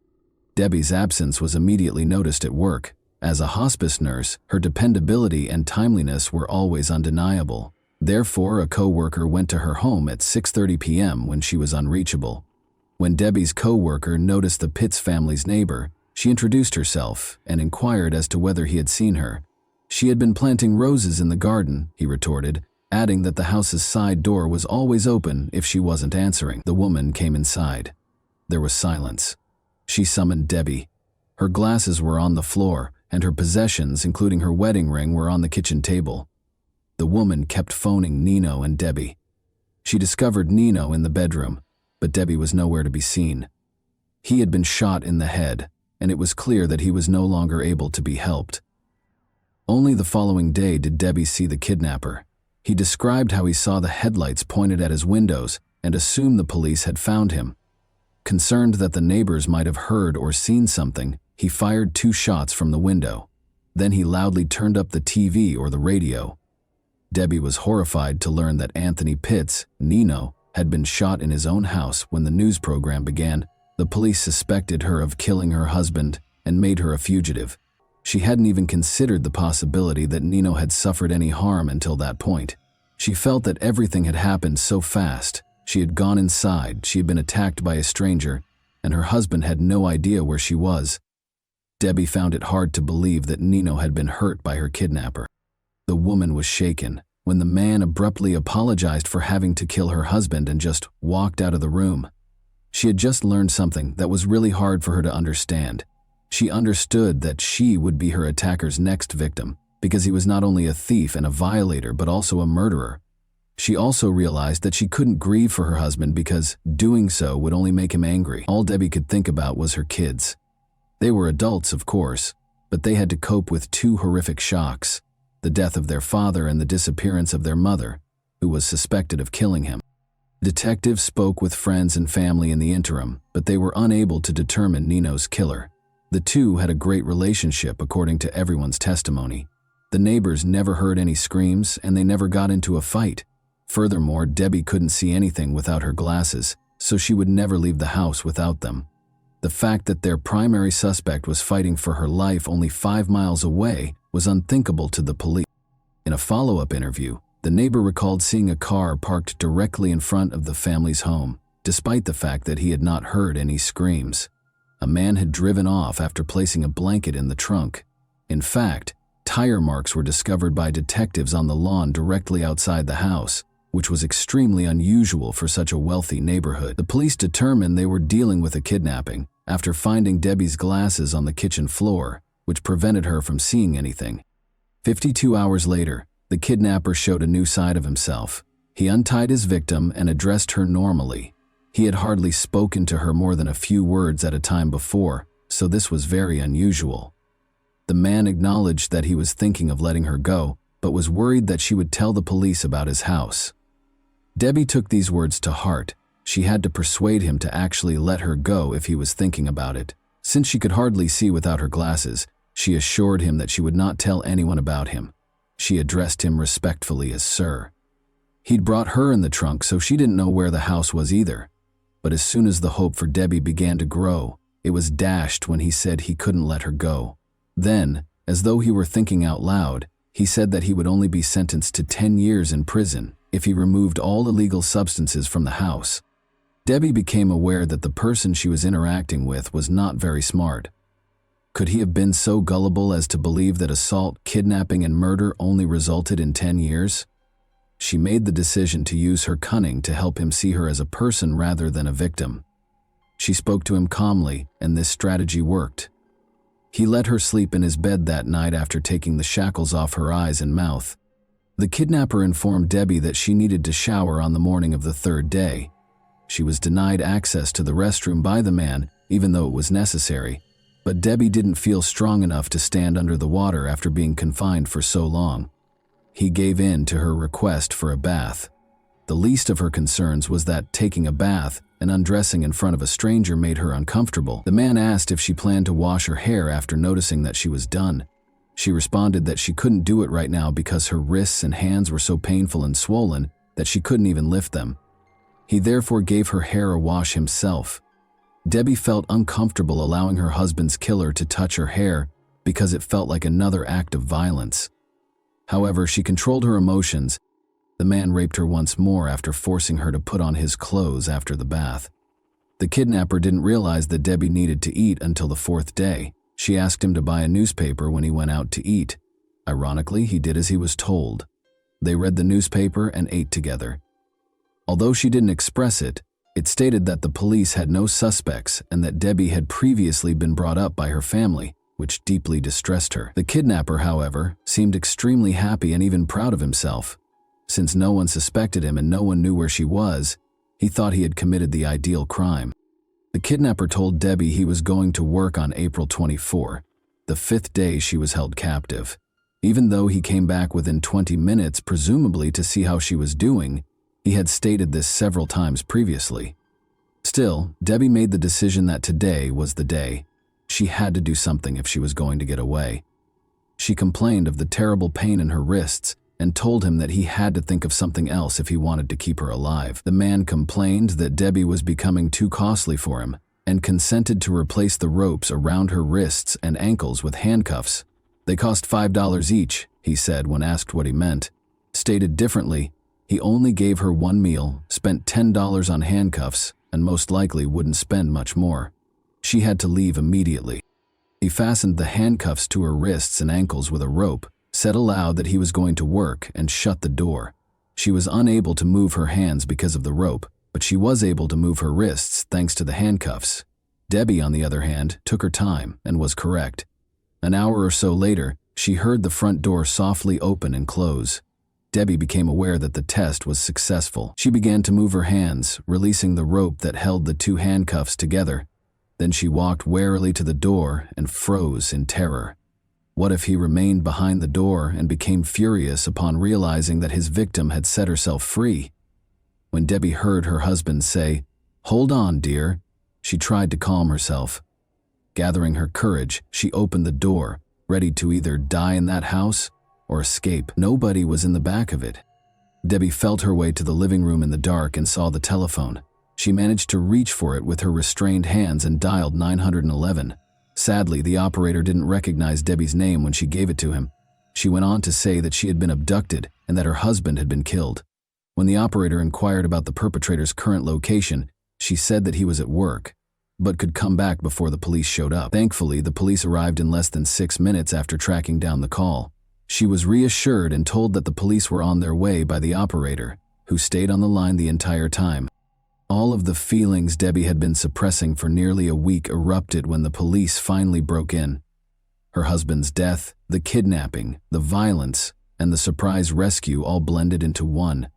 A: Debbie's absence was immediately noticed at work. As a hospice nurse, her dependability and timeliness were always undeniable. Therefore, a co-worker went to her home at 6:30 p.m. when she was unreachable. When Debbie's co-worker noticed the Pitts family's neighbor, she introduced herself and inquired as to whether he had seen her. "She had been planting roses in the garden," he retorted, adding that the house's side door was always open if she wasn't answering. The woman came inside. There was silence. She summoned Debbie. Her glasses were on the floor, and her possessions, including her wedding ring, were on the kitchen table. The woman kept phoning Nino and Debbie. She discovered Nino in the bedroom, but Debbie was nowhere to be seen. He had been shot in the head, and it was clear that he was no longer able to be helped. Only the following day did Debbie see the kidnapper. He described how he saw the headlights pointed at his windows and assumed the police had found him. Concerned that the neighbors might have heard or seen something, he fired 2 shots from the window. Then he loudly turned up the TV or the radio. Debbie was horrified to learn that Anthony Pitts, Nino, had been shot in his own house when the news program began. The police suspected her of killing her husband and made her a fugitive. She hadn't even considered the possibility that Nino had suffered any harm until that point. She felt that everything had happened so fast. She had gone inside, she had been attacked by a stranger, and her husband had no idea where she was. Debbie found it hard to believe that Nino had been hurt by her kidnapper. The woman was shaken when the man abruptly apologized for having to kill her husband and just walked out of the room. She had just learned something that was really hard for her to understand. She understood that she would be her attacker's next victim because he was not only a thief and a violator but also a murderer. She also realized that she couldn't grieve for her husband because doing so would only make him angry. All Debbie could think about was her kids. They were adults, of course, but they had to cope with two horrific shocks: the death of their father and the disappearance of their mother, who was suspected of killing him. Detectives spoke with friends and family in the interim, but they were unable to determine Nino's killer. The two had a great relationship according to everyone's testimony. The neighbors never heard any screams and they never got into a fight. Furthermore, Debbie couldn't see anything without her glasses, so she would never leave the house without them. The fact that their primary suspect was fighting for her life only 5 miles away was unthinkable to the police. In a follow-up interview, the neighbor recalled seeing a car parked directly in front of the family's home, despite the fact that he had not heard any screams. A man had driven off after placing a blanket in the trunk. In fact, tire marks were discovered by detectives on the lawn directly outside the house, which was extremely unusual for such a wealthy neighborhood. The police determined they were dealing with a kidnapping after finding Debbie's glasses on the kitchen floor, which prevented her from seeing anything. 52 hours later, the kidnapper showed a new side of himself. He untied his victim and addressed her normally. He had hardly spoken to her more than a few words at a time before, so this was very unusual. The man acknowledged that he was thinking of letting her go, but was worried that she would tell the police about his house. Debbie took these words to heart. She had to persuade him to actually let her go if he was thinking about it. Since she could hardly see without her glasses, she assured him that she would not tell anyone about him. She addressed him respectfully as Sir. He'd brought her in the trunk, so she didn't know where the house was either. But as soon as the hope for Debbie began to grow, it was dashed when he said he couldn't let her go. Then, as though he were thinking out loud, he said that he would only be sentenced to 10 years in prison if he removed all illegal substances from the house. Debbie became aware that the person she was interacting with was not very smart. Could he have been so gullible as to believe that assault, kidnapping, and murder only resulted in 10 years? She made the decision to use her cunning to help him see her as a person rather than a victim. She spoke to him calmly, and this strategy worked. He let her sleep in his bed that night after taking the shackles off her eyes and mouth. The kidnapper informed Debbie that she needed to shower on the morning of the third day. She was denied access to the restroom by the man, even though it was necessary, but Debbie didn't feel strong enough to stand under the water after being confined for so long. He gave in to her request for a bath. The least of her concerns was that taking a bath and undressing in front of a stranger made her uncomfortable. The man asked if she planned to wash her hair after noticing that she was done. She responded that she couldn't do it right now because her wrists and hands were so painful and swollen that she couldn't even lift them. He therefore gave her hair a wash himself. Debbie felt uncomfortable allowing her husband's killer to touch her hair because it felt like another act of violence. However, she controlled her emotions. The man raped her once more after forcing her to put on his clothes after the bath. The kidnapper didn't realize that Debbie needed to eat until the 4th day. She asked him to buy a newspaper when he went out to eat. Ironically, he did as he was told. They read the newspaper and ate together. Although she didn't express it, it stated that the police had no suspects and that Debbie had previously been brought up by her family, which deeply distressed her. The kidnapper, however, seemed extremely happy and even proud of himself. Since no one suspected him and no one knew where she was, he thought he had committed the ideal crime. The kidnapper told Debbie he was going to work on April 24, the 5th day she was held captive. Even though he came back within 20 minutes, presumably to see how she was doing, he had stated this several times previously. Still, Debbie made the decision that today was the day. She had to do something if she was going to get away. She complained of the terrible pain in her wrists and told him that he had to think of something else if he wanted to keep her alive. The man complained that Debbie was becoming too costly for him and consented to replace the ropes around her wrists and ankles with handcuffs. They cost $5 each, he said when asked what he meant. Stated differently, he only gave her one meal, spent $10 on handcuffs, and most likely wouldn't spend much more. She had to leave immediately. He fastened the handcuffs to her wrists and ankles with a rope, said aloud that he was going to work, and shut the door. She was unable to move her hands because of the rope, but she was able to move her wrists thanks to the handcuffs. Debbie, on the other hand, took her time and was correct. An hour or so later, she heard the front door softly open and close. Debbie became aware that the test was successful. She began to move her hands, releasing the rope that held the two handcuffs together. Then she walked warily to the door and froze in terror. What if he remained behind the door and became furious upon realizing that his victim had set herself free? When Debbie heard her husband say, "Hold on, dear," she tried to calm herself. Gathering her courage, she opened the door, ready to either die in that house or escape. Nobody was in the back of it. Debbie felt her way to the living room in the dark and saw the telephone. She managed to reach for it with her restrained hands and dialed 911. Sadly, the operator didn't recognize Debbie's name when she gave it to him. She went on to say that she had been abducted and that her husband had been killed. When the operator inquired about the perpetrator's current location, she said that he was at work, but could come back before the police showed up. Thankfully, the police arrived in less than 6 minutes after tracking down the call. She was reassured and told that the police were on their way by the operator, who stayed on the line the entire time. All of the feelings Debbie had been suppressing for nearly a week erupted when the police finally broke in. Her husband's death, the kidnapping, the violence, and the surprise rescue all blended into one.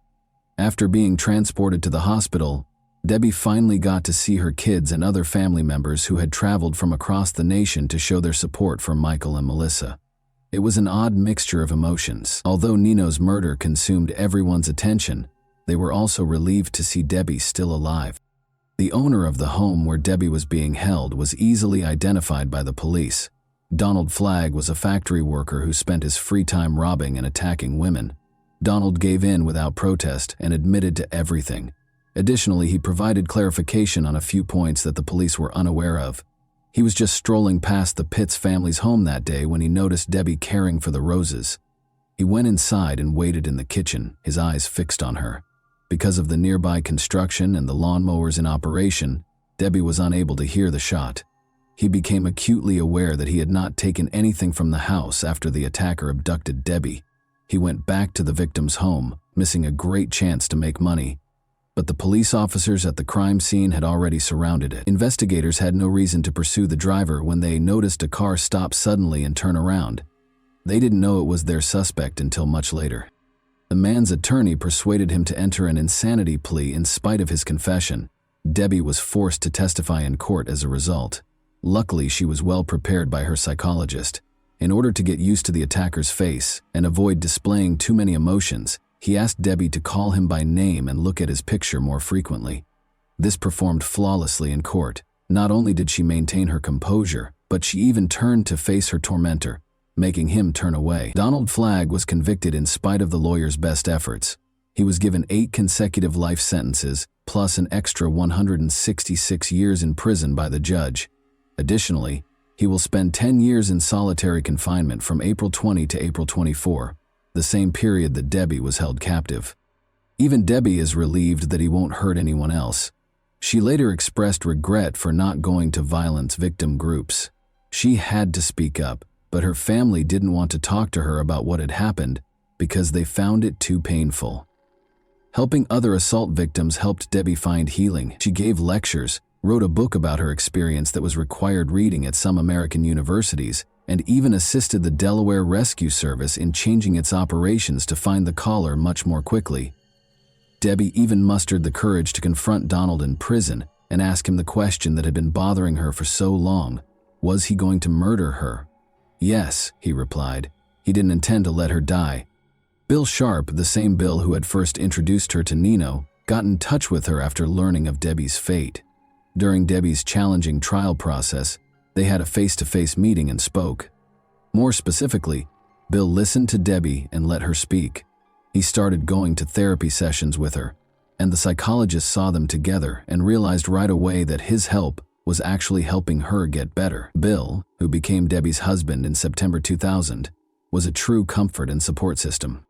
A: After being transported to the hospital, Debbie finally got to see her kids and other family members who had traveled from across the nation to show their support for Michael and Melissa. It was an odd mixture of emotions. Although Nino's murder consumed everyone's attention, they were also relieved to see Debbie still alive. The owner of the home where Debbie was being held was easily identified by the police. Donald Flagg was a factory worker who spent his free time robbing and attacking women. Donald gave in without protest and admitted to everything. Additionally, he provided clarification on a few points that the police were unaware of. He was just strolling past the Pitts family's home that day when he noticed Debbie caring for the roses. He went inside and waited in the kitchen, his eyes fixed on her. Because of the nearby construction and the lawnmowers in operation, Debbie was unable to hear the shot. He became acutely aware that he had not taken anything from the house after the attacker abducted Debbie. He went back to the victim's home, missing a great chance to make money. But the police officers at the crime scene had already surrounded it. Investigators had no reason to pursue the driver when they noticed a car stop suddenly and turn around. They didn't know it was their suspect until much later. The man's attorney persuaded him to enter an insanity plea in spite of his confession. Debbie was forced to testify in court as a result. Luckily, she was well prepared by her psychologist. In order to get used to the attacker's face and avoid displaying too many emotions, he asked Debbie to call him by name and look at his picture more frequently. This performed flawlessly in court. Not only did she maintain her composure, but she even turned to face her tormentor, making him turn away. Donald Flagg was convicted in spite of the lawyer's best efforts. He was given 8 consecutive life sentences, plus an extra 166 years in prison by the judge. Additionally, he will spend 10 years in solitary confinement from April 20 to April 24, the same period that Debbie was held captive. Even Debbie is relieved that he won't hurt anyone else. She later expressed regret for not going to violence victim groups. She had to speak up, but her family didn't want to talk to her about what had happened because they found it too painful. Helping other assault victims helped Debbie find healing. She gave lectures, wrote a book about her experience that was required reading at some American universities, and even assisted the Delaware Rescue Service in changing its operations to find the caller much more quickly. Debbie even mustered the courage to confront Donald in prison and ask him the question that had been bothering her for so long. Was he going to murder her? Yes, he replied. He didn't intend to let her die. Bill Sharp, the same Bill who had first introduced her to Nino, got in touch with her after learning of Debbie's fate. During Debbie's challenging trial process, they had a face-to-face meeting and spoke. More specifically, Bill listened to Debbie and let her speak. He started going to therapy sessions with her, and the psychologist saw them together and realized right away that his help was actually helping her get better. Bill, who became Debbie's husband in September 2000, was a true comfort and support system.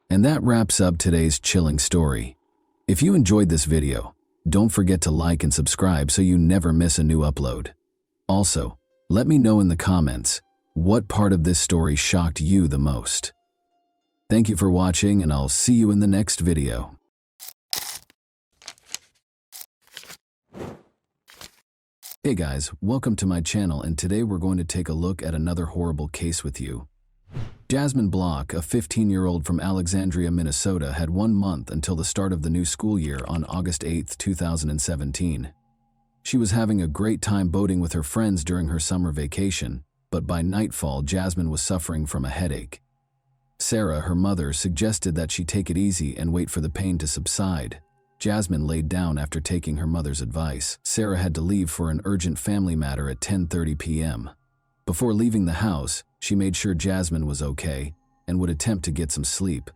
A: And that wraps up today's chilling story. If you enjoyed this video, don't forget to like and subscribe so you never miss a new upload. Also, let me know in the comments what part of this story shocked you the most. Thank you for watching, and I'll see you in the next video. Hey guys, welcome to my channel, and today we're going to take a look at another horrible case with you. Jasmine Block, a 15-year-old from Alexandria, Minnesota, had 1 month until the start of the new school year on August 8, 2017. She was having a great time boating with her friends during her summer vacation, but by nightfall, Jasmine was suffering from a headache. Sarah, her mother, suggested that she take it easy and wait for the pain to subside. Jasmine laid down after taking her mother's advice. Sarah had to leave for an urgent family matter at 10:30 p.m. Before leaving the house, she made sure Jasmine was okay and would attempt to get some sleep.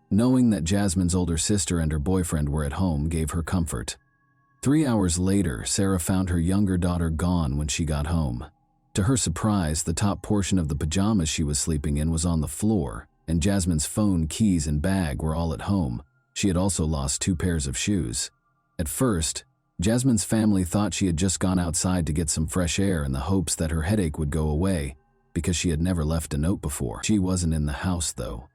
A: Knowing that Jasmine's older sister and her boyfriend were at home gave her comfort. 3 hours later, Sarah found her younger daughter gone when she got home. To her surprise, the top portion of the pajamas she was sleeping in was on the floor, and Jasmine's phone, keys, and bag were all at home. She had also lost 2 pairs of shoes. At first, Jasmine's family thought she had just gone outside to get some fresh air in the hopes that her headache would go away, because she had never left a note before. She wasn't in the house, though.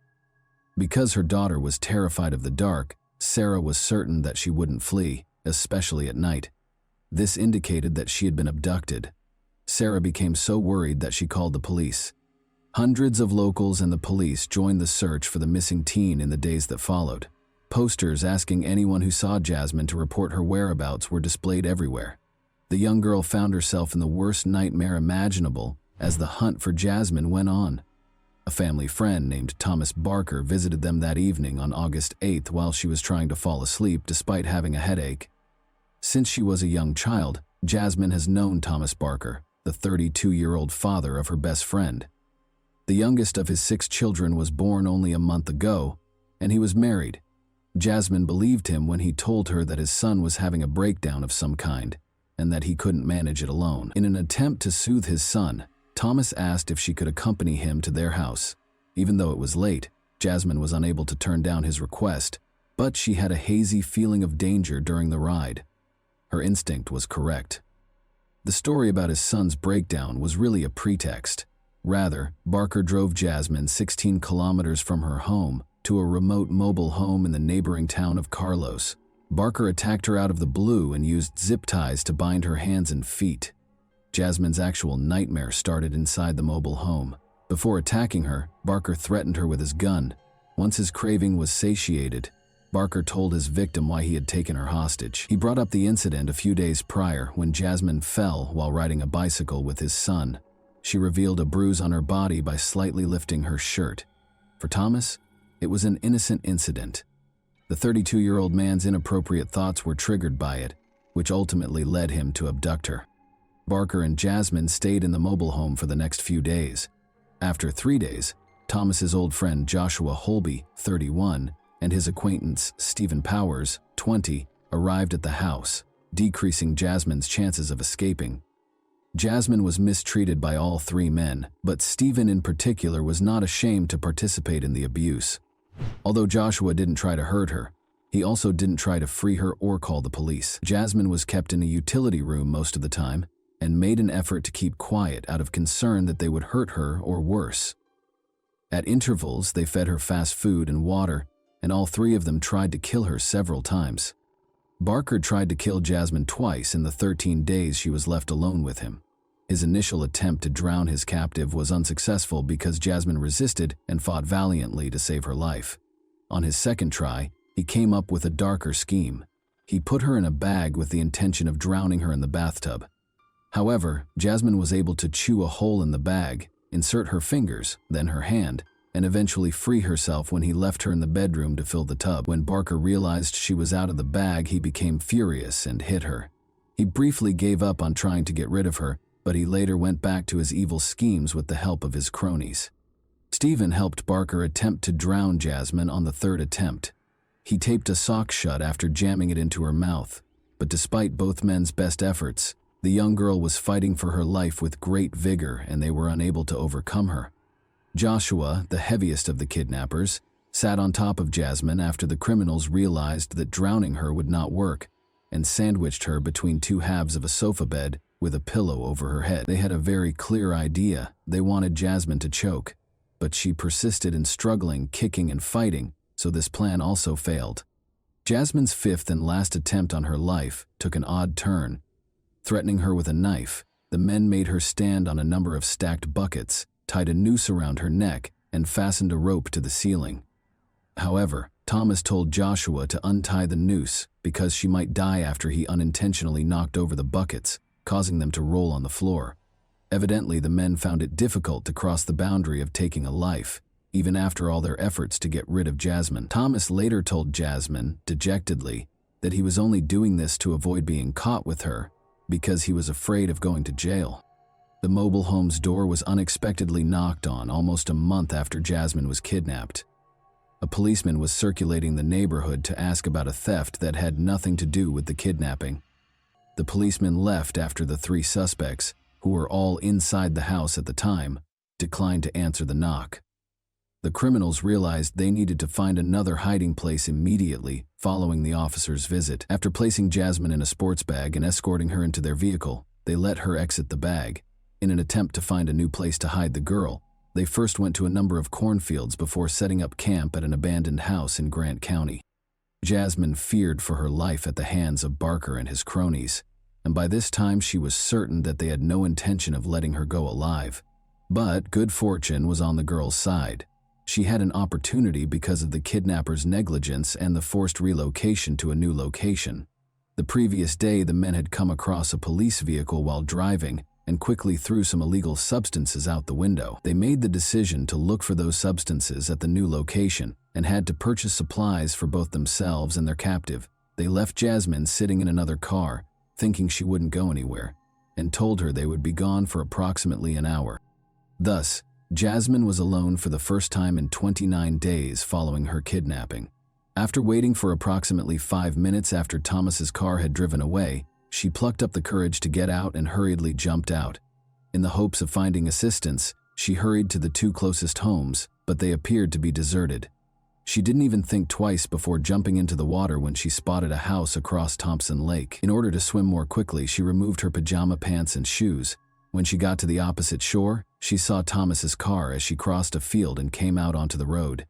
A: Because her daughter was terrified of the dark, Sarah was certain that she wouldn't flee, especially at night. This indicated that she had been abducted. Sarah became so worried that she called the police. Hundreds of locals and the police joined the search for the missing teen in the days that followed. Posters asking anyone who saw Jasmine to report her whereabouts were displayed everywhere. The young girl found herself in the worst nightmare imaginable as the hunt for Jasmine went on. A family friend named Thomas Barker visited them that evening on August 8th while she was trying to fall asleep despite having a headache. Since she was a young child, Jasmine has known Thomas Barker, the 32-year-old father of her best friend. The youngest of his 6 children was born only a month ago, and he was married. Jasmine believed him when he told her that his son was having a breakdown of some kind, and that he couldn't manage it alone. In an attempt to soothe his son, Thomas asked if she could accompany him to their house. Even though it was late, Jasmine was unable to turn down his request, but she had a hazy feeling of danger during the ride. Her instinct was correct. The story about his son's breakdown was really a pretext. Rather, Barker drove Jasmine 16 kilometers from her home to a remote mobile home in the neighboring town of Carlos. Barker attacked her out of the blue and used zip ties to bind her hands and feet. Jasmine's actual nightmare started inside the mobile home. Before attacking her, Barker threatened her with his gun. Once his craving was satiated, Barker told his victim why he had taken her hostage. He brought up the incident a few days prior when Jasmine fell while riding a bicycle with his son. She revealed a bruise on her body by slightly lifting her shirt. For Thomas, it was an innocent incident. The 32-year-old man's inappropriate thoughts were triggered by it, which ultimately led him to abduct her. Barker and Jasmine stayed in the mobile home for the next few days. After 3 days, Thomas's old friend Joshua Holby, 31, and his acquaintance Stephen Powers, 20, arrived at the house, decreasing Jasmine's chances of escaping. Jasmine was mistreated by all 3 men, but Stephen in particular was not ashamed to participate in the abuse. Although Joshua didn't try to hurt her, he also didn't try to free her or call the police. Jasmine was kept in a utility room most of the time and made an effort to keep quiet out of concern that they would hurt her or worse. At intervals, they fed her fast food and water, and all 3 of them tried to kill her several times. Barker tried to kill Jasmine twice in the 13 days she was left alone with him. His initial attempt to drown his captive was unsuccessful because Jasmine resisted and fought valiantly to save her life. On his second try, he came up with a darker scheme. He put her in a bag with the intention of drowning her in the bathtub. However, Jasmine was able to chew a hole in the bag, insert her fingers, then her hand, and eventually free herself when he left her in the bedroom to fill the tub. When Barker realized she was out of the bag, he became furious and hit her. He briefly gave up on trying to get rid of her but he later went back to his evil schemes with the help of his cronies. Stephen helped Barker attempt to drown Jasmine on the third attempt. He taped a sock shut after jamming it into her mouth, but despite both men's best efforts, the young girl was fighting for her life with great vigor and they were unable to overcome her. Joshua, the heaviest of the kidnappers, sat on top of Jasmine after the criminals realized that drowning her would not work and sandwiched her between two halves of a sofa bed with a pillow over her head. They had a very clear idea. They wanted Jasmine to choke, but she persisted in struggling, kicking, and fighting, so this plan also failed. Jasmine's fifth and last attempt on her life took an odd turn. Threatening her with a knife, the men made her stand on a number of stacked buckets, tied a noose around her neck, and fastened a rope to the ceiling. However, Thomas told Joshua to untie the noose because she might die after he unintentionally knocked over the buckets, causing them to roll on the floor. Evidently, the men found it difficult to cross the boundary of taking a life, even after all their efforts to get rid of Jasmine. Thomas later told Jasmine, dejectedly, that he was only doing this to avoid being caught with her because he was afraid of going to jail. The mobile home's door was unexpectedly knocked on almost a month after Jasmine was kidnapped. A policeman was circulating the neighborhood to ask about a theft that had nothing to do with the kidnapping. The policeman left after the three suspects, who were all inside the house at the time, declined to answer the knock. The criminals realized they needed to find another hiding place immediately following the officer's visit. After placing Jasmine in a sports bag and escorting her into their vehicle, they let her exit the bag. In an attempt to find a new place to hide the girl, they first went to a number of cornfields before setting up camp at an abandoned house in Grant County. Jasmine feared for her life at the hands of Barker and his cronies, and by this time she was certain that they had no intention of letting her go alive. But good fortune was on the girl's side. She had an opportunity because of the kidnappers' negligence and the forced relocation to a new location. The previous day, the men had come across a police vehicle while driving and quickly threw some illegal substances out the window. They made the decision to look for those substances at the new location and had to purchase supplies for both themselves and their captive. They left Jasmine sitting in another car, thinking she wouldn't go anywhere, and told her they would be gone for approximately an hour. Thus, Jasmine was alone for the first time in 29 days following her kidnapping. After waiting for approximately 5 minutes after Thomas's car had driven away, she plucked up the courage to get out and hurriedly jumped out. In the hopes of finding assistance, she hurried to the two closest homes, but they appeared to be deserted. She didn't even think twice before jumping into the water when she spotted a house across Thompson Lake. In order to swim more quickly, she removed her pajama pants and shoes. When she got to the opposite shore, she saw Thomas's car as she crossed a field and came out onto the road.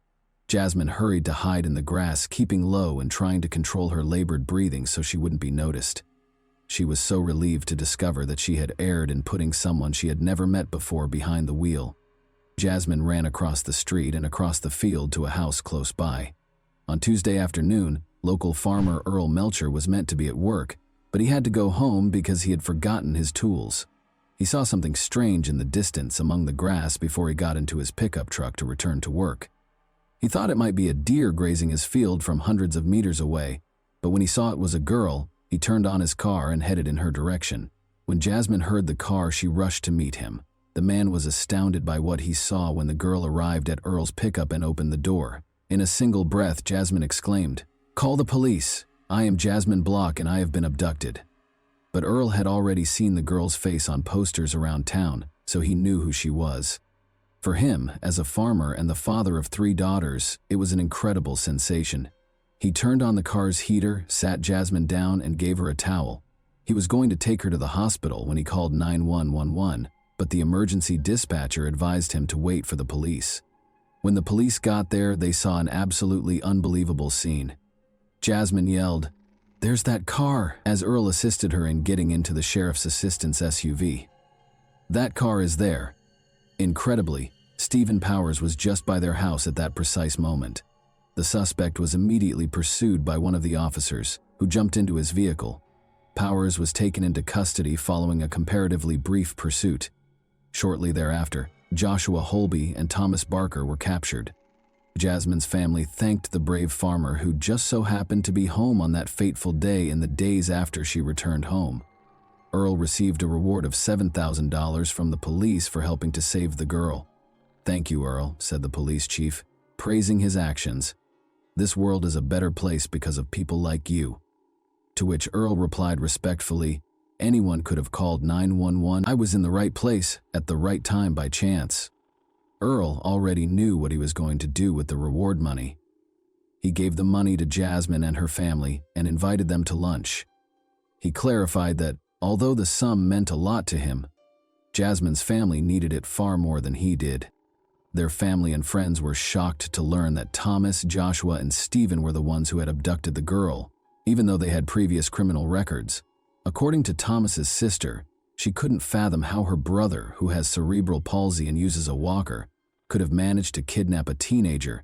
A: Jasmine hurried to hide in the grass, keeping low and trying to control her labored breathing so she wouldn't be noticed. She was so relieved to discover that she had erred in putting someone she had never met before behind the wheel. Jasmine ran across the street and across the field to a house close by. On Tuesday afternoon, local farmer Earl Melcher was meant to be at work, but he had to go home because he had forgotten his tools. He saw something strange in the distance among the grass before he got into his pickup truck to return to work. He thought it might be a deer grazing his field from hundreds of meters away, but when he saw it was a girl, he turned on his car and headed in her direction. When Jasmine heard the car, she rushed to meet him. The man was astounded by what he saw when the girl arrived at Earl's pickup and opened the door. In a single breath, Jasmine exclaimed, "Call the police! I am Jasmine Block and I have been abducted." But Earl had already seen the girl's face on posters around town, so he knew who she was. For him, as a farmer and the father of 3 daughters, it was an incredible sensation. He turned on the car's heater, sat Jasmine down, and gave her a towel. He was going to take her to the hospital when he called 911, but the emergency dispatcher advised him to wait for the police. When the police got there, they saw an absolutely unbelievable scene. Jasmine yelled, "There's that car," as Earl assisted her in getting into the sheriff's assistant's SUV. That car is there. Incredibly, Stephen Powers was just by their house at that precise moment. The suspect was immediately pursued by one of the officers, who jumped into his vehicle. Powers was taken into custody following a comparatively brief pursuit. Shortly thereafter, Joshua Holby and Thomas Barker were captured. Jasmine's family thanked the brave farmer who just so happened to be home on that fateful day in the days after she returned home. Earl received a reward of $7,000 from the police for helping to save the girl. "Thank you, Earl," said the police chief, praising his actions. "This world is a better place because of people like you." To which Earl replied respectfully, "Anyone could have called 911. I was in the right place at the right time by chance." Earl already knew what he was going to do with the reward money. He gave the money to Jasmine and her family and invited them to lunch. He clarified that, although the sum meant a lot to him, Jasmine's family needed it far more than he did. Their family and friends were shocked to learn that Thomas, Joshua, and Stephen were the ones who had abducted the girl, even though they had previous criminal records. According to Thomas's sister, she couldn't fathom how her brother, who has cerebral palsy and uses a walker, could have managed to kidnap a teenager.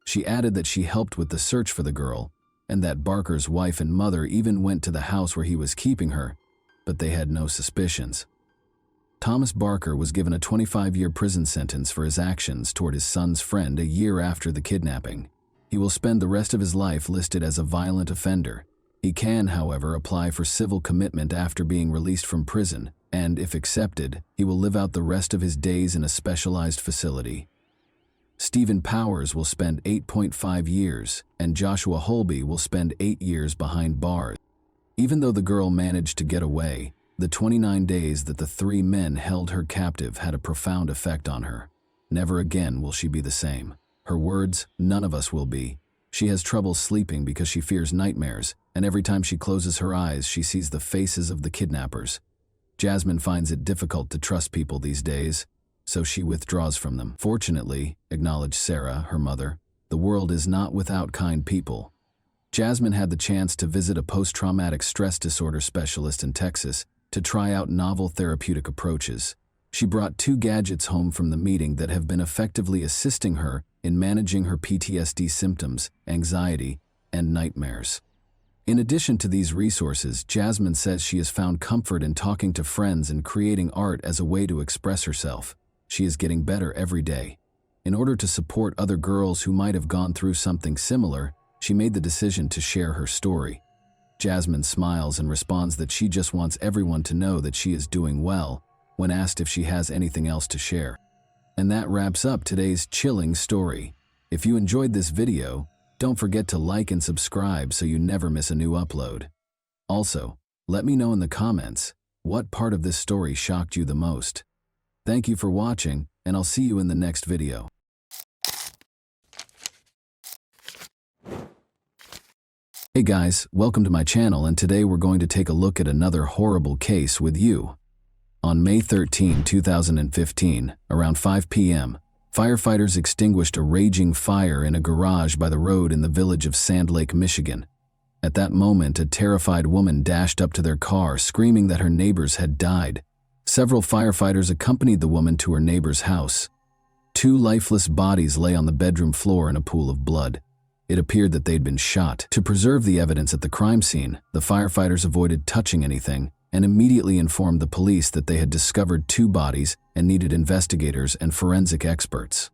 A: She added that she helped with the search for the girl, and that Barker's wife and mother even went to the house where he was keeping her, but they had no suspicions. Thomas Barker was given a 25-year prison sentence for his actions toward his son's friend a year after the kidnapping. He will spend the rest of his life listed as a violent offender. He can, however, apply for civil commitment after being released from prison, and, if accepted, he will live out the rest of his days in a specialized facility. Stephen Powers will spend 8.5 years, and Joshua Holby will spend 8 years behind bars. Even though the girl managed to get away, the 29 days that the three men held her captive had a profound effect on her. Never again will she be the same. Her words, "None of us will be." She has trouble sleeping because she fears nightmares, and every time she closes her eyes, she sees the faces of the kidnappers. Jasmine finds it difficult to trust people these days, so she withdraws from them. "Fortunately," acknowledged Sarah, her mother, "the world is not without kind people." Jasmine had the chance to visit a post-traumatic stress disorder specialist in Texas to try out novel therapeutic approaches. She brought 2 gadgets home from the meeting that have been effectively assisting her in managing her PTSD symptoms, anxiety, and nightmares. In addition to these resources, Jasmine says she has found comfort in talking to friends and creating art as a way to express herself. She is getting better every day. In order to support other girls who might have gone through something similar, she made the decision to share her story. Jasmine smiles and responds that she just wants everyone to know that she is doing well when asked if she has anything else to share. And that wraps up today's chilling story. If you enjoyed this video, don't forget to like and subscribe so you never miss a new upload. Also, let me know in the comments what part of this story shocked you the most. Thank you for watching, and I'll see you in the next video. Hey guys, welcome to my channel, and today we're going to take a look at another horrible case with you. On May 13, 2015, around 5 p.m., firefighters extinguished a raging fire in a garage by the road in the village of Sand Lake, Michigan. At that moment, a terrified woman dashed up to their car, screaming that her neighbors had died. Several firefighters accompanied the woman to her neighbor's house. 2 lifeless bodies lay on the bedroom floor in a pool of blood. It appeared that they'd been shot. To preserve the evidence at the crime scene, the firefighters avoided touching anything and immediately informed the police that they had discovered 2 bodies and needed investigators and forensic experts.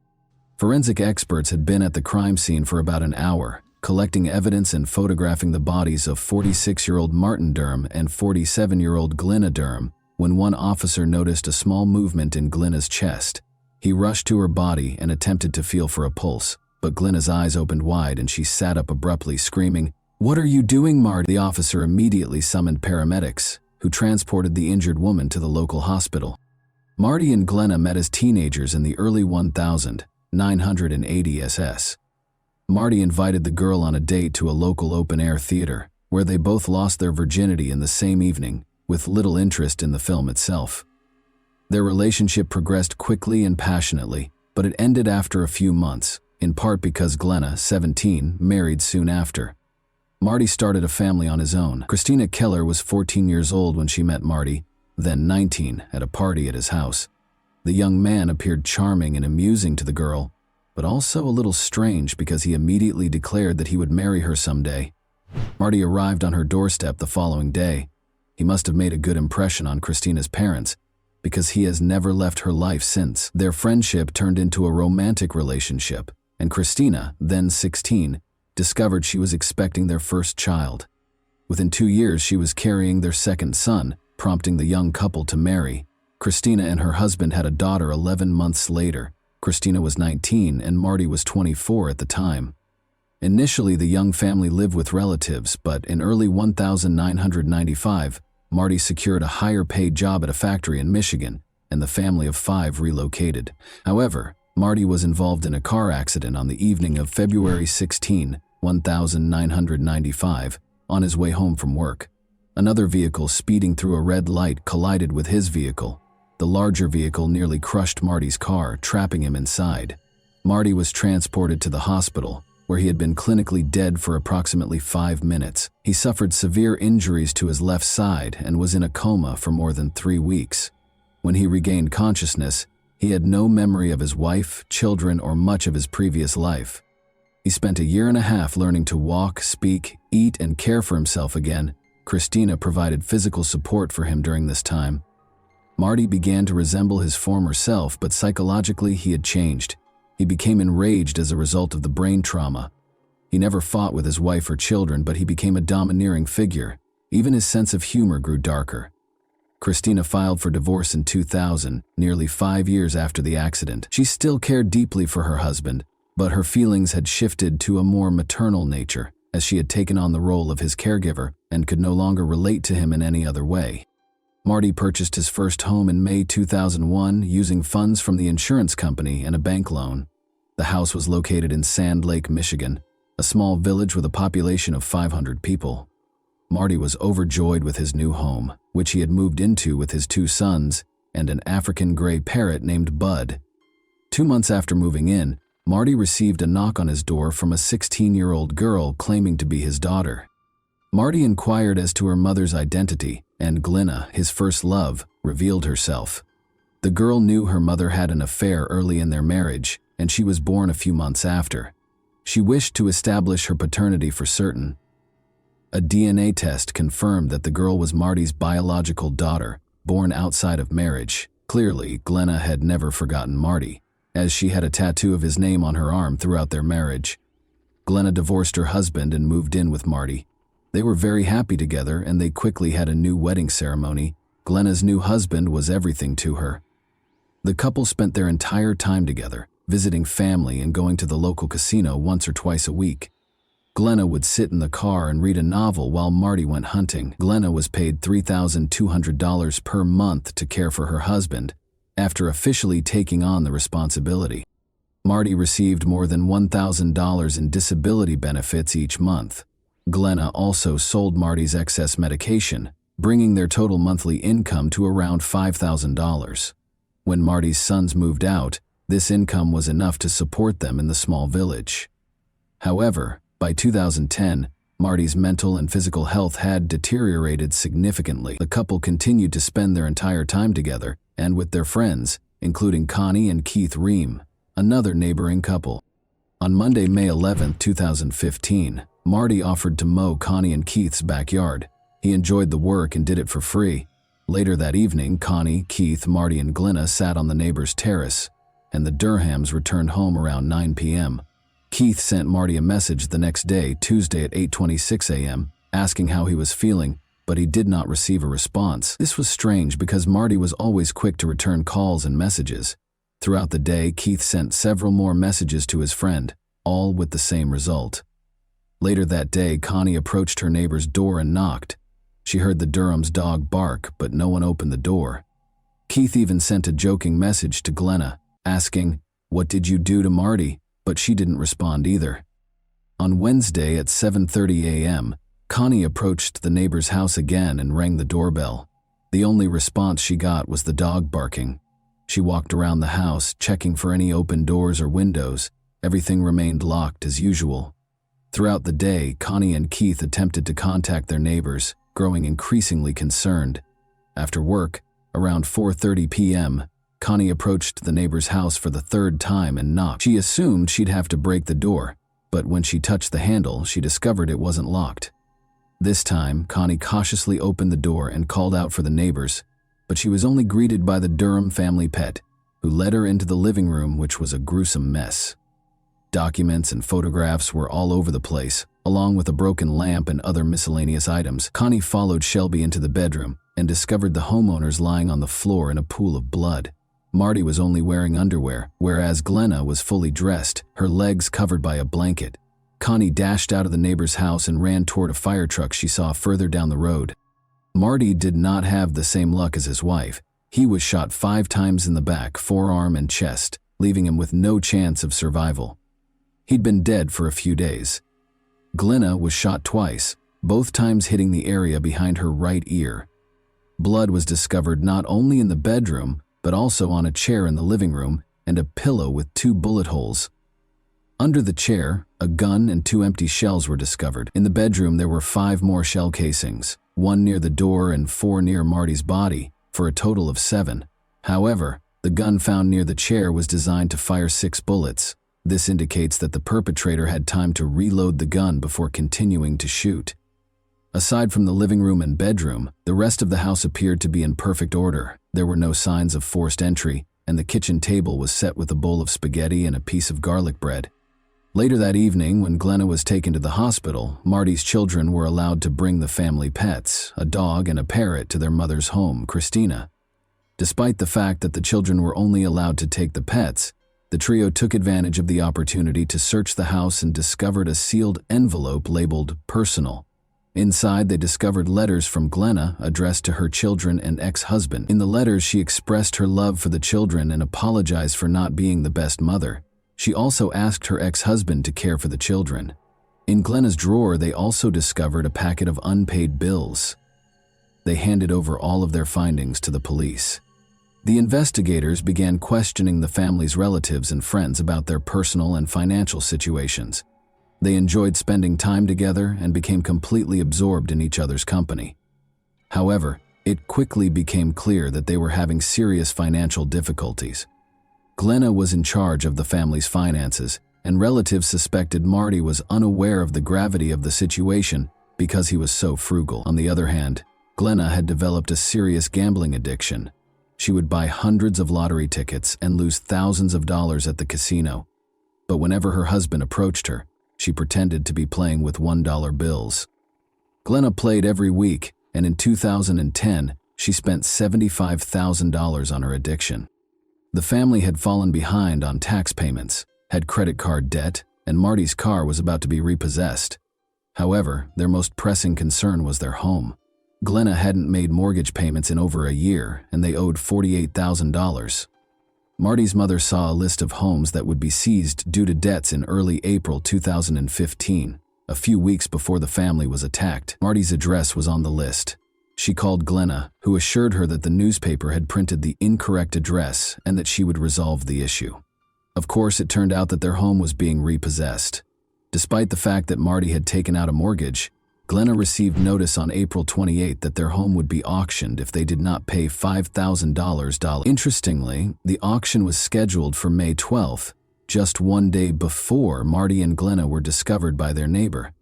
A: Forensic experts had been at the crime scene for about an hour, collecting evidence and photographing the bodies of 46-year-old Martin Durham and 47-year-old Glenna Durham, when one officer noticed a small movement in Glenna's chest. He rushed to her body and attempted to feel for a pulse, but Glenna's eyes opened wide and she sat up abruptly, screaming, "What are you doing, Marty?" The officer immediately summoned paramedics, who transported the injured woman to the local hospital. Marty and Glenna met as teenagers in the early 1980 SS. Marty invited the girl on a date to a local open-air theater, where they both lost their virginity in the same evening, with little interest in the film itself. Their relationship progressed quickly and passionately, but it ended after a few months, in part because Glenna, 17, married soon after. Marty started a family on his own. Christina Keller was 14 years old when she met Marty, then 19, at a party at his house. The young man appeared charming and amusing to the girl, but also a little strange because he immediately declared that he would marry her someday. Marty arrived on her doorstep the following day. He must have made a good impression on Christina's parents, because he has never left her life since. Their friendship turned into a romantic relationship, and Christina, then 16, discovered she was expecting their first child. Within 2 years, she was carrying their second son, prompting the young couple to marry. Christina and her husband had a daughter 11 months later. Christina was 19 and Marty was 24 at the time. Initially, the young family lived with relatives, but in early 1995, Marty secured a higher-paid job at a factory in Michigan, and the family of 5 relocated. However, Marty was involved in a car accident on the evening of February 16, 1995, on his way home from work. Another vehicle speeding through a red light collided with his vehicle. The larger vehicle nearly crushed Marty's car, trapping him inside. Marty was transported to the hospital, where he had been clinically dead for approximately 5 minutes. He suffered severe injuries to his left side and was in a coma for more than 3 weeks. When he regained consciousness, he had no memory of his wife, children, or much of his previous life. He spent 1.5 years learning to walk, speak, eat, and care for himself again. Christina provided physical support for him during this time. Marty began to resemble his former self, but psychologically he had changed. He became enraged as a result of the brain trauma. He never fought with his wife or children, but he became a domineering figure. Even his sense of humor grew darker. Christina filed for divorce in 2000, nearly 5 years after the accident. She still cared deeply for her husband, but her feelings had shifted to a more maternal nature, as she had taken on the role of his caregiver and could no longer relate to him in any other way. Marty purchased his first home in May 2001 using funds from the insurance company and a bank loan. The house was located in Sand Lake, Michigan, a small village with a population of 500 people. Marty was overjoyed with his new home, which he had moved into with his 2 sons and an African gray parrot named Bud. 2 months after moving in, Marty received a knock on his door from a 16-year-old girl claiming to be his daughter. Marty inquired as to her mother's identity, and Glenna, his first love, revealed herself. The girl knew her mother had an affair early in their marriage, and she was born a few months after. She wished to establish her paternity for certain. A DNA test confirmed that the girl was Marty's biological daughter, born outside of marriage. Clearly, Glenna had never forgotten Marty, as she had a tattoo of his name on her arm throughout their marriage. Glenna divorced her husband and moved in with Marty. They were very happy together, and they quickly had a new wedding ceremony. Glenna's new husband was everything to her. The couple spent their entire time together, visiting family and going to the local casino once or twice a week. Glenna would sit in the car and read a novel while Marty went hunting. Glenna was paid $3,200 per month to care for her husband, after officially taking on the responsibility. Marty received more than $1,000 in disability benefits each month. Glenna also sold Marty's excess medication, bringing their total monthly income to around $5,000. When Marty's sons moved out, this income was enough to support them in the small village. However, by 2010, Marty's mental and physical health had deteriorated significantly. The couple continued to spend their entire time together and with their friends, including Connie and Keith Ream, another neighboring couple. On Monday, May 11, 2015, Marty offered to mow Connie and Keith's backyard. He enjoyed the work and did it for free. Later that evening, Connie, Keith, Marty, and Glenna sat on the neighbor's terrace, and the Durhams returned home around 9 p.m. Keith sent Marty a message the next day, Tuesday at 8:26 a.m., asking how he was feeling, but he did not receive a response. This was strange because Marty was always quick to return calls and messages. Throughout the day, Keith sent several more messages to his friend, all with the same result. Later that day, Connie approached her neighbor's door and knocked. She heard the Durham's dog bark, but no one opened the door. Keith even sent a joking message to Glenna, asking, "What did you do to Marty?" But she didn't respond either. On Wednesday at 7:30 a.m., Connie approached the neighbor's house again and rang the doorbell. The only response she got was the dog barking. She walked around the house, checking for any open doors or windows. Everything remained locked as usual. Throughout the day, Connie and Keith attempted to contact their neighbors, growing increasingly concerned. After work, around 4:30 p.m., Connie approached the neighbor's house for the 3rd time and knocked. She assumed she'd have to break the door, but when she touched the handle, she discovered it wasn't locked. This time, Connie cautiously opened the door and called out for the neighbors, but she was only greeted by the Durham family pet, who led her into the living room, which was a gruesome mess. Documents and photographs were all over the place, along with a broken lamp and other miscellaneous items. Connie followed Shelby into the bedroom, and discovered the homeowners lying on the floor in a pool of blood. Marty was only wearing underwear, whereas Glenna was fully dressed, her legs covered by a blanket. Connie dashed out of the neighbor's house and ran toward a fire truck she saw further down the road. Marty did not have the same luck as his wife. He was shot 5 times in the back, forearm, and chest, leaving him with no chance of survival. He'd been dead for a few days. Glenna was shot twice, both times hitting the area behind her right ear. Blood was discovered not only in the bedroom, but also on a chair in the living room and a pillow with 2 bullet holes. Under the chair, a gun and 2 empty shells were discovered. In the bedroom, there were 5 more shell casings, 1 near the door and 4 near Marty's body, for a total of 7. However, the gun found near the chair was designed to fire 6 bullets. This indicates that the perpetrator had time to reload the gun before continuing to shoot. Aside from the living room and bedroom, the rest of the house appeared to be in perfect order. There were no signs of forced entry, and the kitchen table was set with a bowl of spaghetti and a piece of garlic bread. Later that evening, when Glenna was taken to the hospital, Marty's children were allowed to bring the family pets, a dog and a parrot, to their mother's home, Christina. Despite the fact that the children were only allowed to take the pets, the trio took advantage of the opportunity to search the house and discovered a sealed envelope labeled "Personal." Inside, they discovered letters from Glenna addressed to her children and ex-husband. In the letters, she expressed her love for the children and apologized for not being the best mother. She also asked her ex-husband to care for the children. In Glenna's drawer, they also discovered a packet of unpaid bills. They handed over all of their findings to the police. The investigators began questioning the family's relatives and friends about their personal and financial situations. They enjoyed spending time together and became completely absorbed in each other's company. However, it quickly became clear that they were having serious financial difficulties. Glenna was in charge of the family's finances, and relatives suspected Marty was unaware of the gravity of the situation because he was so frugal. On the other hand, Glenna had developed a serious gambling addiction. She would buy hundreds of lottery tickets and lose thousands of dollars at the casino. But whenever her husband approached her, she pretended to be playing with $1 bills. Glenna played every week, and in 2010, she spent $75,000 on her addiction. The family had fallen behind on tax payments, had credit card debt, and Marty's car was about to be repossessed. However, their most pressing concern was their home. Glenna hadn't made mortgage payments in over a year, and they owed $48,000. Marty's mother saw a list of homes that would be seized due to debts in early April 2015, a few weeks before the family was attacked. Marty's address was on the list. She called Glenna, who assured her that the newspaper had printed the incorrect address and that she would resolve the issue. Of course, it turned out that their home was being repossessed. Despite the fact that Marty had taken out a mortgage, Glenna received notice on April 28 that their home would be auctioned if they did not pay $5,000. Interestingly, the auction was scheduled for May 12th, just 1 day before Marty and Glenna were discovered by their neighbor.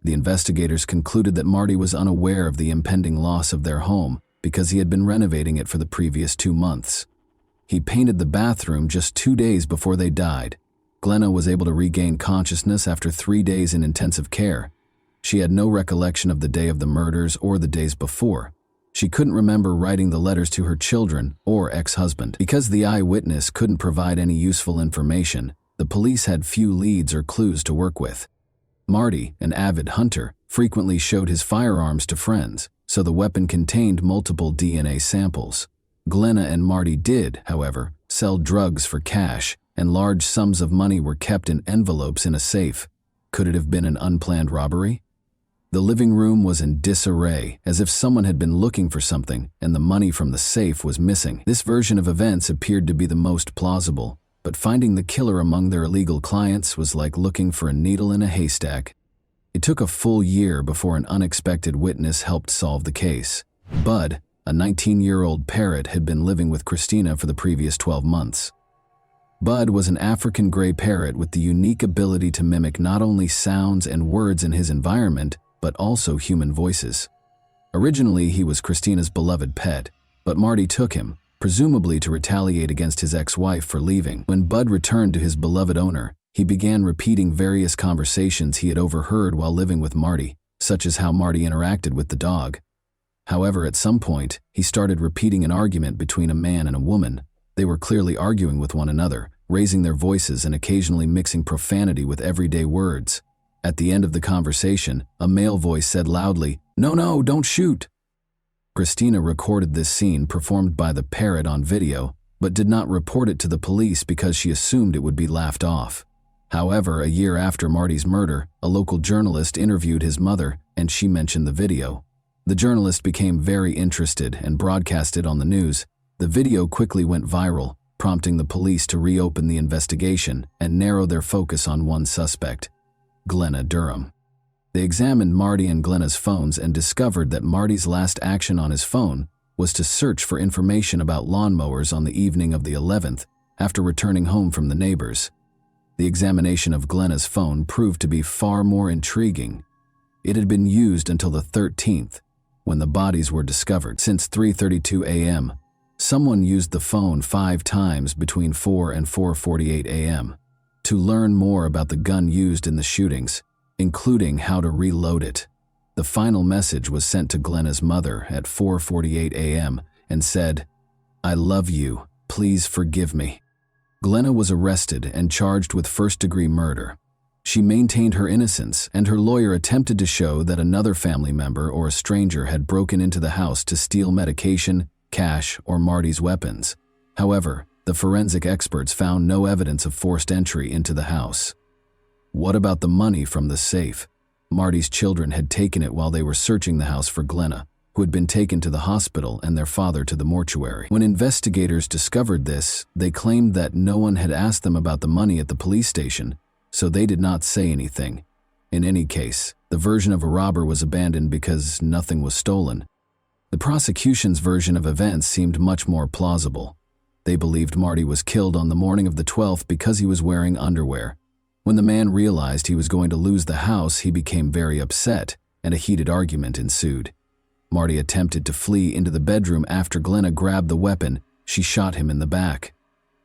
A: The investigators concluded that Marty was unaware of the impending loss of their home because he had been renovating it for the previous 2 months. He painted the bathroom just 2 days before they died. Glenna was able to regain consciousness after 3 days in intensive care. She had no recollection of the day of the murders or the days before. She couldn't remember writing the letters to her children or ex-husband. Because the eyewitness couldn't provide any useful information, the police had few leads or clues to work with. Marty, an avid hunter, frequently showed his firearms to friends, so the weapon contained multiple DNA samples. Glenna and Marty did, however, sell drugs for cash, and large sums of money were kept in envelopes in a safe. Could it have been an unplanned robbery? The living room was in disarray, as if someone had been looking for something and the money from the safe was missing. This version of events appeared to be the most plausible, but finding the killer among their illegal clients was like looking for a needle in a haystack. It took a full year before an unexpected witness helped solve the case. Bud, a 19-year-old parrot, had been living with Christina for the previous 12 months. Bud was an African gray parrot with the unique ability to mimic not only sounds and words in his environment, but also human voices. Originally, he was Christina's beloved pet, but Marty took him, presumably to retaliate against his ex-wife for leaving. When Bud returned to his beloved owner, he began repeating various conversations he had overheard while living with Marty, such as how Marty interacted with the dog. However, at some point, he started repeating an argument between a man and a woman. They were clearly arguing with one another, raising their voices and occasionally mixing profanity with everyday words. At the end of the conversation, a male voice said loudly, "No, no, don't shoot." Christina recorded this scene performed by the parrot on video, but did not report it to the police because she assumed it would be laughed off. However, a year after Marty's murder, a local journalist interviewed his mother, and she mentioned the video. The journalist became very interested and broadcast it on the news. The video quickly went viral, prompting the police to reopen the investigation and narrow their focus on one suspect, Glenna Durham. They examined Marty and Glenna's phones and discovered that Marty's last action on his phone was to search for information about lawnmowers on the evening of the 11th after returning home from the neighbors. The examination of Glenna's phone proved to be far more intriguing. It had been used until the 13th, when the bodies were discovered. Since 3:32 a.m., someone used the phone 5 times between 4 and 4:48 a.m. to learn more about the gun used in the shootings, including how to reload it. The final message was sent to Glenna's mother at 4:48 a.m. and said, "I love you, please forgive me." Glenna was arrested and charged with first-degree murder. She maintained her innocence, and her lawyer attempted to show that another family member or a stranger had broken into the house to steal medication, cash, or Marty's weapons. However, the forensic experts found no evidence of forced entry into the house. What about the money from the safe? Marty's children had taken it while they were searching the house for Glenna, who had been taken to the hospital, and their father to the mortuary. When investigators discovered this, they claimed that no one had asked them about the money at the police station, so they did not say anything. In any case, the version of a robber was abandoned because nothing was stolen. The prosecution's version of events seemed much more plausible. They believed Marty was killed on the morning of the 12th because he was wearing underwear. When the man realized he was going to lose the house, he became very upset, and a heated argument ensued. Marty attempted to flee into the bedroom after Glenna grabbed the weapon. She shot him in the back.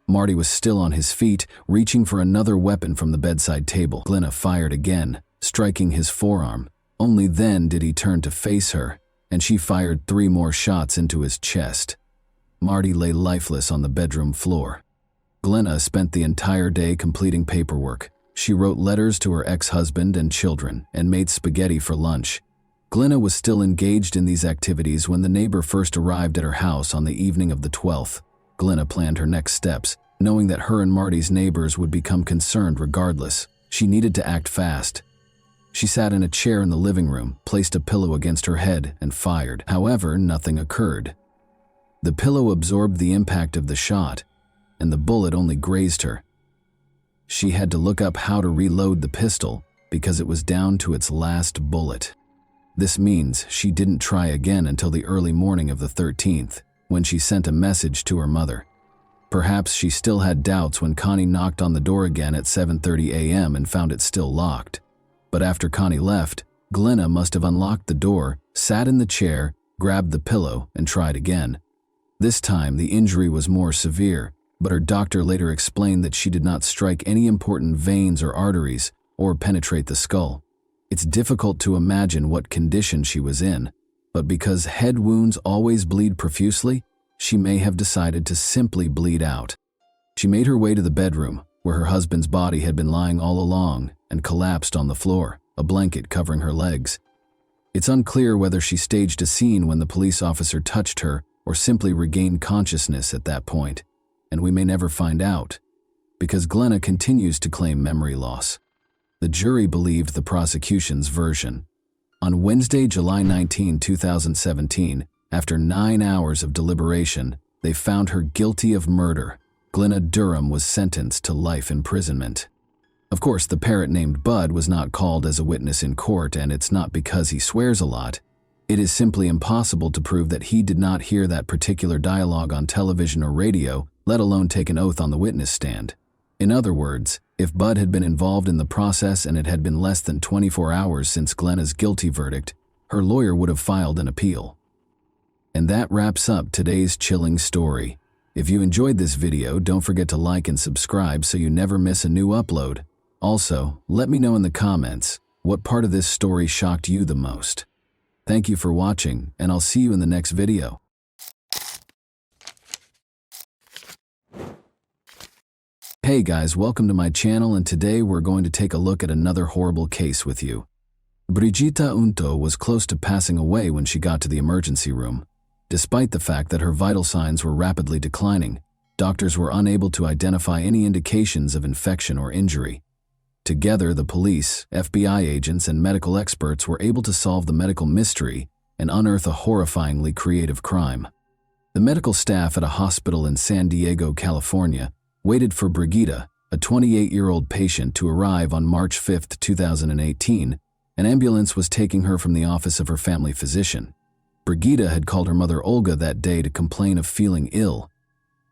A: Marty was still on his feet, reaching for another weapon from the bedside table. Glenna fired again, striking his forearm. Only then did he turn to face her, and she fired 3 more shots into his chest. Marty lay lifeless on the bedroom floor. Glenna spent the entire day completing paperwork. She wrote letters to her ex-husband and children and made spaghetti for lunch. Glenna was still engaged in these activities when the neighbor first arrived at her house on the evening of the 12th. Glenna planned her next steps, knowing that her and Marty's neighbors would become concerned regardless. She needed to act fast. She sat in a chair in the living room, placed a pillow against her head, and fired. However, nothing occurred. The pillow absorbed the impact of the shot, and the bullet only grazed her. She had to look up how to reload the pistol because it was down to its last bullet. This means she didn't try again until the early morning of the 13th, when she sent a message to her mother. Perhaps she still had doubts when Connie knocked on the door again at 7:30 a.m. and found it still locked. But after Connie left, Glenna must have unlocked the door, sat in the chair, grabbed the pillow, and tried again. This time, the injury was more severe, but her doctor later explained that she did not strike any important veins or arteries or penetrate the skull. It's difficult to imagine what condition she was in, but because head wounds always bleed profusely, she may have decided to simply bleed out. She made her way to the bedroom, where her husband's body had been lying all along, and collapsed on the floor, a blanket covering her legs. It's unclear whether she staged a scene when the police officer touched her or simply regained consciousness at that point, and we may never find out, because Glenna continues to claim memory loss. The jury believed the prosecution's version. On Wednesday, July 19, 2017, after 9 hours of deliberation, they found her guilty of murder. Glenna Durham was sentenced to life imprisonment. Of course, the parrot named Bud was not called as a witness in court, and it's not because he swears a lot. It is simply impossible to prove that he did not hear that particular dialogue on television or radio, let alone take an oath on the witness stand. In other words, if Bud had been involved in the process and it had been less than 24 hours since Glenna's guilty verdict, her lawyer would have filed an appeal. And that wraps up today's chilling story. If you enjoyed this video, don't forget to like and subscribe so you never miss a new upload. Also, let me know in the comments, what part of this story shocked you the most? Thank you for watching, and I'll see you in the next video. Hey guys, welcome to my channel, and today we're going to take a look at another horrible case with you. Brigitta Unto was close to passing away when she got to the emergency room. Despite the fact that her vital signs were rapidly declining, doctors were unable to identify any indications of infection or injury. Together, the police, FBI agents, and medical experts were able to solve the medical mystery and unearth a horrifyingly creative crime. The medical staff at a hospital in San Diego, California, waited for Brigitta, a 28-year-old patient, to arrive on March 5, 2018. An ambulance was taking her from the office of her family physician. Brigitta had called her mother Olga that day to complain of feeling ill.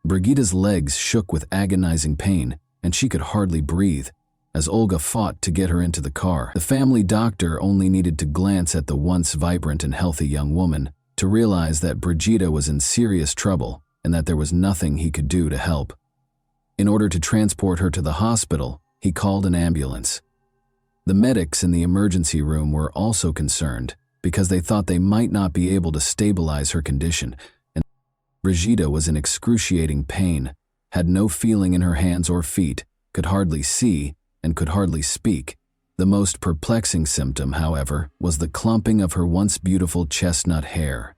A: Brigitta's legs shook with agonizing pain, and she could hardly breathe. As Olga fought to get her into the car, the family doctor only needed to glance at the once vibrant and healthy young woman to realize that Brigitta was in serious trouble and that there was nothing he could do to help. In order to transport her to the hospital, he called an ambulance. The medics in the emergency room were also concerned because they thought they might not be able to stabilize her condition, and Brigitta was in excruciating pain, had no feeling in her hands or feet, could hardly see, and could hardly speak. The most perplexing symptom, however, was the clumping of her once beautiful chestnut hair.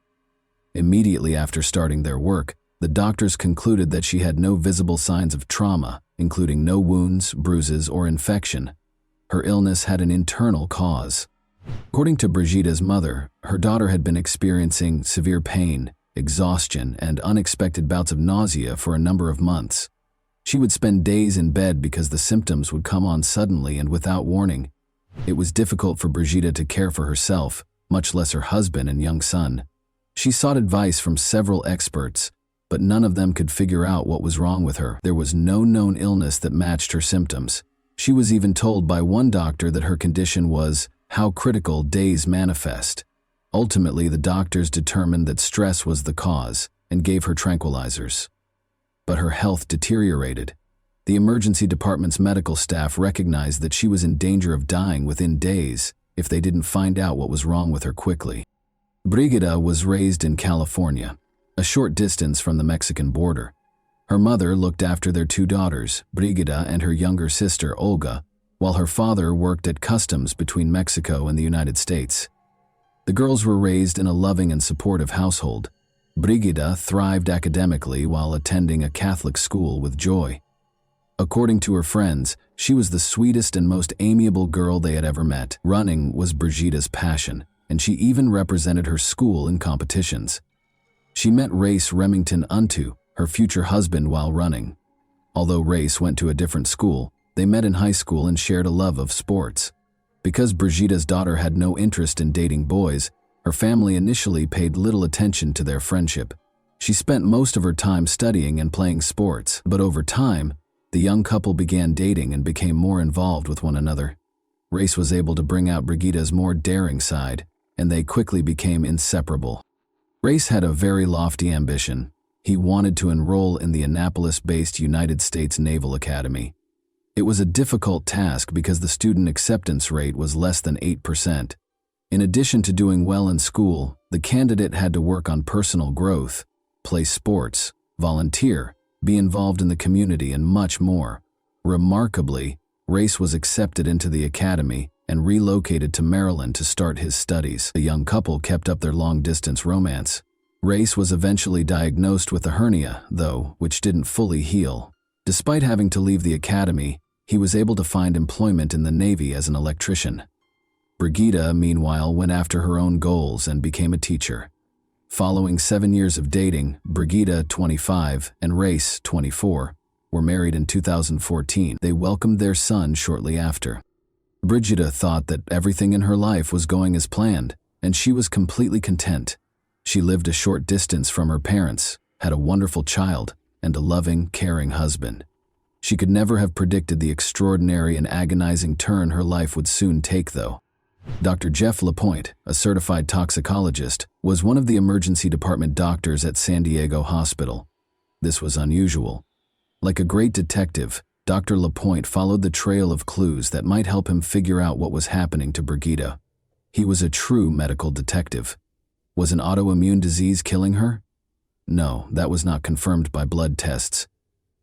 A: Immediately after starting their work, the doctors concluded that she had no visible signs of trauma, including no wounds, bruises, or infection. Her illness had an internal cause. According to Brigitta's mother, her daughter had been experiencing severe pain, exhaustion, and unexpected bouts of nausea for a number of months. She would spend days in bed because the symptoms would come on suddenly and without warning. It was difficult for Brigitta to care for herself, much less her husband and young son. She sought advice from several experts, but none of them could figure out what was wrong with her. There was no known illness that matched her symptoms. She was even told by one doctor that her condition was how critical days manifest. Ultimately, the doctors determined that stress was the cause and gave her tranquilizers. But her health deteriorated. The emergency department's medical staff recognized that she was in danger of dying within days if they didn't find out what was wrong with her quickly. Brigitta was raised in California, a short distance from the Mexican border. Her mother looked after their two daughters, Brigitta and her younger sister, Olga, while her father worked at customs between Mexico and the United States. The girls were raised in a loving and supportive household. Brigitta thrived academically while attending a Catholic school with joy. According to her friends, she was the sweetest and most amiable girl they had ever met. Running was Brigitta's passion, and she even represented her school in competitions. She met Race Remington Unto, her future husband, while running. Although Race went to a different school, they met in high school and shared a love of sports. Because Brigitta's daughter had no interest in dating boys, her family initially paid little attention to their friendship. She spent most of her time studying and playing sports, but over time, the young couple began dating and became more involved with one another. Race was able to bring out Brigitta's more daring side, and they quickly became inseparable. Race had a very lofty ambition. He wanted to enroll in the Annapolis-based United States Naval Academy. It was a difficult task because the student acceptance rate was less than 8%. In addition to doing well in school, the candidate had to work on personal growth, play sports, volunteer, be involved in the community, and much more. Remarkably, Race was accepted into the academy and relocated to Maryland to start his studies. The young couple kept up their long-distance romance. Race was eventually diagnosed with a hernia, though, which didn't fully heal. Despite having to leave the academy, he was able to find employment in the Navy as an electrician. Brigitta, meanwhile, went after her own goals and became a teacher. Following 7 years of dating, Brigitta, 25, and Race, 24, were married in 2014. They welcomed their son shortly after. Brigitta thought that everything in her life was going as planned, and she was completely content. She lived a short distance from her parents, had a wonderful child, and a loving, caring husband. She could never have predicted the extraordinary and agonizing turn her life would soon take, though. Dr. Jeff LaPointe, a certified toxicologist, was one of the emergency department doctors at San Diego Hospital. This was unusual. Like a great detective, Dr. LaPointe followed the trail of clues that might help him figure out what was happening to Brigitta. He was a true medical detective. Was an autoimmune disease killing her? No, that was not confirmed by blood tests.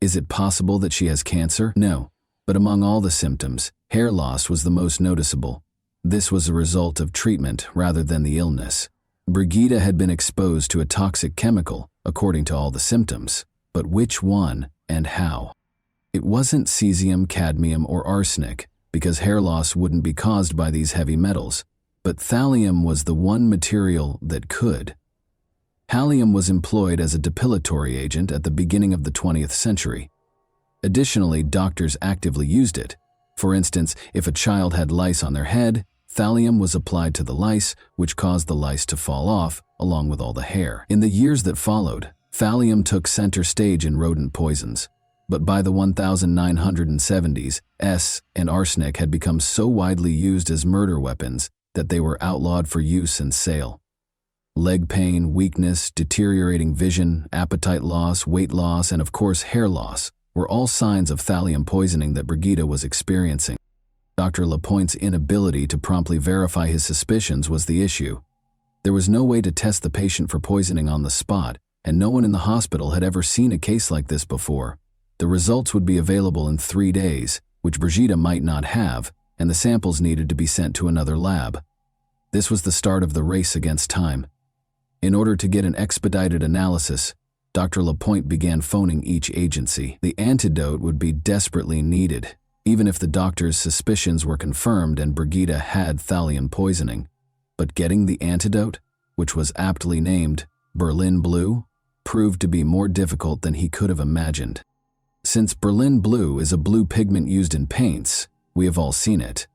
A: Is it possible that she has cancer? No. But among all the symptoms, hair loss was the most noticeable. This was a result of treatment rather than the illness. Brigida had been exposed to a toxic chemical, according to all the symptoms. But which one and how? It wasn't cesium, cadmium, or arsenic, because hair loss wouldn't be caused by these heavy metals. But thallium was the one material that could. Thallium was employed as a depilatory agent at the beginning of the 20th century. Additionally, doctors actively used it. For instance, if a child had lice on their head, thallium was applied to the lice, which caused the lice to fall off, along with all the hair. In the years that followed, thallium took center stage in rodent poisons. But by the 1970s, and arsenic had become so widely used as murder weapons that they were outlawed for use and sale. Leg pain, weakness, deteriorating vision, appetite loss, weight loss, and of course hair loss were all signs of thallium poisoning that Brigida was experiencing. Dr. Lapointe's inability to promptly verify his suspicions was the issue. There was no way to test the patient for poisoning on the spot, and no one in the hospital had ever seen a case like this before. The results would be available in 3 days, which Brigida might not have, and the samples needed to be sent to another lab. This was the start of the race against time. In order to get an expedited analysis, Dr. Lapointe began phoning each agency. The antidote would be desperately needed, even if the doctor's suspicions were confirmed and Brigida had thallium poisoning. But getting the antidote, which was aptly named Berlin Blue, proved to be more difficult than he could have imagined. Since Berlin Blue is a blue pigment used in paints, we have all seen it.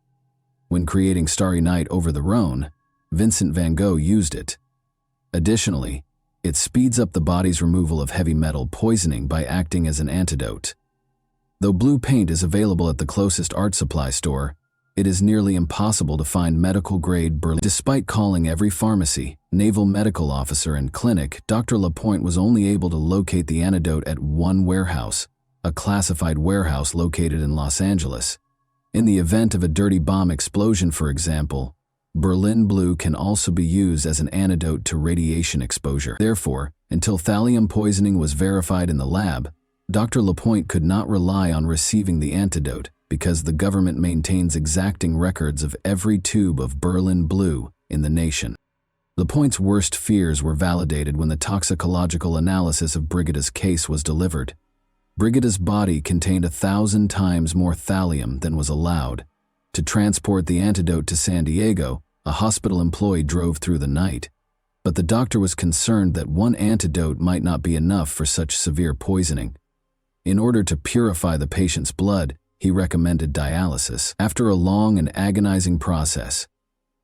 A: When creating Starry Night over the Rhone, Vincent van Gogh used it. Additionally, it speeds up the body's removal of heavy metal poisoning by acting as an antidote. Though blue paint is available at the closest art supply store, it is nearly impossible to find medical-grade Berlin. Despite calling every pharmacy, naval medical officer, and clinic, Dr. Lapointe was only able to locate the antidote at one warehouse, a classified warehouse located in Los Angeles. In the event of a dirty bomb explosion, for example, Berlin Blue can also be used as an antidote to radiation exposure. Therefore, until thallium poisoning was verified in the lab, Dr. Lapointe could not rely on receiving the antidote because the government maintains exacting records of every tube of Berlin Blue in the nation. Lapointe's worst fears were validated when the toxicological analysis of Brigida's case was delivered. Brigida's body contained 1,000 times more thallium than was allowed. To transport the antidote to San Diego, a hospital employee drove through the night. But the doctor was concerned that one antidote might not be enough for such severe poisoning. In order to purify the patient's blood, he recommended dialysis. After a long and agonizing process,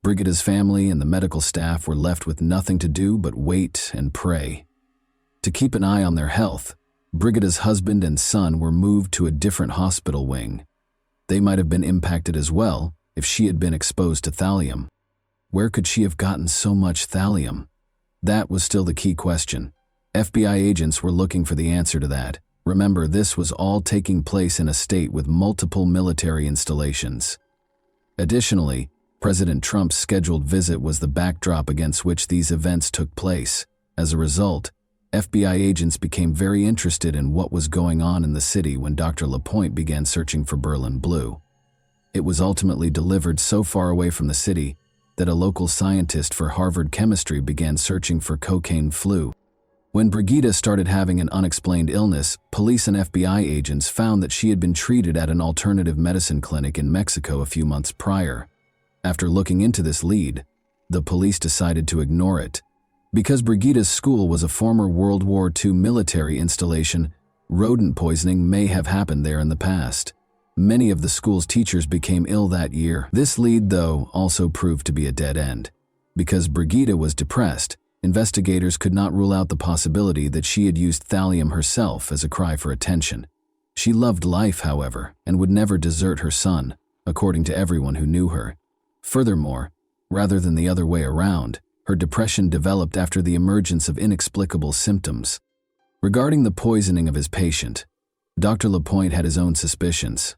A: Brigida's family and the medical staff were left with nothing to do but wait and pray. To keep an eye on their health, Brigida's husband and son were moved to a different hospital wing. They might have been impacted as well if she had been exposed to thallium. Where could she have gotten so much thallium? That was still the key question. FBI agents were looking for the answer to that. Remember, this was all taking place in a state with multiple military installations. Additionally, President Trump's scheduled visit was the backdrop against which these events took place. As a result, FBI agents became very interested in what was going on in the city when Dr. Lapointe began searching for Berlin Blue. It was ultimately delivered so far away from the city that a local scientist for Harvard chemistry began searching for cocaine flu. When Brigida started having an unexplained illness, police and FBI agents found that she had been treated at an alternative medicine clinic in Mexico a few months prior. After looking into this lead, the police decided to ignore it. Because Brigida's school was a former World War II military installation, rodent poisoning may have happened there in the past. Many of the school's teachers became ill that year. This lead, though, also proved to be a dead end. Because Brigida was depressed, investigators could not rule out the possibility that she had used thallium herself as a cry for attention. She loved life, however, and would never desert her son, according to everyone who knew her. Furthermore, rather than the other way around, her depression developed after the emergence of inexplicable symptoms. Regarding the poisoning of his patient, Dr. Lapointe had his own suspicions.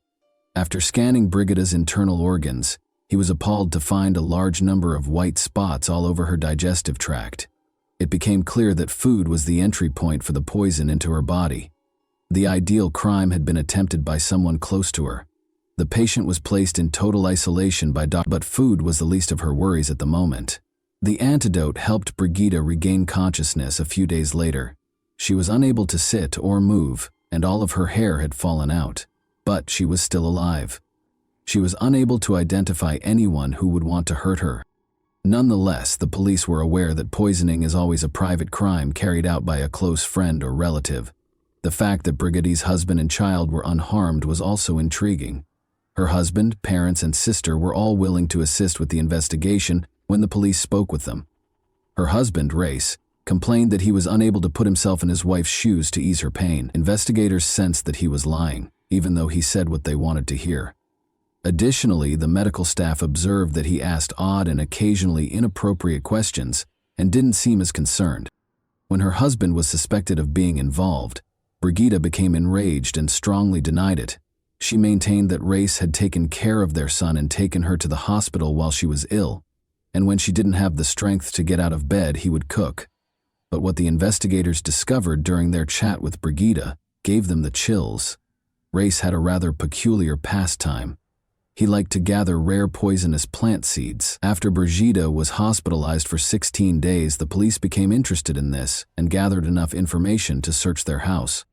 A: After scanning Brigida's internal organs, He was appalled to find a large number of white spots all over her digestive tract. It became clear that food was the entry point for the poison into her body. The ideal crime had been attempted by someone close to her. The patient was placed in total isolation by doctors, but food was the least of her worries at the moment. The antidote helped Brigida regain consciousness a few days later. She was unable to sit or move, and all of her hair had fallen out. But she was still alive. She was unable to identify anyone who would want to hurt her. Nonetheless, the police were aware that poisoning is always a private crime carried out by a close friend or relative. The fact that Brigida's husband and child were unharmed was also intriguing. Her husband, parents, and sister were all willing to assist with the investigation when the police spoke with them. Her husband, Race, complained that he was unable to put himself in his wife's shoes to ease her pain. Investigators sensed that he was lying, even though he said what they wanted to hear. Additionally, the medical staff observed that he asked odd and occasionally inappropriate questions and didn't seem as concerned. When her husband was suspected of being involved, Brigida became enraged and strongly denied it. She maintained that Race had taken care of their son and taken her to the hospital while she was ill, and when she didn't have the strength to get out of bed, he would cook. But what the investigators discovered during their chat with Brigida gave them the chills. Race had a rather peculiar pastime. He liked to gather rare poisonous plant seeds. After Brigida was hospitalized for 16 days, the police became interested in this and gathered enough information to search their house.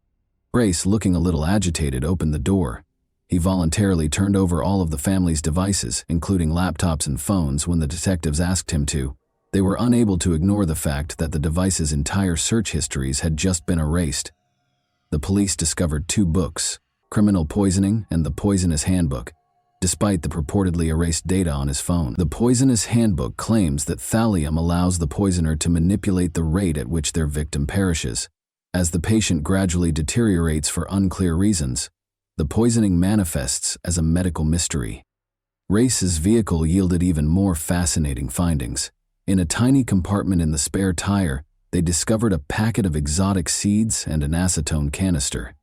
A: Race, looking a little agitated, opened the door. He voluntarily turned over all of the family's devices, including laptops and phones, when the detectives asked him to. They were unable to ignore the fact that the device's entire search histories had just been erased. The police discovered 2 books, Criminal Poisoning and The Poisonous Handbook, despite the purportedly erased data on his phone. The Poisonous Handbook claims that thallium allows the poisoner to manipulate the rate at which their victim perishes. As the patient gradually deteriorates for unclear reasons, the poisoning manifests as a medical mystery. Race's vehicle yielded even more fascinating findings. In a tiny compartment in the spare tire, they discovered a packet of exotic seeds and an acetone canister.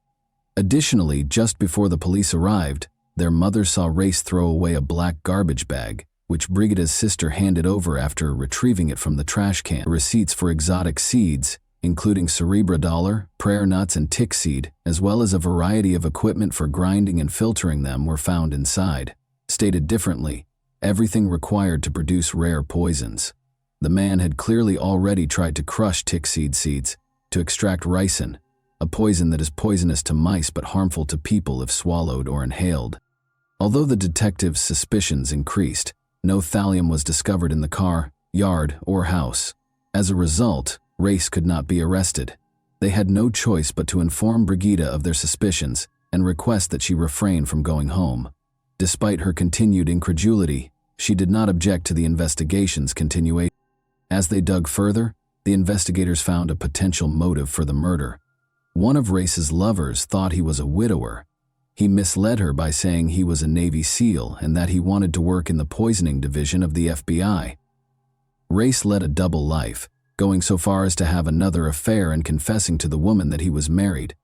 A: Additionally, just before the police arrived, their mother saw Race throw away a black garbage bag, which Brigida's sister handed over after retrieving it from the trash can. Receipts for exotic seeds, including cerebra dollar, prayer nuts, and tick seed, as well as a variety of equipment for grinding and filtering them, were found inside. Stated differently, everything required to produce rare poisons. The man had clearly already tried to crush tick seeds to extract ricin, a poison that is poisonous to mice but harmful to people if swallowed or inhaled. Although the detectives' suspicions increased, no thallium was discovered in the car, yard, or house. As a result, Race could not be arrested. They had no choice but to inform Brigida of their suspicions and request that she refrain from going home. Despite her continued incredulity, she did not object to the investigation's continuation. As they dug further, the investigators found a potential motive for the murder. One of Race's lovers thought he was a widower. He misled her by saying he was a Navy SEAL and that he wanted to work in the poisoning division of the FBI. Race led a double life, going so far as to have another affair and confessing to the woman that he was married.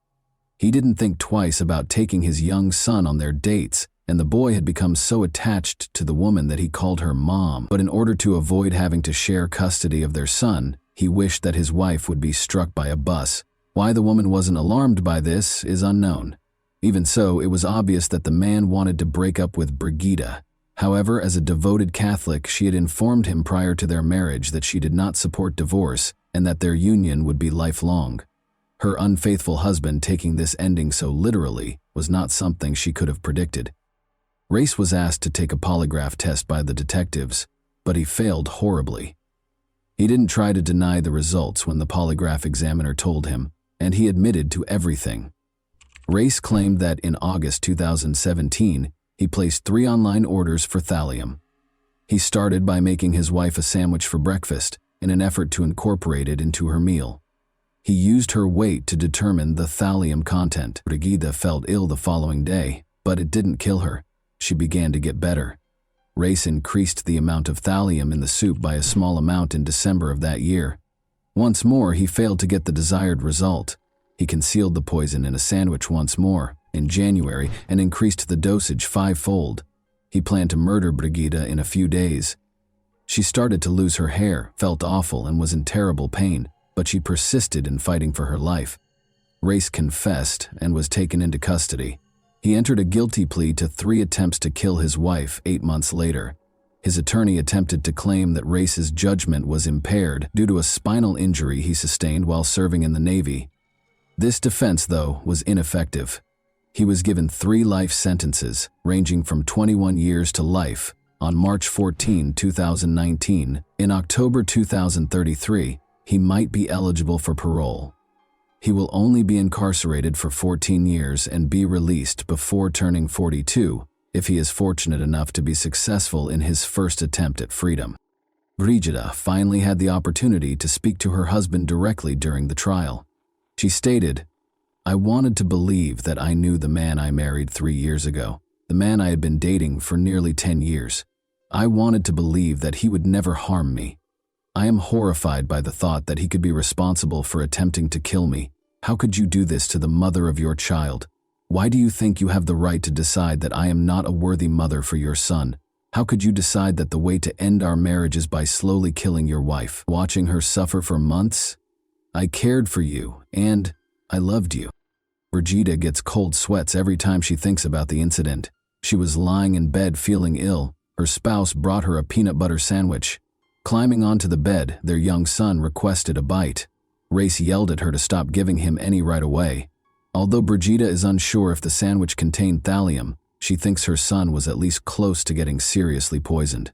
A: He didn't think twice about taking his young son on their dates, and the boy had become so attached to the woman that he called her mom. But in order to avoid having to share custody of their son, he wished that his wife would be struck by a bus. Why the woman wasn't alarmed by this is unknown. Even so, it was obvious that the man wanted to break up with Brigida. However, as a devoted Catholic, she had informed him prior to their marriage that she did not support divorce and that their union would be lifelong. Her unfaithful husband taking this ending so literally was not something she could have predicted. Race was asked to take a polygraph test by the detectives, but he failed horribly. He didn't try to deny the results when the polygraph examiner told him, and he admitted to everything. Race claimed that in August 2017, he placed 3 online orders for thallium. He started by making his wife a sandwich for breakfast in an effort to incorporate it into her meal. He used her weight to determine the thallium content. Brigida felt ill the following day, but it didn't kill her. She began to get better. Race increased the amount of thallium in the soup by a small amount in December of that year. Once more, he failed to get the desired result. He concealed the poison in a sandwich once more, in January, and increased the dosage 5-fold. He planned to murder Brigida in a few days. She started to lose her hair, felt awful, and was in terrible pain, but she persisted in fighting for her life. Race confessed and was taken into custody. He entered a guilty plea to 3 attempts to kill his wife 8 months later. His attorney attempted to claim that Race's judgment was impaired due to a spinal injury he sustained while serving in the Navy. This defense, though, was ineffective. He was given 3 life sentences, ranging from 21 years to life, on March 14, 2019. In October 2033, he might be eligible for parole. He will only be incarcerated for 14 years and be released before turning 42, if he is fortunate enough to be successful in his first attempt at freedom. Brigida finally had the opportunity to speak to her husband directly during the trial. She stated, "I wanted to believe that I knew the man I married 3 years ago, the man I had been dating for nearly 10 years. I wanted to believe that he would never harm me. I am horrified by the thought that he could be responsible for attempting to kill me. How could you do this to the mother of your child? Why do you think you have the right to decide that I am not a worthy mother for your son? How could you decide that the way to end our marriage is by slowly killing your wife, watching her suffer for months? I cared for you, and I loved you." Brigida gets cold sweats every time she thinks about the incident. She was lying in bed feeling ill. Her spouse brought her a peanut butter sandwich. Climbing onto the bed, their young son requested a bite. Race yelled at her to stop giving him any right away. Although Brigida is unsure if the sandwich contained thallium, she thinks her son was at least close to getting seriously poisoned.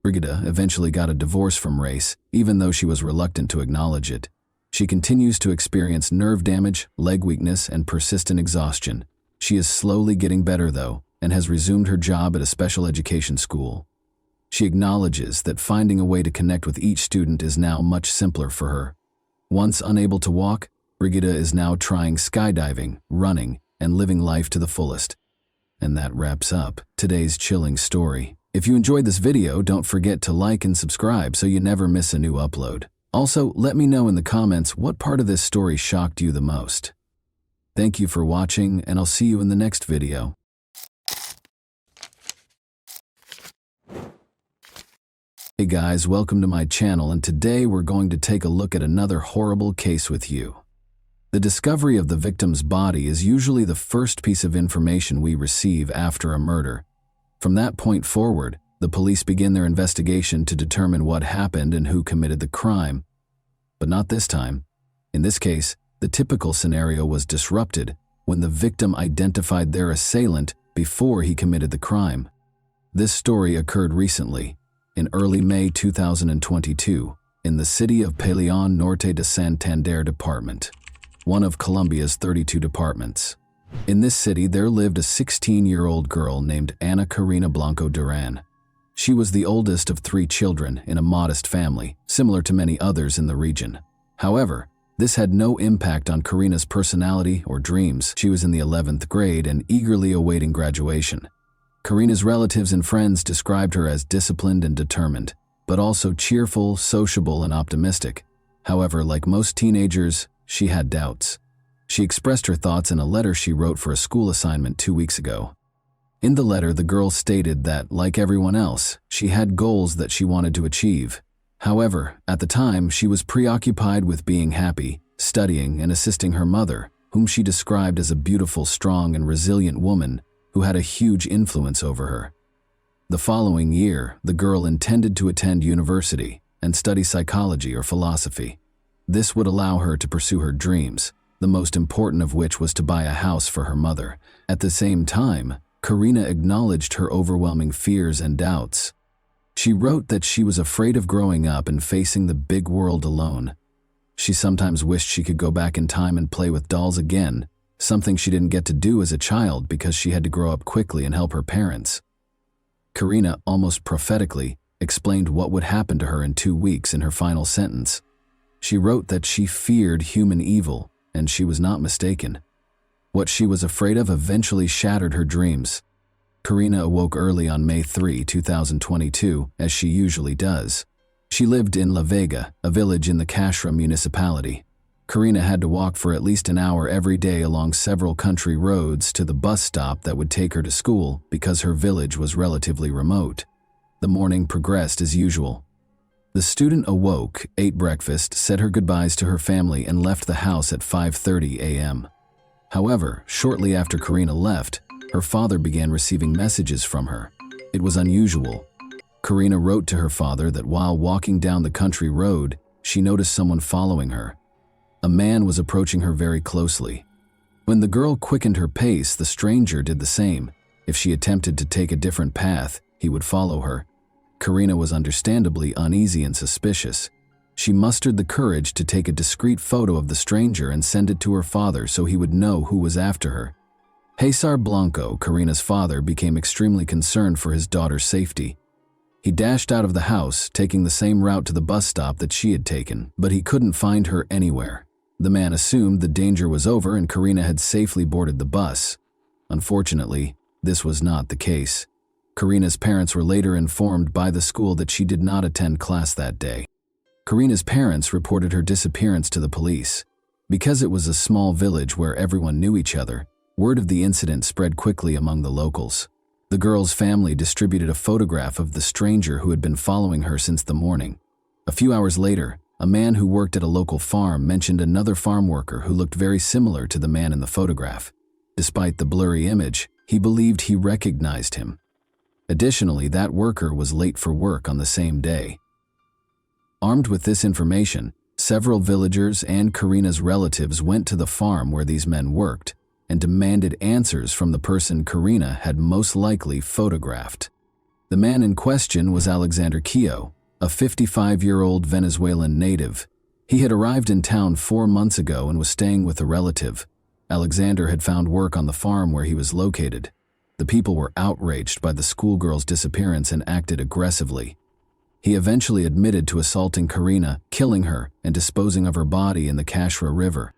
A: Brigida eventually got a divorce from Race, even though she was reluctant to acknowledge it. She continues to experience nerve damage, leg weakness, and persistent exhaustion. She is slowly getting better, though, and has resumed her job at a special education school. She acknowledges that finding a way to connect with each student is now much simpler for her. Once unable to walk, Brigida is now trying skydiving, running, and living life to the fullest. And that wraps up today's chilling story. If you enjoyed this video, don't forget to like and subscribe so you never miss a new upload. Also, let me know in the comments what part of this story shocked you the most. Thank you for watching, and I'll see you in the next video. Hey guys, welcome to my channel, and today we're going to take a look at another horrible case with you. The discovery of the victim's body is usually the first piece of information we receive after a murder. From that point forward, the police begin their investigation to determine what happened and who committed the crime. But not this time. In this case, the typical scenario was disrupted when the victim identified their assailant before he committed the crime. This story occurred recently, in early May 2022, in the city of Peleon Norte de Santander Department, one of Colombia's 32 departments. In this city, there lived a 16-year-old girl named Ana Karina Blanco Duran. She was the oldest of 3 children in a modest family, similar to many others in the region. However, this had no impact on Karina's personality or dreams. She was in the 11th grade and eagerly awaiting graduation. Karina's relatives and friends described her as disciplined and determined, but also cheerful, sociable, and optimistic. However, like most teenagers, she had doubts. She expressed her thoughts in a letter she wrote for a school assignment 2 weeks ago. In the letter, the girl stated that, like everyone else, she had goals that she wanted to achieve. However, at the time, she was preoccupied with being happy, studying, and assisting her mother, whom she described as a beautiful, strong, and resilient woman who had a huge influence over her. The following year, the girl intended to attend university and study psychology or philosophy. This would allow her to pursue her dreams, the most important of which was to buy a house for her mother. At the same time, Karina acknowledged her overwhelming fears and doubts. She wrote that she was afraid of growing up and facing the big world alone. She sometimes wished she could go back in time and play with dolls again, something she didn't get to do as a child because she had to grow up quickly and help her parents. Karina, almost prophetically, explained what would happen to her in 2 weeks in her final sentence. She wrote that she feared human evil, and she was not mistaken. What she was afraid of eventually shattered her dreams. Karina awoke early on May 3, 2022, as she usually does. She lived in La Vega, a village in the Cashra municipality. Karina had to walk for at least an hour every day along several country roads to the bus stop that would take her to school because her village was relatively remote. The morning progressed as usual. The student awoke, ate breakfast, said her goodbyes to her family, and left the house at 5:30 a.m. However, shortly after Karina left, her father began receiving messages from her. It was unusual. Karina wrote to her father that while walking down the country road, she noticed someone following her. A man was approaching her very closely. When the girl quickened her pace, the stranger did the same. If she attempted to take a different path, he would follow her. Karina was understandably uneasy and suspicious. She mustered the courage to take a discreet photo of the stranger and send it to her father so he would know who was after her. Cesar Blanco, Karina's father, became extremely concerned for his daughter's safety. He dashed out of the house, taking the same route to the bus stop that she had taken, but he couldn't find her anywhere. The man assumed the danger was over and Karina had safely boarded the bus. Unfortunately, this was not the case. Karina's parents were later informed by the school that she did not attend class that day. Karina's parents reported her disappearance to the police. Because it was a small village where everyone knew each other, word of the incident spread quickly among the locals. The girl's family distributed a photograph of the stranger who had been following her since the morning. A few hours later, a man who worked at a local farm mentioned another farm worker who looked very similar to the man in the photograph. Despite the blurry image, he believed he recognized him. Additionally, that worker was late for work on the same day. Armed with this information, several villagers and Karina's relatives went to the farm where these men worked and demanded answers from the person Karina had most likely photographed. The man in question was Alexander Quillo, a 55-year-old Venezuelan native. He had arrived in town 4 months ago and was staying with a relative. Alexander had found work on the farm where he was located. The people were outraged by the schoolgirl's disappearance and acted aggressively. He eventually admitted to assaulting Karina, killing her, and disposing of her body in the Kashra River.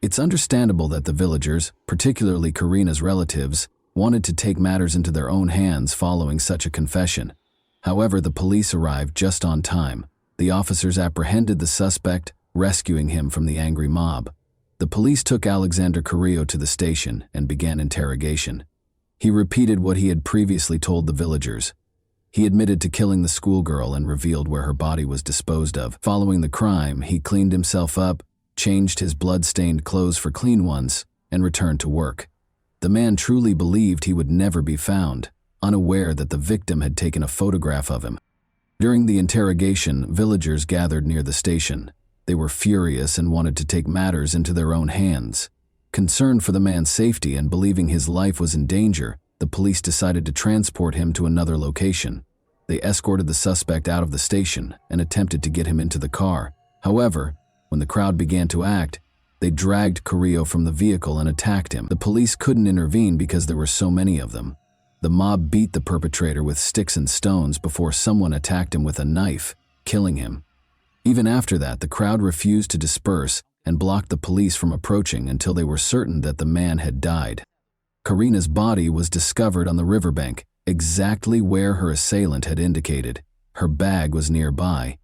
A: It's understandable that the villagers, particularly Karina's relatives, wanted to take matters into their own hands following such a confession. However, the police arrived just on time. The officers apprehended the suspect, rescuing him from the angry mob. The police took Alexander Carrillo to the station and began interrogation. He repeated what he had previously told the villagers. He admitted to killing the schoolgirl and revealed where her body was disposed of. Following the crime, he cleaned himself up, changed his blood-stained clothes for clean ones, and returned to work. The man truly believed he would never be found, unaware that the victim had taken a photograph of him. During the interrogation, villagers gathered near the station. They were furious and wanted to take matters into their own hands. Concerned for the man's safety and believing his life was in danger, the police decided to transport him to another location. They escorted the suspect out of the station and attempted to get him into the car. However, when the crowd began to act, they dragged Carrillo from the vehicle and attacked him. The police couldn't intervene because there were so many of them. The mob beat the perpetrator with sticks and stones before someone attacked him with a knife, killing him. Even after that, the crowd refused to disperse and blocked the police from approaching until they were certain that the man had died. Karina's body was discovered on the riverbank, exactly where her assailant had indicated. Her bag was nearby.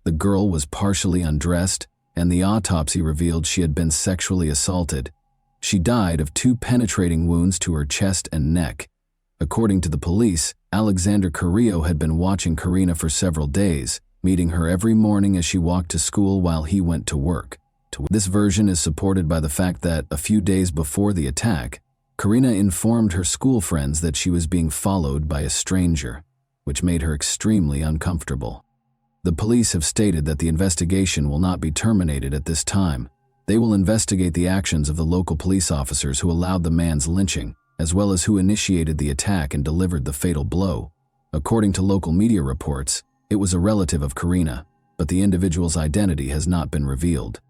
A: The girl was partially undressed, and the autopsy revealed she had been sexually assaulted. She died of 2 penetrating wounds to her chest and neck. According to the police, Alexander Carrillo had been watching Karina for several days, meeting her every morning as she walked to school while he went to work. This version is supported by the fact that, a few days before the attack, Karina informed her school friends that she was being followed by a stranger, which made her extremely uncomfortable. The police have stated that the investigation will not be terminated at this time. They will investigate the actions of the local police officers who allowed the man's lynching, as well as who initiated the attack and delivered the fatal blow. According to local media reports, it was a relative of Karina, but the individual's identity has not been revealed.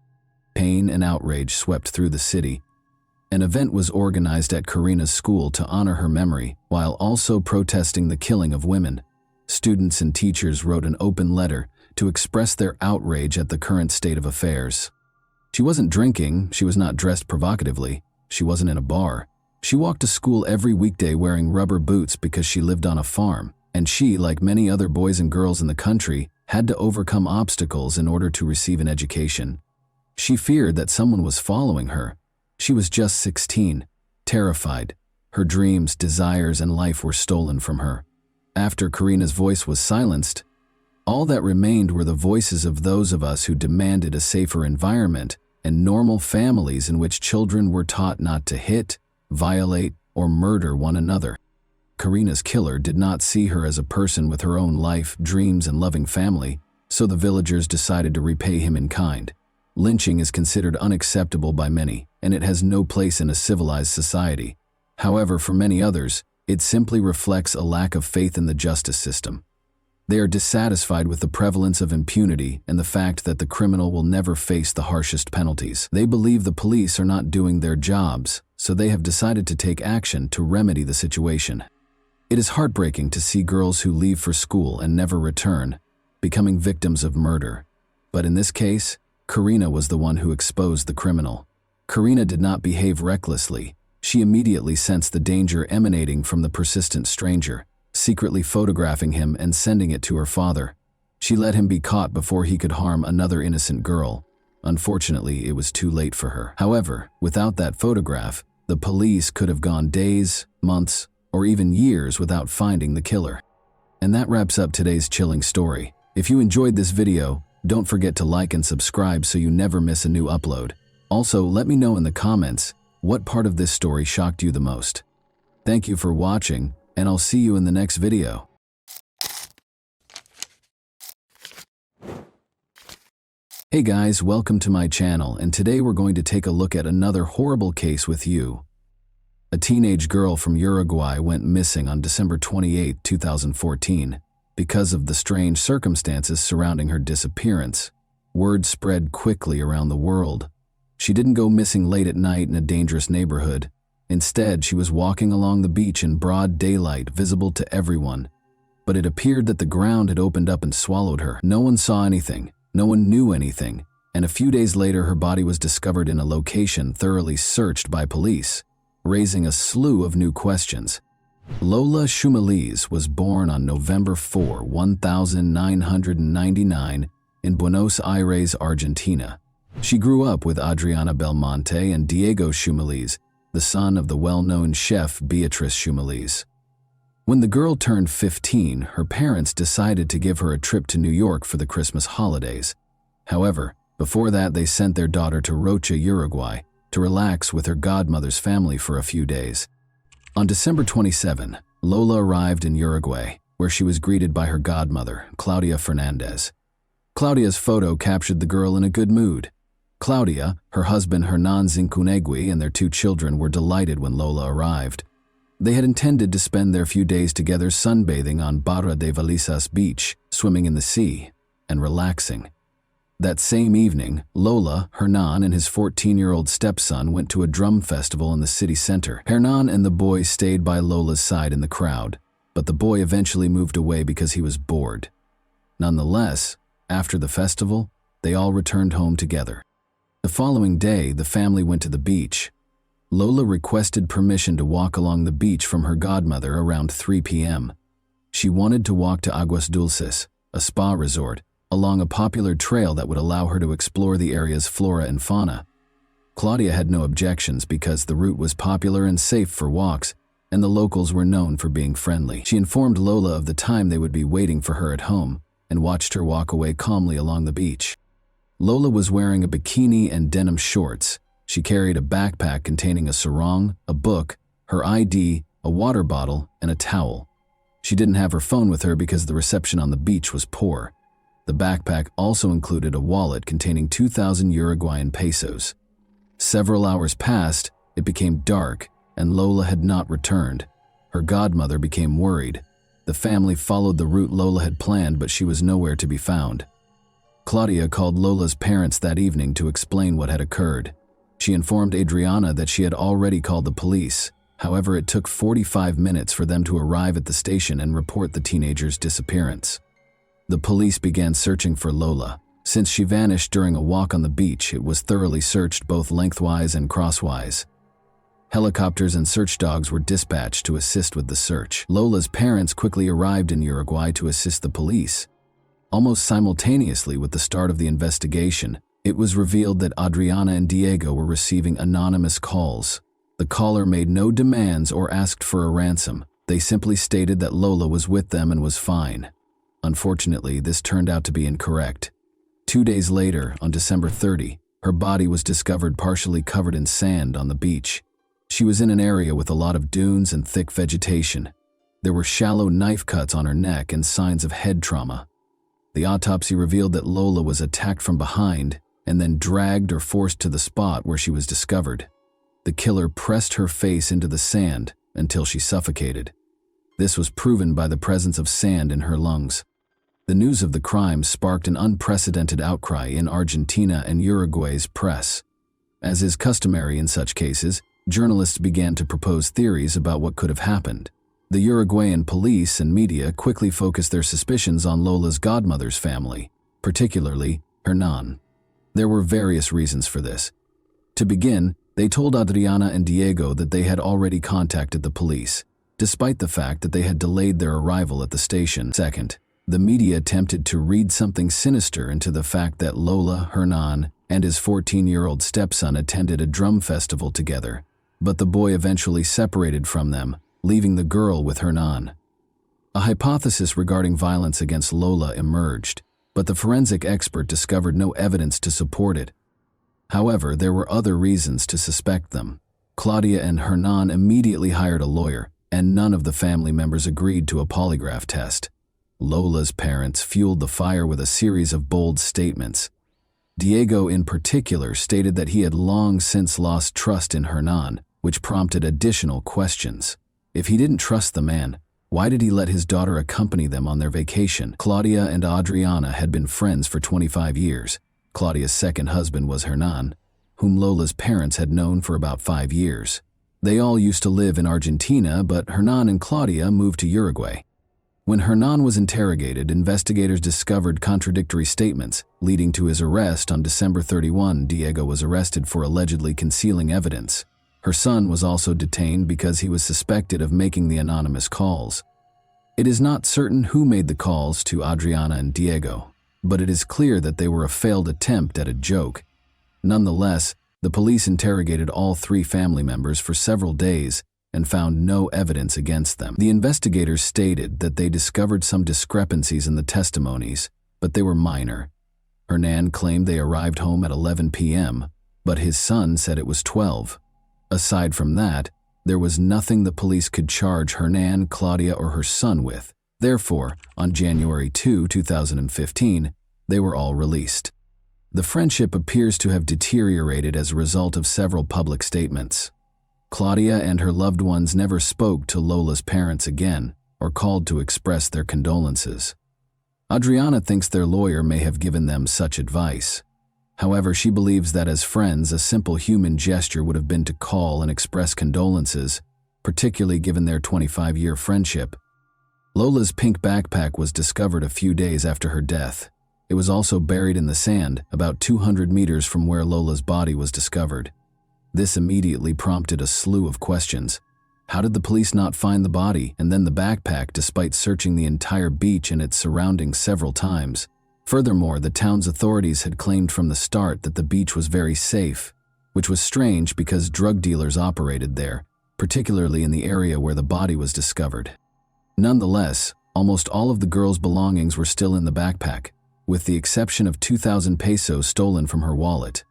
A: Pain and outrage swept through the city. An event was organized at Karina's school to honor her memory, while also protesting the killing of women. Students and teachers wrote an open letter to express their outrage at the current state of affairs. She wasn't drinking, she was not dressed provocatively, she wasn't in a bar. She walked to school every weekday wearing rubber boots because she lived on a farm, and she, like many other boys and girls in the country, had to overcome obstacles in order to receive an education. She feared that someone was following her. She was just 16, terrified. Her dreams, desires, and life were stolen from her. After Karina's voice was silenced, all that remained were the voices of those of us who demanded a safer environment and normal families in which children were taught not to hit, violate, or murder one another. Karina's killer did not see her as a person with her own life, dreams, and loving family, so the villagers decided to repay him in kind. Lynching is considered unacceptable by many, and it has no place in a civilized society. However, for many others, it simply reflects a lack of faith in the justice system. They are dissatisfied with the prevalence of impunity and the fact that the criminal will never face the harshest penalties. They believe the police are not doing their jobs, so they have decided to take action to remedy the situation. It is heartbreaking to see girls who leave for school and never return, becoming victims of murder. But in this case, Karina was the one who exposed the criminal. Karina did not behave recklessly. She immediately sensed the danger emanating from the persistent stranger, secretly photographing him and sending it to her father. She let him be caught before he could harm another innocent girl. Unfortunately, it was too late for her. However, without that photograph, the police could have gone days, months, or even years without finding the killer. And that wraps up today's chilling story. If you enjoyed this video, don't forget to like and subscribe so you never miss a new upload. Also, let me know in the comments what part of this story shocked you the most. Thank you for watching, and I'll see you in the next video. Hey guys, welcome to my channel, and today we're going to take a look at another horrible case with you. A teenage girl from Uruguay went missing on December 28, 2014. Because of the strange circumstances surrounding her disappearance, word spread quickly around the world. She didn't go missing late at night in a dangerous neighborhood. Instead, she was walking along the beach in broad daylight, visible to everyone. But it appeared that the ground had opened up and swallowed her. No one saw anything, no one knew anything, and a few days later her body was discovered in a location thoroughly searched by police, raising a slew of new questions. Lola Shumaliz was born on November 4, 1999 in Buenos Aires, Argentina. She grew up with Adriana Belmonte and Diego Shumaliz, the son of the well-known chef Beatriz Shumaliz. When the girl turned 15, her parents decided to give her a trip to New York for the Christmas holidays. However, before that they sent their daughter to Rocha, Uruguay, to relax with her godmother's family for a few days. On December 27, Lola arrived in Uruguay, where she was greeted by her godmother, Claudia Fernandez. Claudia's photo captured the girl in a good mood. Claudia, her husband Hernan Zincunegui, and their 2 children were delighted when Lola arrived. They had intended to spend their few days together sunbathing on Barra de Valisas beach, swimming in the sea, and relaxing. That same evening, Lola, Hernan, and his 14-year-old stepson went to a drum festival in the city center. Hernan and the boy stayed by Lola's side in the crowd, but the boy eventually moved away because he was bored. Nonetheless, after the festival, they all returned home together. The following day, the family went to the beach. Lola requested permission to walk along the beach from her godmother around 3 p.m. She wanted to walk to Aguas Dulces, a spa resort, along a popular trail that would allow her to explore the area's flora and fauna. Claudia had no objections because the route was popular and safe for walks, and the locals were known for being friendly. She informed Lola of the time they would be waiting for her at home and watched her walk away calmly along the beach. Lola was wearing a bikini and denim shorts. She carried a backpack containing a sarong, a book, her ID, a water bottle, and a towel. She didn't have her phone with her because the reception on the beach was poor. The backpack also included a wallet containing 2,000 Uruguayan pesos. Several hours passed, it became dark, and Lola had not returned. Her godmother became worried. The family followed the route Lola had planned, but she was nowhere to be found. Claudia called Lola's parents that evening to explain what had occurred. She informed Adriana that she had already called the police. However, it took 45 minutes for them to arrive at the station and report the teenager's disappearance. The police began searching for Lola. Since she vanished during a walk on the beach, it was thoroughly searched both lengthwise and crosswise. Helicopters and search dogs were dispatched to assist with the search. Lola's parents quickly arrived in Uruguay to assist the police. Almost simultaneously with the start of the investigation, It was revealed that Adriana and Diego were receiving anonymous calls. The caller made no demands or asked for a ransom. They simply stated that Lola was with them and was fine. Unfortunately, this turned out to be incorrect. 2 days later, on December 30, her body was discovered partially covered in sand on the beach. She was in an area with a lot of dunes and thick vegetation. There were shallow knife cuts on her neck and signs of head trauma. The autopsy revealed that Lola was attacked from behind and then dragged or forced to the spot where she was discovered. The killer pressed her face into the sand until she suffocated. This was proven by the presence of sand in her lungs. The news of the crime sparked an unprecedented outcry in Argentina and Uruguay's press. As is customary in such cases, journalists began to propose theories about what could have happened. The Uruguayan police and media quickly focused their suspicions on Lola's godmother's family, particularly Hernan. There were various reasons for this. To begin, they told Adriana and Diego that they had already contacted the police, despite the fact that they had delayed their arrival at the station. Second, the media attempted to read something sinister into the fact that Lola, Hernan, and his 14-year-old stepson attended a drum festival together, but the boy eventually separated from them, leaving the girl with Hernan. A hypothesis regarding violence against Lola emerged, but the forensic expert discovered no evidence to support it. However, there were other reasons to suspect them. Claudia and Hernan immediately hired a lawyer, and none of the family members agreed to a polygraph test. Lola's parents fueled the fire with a series of bold statements. Diego in particular stated that he had long since lost trust in Hernan, which prompted additional questions. If he didn't trust the man, why did he let his daughter accompany them on their vacation? Claudia and Adriana had been friends for 25 years. Claudia's second husband was Hernan, whom Lola's parents had known for about 5 years. They all used to live in Argentina, but Hernan and Claudia moved to Uruguay. When Hernan was interrogated, investigators discovered contradictory statements, leading to his arrest on December 31. Diego was arrested for allegedly concealing evidence. Her son was also detained because he was suspected of making the anonymous calls. It is not certain who made the calls to Adriana and Diego, but it is clear that they were a failed attempt at a joke. Nonetheless, the police interrogated all 3 family members for several days and found no evidence against them. The investigators stated that they discovered some discrepancies in the testimonies, but they were minor. Hernan claimed they arrived home at 11 p.m., but his son said it was 12. Aside from that, there was nothing the police could charge Hernan, Claudia, or her son with. Therefore, on January 2, 2015, they were all released. The friendship appears to have deteriorated as a result of several public statements. Claudia and her loved ones never spoke to Lola's parents again or called to express their condolences. Adriana thinks their lawyer may have given them such advice. However, she believes that as friends, a simple human gesture would have been to call and express condolences, particularly given their 25-year friendship. Lola's pink backpack was discovered a few days after her death. It was also buried in the sand, about 200 meters from where Lola's body was discovered. This immediately prompted a slew of questions. How did the police not find the body and then the backpack despite searching the entire beach and its surroundings several times? Furthermore, the town's authorities had claimed from the start that the beach was very safe, which was strange because drug dealers operated there, particularly in the area where the body was discovered. Nonetheless, almost all of the girl's belongings were still in the backpack, with the exception of 2,000 pesos stolen from her wallet.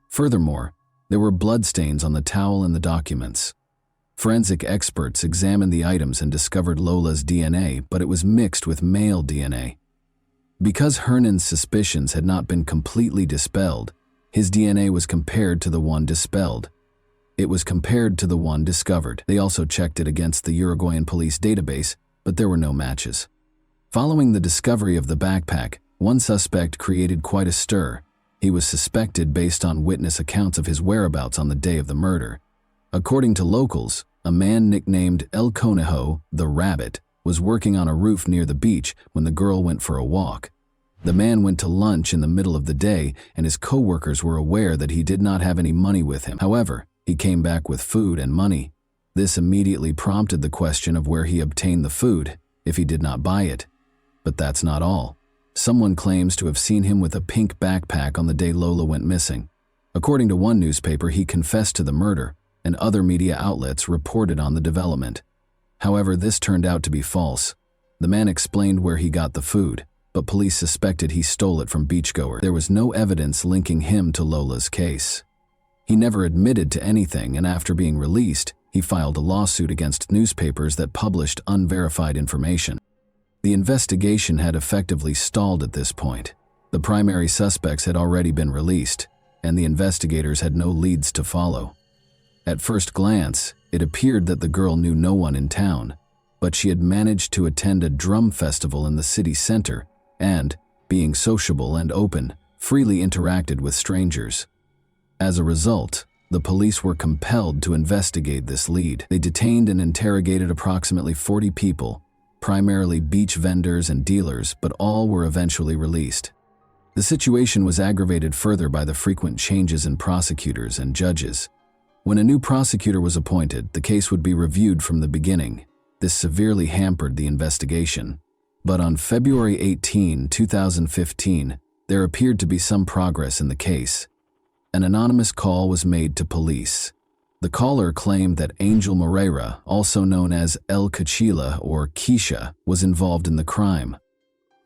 A: Furthermore, there were bloodstains on the towel and the documents. Forensic experts examined the items and discovered Lola's DNA, but it was mixed with male DNA. Because Hernan's suspicions had not been completely dispelled, his DNA was compared to the one dispelled. It was compared to the one discovered. They also checked it against the Uruguayan police database, but there were no matches. Following the discovery of the backpack, one suspect created quite a stir. He was suspected based on witness accounts of his whereabouts on the day of the murder. According to locals, a man nicknamed El Conejo, the Rabbit, was working on a roof near the beach when the girl went for a walk. The man went to lunch in the middle of the day, and his co-workers were aware that he did not have any money with him. However, he came back with food and money. This immediately prompted the question of where he obtained the food, if he did not buy it. But that's not all. Someone claims to have seen him with a pink backpack on the day Lola went missing. According to one newspaper, he confessed to the murder, and other media outlets reported on the development. However, this turned out to be false. The man explained where he got the food, but police suspected he stole it from beachgoers. There was no evidence linking him to Lola's case. He never admitted to anything, and after being released, he filed a lawsuit against newspapers that published unverified information. The investigation had effectively stalled at this point. The primary suspects had already been released, and the investigators had no leads to follow. At first glance, it appeared that the girl knew no one in town, but she had managed to attend a drum festival in the city center and, being sociable and open, freely interacted with strangers. As a result, the police were compelled to investigate this lead. They detained and interrogated approximately 40 people, primarily beach vendors and dealers, but all were eventually released. The situation was aggravated further by the frequent changes in prosecutors and judges. When a new prosecutor was appointed, the case would be reviewed from the beginning. This severely hampered the investigation. But on February 18, 2015, there appeared to be some progress in the case. An anonymous call was made to police. The caller claimed that Angel Moreira, also known as El Cachila or Keisha, was involved in the crime.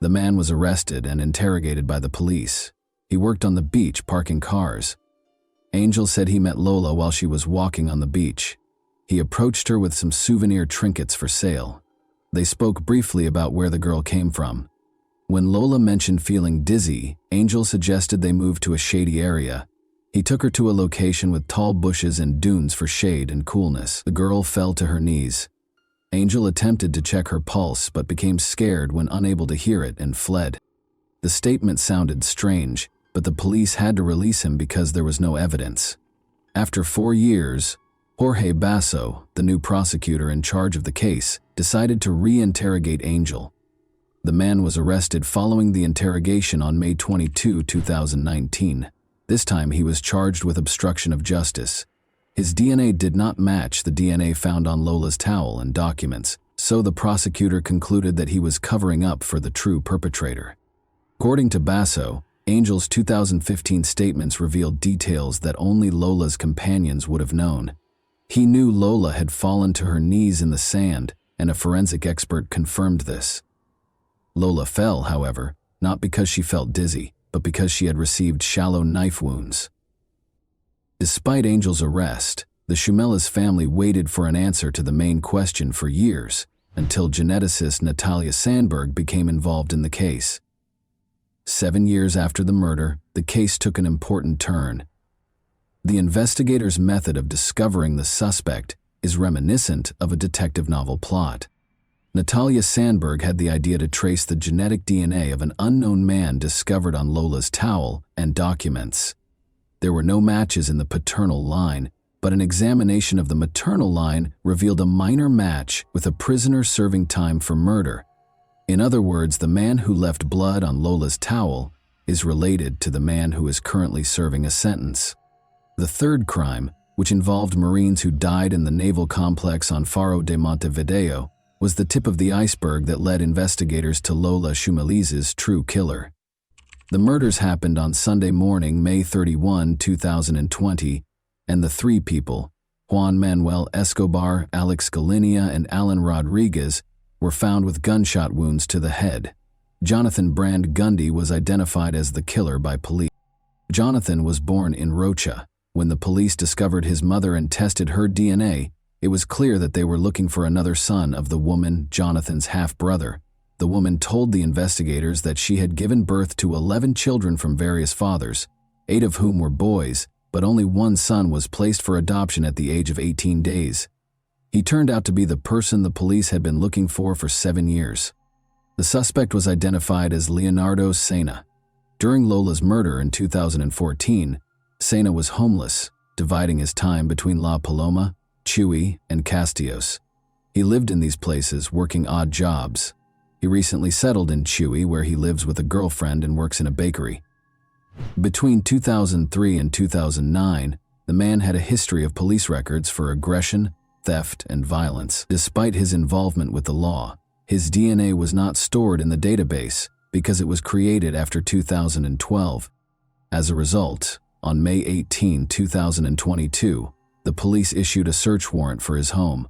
A: The man was arrested and interrogated by the police. He worked on the beach parking cars. Angel said he met Lola while she was walking on the beach. He approached her with some souvenir trinkets for sale. They spoke briefly about where the girl came from. When Lola mentioned feeling dizzy, Angel suggested they move to a shady area. He took her to a location with tall bushes and dunes for shade and coolness. The girl fell to her knees. Angel attempted to check her pulse but became scared when unable to hear it and fled. The statement sounded strange, but the police had to release him because there was no evidence. After 4 years, Jorge Basso, the new prosecutor in charge of the case, decided to re-interrogate Angel. The man was arrested following the interrogation on May 22, 2019. This time he was charged with obstruction of justice. His DNA did not match the DNA found on Lola's towel and documents, so the prosecutor concluded that he was covering up for the true perpetrator. According to Basso, Angel's 2015 statements revealed details that only Lola's companions would have known. He knew Lola had fallen to her knees in the sand, and a forensic expert confirmed this. Lola fell, however, not because she felt dizzy, but because she had received shallow knife wounds. Despite Angel's arrest, the Shumela's family waited for an answer to the main question for years, until geneticist Natalia Sandberg became involved in the case. 7 years after the murder, the case took an important turn. The investigator's method of discovering the suspect is reminiscent of a detective novel plot. Natalia Sandberg had the idea to trace the genetic DNA of an unknown man discovered on Lola's towel and documents. There were no matches in the paternal line, but an examination of the maternal line revealed a minor match with a prisoner serving time for murder. In other words, the man who left blood on Lola's towel is related to the man who is currently serving a sentence. The third crime, which involved Marines who died in the naval complex on Faro de Montevideo, was the tip of the iceberg that led investigators to Lola Shumeli's true killer. The murders happened on Sunday morning, May 31, 2020, and the three people, Juan Manuel Escobar, Alex Galinia, and Alan Rodriguez, were found with gunshot wounds to the head. Jonathan Brand Gundy was identified as the killer by police. Jonathan was born in Rocha. When the police discovered his mother and tested her DNA, it was clear that they were looking for another son of the woman, Jonathan's half-brother. The woman told the investigators that she had given birth to 11 children from various fathers, 8 of whom were boys, but only one son was placed for adoption at the age of 18 days. He turned out to be the person the police had been looking for 7 years. The suspect was identified as Leonardo Sena. During Lola's murder in 2014, Sena was homeless, dividing his time between La Paloma, Chuy, and Castillos. He lived in these places, working odd jobs. He recently settled in Chuy, where he lives with a girlfriend and works in a bakery. Between 2003 and 2009, the man had a history of police records for aggression, theft, and violence. Despite his involvement with the law, his DNA was not stored in the database because it was created after 2012. As a result, on May 18, 2022, the police issued a search warrant for his home.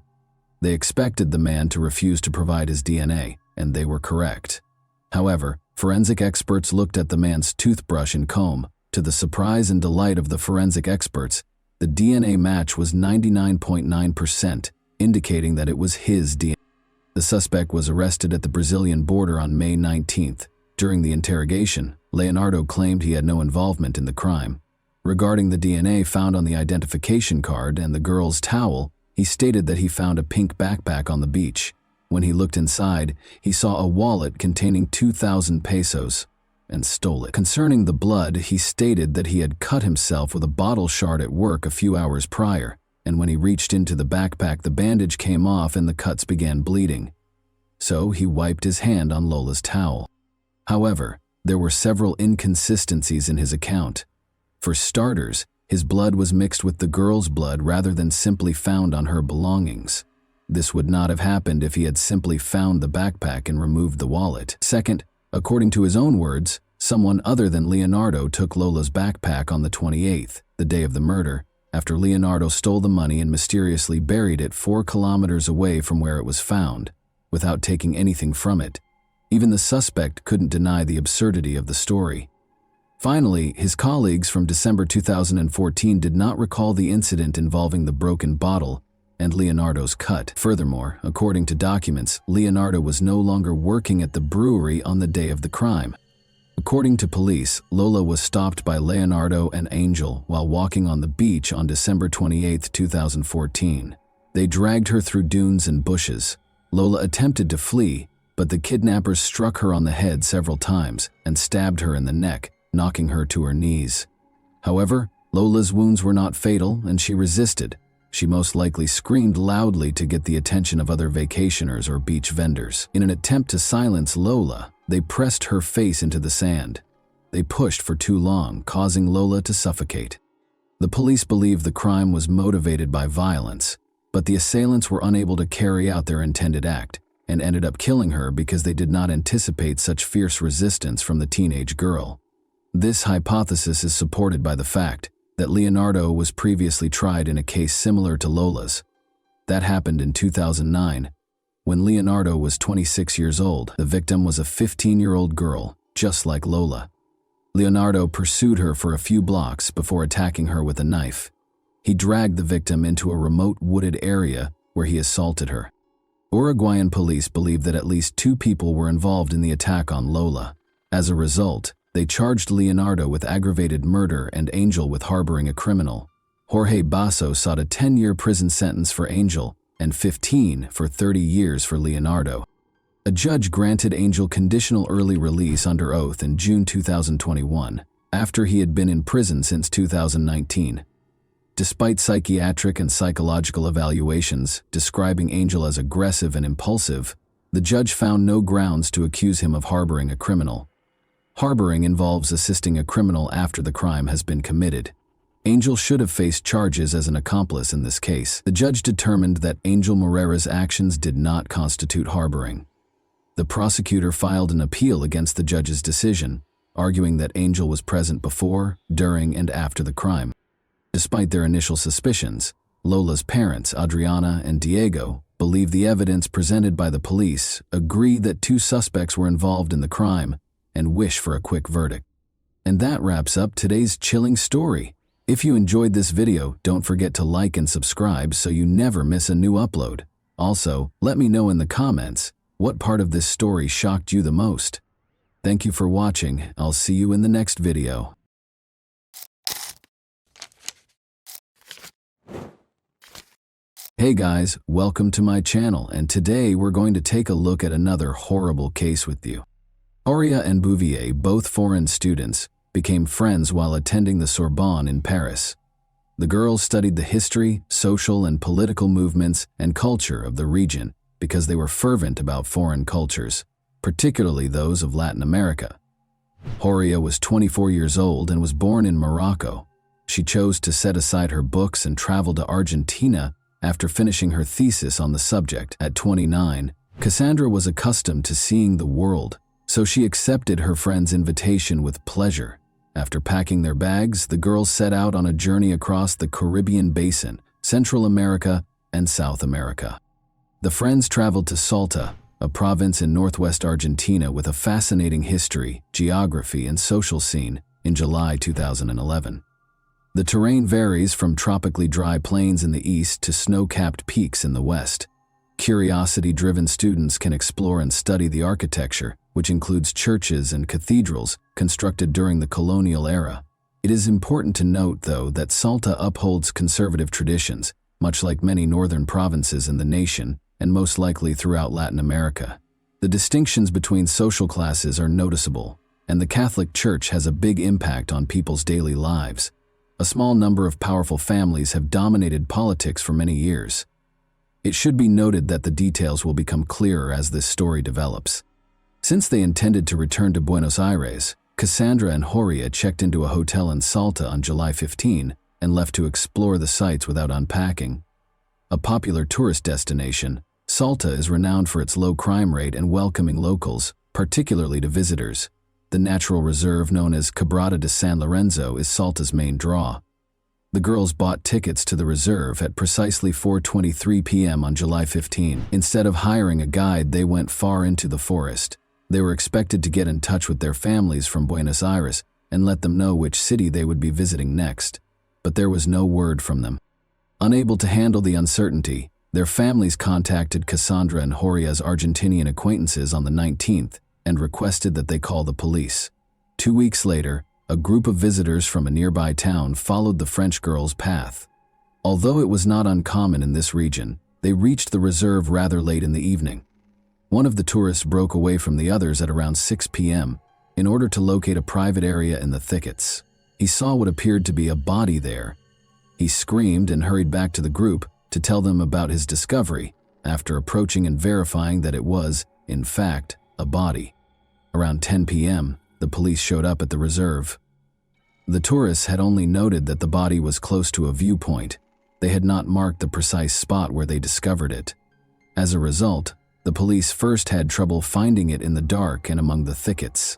A: They expected the man to refuse to provide his DNA, and they were correct. However, forensic experts looked at the man's toothbrush and comb. To the surprise and delight of the forensic experts, the DNA match was 99.9%, indicating that it was his DNA. The suspect was arrested at the Brazilian border on May 19th. During the interrogation, Leonardo claimed he had no involvement in the crime. Regarding the DNA found on the identification card and the girl's towel, he stated that he found a pink backpack on the beach. When he looked inside, he saw a wallet containing 2,000 pesos and stole it. Concerning the blood, he stated that he had cut himself with a bottle shard at work a few hours prior, and when he reached into the backpack, the bandage came off and the cuts began bleeding. So he wiped his hand on Lola's towel. However, there were several inconsistencies in his account. For starters, his blood was mixed with the girl's blood rather than simply found on her belongings. This would not have happened if he had simply found the backpack and removed the wallet. Second, according to his own words, someone other than Leonardo took Lola's backpack on the 28th, the day of the murder, after Leonardo stole the money and mysteriously buried it 4 kilometers away from where it was found, without taking anything from it. Even the suspect couldn't deny the absurdity of the story. Finally, his colleagues from December 2014 did not recall the incident involving the broken bottle and Leonardo's cut. Furthermore, according to documents, Leonardo was no longer working at the brewery on the day of the crime. According to police, Lola was stopped by Leonardo and Angel while walking on the beach on December 28, 2014. They dragged her through dunes and bushes. Lola attempted to flee, but the kidnappers struck her on the head several times and stabbed her in the neck, knocking her to her knees. However, Lola's wounds were not fatal and she resisted. She most likely screamed loudly to get the attention of other vacationers or beach vendors. In an attempt to silence Lola, they pressed her face into the sand. They pushed for too long, causing Lola to suffocate. The police believe the crime was motivated by violence, but the assailants were unable to carry out their intended act and ended up killing her because they did not anticipate such fierce resistance from the teenage girl. This hypothesis is supported by the fact that Leonardo was previously tried in a case similar to Lola's. That happened in 2009. When Leonardo was 26 years old, the victim was a 15-year-old girl, just like Lola. Leonardo pursued her for a few blocks before attacking her with a knife. He dragged the victim into a remote wooded area where he assaulted her. Uruguayan police believe that at least 2 people were involved in the attack on Lola. As a result, they charged Leonardo with aggravated murder and Angel with harboring a criminal. Jorge Basso sought a 10-year prison sentence for Angel and 15 for 30 years for Leonardo. A judge granted Angel conditional early release under oath in June 2021, after he had been in prison since 2019. Despite psychiatric and psychological evaluations describing Angel as aggressive and impulsive, the judge found no grounds to accuse him of harboring a criminal. Harboring involves assisting a criminal after the crime has been committed. Angel should have faced charges as an accomplice in this case. The judge determined that Angel Moreira's actions did not constitute harboring. The prosecutor filed an appeal against the judge's decision, arguing that Angel was present before, during, and after the crime. Despite their initial suspicions, Lola's parents, Adriana and Diego, believe the evidence presented by the police agree that 2 suspects were involved in the crime and wish for a quick verdict. And that wraps up today's chilling story. If you enjoyed this video, don't forget to like and subscribe so you never miss a new upload. Also, let me know in the comments what part of this story shocked you the most. Thank you for watching. I'll see you in the next video. Hey guys, welcome to my channel, and today we're going to take a look at another horrible case with you. Horia and Bouvier, both foreign students, became friends while attending the Sorbonne in Paris. The girls studied the history, social and political movements and culture of the region because they were fervent about foreign cultures, particularly those of Latin America. Horia was 24 years old and was born in Morocco. She chose to set aside her books and travel to Argentina after finishing her thesis on the subject. At 29, Cassandra was accustomed to seeing the world. So she accepted her friend's invitation with pleasure. After packing their bags, the girls set out on a journey across the Caribbean basin, Central America, and South America. The friends traveled to Salta, a province in northwest Argentina with a fascinating history, geography, and social scene, in July 2011. The terrain varies from tropically dry plains in the east to snow-capped peaks in the west. Curiosity-driven students can explore and study the architecture, which includes churches and cathedrals constructed during the colonial era. It is important to note, though, that Salta upholds conservative traditions, much like many northern provinces in the nation, and most likely throughout Latin America. The distinctions between social classes are noticeable, and the Catholic Church has a big impact on people's daily lives. A small number of powerful families have dominated politics for many years. It should be noted that the details will become clearer as this story develops. Since they intended to return to Buenos Aires, Cassandra and Horia checked into a hotel in Salta on July 15 and left to explore the sites without unpacking. A popular tourist destination, Salta is renowned for its low crime rate and welcoming locals, particularly to visitors. The natural reserve known as Quebrada de San Lorenzo is Salta's main draw. The girls bought tickets to the reserve at precisely 4:23 p.m. on July 15. Instead of hiring a guide, they went far into the forest. They were expected to get in touch with their families from Buenos Aires and let them know which city they would be visiting next. But there was no word from them. Unable to handle the uncertainty, their families contacted Cassandra and Horia's Argentinian acquaintances on the 19th and requested that they call the police. 2 weeks later, a group of visitors from a nearby town followed the French girls' path. Although it was not uncommon in this region, they reached the reserve rather late in the evening. One of the tourists broke away from the others at around 6 p.m. in order to locate a private area in the thickets. He saw what appeared to be a body there. He screamed and hurried back to the group to tell them about his discovery, after approaching and verifying that it was, in fact, a body. Around 10 p.m., the police showed up at the reserve. The tourists had only noted that the body was close to a viewpoint. They had not marked the precise spot where they discovered it. As a result, the police first had trouble finding it in the dark and among the thickets.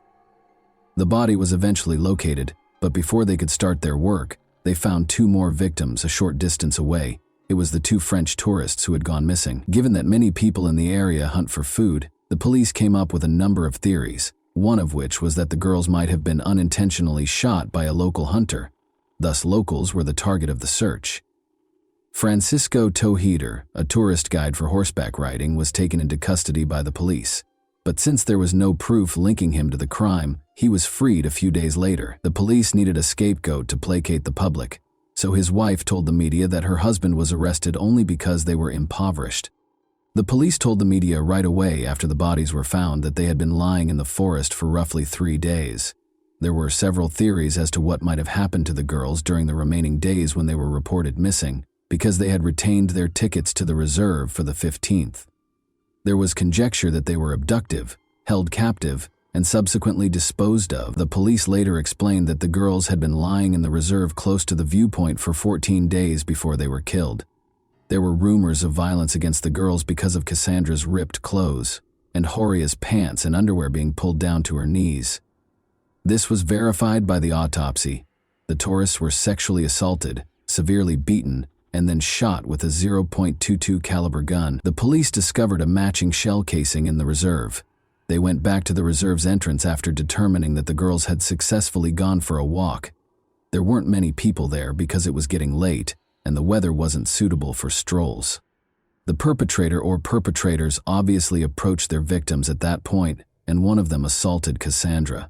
A: The body was eventually located, but before they could start their work, they found 2 more victims a short distance away. It was the 2 French tourists who had gone missing. Given that many people in the area hunt for food, the police came up with a number of theories, one of which was that the girls might have been unintentionally shot by a local hunter. Thus, locals were the target of the search. Francisco Toheder, a tourist guide for horseback riding, was taken into custody by the police. But since there was no proof linking him to the crime, he was freed a few days later. The police needed a scapegoat to placate the public, so his wife told the media that her husband was arrested only because they were impoverished. The police told the media right away after the bodies were found that they had been lying in the forest for roughly 3 days. There were several theories as to what might have happened to the girls during the remaining days when they were reported missing, because they had retained their tickets to the reserve for the 15th. There was conjecture that they were abducted, held captive, and subsequently disposed of. The police later explained that the girls had been lying in the reserve close to the viewpoint for 14 days before they were killed. There were rumors of violence against the girls because of Cassandra's ripped clothes, and Horia's pants and underwear being pulled down to her knees. This was verified by the autopsy. The tourists were sexually assaulted, severely beaten, and then shot with a .22 caliber gun. The police discovered a matching shell casing in the reserve. They went back to the reserve's entrance after determining that the girls had successfully gone for a walk. There weren't many people there because it was getting late, and the weather wasn't suitable for strolls. The perpetrator or perpetrators obviously approached their victims at that point, and one of them assaulted Cassandra.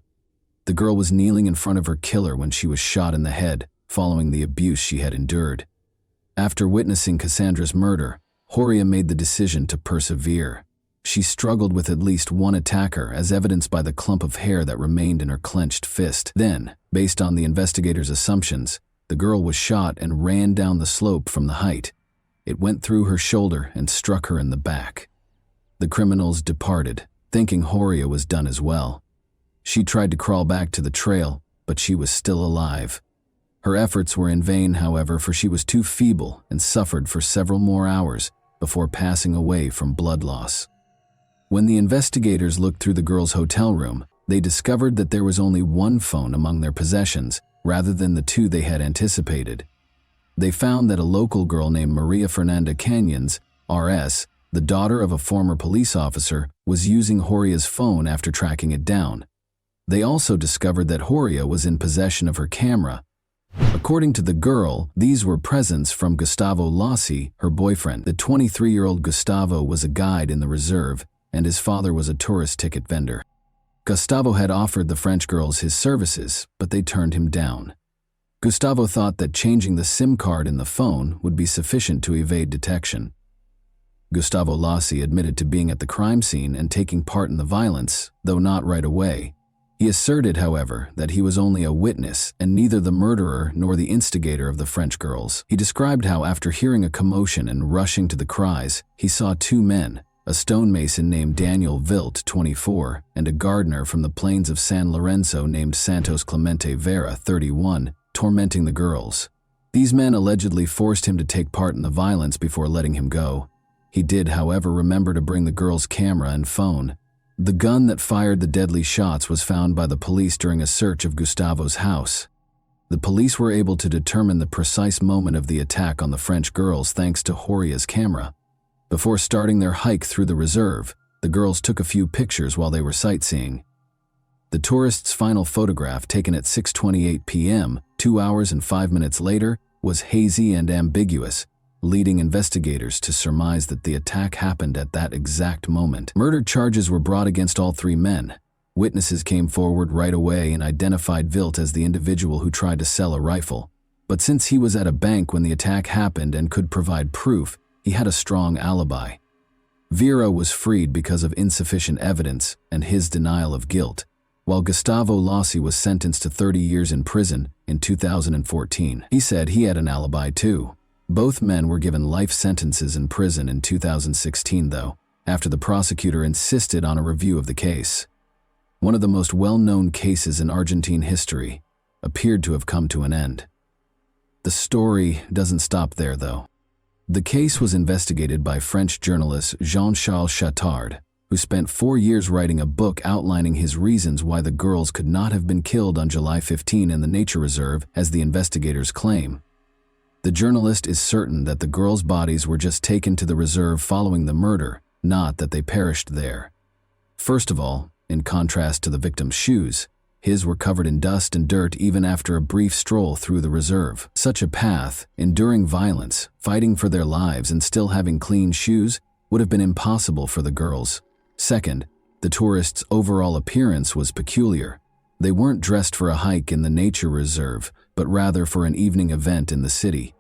A: The girl was kneeling in front of her killer when she was shot in the head, following the abuse she had endured. After witnessing Cassandra's murder, Horia made the decision to persevere. She struggled with at least one attacker, as evidenced by the clump of hair that remained in her clenched fist. Then, based on the investigators' assumptions, the girl was shot and ran down the slope from the height. It went through her shoulder and struck her in the back. The criminals departed, thinking Horia was done as well. She tried to crawl back to the trail, but she was still alive. Her efforts were in vain, however, for she was too feeble and suffered for several more hours before passing away from blood loss. When the investigators looked through the girls' hotel room, they discovered that there was only one phone among their possessions, rather than the two they had anticipated. They found that a local girl named Maria Fernanda Canyons, RS, the daughter of a former police officer, was using Horia's phone after tracking it down. They also discovered that Horia was in possession of her camera. According to the girl, these were presents from Gustavo Lossi, her boyfriend. The 23-year-old Gustavo was a guide in the reserve, and his father was a tourist ticket vendor. Gustavo had offered the French girls his services, but they turned him down. Gustavo thought that changing the SIM card in the phone would be sufficient to evade detection. Gustavo Lossi admitted to being at the crime scene and taking part in the violence, though not right away. He asserted, however, that he was only a witness and neither the murderer nor the instigator of the French girls. He described how, after hearing a commotion and rushing to the cries, he saw two men, a stonemason named Daniel Vilt, 24, and a gardener from the plains of San Lorenzo named Santos Clemente Vera, 31, tormenting the girls. These men allegedly forced him to take part in the violence before letting him go. He did, however, remember to bring the girls' camera and phone. The gun that fired the deadly shots was found by the police during a search of Gustavo's house. The police were able to determine the precise moment of the attack on the French girls thanks to Horia's camera. Before starting their hike through the reserve, the girls took a few pictures while they were sightseeing. The tourists' final photograph, taken at 6:28 p.m., 2 hours and 5 minutes later, was hazy and ambiguous, leading investigators to surmise that the attack happened at that exact moment. Murder charges were brought against all three men. Witnesses came forward right away and identified Vilt as the individual who tried to sell a rifle. But since he was at a bank when the attack happened and could provide proof, he had a strong alibi. Vera was freed because of insufficient evidence and his denial of guilt, while Gustavo Lossi was sentenced to 30 years in prison in 2014. He said he had an alibi too. Both men were given life sentences in prison in 2016, though, after the prosecutor insisted on a review of the case. One of the most well-known cases in Argentine history appeared to have come to an end. The story doesn't stop there, though. The case was investigated by French journalist Jean-Charles Chattard, who spent 4 years writing a book outlining his reasons why the girls could not have been killed on July 15 in the nature reserve, as the investigators claim. The journalist is certain that the girls' bodies were just taken to the reserve following the murder, not that they perished there. First of all, in contrast to the victim's shoes, his were covered in dust and dirt even after a brief stroll through the reserve. Such a path, enduring violence, fighting for their lives, and still having clean shoes would have been impossible for the girls. Second, the tourists' overall appearance was peculiar. They weren't dressed for a hike in the nature reserve, but rather for an evening event in the city.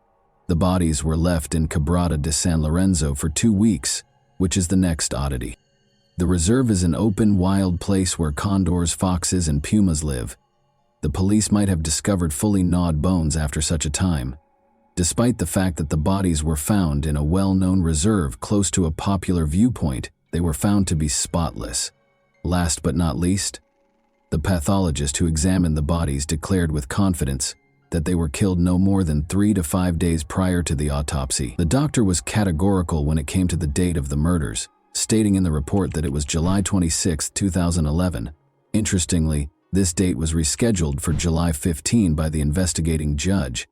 A: The bodies were left in Quebrada de San Lorenzo for 2 weeks, which is the next oddity. The reserve is an open, wild place where condors, foxes, and pumas live. The police might have discovered fully gnawed bones after such a time. Despite the fact that the bodies were found in a well-known reserve close to a popular viewpoint, they were found to be spotless. Last but not least, the pathologist who examined the bodies declared with confidence that they were killed no more than 3 to 5 days prior to the autopsy. The doctor was categorical when it came to the date of the murders, stating in the report that it was July 26, 2011. Interestingly, this date was rescheduled for July 15 by the investigating judge.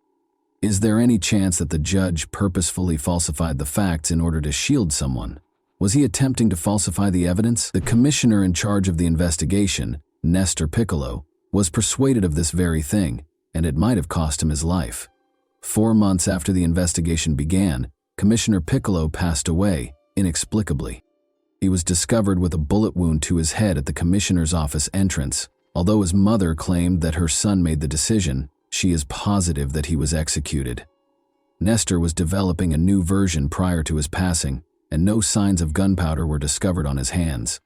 A: Is there any chance that the judge purposefully falsified the facts in order to shield someone? Was he attempting to falsify the evidence? The commissioner in charge of the investigation, Nestor Piccolo, was persuaded of this very thing, and it might have cost him his life. 4 months after the investigation began, Commissioner Piccolo passed away, inexplicably. He was discovered with a bullet wound to his head at the commissioner's office entrance. Although his mother claimed that her son made the decision, she is positive that he was executed. Nestor was developing a new version prior to his passing, and no signs of gunpowder were discovered on his hands.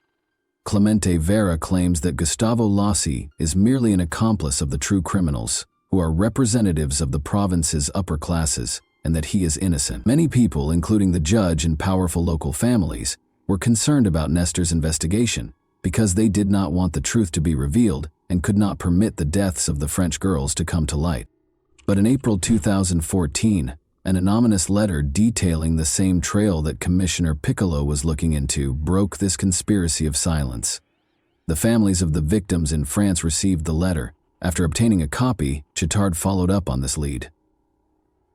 A: Clemente Vera claims that Gustavo Lossi is merely an accomplice of the true criminals, who are representatives of the province's upper classes, and that he is innocent. Many people, including the judge and powerful local families, were concerned about Nestor's investigation because they did not want the truth to be revealed and could not permit the deaths of the French girls to come to light. But in April 2014, An anonymous letter detailing the same trail that Commissioner Piccolo was looking into broke this conspiracy of silence. The families of the victims in France received the letter. After obtaining a copy, Chittard followed up on this lead.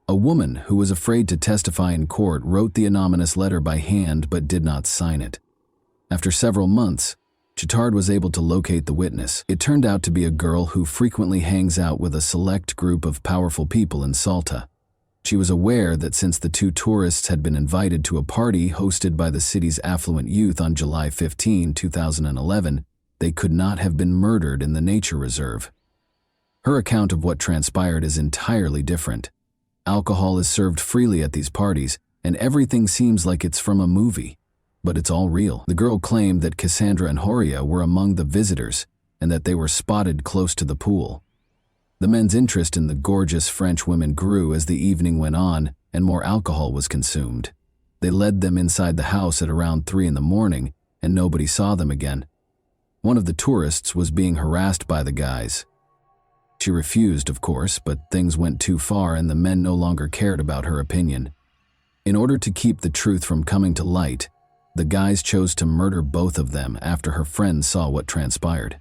A: A woman who was afraid to testify in court wrote the anonymous letter by hand but did not sign it. After several months, Chittard was able to locate the witness. It turned out to be a girl who frequently hangs out with a select group of powerful people in Salta. She was aware that since the two tourists had been invited to a party hosted by the city's affluent youth on July 15, 2011, they could not have been murdered in the nature reserve. Her account of what transpired is entirely different. Alcohol is served freely at these parties, and everything seems like it's from a movie. But it's all real. The girl claimed that Cassandra and Horia were among the visitors and that they were spotted close to the pool. The men's interest in the gorgeous French women grew as the evening went on and more alcohol was consumed. They led them inside the house at around 3 in the morning and nobody saw them again. One of the tourists was being harassed by the guys. She refused, of course, but things went too far and the men no longer cared about her opinion. In order to keep the truth from coming to light, the guys chose to murder both of them after her friends saw what transpired.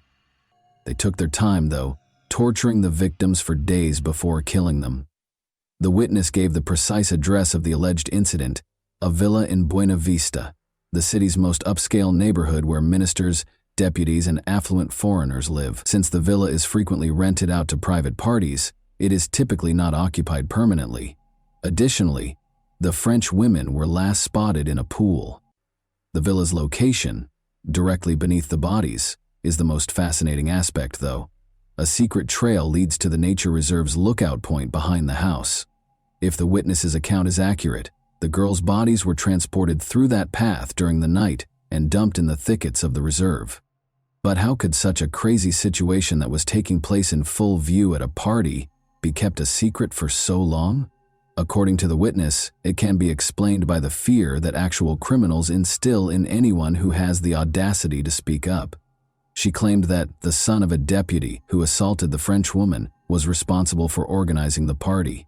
A: They took their time, though, torturing the victims for days before killing them. The witness gave the precise address of the alleged incident, a villa in Buena Vista, the city's most upscale neighborhood where ministers, deputies, and affluent foreigners live. Since the villa is frequently rented out to private parties, it is typically not occupied permanently. Additionally, the French women were last spotted in a pool. The villa's location, directly beneath the bodies, is the most fascinating aspect, though. A secret trail leads to the nature reserve's lookout point behind the house. If the witness's account is accurate, the girls' bodies were transported through that path during the night and dumped in the thickets of the reserve. But how could such a crazy situation that was taking place in full view at a party be kept a secret for so long? According to the witness, it can be explained by the fear that actual criminals instill in anyone who has the audacity to speak up. She claimed that the son of a deputy who assaulted the French woman was responsible for organizing the party.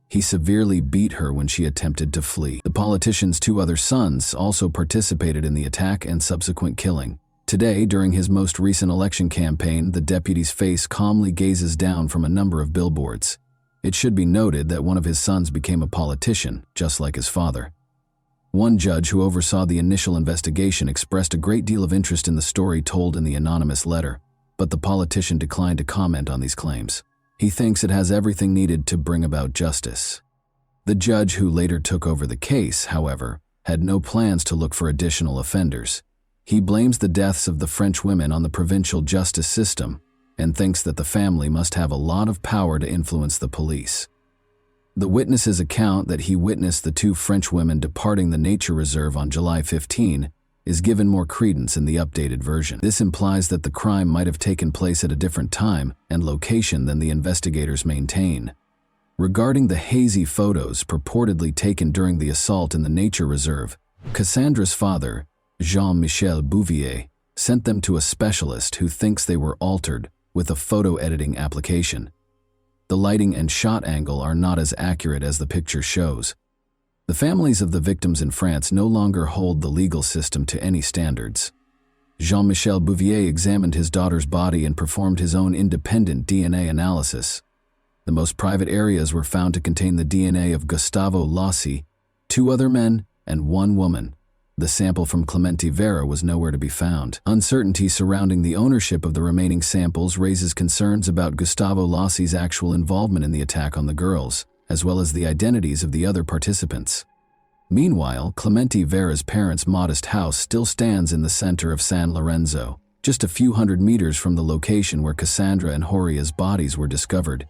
A: He severely beat her when she attempted to flee. The politician's 2 other sons also participated in the attack and subsequent killing. Today, during his most recent election campaign, the deputy's face calmly gazes down from a number of billboards. It should be noted that one of his sons became a politician, just like his father. One judge who oversaw the initial investigation expressed a great deal of interest in the story told in the anonymous letter, but the politician declined to comment on these claims. He thinks it has everything needed to bring about justice. The judge who later took over the case, however, had no plans to look for additional offenders. He blames the deaths of the French women on the provincial justice system and thinks that the family must have a lot of power to influence the police. The witness's account that he witnessed the 2 French women departing the nature reserve on July 15 is given more credence in the updated version. This implies that the crime might have taken place at a different time and location than the investigators maintain. Regarding the hazy photos purportedly taken during the assault in the nature reserve, Cassandra's father, Jean-Michel Bouvier, sent them to a specialist who thinks they were altered with a photo editing application. The lighting and shot angle are not as accurate as the picture shows. The families of the victims in France no longer hold the legal system to any standards. Jean-Michel Bouvier examined his daughter's body and performed his own independent DNA analysis. The most private areas were found to contain the DNA of Gustavo Lossi, 2 other men, and 1 woman. The sample from Clemente Vera was nowhere to be found. Uncertainty surrounding the ownership of the remaining samples raises concerns about Gustavo Lossi's actual involvement in the attack on the girls, as well as the identities of the other participants. Meanwhile, Clemente Vera's parents' modest house still stands in the center of San Lorenzo, just a few hundred meters from the location where Cassandra and Horia's bodies were discovered.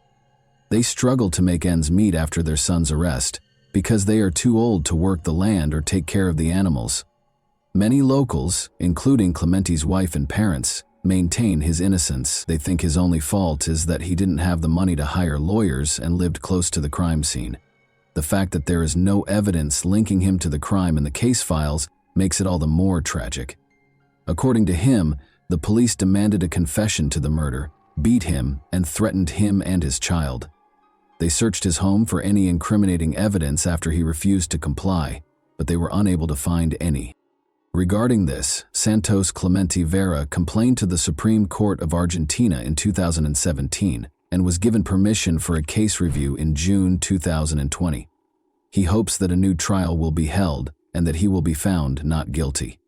A: They struggle to make ends meet after their son's arrest, because they are too old to work the land or take care of the animals. Many locals, including Clemente's wife and parents, maintain his innocence. They think his only fault is that he didn't have the money to hire lawyers and lived close to the crime scene. The fact that there is no evidence linking him to the crime in the case files makes it all the more tragic. According to him, the police demanded a confession to the murder, beat him, and threatened him and his child. They searched his home for any incriminating evidence after he refused to comply, but they were unable to find any. Regarding this, Santos Clemente Vera complained to the Supreme Court of Argentina in 2017 and was given permission for a case review in June 2020. He hopes that a new trial will be held and that he will be found not guilty.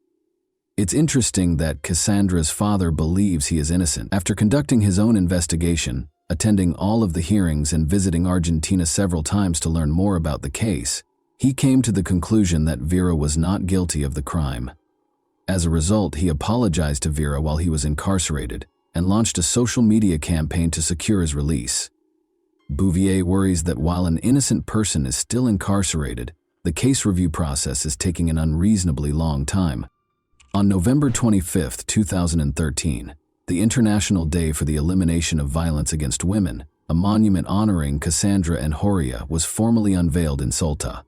A: It's interesting that Cassandra's father believes he is innocent. After conducting his own investigation, attending all of the hearings and visiting Argentina several times to learn more about the case, he came to the conclusion that Vera was not guilty of the crime. As a result, he apologized to Vera while he was incarcerated and launched a social media campaign to secure his release. Bouvier worries that while an innocent person is still incarcerated, the case review process is taking an unreasonably long time. On November 25, 2013, the International Day for the Elimination of Violence Against Women, a monument honoring Cassandra and Horia was formally unveiled in Salta.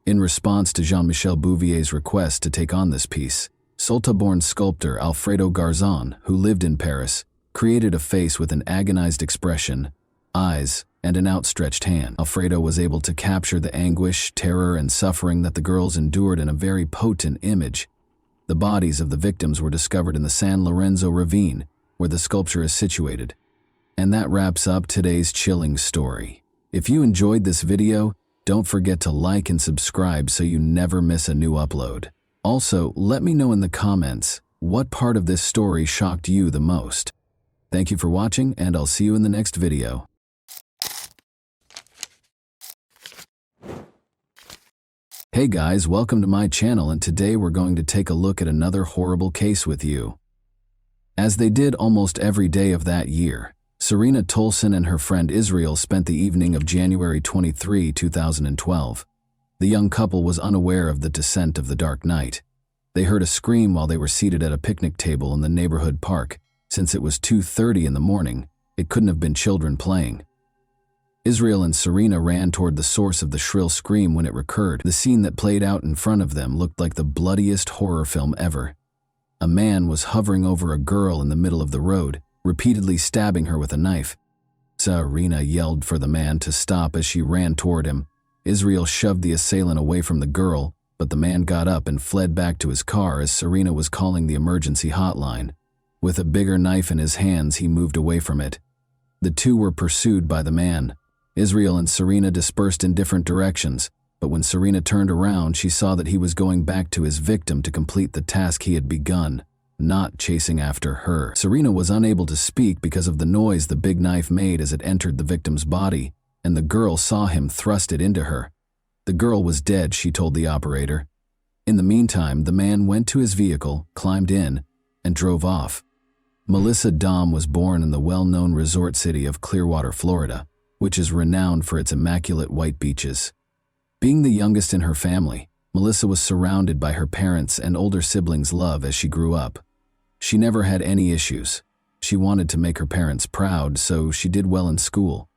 A: In response to Jean-Michel Bouvier's request to take on this piece, Salta-born sculptor Alfredo Garzón, who lived in Paris, created a face with an agonized expression, eyes, and an outstretched hand. Alfredo was able to capture the anguish, terror, and suffering that the girls endured in a very potent image. The bodies of the victims were discovered in the San Lorenzo ravine, where the sculpture is situated. And that wraps up today's chilling story. If you enjoyed this video, don't forget to like and subscribe so you never miss a new upload. Also, let me know in the comments what part of this story shocked you the most. Thank you for watching, and I'll see you in the next video. Hey guys, welcome to my channel, and today we're going to take a look at another horrible case with you. As they did almost every day of that year, Serena Tolson and her friend Israel spent the evening of January 23, 2012. The young couple was unaware of the descent of the dark night. They heard a scream while they were seated at a picnic table in the neighborhood park. Since it was 2:30 in the morning, it couldn't have been children playing. Israel and Serena ran toward the source of the shrill scream when it recurred. The scene that played out in front of them looked like the bloodiest horror film ever. A man was hovering over a girl in the middle of the road, repeatedly stabbing her with a knife. Serena yelled for the man to stop as she ran toward him. Israel shoved the assailant away from the girl, but the man got up and fled back to his car as Serena was calling the emergency hotline. With a bigger knife in his hands, he moved away from it. The two were pursued by the man. Israel and Serena dispersed in different directions, but when Serena turned around, she saw that he was going back to his victim to complete the task he had begun, not chasing after her. Serena was unable to speak because of the noise the big knife made as it entered the victim's body, and the girl saw him thrust it into her. The girl was dead, she told the operator. In the meantime, the man went to his vehicle, climbed in, and drove off. Melissa Dahm was born in the well-known resort city of Clearwater, Florida, which is renowned for its immaculate white beaches. Being the youngest in her family, Melissa was surrounded by her parents' and older siblings' love as she grew up. She never had any issues. She wanted to make her parents proud, so she did well in school.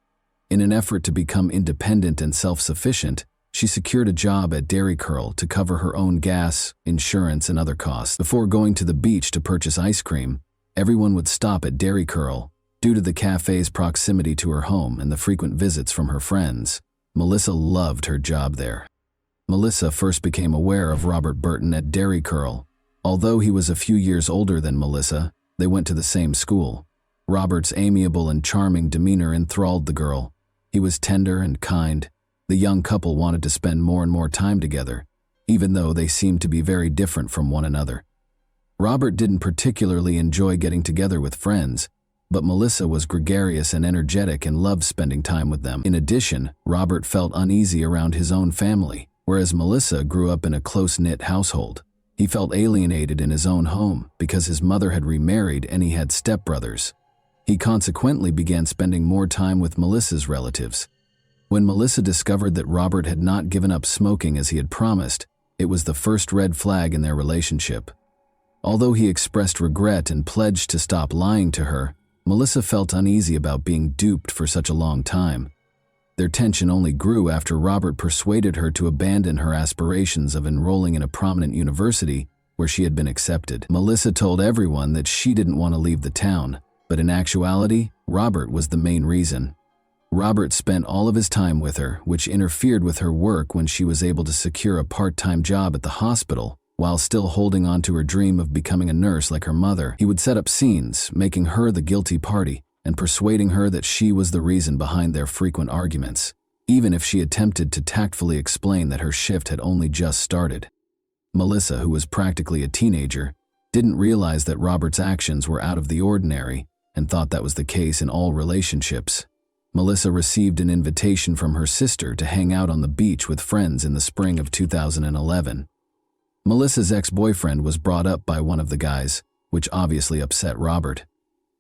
A: In an effort to become independent and self-sufficient, she secured a job at Dairy Curl to cover her own gas, insurance, and other costs. Before going to the beach to purchase ice cream, everyone would stop at Dairy Curl. Due to the cafe's proximity to her home and the frequent visits from her friends, Melissa loved her job there. Melissa first became aware of Robert Burton at Dairy Curl. Although he was a few years older than Melissa, they went to the same school. Robert's amiable and charming demeanor enthralled the girl. He was tender and kind. The young couple wanted to spend more and more time together, even though they seemed to be very different from one another. Robert didn't particularly enjoy getting together with friends, but Melissa was gregarious and energetic and loved spending time with them. In addition, Robert felt uneasy around his own family, whereas Melissa grew up in a close-knit household. He felt alienated in his own home because his mother had remarried and he had stepbrothers. He consequently began spending more time with Melissa's relatives. When Melissa discovered that Robert had not given up smoking as he had promised, it was the first red flag in their relationship. Although he expressed regret and pledged to stop lying to her, Melissa felt uneasy about being duped for such a long time. Their tension only grew after Robert persuaded her to abandon her aspirations of enrolling in a prominent university where she had been accepted. Melissa told everyone that she didn't want to leave the town, but in actuality, Robert was the main reason. Robert spent all of his time with her, which interfered with her work when she was able to secure a part-time job at the hospital. While still holding on to her dream of becoming a nurse like her mother, he would set up scenes, making her the guilty party and persuading her that she was the reason behind their frequent arguments, even if she attempted to tactfully explain that her shift had only just started. Melissa, who was practically a teenager, didn't realize that Robert's actions were out of the ordinary and thought that was the case in all relationships. Melissa received an invitation from her sister to hang out on the beach with friends in the spring of 2011. Melissa's ex-boyfriend was brought up by one of the guys, which obviously upset Robert.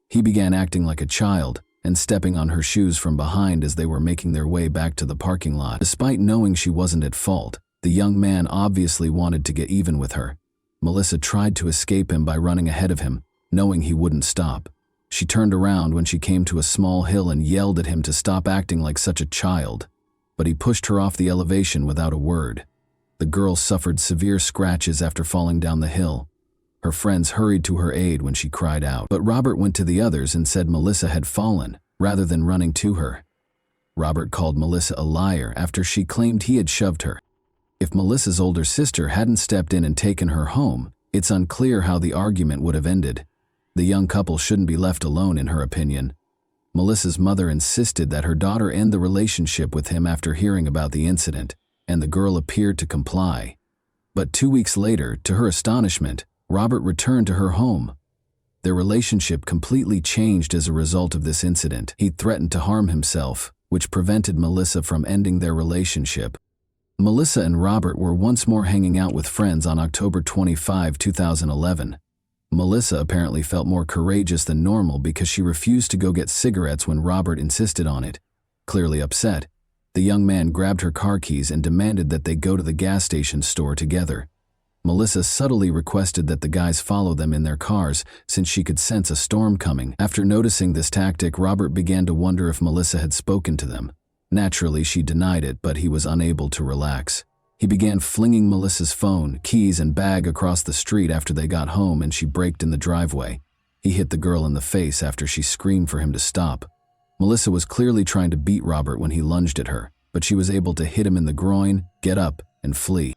A: He began acting like a child and stepping on her shoes from behind as they were making their way back to the parking lot. Despite knowing she wasn't at fault, the young man obviously wanted to get even with her. Melissa tried to escape him by running ahead of him, knowing he wouldn't stop. She turned around when she came to a small hill and yelled at him to stop acting like such a child, but he pushed her off the elevation without a word. The girl suffered severe scratches after falling down the hill. Her friends hurried to her aid when she cried out, but Robert went to the others and said Melissa had fallen, rather than running to her. Robert called Melissa a liar after she claimed he had shoved her. If Melissa's older sister hadn't stepped in and taken her home, it's unclear how the argument would have ended. The young couple shouldn't be left alone, in her opinion. Melissa's mother insisted that her daughter end the relationship with him after hearing about the incident, and the girl appeared to comply. But 2 weeks later, to her astonishment, Robert returned to her home. Their relationship completely changed as a result of this incident. He threatened to harm himself, which prevented Melissa from ending their relationship. Melissa and Robert were once more hanging out with friends on October 25, 2011. Melissa apparently felt more courageous than normal because she refused to go get cigarettes when Robert insisted on it. Clearly upset, the young man grabbed her car keys and demanded that they go to the gas station store together. Melissa subtly requested that the guys follow them in their cars since she could sense a storm coming. After noticing this tactic, Robert began to wonder if Melissa had spoken to them. Naturally, she denied it, but he was unable to relax. He began flinging Melissa's phone, keys, and bag across the street after they got home and she braked in the driveway. He hit the girl in the face after she screamed for him to stop. Melissa was clearly trying to beat Robert when he lunged at her, but she was able to hit him in the groin, get up, and flee.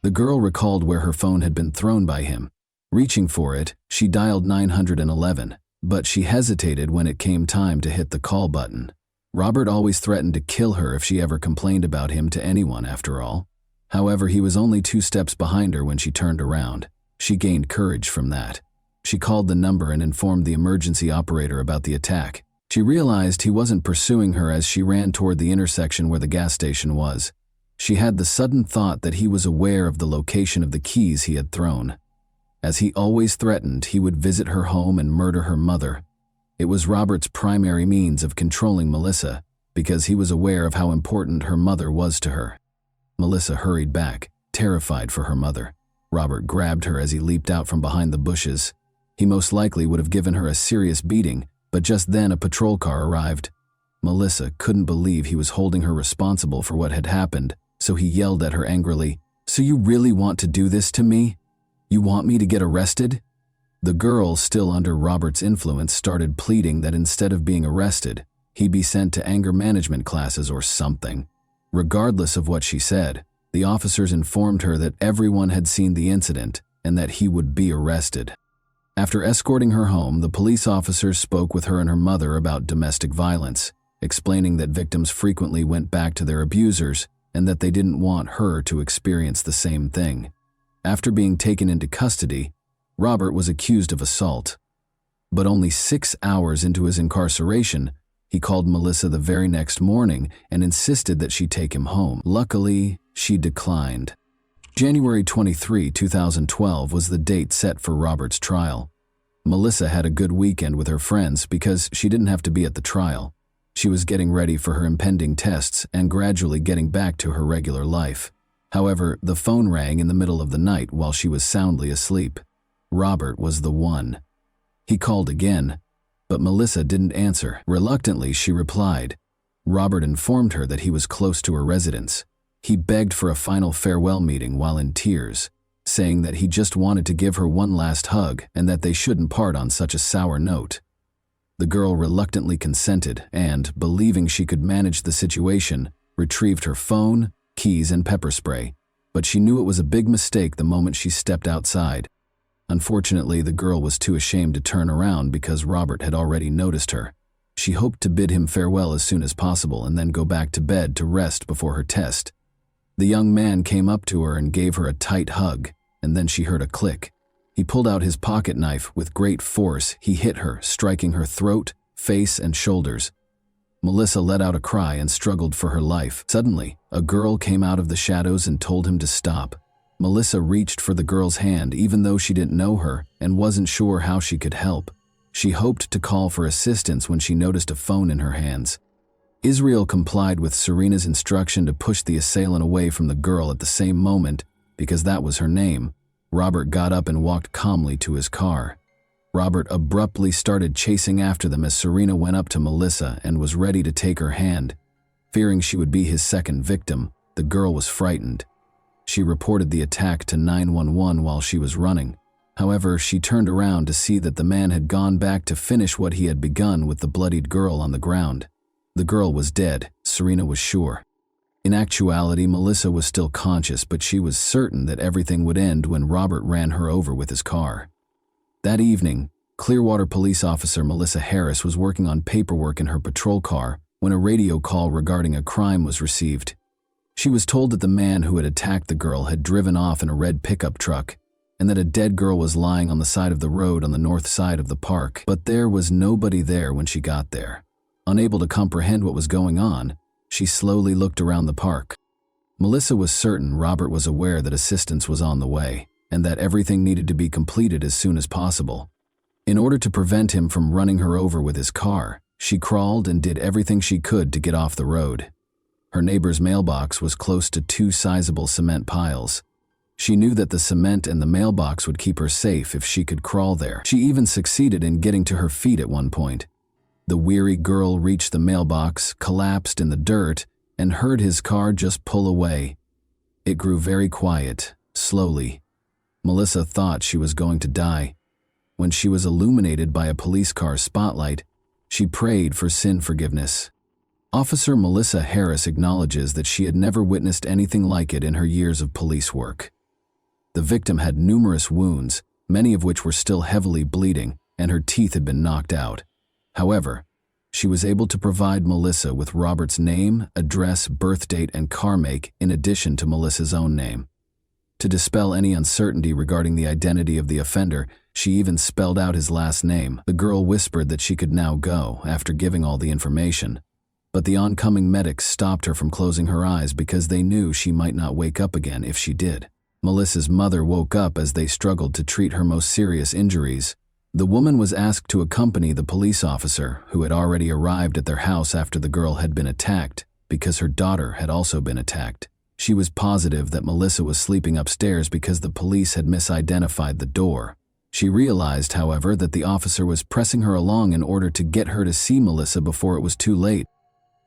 A: The girl recalled where her phone had been thrown by him. Reaching for it, she dialed 911, but she hesitated when it came time to hit the call button. Robert always threatened to kill her if she ever complained about him to anyone, after all. However, he was only 2 steps behind her when she turned around. She gained courage from that. She called the number and informed the emergency operator about the attack. She realized he wasn't pursuing her as she ran toward the intersection where the gas station was. She had the sudden thought that he was aware of the location of the keys he had thrown. As he always threatened, he would visit her home and murder her mother. It was Robert's primary means of controlling Melissa, because he was aware of how important her mother was to her. Melissa hurried back, terrified for her mother. Robert grabbed her as he leaped out from behind the bushes. He most likely would have given her a serious beating, but just then a patrol car arrived. Melissa couldn't believe he was holding her responsible for what had happened, so he yelled at her angrily, "So you really want to do this to me? You want me to get arrested?" The girl, still under Robert's influence, started pleading that instead of being arrested, he be sent to anger management classes or something. Regardless of what she said, the officers informed her that everyone had seen the incident and that he would be arrested. After escorting her home, the police officers spoke with her and her mother about domestic violence, explaining that victims frequently went back to their abusers and that they didn't want her to experience the same thing. After being taken into custody, Robert was accused of assault. But only 6 hours into his incarceration, he called Melissa the very next morning and insisted that she take him home. Luckily, she declined. January 23, 2012 was the date set for Robert's trial. Melissa had a good weekend with her friends because she didn't have to be at the trial. She was getting ready for her impending tests and gradually getting back to her regular life. However, the phone rang in the middle of the night while she was soundly asleep. Robert was the one. He called again, but Melissa didn't answer. Reluctantly, she replied. Robert informed her that he was close to her residence. He begged for a final farewell meeting while in tears, saying that he just wanted to give her one last hug and that they shouldn't part on such a sour note. The girl reluctantly consented and, believing she could manage the situation, retrieved her phone, keys, and pepper spray. But she knew it was a big mistake the moment she stepped outside. Unfortunately, the girl was too ashamed to turn around because Robert had already noticed her. She hoped to bid him farewell as soon as possible and then go back to bed to rest before her test. The young man came up to her and gave her a tight hug, and then she heard a click. He pulled out his pocket knife. With great force, he hit her, striking her throat, face, and shoulders. Melissa let out a cry and struggled for her life. Suddenly, a girl came out of the shadows and told him to stop. Melissa reached for the girl's hand even though she didn't know her and wasn't sure how she could help. She hoped to call for assistance when she noticed a phone in her hands. Israel complied with Serena's instruction to push the assailant away from the girl at the same moment, because that was her name. Robert got up and walked calmly to his car. Robert abruptly started chasing after them as Serena went up to Melissa and was ready to take her hand. Fearing she would be his second victim, the girl was frightened. She reported the attack to 911 while she was running. However, she turned around to see that the man had gone back to finish what he had begun with the bloodied girl on the ground. The girl was dead, Serena was sure. In actuality, Melissa was still conscious, but she was certain that everything would end when Robert ran her over with his car. That evening, Clearwater police officer Melissa Harris was working on paperwork in her patrol car when a radio call regarding a crime was received. She was told that the man who had attacked the girl had driven off in a red pickup truck and that a dead girl was lying on the side of the road on the north side of the park, but there was nobody there when she got there. Unable to comprehend what was going on, she slowly looked around the park. Melissa was certain Robert was aware that assistance was on the way and that everything needed to be completed as soon as possible. In order to prevent him from running her over with his car, she crawled and did everything she could to get off the road. Her neighbor's mailbox was close to two sizable cement piles. She knew that the cement and the mailbox would keep her safe if she could crawl there. She even succeeded in getting to her feet at one point. The weary girl reached the mailbox, collapsed in the dirt, and heard his car just pull away. It grew very quiet, slowly. Melissa thought she was going to die. When she was illuminated by a police car's spotlight, she prayed for sin forgiveness. Officer Melissa Harris acknowledges that she had never witnessed anything like it in her years of police work. The victim had numerous wounds, many of which were still heavily bleeding, and her teeth had been knocked out. However, she was able to provide Melissa with Robert's name, address, birth date, and car make in addition to Melissa's own name. To dispel any uncertainty regarding the identity of the offender, she even spelled out his last name. The girl whispered that she could now go after giving all the information. But the oncoming medics stopped her from closing her eyes because they knew she might not wake up again if she did. Melissa's mother woke up as they struggled to treat her most serious injuries. The woman was asked to accompany the police officer, who had already arrived at their house after the girl had been attacked, because her daughter had also been attacked. She was positive that Melissa was sleeping upstairs because the police had misidentified the door. She realized, however, that the officer was pressing her along in order to get her to see Melissa before it was too late.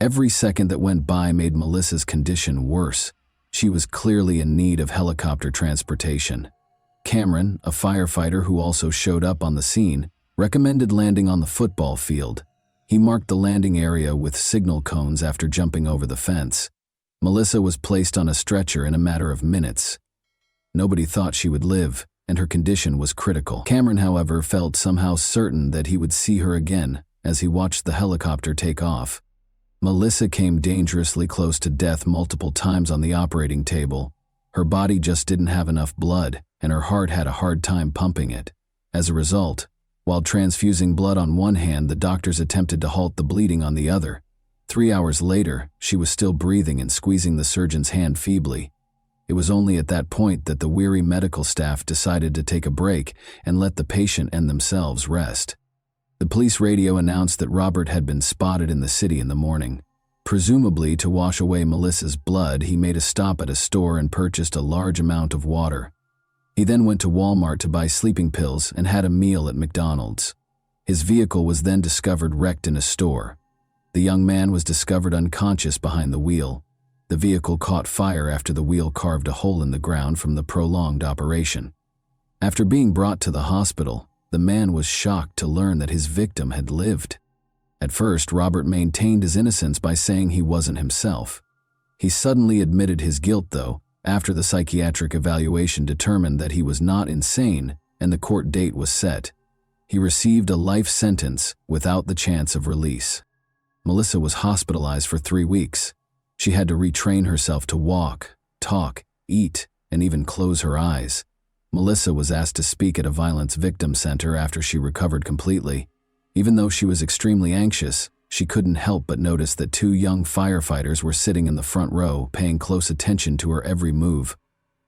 A: Every second that went by made Melissa's condition worse. She was clearly in need of helicopter transportation. Cameron, a firefighter who also showed up on the scene, recommended landing on the football field. He marked the landing area with signal cones after jumping over the fence. Melissa was placed on a stretcher in a matter of minutes. Nobody thought she would live, and her condition was critical. Cameron, however, felt somehow certain that he would see her again as he watched the helicopter take off. Melissa came dangerously close to death multiple times on the operating table. Her body just didn't have enough blood, and her heart had a hard time pumping it. As a result, while transfusing blood on one hand, the doctors attempted to halt the bleeding on the other. 3 hours later, she was still breathing and squeezing the surgeon's hand feebly. It was only at that point that the weary medical staff decided to take a break and let the patient and themselves rest. The police radio announced that Robert had been spotted in the city in the morning. Presumably to wash away Melissa's blood, he made a stop at a store and purchased a large amount of water. He then went to Walmart to buy sleeping pills and had a meal at McDonald's. His vehicle was then discovered wrecked in a store. The young man was discovered unconscious behind the wheel. The vehicle caught fire after the wheel carved a hole in the ground from the prolonged operation. After being brought to the hospital, the man was shocked to learn that his victim had lived. At first, Robert maintained his innocence by saying he wasn't himself. He suddenly admitted his guilt, though, after the psychiatric evaluation determined that he was not insane and the court date was set. He received a life sentence without the chance of release. Melissa was hospitalized for 3 weeks. She had to retrain herself to walk, talk, eat, and even close her eyes. Melissa was asked to speak at a violence victim center after she recovered completely. Even though she was extremely anxious, she couldn't help but notice that 2 young firefighters were sitting in the front row, paying close attention to her every move.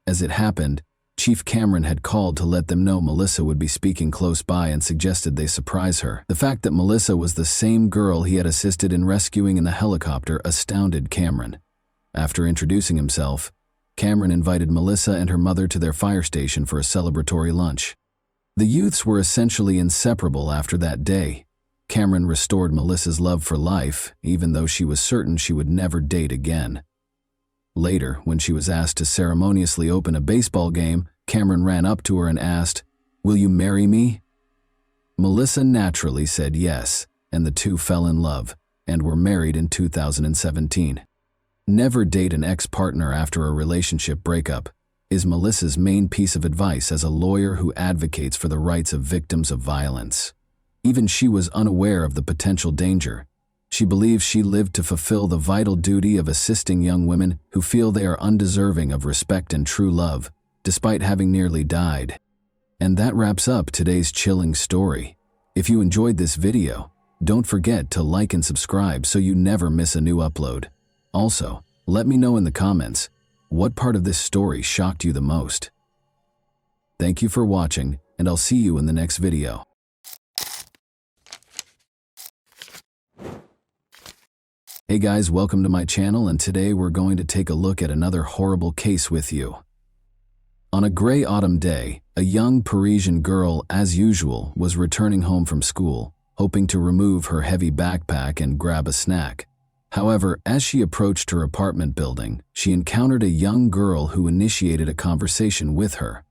A: As it happened, Chief Cameron had called to let them know Melissa would be speaking close by and suggested they surprise her. The fact that Melissa was the same girl he had assisted in rescuing in the helicopter astounded Cameron. After introducing himself, Cameron invited Melissa and her mother to their fire station for a celebratory lunch. The youths were essentially inseparable after that day. Cameron restored Melissa's love for life, even though she was certain she would never date again. Later, when she was asked to ceremoniously open a baseball game, Cameron ran up to her and asked, "Will you marry me?" Melissa naturally said yes, and the two fell in love and were married in 2017. Never date an ex-partner after a relationship breakup is Melissa's main piece of advice as a lawyer who advocates for the rights of victims of violence. Even she was unaware of the potential danger. She believes she lived to fulfill the vital duty of assisting young women who feel they are undeserving of respect and true love, despite having nearly died. And that wraps up today's chilling story. If you enjoyed this video, don't forget to like and subscribe so you never miss a new upload. Also, let me know in the comments, what part of this story shocked you the most? Thank you for watching, and I'll see you in the next video. Hey guys, welcome to my channel, and today we're going to take a look at another horrible case with you. On a gray autumn day, a young Parisian girl, as usual, was returning home from school, hoping to remove her heavy backpack and grab a snack. However, as she approached her apartment building, she encountered a young girl who initiated a conversation with her.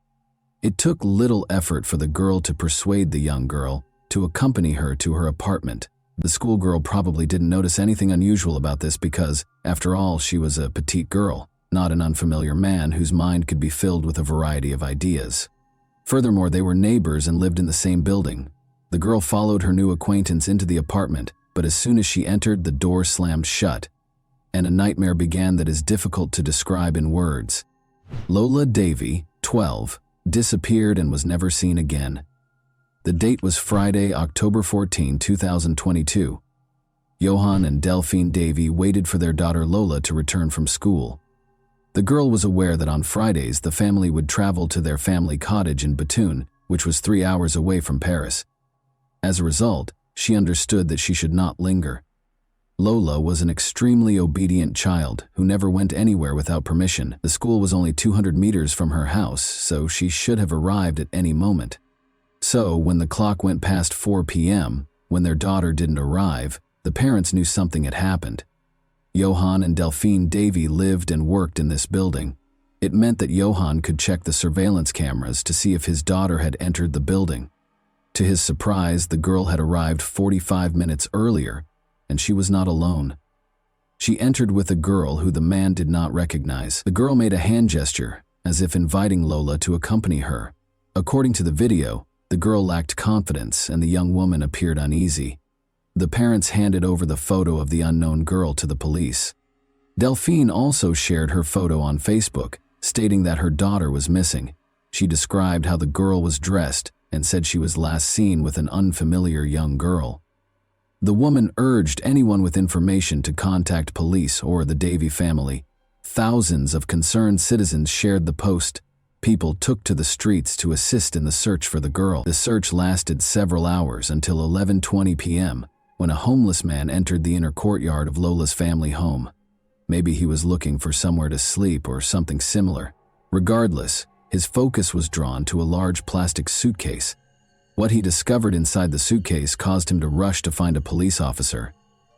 A: It took little effort for the girl to persuade the young girl to accompany her to her apartment. The schoolgirl probably didn't notice anything unusual about this because, after all, she was a petite girl, not an unfamiliar man whose mind could be filled with a variety of ideas. Furthermore, they were neighbors and lived in the same building. The girl followed her new acquaintance into the apartment, but as soon as she entered, the door slammed shut, and a nightmare began that is difficult to describe in words. Lola Davy, 12, disappeared and was never seen again. The date was Friday, October 14, 2022. Johan and Delphine Davy waited for their daughter Lola to return from school. The girl was aware that on Fridays the family would travel to their family cottage in Bethune, which was 3 hours away from Paris. As a result, she understood that she should not linger. Lola was an extremely obedient child who never went anywhere without permission. The school was only 200 meters from her house, so she should have arrived at any moment. So, when the clock went past 4 p.m., when their daughter didn't arrive, the parents knew something had happened. Johan and Delphine Davy lived and worked in this building. It meant that Johan could check the surveillance cameras to see if his daughter had entered the building. To his surprise, the girl had arrived 45 minutes earlier, and she was not alone. She entered with a girl who the man did not recognize. The girl made a hand gesture, as if inviting Lola to accompany her. According to the video, the girl lacked confidence and the young woman appeared uneasy. The parents handed over the photo of the unknown girl to the police. Delphine also shared her photo on Facebook, stating that her daughter was missing. She described how the girl was dressed and said she was last seen with an unfamiliar young girl. The woman urged anyone with information to contact police or the Davy family. Thousands of concerned citizens shared the post. People took to the streets to assist in the search for the girl. The search lasted several hours until 11:20 p.m., when a homeless man entered the inner courtyard of Lola's family home. Maybe he was looking for somewhere to sleep or something similar. Regardless, his focus was drawn to a large plastic suitcase. What he discovered inside the suitcase caused him to rush to find a police officer.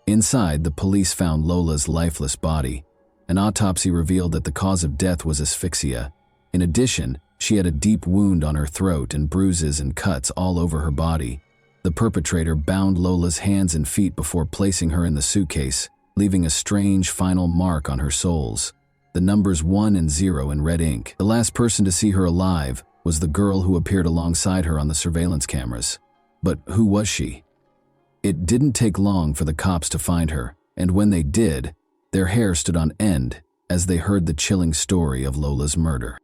A: Inside, the police found Lola's lifeless body. An autopsy revealed that the cause of death was asphyxia. In addition, She had a deep wound on her throat and bruises and cuts all over her body. The perpetrator bound Lola's hands and feet before placing her in the suitcase, leaving a strange final mark on her soles. The numbers 1 and 0 in red ink. The last person to see her alive was the girl who appeared alongside her on the surveillance cameras. But who was she? It didn't take long for the cops to find her, and when they did, their hair stood on end as they heard the chilling story of Lola's murder.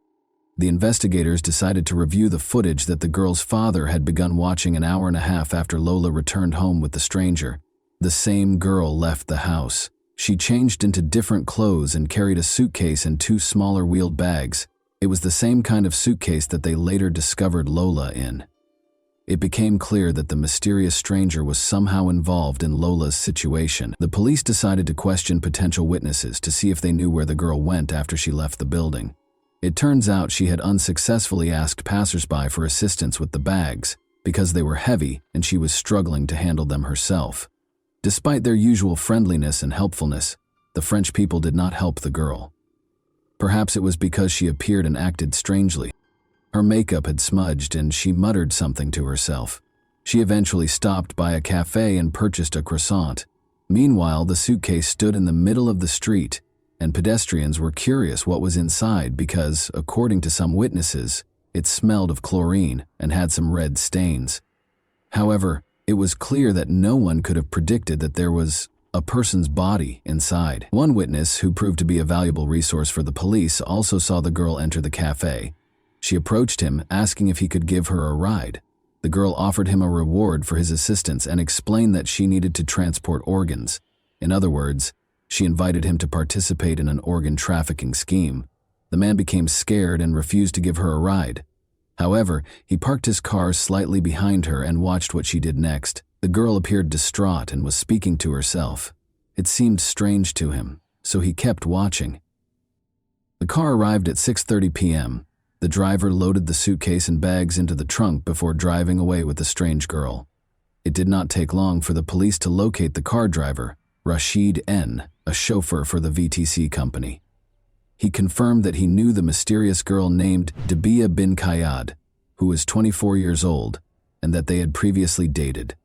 A: The investigators decided to review the footage that the girl's father had begun watching an hour and a half after Lola returned home with the stranger. The same girl left the house. She changed into different clothes and carried a suitcase and 2 smaller wheeled bags. It was the same kind of suitcase that they later discovered Lola in. It became clear that the mysterious stranger was somehow involved in Lola's situation. The police decided to question potential witnesses to see if they knew where the girl went after she left the building. It turns out she had unsuccessfully asked passersby for assistance with the bags because they were heavy and she was struggling to handle them herself. Despite their usual friendliness and helpfulness, the French people did not help the girl. Perhaps it was because she appeared and acted strangely. Her makeup had smudged and she muttered something to herself. She eventually stopped by a cafe and purchased a croissant. Meanwhile, the suitcase stood in the middle of the street, and pedestrians were curious what was inside because, according to some witnesses, it smelled of chlorine and had some red stains. However, it was clear that no one could have predicted that there was a person's body inside. One witness, who proved to be a valuable resource for the police, also saw the girl enter the cafe. She approached him, asking if he could give her a ride. The girl offered him a reward for his assistance and explained that she needed to transport organs. In other words, she invited him to participate in an organ trafficking scheme. The man became scared and refused to give her a ride. However, he parked his car slightly behind her and watched what she did next. The girl appeared distraught and was speaking to herself. It seemed strange to him, so he kept watching. The car arrived at 6:30 p.m. The driver loaded the suitcase and bags into the trunk before driving away with the strange girl. It did not take long for the police to locate the car driver, Rashid N., a chauffeur for the VTC company. He confirmed that he knew the mysterious girl named Dabia bin Kayad, who was 24 years old, and that they had previously dated.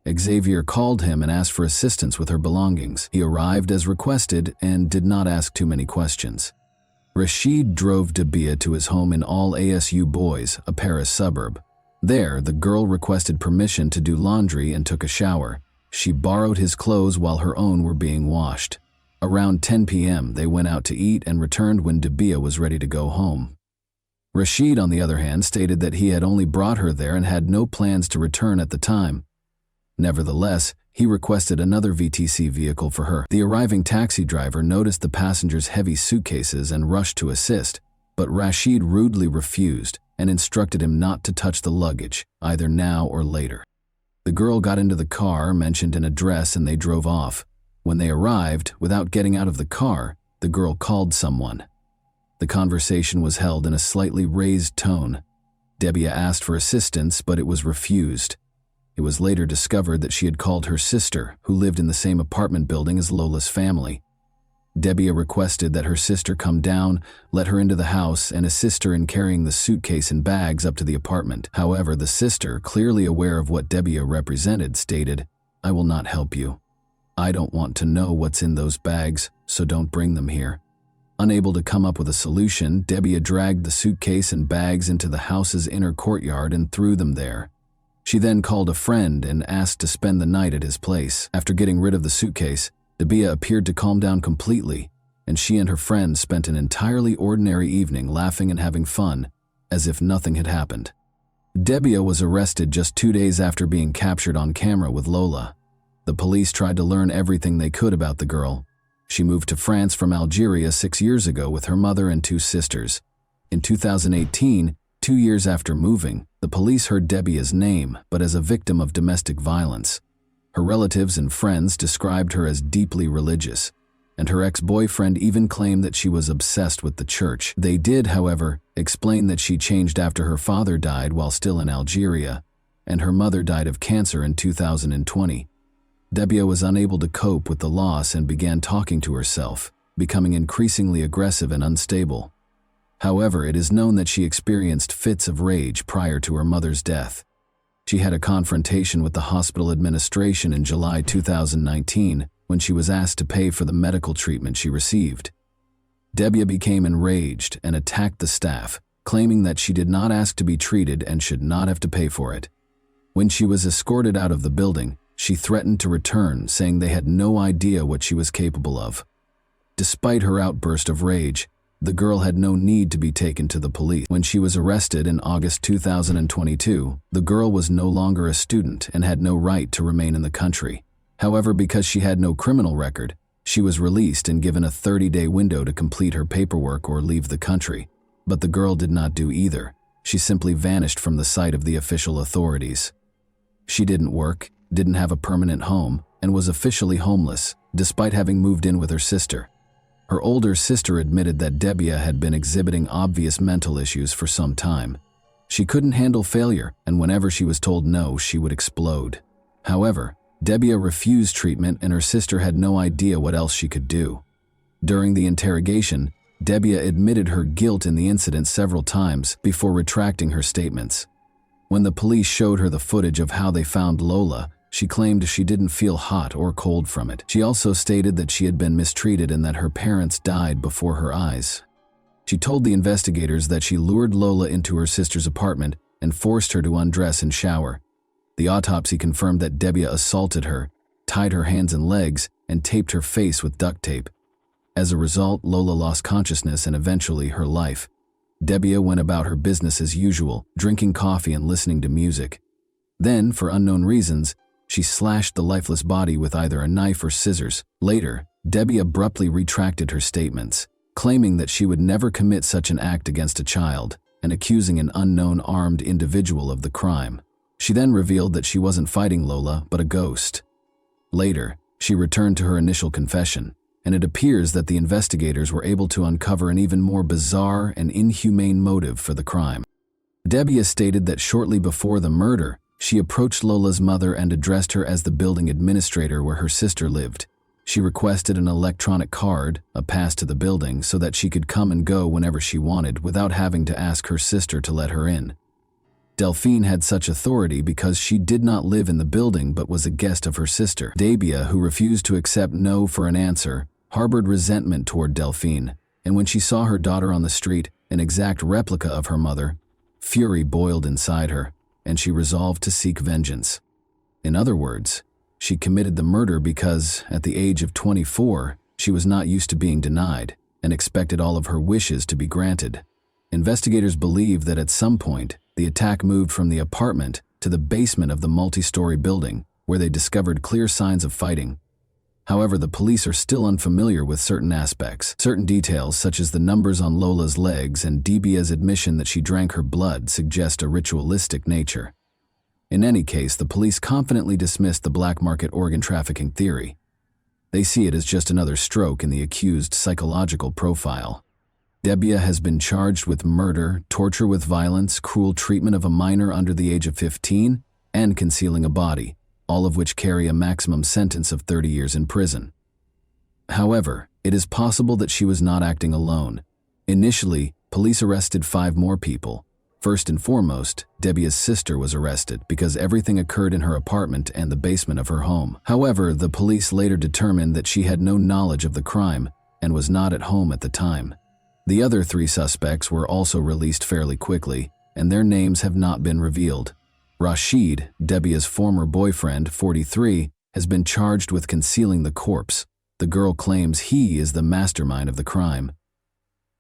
A: Xavier called him and asked for assistance with her belongings. He arrived as requested and did not ask too many questions. Rashid drove Dabia to his home in All ASU Bois, a Paris suburb. There, the girl requested permission to do laundry and took a shower. She borrowed his clothes while her own were being washed. Around 10 p.m., they went out to eat and returned when Dabia was ready to go home. Rashid, on the other hand, stated that he had only brought her there and had no plans to return at the time. Nevertheless, he requested another VTC vehicle for her. The arriving taxi driver noticed the passengers' heavy suitcases and rushed to assist, but Rashid rudely refused and instructed him not to touch the luggage, either now or later. The girl got into the car, mentioned an address, and they drove off. When they arrived, without getting out of the car, the girl called someone. The conversation was held in a slightly raised tone. Dabia asked for assistance, but it was refused. It was later discovered that she had called her sister, who lived in the same apartment building as Lola's family. Dabia requested that her sister come down, let her into the house, and assist her in carrying the suitcase and bags up to the apartment. However, the sister, clearly aware of what Dabia represented, stated, "I will not help you. I don't want to know what's in those bags, so don't bring them here." Unable to come up with a solution, Dabia dragged the suitcase and bags into the house's inner courtyard and threw them there. She then called a friend and asked to spend the night at his place. After getting rid of the suitcase, Dabia appeared to calm down completely, and she and her friend spent an entirely ordinary evening laughing and having fun, as if nothing had happened. Dabia was arrested just 2 days after being captured on camera with Lola. The police tried to learn everything they could about the girl. She moved to France from Algeria 6 years ago with her mother and 2 sisters. In 2018, 2 years after moving, the police heard Dabia's name, but as a victim of domestic violence. Her relatives and friends described her as deeply religious, and her ex-boyfriend even claimed that she was obsessed with the church. They did, however, explain that she changed after her father died while still in Algeria, and her mother died of cancer in 2020. Dabia was unable to cope with the loss and began talking to herself, becoming increasingly aggressive and unstable. However, it is known that she experienced fits of rage prior to her mother's death. She had a confrontation with the hospital administration in July 2019 when she was asked to pay for the medical treatment she received. Debbia became enraged and attacked the staff, claiming that she did not ask to be treated and should not have to pay for it. When she was escorted out of the building, she threatened to return, saying they had no idea what she was capable of. Despite her outburst of rage, the girl had no need to be taken to the police. When she was arrested in August 2022, the girl was no longer a student and had no right to remain in the country. However, because she had no criminal record, she was released and given a 30-day window to complete her paperwork or leave the country. But the girl did not do either. She simply vanished from the sight of the official authorities. She didn't work, didn't have a permanent home, and was officially homeless, despite having moved in with her sister. Her older sister admitted that Debbia had been exhibiting obvious mental issues for some time. She couldn't handle failure, and whenever she was told no, she would explode. However, Debbia refused treatment and her sister had no idea what else she could do. During the interrogation, Debbia admitted her guilt in the incident several times before retracting her statements. When the police showed her the footage of how they found Lola, she claimed she didn't feel hot or cold from it. She also stated that she had been mistreated and that her parents died before her eyes. She told the investigators that she lured Lola into her sister's apartment and forced her to undress and shower. The autopsy confirmed that Debbia assaulted her, tied her hands and legs, and taped her face with duct tape. As a result, Lola lost consciousness and eventually her life. Debbia went about her business as usual, drinking coffee and listening to music. Then, for unknown reasons, she slashed the lifeless body with either a knife or scissors. Later, Debbia abruptly retracted her statements, claiming that she would never commit such an act against a child, and accusing an unknown armed individual of the crime. She then revealed that she wasn't fighting Lola, but a ghost. Later, she returned to her initial confession, and it appears that the investigators were able to uncover an even more bizarre and inhumane motive for the crime. Debbia stated that shortly before the murder, she approached Lola's mother and addressed her as the building administrator where her sister lived. She requested an electronic card, a pass to the building, so that she could come and go whenever she wanted without having to ask her sister to let her in. Delphine had such authority because she did not live in the building but was a guest of her sister. Debbia, who refused to accept no for an answer, harbored resentment toward Delphine, and when she saw her daughter on the street, an exact replica of her mother, fury boiled inside her, and she resolved to seek vengeance. In other words, she committed the murder because, at the age of 24, she was not used to being denied and expected all of her wishes to be granted. Investigators believe that at some point, the attack moved from the apartment to the basement of the multi-story building, where they discovered clear signs of fighting. However, the police are still unfamiliar with certain aspects. Certain details, such as the numbers on Lola's legs and Debbia's admission that she drank her blood, suggest a ritualistic nature. In any case, the police confidently dismissed the black market organ trafficking theory. They see it as just another stroke in the accused's psychological profile. Debbia has been charged with murder, torture with violence, cruel treatment of a minor under the age of 15, and concealing a body, all of which carry a maximum sentence of 30 years in prison. However, it is possible that she was not acting alone. Initially, police arrested 5 more people. First and foremost, Debbia's sister was arrested because everything occurred in her apartment and the basement of her home. However, the police later determined that she had no knowledge of the crime and was not at home at the time. The other 3 suspects were also released fairly quickly, and their names have not been revealed. Rashid, Debbia's former boyfriend, 43, has been charged with concealing the corpse. The girl claims he is the mastermind of the crime.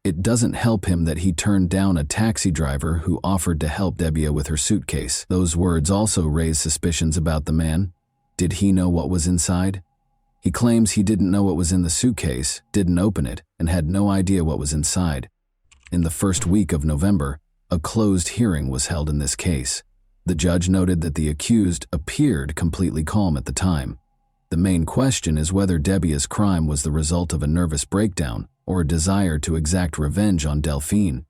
A: It doesn't help him that he turned down a taxi driver who offered to help Debbia with her suitcase. Those words also raise suspicions about the man. Did he know what was inside? He claims he didn't know what was in the suitcase, didn't open it, and had no idea what was inside. In the first week of November, a closed hearing was held in this case. The judge noted that the accused appeared completely calm at the time. The main question is whether Debbia's crime was the result of a nervous breakdown or a desire to exact revenge on Delphine.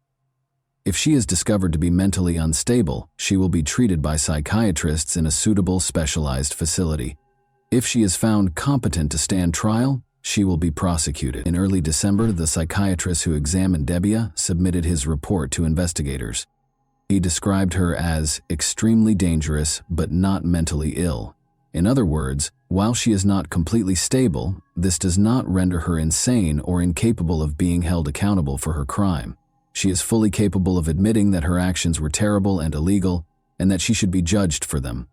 A: If she is discovered to be mentally unstable, she will be treated by psychiatrists in a suitable specialized facility. If she is found competent to stand trial, she will be prosecuted. In early December, the psychiatrist who examined Debia submitted his report to investigators. He described her as extremely dangerous but not mentally ill. In other words, while she is not completely stable, this does not render her insane or incapable of being held accountable for her crime. She is fully capable of admitting that her actions were terrible and illegal, and that she should be judged for them.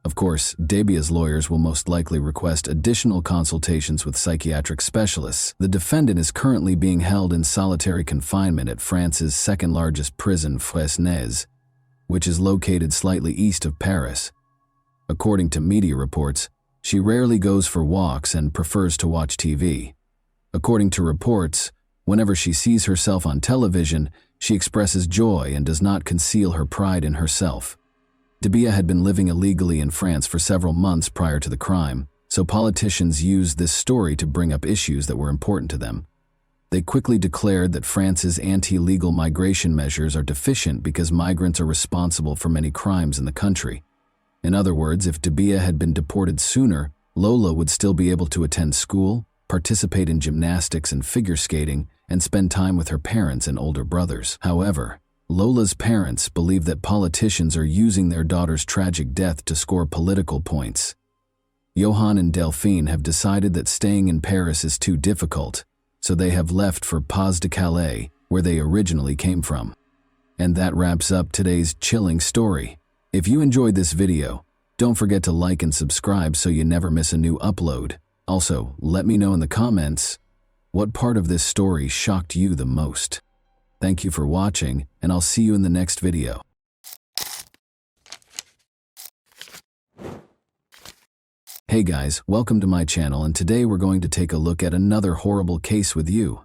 A: Of course, Debia's lawyers will most likely request additional consultations with psychiatric specialists. The defendant is currently being held in solitary confinement at France's second-largest prison, Fresnes, which is located slightly east of Paris. According to media reports, she rarely goes for walks and prefers to watch TV. According to reports, whenever she sees herself on television, she expresses joy and does not conceal her pride in herself. Debia had been living illegally in France for several months prior to the crime, so politicians used this story to bring up issues that were important to them. They quickly declared that France's anti-legal migration measures are deficient because migrants are responsible for many crimes in the country. In other words, if Debia had been deported sooner, Lola would still be able to attend school, participate in gymnastics and figure skating, and spend time with her parents and older brothers. However, Lola's parents believe that politicians are using their daughter's tragic death to score political points. Johan and Delphine have decided that staying in Paris is too difficult, so they have left for Pas-de-Calais, where they originally came from. And that wraps up today's chilling story. If you enjoyed this video, don't forget to like and subscribe so you never miss a new upload. Also, let me know in the comments what part of this story shocked you the most. Thank you for watching, and I'll see you in the next video. Hey guys, welcome to my channel, and today we're going to take a look at another horrible case with you.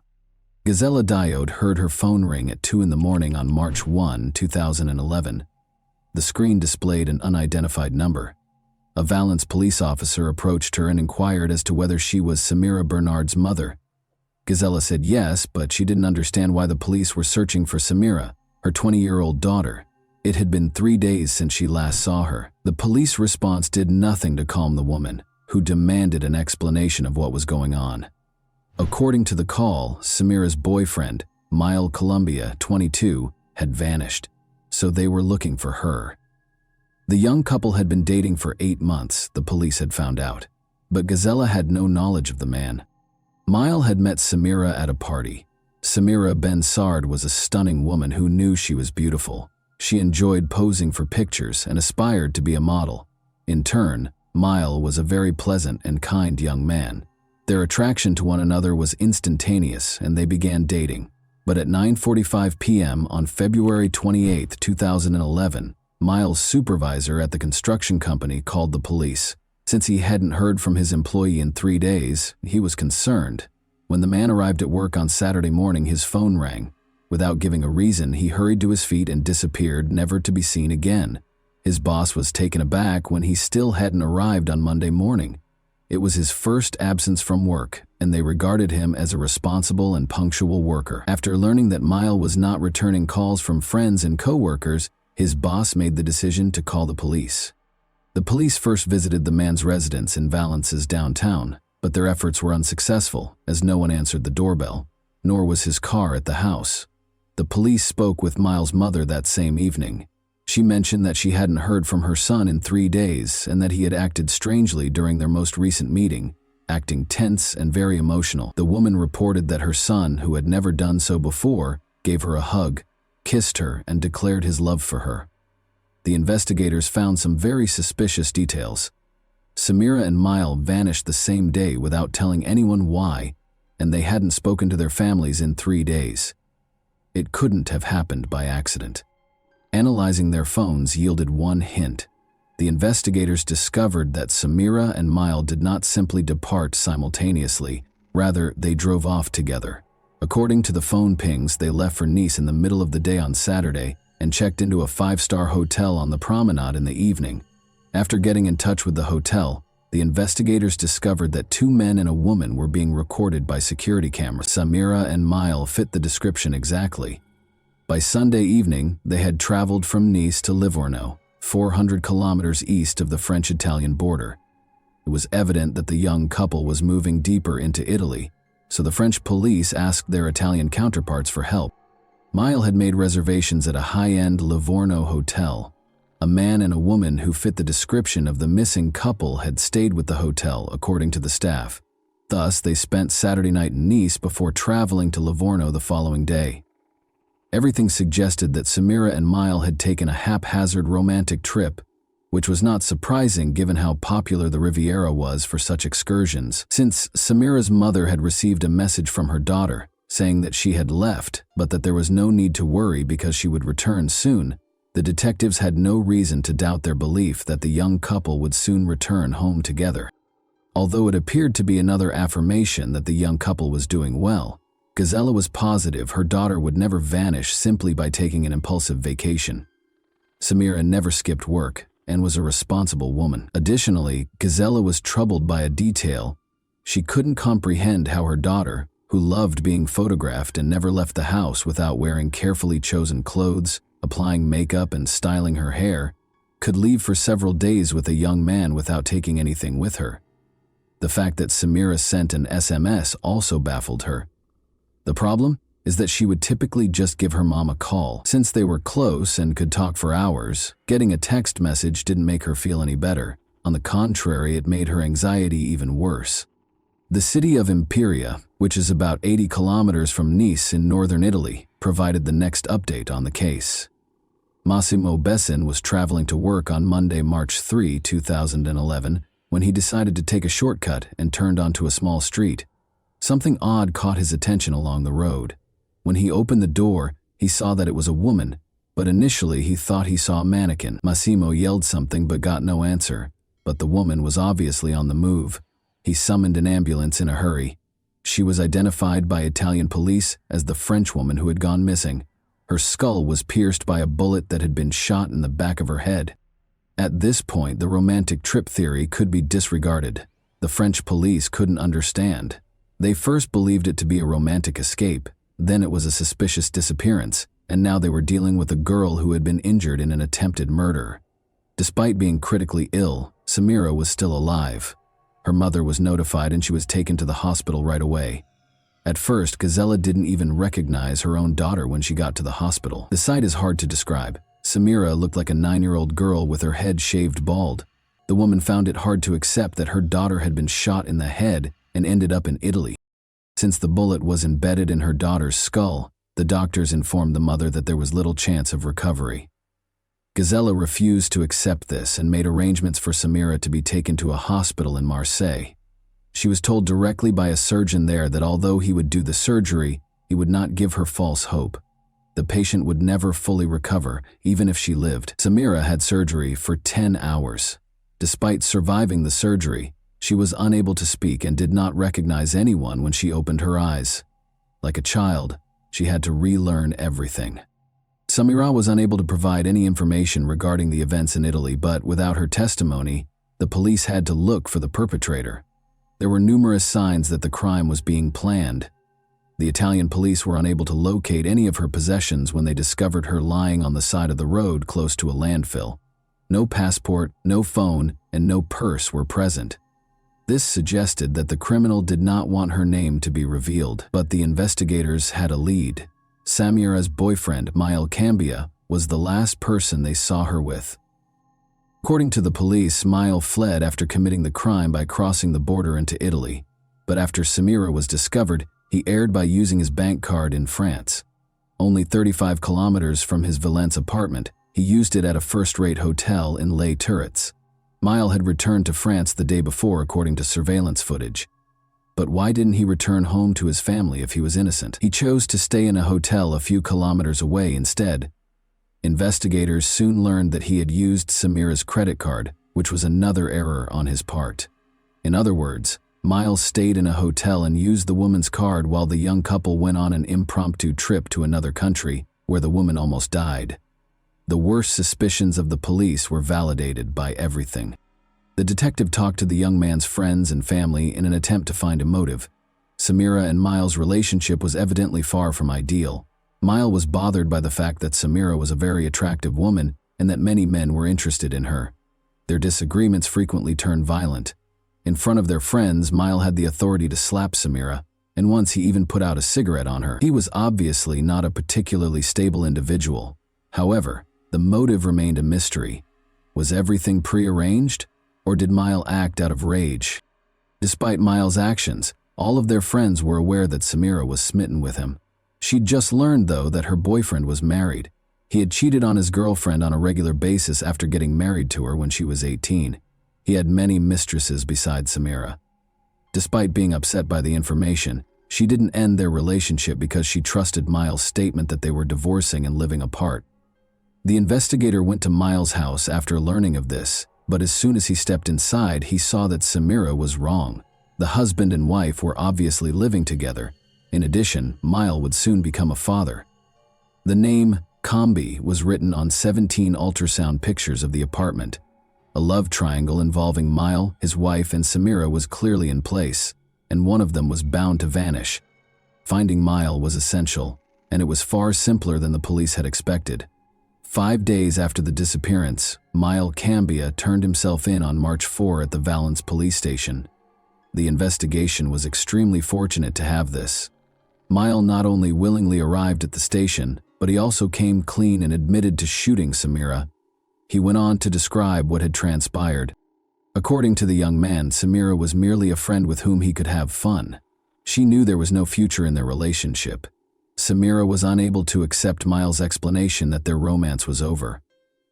A: Gisela Diode heard her phone ring at 2 in the morning on March 1, 2011. The screen displayed an unidentified number. A Valence police officer approached her and inquired as to whether she was Samira Bernard's mother. Gisela said yes, but she didn't understand why the police were searching for Samira, her 20-year-old daughter. It had been 3 days since she last saw her. The police response did nothing to calm the woman, who demanded an explanation of what was going on. According to the call, Samira's boyfriend, Mile Columbia, 22, had vanished, so they were looking for her. The young couple had been dating for 8 months, the police had found out, but Gisela had no knowledge of the man. Mile had met Samira at a party. Samira Ben Sard was a stunning woman who knew she was beautiful. She enjoyed posing for pictures and aspired to be a model. In turn, Mile was a very pleasant and kind young man. Their attraction to one another was instantaneous, and they began dating. But at 9:45 p.m. on February 28, 2011, Mile's supervisor at the construction company called the police. Since he hadn't heard from his employee in 3 days, he was concerned. When the man arrived at work on Saturday morning, his phone rang. Without giving a reason, he hurried to his feet and disappeared, never to be seen again. His boss was taken aback when he still hadn't arrived on Monday morning. It was his first absence from work, and they regarded him as a responsible and punctual worker. After learning that Mile was not returning calls from friends and co-workers, his boss made the decision to call the police. The police first visited the man's residence in Valence's downtown, but their efforts were unsuccessful, as no one answered the doorbell, nor was his car at the house. The police spoke with Mile's mother that same evening. She mentioned that she hadn't heard from her son in 3 days and that he had acted strangely during their most recent meeting, acting tense and very emotional. The woman reported that her son, who had never done so before, gave her a hug, kissed her, and declared his love for her. The investigators found some very suspicious details. Samira and Mile vanished the same day without telling anyone why, and they hadn't spoken to their families in 3 days. It couldn't have happened by accident. Analyzing their phones yielded one hint. The investigators discovered that Samira and Mile did not simply depart simultaneously, rather they drove off together. According to the phone pings, they left for Nice in the middle of the day on Saturday and checked into a 5-star hotel on the promenade in the evening. After getting in touch with the hotel, the investigators discovered that 2 men and a woman were being recorded by security cameras. Samira and Mile fit the description exactly. By Sunday evening, they had traveled from Nice to Livorno, 400 kilometers east of the French-Italian border. It was evident that the young couple was moving deeper into Italy, so the French police asked their Italian counterparts for help. Mile had made reservations at a high-end Livorno hotel. A man and a woman who fit the description of the missing couple had stayed with the hotel, according to the staff. Thus, they spent Saturday night in Nice before traveling to Livorno the following day. Everything suggested that Samira and Mile had taken a haphazard romantic trip, which was not surprising given how popular the Riviera was for such excursions, since Samira's mother had received a message from her daughter saying that she had left, but that there was no need to worry because she would return soon. The detectives had no reason to doubt their belief that the young couple would soon return home together. Although it appeared to be another affirmation that the young couple was doing well, Gazella was positive her daughter would never vanish simply by taking an impulsive vacation. Samira never skipped work and was a responsible woman. Additionally, Gazella was troubled by a detail. She couldn't comprehend how her daughter, who loved being photographed and never left the house without wearing carefully chosen clothes, applying makeup and styling her hair, could leave for several days with a young man without taking anything with her. The fact that Samira sent an SMS also baffled her. The problem is that she would typically just give her mom a call. Since they were close and could talk for hours, getting a text message didn't make her feel any better. On the contrary, it made her anxiety even worse. The city of Imperia, which is about 80 kilometers from Nice in northern Italy, provided the next update on the case. Massimo Bessin was traveling to work on Monday, March 3, 2011, when he decided to take a shortcut and turned onto a small street. Something odd caught his attention along the road. When he opened the door, he saw that it was a woman, but initially he thought he saw a mannequin. Massimo yelled something but got no answer, but the woman was obviously on the move. He summoned an ambulance in a hurry. She was identified by Italian police as the French woman who had gone missing. Her skull was pierced by a bullet that had been shot in the back of her head. At this point, the romantic trip theory could be disregarded. The French police couldn't understand. They first believed it to be a romantic escape, then it was a suspicious disappearance, and now they were dealing with a girl who had been injured in an attempted murder. Despite being critically ill, Samira was still alive. Her mother was notified and she was taken to the hospital right away. At first, Gazella didn't even recognize her own daughter when she got to the hospital. The sight is hard to describe. Samira looked like a 9-year-old girl with her head shaved bald. The woman found it hard to accept that her daughter had been shot in the head and ended up in Italy. Since the bullet was embedded in her daughter's skull, the doctors informed the mother that there was little chance of recovery. Gazella refused to accept this and made arrangements for Samira to be taken to a hospital in Marseille. She was told directly by a surgeon there that although he would do the surgery, he would not give her false hope. The patient would never fully recover, even if she lived. Samira had surgery for 10 hours. Despite surviving the surgery, she was unable to speak and did not recognize anyone when she opened her eyes. Like a child, she had to relearn everything. Samira was unable to provide any information regarding the events in Italy, but without her testimony, the police had to look for the perpetrator. There were numerous signs that the crime was being planned. The Italian police were unable to locate any of her possessions when they discovered her lying on the side of the road close to a landfill. No passport, no phone, and no purse were present. This suggested that the criminal did not want her name to be revealed, but the investigators had a lead. Samira's boyfriend, Mile Cambia, was the last person they saw her with. According to the police, Mile fled after committing the crime by crossing the border into Italy, but after Samira was discovered, he erred by using his bank card in France. Only 35 kilometers from his Valence apartment, he used it at a first-rate hotel in Les Turrets. Mile had returned to France the day before according to surveillance footage. But why didn't he return home to his family if he was innocent? He chose to stay in a hotel a few kilometers away instead. Investigators soon learned that he had used Samira's credit card, which was another error on his part. In other words, Miles stayed in a hotel and used the woman's card while the young couple went on an impromptu trip to another country where the woman almost died. The worst suspicions of the police were validated by everything. The detective talked to the young man's friends and family in an attempt to find a motive. Samira and Miles' relationship was evidently far from ideal. Mile was bothered by the fact that Samira was a very attractive woman and that many men were interested in her. Their disagreements frequently turned violent. In front of their friends, Mile had the authority to slap Samira, and once he even put out a cigarette on her. He was obviously not a particularly stable individual. However, the motive remained a mystery. Was everything prearranged, or did Mile act out of rage? Despite Mile's actions, all of their friends were aware that Samira was smitten with him. She'd just learned, though, that her boyfriend was married. He had cheated on his girlfriend on a regular basis after getting married to her when she was 18. He had many mistresses besides Samira. Despite being upset by the information, she didn't end their relationship because she trusted Miles' statement that they were divorcing and living apart. The investigator went to Miles' house after learning of this, but as soon as he stepped inside, he saw that Samira was wrong. The husband and wife were obviously living together. In addition, Mile would soon become a father. The name Combi was written on 17 ultrasound pictures of the apartment. A love triangle involving Mile, his wife, and Samira was clearly in place, and one of them was bound to vanish. Finding Mile was essential, and it was far simpler than the police had expected. 5 days after the disappearance, Mile Cambia turned himself in on March 4 at the Valence police station. The investigation was extremely fortunate to have this. Mile not only willingly arrived at the station, but he also came clean and admitted to shooting Samira. He went on to describe what had transpired. According to the young man, Samira was merely a friend with whom he could have fun. She knew there was no future in their relationship. Samira was unable to accept Miles' explanation that their romance was over.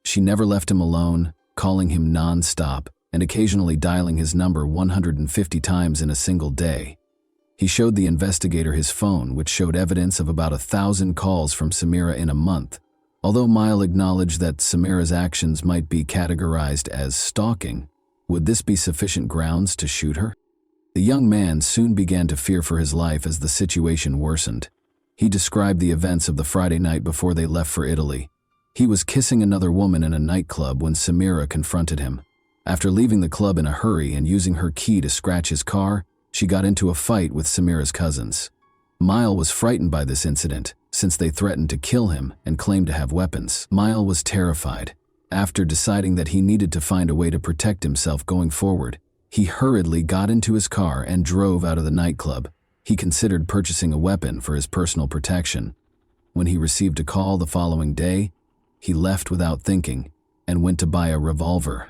A: She never left him alone, calling him non-stop and occasionally dialing his number 150 times in a single day. He showed the investigator his phone, which showed evidence of about 1,000 calls from Samira in a month. Although Mile acknowledged that Samira's actions might be categorized as stalking, would this be sufficient grounds to shoot her? The young man soon began to fear for his life as the situation worsened. He described the events of the Friday night before they left for Italy. He was kissing another woman in a nightclub when Samira confronted him. After leaving the club in a hurry and using her key to scratch his car, she got into a fight with Samira's cousins. Mile was frightened by this incident, since they threatened to kill him and claimed to have weapons. Mile was terrified. After deciding that he needed to find a way to protect himself going forward, he hurriedly got into his car and drove out of the nightclub. He considered purchasing a weapon for his personal protection. When he received a call the following day, he left without thinking and went to buy a revolver.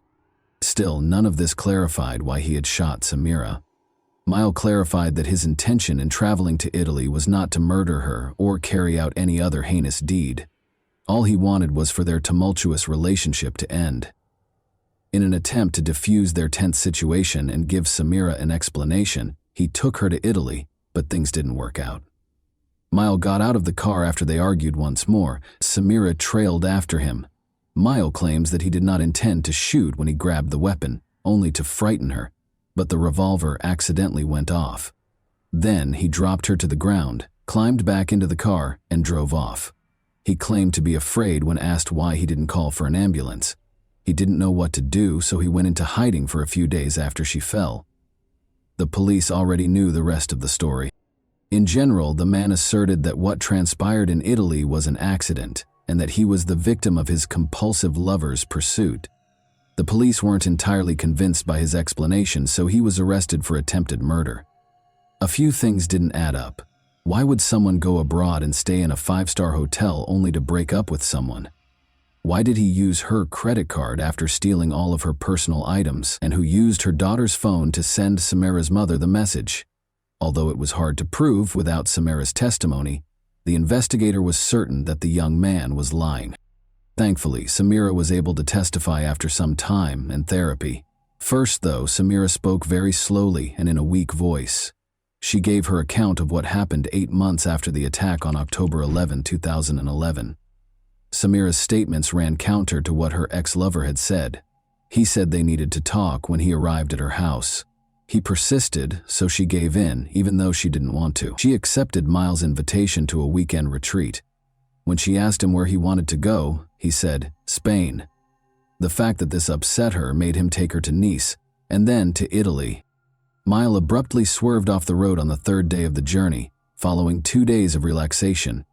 A: Still, none of this clarified why he had shot Samira. Mile clarified that his intention in traveling to Italy was not to murder her or carry out any other heinous deed. All he wanted was for their tumultuous relationship to end. In an attempt to defuse their tense situation and give Samira an explanation, he took her to Italy, but things didn't work out. Mile got out of the car after they argued once more. Samira trailed after him. Mile claims that he did not intend to shoot when he grabbed the weapon, only to frighten her, but the revolver accidentally went off. Then he dropped her to the ground, climbed back into the car, and drove off. He claimed to be afraid when asked why he didn't call for an ambulance. He didn't know what to do, so he went into hiding for a few days after she fell. The police already knew the rest of the story. In general, the man asserted that what transpired in Italy was an accident, and that he was the victim of his compulsive lover's pursuit. The police weren't entirely convinced by his explanation, so he was arrested for attempted murder. A few things didn't add up. Why would someone go abroad and stay in a 5-star hotel only to break up with someone? Why did he use her credit card after stealing all of her personal items, and who used her daughter's phone to send Samira's mother the message? Although it was hard to prove without Samira's testimony, the investigator was certain that the young man was lying. Thankfully, Samira was able to testify after some time and therapy. First, though, Samira spoke very slowly and in a weak voice. She gave her account of what happened 8 months after the attack on October 11, 2011. Samira's statements ran counter to what her ex-lover had said. He said they needed to talk when he arrived at her house. He persisted, so she gave in, even though she didn't want to. She accepted Miles' invitation to a weekend retreat. When she asked him where he wanted to go, he said, Spain. The fact that this upset her made him take her to Nice, and then to Italy. Mile abruptly swerved off the road on the 3rd day of the journey, following 2 days of relaxation.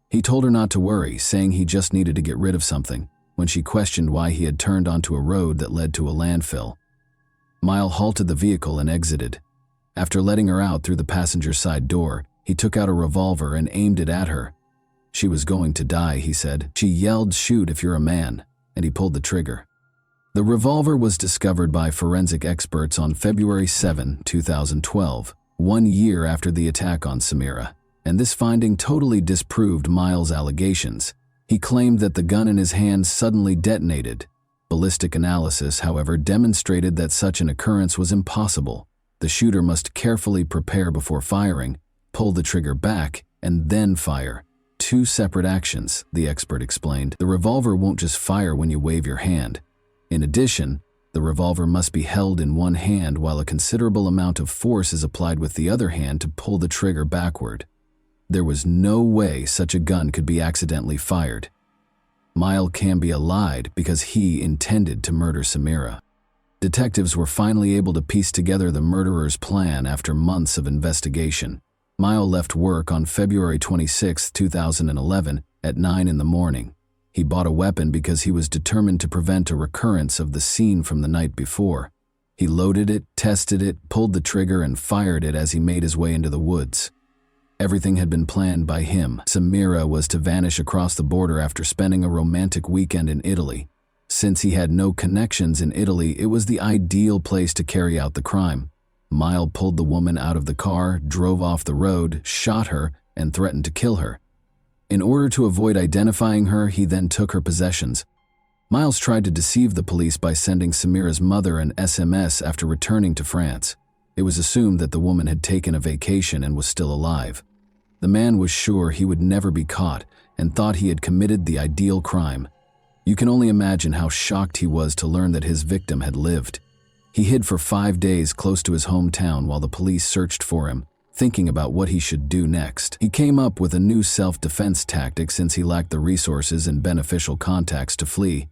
A: He told her not to worry, saying he just needed to get rid of something, when she questioned why he had turned onto a road that led to a landfill. Mile halted the vehicle and exited. After letting her out through the passenger side door, he took out a revolver and aimed it at her. She was going to die, he said. She yelled, "Shoot if you're a man," and he pulled the trigger. The revolver was discovered by forensic experts on February 7, 2012, 1 year after the attack on Samira, and this finding totally disproved Miles' allegations. He claimed that the gun in his hand suddenly detonated. Ballistic analysis, however, demonstrated that such an occurrence was impossible. The shooter must carefully prepare before firing, pull the trigger back, and then fire. 2 separate actions, the expert explained. The revolver won't just fire when you wave your hand. In addition, the revolver must be held in one hand while a considerable amount of force is applied with the other hand to pull the trigger backward. There was no way such a gun could be accidentally fired. Mile Cambia lied because he intended to murder Samira. Detectives were finally able to piece together the murderer's plan after months of investigation. Mile left work on February 26, 2011 at 9 in the morning. He bought a weapon because he was determined to prevent a recurrence of the scene from the night before. He loaded it, tested it, pulled the trigger, and fired it as he made his way into the woods. Everything had been planned by him. Samira was to vanish across the border after spending a romantic weekend in Italy. Since he had no connections in Italy, it was the ideal place to carry out the crime. Mile pulled the woman out of the car, drove off the road, shot her, and threatened to kill her. In order to avoid identifying her, he then took her possessions. Miles tried to deceive the police by sending Samira's mother an SMS after returning to France. It was assumed that the woman had taken a vacation and was still alive. The man was sure he would never be caught and thought he had committed the ideal crime. You can only imagine how shocked he was to learn that his victim had lived. He hid for 5 days close to his hometown while the police searched for him, thinking about what he should do next. He came up with a new self-defense tactic since he lacked the resources and beneficial contacts to flee.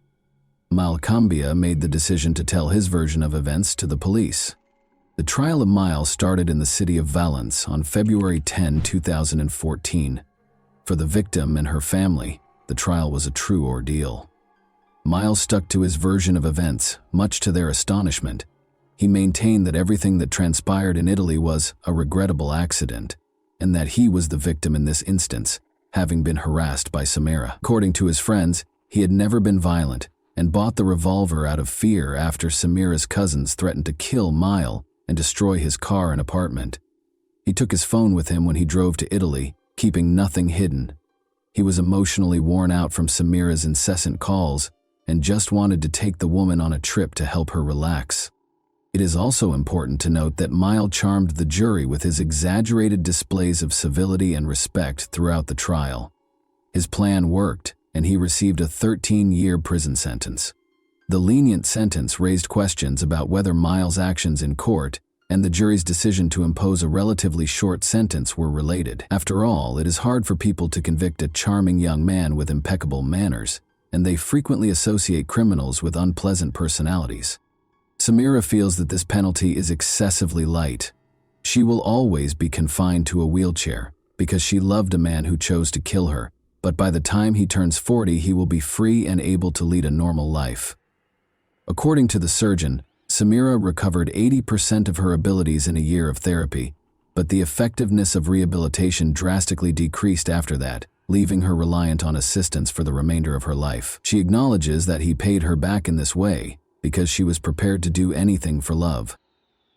A: Mile Cambia made the decision to tell his version of events to the police. The trial of Miles started in the city of Valence on February 10, 2014. For the victim and her family, the trial was a true ordeal. Miles stuck to his version of events, much to their astonishment. He maintained that everything that transpired in Italy was a regrettable accident, and that he was the victim in this instance, having been harassed by Samira. According to his friends, he had never been violent and bought the revolver out of fear after Samira's cousins threatened to kill Mile and destroy his car and apartment. He took his phone with him when he drove to Italy, keeping nothing hidden. He was emotionally worn out from Samira's incessant calls and just wanted to take the woman on a trip to help her relax. It is also important to note that Mile charmed the jury with his exaggerated displays of civility and respect throughout the trial. His plan worked, and he received a 13-year prison sentence. The lenient sentence raised questions about whether Miles' actions in court and the jury's decision to impose a relatively short sentence were related. After all, it is hard for people to convict a charming young man with impeccable manners, and they frequently associate criminals with unpleasant personalities. Samira feels that this penalty is excessively light. She will always be confined to a wheelchair because she loved a man who chose to kill her, but by the time he turns 40, he will be free and able to lead a normal life. According to the surgeon, Samira recovered 80% of her abilities in a year of therapy, but the effectiveness of rehabilitation drastically decreased after that, leaving her reliant on assistance for the remainder of her life. She acknowledges that he paid her back in this way because she was prepared to do anything for love.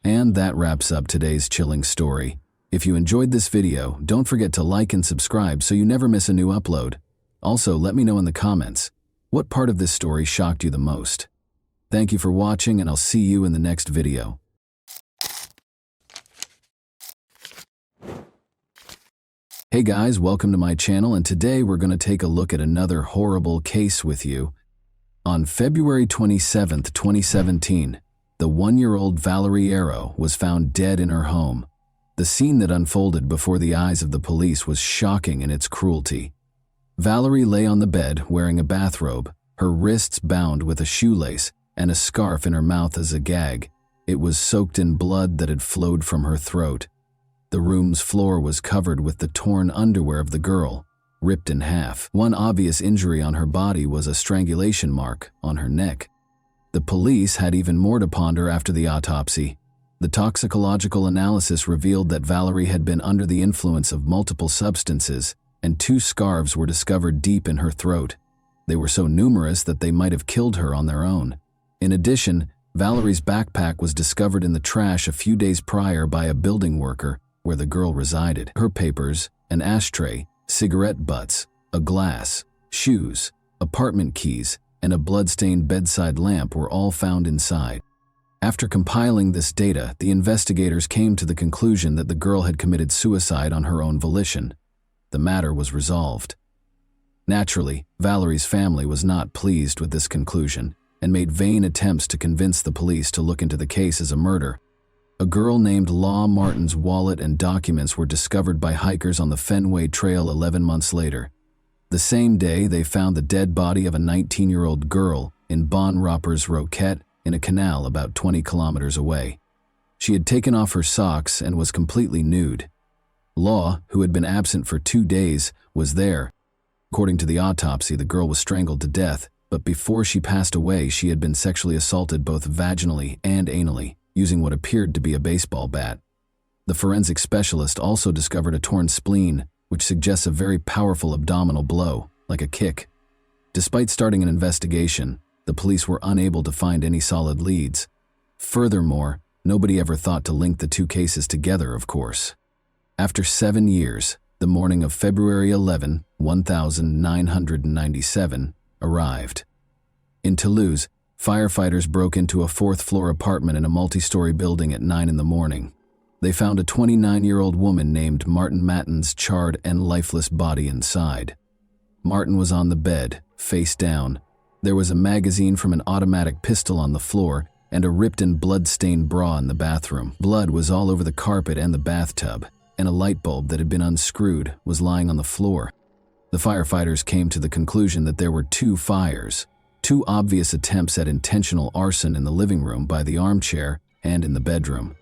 A: And that wraps up today's chilling story. If you enjoyed this video, don't forget to like and subscribe so you never miss a new upload. Also, let me know in the comments, what part of this story shocked you the most? Thank you for watching, and I'll see you in the next video. Hey guys, welcome to my channel, and today we're going to take a look at another horrible case with you. On February 27, 2017, the 1-year-old Valerie Arrow was found dead in her home. The scene that unfolded before the eyes of the police was shocking in its cruelty. Valerie lay on the bed wearing a bathrobe, her wrists bound with a shoelace, and a scarf in her mouth as a gag. It was soaked in blood that had flowed from her throat. The room's floor was covered with the torn underwear of the girl, ripped in half. One obvious injury on her body was a strangulation mark on her neck. The police had even more to ponder after the autopsy. The toxicological analysis revealed that Valerie had been under the influence of multiple substances, and 2 scarves were discovered deep in her throat. They were so numerous that they might have killed her on their own. In addition, Valerie's backpack was discovered in the trash a few days prior by a building worker where the girl resided. Her papers, an ashtray, cigarette butts, a glass, shoes, apartment keys, and a blood-stained bedside lamp were all found inside. After compiling this data, the investigators came to the conclusion that the girl had committed suicide on her own volition. The matter was resolved. Naturally, Valerie's family was not pleased with this conclusion and made vain attempts to convince the police to look into the case as a murder. A girl named Law Martin's wallet and documents were discovered by hikers on the Fenway Trail 11 months later. The same day, they found the dead body of a 19-year-old girl in Bon Roppers Roquette in a canal about 20 kilometers away. She had taken off her socks and was completely nude. Law, who had been absent for 2 days, was there. According to the autopsy, the girl was strangled to death, but before she passed away, she had been sexually assaulted both vaginally and anally, using what appeared to be a baseball bat. The forensic specialist also discovered a torn spleen, which suggests a very powerful abdominal blow, like a kick. Despite starting an investigation, the police were unable to find any solid leads. Furthermore, nobody ever thought to link the 2 cases together, of course. After 7 years, the morning of February 11, 1997, arrived. In Toulouse, firefighters broke into a 4th-floor apartment in a multi-story building at 9 in the morning. They found a 29-year-old woman named Martin Matten's charred and lifeless body inside. Martin was on the bed, face down. There was a magazine from an automatic pistol on the floor and a ripped and blood-stained bra in the bathroom. Blood was all over the carpet and the bathtub, and a light bulb that had been unscrewed was lying on the floor. The firefighters came to the conclusion that there were 2 fires, 2 obvious attempts at intentional arson in the living room by the armchair and in the bedroom.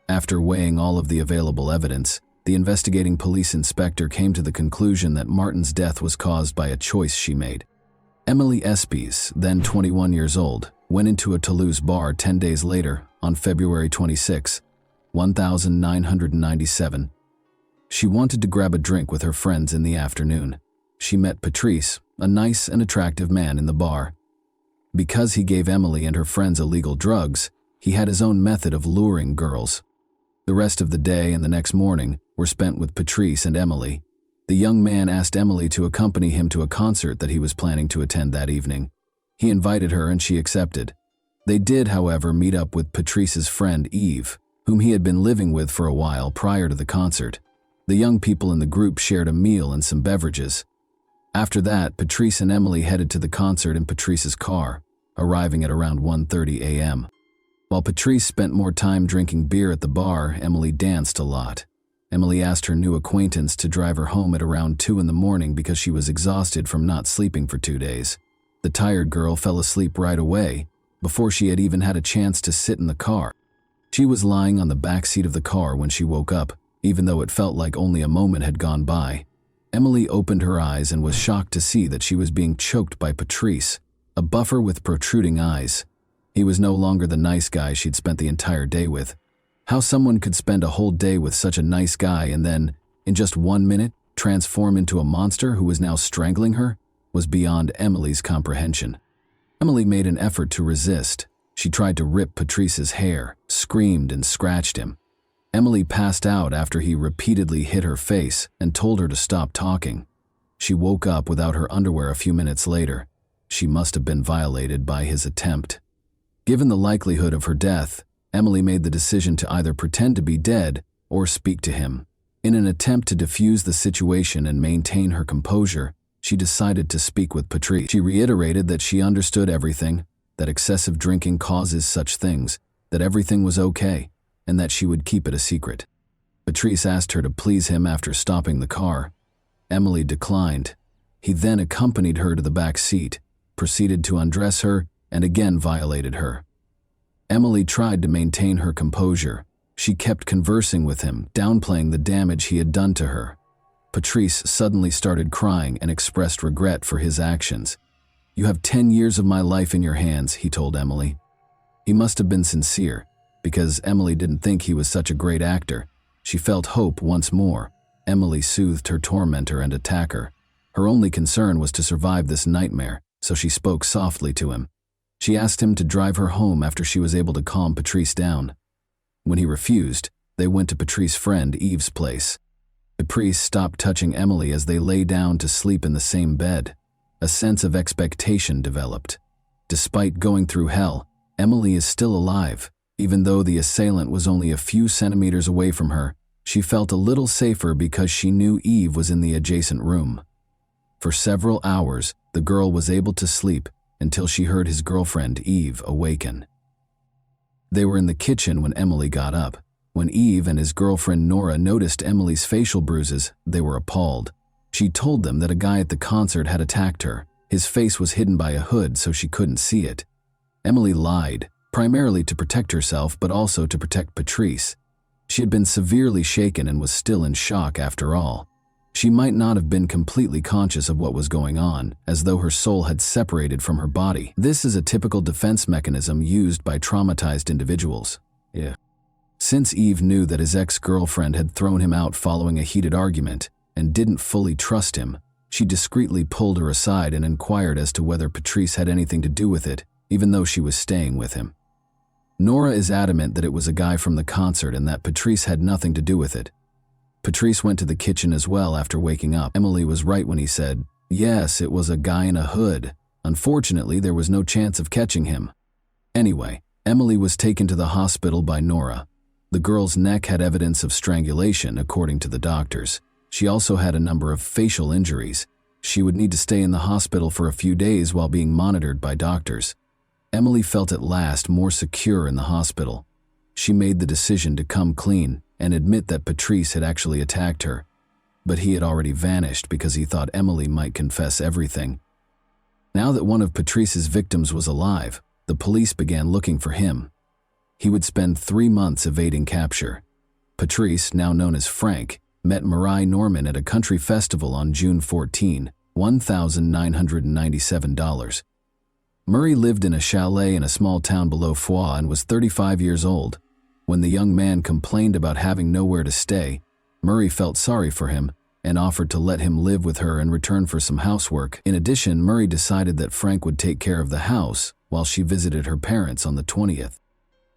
A: After weighing all of the available evidence, the investigating police inspector came to the conclusion that Martin's death was caused by a choice she made. Emily Espies, then 21 years old, went into a Toulouse bar 10 days later, on February 26, 1997. She wanted to grab a drink with her friends in the afternoon. She met Patrice, a nice and attractive man in the bar. Because he gave Emily and her friends illegal drugs, he had his own method of luring girls. The rest of the day and the next morning were spent with Patrice and Emily. The young man asked Emily to accompany him to a concert that he was planning to attend that evening. He invited her and she accepted. They did, however, meet up with Patrice's friend Eve, whom he had been living with for a while prior to the concert. The young people in the group shared a meal and some beverages. After that, Patrice and Emily headed to the concert in Patrice's car, arriving at around 1:30 a.m. While Patrice spent more time drinking beer at the bar, Emily danced a lot. Emily asked her new acquaintance to drive her home at around 2 in the morning because she was exhausted from not sleeping for 2 days. The tired girl fell asleep right away, before she had even had a chance to sit in the car. She was lying on the back seat of the car when she woke up, even though it felt like only a moment had gone by. Emily opened her eyes and was shocked to see that she was being choked by Patrice, a buffer with protruding eyes. He was no longer the nice guy she'd spent the entire day with. How someone could spend a whole day with such a nice guy and then, in just 1 minute, transform into a monster who was now strangling her was beyond Emily's comprehension. Emily made an effort to resist. She tried to rip Patrice's hair, screamed and scratched him. Emily passed out after he repeatedly hit her face and told her to stop talking. She woke up without her underwear a few minutes later. She must have been violated by his attempt. Given the likelihood of her death, Emily made the decision to either pretend to be dead or speak to him. In an attempt to defuse the situation and maintain her composure, she decided to speak with Patrice. She reiterated that she understood everything, that excessive drinking causes such things, that everything was okay, and that she would keep it a secret. Patrice asked her to please him after stopping the car. Emily declined. He then accompanied her to the back seat, proceeded to undress her, and again violated her. Emily tried to maintain her composure. She kept conversing with him, downplaying the damage he had done to her. Patrice suddenly started crying and expressed regret for his actions. "You have 10 years of my life in your hands," he told Emily. He must have been sincere, because Emily didn't think he was such a great actor. She felt hope once more. Emily soothed her tormentor and attacker. Her only concern was to survive this nightmare, so she spoke softly to him. She asked him to drive her home after she was able to calm Patrice down. When he refused, they went to Patrice's friend Eve's place. Patrice stopped touching Emily as they lay down to sleep in the same bed. A sense of expectation developed. Despite going through hell, Emily is still alive. Even though the assailant was only a few centimeters away from her, she felt a little safer because she knew Eve was in the adjacent room. For several hours, the girl was able to sleep until she heard his girlfriend Eve awaken. They were in the kitchen when Emily got up. When Eve and his girlfriend Nora noticed Emily's facial bruises, they were appalled. She told them that a guy at the concert had attacked her. His face was hidden by a hood so she couldn't see it. Emily lied, primarily to protect herself but also to protect Patrice. She had been severely shaken and was still in shock after all. She might not have been completely conscious of what was going on, as though her soul had separated from her body. This is a typical defense mechanism used by traumatized individuals. Since Eve knew that his ex-girlfriend had thrown him out following a heated argument and didn't fully trust him, she discreetly pulled her aside and inquired as to whether Patrice had anything to do with it, even though she was staying with him. Nora is adamant that it was a guy from the concert and that Patrice had nothing to do with it. Patrice went to the kitchen as well after waking up. Emily was right when he said, "Yes, it was a guy in a hood. Unfortunately, there was no chance of catching him." Anyway, Emily was taken to the hospital by Nora. The girl's neck had evidence of strangulation, according to the doctors. She also had a number of facial injuries. She would need to stay in the hospital for a few days while being monitored by doctors. Emily felt at last more secure in the hospital. She made the decision to come clean and admit that Patrice had actually attacked her, but he had already vanished because he thought Emily might confess everything. Now that one of Patrice's victims was alive, the police began looking for him. He would spend 3 months evading capture. Patrice, now known as Frank, met Marie Norman at a country festival on June 14, $1,997. Murray lived in a chalet in a small town below Foix and was 35 years old. When the young man complained about having nowhere to stay, Murray felt sorry for him and offered to let him live with her in return for some housework. In addition, Murray decided that Frank would take care of the house while she visited her parents on the 20th.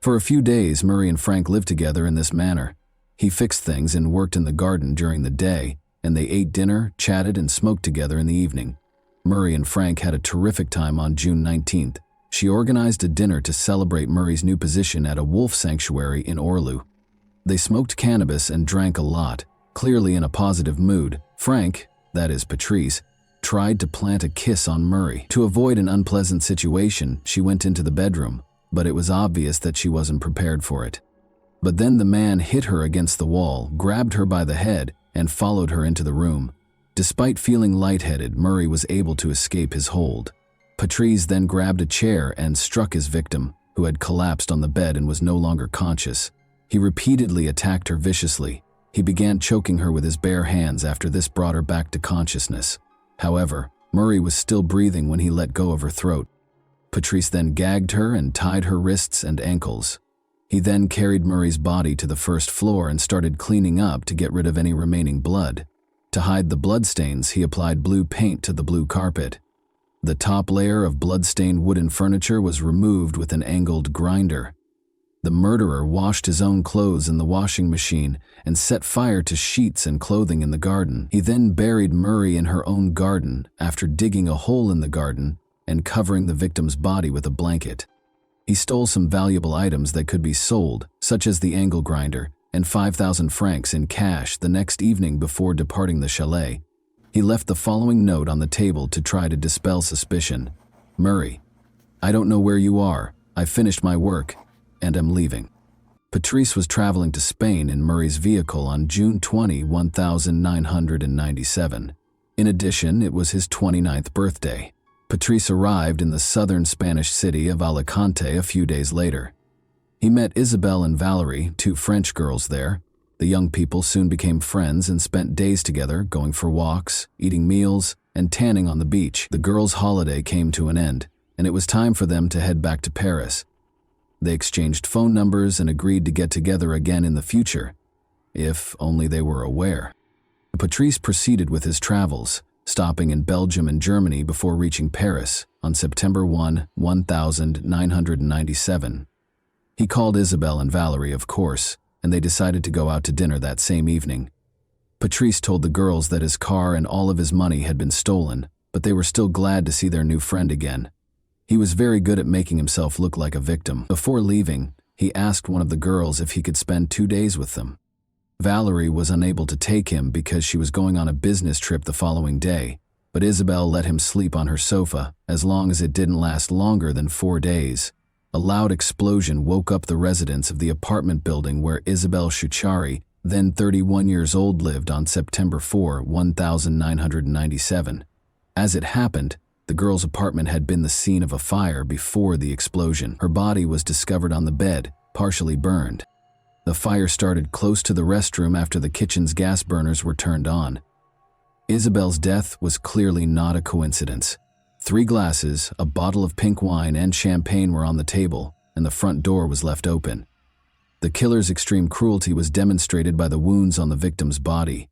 A: For a few days, Murray and Frank lived together in this manner. He fixed things and worked in the garden during the day, and they ate dinner, chatted, and smoked together in the evening. Murray and Frank had a terrific time on June 19th. She organized a dinner to celebrate Murray's new position at a wolf sanctuary in Orlu. They smoked cannabis and drank a lot, clearly in a positive mood. Frank, that is Patrice, tried to plant a kiss on Murray. To avoid an unpleasant situation, she went into the bedroom, but it was obvious that she wasn't prepared for it. But then the man hit her against the wall, grabbed her by the head, and followed her into the room. Despite feeling lightheaded, Murray was able to escape his hold. Patrice then grabbed a chair and struck his victim, who had collapsed on the bed and was no longer conscious. He repeatedly attacked her viciously. He began choking her with his bare hands after this brought her back to consciousness. However, Murray was still breathing when he let go of her throat. Patrice then gagged her and tied her wrists and ankles. He then carried Murray's body to the first floor and started cleaning up to get rid of any remaining blood. To hide the bloodstains, he applied blue paint to the blue carpet. The top layer of blood-stained wooden furniture was removed with an angled grinder. The murderer washed his own clothes in the washing machine and set fire to sheets and clothing in the garden. He then buried Murray in her own garden after digging a hole in the garden and covering the victim's body with a blanket. He stole some valuable items that could be sold, such as the angle grinder, and 5,000 francs in cash the next evening before departing the chalet. He left the following note on the table to try to dispel suspicion. "Murray, I don't know where you are. I finished my work and am leaving." Patrice was traveling to Spain in Murray's vehicle on June 20, 1997. In addition, it was his 29th birthday. Patrice arrived in the southern Spanish city of Alicante a few days later. He met Isabelle and Valerie, 2 French girls there. The young people soon became friends and spent days together, going for walks, eating meals, and tanning on the beach. The girls' holiday came to an end, and it was time for them to head back to Paris. They exchanged phone numbers and agreed to get together again in the future, if only they were aware. Patrice proceeded with his travels, stopping in Belgium and Germany before reaching Paris on September 1, 1997. He called Isabelle and Valerie, of course, and they decided to go out to dinner that same evening. Patrice told the girls that his car and all of his money had been stolen, but they were still glad to see their new friend again. He was very good at making himself look like a victim. Before leaving, he asked one of the girls if he could spend 2 days with them. Valerie was unable to take him because she was going on a business trip the following day, but Isabelle let him sleep on her sofa as long as it didn't last longer than 4 days. A loud explosion woke up the residents of the apartment building where Isabelle Shuchari, then 31 years old, lived on September 4, 1997. As it happened, the girl's apartment had been the scene of a fire before the explosion. Her body was discovered on the bed, partially burned. The fire started close to the restroom after the kitchen's gas burners were turned on. Isabelle's death was clearly not a coincidence. 3 glasses, a bottle of pink wine, and champagne were on the table, and the front door was left open. The killer's extreme cruelty was demonstrated by the wounds on the victim's body.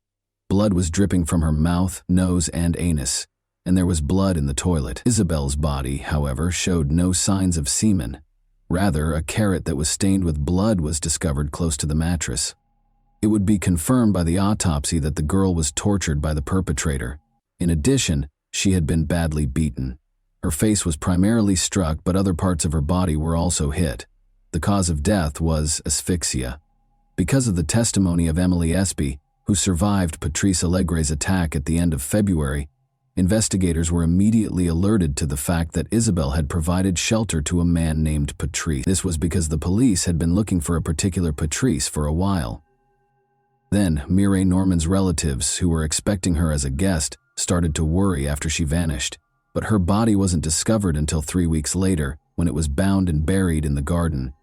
A: Blood was dripping from her mouth, nose, and anus, and there was blood in the toilet. Isabelle's body, however, showed no signs of semen. Rather, a carrot that was stained with blood was discovered close to the mattress. It would be confirmed by the autopsy that the girl was tortured by the perpetrator. In addition, she had been badly beaten. Her face was primarily struck, but other parts of her body were also hit. The cause of death was asphyxia. Because of the testimony of Emily Espy, who survived Patrice Allegre's attack at the end of February, investigators were immediately alerted to the fact that Isabelle had provided shelter to a man named Patrice. This was because the police had been looking for a particular Patrice for a while. Then, Mireille Norman's relatives, who were expecting her as a guest, started to worry after she vanished, but her body wasn't discovered until 3 weeks later, when it was bound and buried in the garden.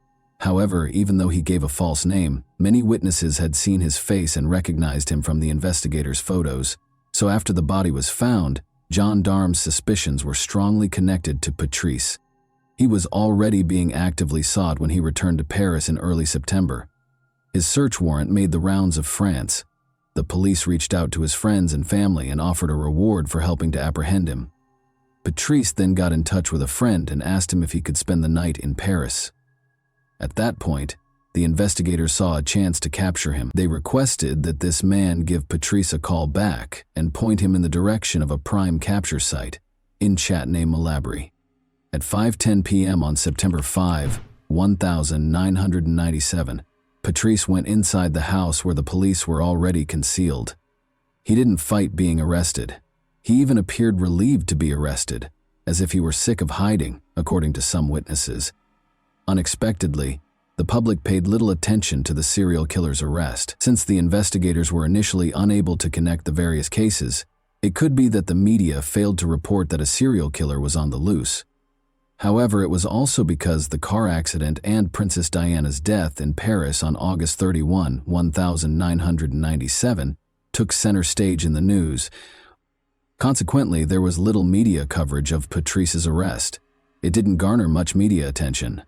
A: However, even though he gave a false name, many witnesses had seen his face and recognized him from the investigators' photos. So after the body was found, gendarmes' suspicions were strongly connected to Patrice. He was already being actively sought when he returned to Paris in early September. His search warrant made the rounds of France. The police reached out to his friends and family and offered a reward for helping to apprehend him. Patrice then got in touch with a friend and asked him if he could spend the night in Paris. At that point, the investigators saw a chance to capture him. They requested that this man give Patrice a call back and point him in the direction of a prime capture site in Châtenay-Malabry. At 5:10 p.m. on September 5, 1997, Patrice went inside the house where the police were already concealed. He didn't fight being arrested. He even appeared relieved to be arrested, as if he were sick of hiding, according to some witnesses. Unexpectedly, the public paid little attention to the serial killer's arrest. Since the investigators were initially unable to connect the various cases, it could be that the media failed to report that a serial killer was on the loose. However, it was also because the car accident and Princess Diana's death in Paris on August 31, 1997, took center stage in the news. Consequently, there was little media coverage of Patrice's arrest. It didn't garner much media attention.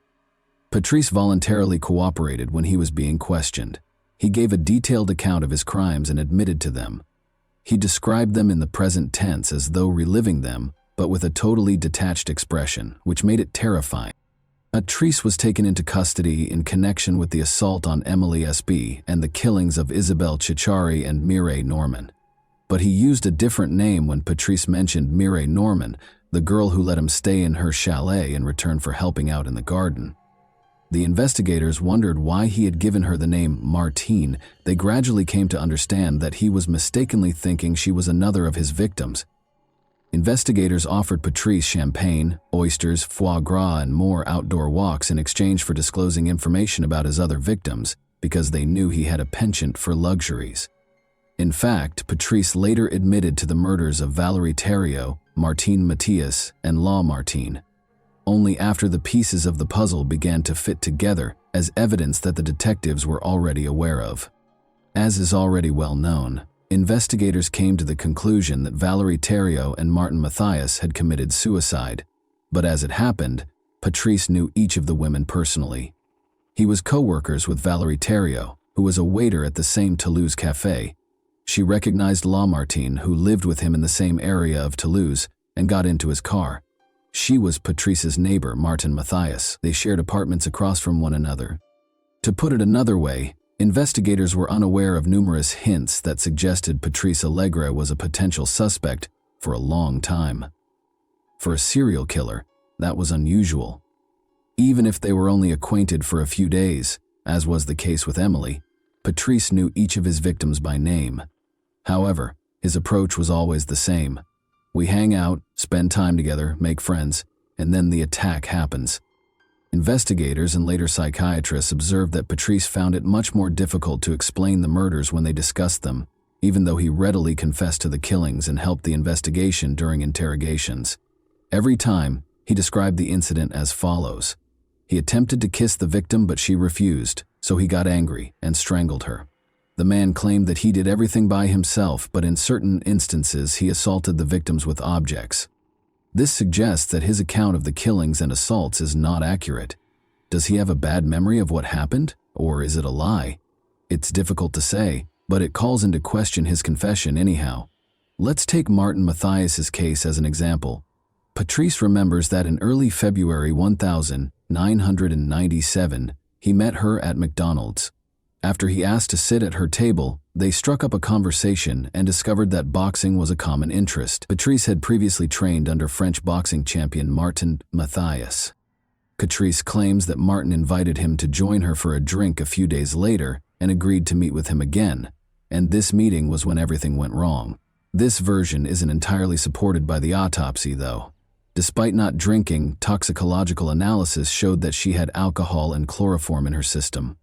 A: Patrice voluntarily cooperated when he was being questioned. He gave a detailed account of his crimes and admitted to them. He described them in the present tense as though reliving them, but with a totally detached expression, which made it terrifying. Patrice was taken into custody in connection with the assault on Emily Espy and the killings of Isabelle Chichari and Mireille Norman. But he used a different name when Patrice mentioned Mireille Norman, the girl who let him stay in her chalet in return for helping out in the garden. The investigators wondered why he had given her the name Martine. They gradually came to understand that he was mistakenly thinking she was another of his victims. Investigators offered Patrice champagne, oysters, foie gras, and more outdoor walks in exchange for disclosing information about his other victims, because they knew he had a penchant for luxuries. In fact, Patrice later admitted to the murders of Valérie Thériault, Martine Mathias, and Laure Martine. Only after the pieces of the puzzle began to fit together as evidence that the detectives were already aware of. As is already well known, Investigators came to the conclusion that Valerie Theriault and Martin Mathias had committed suicide, but as it happened, Patrice knew each of the women personally. He was co-workers with Valerie Theriault, who was a waiter at the same Toulouse cafe. She recognized Lamartine, who lived with him in the same area of Toulouse, and got into his car. She was Patrice's neighbor, Martin Mathias. They shared apartments across from one another. To put it another way, investigators were unaware of numerous hints that suggested Patrice Allegre was a potential suspect for a long time. For a serial killer, that was unusual. Even if they were only acquainted for a few days, as was the case with Emily, Patrice knew each of his victims by name. However, his approach was always the same. We hang out, spend time together, make friends, and then the attack happens. Investigators and later psychiatrists observed that Patrice found it much more difficult to explain the murders when they discussed them, even though he readily confessed to the killings and helped the investigation during interrogations. Every time, he described the incident as follows. He attempted to kiss the victim, but she refused, so he got angry and strangled her. The man claimed that he did everything by himself, but in certain instances he assaulted the victims with objects. This suggests that his account of the killings and assaults is not accurate. Does he have a bad memory of what happened, or is it a lie? It's difficult to say, but it calls into question his confession anyhow. Let's take Martin Mathias's case as an example. Patrice remembers that in early February 1997, he met her at McDonald's. After he asked to sit at her table, they struck up a conversation and discovered that boxing was a common interest. Patrice had previously trained under French boxing champion Martin Mathias. Patrice claims that Martin invited him to join her for a drink a few days later and agreed to meet with him again, and this meeting was when everything went wrong. This version isn't entirely supported by the autopsy, though. Despite not drinking, toxicological analysis showed that she had alcohol and chloroform in her system.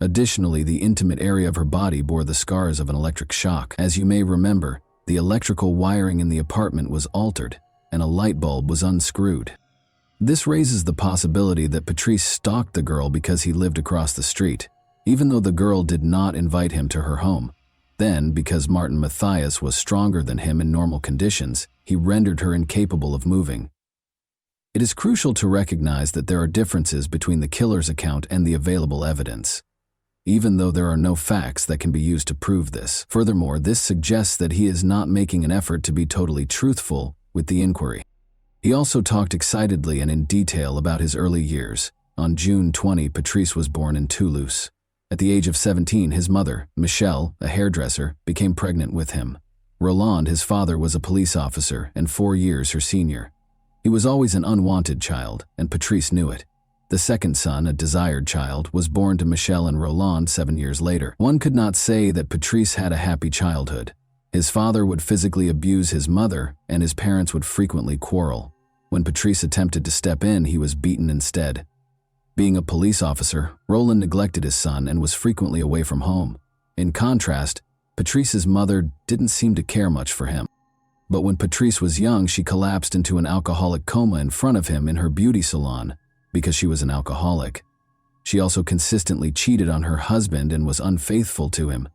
A: Additionally, the intimate area of her body bore the scars of an electric shock. As you may remember, the electrical wiring in the apartment was altered, and a light bulb was unscrewed. This raises the possibility that Patrice stalked the girl because he lived across the street, even though the girl did not invite him to her home. Then, because Martin Mathias was stronger than him in normal conditions, he rendered her incapable of moving. It is crucial to recognize that there are differences between the killer's account and the available evidence, even though there are no facts that can be used to prove this. Furthermore, this suggests that he is not making an effort to be totally truthful with the inquiry. He also talked excitedly and in detail about his early years. On June 20, Patrice was born in Toulouse. At the age of 17, his mother, Michelle, a hairdresser, became pregnant with him. Roland, his father, was a police officer and 4 years her senior. He was always an unwanted child, and Patrice knew it. The second son, a desired child, was born to Michelle and Roland 7 years later. One could not say that Patrice had a happy childhood. His father would physically abuse his mother, and his parents would frequently quarrel. When Patrice attempted to step in, he was beaten instead. Being a police officer, Roland neglected his son and was frequently away from home. In contrast, Patrice's mother didn't seem to care much for him. But when Patrice was young, she collapsed into an alcoholic coma in front of him in her beauty salon because she was an alcoholic. She also consistently cheated on her husband and was unfaithful to him.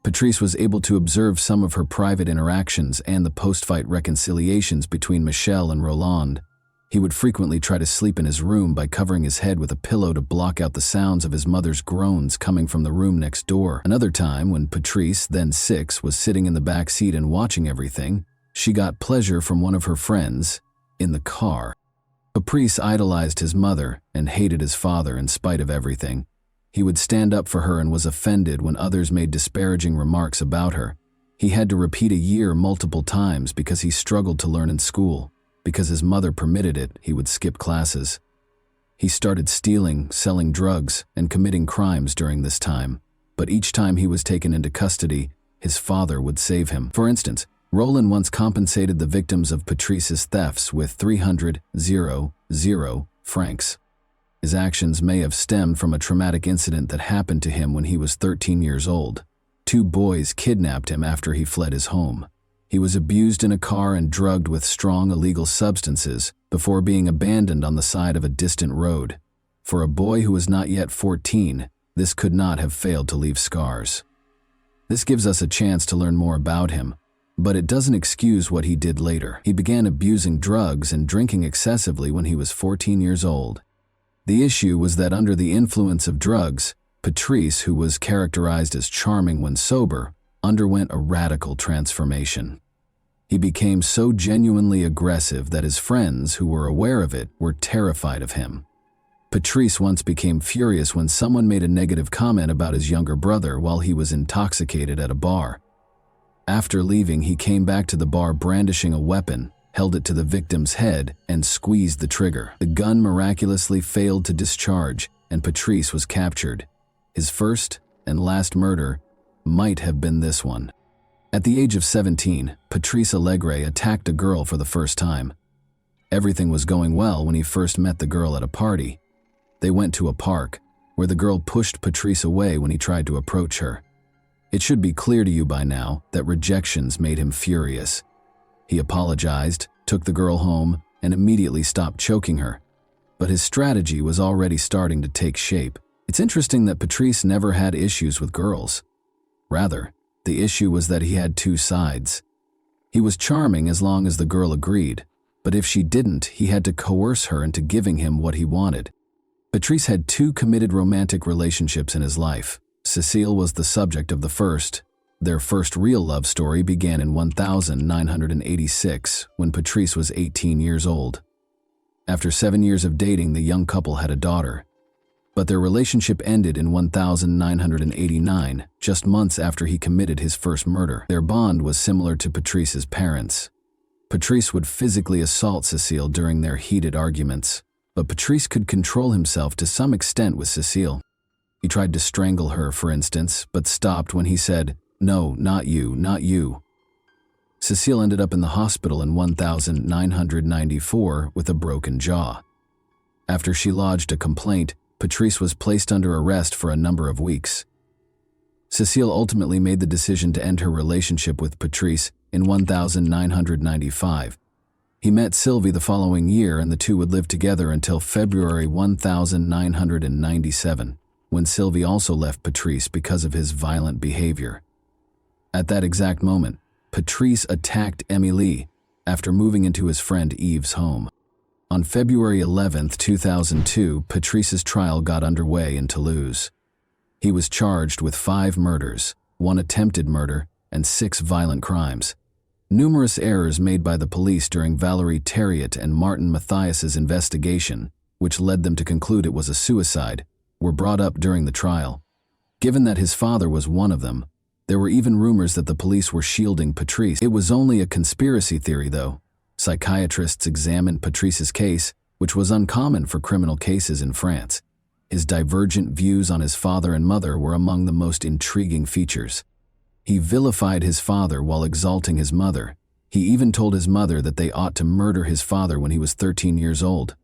A: Patrice was able to observe some of her private interactions and the post-fight reconciliations between Michelle and Roland. He would frequently try to sleep in his room by covering his head with a pillow to block out the sounds of his mother's groans coming from the room next door. Another time, when Patrice, then 6, was sitting in the back seat and watching everything, she got pleasure from one of her friends in the car. Patrice idolized his mother and hated his father in spite of everything. He would stand up for her and was offended when others made disparaging remarks about her. He had to repeat a year multiple times because he struggled to learn in school. Because his mother permitted it, he would skip classes. He started stealing, selling drugs, and committing crimes during this time. But each time he was taken into custody, his father would save him. For instance, Roland once compensated the victims of Patrice's thefts with 300 francs. His actions may have stemmed from a traumatic incident that happened to him when he was 13 years old. 2 boys kidnapped him after he fled his home. He was abused in a car and drugged with strong illegal substances before being abandoned on the side of a distant road. For a boy who was not yet 14, this could not have failed to leave scars. This gives us a chance to learn more about him, but it doesn't excuse what he did later. He began abusing drugs and drinking excessively when he was 14 years old. The issue was that under the influence of drugs, Patrice, who was characterized as charming when sober, underwent a radical transformation. He became so genuinely aggressive that his friends, who were aware of it, were terrified of him. Patrice once became furious when someone made a negative comment about his younger brother while he was intoxicated at a bar. After leaving, he came back to the bar brandishing a weapon, held it to the victim's head, and squeezed the trigger. The gun miraculously failed to discharge, and Patrice was captured. His first and last murder might have been this one. At the age of 17, Patrice Allegre attacked a girl for the first time. Everything was going well when he first met the girl at a party. They went to a park, where the girl pushed Patrice away when he tried to approach her. It should be clear to you by now that rejections made him furious. He apologized, took the girl home, and immediately stopped choking her. But his strategy was already starting to take shape. It's interesting that Patrice never had issues with girls. Rather, the issue was that he had two sides. He was charming as long as the girl agreed, but if she didn't, he had to coerce her into giving him what he wanted. Patrice had two committed romantic relationships in his life. Cecile was the subject of the first. Their first real love story began in 1986, when Patrice was 18 years old. After 7 years of dating, the young couple had a daughter. But their relationship ended in 1989, just months after he committed his first murder. Their bond was similar to Patrice's parents. Patrice would physically assault Cecile during their heated arguments, but Patrice could control himself to some extent with Cecile. He tried to strangle her, for instance, but stopped when he said, "No, not you, not you." Cecile ended up in the hospital in 1994 with a broken jaw. After she lodged a complaint, Patrice was placed under arrest for a number of weeks. Cecile ultimately made the decision to end her relationship with Patrice in 1995. He met Sylvie the following year, and the two would live together until February 1997, when Sylvie also left Patrice because of his violent behavior. At that exact moment, Patrice attacked Émilie after moving into his friend Yves's home. On February 11, 2002, Patrice's trial got underway in Toulouse. He was charged with 5 murders, 1 attempted murder, and 6 violent crimes. Numerous errors made by the police during Valérie Thériault and Martin Mathias's investigation, which led them to conclude it was a suicide, were brought up during the trial. Given that his father was one of them, there were even rumors that the police were shielding Patrice. It was only a conspiracy theory, though. Psychiatrists examined Patrice's case, which was uncommon for criminal cases in France. His divergent views on his father and mother were among the most intriguing features. He vilified his father while exalting his mother. He even told his mother that they ought to murder his father when he was 13 years old.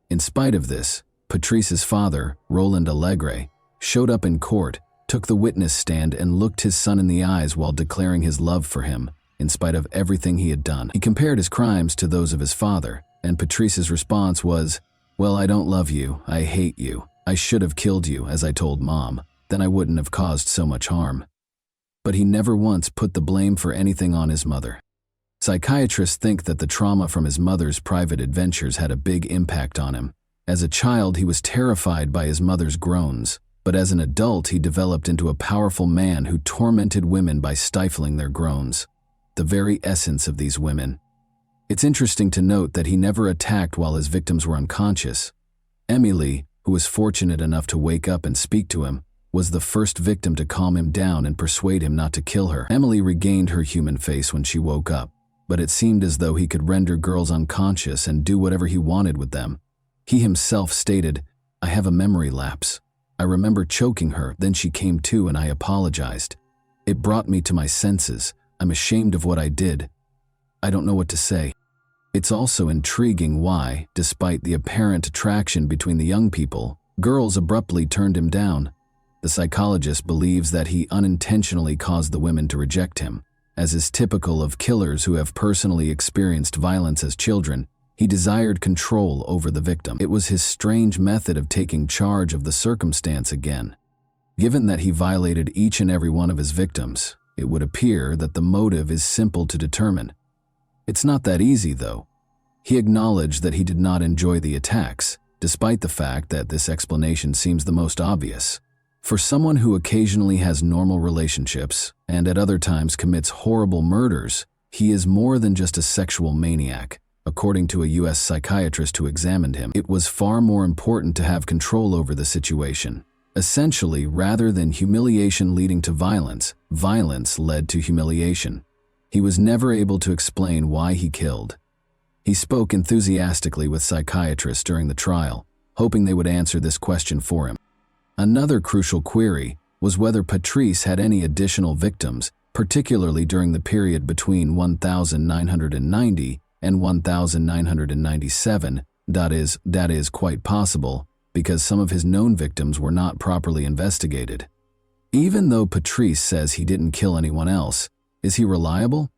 A: In spite of this, Patrice's father, Roland Allegre, showed up in court, took the witness stand, and looked his son in the eyes while declaring his love for him, in spite of everything he had done. He compared his crimes to those of his father, and Patrice's response was, "Well, I don't love you, I hate you. I should have killed you, as I told Mom. Then I wouldn't have caused so much harm." But he never once put the blame for anything on his mother. Psychiatrists think that the trauma from his mother's private adventures had a big impact on him. As a child, he was terrified by his mother's groans, but as an adult, he developed into a powerful man who tormented women by stifling their groans, the very essence of these women. It's interesting to note that he never attacked while his victims were unconscious. Émilie, who was fortunate enough to wake up and speak to him, was the first victim to calm him down and persuade him not to kill her. Émilie regained her human face when she woke up, but it seemed as though he could render girls unconscious and do whatever he wanted with them. He himself stated, "I have a memory lapse. I remember choking her, then she came to and I apologized. It brought me to my senses. I'm ashamed of what I did. I don't know what to say." It's also intriguing why, despite the apparent attraction between the young people, girls abruptly turned him down. The psychologist believes that he unintentionally caused the women to reject him. As is typical of killers who have personally experienced violence as children, he desired control over the victim. It was his strange method of taking charge of the circumstance again. Given that he violated each and every one of his victims, it would appear that the motive is simple to determine. It's not that easy, though. He acknowledged that he did not enjoy the attacks, despite the fact that this explanation seems the most obvious. For someone who occasionally has normal relationships and at other times commits horrible murders, he is more than just a sexual maniac. According to a U.S. psychiatrist who examined him, it was far more important to have control over the situation. Essentially, rather than humiliation leading to violence, violence led to humiliation. He was never able to explain why he killed. He spoke enthusiastically with psychiatrists during the trial, hoping they would answer this question for him. Another crucial query was whether Patrice had any additional victims, particularly during the period between 1990 and 1997. That is quite possible, because some of his known victims were not properly investigated. Even though Patrice says he didn't kill anyone else, is he reliable?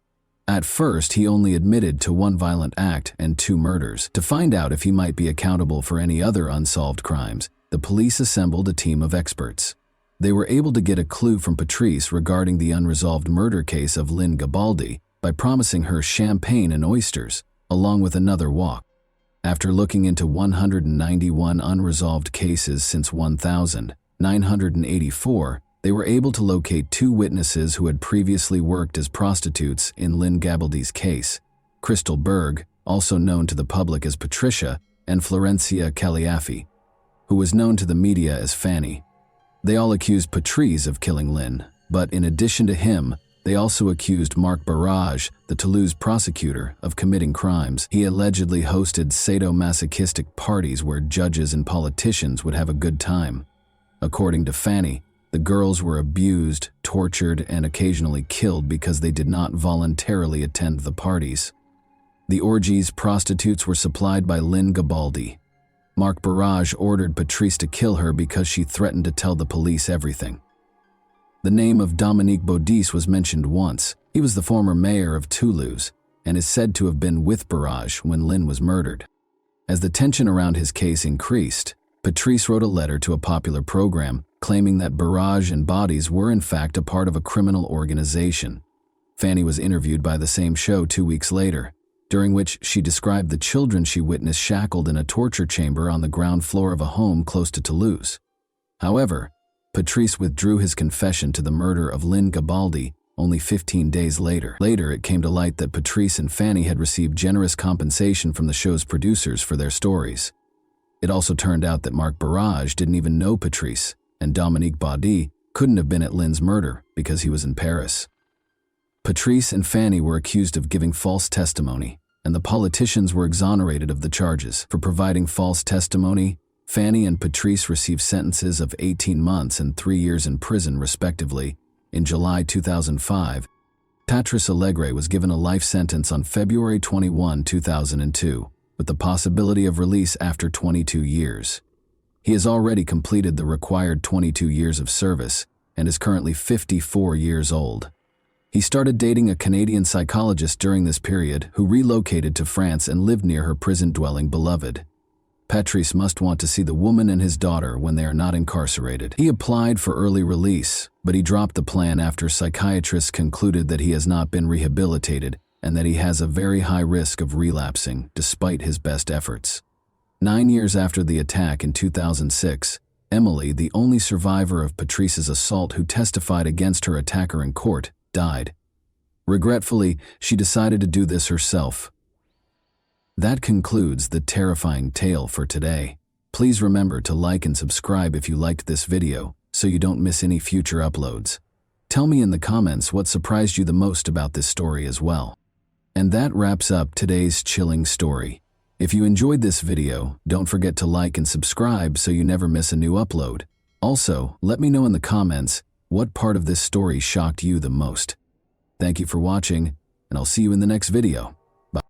A: At first, he only admitted to one violent act and 2 murders. To find out if he might be accountable for any other unsolved crimes, the police assembled a team of experts. They were able to get a clue from Patrice regarding the unresolved murder case of Lynn Gabaldi by promising her champagne and oysters, along with another walk. After looking into 191 unresolved cases since 1984, they were able to locate 2 witnesses who had previously worked as prostitutes in Lynn Gabaldi's case, Crystal Berg, also known to the public as Patricia, and Florencia Caliafi, who was known to the media as Fanny. They all accused Patrice of killing Lynn, but in addition to him, they also accused Marc Barrage, the Toulouse prosecutor, of committing crimes. He allegedly hosted sadomasochistic parties where judges and politicians would have a good time. According to Fanny, the girls were abused, tortured, and occasionally killed because they did not voluntarily attend the parties. The orgies prostitutes were supplied by Lynn Gabaldi. Marc Barrage ordered Patrice to kill her because she threatened to tell the police everything. The name of Dominique Baudis was mentioned once. He was the former mayor of Toulouse and is said to have been with Barrage when Lynn was murdered. As the tension around his case increased, Patrice wrote a letter to a popular program claiming that Barrage and Baudis were in fact a part of a criminal organization. Fanny was interviewed by the same show 2 weeks later, during which she described the children she witnessed shackled in a torture chamber on the ground floor of a home close to Toulouse. However, Patrice withdrew his confession to the murder of Lynn Gabaldi only 15 days later. Later, it came to light that Patrice and Fanny had received generous compensation from the show's producers for their stories. It also turned out that Marc Barrage didn't even know Patrice, and Dominique Baudis couldn't have been at Lynn's murder because he was in Paris. Patrice and Fanny were accused of giving false testimony, and the politicians were exonerated of the charges. For providing false testimony, Fanny and Patrice received sentences of 18 months and 3 years in prison, respectively. In July 2005, Patrice Allegre was given a life sentence on February 21, 2002, with the possibility of release after 22 years. He has already completed the required 22 years of service and is currently 54 years old. He started dating a Canadian psychologist during this period who relocated to France and lived near her prison-dwelling beloved. Patrice must want to see the woman and his daughter when they are not incarcerated. He applied for early release, but he dropped the plan after psychiatrists concluded that he has not been rehabilitated and that he has a very high risk of relapsing despite his best efforts. 9 years after the attack in 2006, Emily, the only survivor of Patrice's assault who testified against her attacker in court, died. Regretfully, she decided to do this herself. That concludes the terrifying tale for today. Please remember to like and subscribe if you liked this video so you don't miss any future uploads. Tell me in the comments what surprised you the most about this story as well. And that wraps up today's chilling story. If you enjoyed this video, don't forget to like and subscribe so you never miss a new upload. Also, let me know in the comments what part of this story shocked you the most. Thank you for watching, and I'll see you in the next video.